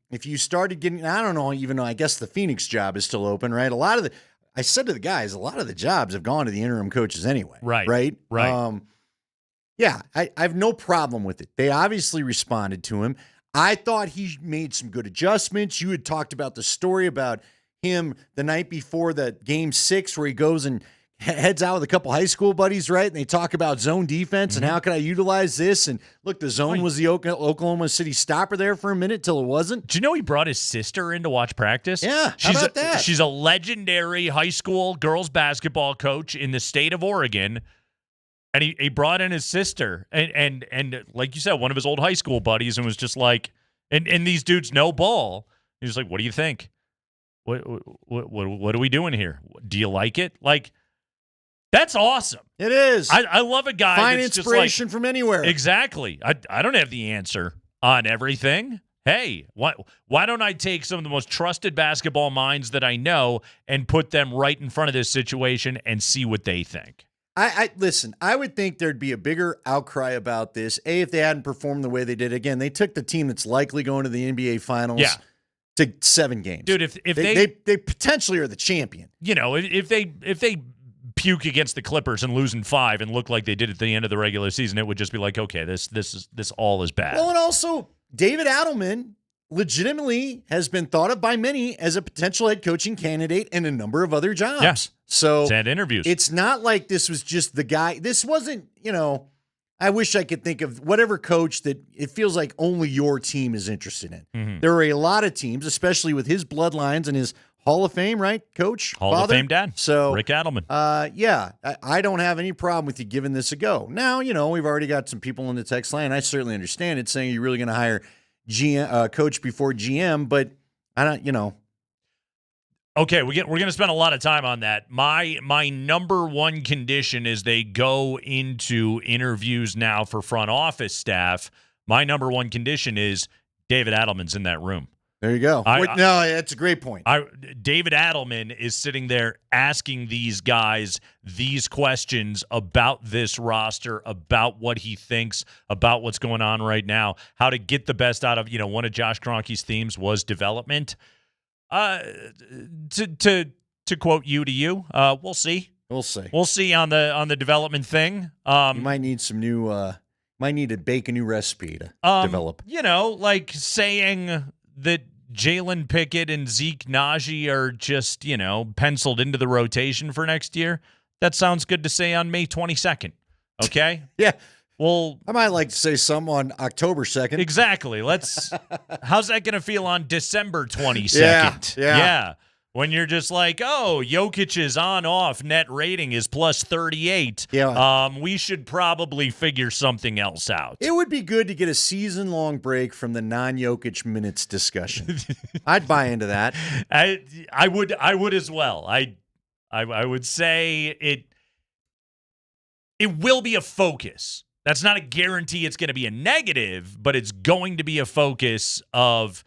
if you started getting, I don't know, even though I guess the Phoenix job is still open, right? I said to the guys, a lot of the jobs have gone to the interim coaches anyway. Right. Right? Right. I have no problem with it. They obviously responded to him. I thought he made some good adjustments. You had talked about the story about him the night before the game 6 where he goes and heads out with a couple high school buddies, right? And they talk about zone defense and how can I utilize this? And look, the zone was the Oklahoma City stopper there for a minute till it wasn't. Do you know he brought his sister in to watch practice? Yeah, how about that? She's a legendary high school girls basketball coach in the state of Oregon. And he brought in his sister and like you said, one of his old high school buddies, and was just and these dudes know ball. He was like, what do you think? What are we doing here? Do you like it? That's awesome. It is. I love a guy Find that's inspiration from anywhere. Exactly. I don't have the answer on everything. Hey, why don't I take some of the most trusted basketball minds that I know and put them right in front of this situation and see what they think? Listen, I would think there'd be a bigger outcry about this. If they hadn't performed the way they did. Again, they took the team that's likely going to the NBA Finals to 7 games. Dude, if they potentially are the champion. If they puke against the Clippers and lose in 5 and look like they did at the end of the regular season, it would just be okay, this all is bad. Well, and also David Adelman legitimately has been thought of by many as a potential head coaching candidate in a number of other jobs. Yeah. So he's had interviews. It's not like this was just the guy. This wasn't, I wish I could think of whatever coach that it feels like only your team is interested in. Mm-hmm. There are a lot of teams, especially with his bloodlines and his Hall of Fame, right, coach? Hall father? of Fame dad. So Rick Adelman. I don't have any problem with you giving this a go. Now, we've already got some people in the text line. I certainly understand it, saying you're really going to hire coach before GM, but I don't, Okay, we're going to spend a lot of time on that. My number one condition is they go into interviews now for front office staff. My number one condition is David Adelman's in that room. There you go. No, that's a great point. David Adelman is sitting there asking these guys these questions about this roster, about what he thinks, about what's going on right now, how to get the best out of, one of Josh Kroenke's themes was development. To quote you to you, we'll see. We'll see. We'll see on the development thing. You might need some new. Might need to bake a new recipe to develop. Like saying that Jalen Pickett and Zeke Najee are just penciled into the rotation for next year. That sounds good to say on May 22nd. Okay? Yeah. Well, I might like to say some on October 2nd. Exactly. How's that going to feel on December 22nd? Yeah. When you're just like, oh, Jokic's on-off net rating is plus 38. Yeah. We should probably figure something else out. It would be good to get a season-long break from the non-Jokic minutes discussion. I'd buy into that. I would as well. I would say it will be a focus. That's not a guarantee it's going to be a negative, but it's going to be a focus of,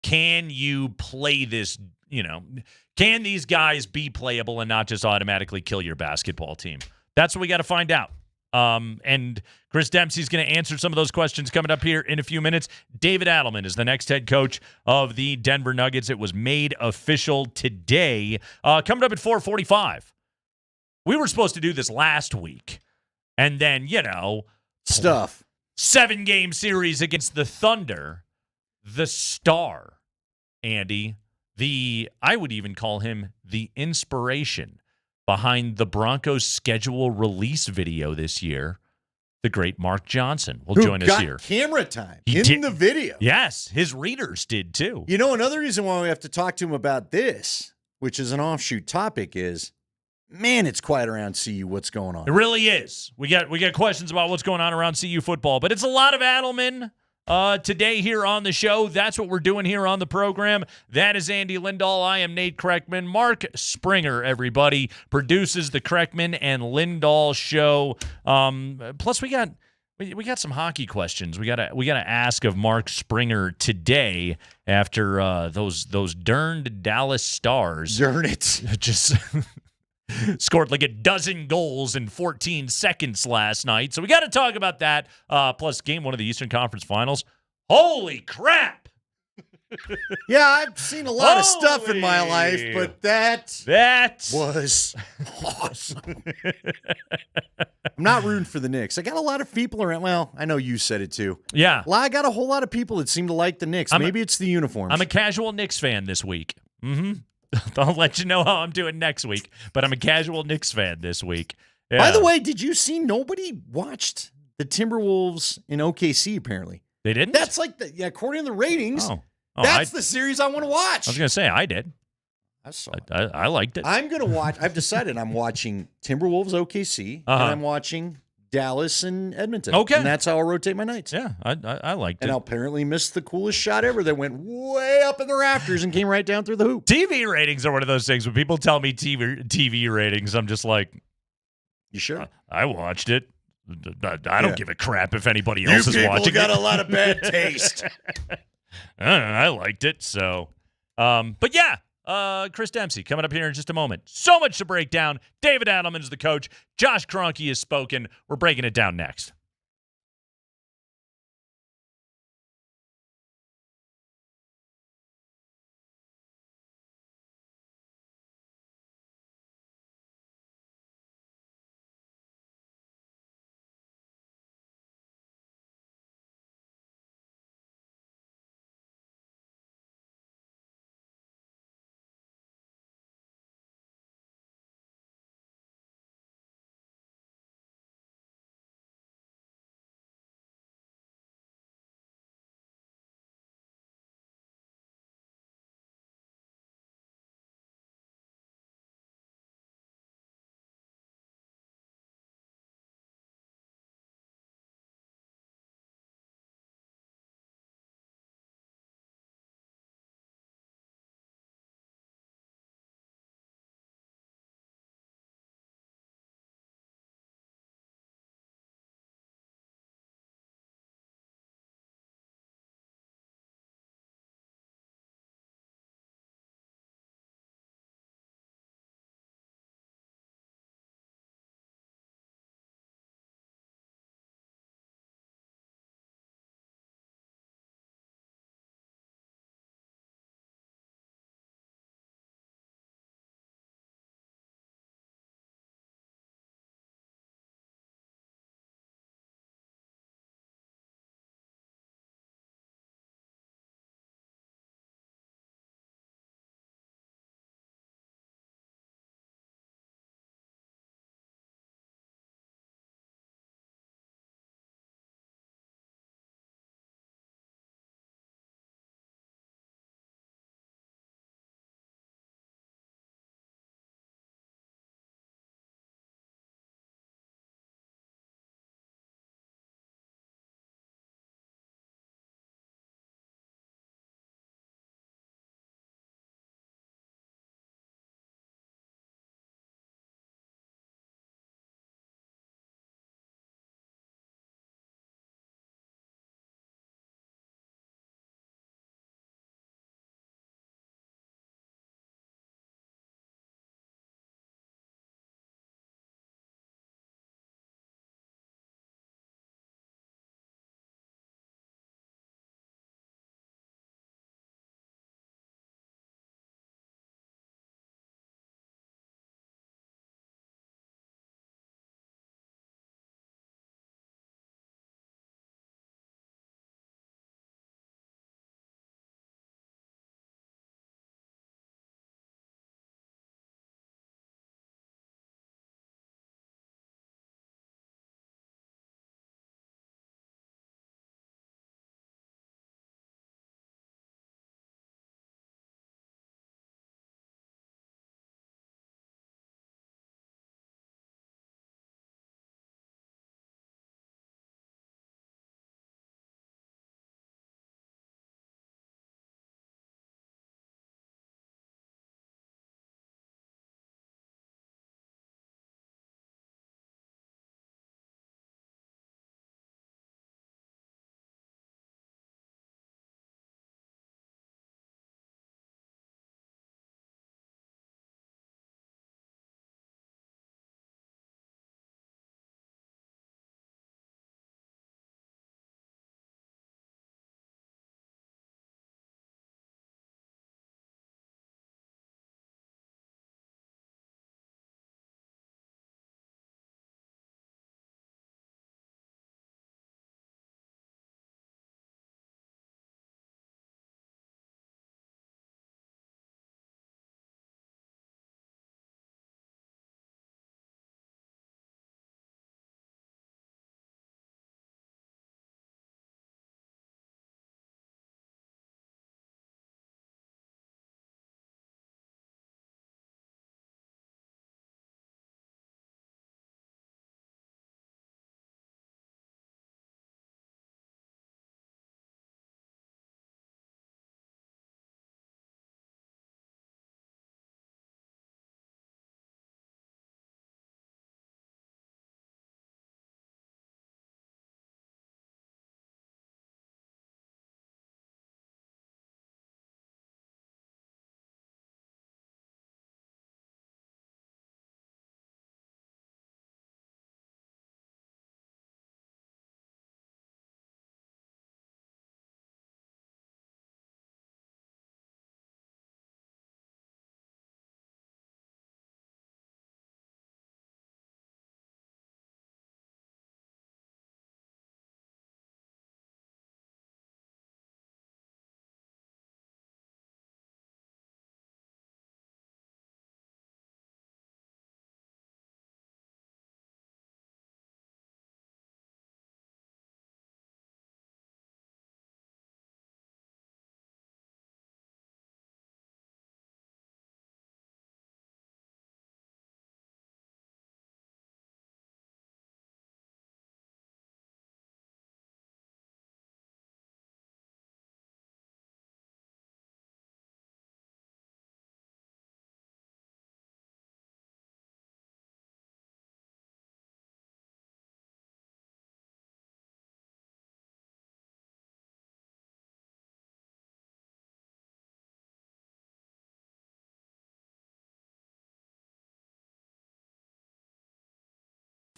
can you play this, can these guys be playable and not just automatically kill your basketball team? That's what we got to find out. And Chris Dempsey's going to answer some of those questions coming up here in a few minutes. David Adelman is the next head coach of the Denver Nuggets. It was made official today. Coming up at 4:45. We were supposed to do this last week. And then, stuff. 7-game series against the Thunder. The star, Andy. I would even call him the inspiration behind the Broncos schedule release video this year. The great Mark Johnson will join us here. Camera time He in did- the video. Yes, his readers did too. Another reason why we have to talk to him about this, which is an offshoot topic, is, man, it's quiet around CU. What's going on? It really is. We got questions about what's going on around CU football, but it's a lot of Adelman today here on the show. That's what we're doing here on the program. That is Andy Lindahl. I am Nate Kreckman. Mark Springer, everybody, produces the Kreckman and Lindahl show. Plus, we got some hockey questions. We gotta ask of Mark Springer today after those derned Dallas Stars. Darn it. Just scored like a dozen goals in 14 seconds last night. So we got to talk about that. Plus, game one of the Eastern Conference Finals. Holy crap! Yeah, I've seen a lot of stuff in my life, but that was awesome. I'm not rooting for the Knicks. I got a lot of people around. Well, I know you said it too. Yeah. I got a whole lot of people that seem to like the Knicks. Maybe it's the uniforms. I'm a casual Knicks fan this week. I'll let you know how I'm doing next week, but I'm a casual Knicks fan this week. Yeah. By the way, did you see nobody watched the Timberwolves in OKC, apparently? They didn't? That's like, according to the ratings, that's the series I want to watch. I was going to say, I did. I saw it. I liked it. I'm going to watch. I've decided I'm watching Timberwolves OKC, and I'm watching Dallas and Edmonton. Okay. And that's how I'll rotate my nights. Yeah, I liked it. And I'll apparently missed the coolest shot ever that went way up in the rafters and came right down through the hoop. TV ratings are one of those things. When people tell me TV ratings, I'm just like, you sure? I watched it. I don't give a crap if anybody else is watching it. You got a lot of bad taste. I liked it. So, but yeah. Chris Dempsey coming up here in just a moment. So much to break down. David Adelman is the coach. Josh Kroenke has spoken. We're breaking it down next.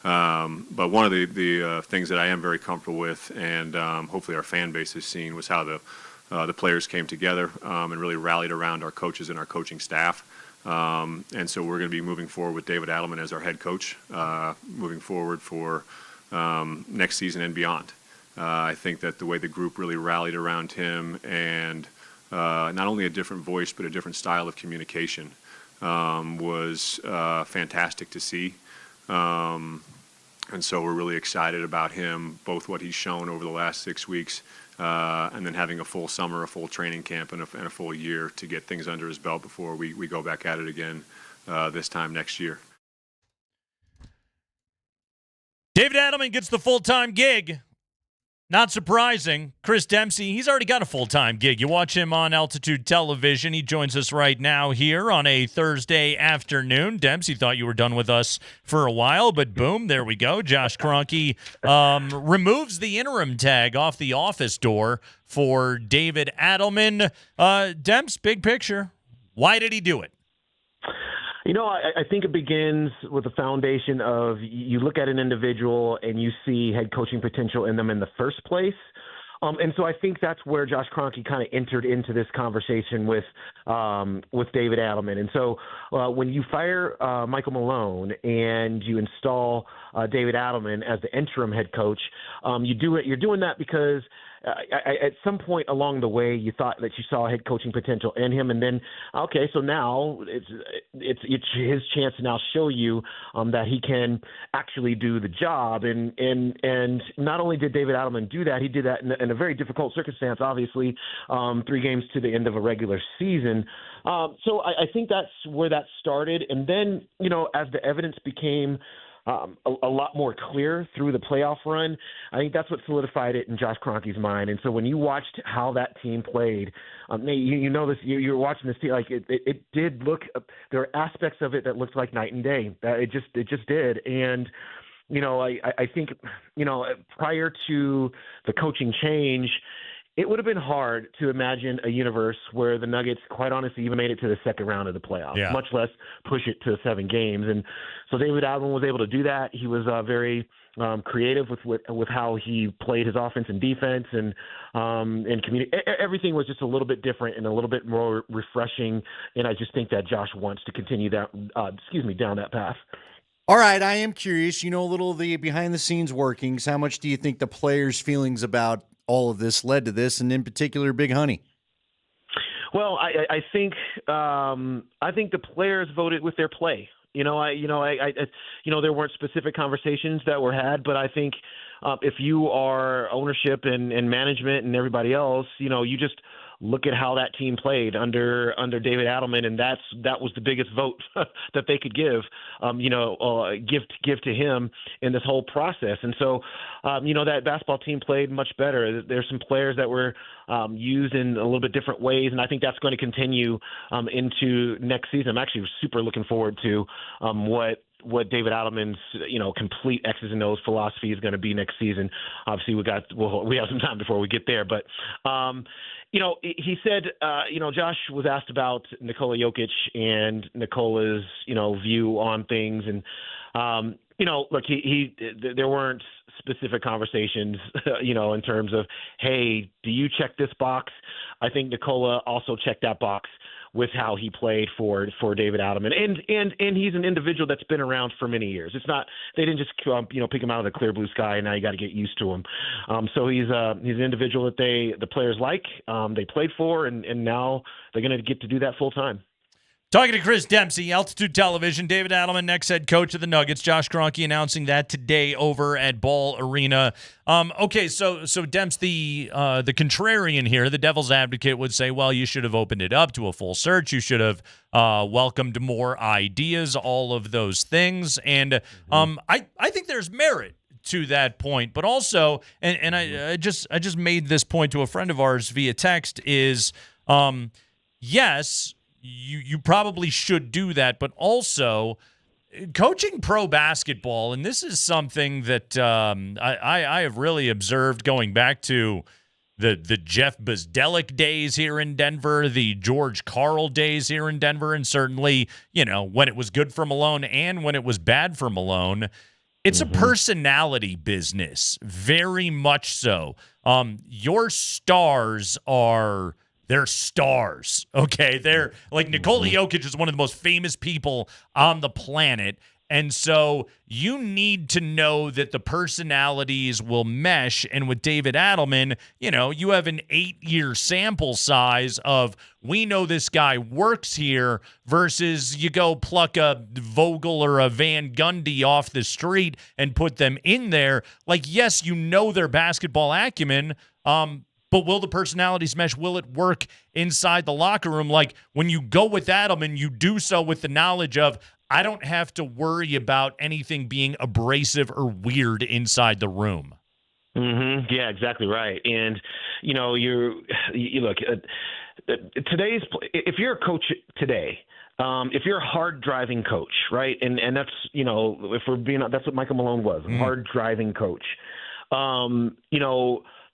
But one of the things that I am very comfortable with, and hopefully our fan base has seen, was how the players came together and really rallied around our coaches and our coaching staff. And so we're going to be moving forward with David Adelman as our head coach, moving forward for next season and beyond. I think that the way the group really rallied around him, and not only a different voice but a different style of communication, was fantastic to see. And so we're really excited about him, both what he's shown over the last 6 weeks, and then having a full summer, a full training camp, and a full year to get things under his belt before we go back at it again this time next year. David Adelman gets the full-time gig. Not surprising. Chris Dempsey, he's already got a full-time gig. You watch him on Altitude Television. He joins us right now here on a Thursday afternoon. Dempsey thought you were done with us for a while, but boom, there we go. Josh Kroenke removes the interim tag off the office door for David Adelman. Demps, big picture. Why did he do it? You know, I think it begins with the foundation of you look at an individual and you see head coaching potential in them in the first place. And so I think that's where Josh Kroenke kind of entered into this conversation with David Adelman. And so when you fire Michael Malone and you install David Adelman as the interim head coach, you're doing that because at some point along the way, you thought that you saw head coaching potential in him, and then okay, so now it's his chance to now show you that he can actually do the job. And not only did David Adelman do that, he did that in a very difficult circumstance. Obviously, 3 games to the end of a regular season. So I think that's where that started, and then as the evidence became a lot more clear through the playoff run, I think that's what solidified it in Josh Kroenke's mind. And so when you watched how that team played, you know this. You're watching this team, like it did look. There are aspects of it that looked like night and day. It just did. And I think prior to the coaching change, it would have been hard to imagine a universe where the Nuggets, quite honestly, even made it to the second round of the playoffs, much less push it to 7 games. And so David Adelman was able to do that. He was very creative with how he played his offense and defense, and everything was just a little bit different and a little bit more refreshing. And I just think that Josh wants to continue that, down that path. All right, I am curious. A little of the behind-the-scenes workings. How much do you think the players' feelings about all of this led to this, and in particular, Big Honey? Well, I think the players voted with their play. There weren't specific conversations that were had, but I think if you are ownership and management and everybody else, you just look at how that team played under David Adelman, and that was the biggest vote that they could give to him in this whole process. And so, that basketball team played much better. There's some players that were used in a little bit different ways, and I think that's going to continue into next season. I'm actually super looking forward to what David Adelman's complete X's and O's philosophy is going to be next season. Obviously, we have some time before we get there, but he said, Josh was asked about Nikola Jokic and Nikola's view on things, and look, there weren't specific conversations, in terms of, hey, do you check this box? I think Nikola also checked that box with how he played for David Adelman, and he's an individual that's been around for many years. It's not, they didn't just pick him out of the clear blue sky and now you got to get used to him. So he's an individual that the players like, they played for, and now they're going to get to do that full time. Talking to Chris Dempsey, Altitude Television. David Adelman, next head coach of the Nuggets. Josh Kroenke announcing that today over at Ball Arena. Okay, so Demps, the contrarian here, the devil's advocate, would say, well, you should have opened it up to a full search. You should have welcomed more ideas, all of those things. And I think there's merit to that point, but also, and I just made this point to a friend of ours via text, is yes, you probably should do that, but also coaching pro basketball, and this is something that I have really observed going back to the Jeff Bzdelik days here in Denver, the George Karl days here in Denver, and certainly, when it was good for Malone and when it was bad for Malone. It's a personality business, very much so. Your stars are they're stars, okay? They're like Nikola Jokic is one of the most famous people on the planet. And so you need to know that the personalities will mesh. And with David Adelman, you have an 8-year sample size of we know this guy works here versus you go pluck a Vogel or a Van Gundy off the street and put them in there. Like, yes, their basketball acumen, but will the personalities mesh? Will it work inside the locker room? Like when you go with Adelman, you do so with the knowledge of I don't have to worry about anything being abrasive or weird inside the room. Yeah, exactly right. And you look if you're a coach today, if you're a hard driving coach, right? And that's if we're being that's what Michael Malone was, hard driving coach.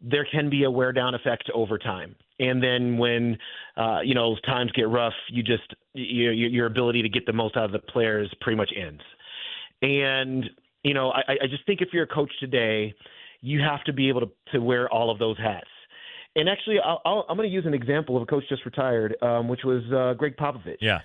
There can be a wear down effect over time. And then when, times get rough, your ability to get the most out of the players pretty much ends. And, I just think if you're a coach today, you have to be able to wear all of those hats. And actually, I'm going to use an example of a coach just retired, which was Greg Popovich. Yeah.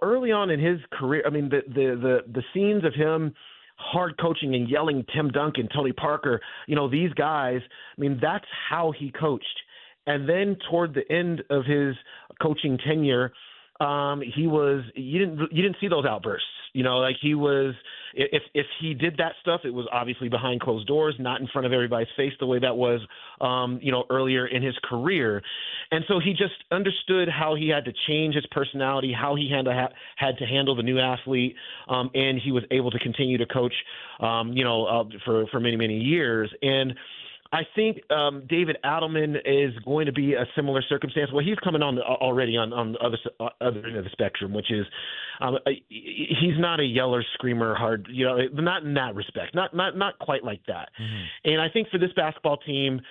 Early on in his career, I mean, the scenes of him hard coaching and yelling Tim Duncan, Tony Parker, these guys, I mean, that's how he coached. And then toward the end of his coaching tenure, you didn't see those outbursts. He was, if he did that stuff, it was obviously behind closed doors, not in front of everybody's face the way that was, earlier in his career. And so he just understood how he had to change his personality, how he had to handle the new athlete, and he was able to continue to coach, for many, many years. And I think David Adelman is going to be a similar circumstance. Well, he's coming on already on the other end of the spectrum, which is he's not a yeller, screamer, hard, not in that respect, not quite like that. And I think for this basketball team,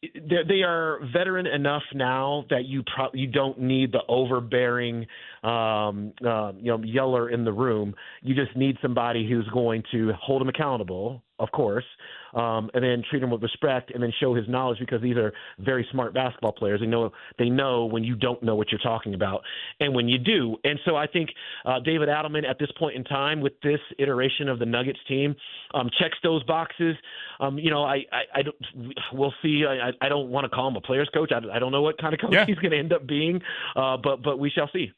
they are veteran enough now that you don't need the overbearing, yeller in the room. You just need somebody who's going to hold them accountable, of course, and then treat him with respect, and then show his knowledge, because these are very smart basketball players. They know when you don't know what you're talking about, and when you do. And so I think David Adelman at this point in time, with this iteration of the Nuggets team, checks those boxes. We'll see. I don't want to call him a player's coach. I don't know what kind of coach he's going to end up being, but we shall see.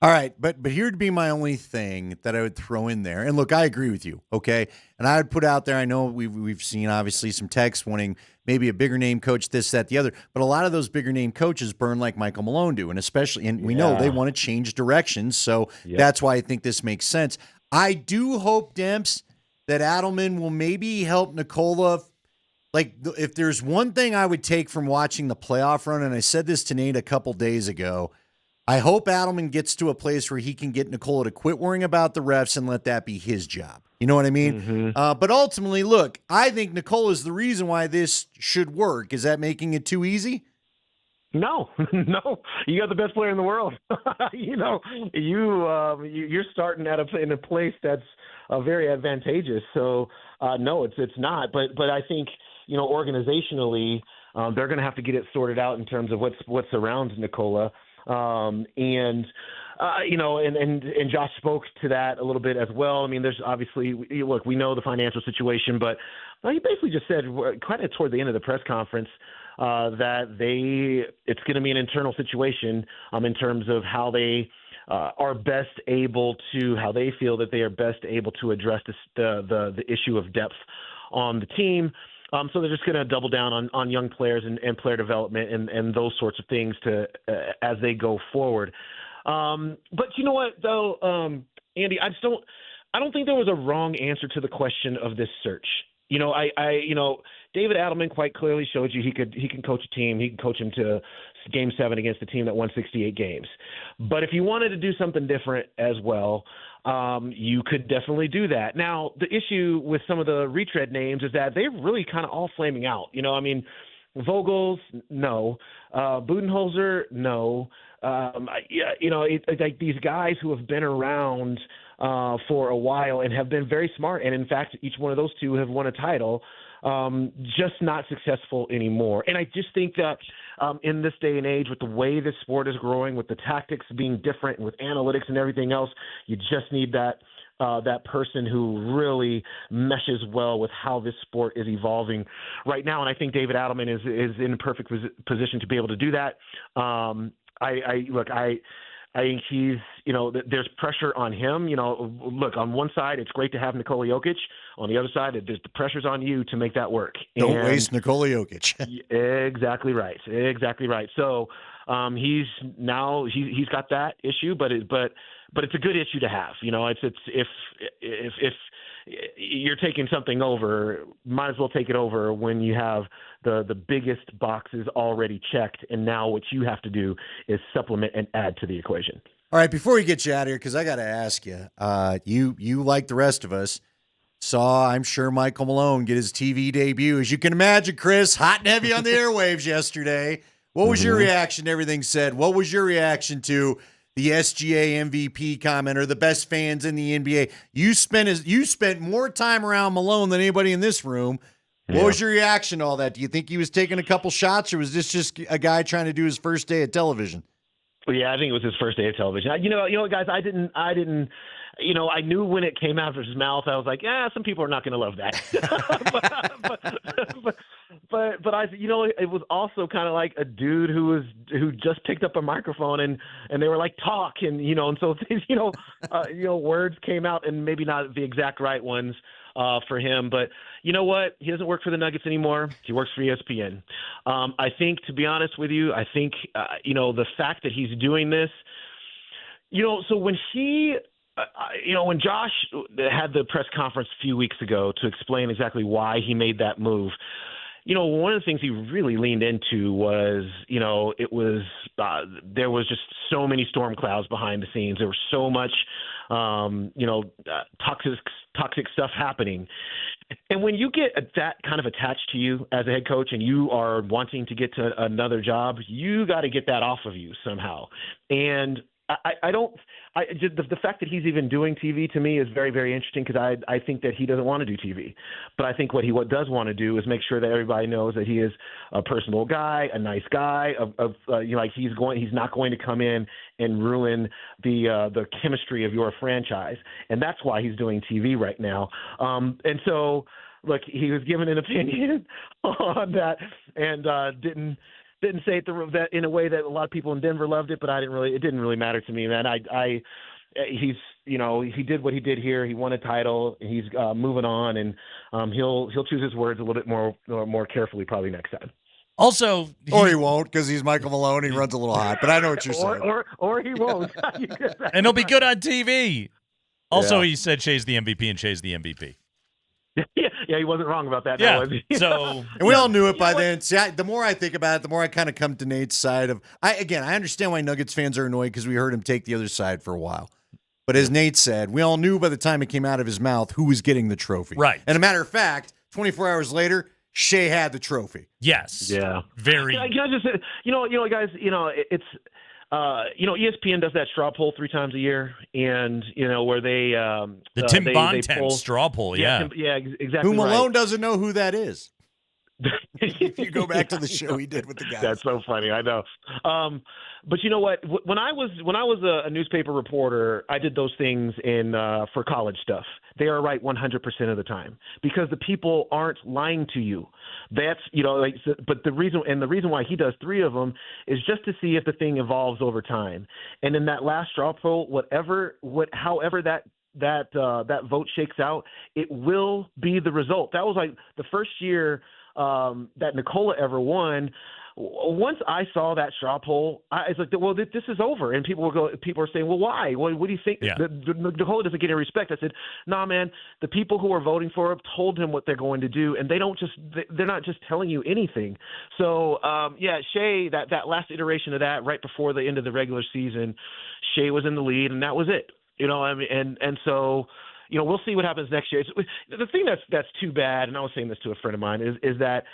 All right, but here'd be my only thing that I would throw in there. And look, I agree with you, okay? And I would put out there, I know we've seen obviously some texts wanting maybe a bigger name coach, this, that, the other. But a lot of those bigger name coaches burn like Michael Malone do, and we know they want to change directions. So that's why I think this makes sense. I do hope, Demps, that Adelman will maybe help Nikola. Like, if there's one thing I would take from watching the playoff run, and I said this to Nate a couple days ago, I hope Adelman gets to a place where he can get Nikola to quit worrying about the refs and let that be his job. You know what I mean? But ultimately, look, I think Nikola is the reason why this should work. Is that making it too easy? No. You got the best player in the world. You're starting in a place that's very advantageous. So no, it's not. But I think organizationally, they're going to have to get it sorted out in terms of what's around Nikola. And Josh spoke to that a little bit as well. I mean, there's obviously, look, we know the financial situation, but he basically just said kind of toward the end of the press conference that it's going to be an internal situation in terms of how they how they feel that they are best able to address the issue of depth on the team. So they're just going to double down on young players and player development and those sorts of things as they go forward. But you know what, though, Andy, I don't think there was a wrong answer to the question of this search. David Adelman quite clearly showed you he can coach a team. He can coach him to Game 7 against a team that won 68 games. But if you wanted to do something different as well, you could definitely do that. Now, the issue with some of the retread names is that they're really kind of all flaming out. Vogels, no. Budenholzer, no. Like these guys who have been around for a while and have been very smart. And in fact, each one of those two have won a title, just not successful anymore. And I just think that in this day and age, with the way this sport is growing, with the tactics being different, and with analytics and everything else, you just need that person who really meshes well with how this sport is evolving right now. And I think David Adelman is in a perfect position to be able to do that. I think he's, there's pressure on him. Look, on one side, it's great to have Nikola Jokic. On the other side, the pressure's on you to make that work. Don't waste Nikola Jokic. Exactly right. Exactly right. So he's got that issue, but it's a good issue to have. If you're taking something over, might as well take it over when you have the biggest boxes already checked, and now what you have to do is supplement and add to the equation. All right, before we get you out of here, because I got to ask you, you like the rest of us, saw, I'm sure, Michael Malone get his TV debut. As you can imagine, Chris, hot and heavy on the airwaves yesterday. What was your reaction to everything said? What was your reaction to the SGA MVP comment, or the best fans in the NBA? You spent more time around Malone than anybody in this room. What was your reaction to all that? Do you think he was taking a couple shots, or was this just a guy trying to do his first day of television? Well, yeah, I think it was his first day of television. You know, guys, I didn't. I knew when it came out of his mouth, I was like, some people are not going to love that. but I, it was also kind of like a dude who just picked up a microphone and they were like, talk, and so words came out, and maybe not the exact right ones for him. But you know what? He doesn't work for the Nuggets anymore. He works for ESPN. I think, to be honest with you, the fact that he's doing this, so when when Josh had the press conference a few weeks ago to explain exactly why he made that move, one of the things he really leaned into was, there was just so many storm clouds behind the scenes. There was so much, toxic stuff happening. And when you get that kind of attached to you as a head coach and you are wanting to get to another job, you got to get that off of you somehow. And the fact that he's even doing TV to me is very, very interesting, because I think that he doesn't want to do TV. But I think what he does want to do is make sure that everybody knows that he is a personable guy, a nice guy, he's not going to come in and ruin the chemistry of your franchise. And that's why he's doing TV right now. And so, look, he was given an opinion on that and didn't say it that in a way that a lot of people in Denver loved it, but it didn't really matter to me, man. He did what he did here. He won a title. He's moving on, and he'll choose his words a little bit more carefully probably next time. Also, or he won't, because he's Michael Malone. He runs a little hot, but I know what you're saying. Or he won't. And he'll be good on TV. Also, he said Shea's the MVP, and Shea's the MVP. Yeah, he wasn't wrong about that. Yeah, was he? so and we all knew it by then. See, the more I think about it, the more I kind of come to Nate's side of. I understand why Nuggets fans are annoyed, because we heard him take the other side for a while. But as Nate said, we all knew by the time it came out of his mouth who was getting the trophy. Right. And a matter of fact, 24 hours later, Shea had the trophy. Yes. Yeah. Very. Can I just say, guys, it's. ESPN does that straw poll 3 times a year, and where they the Tim Bontemps straw poll, exactly. Who Malone doesn't know who that is. If you go back to the show he did with the guys. That's so funny, I know. But you know what? When I was a newspaper reporter, I did those things for college stuff. They are right 100% of the time, because the people aren't lying to you. That's but the reason why he does 3 of them is just to see if the thing evolves over time. And in that last straw poll, however that vote shakes out, it will be the result. That was like the first year that Nikola ever won. Once I saw that straw poll, I was like, well, this is over. And people are saying, well, why? What do you think? Yeah. Nikola doesn't get any respect. I said, nah, man, the people who are voting for him told him what they're going to do, and they're not just telling you anything. So, Shea, that last iteration of that, right before the end of the regular season, Shea was in the lead, and that was it. And so, we'll see what happens next year. The thing that's too bad, and I was saying this to a friend of mine, is that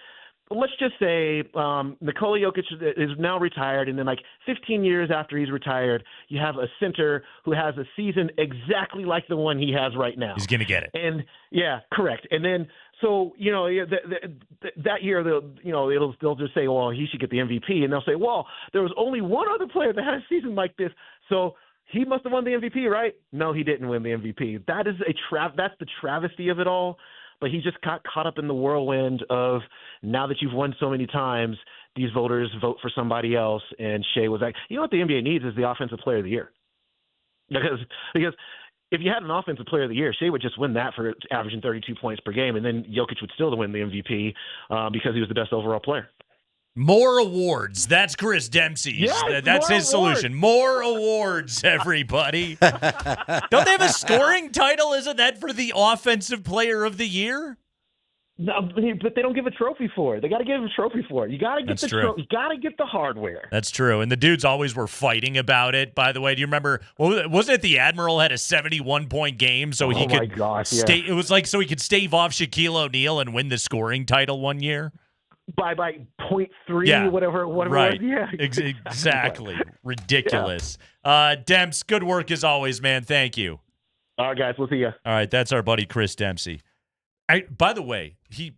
let's just say Nikola Jokic is now retired, and then like 15 years after he's retired, you have a center who has a season exactly like the one he has right now. He's going to get it. And yeah, correct. And then so that year they'll just say, well, he should get the MVP, and they'll say, well, there was only one other player that had a season like this, so he must have won the MVP, right? No, he didn't win the MVP. That is that's the travesty of it all. But he just got caught up in the whirlwind of, now that you've won so many times, these voters vote for somebody else. And Shea was like, you know what the NBA needs is the Offensive Player of the Year. Because if you had an Offensive Player of the Year, Shea would just win that for averaging 32 points per game, and then Jokic would still win the MVP because he was the best overall player. More awards. That's Chris Dempsey's. Yes, that's more his solution. More awards, everybody. Don't they have a scoring title? Isn't that for the Offensive Player of the Year? No, but they don't give a trophy for it. They got to give him a trophy for it. You got to get you got to get the hardware. That's true. And the dudes always were fighting about it. By the way, do you remember? Wasn't it the Admiral had a 71-point game, so he could? It was like so he could stave off Shaquille O'Neal and win the scoring title one year. By 0.3, whatever right. it was. Yeah. Exactly. Ridiculous. Demps, good work as always, man. Thank you. All right, guys. We'll see you. All right, that's our buddy Chris Dempsey. By the way, he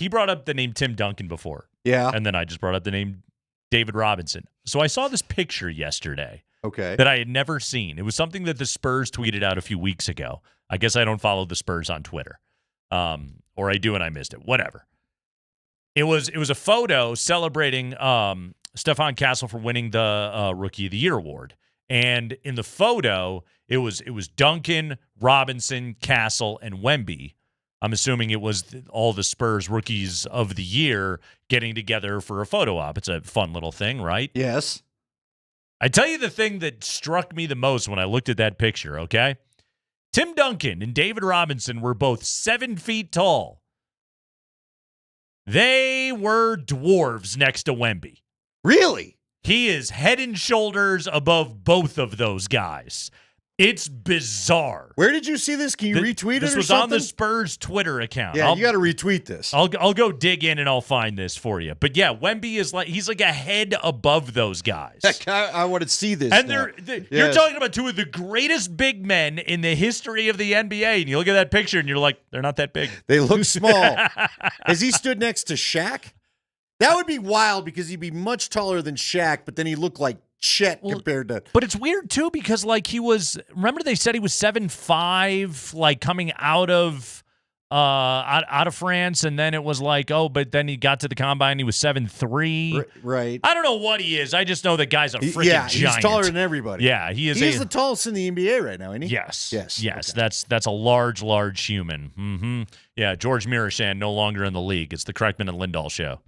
brought up the name Tim Duncan before. Yeah. And then I just brought up the name David Robinson. So I saw this picture yesterday. Okay. That I had never seen. It was something that the Spurs tweeted out a few weeks ago. I guess I don't follow the Spurs on Twitter. Or I do and I missed it. Whatever. It was a photo celebrating Stephon Castle for winning the Rookie of the Year award. And in the photo, it was Duncan, Robinson, Castle, and Wemby. I'm assuming it was all the Spurs Rookies of the Year getting together for a photo op. It's a fun little thing, right? Yes. I tell you the thing that struck me the most when I looked at that picture, okay? Tim Duncan and David Robinson were both 7 feet tall. They were dwarves next to Wemby. Really? He is head and shoulders above both of those guys. It's bizarre. Where did you see this? Can you retweet it or something? This was on the Spurs Twitter account. Yeah, you got to retweet this. I'll go dig in and I'll find this for you. But yeah, Wemby is he's like a head above those guys. Heck, I want to see this. And now. You're talking about two of the greatest big men in the history of the NBA. And you look at that picture and you're like, they're not that big. They look small. Has he stood next to Shaq? That would be wild because he'd be much taller than Shaq, but then he looked like Chet compared to. But it's weird too because he was. Remember they said he was 7'5", coming out of France, and then it was but then he got to the combine, he was 7'3". Right. I don't know what he is. I just know the guy's a freaking giant. He's taller than everybody. Yeah, he is. He's the tallest in the NBA right now, isn't he? Yes. Okay. That's a large human. Mm-hmm. Yeah, George Mirashan no longer in the league. It's the Kreckman and Lindahl show.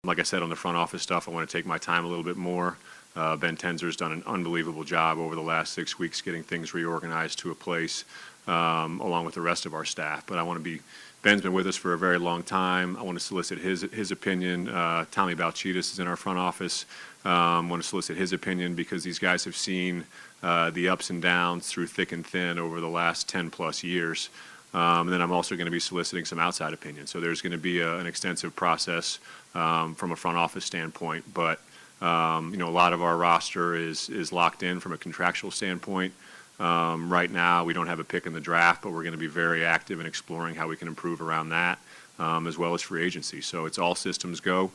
Like I said, on the front office stuff, I want to take my time a little bit more. Ben Tenzer's done an unbelievable job over the last 6 weeks getting things reorganized to a place, along with the rest of our staff. But Ben's been with us for a very long time. I want to solicit his opinion. Tommy Balchitis is in our front office. I want to solicit his opinion because these guys have seen the ups and downs through thick and thin over the last 10-plus years. And then I'm also going to be soliciting some outside opinions. So there's going to be an extensive process from a front office standpoint. But, a lot of our roster is locked in from a contractual standpoint. Right now, we don't have a pick in the draft, but we're going to be very active in exploring how we can improve around that, as well as free agency. So it's all systems go.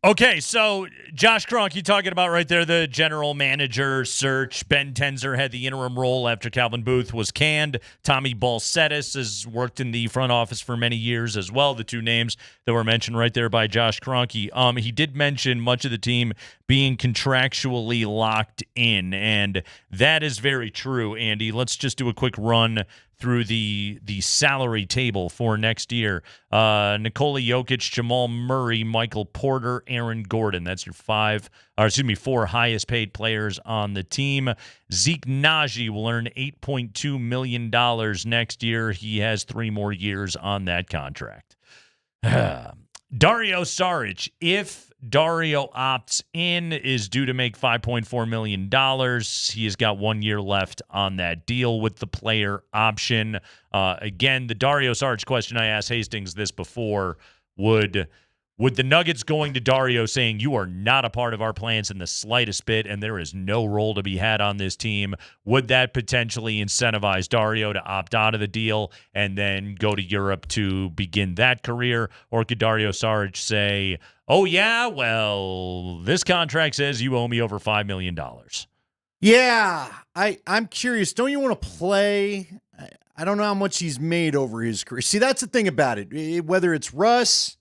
Okay, so Josh Kroenke talking about right there the general manager search. Ben Tenzer had the interim role after Calvin Booth was canned. Tommy Balcetis has worked in the front office for many years as well, the two names that were mentioned right there by Josh Kroenke. He did mention much of the team being contractually locked in, and that is very true, Andy. Let's just do a quick run through the salary table for next year. Nikola Jokic, Jamal Murray, Michael Porter, Aaron Gordon. That's your four highest paid players on the team. Zeke Naji will earn $8.2 million next year. He has 3 more years on that contract. Dario Saric, if Dario opts in, is due to make $5.4 million. He has got 1 year left on that deal with the player option. Again, the Dario Saric question, I asked Hastings this before, would the Nuggets going to Dario saying, you are not a part of our plans in the slightest bit and there is no role to be had on this team, would that potentially incentivize Dario to opt out of the deal and then go to Europe to begin that career? Or could Dario Saric say, oh, yeah, well, this contract says you owe me over $5 million? Yeah, I'm curious. Don't you want to play? I don't know how much he's made over his career. See, that's the thing about it. Whether it's Russ.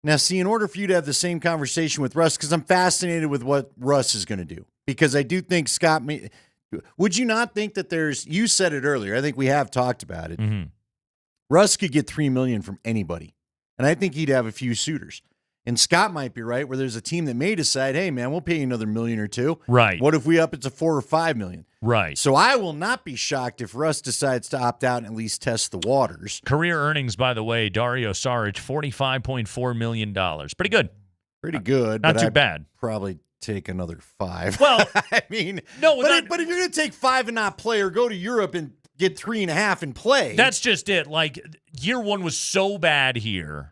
Now, see, in order for you to have the same conversation with Russ, because I'm fascinated with what Russ is going to do, because I do think would you not think that you said it earlier, I think we have talked about it. Mm-hmm. Russ could get $3 million from anybody, and I think he'd have a few suitors. And Scott might be right, where there's a team that may decide, hey, man, we'll pay you another $1 million or $2 million. Right. What if we up it to $4 or $5 million? Right. So I will not be shocked if Russ decides to opt out and at least test the waters. Career earnings, by the way, Dario Saric, $45.4 million. Pretty good. Pretty good. Not but too I'd bad. Probably take another 5. Well, I mean, no, but if you're going to take 5 and not play, or go to Europe and get 3.5 and play. That's just it. Like, year one was so bad here.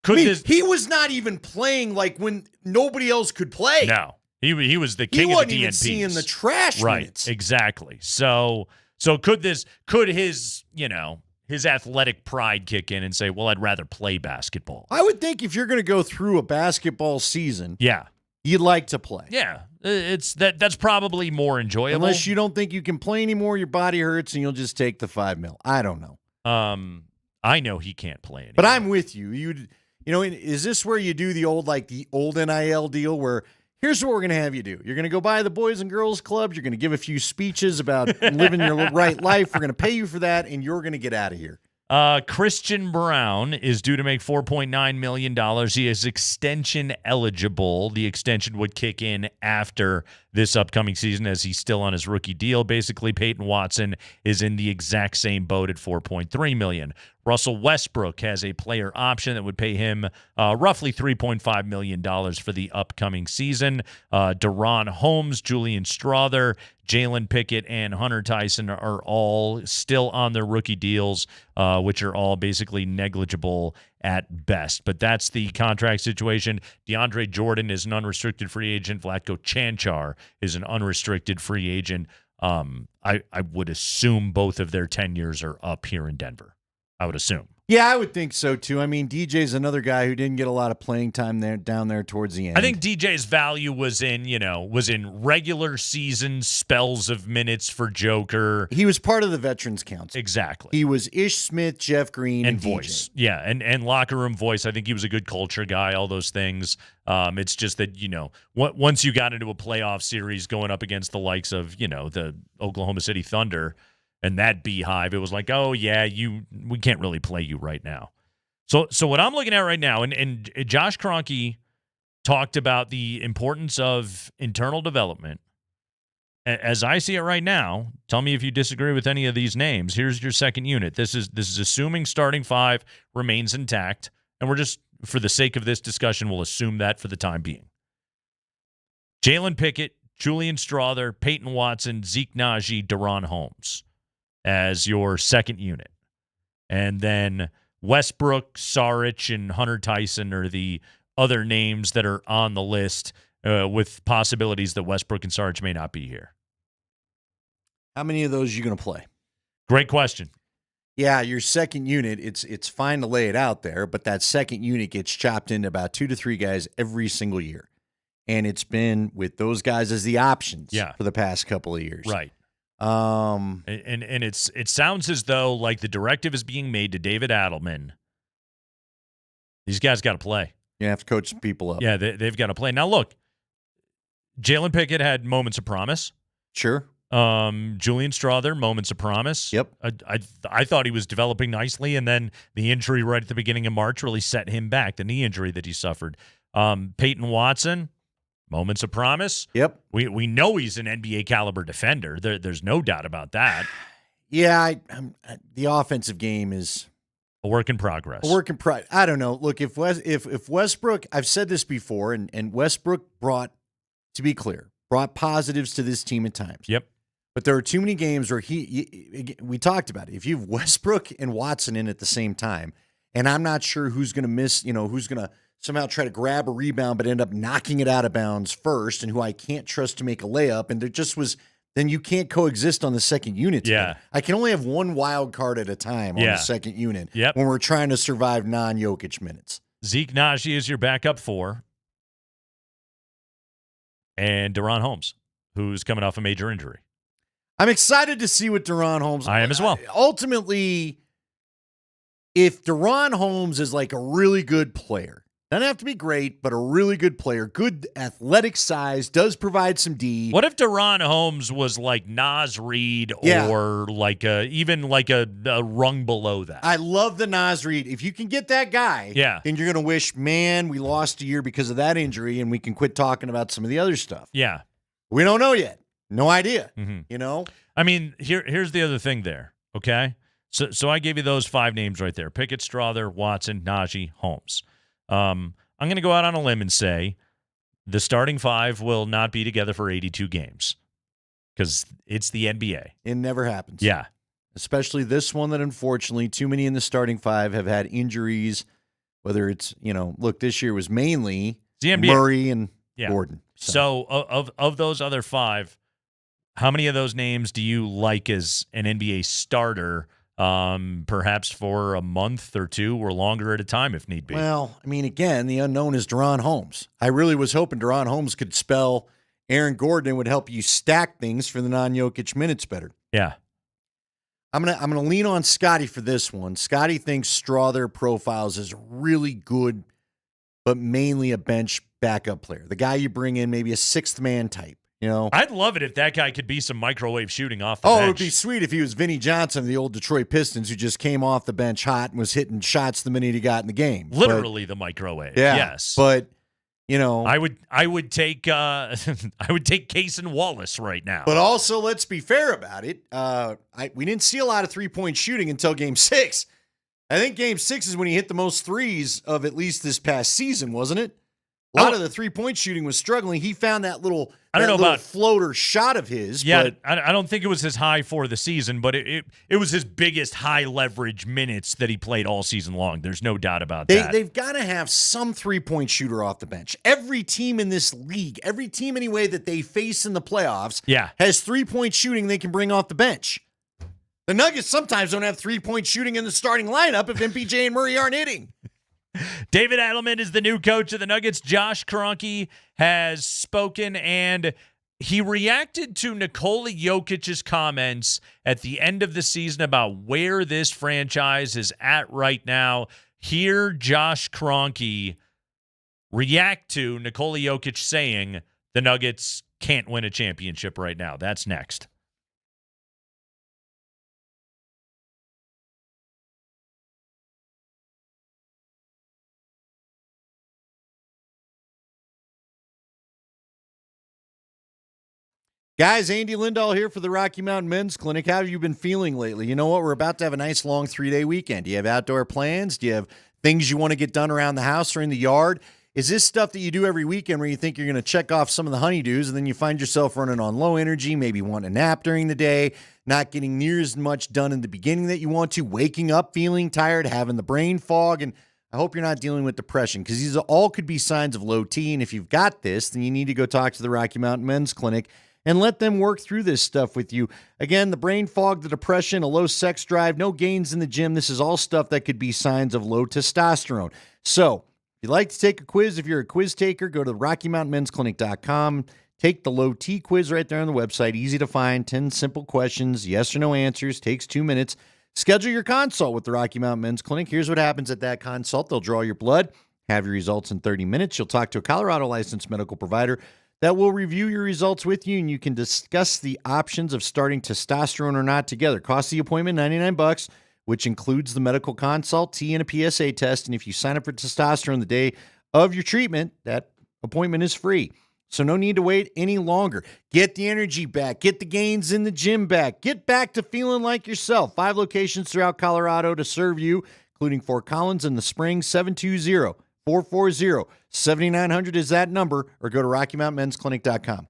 He was not even playing like when nobody else could play. No, he was the king he of wasn't the DNPs. Even seeing the trash right, minutes. Exactly. So could his athletic pride kick in and say, well, I'd rather play basketball? I would think if you're going to go through a basketball season, yeah, you'd like to play. Yeah, that's probably more enjoyable. Unless you don't think you can play anymore, your body hurts, and you'll just take the $5 million. I don't know. I know he can't play anymore. But I'm with you. Is this where you do the old NIL deal where here's what we're going to have you do. You're going to go by the Boys and Girls Clubs. You're going to give a few speeches about living your right life. We're going to pay you for that, and you're going to get out of here. Christian Brown is due to make $4.9 million. He is extension eligible. The extension would kick in after this upcoming season, as he's still on his rookie deal. Basically, Peyton Watson is in the exact same boat at $4.3 million. Russell Westbrook has a player option that would pay him roughly $3.5 million for the upcoming season. Deron Holmes, Julian Strother, Jalen Pickett, and Hunter Tyson are all still on their rookie deals, which are all basically negligible at best. But that's the contract situation. DeAndre Jordan is an unrestricted free agent. Vlatko Chanchar is an unrestricted free agent. I would assume both of their tenures are up here in Denver. I would assume. Yeah, I would think so too. I mean, DJ's another guy who didn't get a lot of playing time down there towards the end. I think DJ's value was in regular season spells of minutes for Joker. He was part of the Veterans Council. Exactly. He was Ish Smith, Jeff Green, and voice. DJ. Yeah, and locker room voice. I think he was a good culture guy, all those things. It's just that, once you got into a playoff series going up against the likes of, the Oklahoma City Thunder and that beehive, it was like, oh, yeah, we can't really play you right now. So what I'm looking at right now, and Josh Kroenke talked about the importance of internal development. As I see it right now, tell me if you disagree with any of these names. Here's your second unit. This is assuming starting five remains intact, and we're just, for the sake of this discussion, we'll assume that for the time being. Jalen Pickett, Julian Strother, Peyton Watson, Zeke Najee, Deron Holmes as your second unit. And then Westbrook, Saric, and Hunter Tyson are the other names that are on the list, with possibilities that Westbrook and Saric may not be here. How many of those are you going to play? Great question. Yeah, your second unit, it's fine to lay it out there, but that second unit gets chopped into about 2 to 3 guys every single year. And it's been with those guys as the options for the past couple of years. Right. And it sounds as though like the directive is being made to David Adelman. These guys got to play. You have to coach some people up. Yeah, they've got to play. Now, look, Jalen Pickett had moments of promise. Sure. Julian Strother, moments of promise. Yep. I thought he was developing nicely, and then the injury right at the beginning of March really set him back, the knee injury that he suffered. Peyton Watson, moments of promise. Yep. We know he's an NBA caliber defender. There's no doubt about that. Yeah, the offensive game is a work in progress. A work in progress. I don't know. Look, if Westbrook, I've said this before, and Westbrook brought positives to this team at times. Yep. But there are too many games where we talked about it. If you have Westbrook and Watson in at the same time, and I'm not sure who's going to miss, who's going to somehow try to grab a rebound but end up knocking it out of bounds first, and who I can't trust to make a layup, and there just was, then you can't coexist on the second unit together. Yeah. I can only have one wild card at a time on the second unit when we're trying to survive non-Jokic minutes. Zeke Najee is your backup 4. And Deron Holmes, who's coming off a major injury. I'm excited to see what Deron Holmes. I am as well. Ultimately, if Deron Holmes is like a really good player, doesn't have to be great, but a really good player, good athletic size, does provide some D. What if Deron Holmes was like Nas Reed or like even a rung below that? I love the Nas Reed. If you can get that guy, then you're going to wish, man, we lost a year because of that injury, and we can quit talking about some of the other stuff. Yeah. We don't know yet. No idea. I mean, here's the other thing there, okay? So I gave you those 5 names right there. Pickett, Strother, Watson, Najee, Holmes. I'm going to go out on a limb and say the starting 5 will not be together for 82 games because it's the NBA. It never happens. Yeah. Especially this one that unfortunately too many in the starting 5 have had injuries, whether it's, look, this year was mainly the NBA. Murray and Gordon. So of those other 5, how many of those names do you like as an NBA starter, perhaps for a month or 2 or longer at a time if need be? Well, I mean, again, the unknown is Deron Holmes. I really was hoping Deron Holmes could spell Aaron Gordon and would help you stack things for the non-Jokic minutes better. Yeah. I'm gonna lean on Scotty for this one. Scotty thinks Strother profiles as really good, but mainly a bench backup player. The guy you bring in, maybe a 6th man type. I'd love it if that guy could be some microwave shooting off the bench. It would be sweet if he was Vinnie Johnson of the old Detroit Pistons, who just came off the bench hot and was hitting shots the minute he got in the game. Literally the microwave. Yeah, yes. But I would take I would take Case and Wallace right now. But also, let's be fair about it. We didn't see a lot of 3-point shooting until Game 6. I think Game 6 is when he hit the most threes of at least this past season, wasn't it? A lot of the 3-point shooting was struggling. He found that little floater shot of his. Yeah, but I don't think it was his high for the season, but it was his biggest high leverage minutes that he played all season long. There's no doubt about that. They've got to have some 3-point shooter off the bench. Every team in this league, every team anyway that they face in the playoffs, has 3-point shooting they can bring off the bench. The Nuggets sometimes don't have 3-point shooting in the starting lineup if MPJ and Murray aren't hitting. David Adelman is the new coach of the Nuggets. Josh Kroenke has spoken, and he reacted to Nikola Jokic's comments at the end of the season about where this franchise is at right now. Hear Josh Kroenke react to Nikola Jokic saying the Nuggets can't win a championship right now. That's next. Guys, Andy Lindahl here for the Rocky Mountain Men's Clinic. How have you been feeling lately? You know what? We're about to have a nice long 3-day weekend. Do you have outdoor plans? Do you have things you want to get done around the house or in the yard? Is this stuff that you do every weekend where you think you're going to check off some of the honeydews and then you find yourself running on low energy, maybe wanting a nap during the day, not getting near as much done in the beginning that you want to, waking up feeling tired, having the brain fog, and I hope you're not dealing with depression because these all could be signs of low T, and if you've got this, then you need to go talk to the Rocky Mountain Men's Clinic and let them work through this stuff with you. Again, the brain fog, the depression, a low sex drive, no gains in the gym, this is all stuff that could be signs of low testosterone. So, if you'd like to take a quiz, if you're a quiz taker, go to RockyMountainMen'sClinic.com. Take the low T quiz right there on the website. Easy to find, 10 simple questions, yes or no answers, takes 2 minutes. Schedule your consult with the Rocky Mountain Men's Clinic. Here's what happens at that consult. They'll draw your blood, have your results in 30 minutes. You'll talk to a Colorado licensed medical provider that will review your results with you, and you can discuss the options of starting testosterone or not together. Cost the appointment, $99, which includes the medical consult, T, and a PSA test. And if you sign up for testosterone the day of your treatment, that appointment is free. So no need to wait any longer. Get the energy back. Get the gains in the gym back. Get back to feeling like yourself. 5 locations throughout Colorado to serve you, including Fort Collins in the spring. 720-440-7900 is that number, or go to RockyMountainMen'sClinic.com.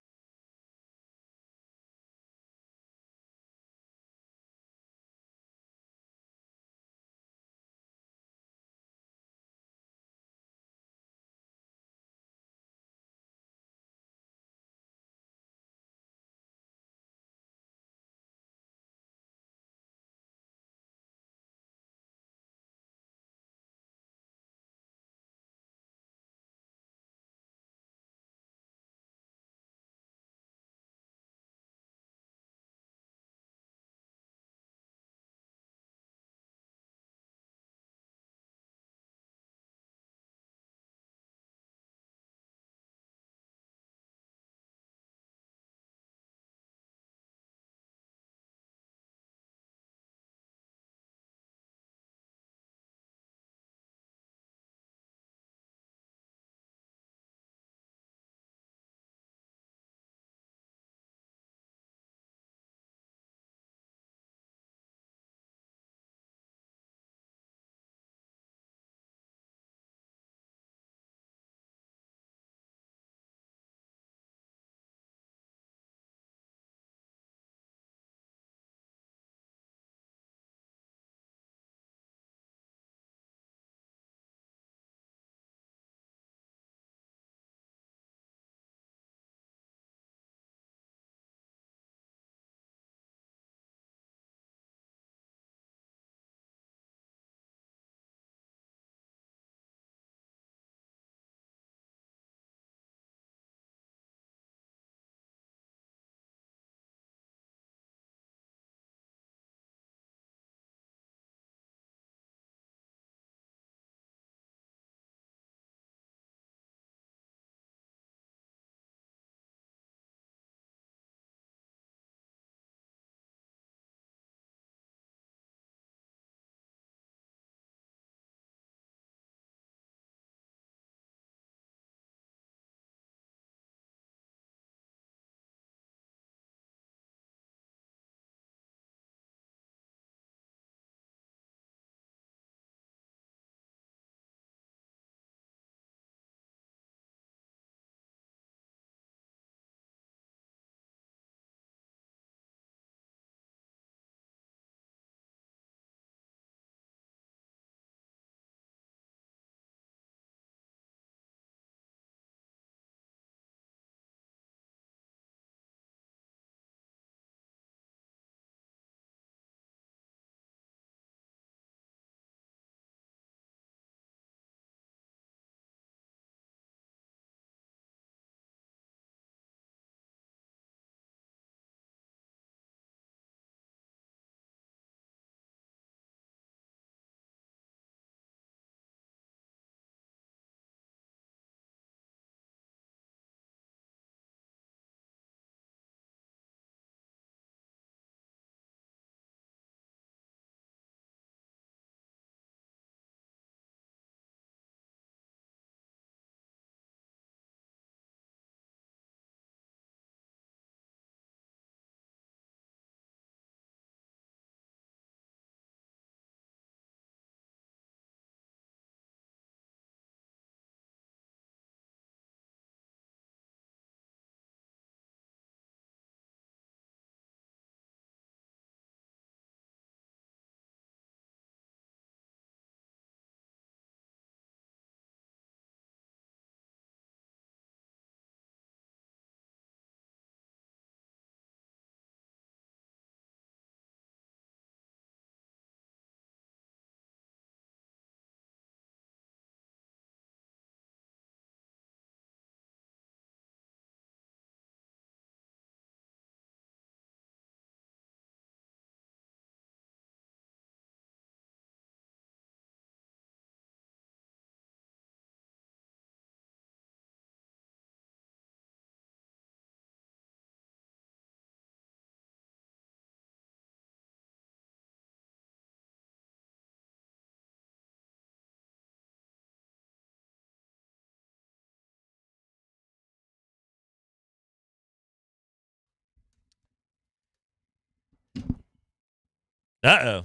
Uh-oh.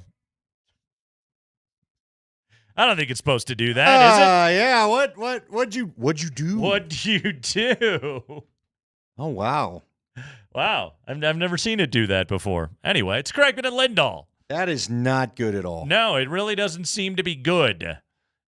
I don't think it's supposed to do that, is it? Yeah. What'd you do? What'd you do? Oh, wow. Wow. I've never seen it do that before. Anyway, it's Kreckman and Lindahl. That is not good at all. No, it really doesn't seem to be good.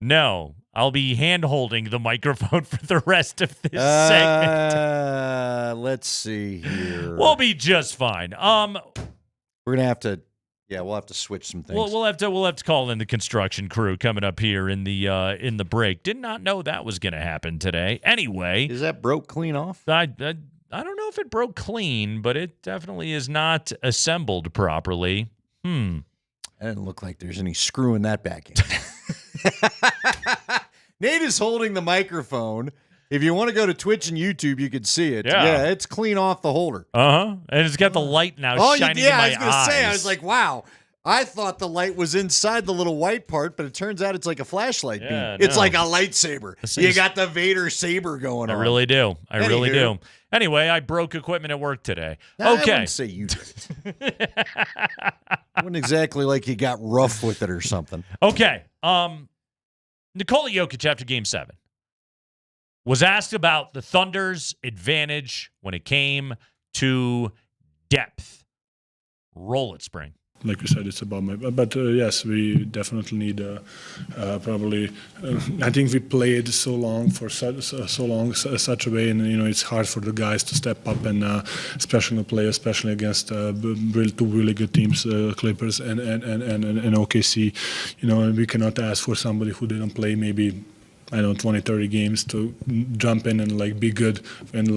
No. I'll be hand-holding the microphone for the rest of this segment. Let's see here. We'll be just fine. We're gonna have to. Yeah, we'll have to switch some things. We'll have to call in the construction crew coming up here in the break. Did not know that was going to happen today. Anyway, is that broke clean off? I don't know if it broke clean, but it definitely is not assembled properly. It doesn't look like there's any screwing that back in. Nate is holding the microphone. If you want to go to Twitch and YouTube, you can see it. Yeah, it's clean off the holder. And it's got the light now shining in my eyes. I was going to say, I was like, wow. I thought the light was inside the little white part, but it turns out it's like a flashlight beam. It's like a lightsaber. You got the Vader saber going on. I really do. I really do. Anyway, I broke equipment at work today. Okay. I wouldn't say you did. Wasn't exactly like you got rough with it or something. Okay. Nikola Jokic after Game 7 was asked about the Thunder's advantage when it came to depth. Roll it, Spring. Like you said, it's about but yes, we definitely need probably. I think we played so long for such a way, and it's hard for the guys to step up and especially play, especially against two really good teams, Clippers and OKC. And we cannot ask for somebody who didn't play maybe 20, 30 games to jump in and be good and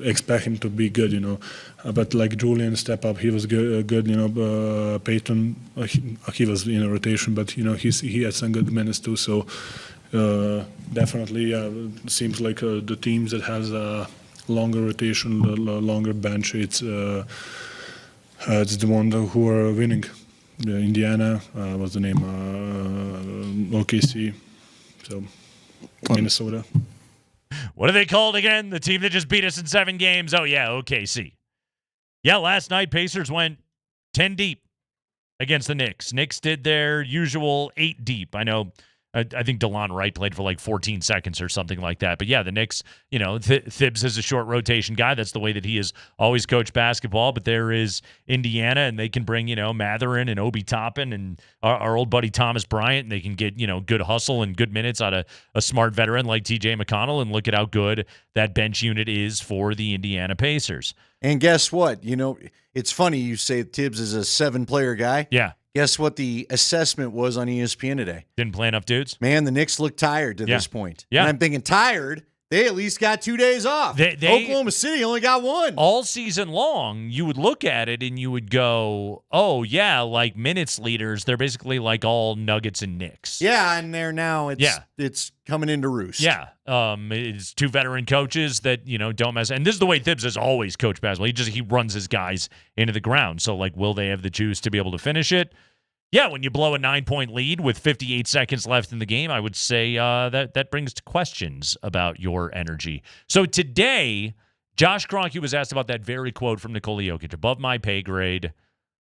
expect him to be good, But Julian step up, he was good. Peyton, he was in a rotation, but he had some good minutes too. So definitely, seems like the teams that has a longer rotation, longer bench, it's the one who are winning. Indiana was the name, OKC, so. Minnesota. What are they called again? The team that just beat us in 7 games? Oh, yeah, OKC. Yeah, last night Pacers went 10 deep against the Knicks. Knicks did their usual 8 deep. I know, I think DeLon Wright played for 14 seconds or something like that. But yeah, the Knicks, Thibs is a short rotation guy. That's the way that he has always coached basketball. But there is Indiana, and they can bring, Matherin and Obi Toppin and our old buddy Thomas Bryant, and they can get, good hustle and good minutes out of a smart veteran like TJ McConnell. And look at how good that bench unit is for the Indiana Pacers. And guess what? It's funny you say Tibbs is a 7-player guy. Yeah. Guess what the assessment was on ESPN today? Didn't play enough dudes? Man, the Knicks look tired to this point. Yeah. And I'm thinking, tired? They at least got 2 days off. Oklahoma City only got 1. All season long, you would look at it and you would go, oh, yeah, minutes leaders, they're basically all Nuggets and Knicks. Yeah, and they're now, it's coming into roost. Yeah. It's 2 veteran coaches that, don't mess. And this is the way Thibs has always coached basketball. He runs his guys into the ground. So, will they have the juice to be able to finish it? Yeah, when you blow a 9-point lead with 58 seconds left in the game, I would say that brings questions about your energy. So today, Josh Kroenke was asked about that very quote from Nikola Jokic, above my pay grade,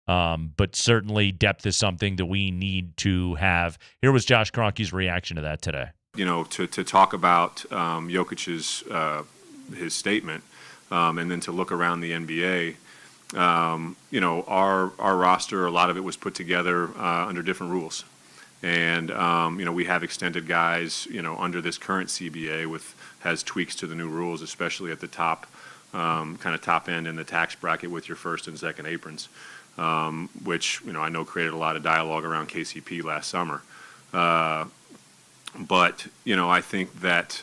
but certainly depth is something that we need to have. Here was Josh Kroenke's reaction to that today. To talk about Jokic's his statement, and then to look around the NBA. Our roster, a lot of it was put together under different rules. And, we have extended guys, under this current CBA has tweaks to the new rules, especially at the top, kind of top end in the tax bracket with your first and second aprons, which, I know created a lot of dialogue around KCP last summer. But, I think that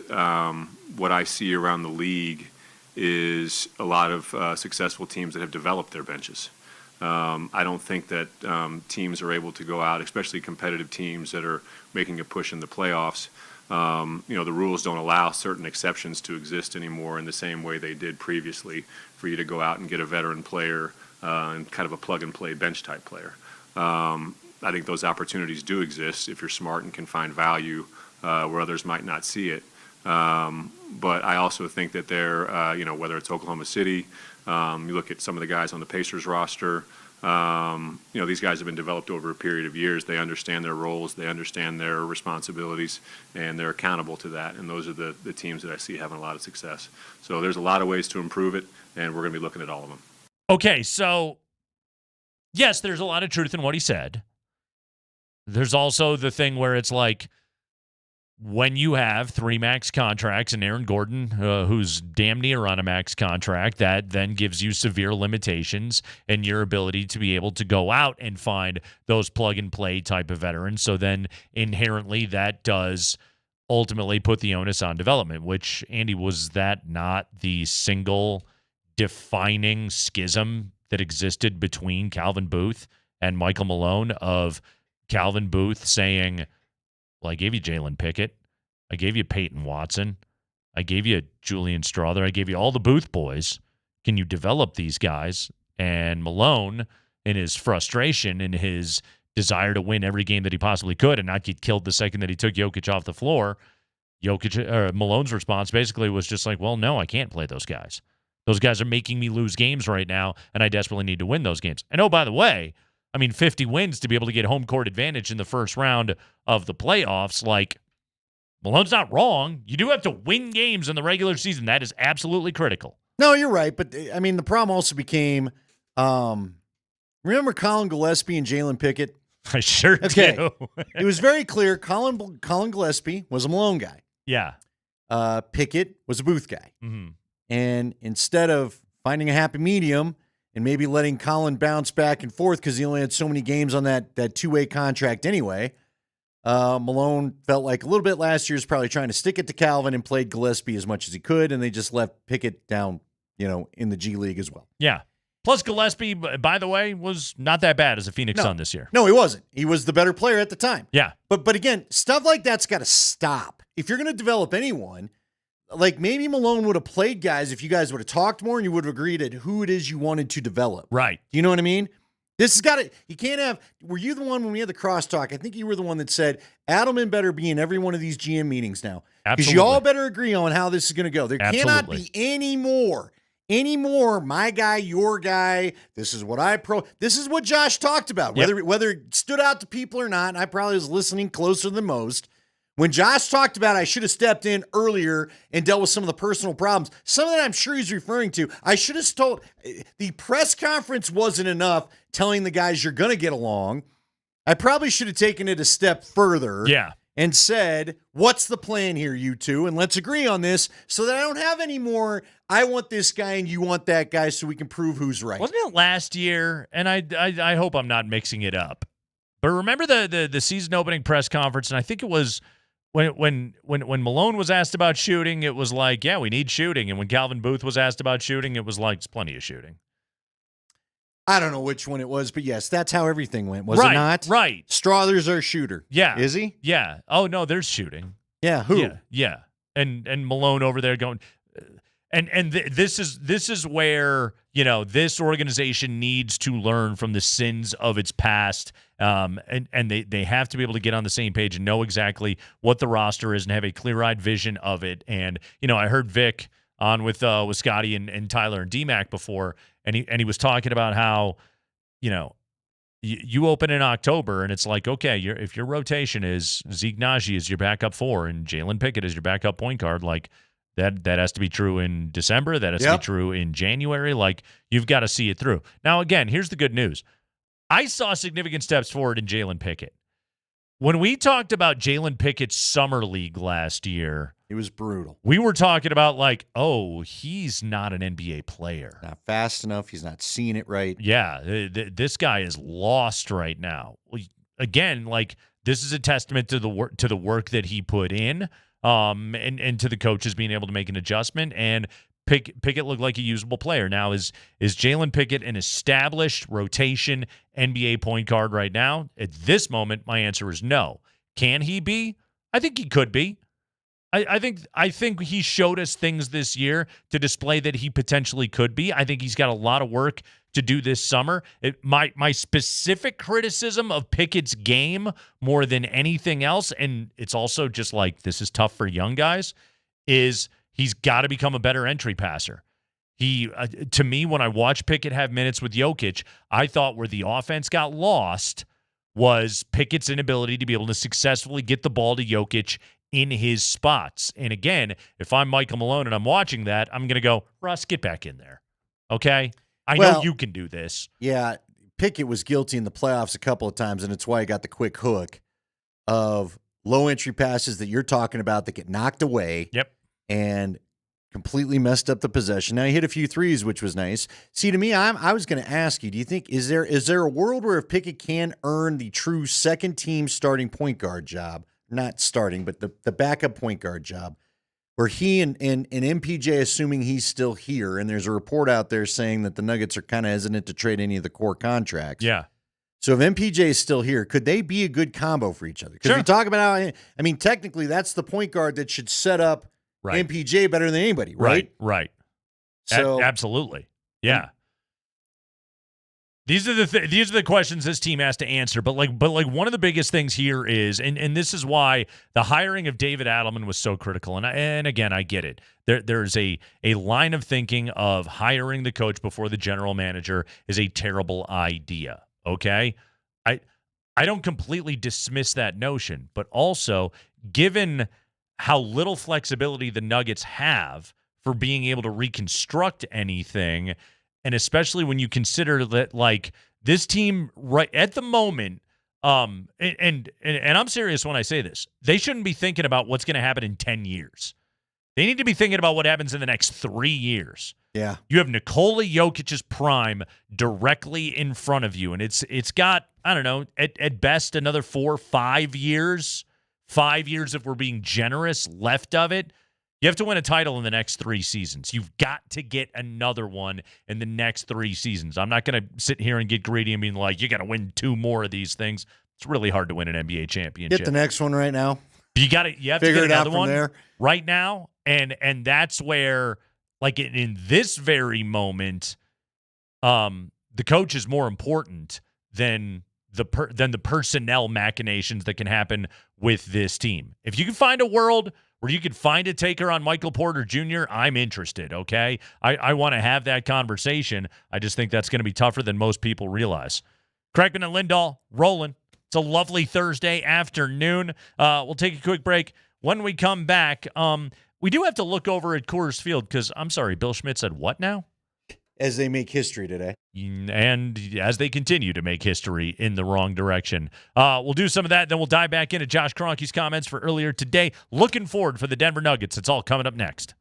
what I see around the league is a lot of successful teams that have developed their benches. I don't think that teams are able to go out, especially competitive teams that are making a push in the playoffs. The rules don't allow certain exceptions to exist anymore in the same way they did previously for you to go out and get a veteran player and kind of a plug-and-play bench-type player. I think those opportunities do exist if you're smart and can find value where others might not see it. But I also think that they're, whether it's Oklahoma City, you look at some of the guys on the Pacers roster, These guys have been developed over a period of years. They understand their roles, they understand their responsibilities, and they're accountable to that. And those are the teams that I see having a lot of success. So there's a lot of ways to improve it, and we're going to be looking at all of them. Okay, so yes, there's a lot of truth in what he said. There's also the thing where it's like, when you have 3 max contracts and Aaron Gordon, who's damn near on a max contract, that then gives you severe limitations in your ability to be able to go out and find those plug-and-play type of veterans. So then inherently that does ultimately put the onus on development, which, Andy, was that not the single defining schism that existed between Calvin Booth and Michael Malone, of Calvin Booth saying, well, I gave you Jalen Pickett. I gave you Peyton Watson. I gave you Julian Strother. I gave you all the Booth boys. Can you develop these guys? And Malone, in his frustration, in his desire to win every game that he possibly could and not get killed the second that he took Jokic off the floor, Malone's response basically was just like, well, no, I can't play those guys. Those guys are making me lose games right now, and I desperately need to win those games. And oh, by the way, 50 wins to be able to get home court advantage in the first round of the playoffs. Like, Malone's not wrong. You do have to win games in the regular season. That is absolutely critical. No, you're right. But, the problem also became, remember Colin Gillespie and Jalen Pickett? I sure do. It was very clear Colin Gillespie was a Malone guy. Yeah. Pickett was a Booth guy. Mm-hmm. And instead of finding a happy medium and maybe letting Colin bounce back and forth because he only had so many games on that two-way contract anyway, Malone felt like a little bit last year was probably trying to stick it to Calvin and played Gillespie as much as he could, and they just left Pickett down, in the G League as well. Yeah. Plus, Gillespie, by the way, was not that bad as a Phoenix Sun this year. No, he wasn't. He was the better player at the time. Yeah. But again, stuff like that's got to stop. If you're going to develop anyone, like maybe Malone would have played guys if you guys would have talked more and you would have agreed at who it is you wanted to develop. Right. You know what I mean? This has got to, you can't have, were you the one when we had the crosstalk? I think you were the one that said Adelman better be in every one of these GM meetings now. Because you all better agree on how this is going to go. There cannot be any more, my guy, your guy. This is what this is what Josh talked about, whether it stood out to people or not. And I probably was listening closer than most. When Josh talked about I should have stepped in earlier and dealt with some of the personal problems, some of that I'm sure he's referring to. I should have told, the press conference wasn't enough telling the guys you're going to get along. I probably should have taken it a step further and said, what's the plan here, you two? And let's agree on this so that I don't have any more, I want this guy and you want that guy so we can prove who's right. Wasn't it last year? And I hope I'm not mixing it up. But remember the season opening press conference, and I think it was when Malone was asked about shooting, it was like, yeah, we need shooting. And when Calvin Booth was asked about shooting, it was like, it's plenty of shooting. I don't know which one it was, but yes, that's how everything went, was it not? Right. Strother's our shooter. Yeah. Is he? Yeah. Oh, no, there's shooting. Yeah, who? Yeah. And Malone over there going, this is where, this organization needs to learn from the sins of its past. And they have to be able to get on the same page and know exactly what the roster is and have a clear-eyed vision of it. And, I heard Vic on with Scotty and Tyler and DMac before, and he was talking about how, you open in October and it's like, okay, if your rotation is Zeke Naji is your backup 4 and Jalen Pickett is your backup point guard, like that has to be true in December. That has to be true in January. Like, you've got to see it through. Now, again, here's the good news. I saw significant steps forward in Jalen Pickett. When we talked about Jalen Pickett's summer league last year, it was brutal. We were talking about like, oh, he's not an NBA player. Not fast enough. He's not seeing it right. Yeah, this guy is lost right now. Again, like, this is a testament to the work that he put in, and to the coaches being able to make an adjustment. And Pickett looked like a usable player. Now, is Jalen Pickett an established rotation NBA point guard right now? At this moment, my answer is no. Can he be? I think he could be. I think he showed us things this year to display that he potentially could be. I think he's got a lot of work to do this summer. My specific criticism of Pickett's game more than anything else, and it's also just like this is tough for young guys, is he's got to become a better entry passer. To me, when I watched Pickett have minutes with Jokic, I thought where the offense got lost was Pickett's inability to be able to successfully get the ball to Jokic in his spots. And again, if I'm Michael Malone and I'm watching that, I'm going to go, Russ, get back in there. Okay? I know you can do this. Yeah, Pickett was guilty in the playoffs a couple of times, and it's why he got the quick hook of low entry passes that you're talking about that get knocked away. Yep. And completely messed up the possession. Now he hit a few threes, which was nice. See, to me, I was going to ask you, do you think is there a world where if Pickett can earn the true second team starting point guard job, not starting, but the backup point guard job, where he and MPJ, assuming he's still here, and there's a report out there saying that the Nuggets are kind of hesitant to trade any of the core contracts. Yeah. So if MPJ is still here, could they be a good combo for each other? Because Sure. we talk about how, I mean, technically that's the point guard that should set up MPJ better than anybody, right? Right. So absolutely. Yeah. These are the questions this team has to answer. But one of the biggest things here is, and this is why the hiring of David Adelman was so critical. And again, I get it. There's a line of thinking of hiring the coach before the general manager is a terrible idea. Okay, I don't completely dismiss that notion, but also given how little flexibility the Nuggets have for being able to reconstruct anything, and especially when you consider that, like, this team right at the moment, and I'm serious when I say this, they shouldn't be thinking about what's going to happen in 10 years. They need to be thinking about what happens in the next 3 years. Yeah. You have Nikola Jokic's prime directly in front of you, and it's got, I don't know, at best another 4 or 5 years. 5 years if we're being generous left of it. You have to win a title in the next 3 seasons. You've got to get another one in the next 3 seasons. I'm not going to sit here and get greedy and be like, you got to win 2 more of these things. It's really hard to win an NBA championship. Get the next one right now. You have Figure to get it out another from one there. right now, and that's where, like, in this very moment, the coach is more important than the personnel machinations that can happen with this team. If you can find a world where you could find a taker on Michael Porter Jr., I'm interested, okay? I want to have that conversation. I just think that's going to be tougher than most people realize. Kreckman and Lindahl, rolling. It's a lovely Thursday afternoon. We'll take a quick break. When we come back, we do have to look over at Coors Field because, I'm sorry, Bill Schmidt said what now? As they make history today. And as they continue to make history in the wrong direction. We'll do some of that, then we'll dive back into Josh Kroenke's comments for earlier today. Looking forward for the Denver Nuggets. It's all coming up next.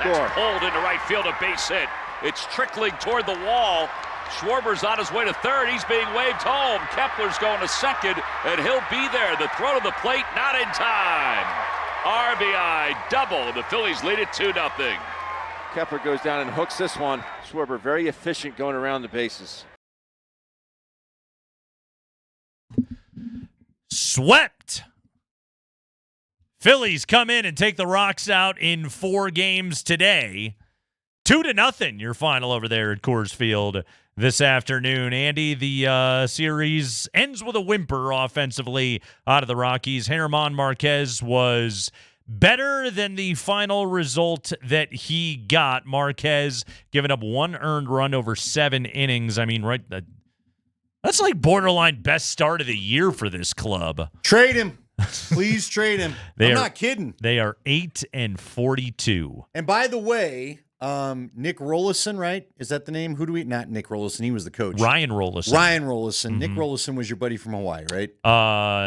That's pulled into right field, a base hit. It's trickling toward the wall. Schwarber's on his way to third. He's being waved home. Kepler's going to second, and he'll be there. The throw to the plate, not in time. RBI double. The Phillies lead it 2-0. Kepler goes down and hooks this one. Schwarber very efficient going around the bases. Swept. Phillies come in and take the Rocks out in 4 games today. 2-0, your final over there at Coors Field this afternoon. Andy, the series ends with a whimper offensively out of the Rockies. Germán Marquez was better than the final result that he got. Marquez giving up 1 earned run over 7 innings. I mean, right, that's like borderline best start of the year for this club. Trade him. Please trade him. I'm not kidding. They are 8-42. And by the way, Nick Rollison, right? Is that the name? Who do we? Not Nick Rollison. He was the coach. Ryan Rollison. Mm-hmm. Nick Rollison was your buddy from Hawaii, right?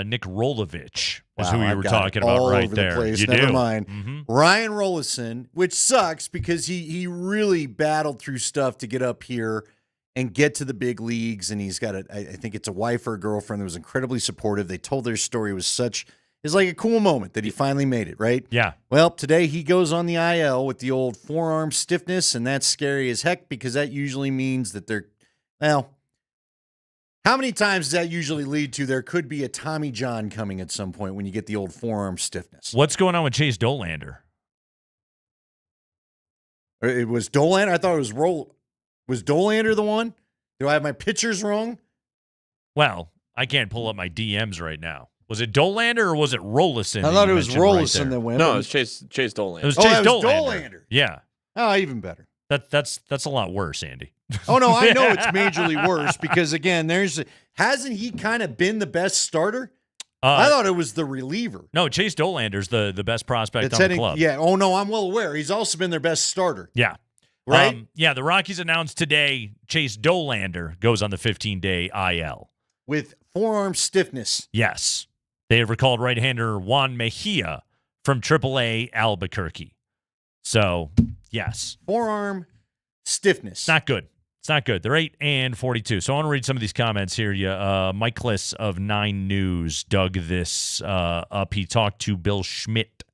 Nick Rolovich is who you were talking about all right over there. The place. You Never do. mind. Mm-hmm. Ryan Rollison, which sucks because he really battled through stuff to get up here and get to the big leagues. And he's got I think it's a wife or a girlfriend that was incredibly supportive. They told their story was like a cool moment that he finally made it, right? Yeah. Well, today he goes on the IL with the old forearm stiffness, and that's scary as heck because that usually means that how many times does that usually lead to there could be a Tommy John coming at some point when you get the old forearm stiffness? What's going on with Chase Dolander? It was Dolander? I thought it was Was Dolander the one? Do I have my pictures wrong? Well, I can't pull up my DMs right now. Was it Dolander or was it Rollison? I thought it was Rollison that went. No, it was Chase Dolander. It was Chase Dolander. Dolander. Yeah. Oh, even better. That's a lot worse, Andy. Oh no, I know it's majorly worse because again, hasn't he kind of been the best starter? I thought it was the reliever. No, Chase Dolander's the best prospect on the club. Yeah. Oh no, I'm well aware. He's also been their best starter. Yeah. Right. Yeah. The Rockies announced today Chase Dolander goes on the 15-day IL with forearm stiffness. Yes. They have recalled right-hander Juan Mejia from AAA Albuquerque. So, yes. Forearm stiffness. It's not good. It's not good. They're 8-42. So I want to read some of these comments here. Mike Kliss of 9 News dug this up. He talked to Bill Schmidt,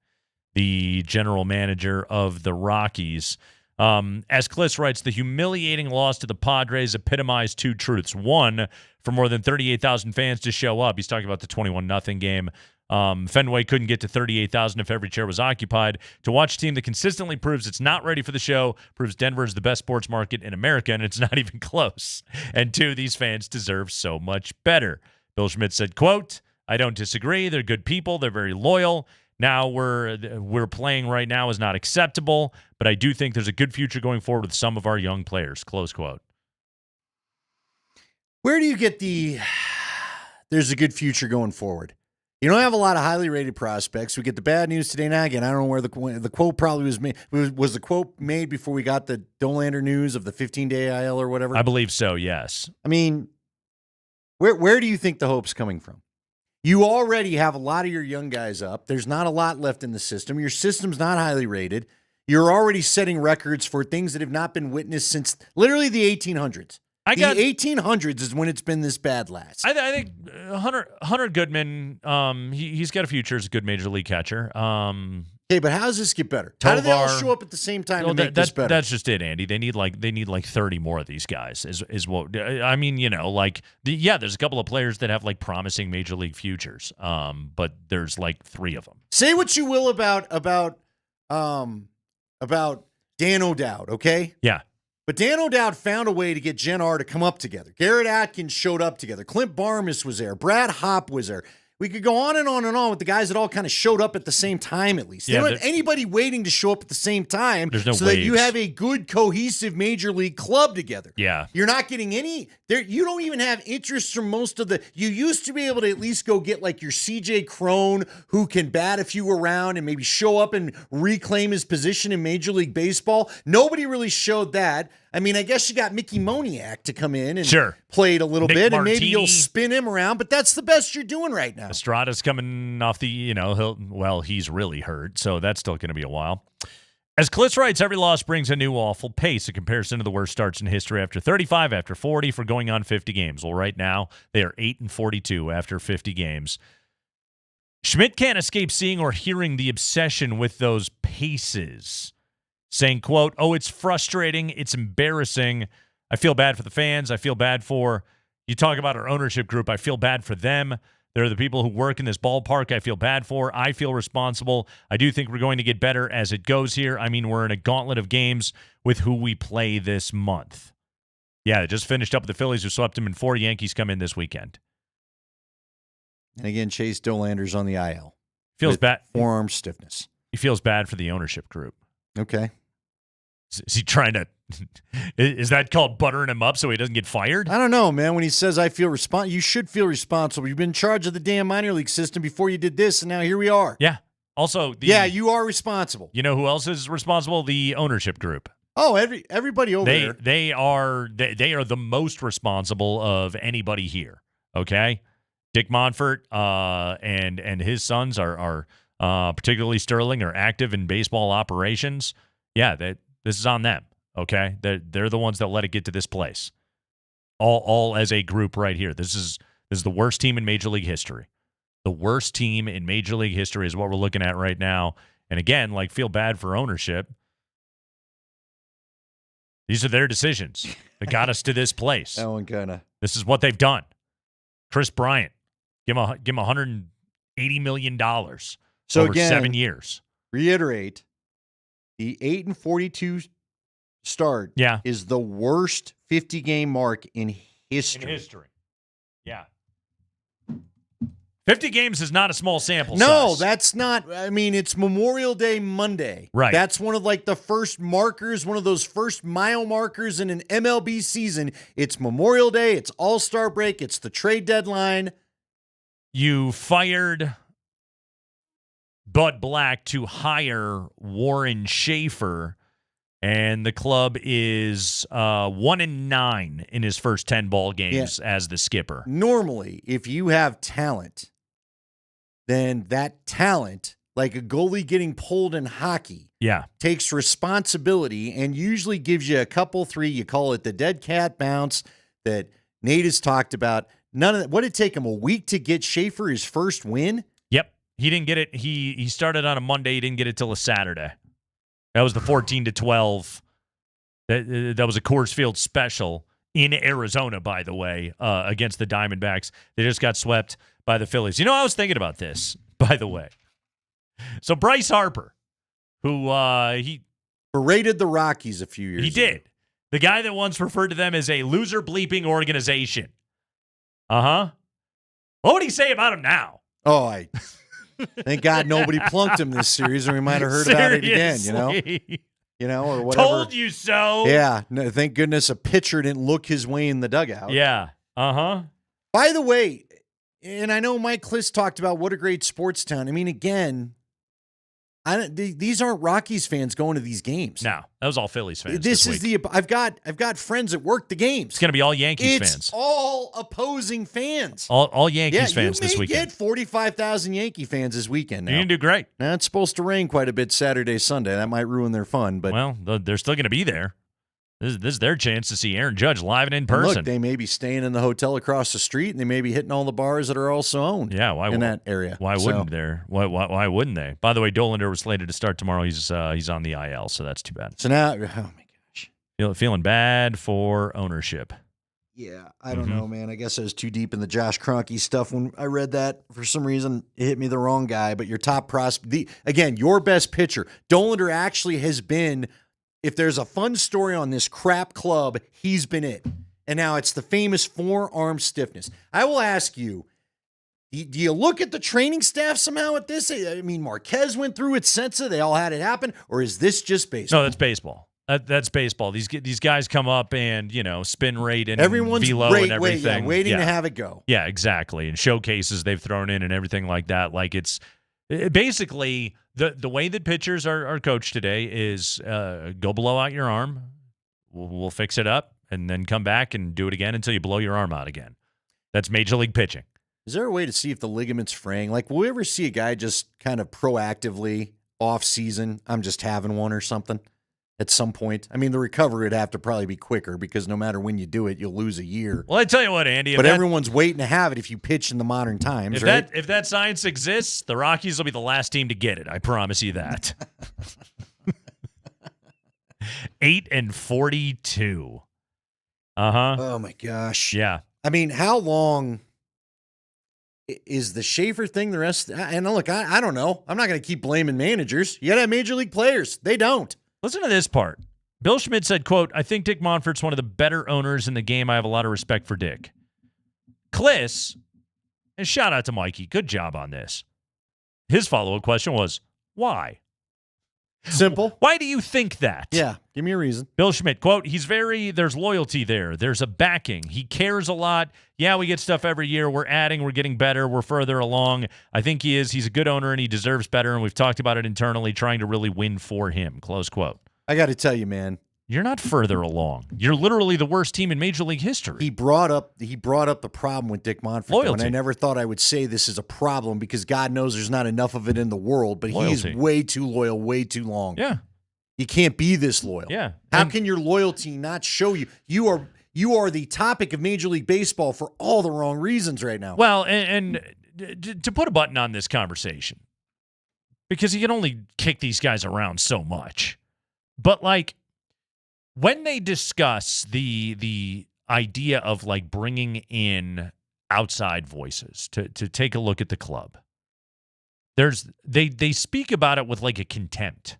the general manager of the Rockies. As Kliss writes, the humiliating loss to the Padres epitomized 2 truths. One, for more than 38,000 fans to show up. He's talking about the 21-0 game. Fenway couldn't get to 38,000 if every chair was occupied. To watch a team that consistently proves it's not ready for the show, proves Denver is the best sports market in America, and it's not even close. And 2, these fans deserve so much better. Bill Schmidt said, quote, I don't disagree. They're good people. They're very loyal. Now we're playing right now is not acceptable, but I do think there's a good future going forward with some of our young players. Close quote. Where do you get there's a good future going forward? You don't have a lot of highly rated prospects. We get the bad news today. Now, again, I don't know where the quote probably was made. Was the quote made before we got the Dolander news of the 15-day IL or whatever? I believe so, yes. I mean, where do you think the hope's coming from? You already have a lot of your young guys up. There's not a lot left in the system. Your system's not highly rated. You're already setting records for things that have not been witnessed since literally the 1800s. The 1800s is when it's been this bad last. I think Hunter Goodman, he's got a future as a good major league catcher. Okay, but how does this get better? How do they all show up at the same time to make this better? That's just it, Andy. They need like 30 more of these guys. Is what I mean. You know, like there's a couple of players that have like promising major league futures. But there's like 3 of them. Say what you will about Dan O'Dowd, okay? Yeah. But Dan O'Dowd found a way to get Gen R to come up together. Garrett Atkins showed up together. Clint Barmas was there. Brad Hopp was there. We could go on and on and on with the guys that all kind of showed up at the same time, at least. They don't have anybody waiting to show up at the same time so that you have a good, cohesive major league club together. Yeah. You're not getting any there. You don't even have interest from most of you used to be able to at least go get like your CJ Kroenke who can bat a few around and maybe show up and reclaim his position in Major League Baseball. Nobody really showed that. I mean, I guess you got Mickey Moniak to come in and played a little bit, and maybe you'll spin him around, but that's the best you're doing right now. Estrada's coming off the, he's really hurt, so that's still going to be a while. As Kliss writes, every loss brings a new awful pace, a comparison to the worst starts in history after 35, after 40, for going on 50 games. Well, right now, they are 8-42 after 50 games. Schmidt can't escape seeing or hearing the obsession with those paces, saying, quote, "Oh, it's frustrating. It's embarrassing. I feel bad for the fans. I feel bad for, you talk about our ownership group. I feel bad for them. They're the people who work in this ballpark I feel bad for. I feel responsible. I do think we're going to get better as it goes here. I mean, we're in a gauntlet of games with who we play this month." Yeah, they just finished up with the Phillies, who swept them in 4. Yankees come in this weekend. And again, Chase Dolander's on the IL. Feels bad. Forearm stiffness. He feels bad for the ownership group. Okay. Is he trying to – is that called buttering him up so he doesn't get fired? I don't know, man. When he says, I feel responsible, you should feel responsible. You've been in charge of the damn minor league system before you did this, and now here we are. Yeah. Also, yeah, you are responsible. You know who else is responsible? The ownership group. Oh, everybody over there. They are the most responsible of anybody here, okay? Dick Monfort and his sons are particularly Sterling, are active in baseball operations. Yeah, this is on them, okay? They're the ones that let it get to this place. All as a group right here. This is the worst team in Major League history. The worst team in Major League history is what we're looking at right now. And again, feel bad for ownership. These are their decisions that got us to this place. That one kind of. This is what they've done. Chris Bryant, give him $180 million over again, 7 years. Reiterate, the 8-42 start is the worst 50-game mark in history. Yeah. 50 games is not a small sample size. No, that's not. I mean, it's Memorial Day Monday. Right. That's one of the first markers, one of those first mile markers in an MLB season. It's Memorial Day. It's All-Star break. It's the trade deadline. You fired Bud Black to hire Warren Schaefer, and the club is 1-9 in his first 10 ball games as the skipper. Normally, if you have talent, then that talent, like a goalie getting pulled in hockey, takes responsibility and usually gives you a couple, 3. You call it the dead cat bounce that Nate has talked about. None of that. What did it take him, a week to get Schaefer his first win? Yep. He didn't get it. He started on a Monday. He didn't get it till a Saturday. That was the 14-12. That was a Coors Field special in Arizona, by the way, against the Diamondbacks. They just got swept by the Phillies. You know, I was thinking about this, by the way. So Bryce Harper, who he berated the Rockies a few years ago. He did. The guy that once referred to them as a loser bleeping organization. Uh-huh. What would he say about him now? Oh, thank God nobody plunked him this series, or we might have heard about it again, or whatever. Told you so. Yeah. No, thank goodness a pitcher didn't look his way in the dugout. Yeah. Uh-huh. By the way, and I know Mike Kliss talked about what a great sports town. I mean, again, these aren't Rockies fans going to these games. No, that was all Phillies fans. This is week. I've got friends that work the games. It's going to be all Yankees it's fans. All opposing fans. All Yankees fans this weekend. You may get 45,000 Yankee fans this weekend now. You're going to do great. Now, it's supposed to rain quite a bit Saturday, Sunday. That might ruin their fun. But well, they're still going to be there. This is their chance to see Aaron Judge live and in person. Look, they may be staying in the hotel across the street, and they may be hitting all the bars that are also owned. Yeah, in that area. Why wouldn't there? Why wouldn't they? By the way, Dolander was slated to start tomorrow. He's on the IL, so that's too bad. So now, oh my gosh, feeling bad for ownership. Yeah, I don't know, man. I guess I was too deep in the Josh Kroenke stuff when I read that. For some reason, it hit me the wrong guy. But your top prospect, again, your best pitcher, Dolander actually has been. If there's a fun story on this crap club, he's been it. And now it's the famous forearm stiffness. I will ask you, do you look at the training staff somehow at this? I mean, Marquez went through it, Sensa, they all had it happen, or is this just baseball? No, that's baseball. That's baseball. These guys come up and, spin rate and everyone's velo and everything. Waiting to have it go. Yeah, exactly. And showcases they've thrown in and everything like that. Like it's basically the way that pitchers are coached today is go blow out your arm. We'll fix it up and then come back and do it again until you blow your arm out again. That's Major League pitching. Is there a way to see if the ligament's fraying? Like, will we ever see a guy just kind of proactively off season, I'm just having one or something at some point. I mean, the recovery would have to probably be quicker because no matter when you do it, you'll lose a year. Well, I tell you what, Andy. But everyone's waiting to have it if you pitch in the modern times, right? If that science exists, the Rockies will be the last team to get it. I promise you that. 8-42. Oh my gosh. Yeah. I mean, how long is the Schaefer thing the rest? And look, I don't know. I'm not going to keep blaming managers. You got to have major league players. They don't. Listen to this part. Bill Schmidt said, quote, I think Dick Monfort's one of the better owners in the game. I have a lot of respect for Dick. Kliss, and shout out to Mikey. Good job on this. His follow-up question was, why? Simple. Why do you think that? Yeah, give me a reason. Bill Schmidt, quote, there's loyalty there. There's a backing. He cares a lot. Yeah, we get stuff every year. We're adding. We're getting better. We're further along. I think he is. He's a good owner, and he deserves better, and we've talked about it internally, trying to really win for him, close quote. I got to tell you, man. You're not further along. You're literally the worst team in Major League history. He brought up the problem with Dick Monfort, though, and I never thought I would say this is a problem because God knows there's not enough of it in the world, but he's way too loyal, way too long. Yeah. You can't be this loyal. Yeah. How can your loyalty not show you? You are the topic of Major League Baseball for all the wrong reasons right now. Well, and to put a button on this conversation, because you can only kick these guys around so much. But like when they discuss the idea of like bringing in outside voices to take a look at the club, they speak about it with like a contempt.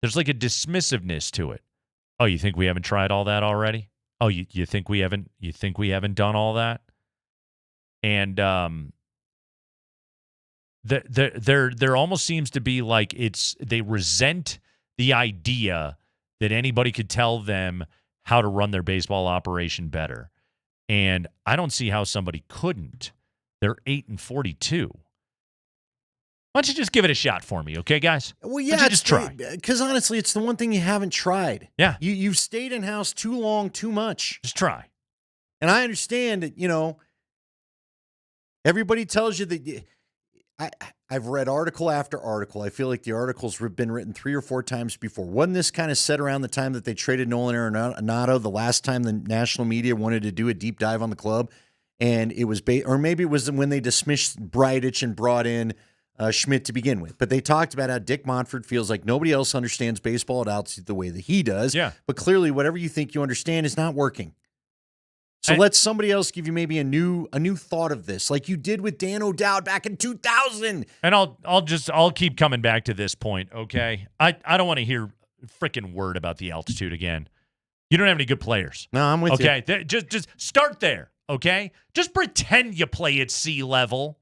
There's like a dismissiveness to it. Oh, you think we haven't tried all that already? Oh, you think we haven't done all that? And there almost seems to be like they resent the idea that anybody could tell them how to run their baseball operation better. And I don't see how somebody couldn't. They're 8-42. Why don't you just give it a shot for me, okay, guys? Well, yeah, just try. Because honestly, it's the one thing you haven't tried. Yeah. You've stayed in-house too long, too much. Just try. And I understand that, everybody tells you that I've read article after article. I feel like the articles have been written 3 or 4 times before. Wasn't this kind of said around the time that they traded Nolan Arenado, the last time the national media wanted to do a deep dive on the club? And it was, or maybe it was when they dismissed Bridich and brought in Schmidt to begin with. But they talked about how Dick Monfort feels like nobody else understands baseball at altitude the way that he does. Yeah. But clearly, whatever you think you understand is not working. So let somebody else give you maybe a new thought of this, like you did with Dan O'Dowd back in 2000. And I'll keep coming back to this point, okay? I don't want to hear a freaking word about the altitude again. You don't have any good players. No, I'm with you. Okay, just start there, okay? Just pretend you play at sea level.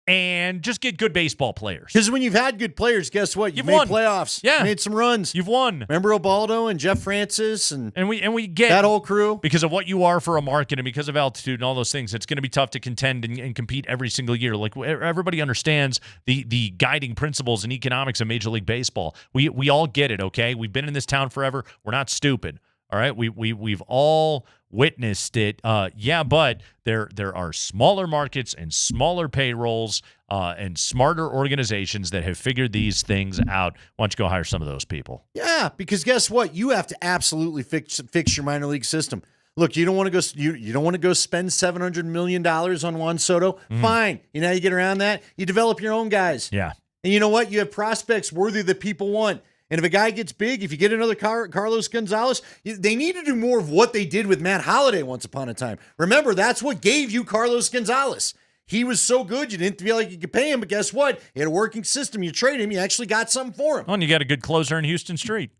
And just get good baseball players. Because when you've had good players, guess what? You've made won. Playoffs. Yeah. You made some runs. You've won. Remember Obaldo and Jeff Francis and we get that whole crew? Because of what you are for a market and because of altitude and all those things, it's going to be tough to contend and compete every single year. Like everybody understands the guiding principles and economics of Major League Baseball. We all get it, okay? We've been in this town forever. We're not stupid. All right, we've all witnessed it. But there are smaller markets and smaller payrolls and smarter organizations that have figured these things out. Why don't you go hire some of those people? Yeah, because guess what? You have to absolutely fix your minor league system. Look, you don't want to go. You don't want to go spend $700 million on Juan Soto. Fine, you know how you get around that. You develop your own guys. Yeah, and you know what? You have prospects worthy that people want. And if a guy gets big, if you get another Carlos Gonzalez, they need to do more of what they did with Matt Holliday once upon a time. Remember, that's what gave you Carlos Gonzalez. He was so good, you didn't feel like you could pay him, but guess what? He had a working system. You trade him, you actually got something for him. Well, and you got a good closer in Houston Street.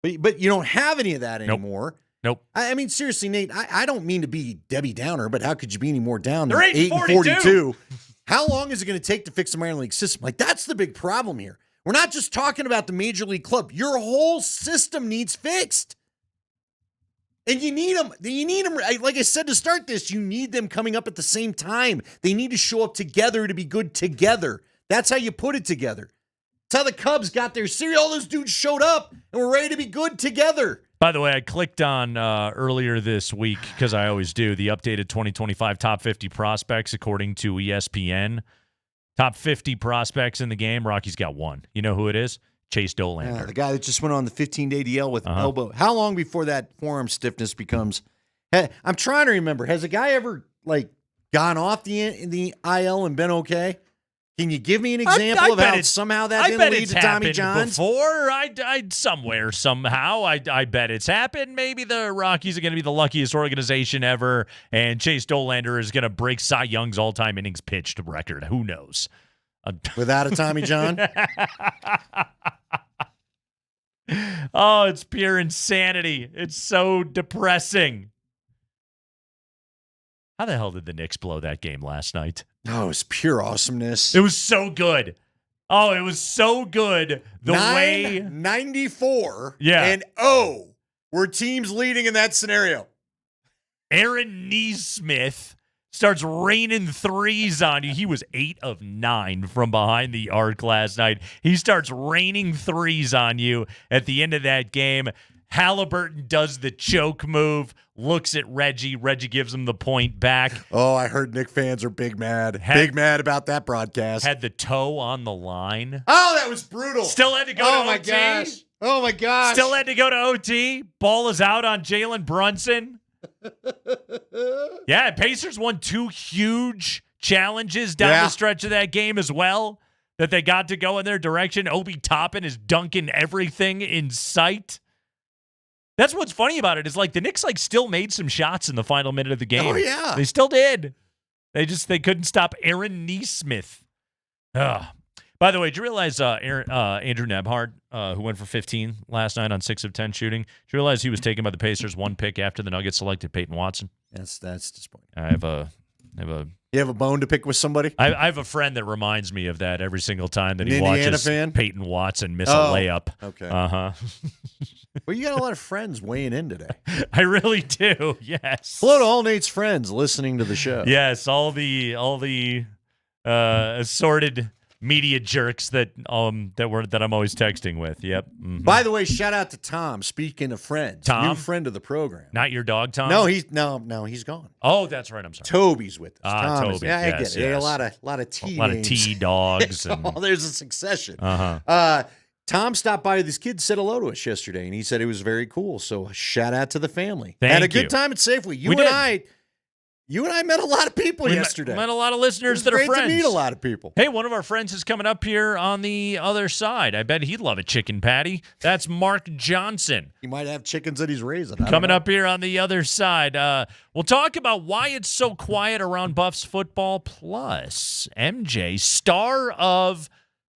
But you don't have any of that anymore. Nope. I mean, seriously, Nate, I don't mean to be Debbie Downer, but how could you be any more down than They're 8-42? How long is it going to take to fix the minor league system? Like, that's the big problem here. We're not just talking about the major league club. Your whole system needs fixed. And you need them. Like I said to start this, you need them coming up at the same time. They need to show up together to be good together. That's how you put it together. That's how the Cubs got their series. All those dudes showed up and were ready to be good together. By the way, I clicked on earlier this week, because I always do, the updated 2025 top 50 prospects according to ESPN. Top 50 prospects in the game. Rocky's got one. You know who it is? Chase Dolander. The guy that just went on the 15-day DL with elbow. How long before that forearm stiffness becomes? I'm trying to remember. Has a guy ever gone off the IL and been okay? Can you give me an example of how somehow that didn't lead to Tommy John's? Before I somewhere somehow I bet it's happened. Maybe the Rockies are going to be the luckiest organization ever, and Chase Dolander is going to break Cy Young's all-time innings pitched record. Who knows? Without a Tommy John? Oh, it's pure insanity. It's so depressing. How the hell did the Knicks blow that game last night? Oh, it was pure awesomeness. It was so good. Oh, it was so good. The way 94 Yeah. and were teams leading in that scenario. Aaron Neesmith starts raining threes on you. He was 8 of 9 from behind the arc last night. He starts raining threes on you at the end of that game. Halliburton does the choke move, looks at Reggie. Reggie gives him the point back. Oh, I heard Knicks fans are big mad. Big mad about that broadcast. Had the toe on the line. Oh, that was brutal. Still had to go to OT. Gosh. Oh, my gosh. Still had to go to OT. Ball is out on Jalen Brunson. Yeah, Pacers won 2 huge challenges down the stretch of that game as well that they got to go in their direction. Obi Toppin is dunking everything in sight. That's what's funny about it is the Knicks still made some shots in the final minute of the game. Oh, yeah. They still did. They couldn't stop Aaron Neesmith. By the way, did you realize Andrew Nebhard, who went for 15 last night on 6 of 10 shooting, did you realize he was taken by the Pacers 1 pick after the Nuggets selected Peyton Watson? That's disappointing. You have a bone to pick with somebody? I have a friend that reminds me of that every single time that he Indiana watches fan? Peyton Watson miss a layup. Okay. Uh-huh. Well, you got a lot of friends weighing in today. I really do, yes. Hello to all Nate's friends listening to the show. Yes, all the assorted media jerks that I'm always texting with. Yep. Mm-hmm. By the way, shout out to Tom. Speaking of friends, Tom? new friend of the program. Not your dog, Tom? No, he's gone. Oh, that's right. I'm sorry. Toby's with us. Toby. I get yes, it. Yeah, yes. a lot of T. A lot of names. T dogs. There's a succession. Uh-huh. Tom stopped by with his kids, said hello to us yesterday, and he said it was very cool. So shout out to the family. Thank Had a you. good time at Safeway. You and I met a lot of people yesterday. Met a lot of listeners that are friends. friends. To meet a lot of people. Hey, one of our friends is coming up here on the other side. I bet he'd love a chicken patty. That's Mark Johnson. He might have chickens that he's raising. Coming up here on the other side. We'll talk about why it's so quiet around Buffs football. Plus, MJ, star of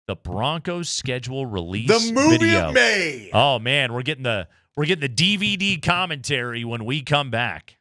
the Broncos schedule release The movie video. of May. Oh man, we're getting the DVD commentary when we come back.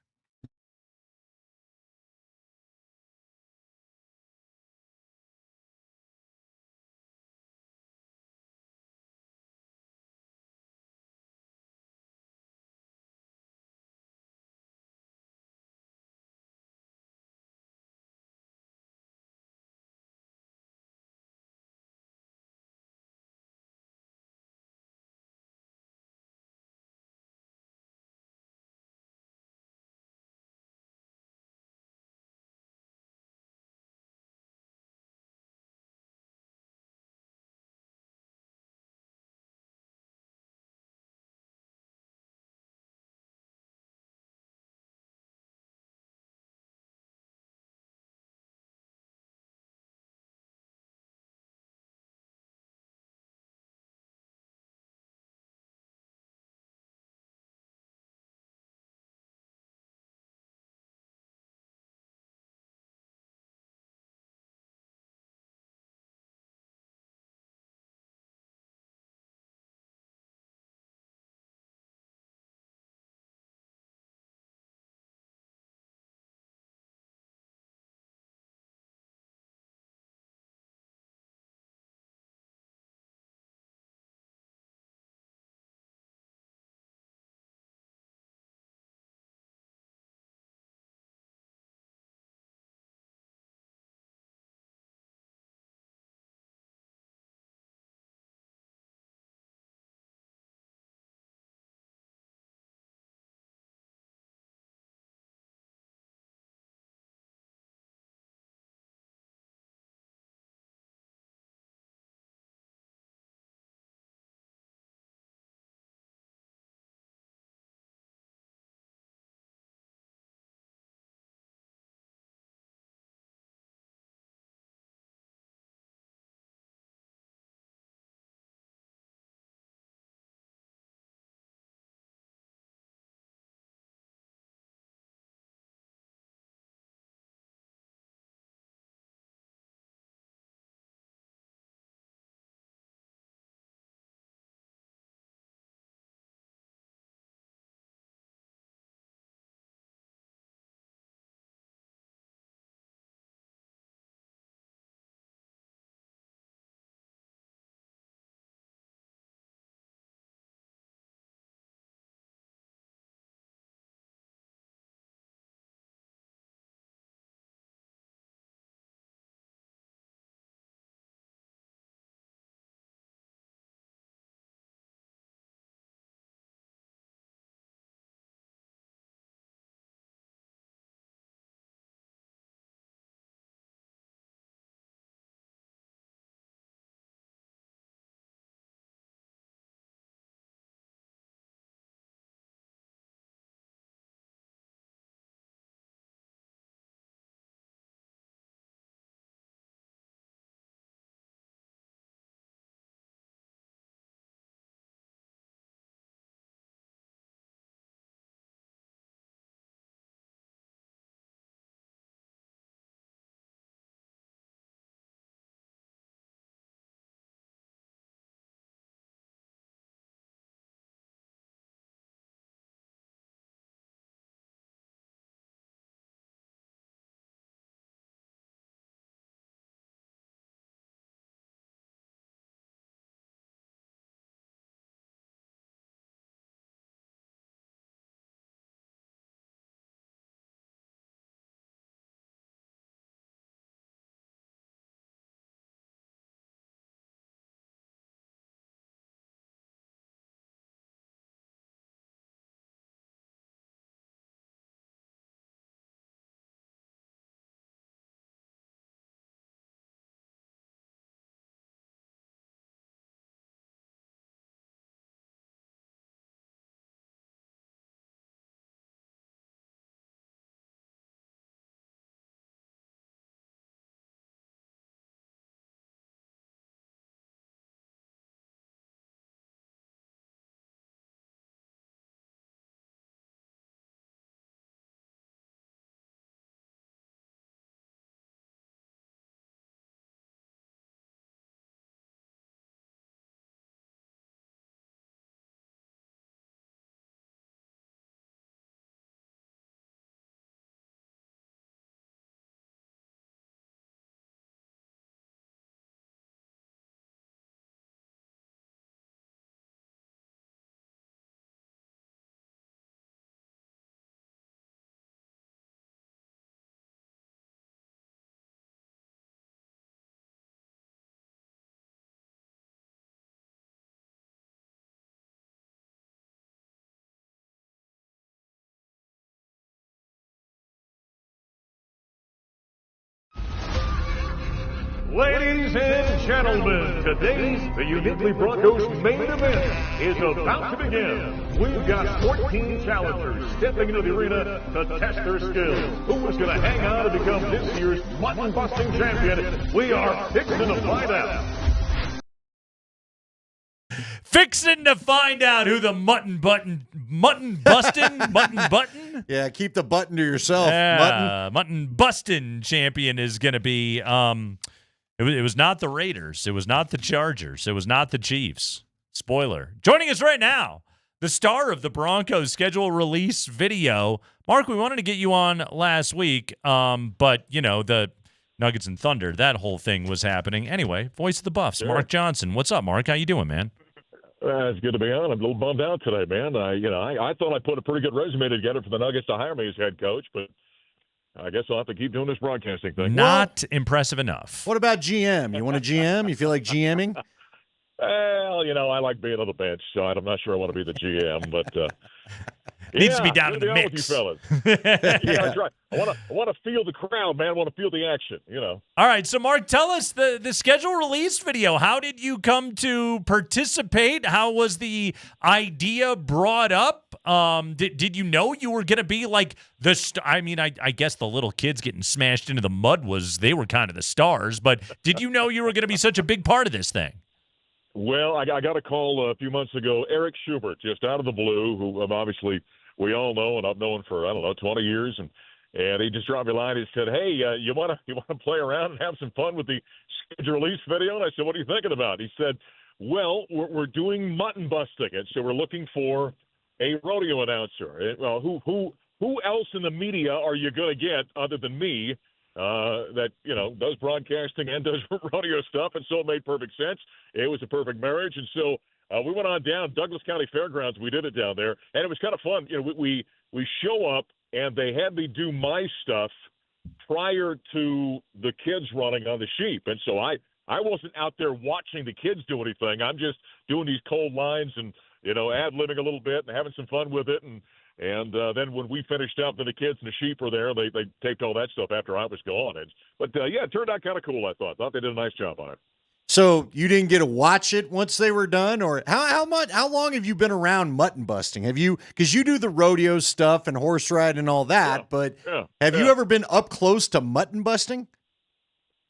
Ladies and gentlemen, today's the Uniquely Broncos main event is about to begin. We've got 14 challengers stepping into the arena to test their skills. Who is going to hang on to become this year's mutton-busting champion? We are fixing to find out. Fixing to find out who the mutton button? Yeah, keep the button to yourself. Mutton bustin' champion is going to be. It was not the Raiders. It was not the Chargers. It was not the Chiefs. Spoiler. Joining us right now, the star of the Broncos schedule release video. Mark, we wanted to get you on last week, but the Nuggets and Thunder, that whole thing was happening. Anyway, voice of the Buffs, Sure. Mark Johnson. What's up, Mark? How you doing, man? It's good to be on. I'm a little bummed out today, man. I thought I put a pretty good resume together for the Nuggets to hire me as head coach, but I guess I'll have to keep doing this broadcasting thing. Not impressive enough. What about GM? You want a GM? You feel like GMing? Well, I like being on the bench, so I'm not sure I want to be the GM, but Needs to be down in good the to be on mix. with you fellas. Yeah, that's right. I want to feel the crowd, man. I want to feel the action, All right, so Mark, tell us the schedule release video. How did you come to participate? How was the idea brought up? Did you know you were going to be like I guess the little kids getting smashed into the mud they were kind of the stars, but did you know you were going to be such a big part of this thing? Well, I got a call a few months ago. Eric Schubert, just out of the blue, who obviously we all know, and I've known for 20 years, and he just dropped me a line. He said, "Hey, you want to play around and have some fun with the schedule release video?" And I said, "What are you thinking about?" He said, "Well, we're doing mutton busting, and so we're looking for a rodeo announcer. Well, who else in the media are you going to get other than me?" That does broadcasting and does rodeo stuff, and so it made perfect sense. It was a perfect marriage, and so we went on down Douglas County Fairgrounds. We did it down there, and it was kind of fun. We show up, and they had me do my stuff prior to the kids running on the sheep, and so I wasn't out there watching the kids do anything. I'm just doing these cold lines and ad-libbing a little bit and having some fun with it, and then when we finished up, the kids and the sheep were there. They taped all that stuff after I was gone. But it turned out kind of cool, I thought. Thought they did a nice job on it. So you didn't get to watch it once they were done? Or how long have you been around mutton busting? Have you, because you do the rodeo stuff and horse ride and all that, but have you ever been up close to mutton busting?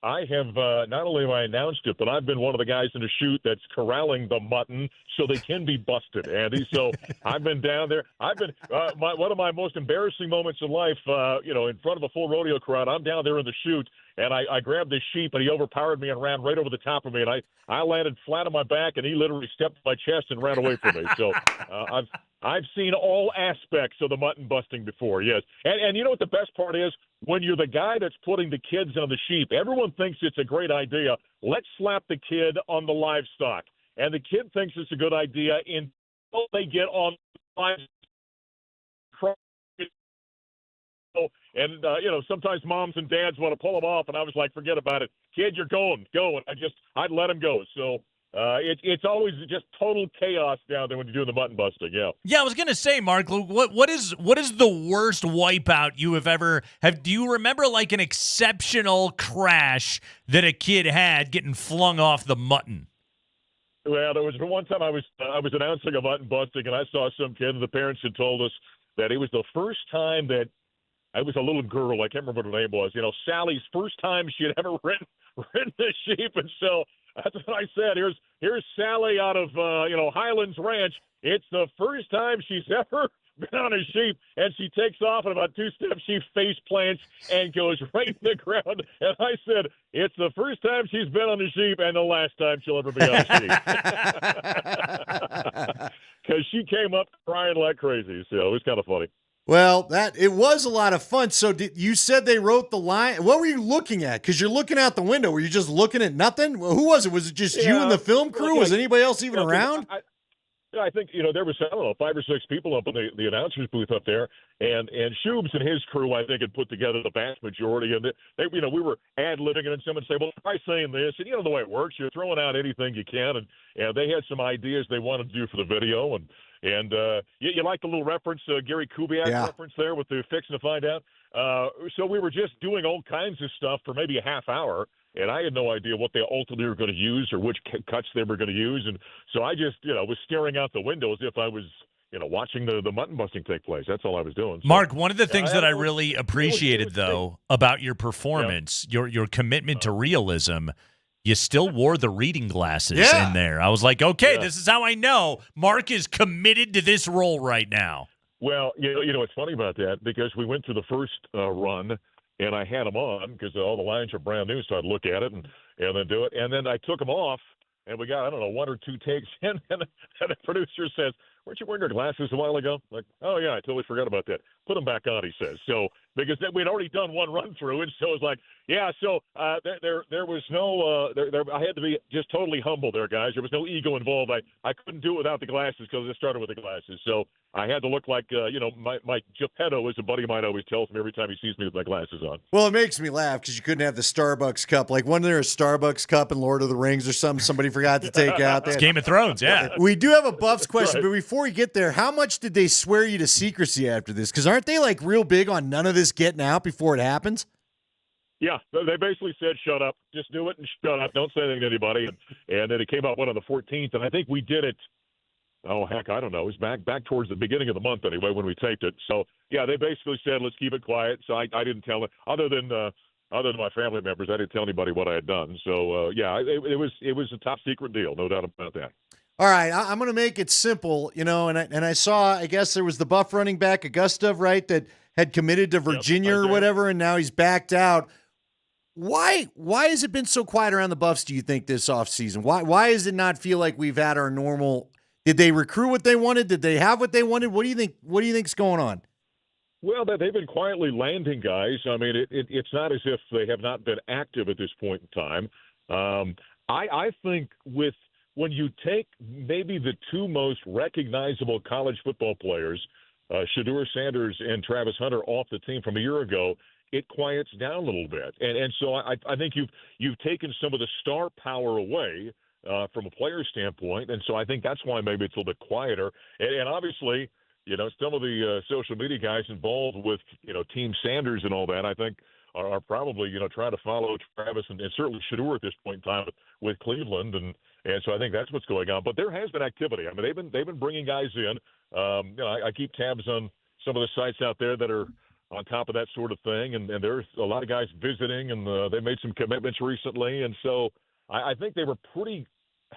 I have not only have I announced it, but I've been one of the guys in the chute that's corralling the mutton so they can be busted, Andy. So I've been down there. I've been one of my most embarrassing moments in life, in front of a full rodeo crowd. I'm down there in the chute, and I grabbed this sheep, and he overpowered me and ran right over the top of me, and I landed flat on my back, and he literally stepped on my chest and ran away from me. So I've seen all aspects of the mutton busting before, yes. And you know what the best part is? When you're the guy that's putting the kids on the sheep, everyone thinks it's a great idea. Let's slap the kid on the livestock. And the kid thinks it's a good idea until they get on the livestock. And, sometimes moms and dads want to pull them off, and I was like, forget about it. Kid, you're going. Go. And I'd let him go. So it's always just total chaos down there when you're doing the mutton busting, yeah. Yeah, I was gonna say, Mark, what is the worst wipeout you have ever have? Do you remember like an exceptional crash that a kid had getting flung off the mutton? Well, there was one time I was announcing a mutton busting, and I saw some kid, and the parents had told us that it was the first time that I was a little girl. I can't remember what her name was. Sally's first time she had ever ridden the sheep, and so that's what I said. Here's Sally out of Highlands Ranch. It's the first time she's ever been on a sheep, and she takes off, and about 2 steps she face plants and goes right in the ground. And I said, it's the first time she's been on a sheep and the last time she'll ever be on a sheep. Because she came up crying like crazy, so it was kind of funny. Well, it was a lot of fun. So you said they wrote the line. What were you looking at? Because you're looking out the window. Were you just looking at nothing? Well, who was it? Was it just you and the film crew? Was anybody else even around? I think, there was, 5 or 6 people up in the announcer's booth up there. And Shubes and his crew, I think, had put together the vast majority. And they we were ad-libbing, and then someone would say, well, try saying this. And the way it works, you're throwing out anything you can. And they had some ideas they wanted to do for the video. And you like the little reference, Gary Kubiak reference there with the fixing to find out. So we were just doing all kinds of stuff for maybe a half hour. and I had no idea what they ultimately were going to use or which cuts they were going to use. And so I just, was staring out the window as if I was, watching the mutton busting take place. That's all I was doing. So, Mark, one of the things that I really appreciated, though, about your performance, your commitment to realism, you still wore the reading glasses in there. I was like, okay, this is how I know Mark is committed to this role right now. Well, it's funny about that because we went through the first run, and I had them on because all the lines are brand new, so I'd look at it and then do it. And then I took them off, and we got, I don't know, 1 or 2 takes in, and the producer says, weren't you wearing your glasses a while ago? Like, oh, yeah, I totally forgot about that. Put them back on, he says. So, because we'd already done one run through, and so it was like, there was no, I had to be just totally humble there, guys. There was no ego involved. I couldn't do it without the glasses because I started with the glasses. So I had to look like, my Geppetto, as a buddy of mine always tells me every time he sees me with my glasses on. Well, it makes me laugh because you couldn't have the Starbucks cup. Like, wasn't there a Starbucks cup in Lord of the Rings or something somebody forgot to take out? It's Game of Thrones, yeah. We do have a Buffs question, but before we get there, how much did they swear you to secrecy after this? Because aren't they, like, real big on none of this getting out before it happens? Yeah, they basically said, shut up. Just do it and shut up. Don't say anything to anybody. And then it came out on the 14th, and I think we did it, I don't know. It was back towards the beginning of the month anyway when we taped it. So, yeah, they basically said, let's keep it quiet. So I didn't tell it. Other than my family members, I didn't tell anybody what I had done. So, it was a top secret deal, no doubt about that. All right, I'm going to make it simple, and I saw, I guess there was the Buff running back, Augusta, right, that had committed to Virginia or whatever, and now he's backed out. Why has it been so quiet around the Buffs, do you think, this offseason? Why does it not feel like we've had our normal – did they recruit what they wanted? Did they have what they wanted? What do you think's going on? Well, they've been quietly landing guys. I mean, it's not as if they have not been active at this point in time. I think when you take maybe the 2 most recognizable college football players, Shedeur Sanders and Travis Hunter, off the team from a year ago, it quiets down a little bit. And so I think you've taken some of the star power away from a player standpoint, and so I think that's why maybe it's a little bit quieter. And obviously, some of the social media guys involved with, Team Sanders and all that, I think are probably, trying to follow Travis and certainly Shedeur at this point in time with Cleveland. And so I think that's what's going on. But there has been activity. I mean, they've been bringing guys in. I keep tabs on some of the sites out there that are on top of that sort of thing. And there's a lot of guys visiting, and they made some commitments recently. And so I think they were pretty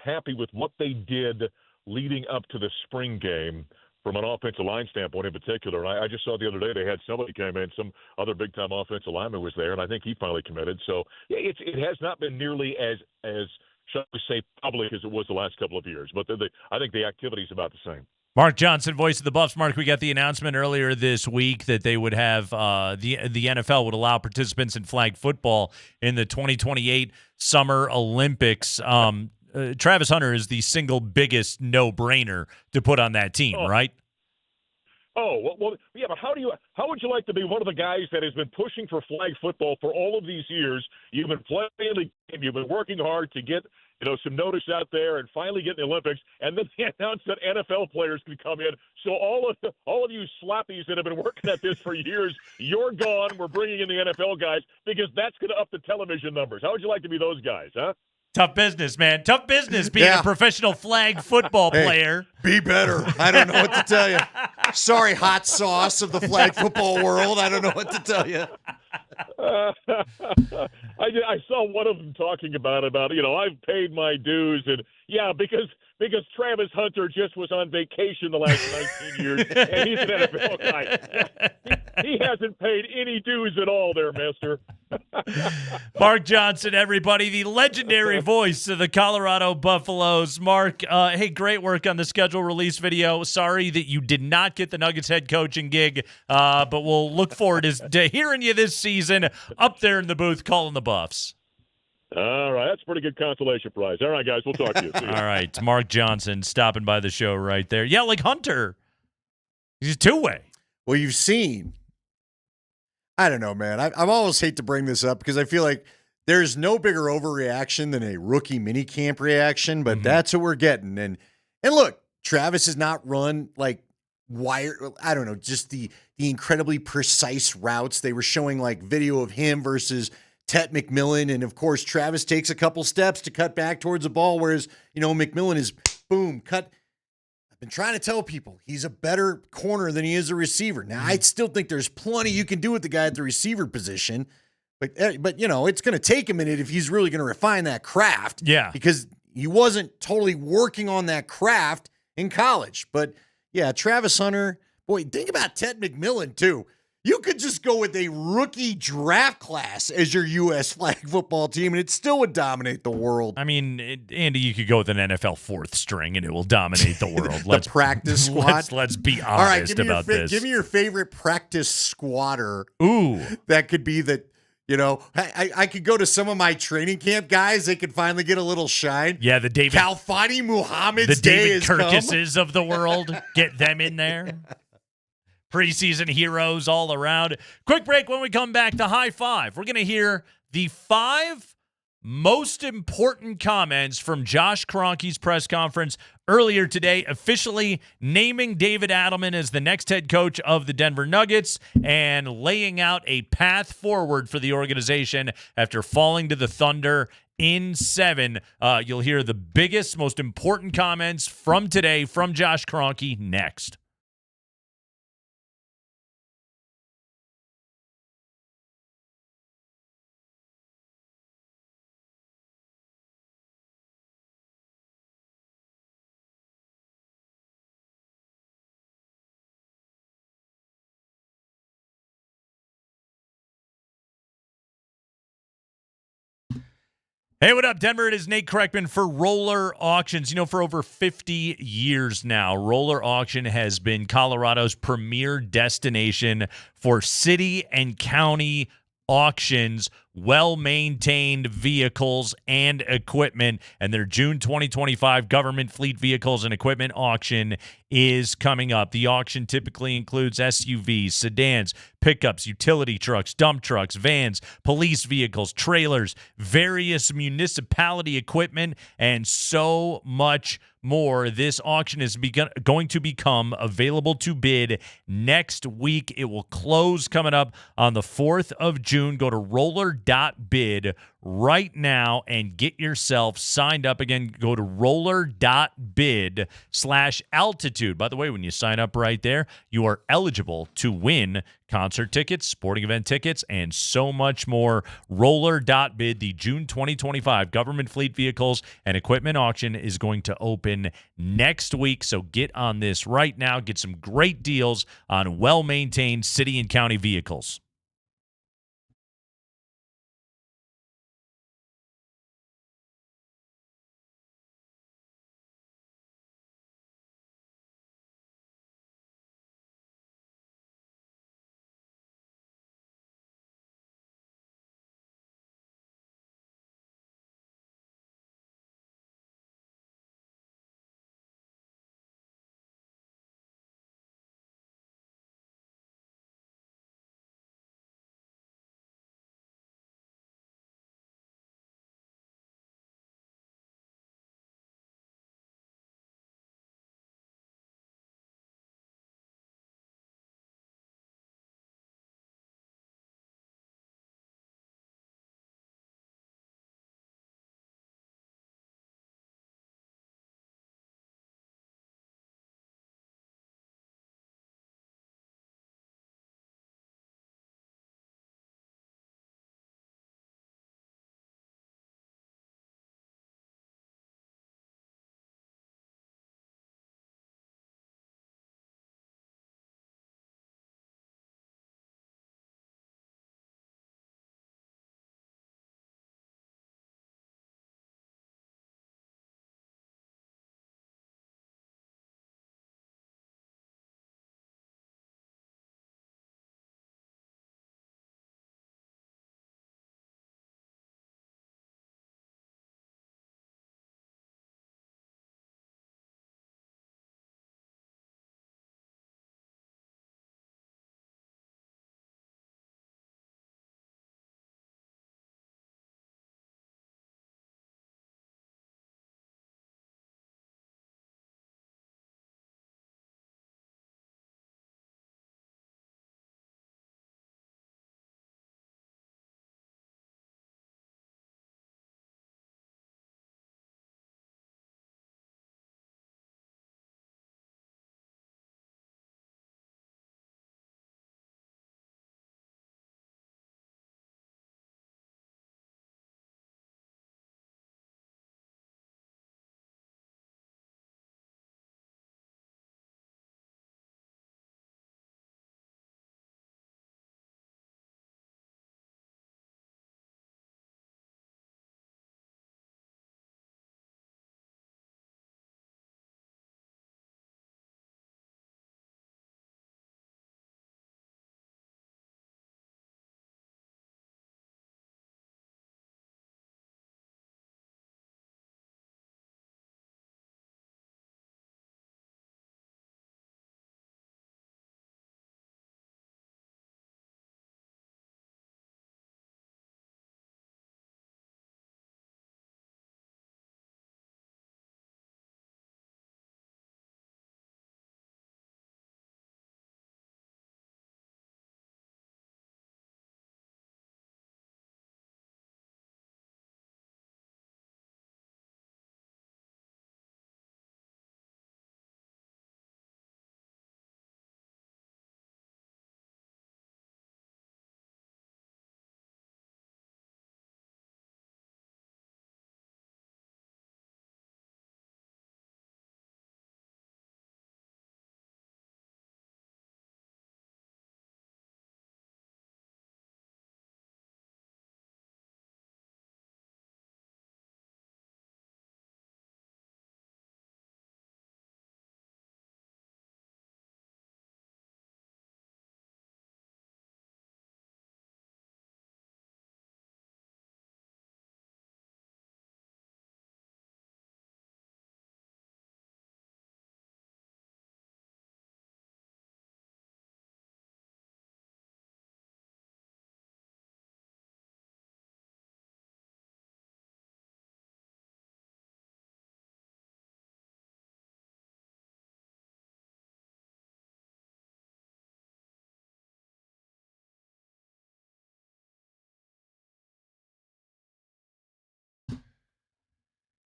happy with what they did leading up to the spring game from an offensive line standpoint in particular. And I just saw the other day they had somebody came in, some other big-time offensive lineman was there, and I think he finally committed. So it has not been nearly as shall we say, public as it was the last couple of years. But I think the activity is about the same. Mark Johnson, voice of the Buffs. Mark, we got the announcement earlier this week that they would have the NFL would allow participants in flag football in the 2028 Summer Olympics. Travis Hunter is the single biggest no-brainer to put on that team, right? Oh, well, yeah, but how would you like to be one of the guys that has been pushing for flag football for all of these years? You've been playing the game, you've been working hard to get, some notice out there and finally get in the Olympics, and then they announce that NFL players can come in. So all of you slappies that have been working at this for years, you're gone. We're bringing in the NFL guys because that's going to up the television numbers. How would you like to be those guys, huh? Tough business, man. Tough business being a professional flag football player. Be better. I don't know what to tell you. Sorry, hot sauce of the flag football world. I don't know what to tell you. I saw one of them talking about I've paid my dues, and because Travis Hunter just was on vacation the last 19 years, and he's an NFL guy. He hasn't paid any dues at all there, mister. Mark Johnson, everybody, the legendary voice of the Colorado Buffaloes. Mark, hey, great work on the schedule release video. Sorry that you did not get the Nuggets head coaching gig, but we'll look forward to hearing you this season up there in the booth calling the Buffs. All right, that's a pretty good consolation prize. All right, guys, we'll talk to you. See you. All right, Mark Johnson stopping by the show right there. Yeah, like Hunter. He's a two-way. Well, you've seen. I don't know, man. I always hate to bring this up because I feel like there's no bigger overreaction than a rookie minicamp reaction, but that's what we're getting. And look, Travis has not run like I don't know, just the incredibly precise routes. They were showing like video of him versus Tet McMillan, and of course Travis takes a couple steps to cut back towards the ball, whereas McMillan is boom cut. I've been trying to tell people he's a better corner than he is a receiver. Now I still think there's plenty you can do with the guy at the receiver position, but it's going to take a minute if he's really going to refine that craft. Yeah, because he wasn't totally working on that craft in college. But yeah, Travis Hunter, boy, think about Tet McMillan too. You could just go with a rookie draft class as your U.S. flag football team, and it still would dominate the world. I mean, Andy, you could go with an NFL fourth string, and it will dominate the world. The practice squad. Let's be honest All right, about this. Give me your favorite practice squatter. Ooh, that could be the. I could go to some of my training camp guys. They could finally get a little shine. Yeah, the David Kalfani Muhammad's the day David has Kirkuses of the world. Get them in there. Preseason heroes all around. Quick break. When we come back, the high five. We're going to hear the 5 most important comments from Josh Kroenke's press conference earlier today, officially naming David Adelman as the next head coach of the Denver Nuggets and laying out a path forward for the organization after falling to the Thunder in 7. You'll hear the biggest, most important comments from today from Josh Kroenke next. Hey, what up, Denver? It is Nate Kreckman for Roller Auctions. For over 50 years now, Roller Auction has been Colorado's premier destination for city and county auctions, well-maintained vehicles and equipment, and their June 2025 government fleet vehicles and equipment auction is coming up. The auction typically includes SUVs, sedans, pickups, utility trucks, dump trucks, vans, police vehicles, trailers, various municipality equipment, and so much more. This auction is going to become available to bid next week. It will close coming up on the 4th of June. Go to roller.bid right now and get yourself signed up. Again, go to roller.bid/altitude. By the way, when you sign up right there, you are eligible to win concert tickets, sporting event tickets, and so much more. Roller.bid, the June 2025 government fleet vehicles and equipment auction is going to open next week. So get on this right now. Get some great deals on well-maintained city and county vehicles.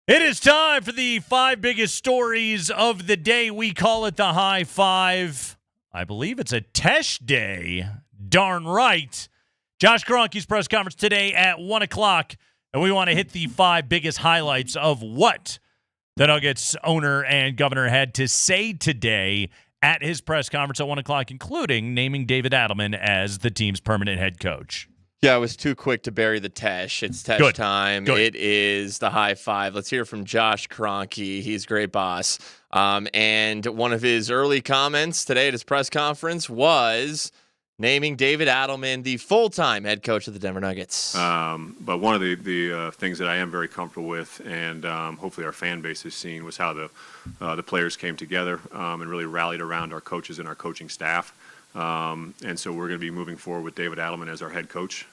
It is time for the 5 biggest stories of the day. We call it the High Five. I believe it's a Tush day. Darn right. Josh Kroenke's press conference today at 1 o'clock, and we want to hit the 5 biggest highlights of what the Nuggets owner and governor had to say today at his press conference at 1 o'clock, including naming David Adelman as the team's permanent head coach. Yeah, I was too quick to bury the Tush. It's Tush time. Good. It is the High Five. Let's hear from Josh Kroenke. He's a great boss. And one of his early comments today at his press conference was naming David Adelman the full-time head coach of the Denver Nuggets. But one of the things that I am very comfortable with, and hopefully our fan base has seen, was how the players came together and really rallied around our coaches and our coaching staff. And so we're going to be moving forward with David Adelman as our head coach,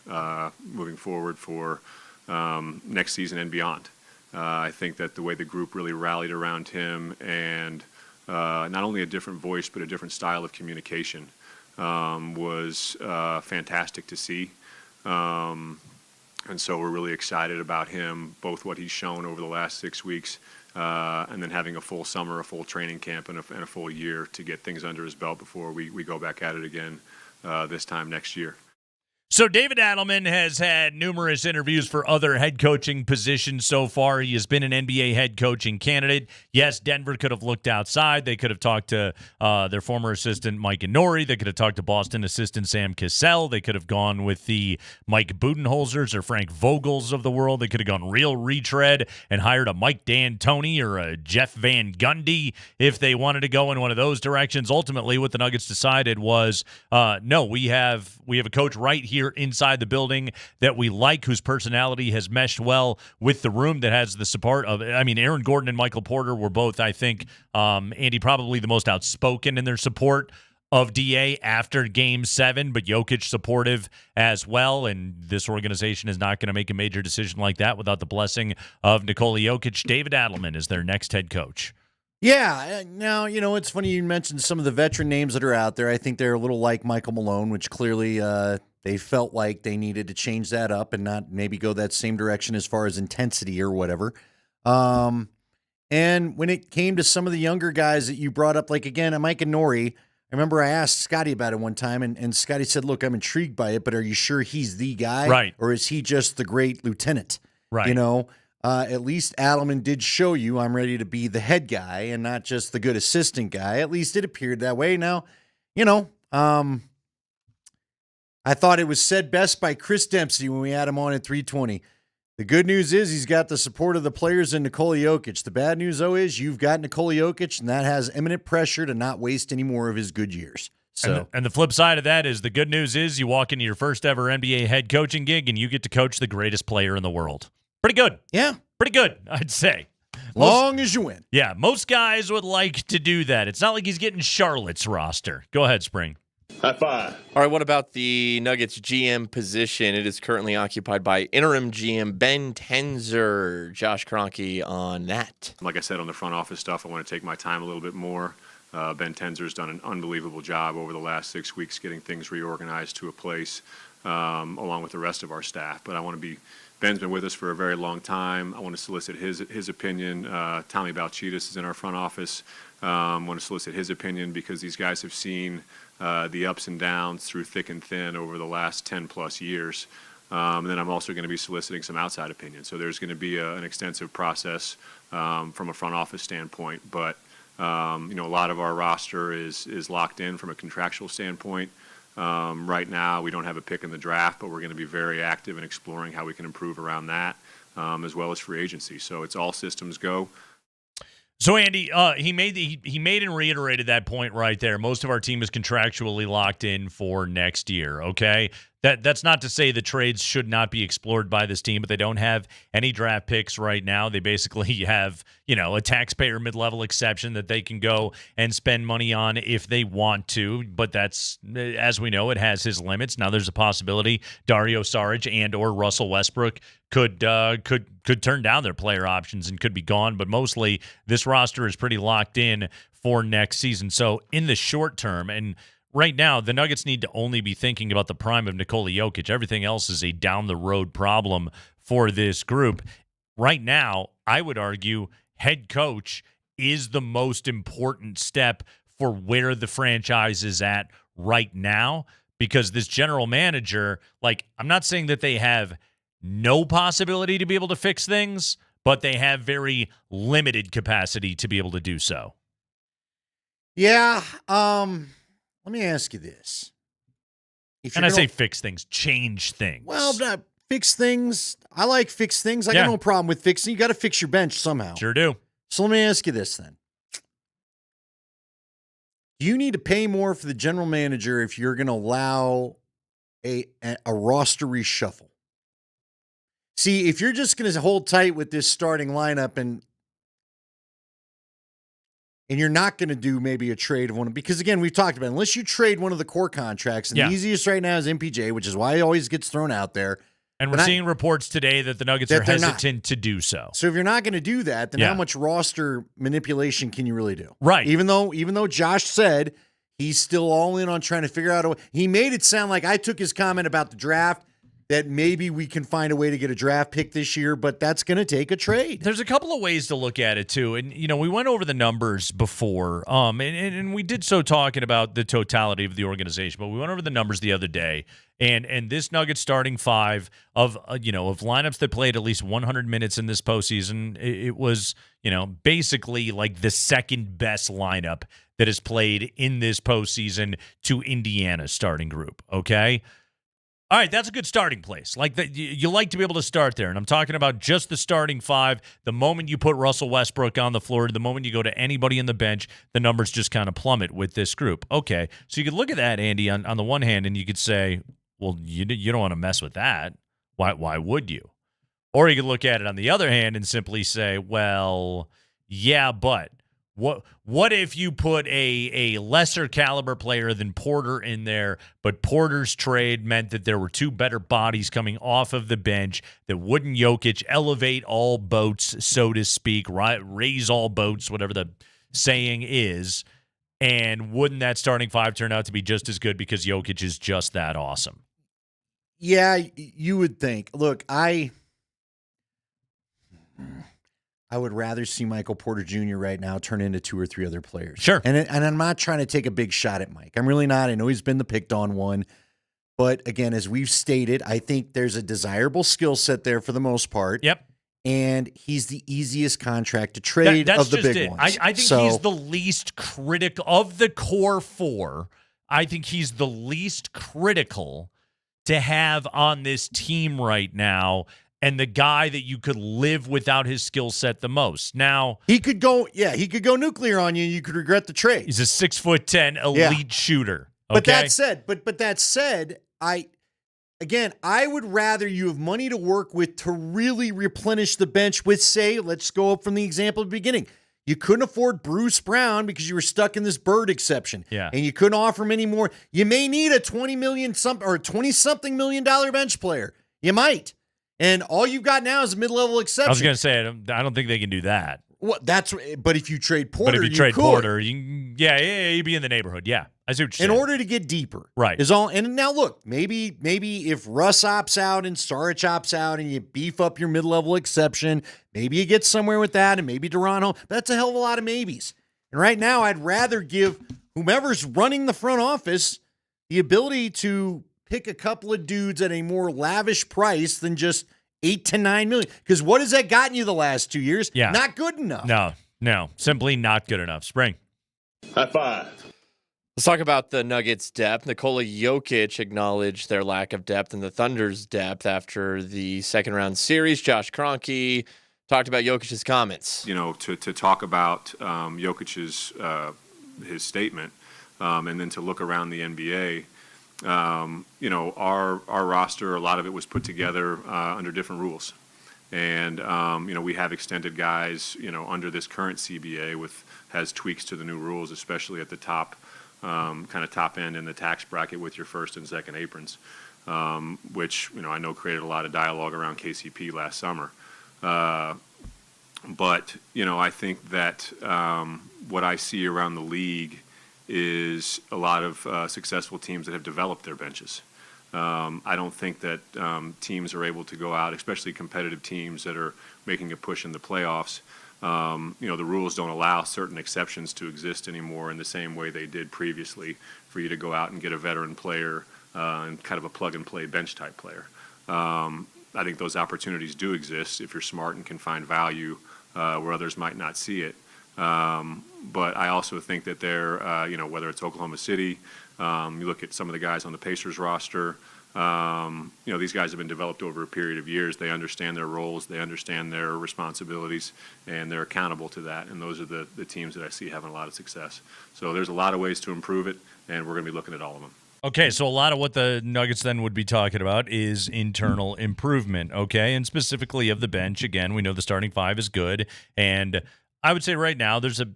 moving forward for next season and beyond. I think that the way the group really rallied around him, and not only a different voice but a different style of communication, was fantastic to see. And so we're really excited about him, both what he's shown over the last 6 weeks, and then having a full summer, a full training camp, and a full year to get things under his belt before we go back at it again this time next year. So David Adelman has had numerous interviews for other head coaching positions so far. He has been an NBA head coaching candidate. Yes, Denver could have looked outside. They could have talked to their former assistant, Mike Inori. They could have talked to Boston assistant Sam Cassell. They could have gone with the Mike Budenholzers or Frank Vogels of the world. They could have gone real retread and hired a Mike D'Antoni or a Jeff Van Gundy if they wanted to go in one of those directions. Ultimately, what the Nuggets decided was, no, we have a coach right here inside the building that we like, whose personality has meshed well with the room, that has the support of, Aaron Gordon and Michael Porter were both, I think, Andy, probably the most outspoken in their support of DA after Game 7, but Jokic supportive as well, and this organization is not going to make a major decision like that without the blessing of Nikola Jokic. David Adelman is their next head coach. Yeah, now, it's funny you mentioned some of the veteran names that are out there. I think they're a little like Michael Malone, which clearly they felt like they needed to change that up and not maybe go that same direction as far as intensity or whatever. And when it came to some of the younger guys that you brought up, like, again, Mike Inori, I remember I asked Scotty about it one time, and Scotty said, look, I'm intrigued by it, but are you sure he's the guy? Right. Or is he just the great lieutenant? Right. At least Adelman did show you I'm ready to be the head guy and not just the good assistant guy. At least it appeared that way. Now, I thought it was said best by Chris Dempsey when we had him on at 320. The good news is he's got the support of the players in Nikola Jokic. The bad news, though, is you've got Nikola Jokic, and that has imminent pressure to not waste any more of his good years. So, and the flip side of that is the good news is you walk into your first ever NBA head coaching gig and you get to coach the greatest player in the world. Pretty good. Yeah. Pretty good, I'd say. Long as you win. Yeah, most guys would like to do that. It's not like he's getting Charlotte's roster. Go ahead, Spring. High five. All right, what about the Nuggets GM position? It is currently occupied by interim GM Ben Tenzer. Josh Kroenke on that. Like I said, on the front office stuff, I want to take my time a little bit more. Ben Tenzer's done an unbelievable job over the last 6 weeks getting things reorganized to a place, along with the rest of our staff. But Ben's been with us for a very long time. I want to solicit his opinion. Tommy Balchitis is in our front office. I want to solicit his opinion because these guys have seen the ups and downs through thick and thin over the last 10-plus years. And then I'm also going to be soliciting some outside opinion. So there's going to be an extensive process from a front office standpoint. But, a lot of our roster is locked in from a contractual standpoint. Right now, we don't have a pick in the draft, but we're going to be very active in exploring how we can improve around that, as well as free agency. So it's all systems go. So, Andy, he made and reiterated that point right there. Most of our team is contractually locked in for next year, okay? That's not to say the trades should not be explored by this team, but they don't have any draft picks right now. They basically have, a taxpayer mid-level exception that they can go and spend money on if they want to, but that's, as we know, it has his limits. Now there's a possibility Dario Saric and or Russell Westbrook could turn down their player options and could be gone, but mostly this roster is pretty locked in for next season. So in the short term, and right now, the Nuggets need to only be thinking about the prime of Nikola Jokic. Everything else is a down-the-road problem for this group. Right now, I would argue head coach is the most important step for where the franchise is at right now, because this general manager, like, I'm not saying that they have no possibility to be able to fix things, but they have very limited capacity to be able to do so. Yeah. Let me ask you this. And I say fix things, change things. Well, fix things. I like fix things. I got no problem with fixing. You got to fix your bench somehow. Sure do. So let me ask you this then. Do you need to pay more for the general manager if you're going to allow a roster reshuffle? See, if you're just going to hold tight with this starting lineup and you're not going to do maybe a trade of one, because again, we've talked about it, unless you trade one of the core contracts, and the easiest right now is MPJ, which is why it always gets thrown out there. And we're seeing reports today that the Nuggets are hesitant to do so. So if you're not going to do that, then how much roster manipulation can you really do? Right. Even though Josh said he's still all in on trying to figure out a way. He made it sound like I took his comment about the draft that maybe we can find a way to get a draft pick this year, but that's going to take a trade. There's a couple of ways to look at it, too. And, we went over the numbers before, and we did so talking about the totality of the organization, but we went over the numbers the other day, and this Nuggets starting five of lineups that played at least 100 minutes in this postseason, it was, basically like the second best lineup that has played in this postseason to Indiana's starting group, okay? All right, that's a good starting place. Like you like to be able to start there, and I'm talking about just the starting five. The moment you put Russell Westbrook on the floor, the moment you go to anybody on the bench, the numbers just kind of plummet with this group. Okay, so you could look at that, Andy, on the one hand, and you could say, well, you don't want to mess with that. Why would you? Or you could look at it on the other hand and simply say, well, yeah, but what if you put a lesser caliber player than Porter in there, but Porter's trade meant that there were two better bodies coming off of the bench that wouldn't Jokic elevate all boats, so to speak, right? Raise all boats, whatever the saying is, and wouldn't that starting five turn out to be just as good because Jokic is just that awesome? Yeah, you would think. Look, I would rather see Michael Porter Jr. right now turn into two or three other players. Sure. And I'm not trying to take a big shot at Mike. I'm really not. I know he's been the picked on one. But again, as we've stated, I think there's a desirable skill set there for the most part. Yep. And he's the easiest contract to trade of the big ones. I think he's the least critical of the core four. I think he's the least critical to have on this team right now, and the guy that you could live without his skill set the most. Now he could go nuclear on you. You could regret the trade. He's a 6'10" elite shooter. Okay? But that said, I would rather you have money to work with to really replenish the bench with, say, let's go up from the example at the beginning. You couldn't afford Bruce Brown because you were stuck in this Bird exception. Yeah. And you couldn't offer him any more. You may need a $20-something million bench player. You might. And all you've got now is a mid-level exception. I was going to say, I don't think they can do that. Well, but if you trade Porter, you'd be in the neighborhood. Yeah, I see what you're saying. In order to get deeper, right? Is all. And now look, maybe if Russ opts out and Saric opts out, and you beef up your mid-level exception, maybe you get somewhere with that, and maybe Toronto. That's a hell of a lot of maybes. And right now, I'd rather give whomever's running the front office the ability to pick a couple of dudes at a more lavish price than just $8 to $9 million. Because what has that gotten you the last 2 years? Yeah. Not good enough. No, simply not good enough. Spring. High five. Let's talk about the Nuggets' depth. Nikola Jokic acknowledged their lack of depth and the Thunder's depth after the second-round series. Josh Kroenke talked about Jokic's comments. To talk about Jokic's his statement, and then to look around the NBA. Our roster, a lot of it was put together under different rules. And, we have extended guys, under this current CBA has tweaks to the new rules, especially at the top, kind of top end in the tax bracket with your first and second aprons, which, I know created a lot of dialogue around KCP last summer. But, I think that what I see around the league is a lot of successful teams that have developed their benches. I don't think that teams are able to go out, especially competitive teams that are making a push in the playoffs. The rules don't allow certain exceptions to exist anymore in the same way they did previously for you to go out and get a veteran player and kind of a plug-and-play bench-type player. I think those opportunities do exist if you're smart and can find value where others might not see it. But I also think that they're, whether it's Oklahoma City, you look at some of the guys on the Pacers roster, these guys have been developed over a period of years. They understand their roles, they understand their responsibilities, and they're accountable to that. And those are the teams that I see having a lot of success. So there's a lot of ways to improve it, and we're going to be looking at all of them. Okay, so a lot of what the Nuggets then would be talking about is internal improvement, okay? And specifically of the bench. Again, we know the starting five is good, and I would say right now there's a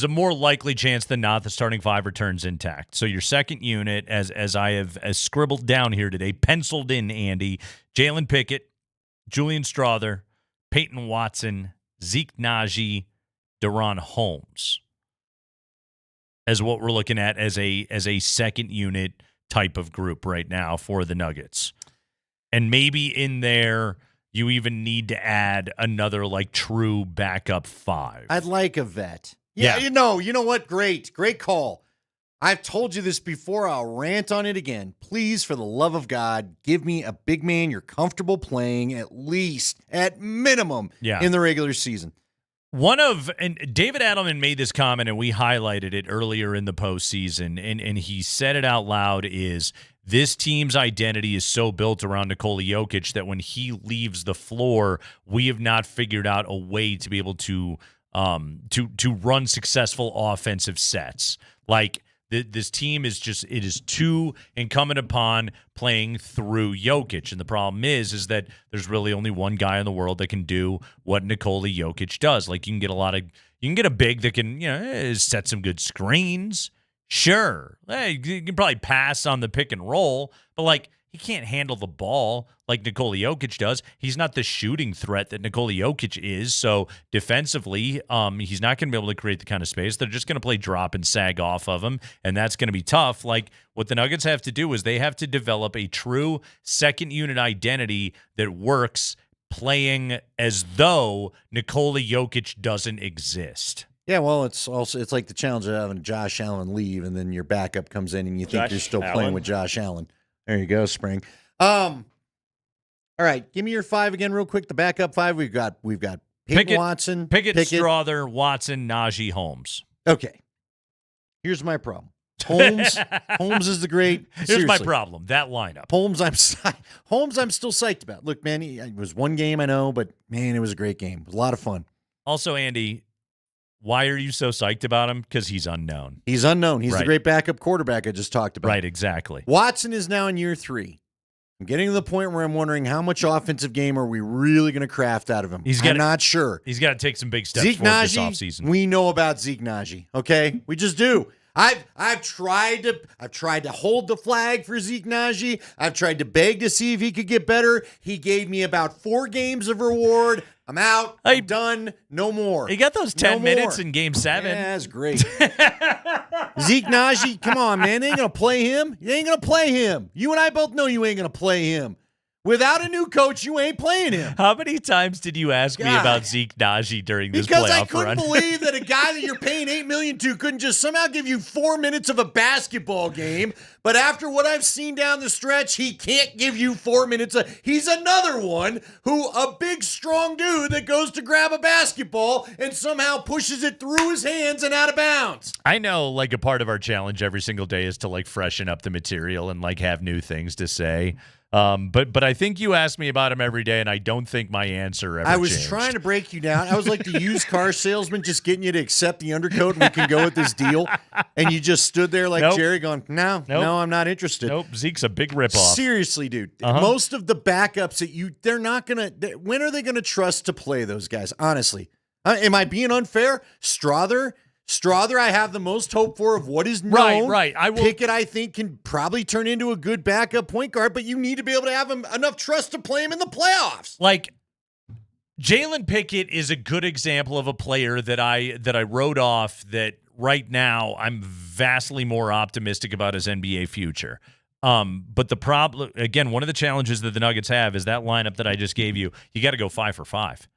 more likely chance than not the starting five returns intact. So your second unit, as I have scribbled down here today, penciled in, Andy, Jalen Pickett, Julian Strawther, Peyton Watson, Zeke Naji, Deron Holmes, as what we're looking at as a second unit type of group right now for the Nuggets. And maybe in there you even need to add another true backup five. I'd like a vet. Yeah, you know what? Great call. I've told you this before. I'll rant on it again. Please, for the love of God, give me a big man you're comfortable playing at minimum in the regular season. And David Adelman made this comment, and we highlighted it earlier in the postseason, and he said it out loud, is this team's identity is so built around Nikola Jokic that when he leaves the floor, we have not figured out a way to be able to run successful offensive sets. This team is too incumbent upon playing through Jokic. And the problem is that there's really only one guy in the world that can do what Nikola Jokic does. You can get a big that can, set some good screens. Sure. You can probably pass on the pick and roll, but he can't handle the ball like Nikola Jokic does. He's not the shooting threat that Nikola Jokic is. So defensively, he's not going to be able to create the kind of space. They're just going to play drop and sag off of him, and that's going to be tough. What the Nuggets have to do is they have to develop a true second unit identity that works playing as though Nikola Jokic doesn't exist. Yeah, well, it's like the challenge of having Josh Allen leave, and then your backup comes in, and you think you're still playing with Josh Allen. There you go, Spring. All right, give me your five again, real quick. The backup five, we've got Peyton Watson, Pickett, Strawther, Watson, Naji, Holmes. Okay, here's my problem. Holmes is the great. Here's my problem. That lineup. Holmes, I'm still psyched about. Look, man, it was one game, I know, but man, it was a great game. It was a lot of fun. Also, Andy, why are you so psyched about him? Because he's unknown. He's unknown. He's the great backup quarterback I just talked about. Right, exactly. Watson is now in year 3. I'm getting to the point where I'm wondering how much offensive game are we really going to craft out of him. I'm not sure. He's got to take some big steps forward this offseason. We know about Zeke Naji, okay? We just do. I've tried to hold the flag for Zeke Naji. I've tried to beg to see if he could get better. He gave me about 4 games of reward. I'm out. I'm done. No more. He got those 10 minutes in Game 7. Yeah, that's great. Zeke Naji, come on, man. They ain't going to play him. You ain't going to play him. You and I both know you ain't going to play him. Without a new coach, you ain't playing him. How many times did you ask me about Zeke Naji during this playoff run? Because I couldn't believe that a guy that you're paying $8 million to couldn't just somehow give you 4 minutes of a basketball game. But after what I've seen down the stretch, he can't give you 4 minutes. He's another one a big, strong dude that goes to grab a basketball and somehow pushes it through his hands and out of bounds. I know, a part of our challenge every single day is to freshen up the material and have new things to say. But I think you ask me about him every day, and I don't think my answer ever I was changed. trying to break you down. I was like the used car salesman just getting you to accept the undercoat and we can go with this deal. And you just stood there like Jerry going, no, I'm not interested. Nope, Zeke's a big ripoff. Seriously, dude. Most of the backups they're not going to – when are they going to trust to play those guys? Honestly. Am I being unfair? Strawther, I have the most hope for of what is known. Right. Pickett, I think, can probably turn into a good backup point guard, but you need to be able to have him enough trust to play him in the playoffs. Jalen Pickett is a good example of a player that I wrote off that right now I'm vastly more optimistic about his NBA future. But the problem, again, one of the challenges that the Nuggets have is that lineup that I just gave you. You got to go 5 for 5.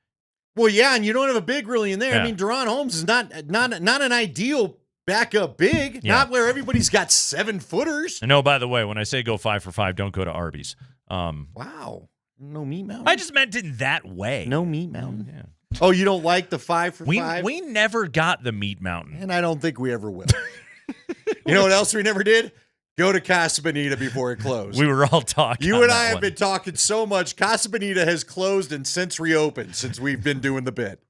Well, yeah, and you don't have a big really in there. Yeah. I mean, Deron Holmes is not an ideal backup big, Yeah. not where everybody's got 7-footers. And oh, by the way, when I say go 5 for 5, don't go to Arby's. Wow. No meat mountain. I just meant in that way. No meat mountain. Yeah. Oh, you don't like the 5 for 5? We never got the meat mountain. And I don't think we ever will. You know what else we never did? Go to Casa Bonita before it closed. We were all talking. You on and that I have one. been talking so much. Casa Bonita has closed and since reopened since we've been doing the bit.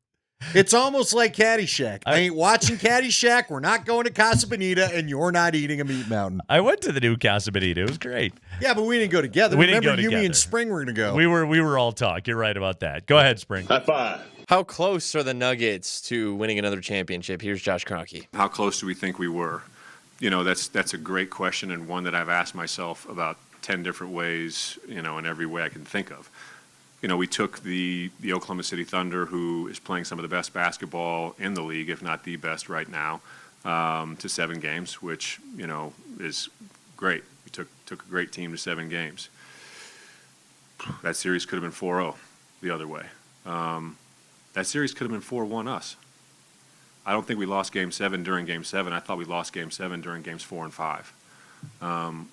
It's almost like Caddyshack. I ain't watching Caddyshack. We're not going to Casa Bonita, and you're not eating a meat mountain. I went to the new Casa Bonita. It was great. Yeah, but we didn't go together. We Remember, didn't go you, me, together. and Spring were going to go. We were all talk. You're right about that. Go ahead, Spring. High five. How close are the Nuggets to winning another championship? Here's Josh Kroenke. How close do we think we were? You know, that's a great question, and one that I've asked myself about 10 different ways, you know, in every way I can think of. You know, we took the Oklahoma City Thunder, who is playing some of the best basketball in the league, if not the best right now, to 7 games, which, you know, is great. We took a great team to 7 games. That series could have been 4-0 the other way. That series could have been 4-1 us. I don't think we lost Game 7 during Game 7. I thought we lost Game 7 during Games 4 and 5.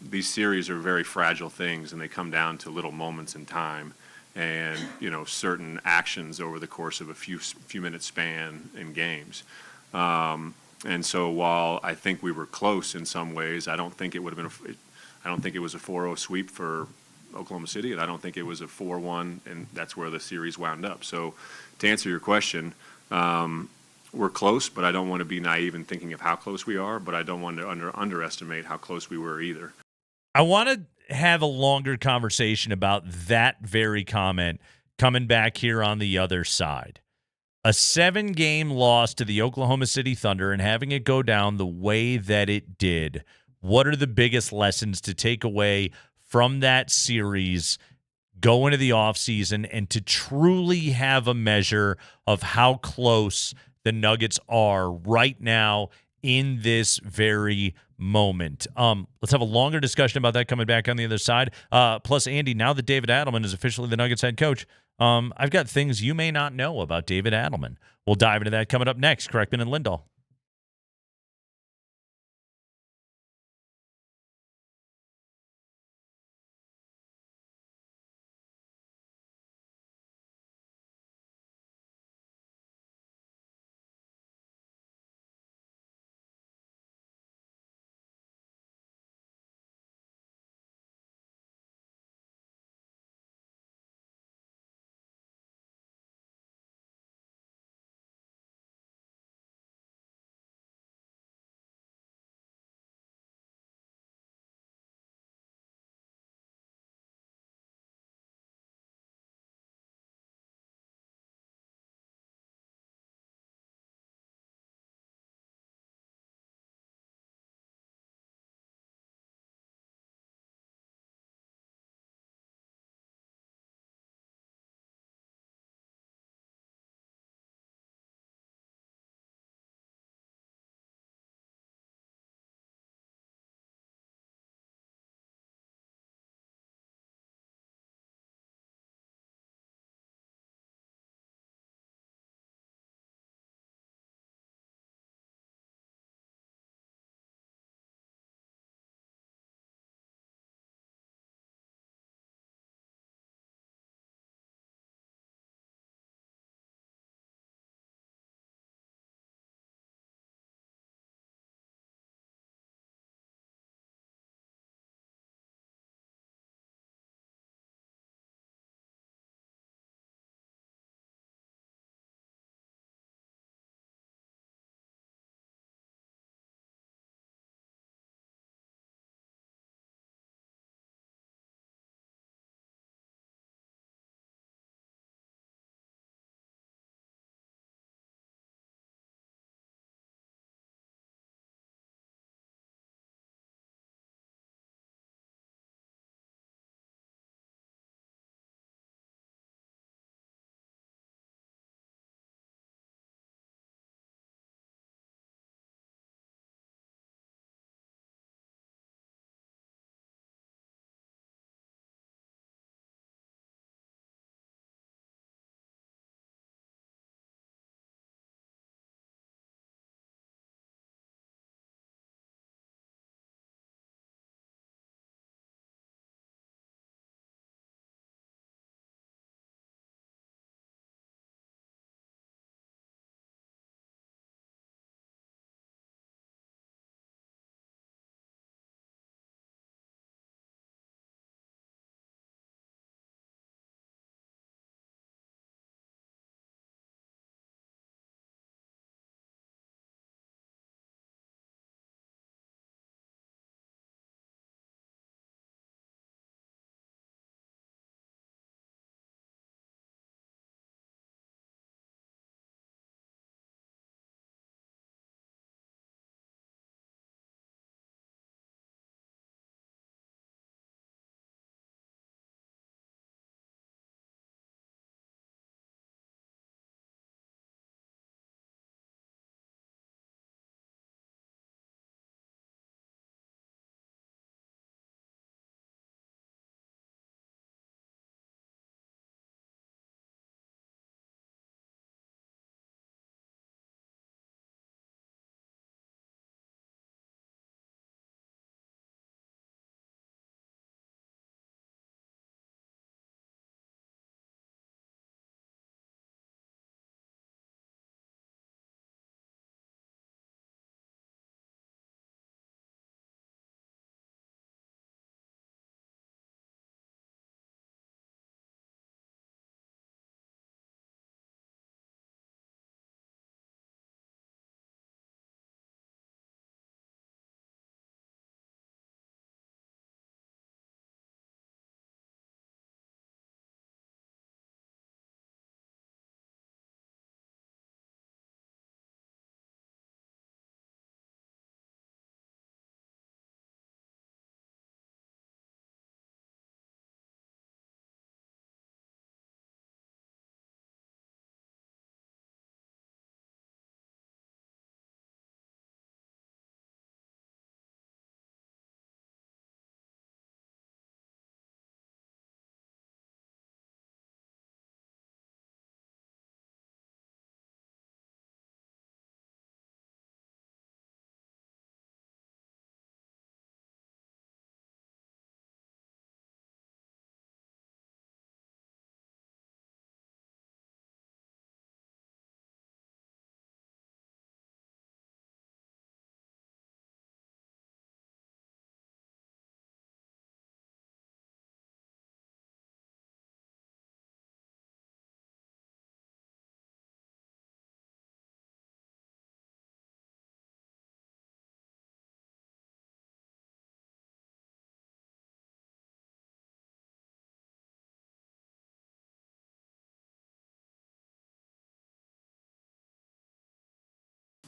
These series are very fragile things, and they come down to little moments in time and, you know, certain actions over the course of a few minute span in games. And so while I think we were close in some ways, I don't think it would have been I don't think it was a 4-0 sweep for Oklahoma City, and I don't think it was a 4-1, and that's where the series wound up. So to answer your question, we're close, but I don't want to be naive in thinking of how close we are, but I don't want to underestimate how close we were either. I want to have a longer conversation about that very comment coming back here on the other side. A 7-game loss to the Oklahoma City Thunder and having it go down the way that it did. What are the biggest lessons to take away from that series, go into the offseason, and to truly have a measure of how close the Nuggets are right now in this very moment? Let's have a longer discussion about that coming back on the other side. Plus, Andy, now that David Adelman is officially the Nuggets head coach, I've got things you may not know about David Adelman. We'll dive into that coming up next. Kreckman and Lindahl.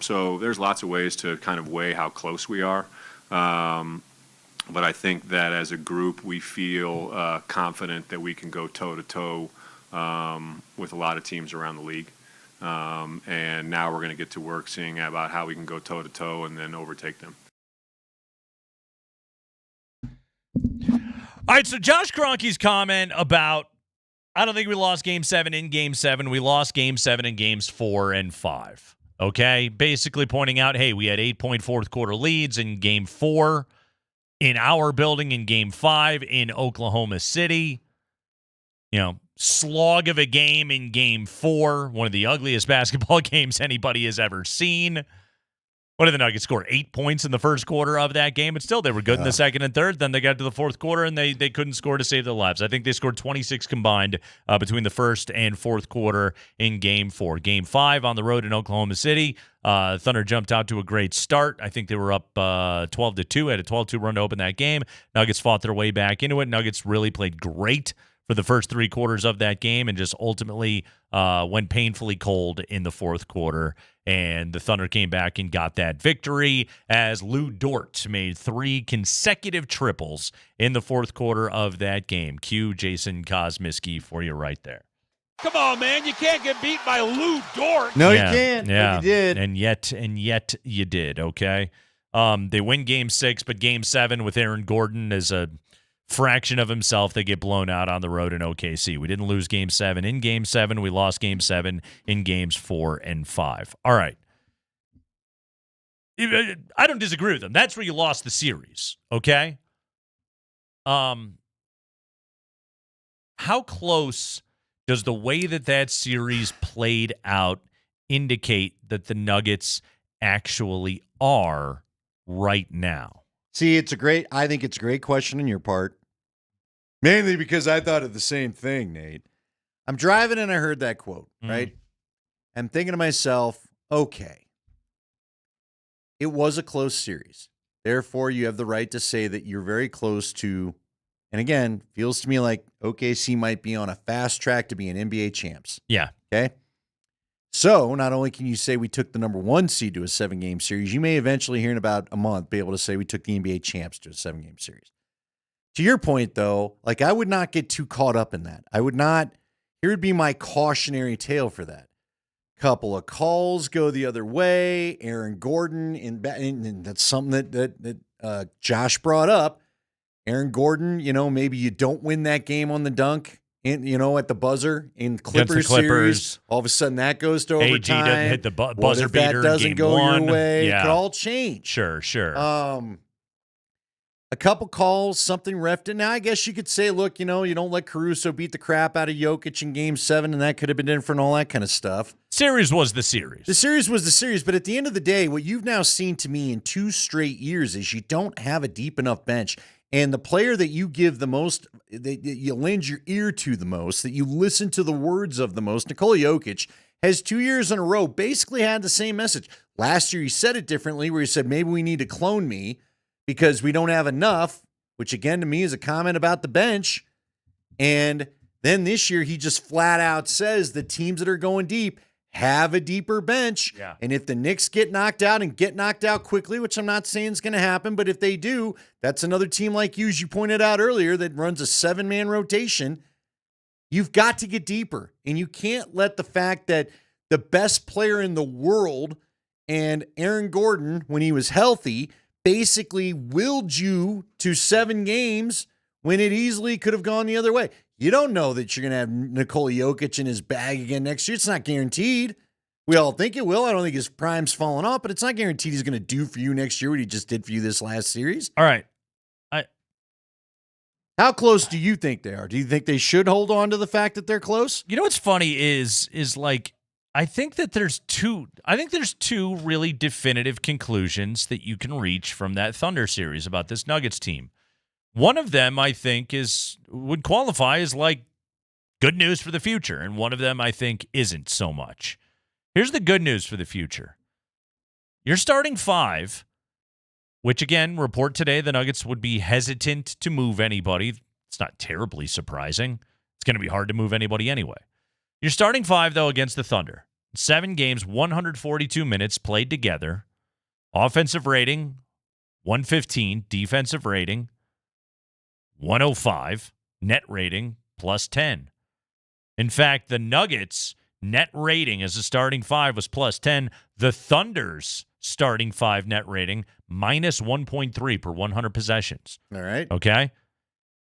So there's lots of ways to kind of weigh how close we are. But I think that as a group, we feel confident that we can go toe-to-toe with a lot of teams around the league. And now we're going to get to work seeing about how we can go toe-to-toe and then overtake them. All right, so Josh Kroenke's comment about, I don't think we lost Game 7 in Game 7. We lost Game 7 in Games 4 and 5. Okay? Basically pointing out, hey, we had 8-point fourth quarter leads in Game 4, in our building in Game 5 in Oklahoma City. You know, slog of a game in Game 4, one of the ugliest basketball games anybody has ever seen. What did the Nuggets score? 8 points in the first quarter of that game, but still they were good in the second and third. Then they got to the fourth quarter, and they couldn't score to save their lives. I think they scored 26 combined between the first and fourth quarter in Game 4. Game 5 on the road in Oklahoma City, Thunder jumped out to a great start. I think they were up 12-2, had a 12-2 run to open that game. Nuggets fought their way back into it. Nuggets really played great for the first three quarters of that game and just ultimately went painfully cold in the fourth quarter. And the Thunder came back and got that victory as Lou Dort made 3 consecutive triples in the fourth quarter of that game. Cue Jason Kosmiski for you right there. Come on, man. You can't get beat by Lou Dort. No, you can't. Yeah. But you did. And yet you did, okay? They win Game 6, but Game 7 with Aaron Gordon as a fraction of himself, they get blown out on the road in OKC. We didn't lose Game 7 in Game 7. We lost Game 7 in Games 4 and 5. All right. I don't disagree with them. That's where you lost the series, okay? How close does the way that series played out indicate that the Nuggets actually are right now? See, I think it's a great question on your part. Mainly because I thought of the same thing, Nate. I'm driving and I heard that quote, right? I'm thinking to myself, okay, it was a close series. Therefore, you have the right to say that you're very close to, and again, feels to me like OKC might be on a fast track to being NBA champs. Yeah. Okay? So, not only can you say we took the number 1 seed to a 7-game series, you may eventually, here in about a month, be able to say we took the NBA champs to a 7-game series. To your point, though, like I would not get too caught up in that. I would not, here would be my cautionary tale for that. Couple of calls go the other way. Aaron Gordon, and that's something that Josh brought up. Aaron Gordon, maybe you don't win that game on the dunk. At the buzzer in Clippers series, all of a sudden that goes to overtime. AG doesn't hit the buzzer what if beater that doesn't in Game go 1? your way? Yeah. It could all change. Sure. A couple calls, something ref did. Now, I guess you could say, look, you don't let Caruso beat the crap out of Jokic in Game 7, and that could have been different, all that kind of stuff. Series was the series. The series was the series, but at the end of the day, what you've now seen to me in 2 straight years is you don't have a deep enough bench. And the player that you give the most, that you lend your ear to the most, that you listen to the words of the most, Nikola Jokic, has 2 years in a row basically had the same message. Last year he said it differently, where he said, maybe we need to clone me because we don't have enough, which again to me is a comment about the bench. And then this year he just flat out says the teams that are going deep have a deeper bench. Yeah. And if the Knicks get knocked out and get knocked out quickly, which I'm not saying is going to happen, but if they do, that's another team like you, as you pointed out earlier, that runs a 7-man rotation. You've got to get deeper. And you can't let the fact that the best player in the world and Aaron Gordon, when he was healthy, basically willed you to 7 games when it easily could have gone the other way. You don't know that you're going to have Nikola Jokic in his bag again next year. It's not guaranteed. We all think it will. I don't think his prime's fallen off, but it's not guaranteed he's going to do for you next year what he just did for you this last series. All right. How close do you think they are? Do you think they should hold on to the fact that they're close? You know what's funny is like I think there's two really definitive conclusions that you can reach from that Thunder series about this Nuggets team. One of them, I think, would qualify as like good news for the future, and one of them, I think, isn't so much. Here's the good news for the future. You're starting 5, which, again, report today the Nuggets would be hesitant to move anybody. It's not terribly surprising. It's going to be hard to move anybody anyway. You're starting 5, though, against the Thunder. 7 games, 142 minutes played together. Offensive rating, 115. Defensive rating, 105. Net rating, plus 10. In fact, the Nuggets' net rating as a starting 5 was plus 10. The Thunder's starting 5 net rating, minus 1.3 per 100 possessions. All right. Okay?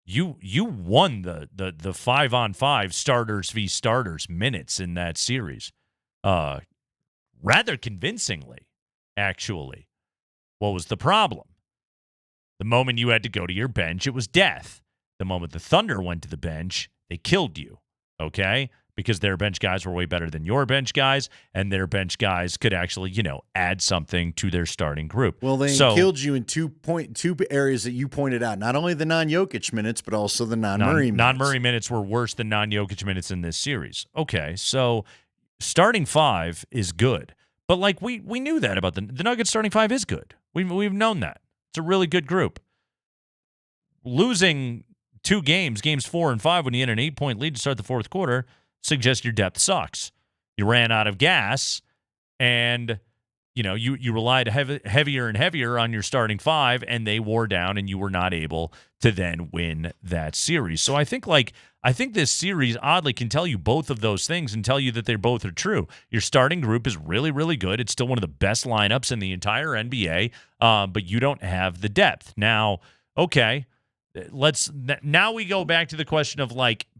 You won the 5-on-5 starters v. starters minutes in that series. Rather convincingly, actually. What was the problem? The moment you had to go to your bench, it was death. The moment the Thunder went to the bench, they killed you. Okay? Because their bench guys were way better than your bench guys, and their bench guys could actually, add something to their starting group. Well, they killed you in two areas that you pointed out. Not only the non-Jokic minutes, but also the non-Murray minutes. Non-Murray minutes were worse than non-Jokic minutes in this series. Okay, so starting 5 is good. But, we knew that about the Nuggets starting 5 is good. We've known that. It's a really good group. Losing 2 games 4 and 5, when you had an 8-point lead to start the fourth quarter, suggests your depth sucks. You ran out of gas, and you relied heavier and heavier on your starting 5, and they wore down, and you were not able to then win that series. So I think this series oddly can tell you both of those things and tell you that they both are true. Your starting group is really, really good. It's still one of the best lineups in the entire NBA, but you don't have the depth. Now, okay, now we go back to the question of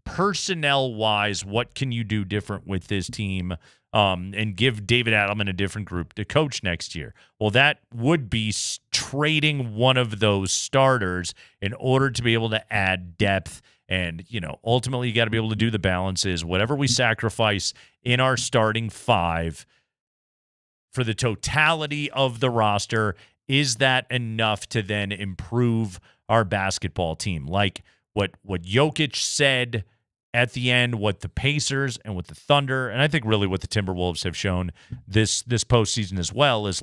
personnel-wise, what can you do different with this team and give David Adelman a different group to coach next year? Well, that would be trading one of those starters in order to be able to add depth. And, ultimately you got to be able to do the balances. Whatever we sacrifice in our starting 5 for the totality of the roster, is that enough to then improve our basketball team? Like what Jokic said at the end, what the Pacers and what the Thunder, and I think really what the Timberwolves have shown this postseason as well, is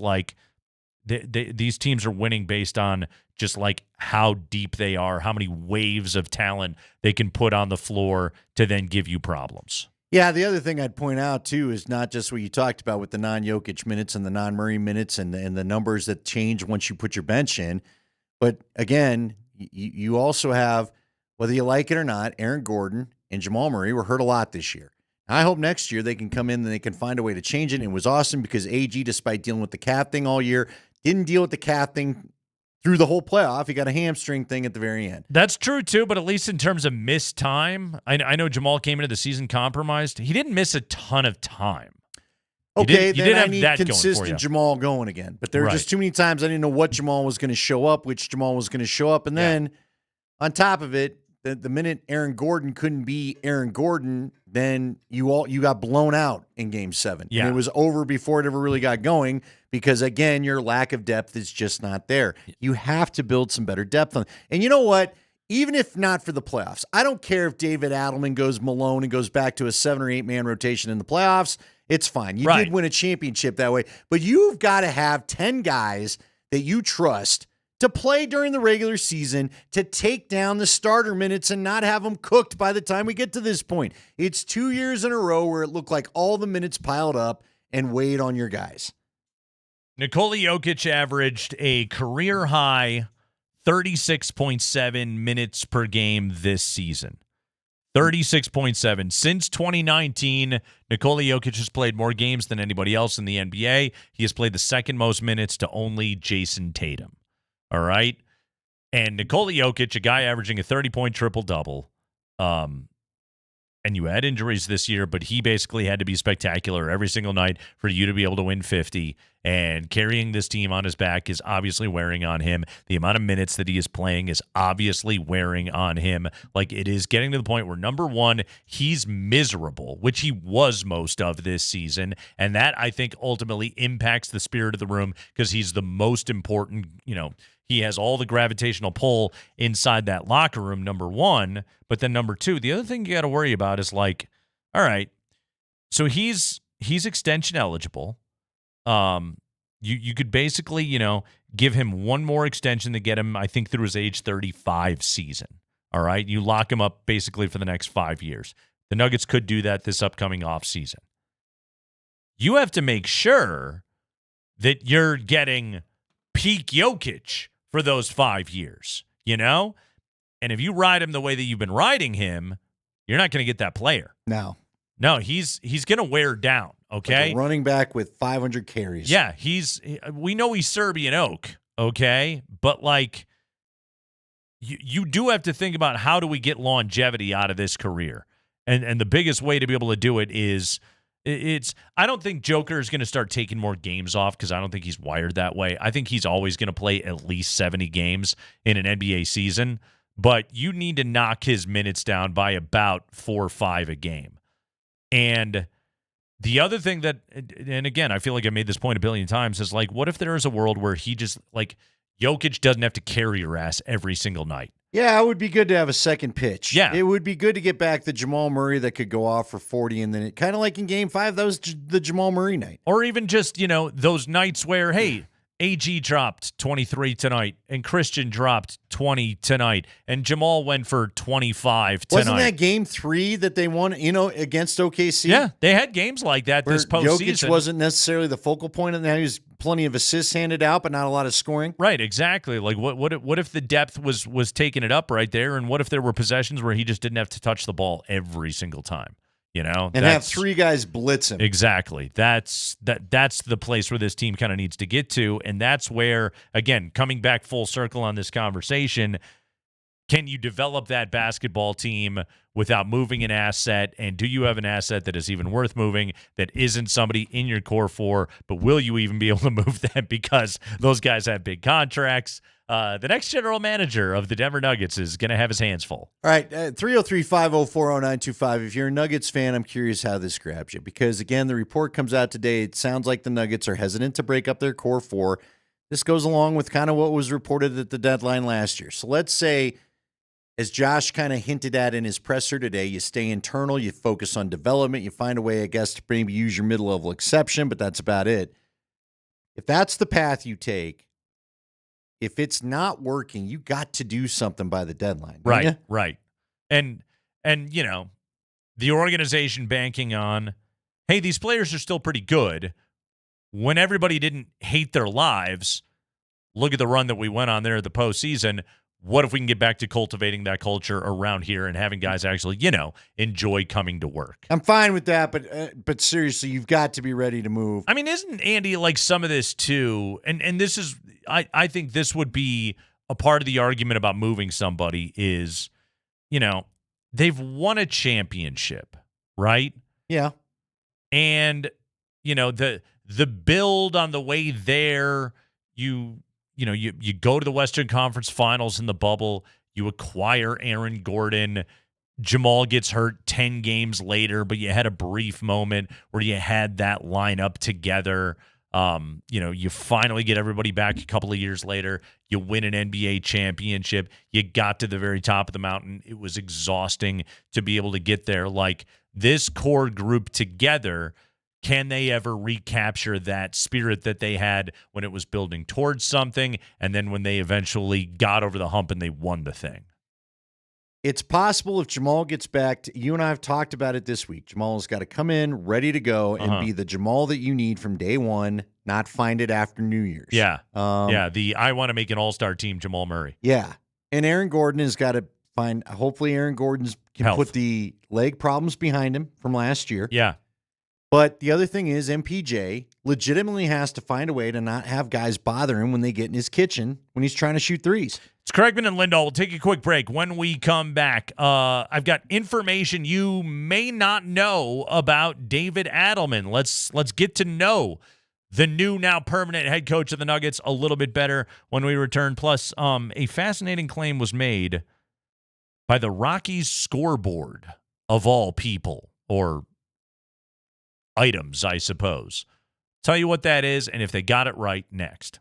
these teams are winning based on just how deep they are, how many waves of talent they can put on the floor to then give you problems. Yeah, the other thing I'd point out, too, is not just what you talked about with the non-Jokic minutes and the non-Murray minutes and the numbers that change once you put your bench in. But, again, you also have, whether you like it or not, Aaron Gordon and Jamal Murray were hurt a lot this year. I hope next year they can come in and they can find a way to change it. And it was awesome because AG, despite dealing with the calf thing all year, didn't deal with the calf thing through the whole playoff. He got a hamstring thing at the very end. That's true, too, but at least in terms of missed time, I know Jamal came into the season compromised. He didn't miss a ton of time. Okay, then I need consistent Jamal going again. But there were just too many times I didn't know what Jamal was going to show up, which Jamal was going to show up. And then on top of it, the minute Aaron Gordon couldn't be Aaron Gordon, then you got blown out in Game 7. Yeah. And it was over before it ever really got going because, again, your lack of depth is just not there. You have to build some better depth on. And you know what? Even if not for the playoffs, I don't care if David Adelman goes Malone and goes back to a 7 or 8-man rotation in the playoffs. It's fine. You did win a championship that way. But you've got to have 10 guys that you trust to play during the regular season, to take down the starter minutes and not have them cooked by the time we get to this point. It's 2 years in a row where it looked like all the minutes piled up and weighed on your guys. Nikola Jokic averaged a career-high 36.7 minutes per game this season. 36.7. Since 2019, Nikola Jokic has played more games than anybody else in the NBA. He has played the second most minutes to only Jason Tatum. All right? And Nikola Jokic, a guy averaging a 30-point triple-double, and you had injuries this year, but he basically had to be spectacular every single night for you to be able to win 50. And carrying this team on his back is obviously wearing on him. The amount of minutes that he is playing is obviously wearing on him. Like, it is getting to the point where, number one, he's miserable, which he was most of this season. And that, I think, ultimately impacts the spirit of the room because he's the most important, he has all the gravitational pull inside that locker room, number one. But then number two, the other thing you got to worry about is all right, so he's extension eligible. You could basically, give him one more extension to get him, I think, through his age 35 season. All right. You lock him up basically for the next 5 years. The Nuggets could do that this upcoming offseason. you have to make sure that you're getting peak Jokic for those 5 years, you know? And if you ride him the way that you've been riding him, you're not going to get that player. No. No, he's going to wear down, okay? Like a running back with 500 carries. Yeah, we know he's Serbian oak, okay? But, like, you do have to think about how do we get longevity out of this career. And the biggest way to be able to do it is I don't think Joker is going to start taking more games off because I don't think he's wired that way. I think he's always going to play at least 70 games in an NBA season, but you need to knock his minutes down by about 4 or 5 a game. And the other thing that, and again, I feel like I made this point a billion times, is like, what if there is a world where he just, like, Jokic doesn't have to carry your ass every single night? Yeah, it would be good to have a second pitch. Yeah. It would be good to get back the Jamal Murray that could go off for 40, and then kind of like in Game 5, that was the Jamal Murray night. Or even just, those nights where, hey, AG dropped 23 tonight, and Christian dropped 20 tonight, and Jamal went for 25 tonight. Wasn't that Game 3 that they won, against OKC? Yeah, they had games like that this postseason. Jokic wasn't necessarily the focal point of that. He was plenty of assists handed out, but not a lot of scoring. Right, exactly. Like, what if the depth was taking it up right there, and what if there were possessions where he just didn't have to touch the ball every single time? And have 3 guys blitz him. Exactly. That's the place where this team kind of needs to get to, and that's where, again, coming back full circle on this conversation, can you develop that basketball team without moving an asset, and do you have an asset that is even worth moving that isn't somebody in your core 4, but will you even be able to move them because those guys have big contracts? The next general manager of the Denver Nuggets is going to have his hands full. All right, 303-504-0925. If you're a Nuggets fan, I'm curious how this grabs you because, again, the report comes out today. It sounds like the Nuggets are hesitant to break up their core 4. This goes along with kind of what was reported at the deadline last year. So let's say, as Josh kind of hinted at in his presser today, you stay internal, you focus on development, you find a way, I guess, to maybe use your mid-level exception, but that's about it. If that's the path you take, if it's not working, you got to do something by the deadline. Right, right. And the organization banking on, hey, these players are still pretty good. When everybody didn't hate their lives, look at the run that we went on there at the postseason. What if we can get back to cultivating that culture around here and having guys actually, enjoy coming to work? I'm fine with that, but seriously, you've got to be ready to move. I mean, isn't Andy like some of this too? And this is, I think this would be a part of the argument about moving somebody is, they've won a championship, right? Yeah. And, the build on the way there, you go to the Western Conference Finals in the bubble, you acquire Aaron Gordon, Jamal gets hurt 10 games later, but you had a brief moment where you had that lineup together. You finally get everybody back a couple of years later. You win an NBA championship. You got to the very top of the mountain. It was exhausting to be able to get there. Like, this core group together, can they ever recapture that spirit that they had when it was building towards something and then when they eventually got over the hump and they won the thing? It's possible if Jamal gets back. You and I have talked about it this week. Jamal's got to come in ready to go and be the Jamal that you need from day one, not find it after New Year's. Yeah. I want to make an all-star team, Jamal Murray. Yeah. And Aaron Gordon has got to find, hopefully Aaron Gordon can put the leg problems behind him from last year. Yeah. But the other thing is MPJ legitimately has to find a way to not have guys bother him when they get in his kitchen when he's trying to shoot threes. It's Kreckman and Lindahl. We'll take a quick break. When we come back, I've got information you may not know about David Adelman. Let's get to know the new, now permanent head coach of the Nuggets a little bit better when we return. Plus, a fascinating claim was made by the Rockies scoreboard, of all people, or items, I suppose. Tell you what that is and if they got it right next.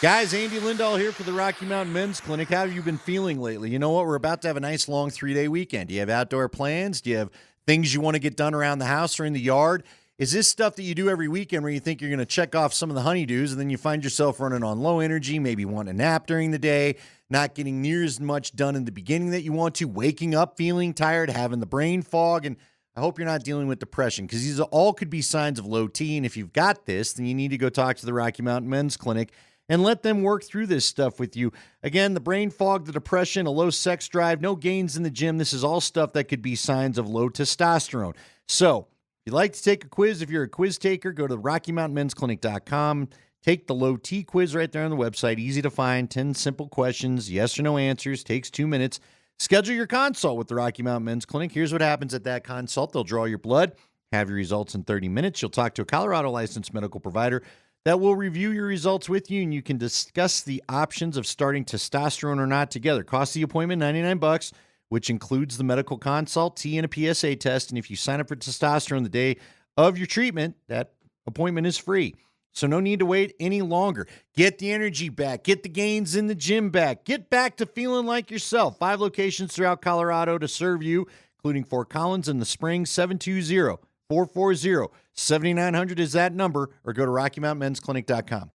Guys, Andy Lindahl here for the Rocky Mountain Men's Clinic. How have you been feeling lately? You know what? We're about to have a nice long 3-day weekend. Do you have outdoor plans? Do you have things you want to get done around the house or in the yard? Is this stuff that you do every weekend where you think you're going to check off some of the honeydews and then you find yourself running on low energy, maybe wanting a nap during the day, not getting near as much done in the beginning that you want to, waking up feeling tired, having the brain fog, and I hope you're not dealing with depression because these all could be signs of low T, and if you've got this, then you need to go talk to the Rocky Mountain Men's Clinic and let them work through this stuff with you. Again, the brain fog, the depression, a low sex drive, no gains in the gym. This is all stuff that could be signs of low testosterone. So if you'd like to take a quiz, if you're a quiz taker, go to RockyMountainMen'sClinic.com. Take the low T quiz right there on the website. Easy to find, 10 simple questions, yes or no answers, takes 2 minutes. Schedule your consult with the Rocky Mountain Men's Clinic. Here's what happens at that consult. They'll draw your blood, have your results in 30 minutes. You'll talk to a Colorado licensed medical provider that will review your results with you, and you can discuss the options of starting testosterone or not together. Cost the appointment $99, which includes the medical consult, T, and a PSA test. And if you sign up for testosterone the day of your treatment, that appointment is free. So no need to wait any longer. Get the energy back. Get the gains in the gym back. Get back to feeling like yourself. 5 locations throughout Colorado to serve you, including Fort Collins in the spring. 720-440-7900 is that number, or go to RockyMountainMen'sClinic.com.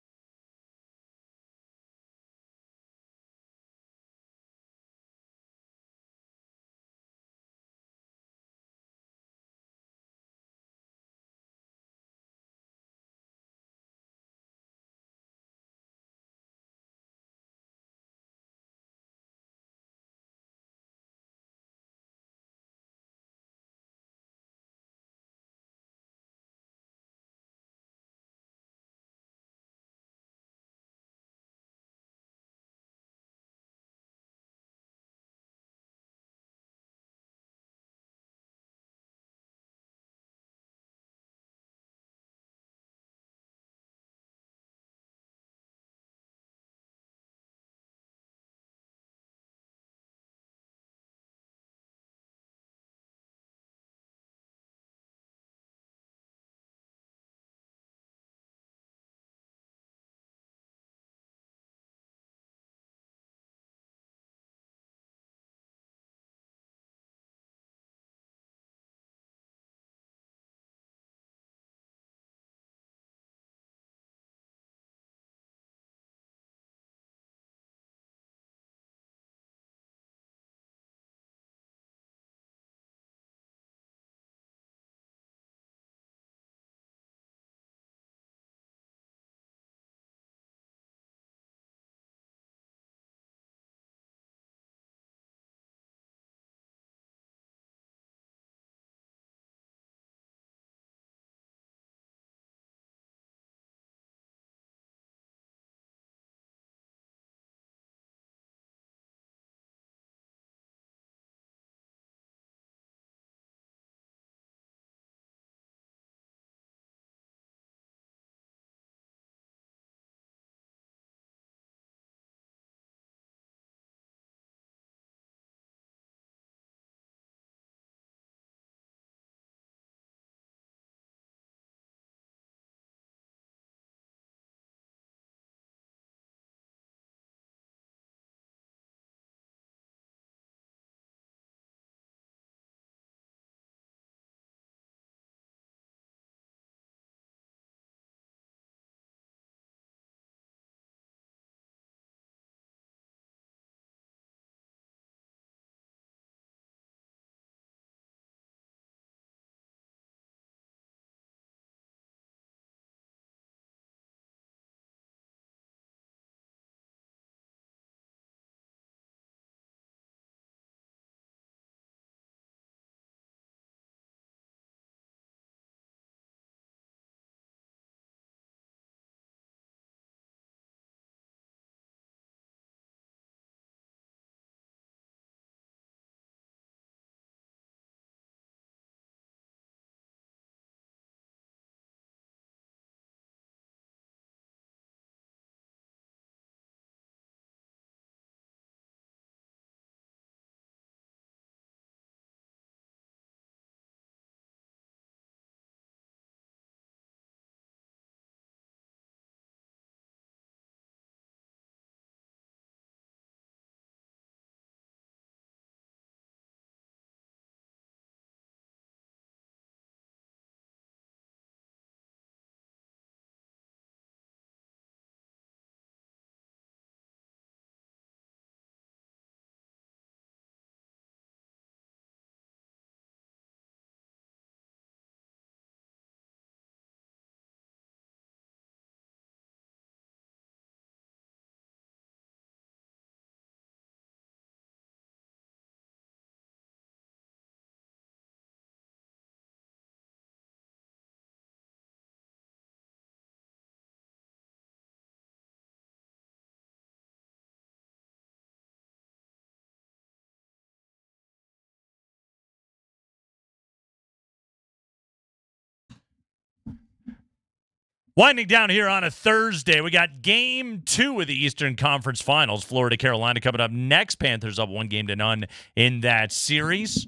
Winding down here on a Thursday, we got Game 2 of the Eastern Conference Finals. Florida-Carolina coming up next. Panthers up 1-0 in that series.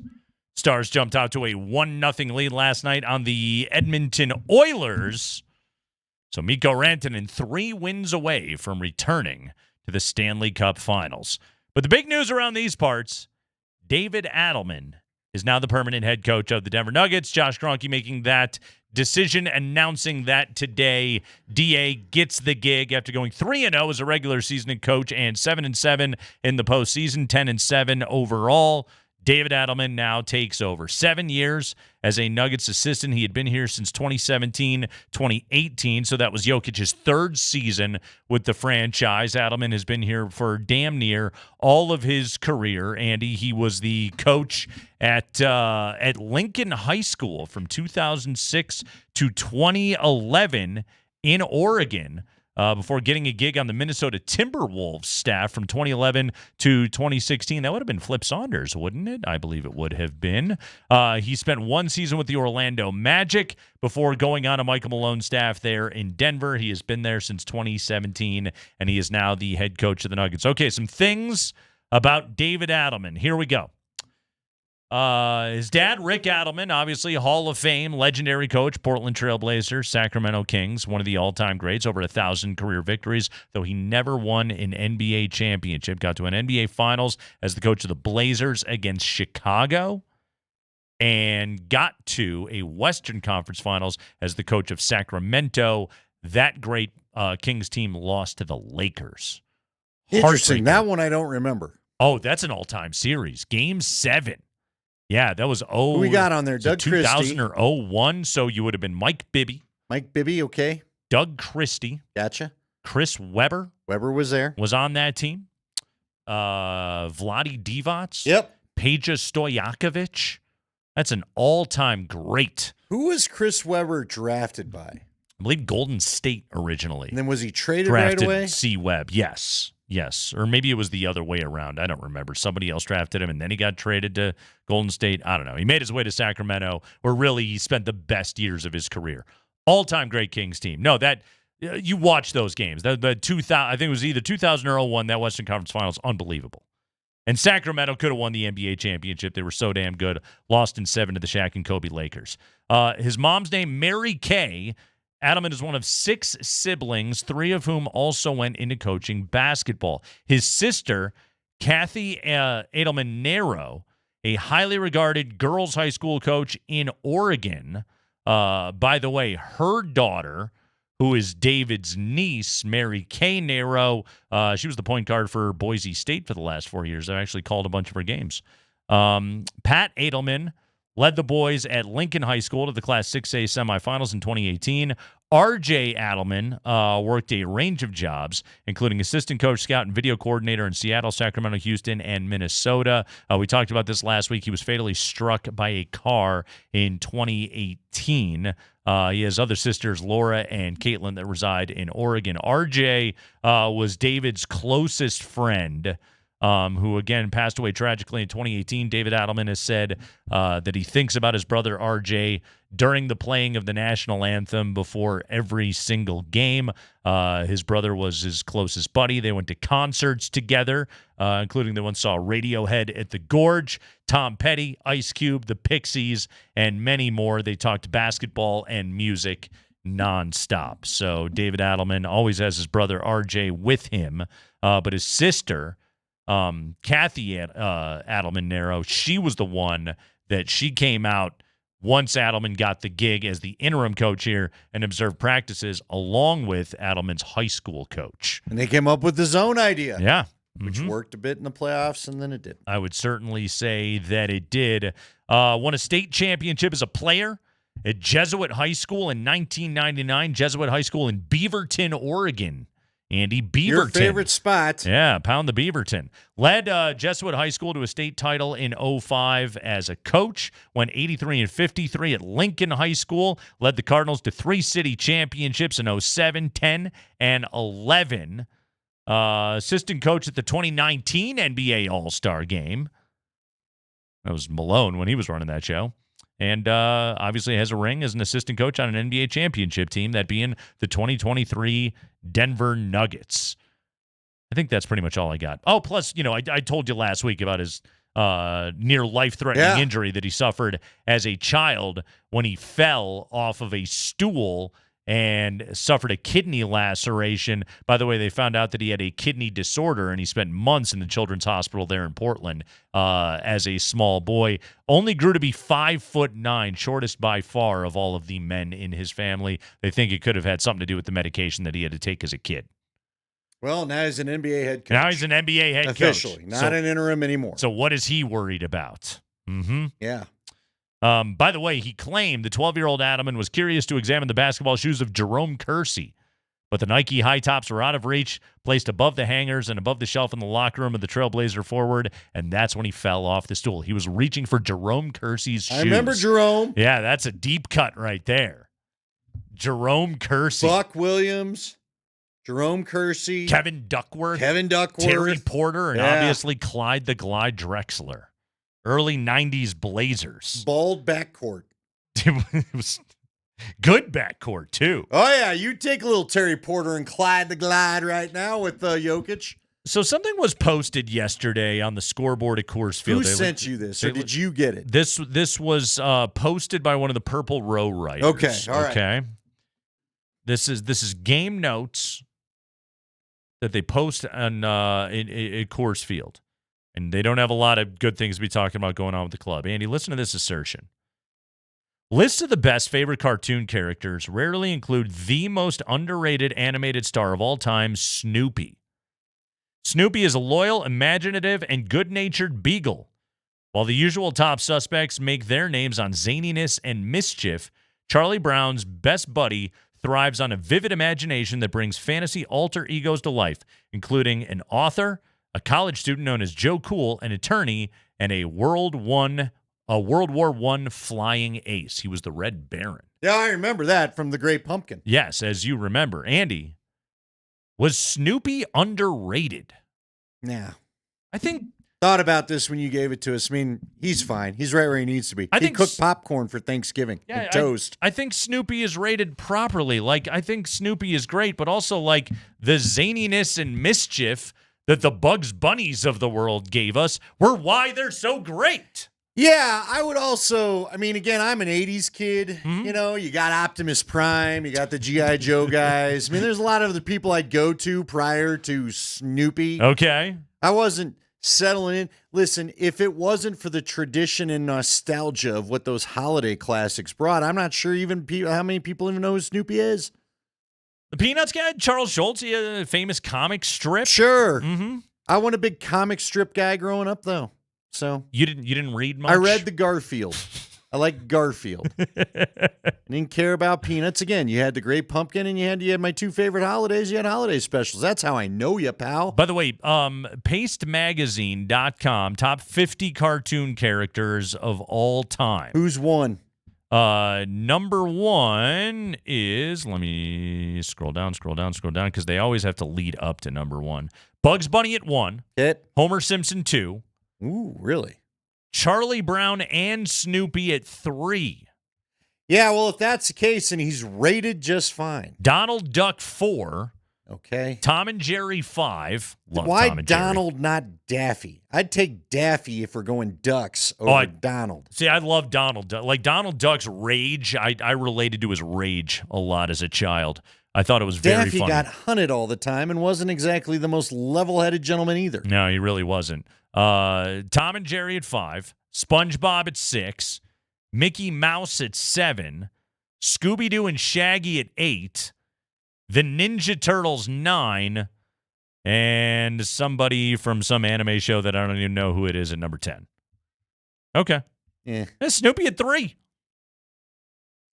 Stars jumped out to a 1-0 lead last night on the Edmonton Oilers. So Mikko Rantanen 3 wins away from returning to the Stanley Cup Finals. But the big news around these parts, David Adelman is now the permanent head coach of the Denver Nuggets. Josh Kroenke making that decision, announcing that today. DA gets the gig after going 3-0 as a regular season coach and 7-7 in the postseason, 10-7 overall. David Adelman now takes over. 7 years as a Nuggets assistant. He had been here since 2017, 2018, so that was Jokic's 3rd season with the franchise. Adelman has been here for damn near all of his career. Andy, he was the coach at Lincoln High School from 2006 to 2011 in Oregon. Before getting a gig on the Minnesota Timberwolves staff from 2011 to 2016. That would have been Flip Saunders, wouldn't it? I believe it would have been. He spent 1 season with the Orlando Magic before going on a Michael Malone staff there in Denver. He has been there since 2017, and he is now the head coach of the Nuggets. Okay, some things about David Adelman. Here we go. His dad, Rick Adelman, obviously Hall of Fame, legendary coach, Portland Trail Blazers, Sacramento Kings, one of the all-time greats, over 1,000 career victories, though he never won an NBA championship. Got to an NBA Finals as the coach of the Blazers against Chicago, and got to a Western Conference Finals as the coach of Sacramento. That great Kings team lost to the Lakers. Interesting. That one I don't remember. Oh, that's an all-time series. Game 7. Yeah, that was Who we got on there? Doug 2000 Christie. or 01, so you would have been Mike Bibby. Mike Bibby, okay. Doug Christie. Gotcha. Chris Webber. Webber was there. Was on that team. Vlade Divac. Yep. Peja Stojakovic. That's an all-time great. Who was Chris Webber drafted by? I believe Golden State originally. And then was he traded Drafted right away? C-Webb, yes. Yes, or maybe it was the other way around. I don't remember. Somebody else drafted him, and then he got traded to Golden State. I don't know. He made his way to Sacramento, where really he spent the best years of his career. All-time great Kings team. No, that you watch those games. The 2000, I think it was either 2000 or 01, that Western Conference Finals, unbelievable. And Sacramento could have won the NBA championship. They were so damn good. Lost in 7 to the Shaq and Kobe Lakers. His mom's name, Mary Kay. Adelman is one of 6 siblings, 3 of whom also went into coaching basketball. His sister, Kathy Adelman Nero, a highly regarded girls' high school coach in Oregon. By the way, her daughter, who is David's niece, Mary Kay Nero, she was the point guard for Boise State for the last 4 years. I've actually called a bunch of her games. Pat Adelman led the boys at Lincoln High School to the Class 6A semifinals in 2018. R.J. Adelman worked a range of jobs, including assistant coach, scout, and video coordinator in Seattle, Sacramento, Houston, and Minnesota. We talked about this last week. He was fatally struck by a car in 2018. He has other sisters, Laura and Caitlin, that reside in Oregon. R.J. was David's closest friend, who, again, passed away tragically in 2018. David Adelman has said that he thinks about his brother R.J. during the playing of the national anthem before every single game. His brother was his closest buddy. They went to concerts together, including they once saw Radiohead at the Gorge, Tom Petty, Ice Cube, the Pixies, and many more. They talked basketball and music nonstop. So David Adelman always has his brother R.J. with him, but his sister, Kathy Adelman Nero, she was the one that she came out once Adelman got the gig as the interim coach here and observed practices along with Adelman's high school coach. And they came up with the zone idea. Yeah. Which worked a bit in the playoffs, and then it did. I would certainly say that it did. Won a state championship as a player at Jesuit High School in 1999. Jesuit High School in Beaverton, Oregon. Andy, Beaverton. Your favorite spot. Yeah, pound the Beaverton. Led Jesuit High School to a state title in 05 as a coach. Went 83-53 at Lincoln High School. Led the Cardinals to 3 city championships in 07, 10, and 11. Assistant coach at the 2019 NBA All-Star Game. That was Malone when he was running that show. and obviously has a ring as an assistant coach on an NBA championship team, that being the 2023 Denver Nuggets. I think that's pretty much all I got. Oh, plus, I told you last week about his near life-threatening injury that he suffered as a child when he fell off of a stool and suffered a kidney laceration. By the way, they found out that he had a kidney disorder, and he spent months in the Children's Hospital there in Portland as a small boy. Only grew to be 5'9", shortest by far of all of the men in his family. They think it could have had something to do with the medication that he had to take as a kid. Well, now he's an NBA head coach. Now he's an NBA head coach. Officially, not an interim anymore. So what is he worried about? Mm-hmm. Yeah. By the way, he claimed the 12-year-old Adelman was curious to examine the basketball shoes of Jerome Kersey, but the Nike high tops were out of reach, placed above the hangers and above the shelf in the locker room of the Trailblazer forward, and that's when he fell off the stool. He was reaching for Jerome Kersey's shoes. I remember Jerome. Yeah, that's a deep cut right there. Jerome Kersey. Buck Williams, Jerome Kersey. Kevin Duckworth. Terry Porter, and obviously Clyde the Glide Drexler. Early 90s Blazers. Bald backcourt. It was good backcourt, too. Oh, yeah. You take a little Terry Porter and Clyde the Glide right now with Jokic. So something was posted yesterday on the scoreboard at Coors Field. Who sent you this, or did you get it? This was posted by one of the Purple Row writers. Okay, all right. Okay. This is game notes that they post on at Coors Field. And they don't have a lot of good things to be talking about going on with the club. Andy, listen to this assertion. Lists of the best favorite cartoon characters rarely include the most underrated animated star of all time, Snoopy. Snoopy is a loyal, imaginative, and good-natured beagle. While the usual top suspects make their names on zaniness and mischief, Charlie Brown's best buddy thrives on a vivid imagination that brings fantasy alter egos to life, including an author, a college student known as Joe Cool, an attorney, and a World War I flying ace. He was the Red Baron. Yeah, I remember that from The Great Pumpkin. Yes, as you remember. Andy, was Snoopy underrated? Yeah. I think... Thought about this when you gave it to us. I mean, he's fine. He's right where he needs to be. He cooked popcorn for Thanksgiving and toast. I think Snoopy is rated properly. Like, I think Snoopy is great, but also, like, the zaniness and mischief that the Bugs Bunnies of the world gave us were why they're so great. Yeah, I would also, I mean, again, I'm an 80s kid. Mm-hmm. You know, you got Optimus Prime, you got the G.I. Joe guys. I mean, there's a lot of the people I'd go to prior to Snoopy. Okay. I wasn't settling in. Listen, if it wasn't for the tradition and nostalgia of what those holiday classics brought, I'm not sure even how many people even know who Snoopy is. The Peanuts guy, Charles Schultz, he had a famous comic strip. Sure. Mm-hmm. I wasn't a big comic strip guy growing up, though. So you didn't read much? I read the Garfield. I like Garfield. I didn't care about Peanuts. Again, you had the Great Pumpkin, and you had my two favorite holidays. You had holiday specials. That's how I know you, pal. By the way, pastemagazine.com, top 50 cartoon characters of all time. Who's one? Number one is, let me scroll down, because they always have to lead up to number one. Bugs Bunny at 1. Homer Simpson 2. Ooh, really? Charlie Brown and Snoopy at 3. Yeah, well, if that's the case, then he's rated just fine. Donald Duck 4. Okay. Tom and Jerry 5. Why Tom and Donald, Jerry. not Daffy? I'd take Daffy if we're going Ducks over Donald. See, I love Donald Duck. Like Donald Duck's rage, I related to his rage a lot as a child. I thought it was very Daffy funny. got hunted all the time and wasn't exactly the most level-headed gentleman either. No, he really wasn't. Tom and Jerry at 5. SpongeBob at 6. Mickey Mouse at 7. Scooby-Doo and Shaggy at 8. The Ninja Turtles 9. And somebody from some anime show that I don't even know who it is at number 10. Okay. Yeah. Snoopy at 3.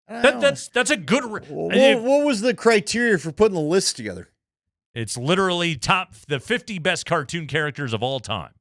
That's a good... What was the criteria for putting the list together? It's literally the 50 best cartoon characters of all time.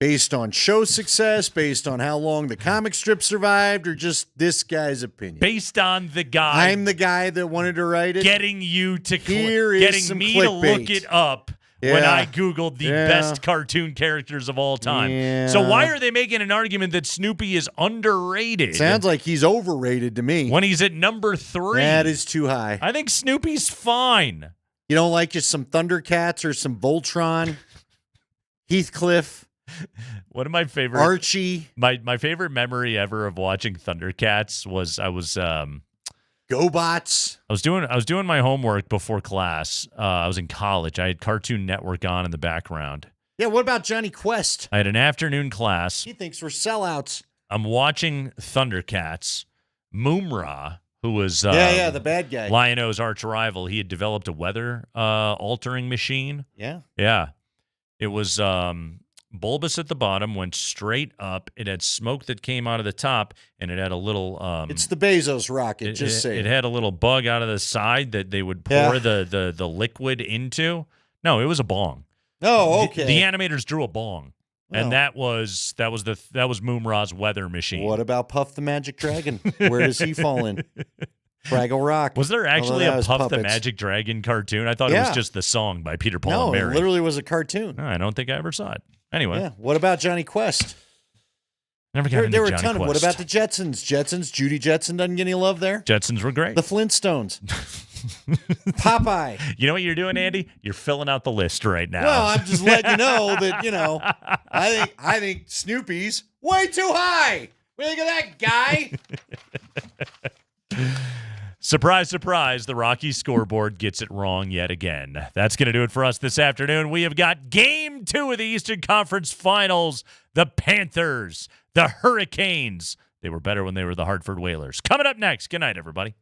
Based on show success, based on how long the comic strip survived, or just this guy's opinion? Based on the guy. I'm the guy that wanted to write it. Getting you to getting me to look it up when I Googled the best cartoon characters of all time. Yeah. So why are they making an argument that Snoopy is underrated? Sounds like he's overrated to me. When he's at number 3. That is too high. I think Snoopy's fine. You don't like just some Thundercats or some Voltron? Heathcliff? One of my favorite Archie? My favorite memory ever of watching Thundercats was I was GoBots? I was doing my homework before class. I was in college. I had Cartoon Network on in the background. Yeah, what about Johnny Quest? I had an afternoon class. He thinks we're sellouts. I'm watching Thundercats. Moomra, who was the bad guy. Lion-O's arch rival, he had developed a weather altering machine. Yeah. Yeah. It was bulbous at the bottom, went straight up. It had smoke that came out of the top, and it had a little it's the Bezos rocket, just say it had a little bug out of the side that they would pour the liquid into. No, it was a bong. Oh, okay. The animators drew a bong. And that was Moomra's weather machine. What about Puff the Magic Dragon? Where does he fall in? Fraggle Rock. Was there actually a Puff the puppets. Magic Dragon cartoon? I thought it was just the song by Peter, Paul, and Mary. It literally was a cartoon. No, I don't think I ever saw it. Anyway. Yeah. What about Johnny Quest? Never got into There were a Johnny ton of. What Quest. about the Jetsons? Judy Jetson doesn't get any love there. Jetsons were great. The Flintstones. Popeye. You know what you're doing, Andy? You're filling out the list right now. Well, I'm just letting you know that, I think Snoopy's way too high. What do you think of that guy? Surprise, surprise, the Rockies scoreboard gets it wrong yet again. That's going to do it for us this afternoon. We have got Game 2 of the Eastern Conference Finals. The Panthers, the Hurricanes. They were better when they were the Hartford Whalers. Coming up next. Good night, everybody.